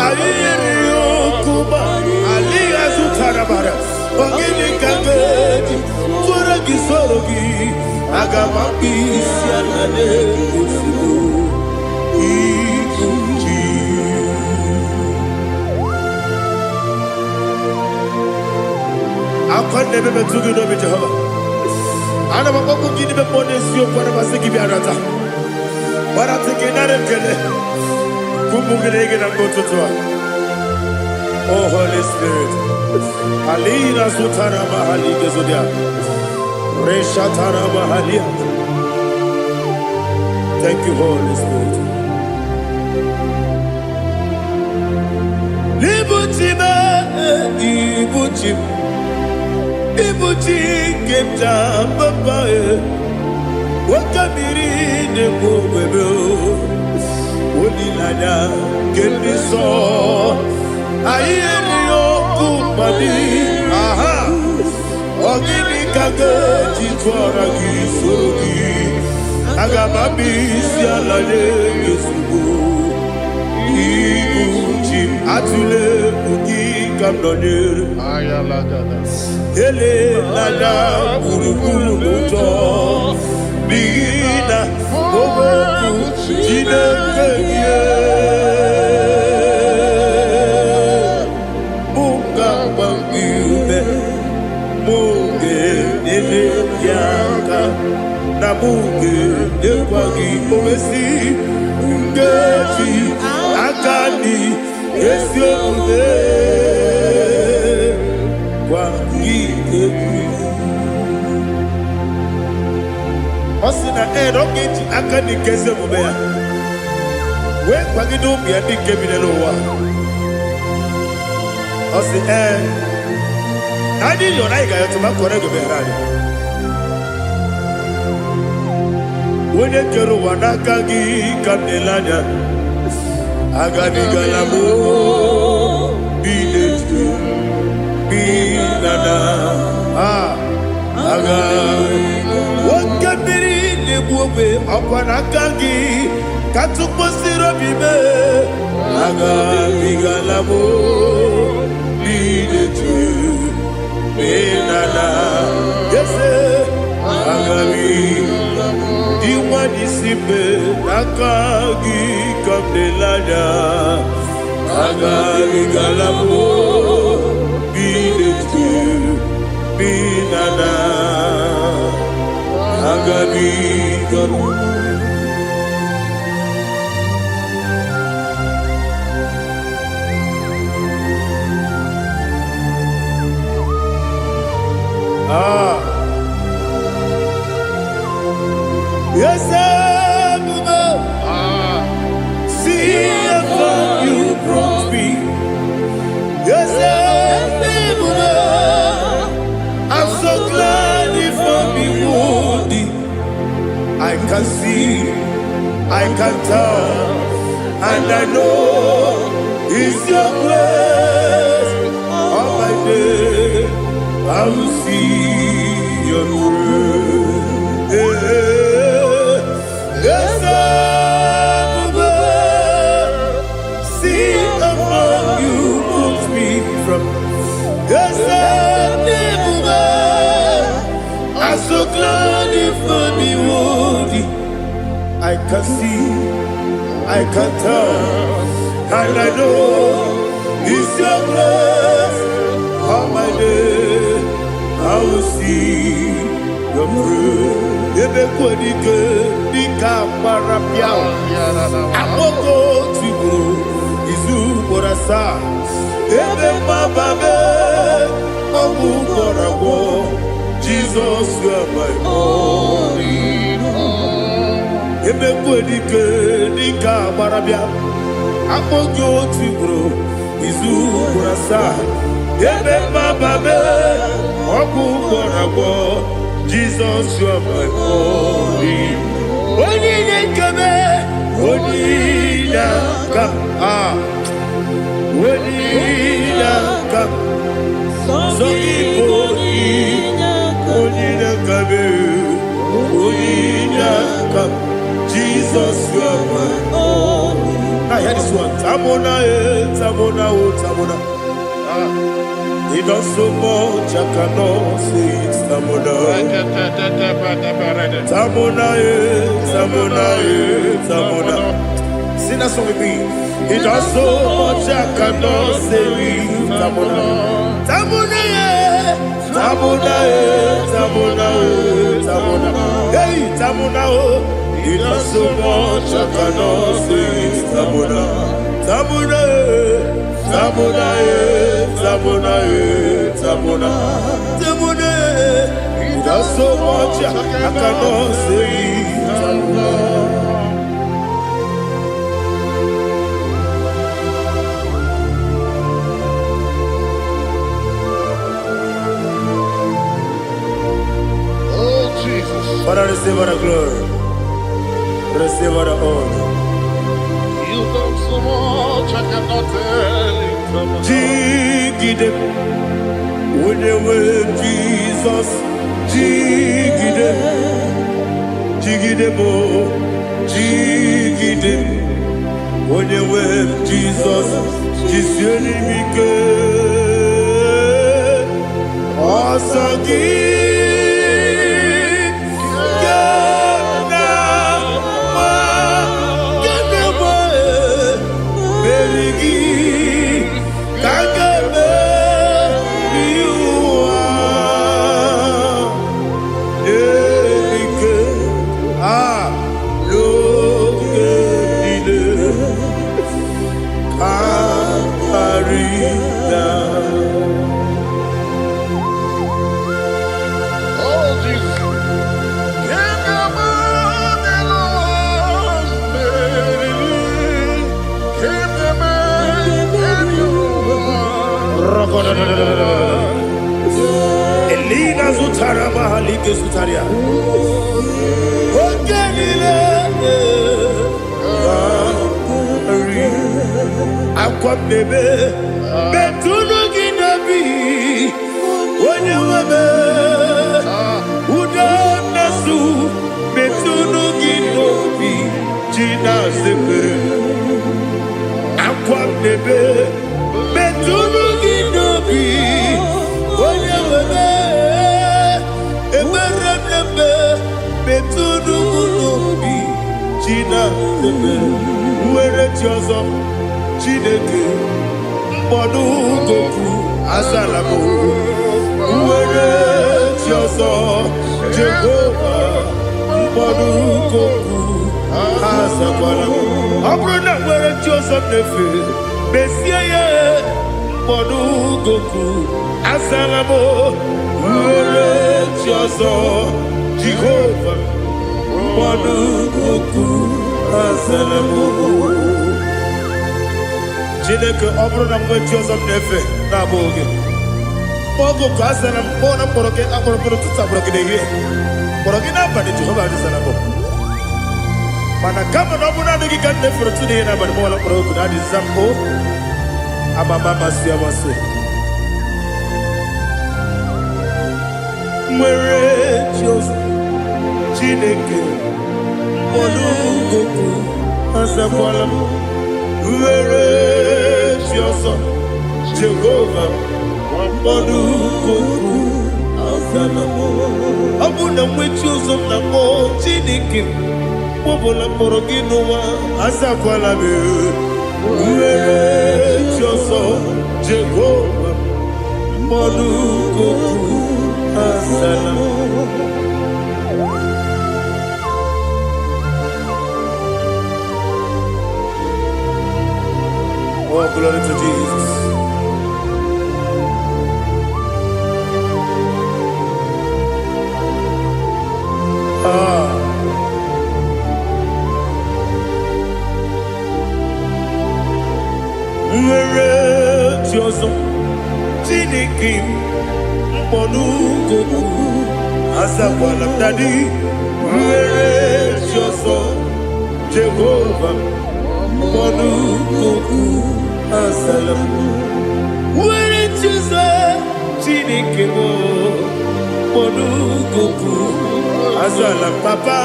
Aliyokuba, Aliya Zutarabara, Ogini Kageti, Turagi Sorogi, Agamaki, Sianane, Usuku. I never met to go with Jehovah. I never go to give them money, so what I was thinking about that. But I'm thinking that I'm going to go to Tua. Oh, Holy Spirit. Alina Sutara Mahali Gezodia. Reshatara Mahalia. Thank you, Holy Spirit. Libuchima, Ibuchim. Ibuchi kemja babae Wakamiri ne mwebe Olilanya kendiso Ayeri yokumani Aha Ogini kage jitwara kisorogi Agamami sialane yesugo Ibuchi atule uki kamdonere Ayalagada Ele lada buruburu moto Bina Oweku Jinekeye Munga wangiube Munge nene yaka Na munge nekwagi omesi Ngeji akani Esi omude Osina rogeji akani keze mubea We kwagido bia dike binelo wa Osi Nadi yona iga yoto makore go berani Wene kero wanakagi kandelanya Agani galamo Binetu Binana Aga Wakabiri Nebuwe Akwanakagi Katukosiro Bibe Aga Bigalamo Binetu Binana Yes Aga Bigalamo simbe nakagi kamdelada agagi galabo bidetu binana agagi galu. Yes, see how far you brought me. Yes, I'm so glad you found me worthy. I can see, I can tell, and I know it's your grace. All my day, I will see your grace. Yes, see how far you put me from. Yes, I'm so glad you found me worthy. I can see, I can tell, and I know it's your grace. All my day, I will see your grace. Ebe kwenike dika parapia akoko tibro izu borasa ebe mababe obu borago Jesus you are my only hope. Ebe kwenike dika parapia akoko tibro izu borasa ebe mababe obu borago Jesus, you are my only. Only come, only come, only come. So only come. Jesus, you are my only. I hear this one. Tamona, tamona, tamona. He does so much, I cannot say it's Tamona. Tamona, Tamona, Tamona. Sing that song with me. He does so much, I cannot say it's Tamona. Tamona, Tamona, Tamona, Tamona. Hey, Tamona, he does so much, I cannot say it's Tamona. Tamona, Tamona, Tamona, Tamona, Tamona. He does so much, I cannot say Tamona. Oh, Jesus. Father, receive all the glory. Receive all the honor. You done so much, I cannot tell it. Jigide, when they were Jesus, Jigide, Jigide mo, Jigide, when they were Jesus, Jisieni mike, Osagi, Elina Zutara Mahalike Zutaria. Aqua bebe, Betuno Ginabi, when you were Uda Nasu, Betuno Ginobi, Gina Zepe. Aqua bebe, Betuno Ginobi, when you were Eberembe, Betuno Ginobi, ọzọ Chineke mkpọdụ goku azalamo nwere chi ọzọ Jehova mkpọdụ goku azakwalamo ọ bụrụ na nwere chi ọzọ na-efe mesie ya mkpọdụ goku azalamo nwere chi ọzọ Jehova mkpọdụ goku azalamo Chineke ọ bụrụ na mgbe chi ọzọ m na-efe na-abụ oge ogoku azara m kpọọ na mkpọrọ gị akpọrọ mkpọrọ tụtụ akpọrọ gị n'ehihie mkpọrọ gị n'abalị Jehova adịzara m mana kama na ọ bụ naanị gị ka m na-efere tụ n'ihe n'abalị m ọla mkpọrọ ogu na adịza m o amama amasị amasị nwere chi ọzọ Chineke mkpọrọ ogoku azakwala m nwere chi ọzọ Jehova mkpọdụ goku azalamo ọ bụ na nwechi ụzọ m na mkpọ Chineke kpọbụla mkpọrọ gị n'ụwa azakwala m nwere chi ọzọ Jehova mkpọdụ goku azalamo Oh, glory to Jesus. Nwere chi ọzọ Chineke mkpọdụ goku azakwala m dadi nwere chi ọzọ Jehova mkpọdụ goku azalamo nwere chi ọzọ Chineke mkpọdụ goku azala papa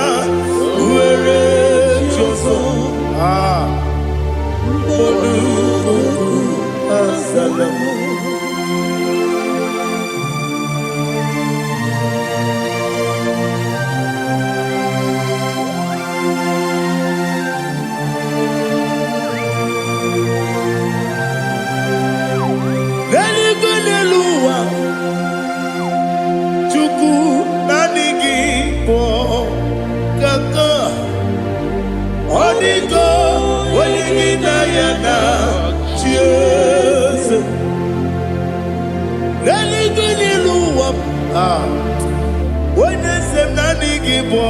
nwere chi ọzọ mkpọdụ goku azalamo n'eluigwe n'elu ụwa Chukwu naanị gị bụ kaka ọ dịgo onye gị na ya na chi eze n'eluigwe n'elu ụwa onye eze m naanị gị bụ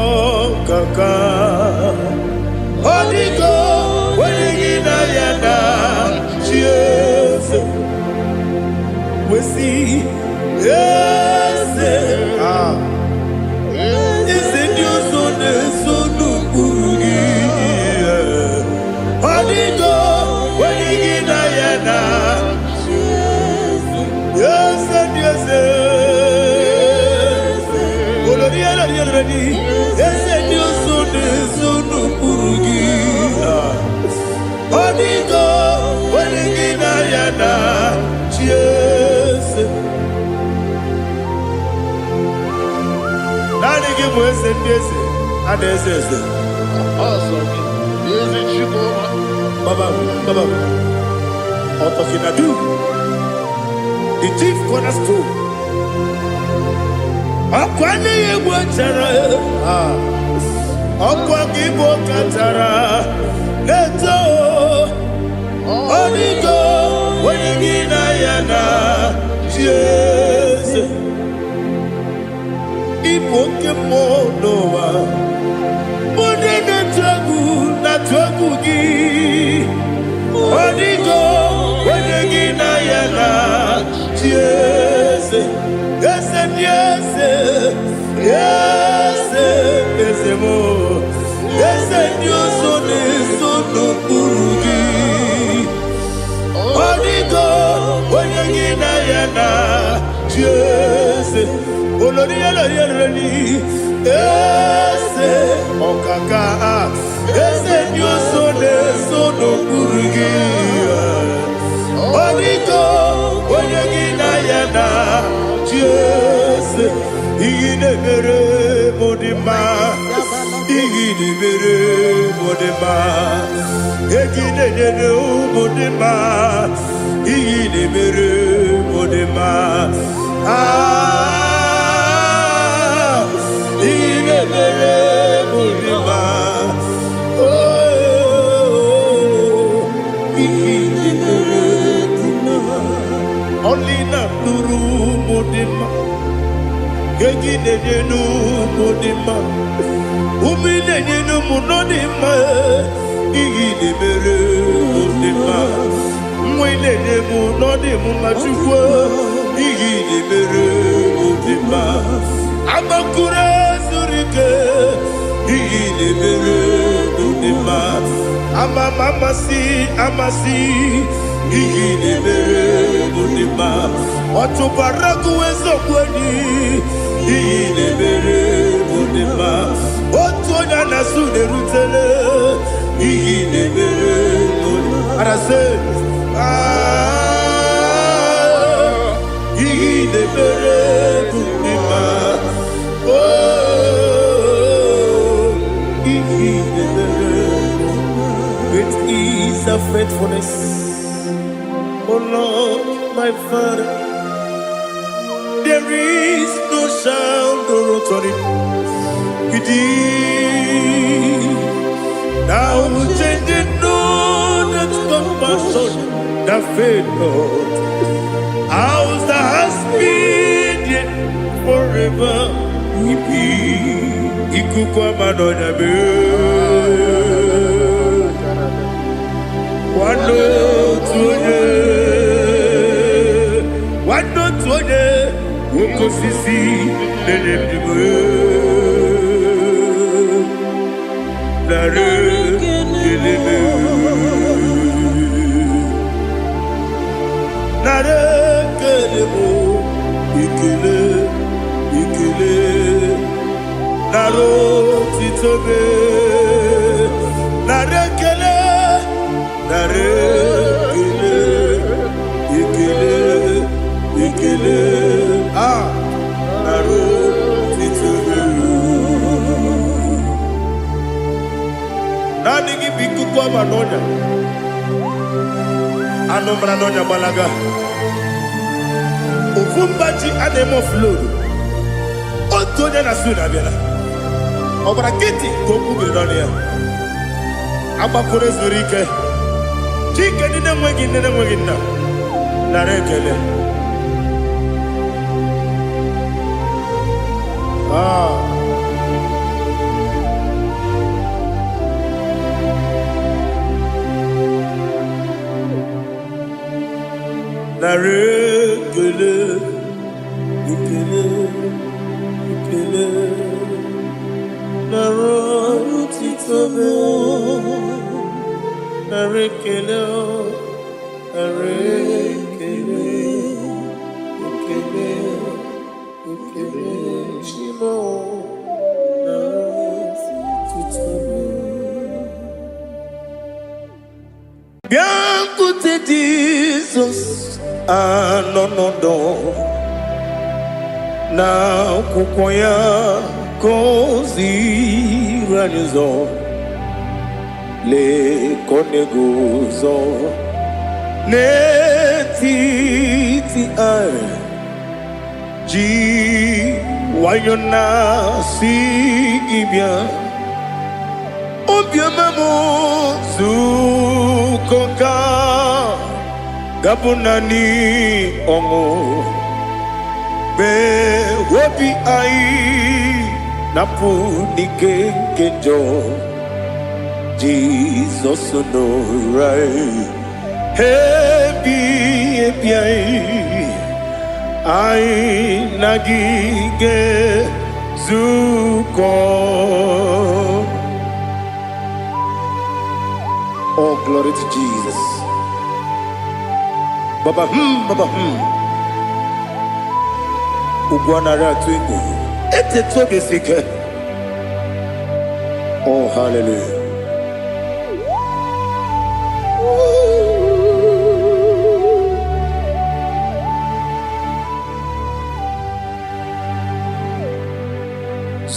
kaka ọ dịgo onye gị na ya na chi eze wesi eze eze ndị ọzọ na-eso n'okpuru gị ọ dịgo onye gị na ya na eze ndị eze eze ndị ọzọ na-eso n'okpuru gị ọ dịgo onye gị na ya na chi eze naanị gị bụ eze ndị eze a na-eze eze Baba Otokinadu the chief cornerstone ọkwa n'ihi egwu chara ọkwa gị bụ kachara na-eto ọ dịgo onye gị na ya na chi eze ịbụ oke mmụọ n'ụwa onye na-atụ egwu gị ọ dịgo onye gị na ya na chi eze eze ndị eze eze eze m eze ndị ọzọ na-eso n'okpuru gị ọ dịgo onye gị na ya na chi eze olori eze ọkaka eze ndị ọzọ na-eso n'okpuru gị ọ dịgo onye gị na ya na chi eze ihe na-emere m dị mma ihe igini mere modema egine nene modema igini mere modema igini mere modema igini mere modema only na nuru modema egine nene modema umine nene modema igini mere modema mwine nene modema chukwu igini mere modema amakure zurike igini mere modema amasi igini mere modema otubaraku ezokweni igini mere modema otonya nasu derutele igini mere modema arase igini mere modema igini mere with ease of faithfulness. Oh Lord, my Father, there is no sound or authority. Now changing no that compassion, that faith, Lord. Ours that has been yet forever. Ikukwa manonya be. Wando tuone woko sisi nenemdiwe nare keleme nare kelemo ikele naro titobe nare kele nare ikele naro titobe nani gibiku kwa manonya anomra nonya balaga ufumbaji anemo flow otonya na suna biela obra kiti koku bironia abakure zurike chike nene mwegi na narekele narekele ikele naro titobe narekele shimo biankute Jesus anonodo na kukoya kozi ranizo le koneguzo netiti ai ji wayona si ibia obiamamo zukoka gabunani ongo be wobi ai napu nikenjo Jesus no right hebi ai nagige zuko. Oh, glory to Jesus. Baba Ugwanara twingu ete toge sike. Oh, hallelujah.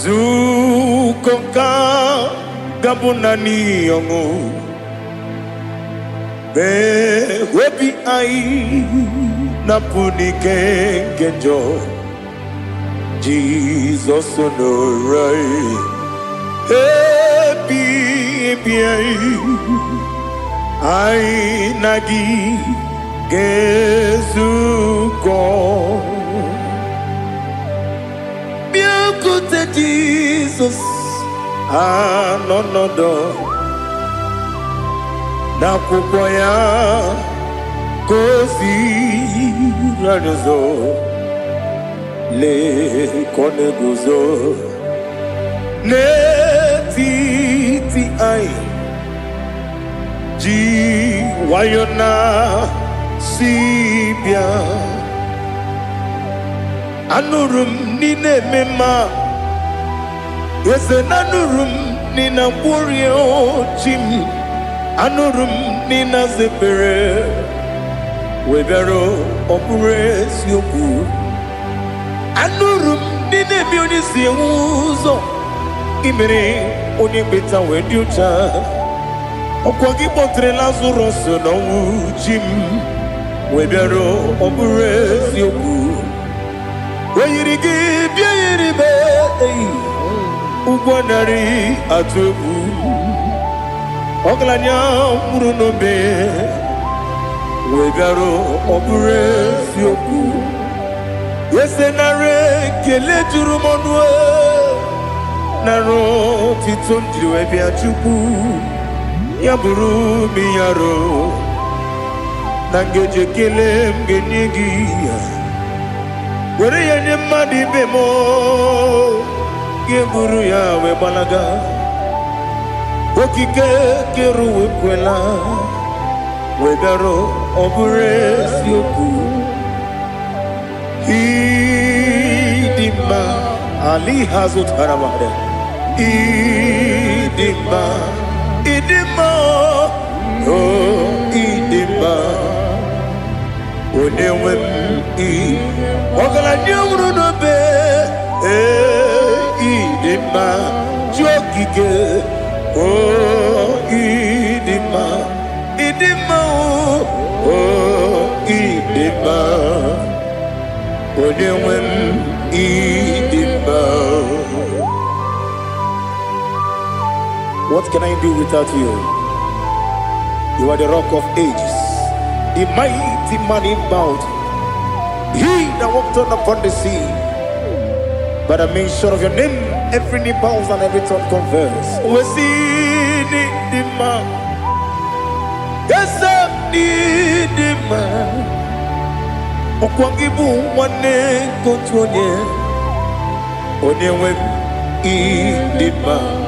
Zukonka gabunani yongo be webi ai na punike genjo Jesus no right happy ai nagi gezuko biakute Jesus anonodo na kukoya kozi radozo le koneguzo ne ti ai ji wayona sibia anurum nine mema yese nanurum nina burio chim anurum nina zepere webero opres yoku anurum nine bionisi uzo imere oni beta wediucha okwagi potre Lazarus no chim webero opres yoku weyirigi biayiribe ugwanari atubu oglanya murunobe wegaro opres yoku yesenare kele jurumonwe naro titonji webi achubu yaburu miyaro nangeje kele mgenyigi were yenye madi bemo Geburu ya we balaga okike keru we kwela we garo obure sioku idima ali hazut haramade idima oh idima onewem ogala nyumru no be idima jokike oh idima oh idima onewem idima. What can I do without you? You are the rock of ages, the mighty man in bound, he that walked on upon the sea. By the mention of your name, every knee bows and every tongue confess. We see the man. Yes, I need the man. Okwangibu wane kotonye. Onyewe the man.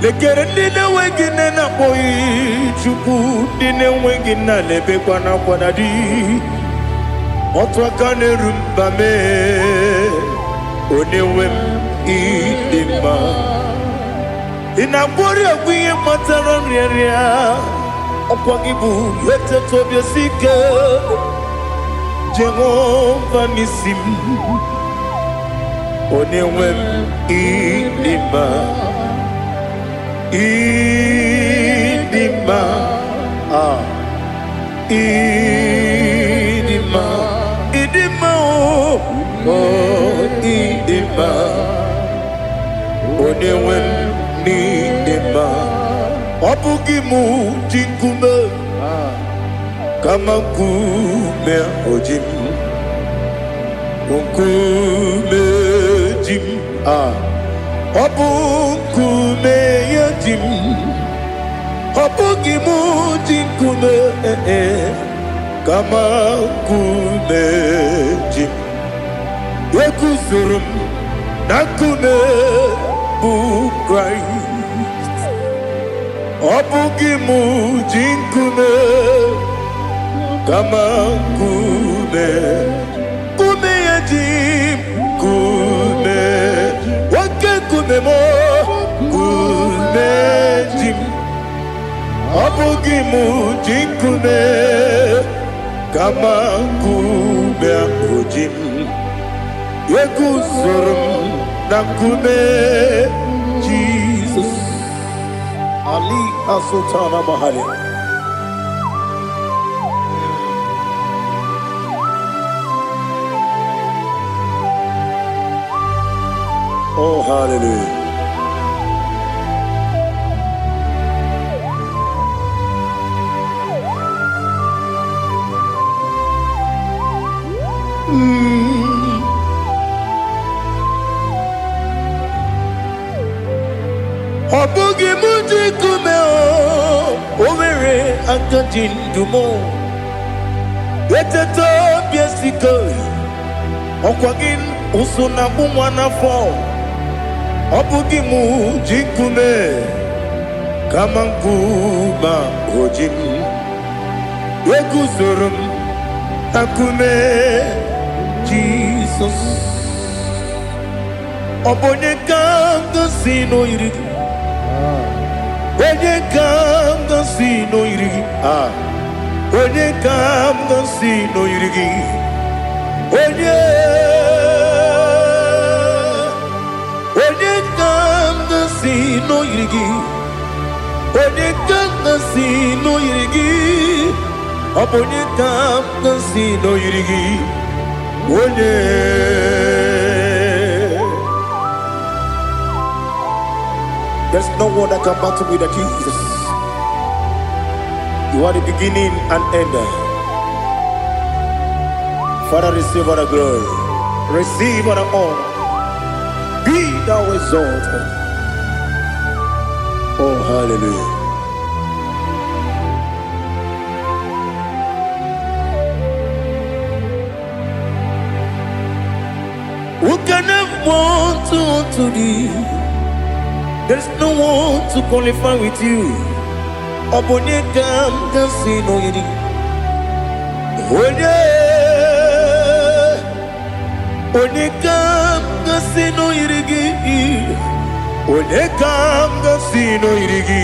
Lekere nine wengine na boy chuku nine wengine lebe kwa na kwa nadi. Otwa kane rumba me. Onewem idima inabori ogwiye matara nriaria okwagibu yete tobie sike Jehova nisim onewem idima idima idima oh idima onewem nidima obugimu jinkume kama kume ojim unkume jim obukume yajim obugimu jinkume kama kume jim Yekuzurum nakune bu Christ obugimu jinkune kama kume yajim kume wake kume mo kume jim obugimu jinkune kama kume ojim Yekuzurum nakune Jesus Ali Asutana Mahali. Oh, hallelujah. Obugi muji kumeo Owere akajin dumo Weteto biesiko Okwagin usuna mwana fo Obugi muji kume Kamankuma hojim Weguzurum akume Jesus Obonye kanga sino irigi Onye kanga sino irigi Onye kanga sino irigi Onye kanga sino irigi Onye kanga sino irigi Onye kanga sino irigi Onye There's no one that can battle with Jesus. You are the beginning and end. Father, receive all the glory. Receive all the honor. Be thou exalted. Oh, hallelujah. Who can have one to thee? There's no one to qualify with you. Obonye kam kasino yiri. Onye kam kasino yiri. Onye kam kasino yiri.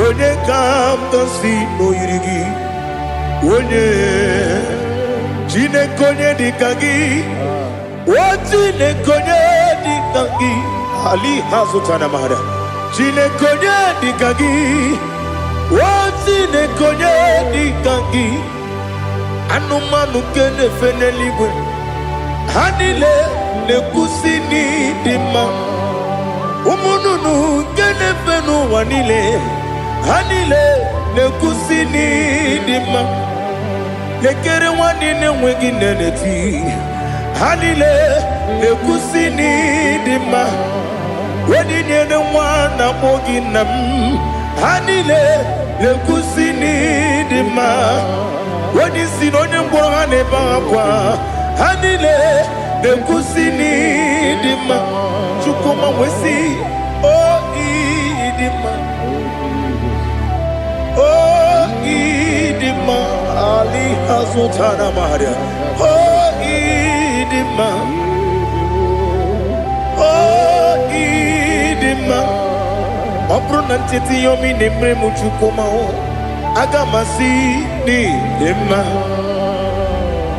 Onye kam kasino yiri. Onye chine konye dikagi. Chine konye dikagi. Ali Hazutana Mahada. Chine konye dikagi. Chine konye dikagi. Anumanu kene fenelibwe. Hanile ne kusini dima. Umununu kene fenu wanile. Hanile ne kusini dima. Lekere wanine wengi neneti. Hanile ne kusini dima. Wedi nyene wana moginam Hanile le kusini dima Wedi sinonye mbwangane bakwa Hanile le kusini dima Chukuma wesi Oh idima Oh idima Ali Hazutana Maharia Oh idima Opro nantiti yomi nemre muchukoma o Agamasi ni dema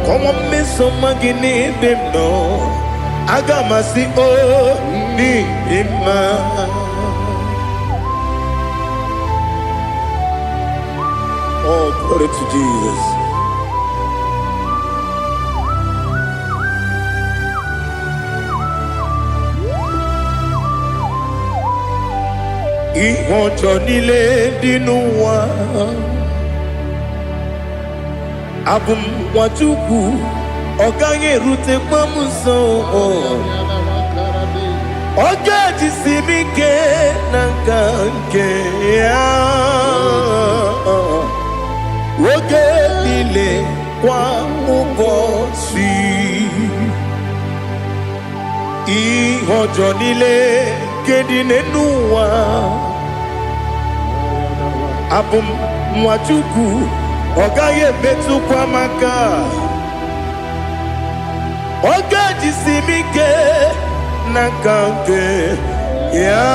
Komo meso magini demno Agamasi o ni dema Oh, glory to Jesus. Ihojo nile dinuwa Abum wajuku Oganye rute pamuso Oga jisimike nankanke Oge nile kwa ubosi Ihojo nile kedinenuwa Abum mwachuku Ogaye betu kwa maka Oga jisimike nakanke Ya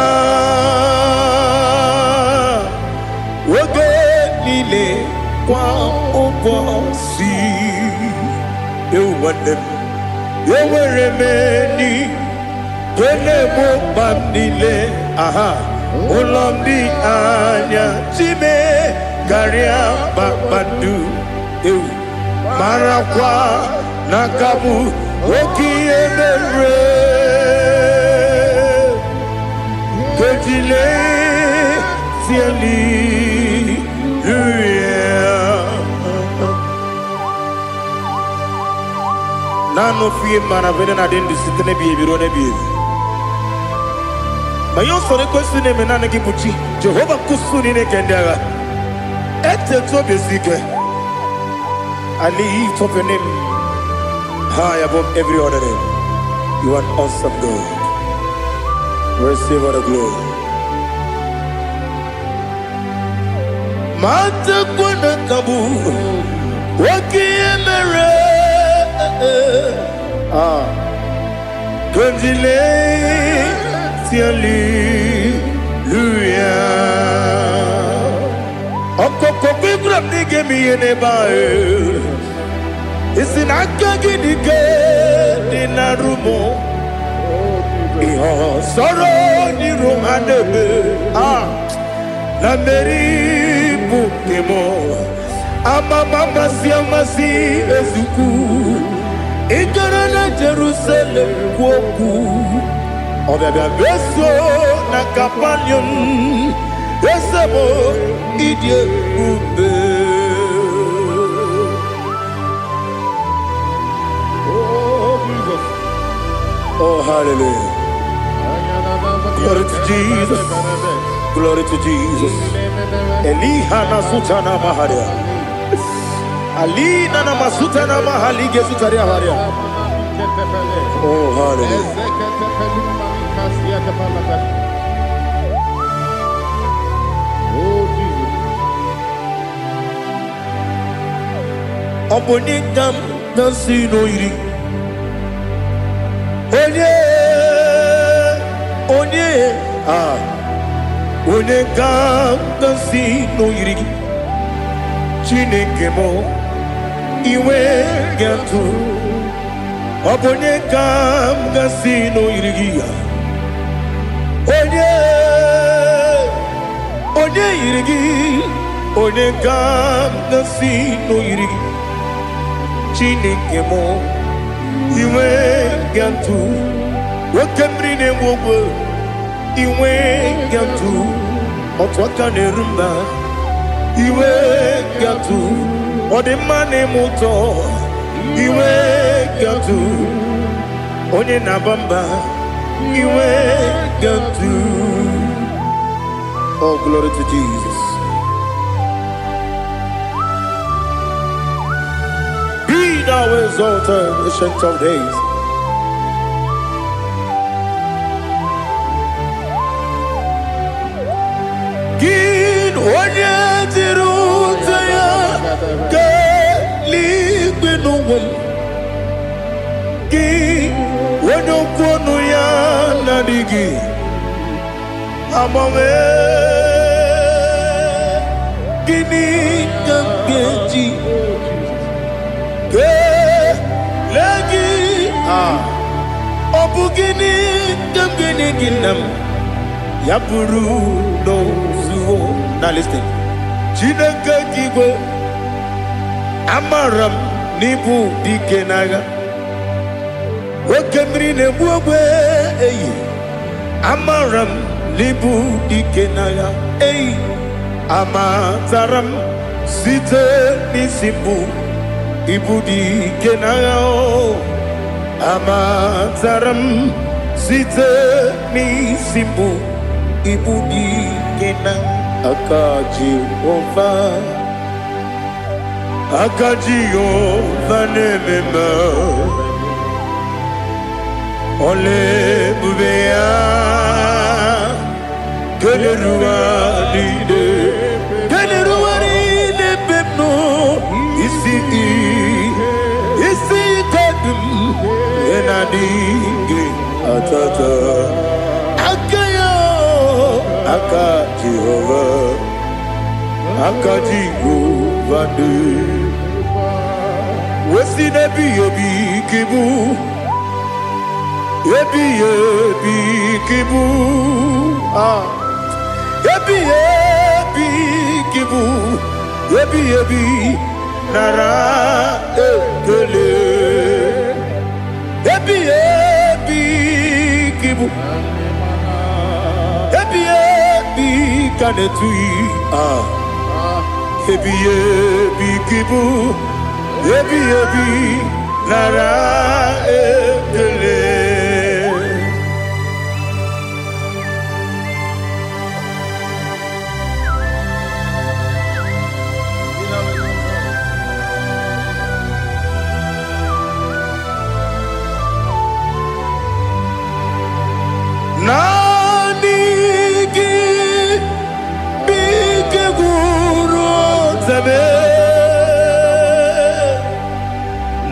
Oge nile kwa ubosi Ewanem Eweremeni Kene mo pamnile Aha Ulomdi anya chime garia babandu marakwa nakabu okiemere kejile siali nano fie mana vene na den disitene bi ebiro ne bi mayo sore kwesi ne mena ne gibuchi Jehovah kusuni ne kendaga ete to besike I lift up your name high above every other name. You are an awesome God. Receive all the glory. Mata kuna kabu wakiemere Konjile tiali luya Okoko bibram nige miyene bae Isinaka ginike dinarumo Iho soro ni rumanebe La meri bukemo Ama mama siamasi ezuku Ikarana Jerusalem kwoku Obebe beso na kapanion Esemo idye ube Oh, hallelujah. Glory to Jesus. Glory to Jesus. Elihana sutana maharia. Alina na masutana mahali gesutaria haria. Oh, hallelujah. Obonikam nasino iri. Onye ga-agasi n'oyiri gị Chineke mụ iwe ga-atụ ọ bụ onye ga-agasi n'oyiri gị ya onye yiri gị onye ga-agasi n'oyiri gị Chineke mụ iwe ga-atụ nwoke mmiri na-egbu ogwe iwe ga-atụ otu aka na-eru mba iwe ga-atụ ọ dị mma na-eme ụtọ iwe ga-atụ onye na-aba mba iwe ga-atụ Oh, glory to Jesus. Be thou exalted, ancient of days. Gin onye dịrị ụzọ ya ka eluigwe n'ụwa gị onye okwu ọnụ ya na-adịghị agbanwe gịnị ka m ga-eji kelee gị ọ bụ gịnị ka m ga-enye gị nna m ya bụrụ n'ozuo na listen Chineke gị igwe amara m n'ibu dike n'agha oke mmiri na-egbu ogwe eyi amara m n'ibu dike n'agha eyi amatara m site n'isi mbụ ibu dike n'agha amatara m site n'isi mbụ ibu dike n'agha aka Jehova na-ememe ole ebube ya keleruwa niile bepno isi kadum enadinge atata aka Jehova de wesi nebi ebi kibu Ebi ebi kibu, ebi ebi nara ekele. Ebi ebi kibu, ebi ebi kanetui. Ebi ebi kibu, ebi ebi nara ekele. Nanigi bige guru zabe,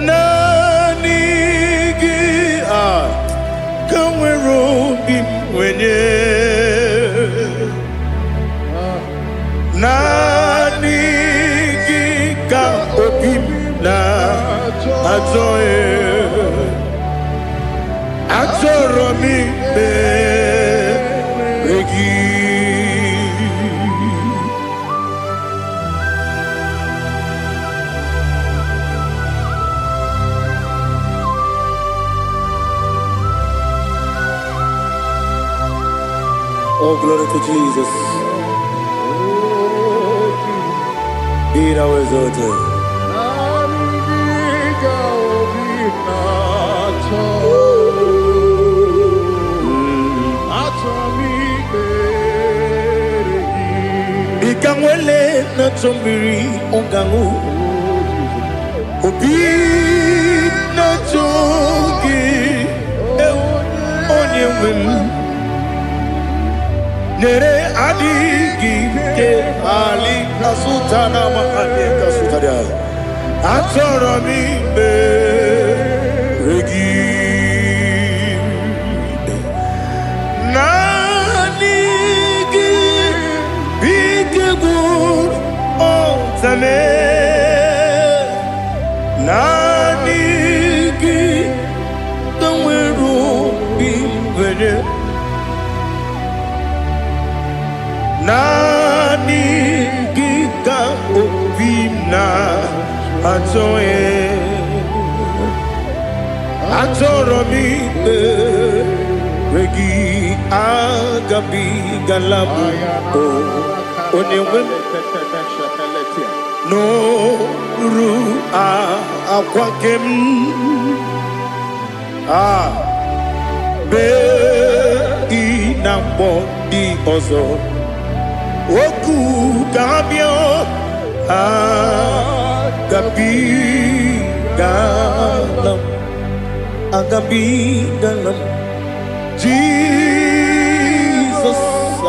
nanigi kamweru bimwenye, nanigi ka opim na ajoe. Atoromi beregi. Oh, glory to Jesus. Be thou exalted. Ikangwele na chombiri ongangu, obi na chogi onye wem nere adigi ke ali kasutana ma ali kasutaria atoro mi beregi. Nanigi kamweru bimwenye, nanigi ka opimna atoe. Atoromi regi agabi galabu onyewe no ru akwakem be inambo di ozo oku kabio agabi galam Jesus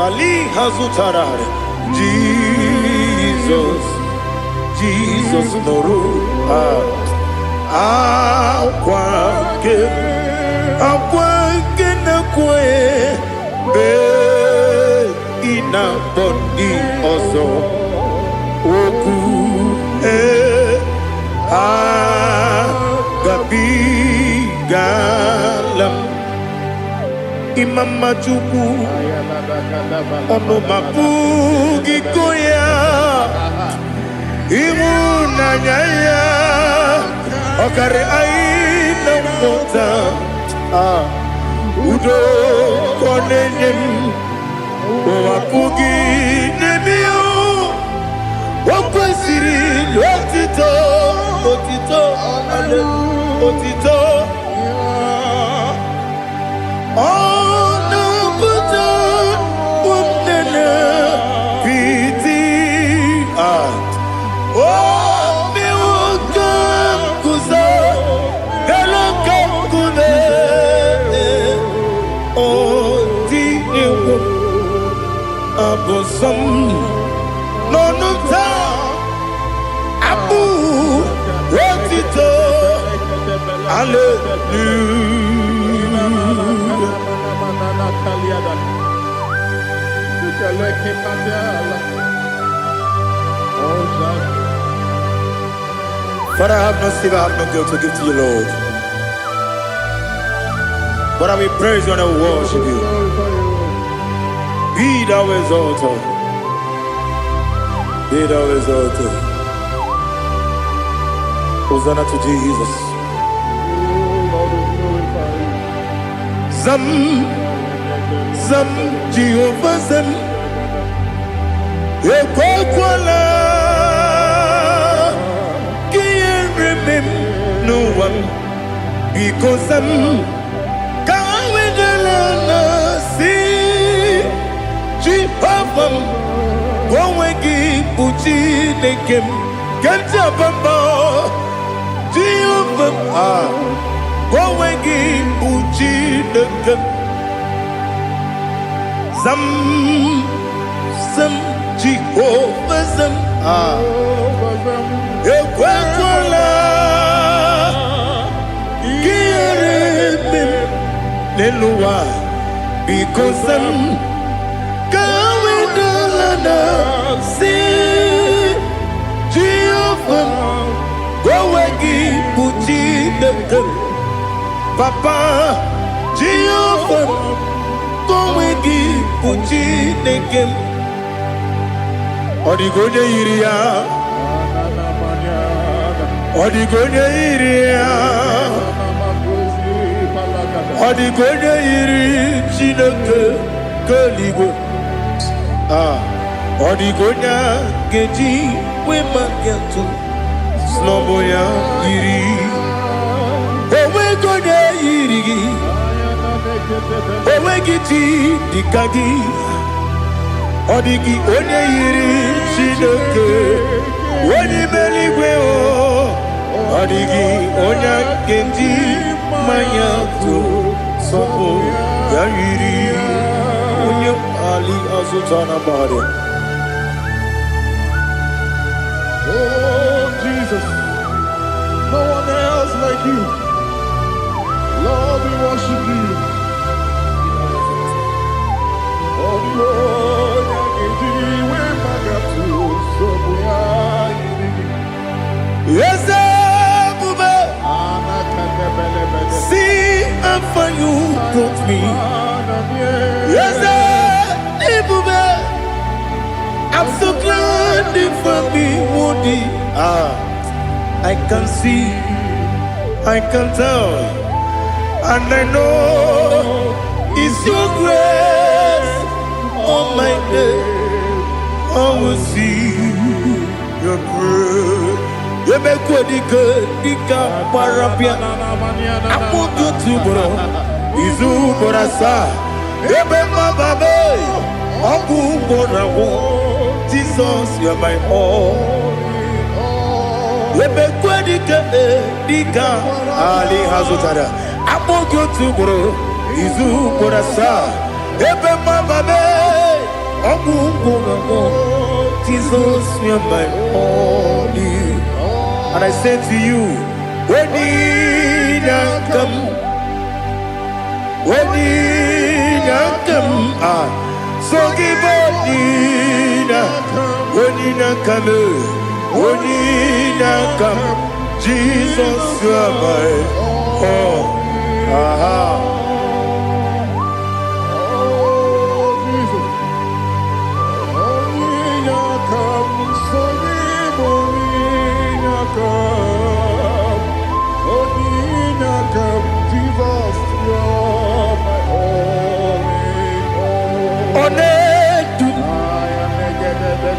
Ali Hazutarare Jesus Noru akwake na kwe be ina bodi ozo oku gabi galam imama chuku ono mapugi koya imunanyaya okare aina mota udo konenyem wapugi nemio wakwesiri otito ale otito ono puto umnene piti Abosam no ta abu retito Father, I have no sin, I have no guilt to give to you, Lord. But I will praise you and I will worship you. Be thou exalted. Be thou exalted. Hosanna to Jesus. Zam, Zam, Jehovah Zam. Ekwakwala, can't remember no one because I'm Kawedalana see Jehovah Gowegi Puchi Nekem Kentabamba Jehovah Gowegi Puchi Nekem Zam Zam Jehovah Zam Ekwakwala Neluwa because I'm going to see Jehovah Gowegi Puchi Nekem Papa Jehovah Gowegi Puchi Nekem Odigonya Iria Odigonya Iria Odigonya Iri Chineke Keligo Odigonya Geji Wemakiatu Sloboya Iri Owegonya Iri Owegiti Dikagi Odigi Onya Iri Chineke Wani Meligwe Odigi Onya Geji Mayato Sopo Yayiri Unyam Ali Azutana Bari. Oh Jesus, no one else like you. Lord, we worship you. Oh Lord, yes, see how far you brought me. Yes, I'm so glad for me, Woody. I can see, I can tell, and I know it's your grace. Oh my God, I will see your grace. You make what you could, Dika Parapia. I'm going to bro. Izu Borasa. You make my baby. Oku Borawo. Jesus, you're my all. You make what you could, Dika Ali Hazutara. I'm going to bro. Izu Borasa. You make my baby. Oku Borawo. Jesus, you're my all. And I say to you, when you come, so give up, when you come, Jesus, you are my all.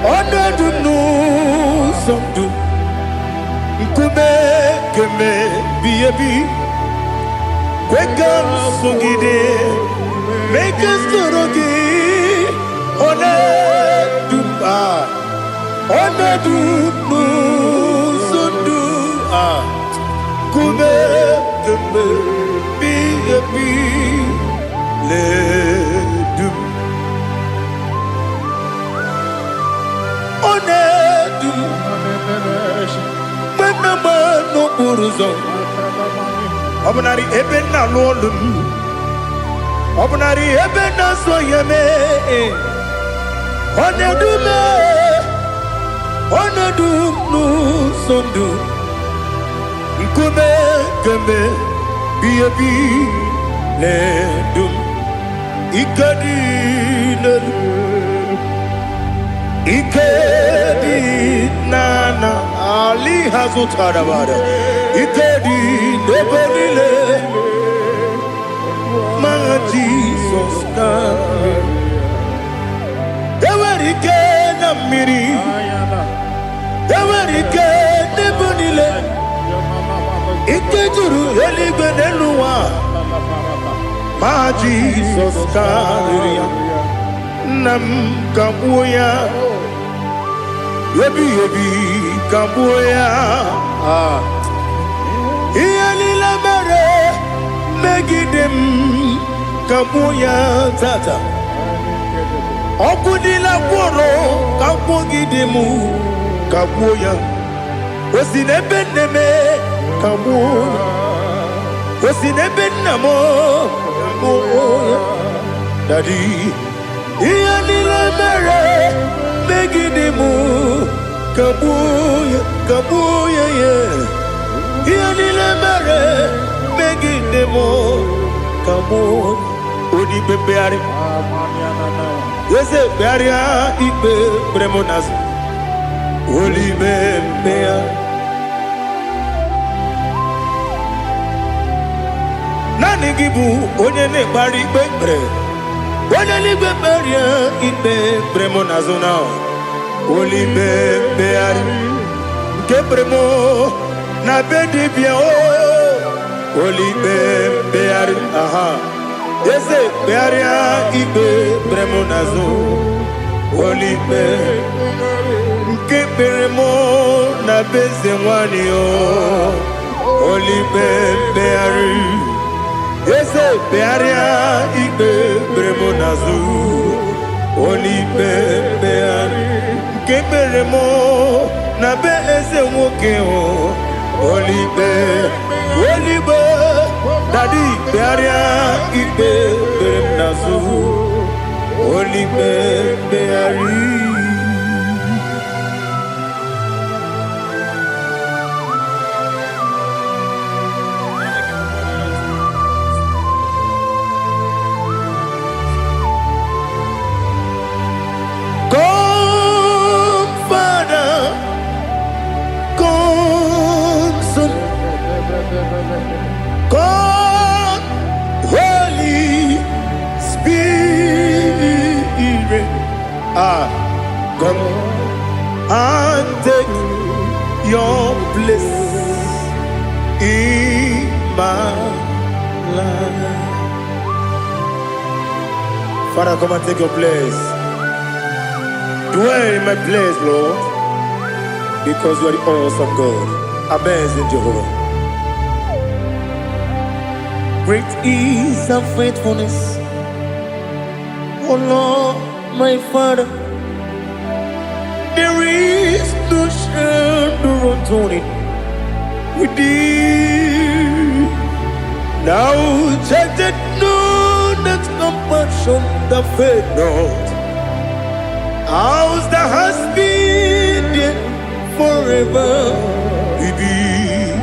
Onedu no somdu Nkube keme biyebi Kwekam songide Mekes torogi Onedu Onedu no somdu Nkube keme biyebi Ledum Onedu Menama no buruzo Obnari ebena lolum Obnari ebena soyeme Onedu me Onedu no sondu Nkube keme biyebi ledum Ikadina, Ikadi Nana Ali Hazutarabada, Ikadi Nebenile, my Jesus God. Ewerike na miri, Ewerike Nebenile, Ikejuru Eligwe Neluwa. My Jesus Karia Nam Kabuya Yebi Kabuya Iyalila Mere Megidem Kabuya Tata Okudila Kworo Kabugidemu Kabuya Osinebeneme Kabuya Osinebenamo Daddy, Iyanila Mere, Megidemu, Kabuya, Kabuya, yeah. Iyanila Mere, Megidemu, Kabuya, Odi Bebeari, yes, Bearia, Ibe, Bremonas, Oli Bebea. Nani gibu onye ne-ekpari ikpe ekpere onye n'igwe kperie ikpe bremo na zona olibe mbegharị nke bremo na be dibịa olibe mbegharị aha eze kpegharịa ikpe bremo na zo olibe nke bremo na be eze nwanyị olibe mbegharị Ese bearia ibe bremo nazu Olibe beari Keberemo na be ese woke Olibe Daddy bearia ibe brem nazu Olibe beari God, Holy Spirit, come and take your place in my life. Father, come and take your place. Dwell in my place, Lord, because you are the awesome God. Amazing Jehovah. Great is thy faithfulness, O Lord, my Father. There is no shadow unto it with thee. Now judged know that compassion that faith not. Ours that has been there forever. We be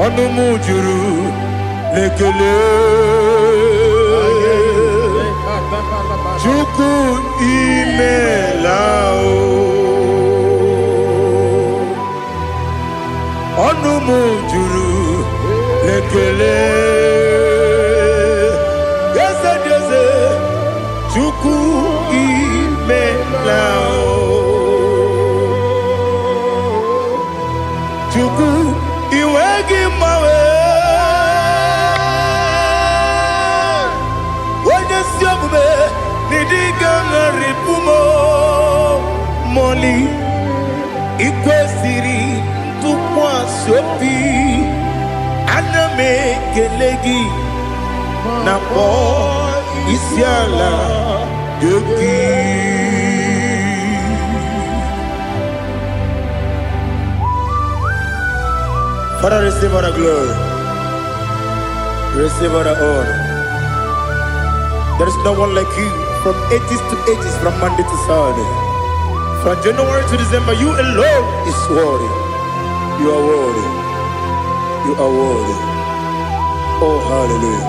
on the mujuru. Lekele Chuku imelao Onumu juru Lekele Yese Chuku imelao Chuku iwegi mawe Moli ikwesiri tụkwasị obi ana m ekele gị na kpọ isi ala gị. Father, receive all the glory, receive all the honor. There is no one like you. From ages to ages, from Monday to Saturday, from January to December, you alone is worthy. You are worthy. You are worthy. Oh, hallelujah.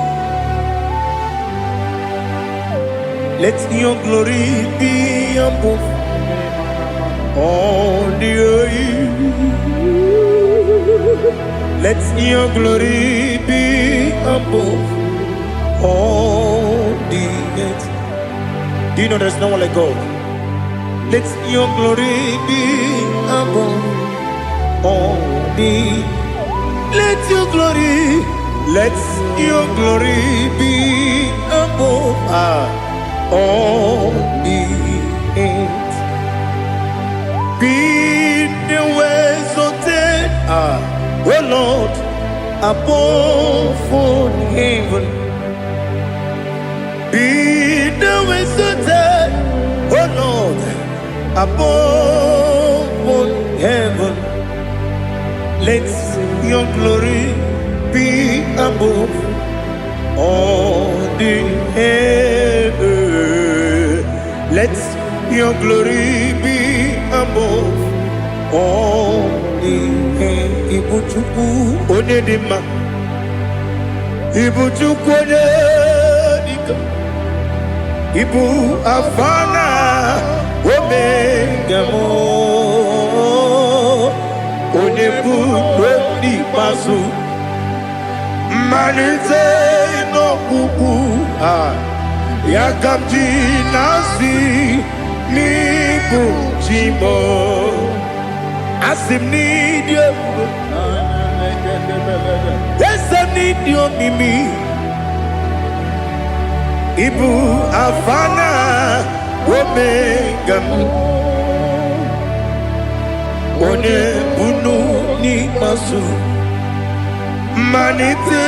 Let your glory be above all the earth. Let your glory be above all the earth. Do you know there's no one like God? Let your glory be above all the. Let your glory be above all the earth. Be the exalted, oh Lord, above all heaven. Be the exalted, oh Lord, above all heaven. Let your glory be above all the earth. Let your glory be above all the earth. Ibuchuku onedima, Ibuchuku onedika, Ibu afana omega mo, onebu oni pasu. Manite no kuku yakamji nasi ni bujimo asim ni dio esem ni dio mimi ibu afana omega one bunu ni masu. Manite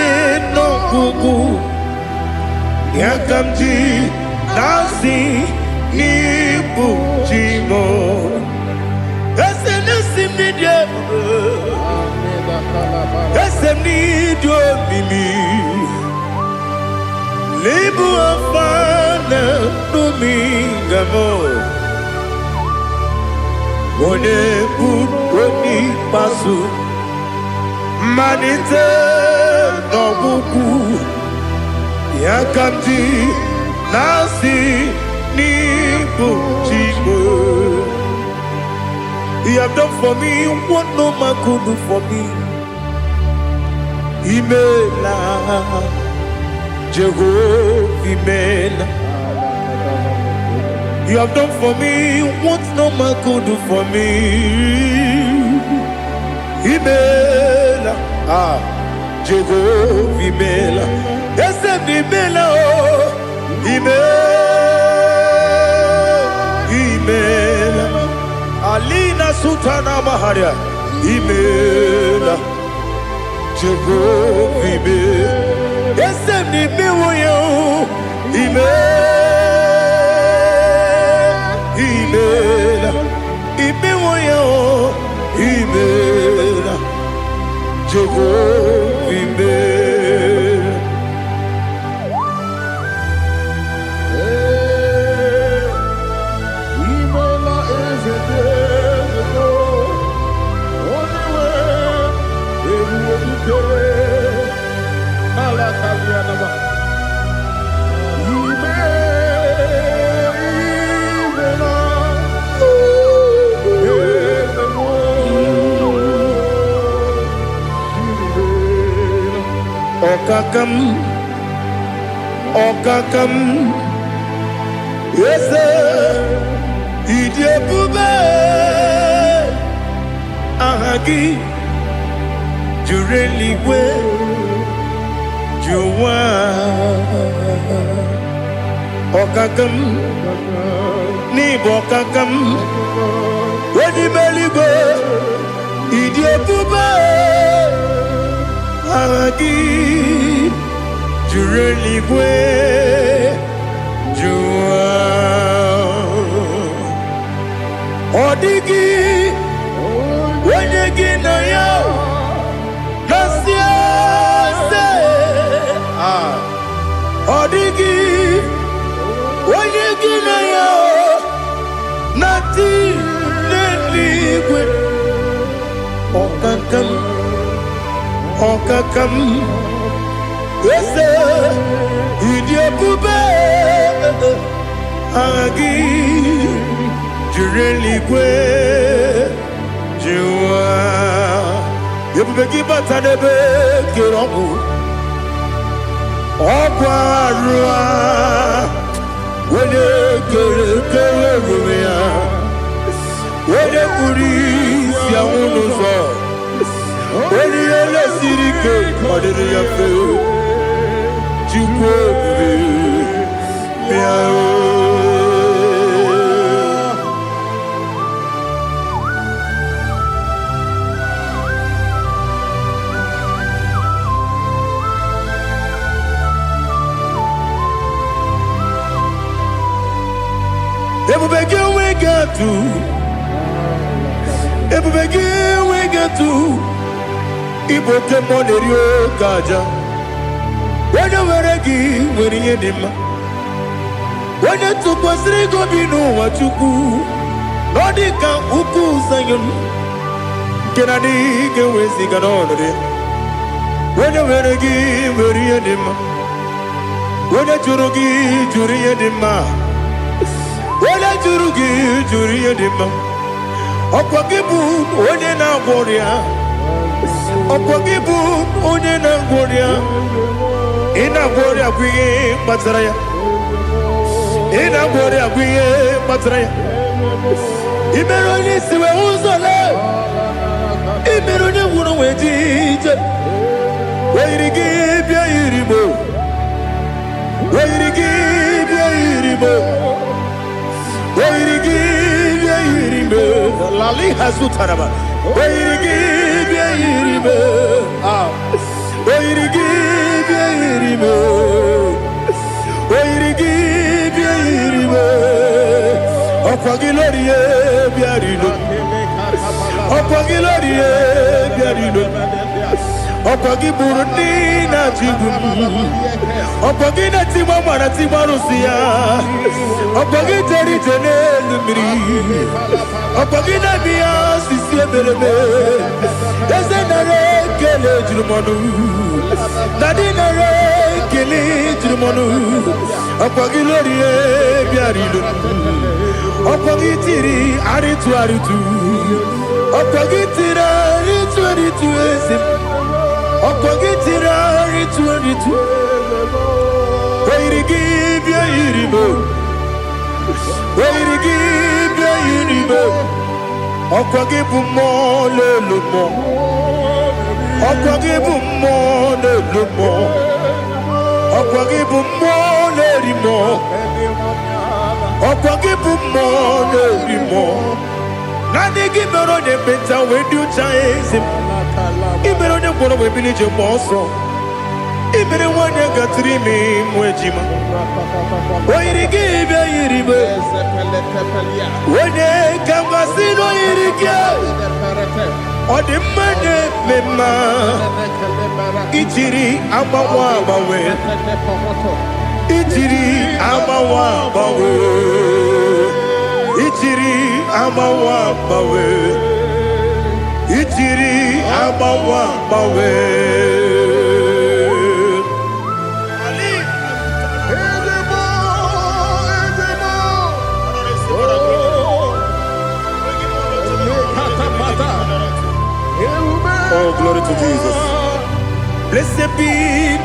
no kuku yakamji nasi ni bujimo esem ni dio esem ni dio mimi lebu afana dumingamo one buni pasu. Manite no buku yakamji nasi ni bujimo. He have done for me what no man could do for me. Imela Jehovah Imela. You have done for me what no man could do for me. Imela, Jehovah Imela, Esem Imela, Imela, Alina Sutana Maharia, Imela, Jehovah Imela, Esem Imela, Imela, Imela, Imela, Jehovah Imela. Imela is a desert, only way they will go. Malakalianaba. Okakam, yes, Idiabube, Ahagi, Jureliwe, Juwa, Okakam, Nibokakam, Wedibeliwe, Idiabube, Ahagi. Jureliwe, Jua, Odigi, Wenegi na yo, Nasia se, Odigi, Wenegi na yo, Nati neligwe, Okakam. Yes, Idiabube, Agi Jureligwe Jua Yebeki Batanebe Kiromu Okwarua Wede Kere Rumia Wede Kuris Yamunuzo Wede Yele Sirike Madere Yafe Jukwe Miao Ebubege we get to Ibo kemo nerio kaja Wena weregi weri yedima Wena tukwa srigo binu wachuku Nodika uku sanyon Kenani gewezi kanonore Wena weregi weri yedima Wena churugi juri yedima Wena jurugi juri yedima Okwagibu onye na gworia Okwagibu onye na gworia Ina gworia kwiye kpatara ya Ina gworia kwiye kpatara ya Imero onye siwe uzole Imero onye gwuru wejije Weyirigi bia yiribo Weyirigi bia yiribo Weyirigi bia yiribo Lali hazutaraba Weyirigi bia yiribo Weyirigi bia yiribo Weyirigi bia yiribo Okwagilorie bia rino Okwagilorie bia rino Okwagiburu na jibum Okwagina tiwa mara tiwa rusia Okwagiteri tenelu miri Okwagina biya sisi ebelebe Eze nare kele jirumonu Nadi nare kele jirumonu Okwagilorie biarilo Okwagitiri aritu Okwagitiri aritu ezim Okwagitiri aritu Weyirigi bia yiribo Weyirigi bia yiribo Okwagibu mo lelumo Okwagibu mo lelumo Okwagibu mo lerimo Okwagibu mo lerimo Nani gibero ne benta wedu chaizim Ibero ne gworo webilije moso Ibere wane gatrimi mwejima Weyirigi bia yiribe Wene kangasino yirige Odimane mema Ichiri amawa bawe Ichiri amawa bawe Ichiri amawa bawe Ichiri amawa bawe Oh, glory to Jesus. Blessed be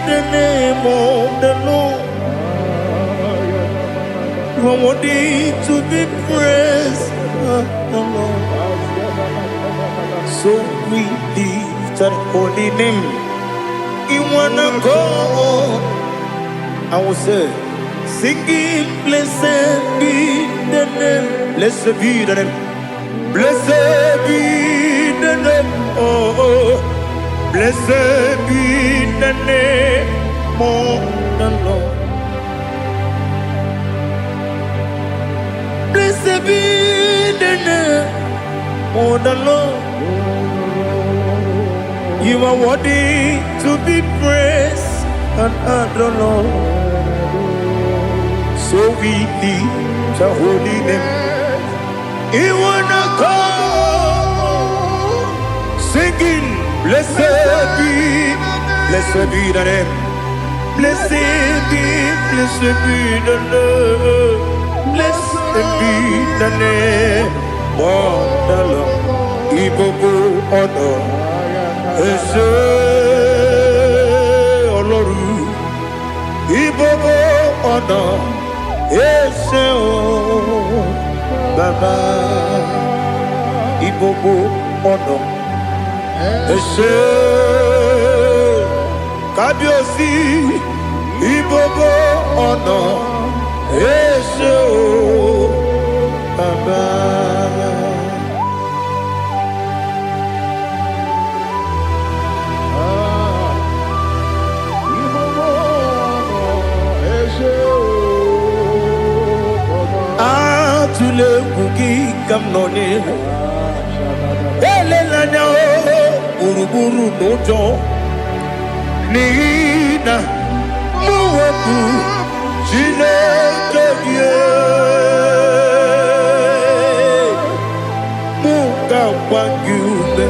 the name of the Lord. You are worthy to be praised, Lord. So we lift that holy name. You wanna go? I will say, singing, blessed be the name. Blessed be the name. Blessed be the name. Oh, blessed be the name of the Lord. Blessed be the name of the Lord. You are worthy to be praised and adored, Lord. So we lift the holy name. You wanna call, singing, blessed be the name. Blessed be the name. Blessed be the name of the Lord. Ibobo honor. Ese Oloru. Ibobo honor. Ese o Baba. Ibobo honor. Ese Kabiosi. Ibobo honor. Ese o Baba. Atule kuki kamnoni. Elelanya o uruburu nojo. Nina muweku Chineke ye. Muka wagyume.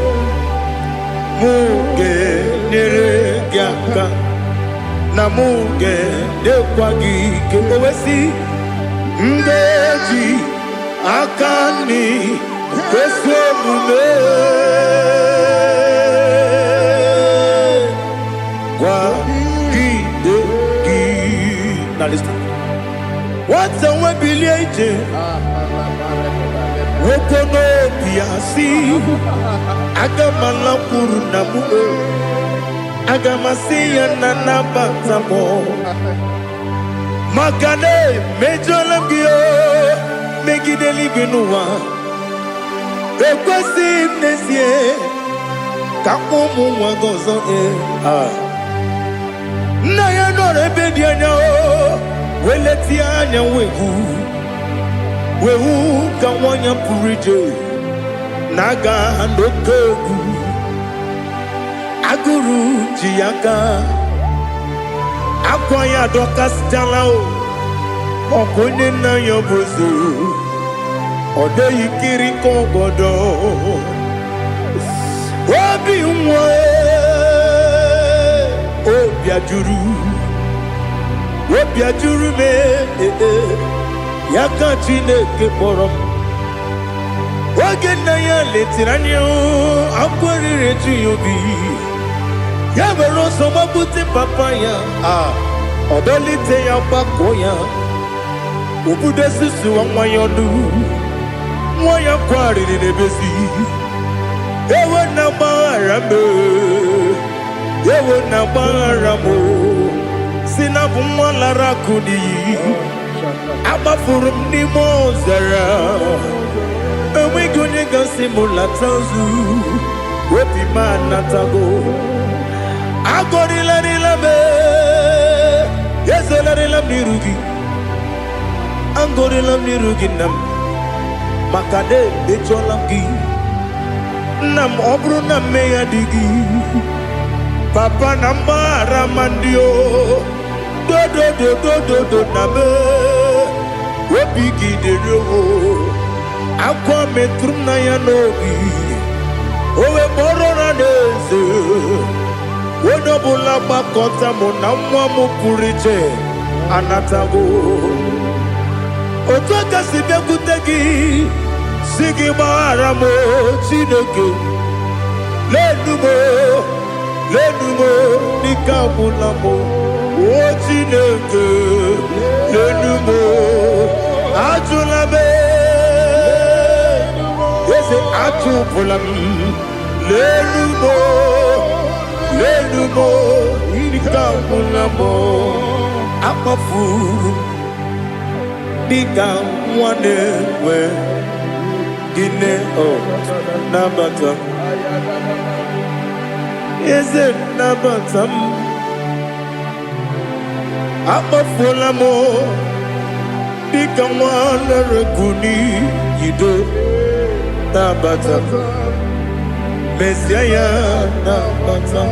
Muge neregyaka. Na muge dekwagike owesi. Ngeji akani kwesomume kwa gidegi. Now listen. What's a webiliate? Wokono piasi. Agamala puru namu. Agamasiya nanabatamo. Makane mejolamgio megideli genua ekwesi nesie kakomu wagozo na ya nore bedi anya o weleti anya wehu ka wanya purije naga ndokogu aguru jiaka Akwaya dokas jalao Okonye na yobozo Ode yikiri kogodo Obi umwe Obi ajuru me Yaka Chineke porom Oge na ya letiranyo Akwarire tuyobi Yabero somabute papaya Odolite ya bakoya Ubude susu wa mwayonu Mwaya kwari nebezi Ewe na barame Ewe na baramo Sinabu mwalara kudi Abafurum ni mozara Ewe gonye gansi mulatazu Wepi manatago Agorila me, yeselila mirugi. Angorila mirugi nam, makade becholangi. Nam obru nam meya digi. Papa namara mandio, do nabe. Wepigi de roho, akwa metrum na yanogi. Owe borona neze. Wonobula bakota mona mwamu purije anatago Otoka sibe kutegi Sigi maharamo Chineke Lenumo Nikabulamo O Chineke Lenumo Ajulame Yese Ajupulam Lenumo Lenumo, Nikamulamo, Apafuru, Nikamwane, Gine, Nabatam. Is it Nabatam? Apafulamo, Nikamwane, Rekuni, Yido, Nabatam. Messiah Nabatam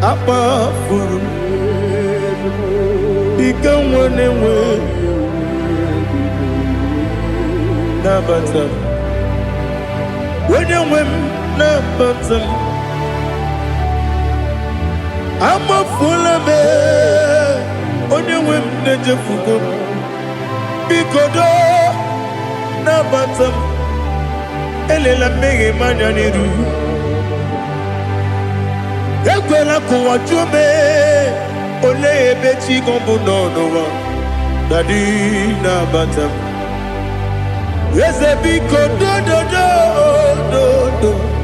Apa Furu Ikamwane Nabatam When you win Nabatam Apa Fulame On you win Nejafugo bikodo na batam elela mmehie manya n'iru ekwela kụwa jume ole ebe chi gọmbụ n'ọnụwa dadi na batam eze bikodo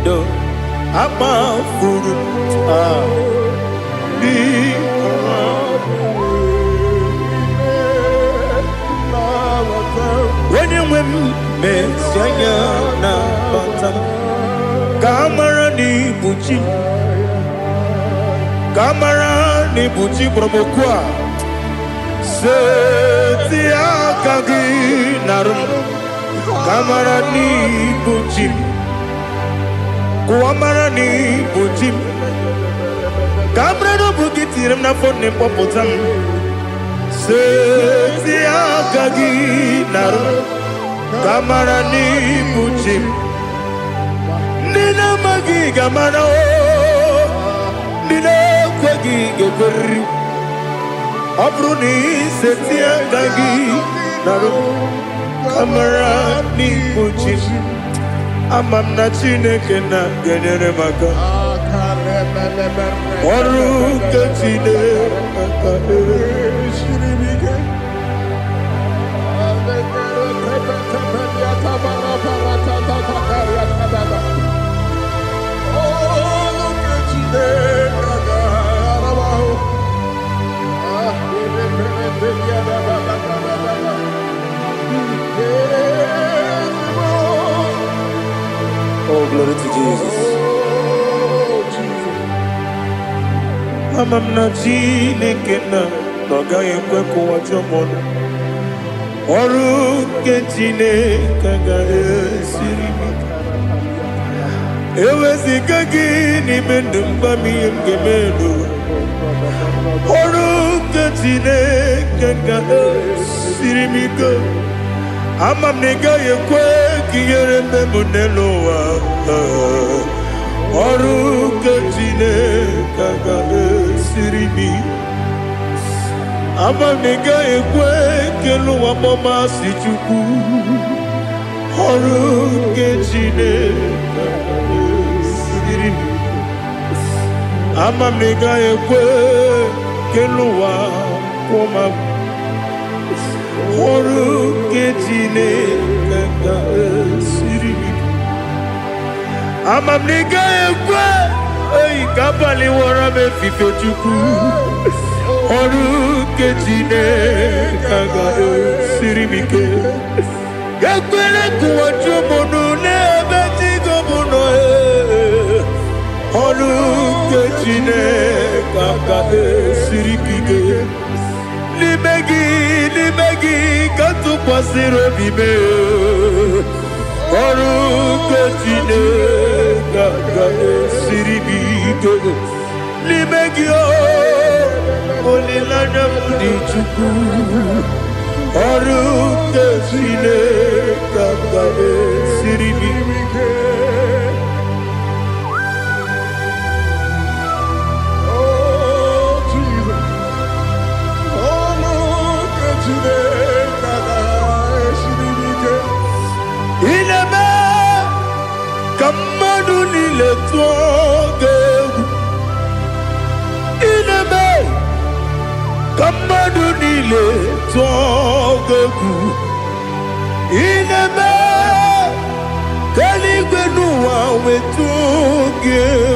do ama furu Wenye wem mesanya na batam kamara ni buchi promokwa seti akagi narum kamara ni buchi kuamara ni buchi kamara no bugitirim na fone popotam seti akagi narum kamara ni buchi nina magi gamana o nina kwagi gekori abruni seti akagi narum kamara ni buchi amam na Chineke na genyere maka ọrụ nke Chineke Oh, glory to Jesus. Amam na Chineke na n'ọgaghị ekwe kụwa jọmọnụ ọrụ nke Chineke ga-esiri m eweziga gị n'ime ndụ mgbam ihe m ga-emenụ ọrụ nke Chineke ga-esiri m ike amam na ị gaghị ekwe ka ihere mmemme n'elu ụwa ọrụ nke Chineke ga-esiri m amam na ị gaghị ekwe ka elu ụwa gbamasị Chukwu ọrụ nke Chineke ga-esiri m amam na ị gaghị ekwe ka elu ụwa kwụma ọrụ nke Chineke ga-esiri m amam na ị gaghị ekwe ka abalị wara m efife Chukwu ọrụ nke Chineke ga-esiri m ike ekwere kụwa jụmụnụ n'ebe chi gọbụnụ ọrụ nke Chineke ga-esiri m ike n'ime gị ka tụkwasịrị obi m ọrụ nke Chineke ga-esiri m ike n'ime gị olileanya m dị Chukwu ọrụ nke Chineke ga-esiri m ike Kamadu niile tụọ egwu ineme kamadu niile tụọ egwu ineme ka eluigwe n'ụwa wee tụọ egwu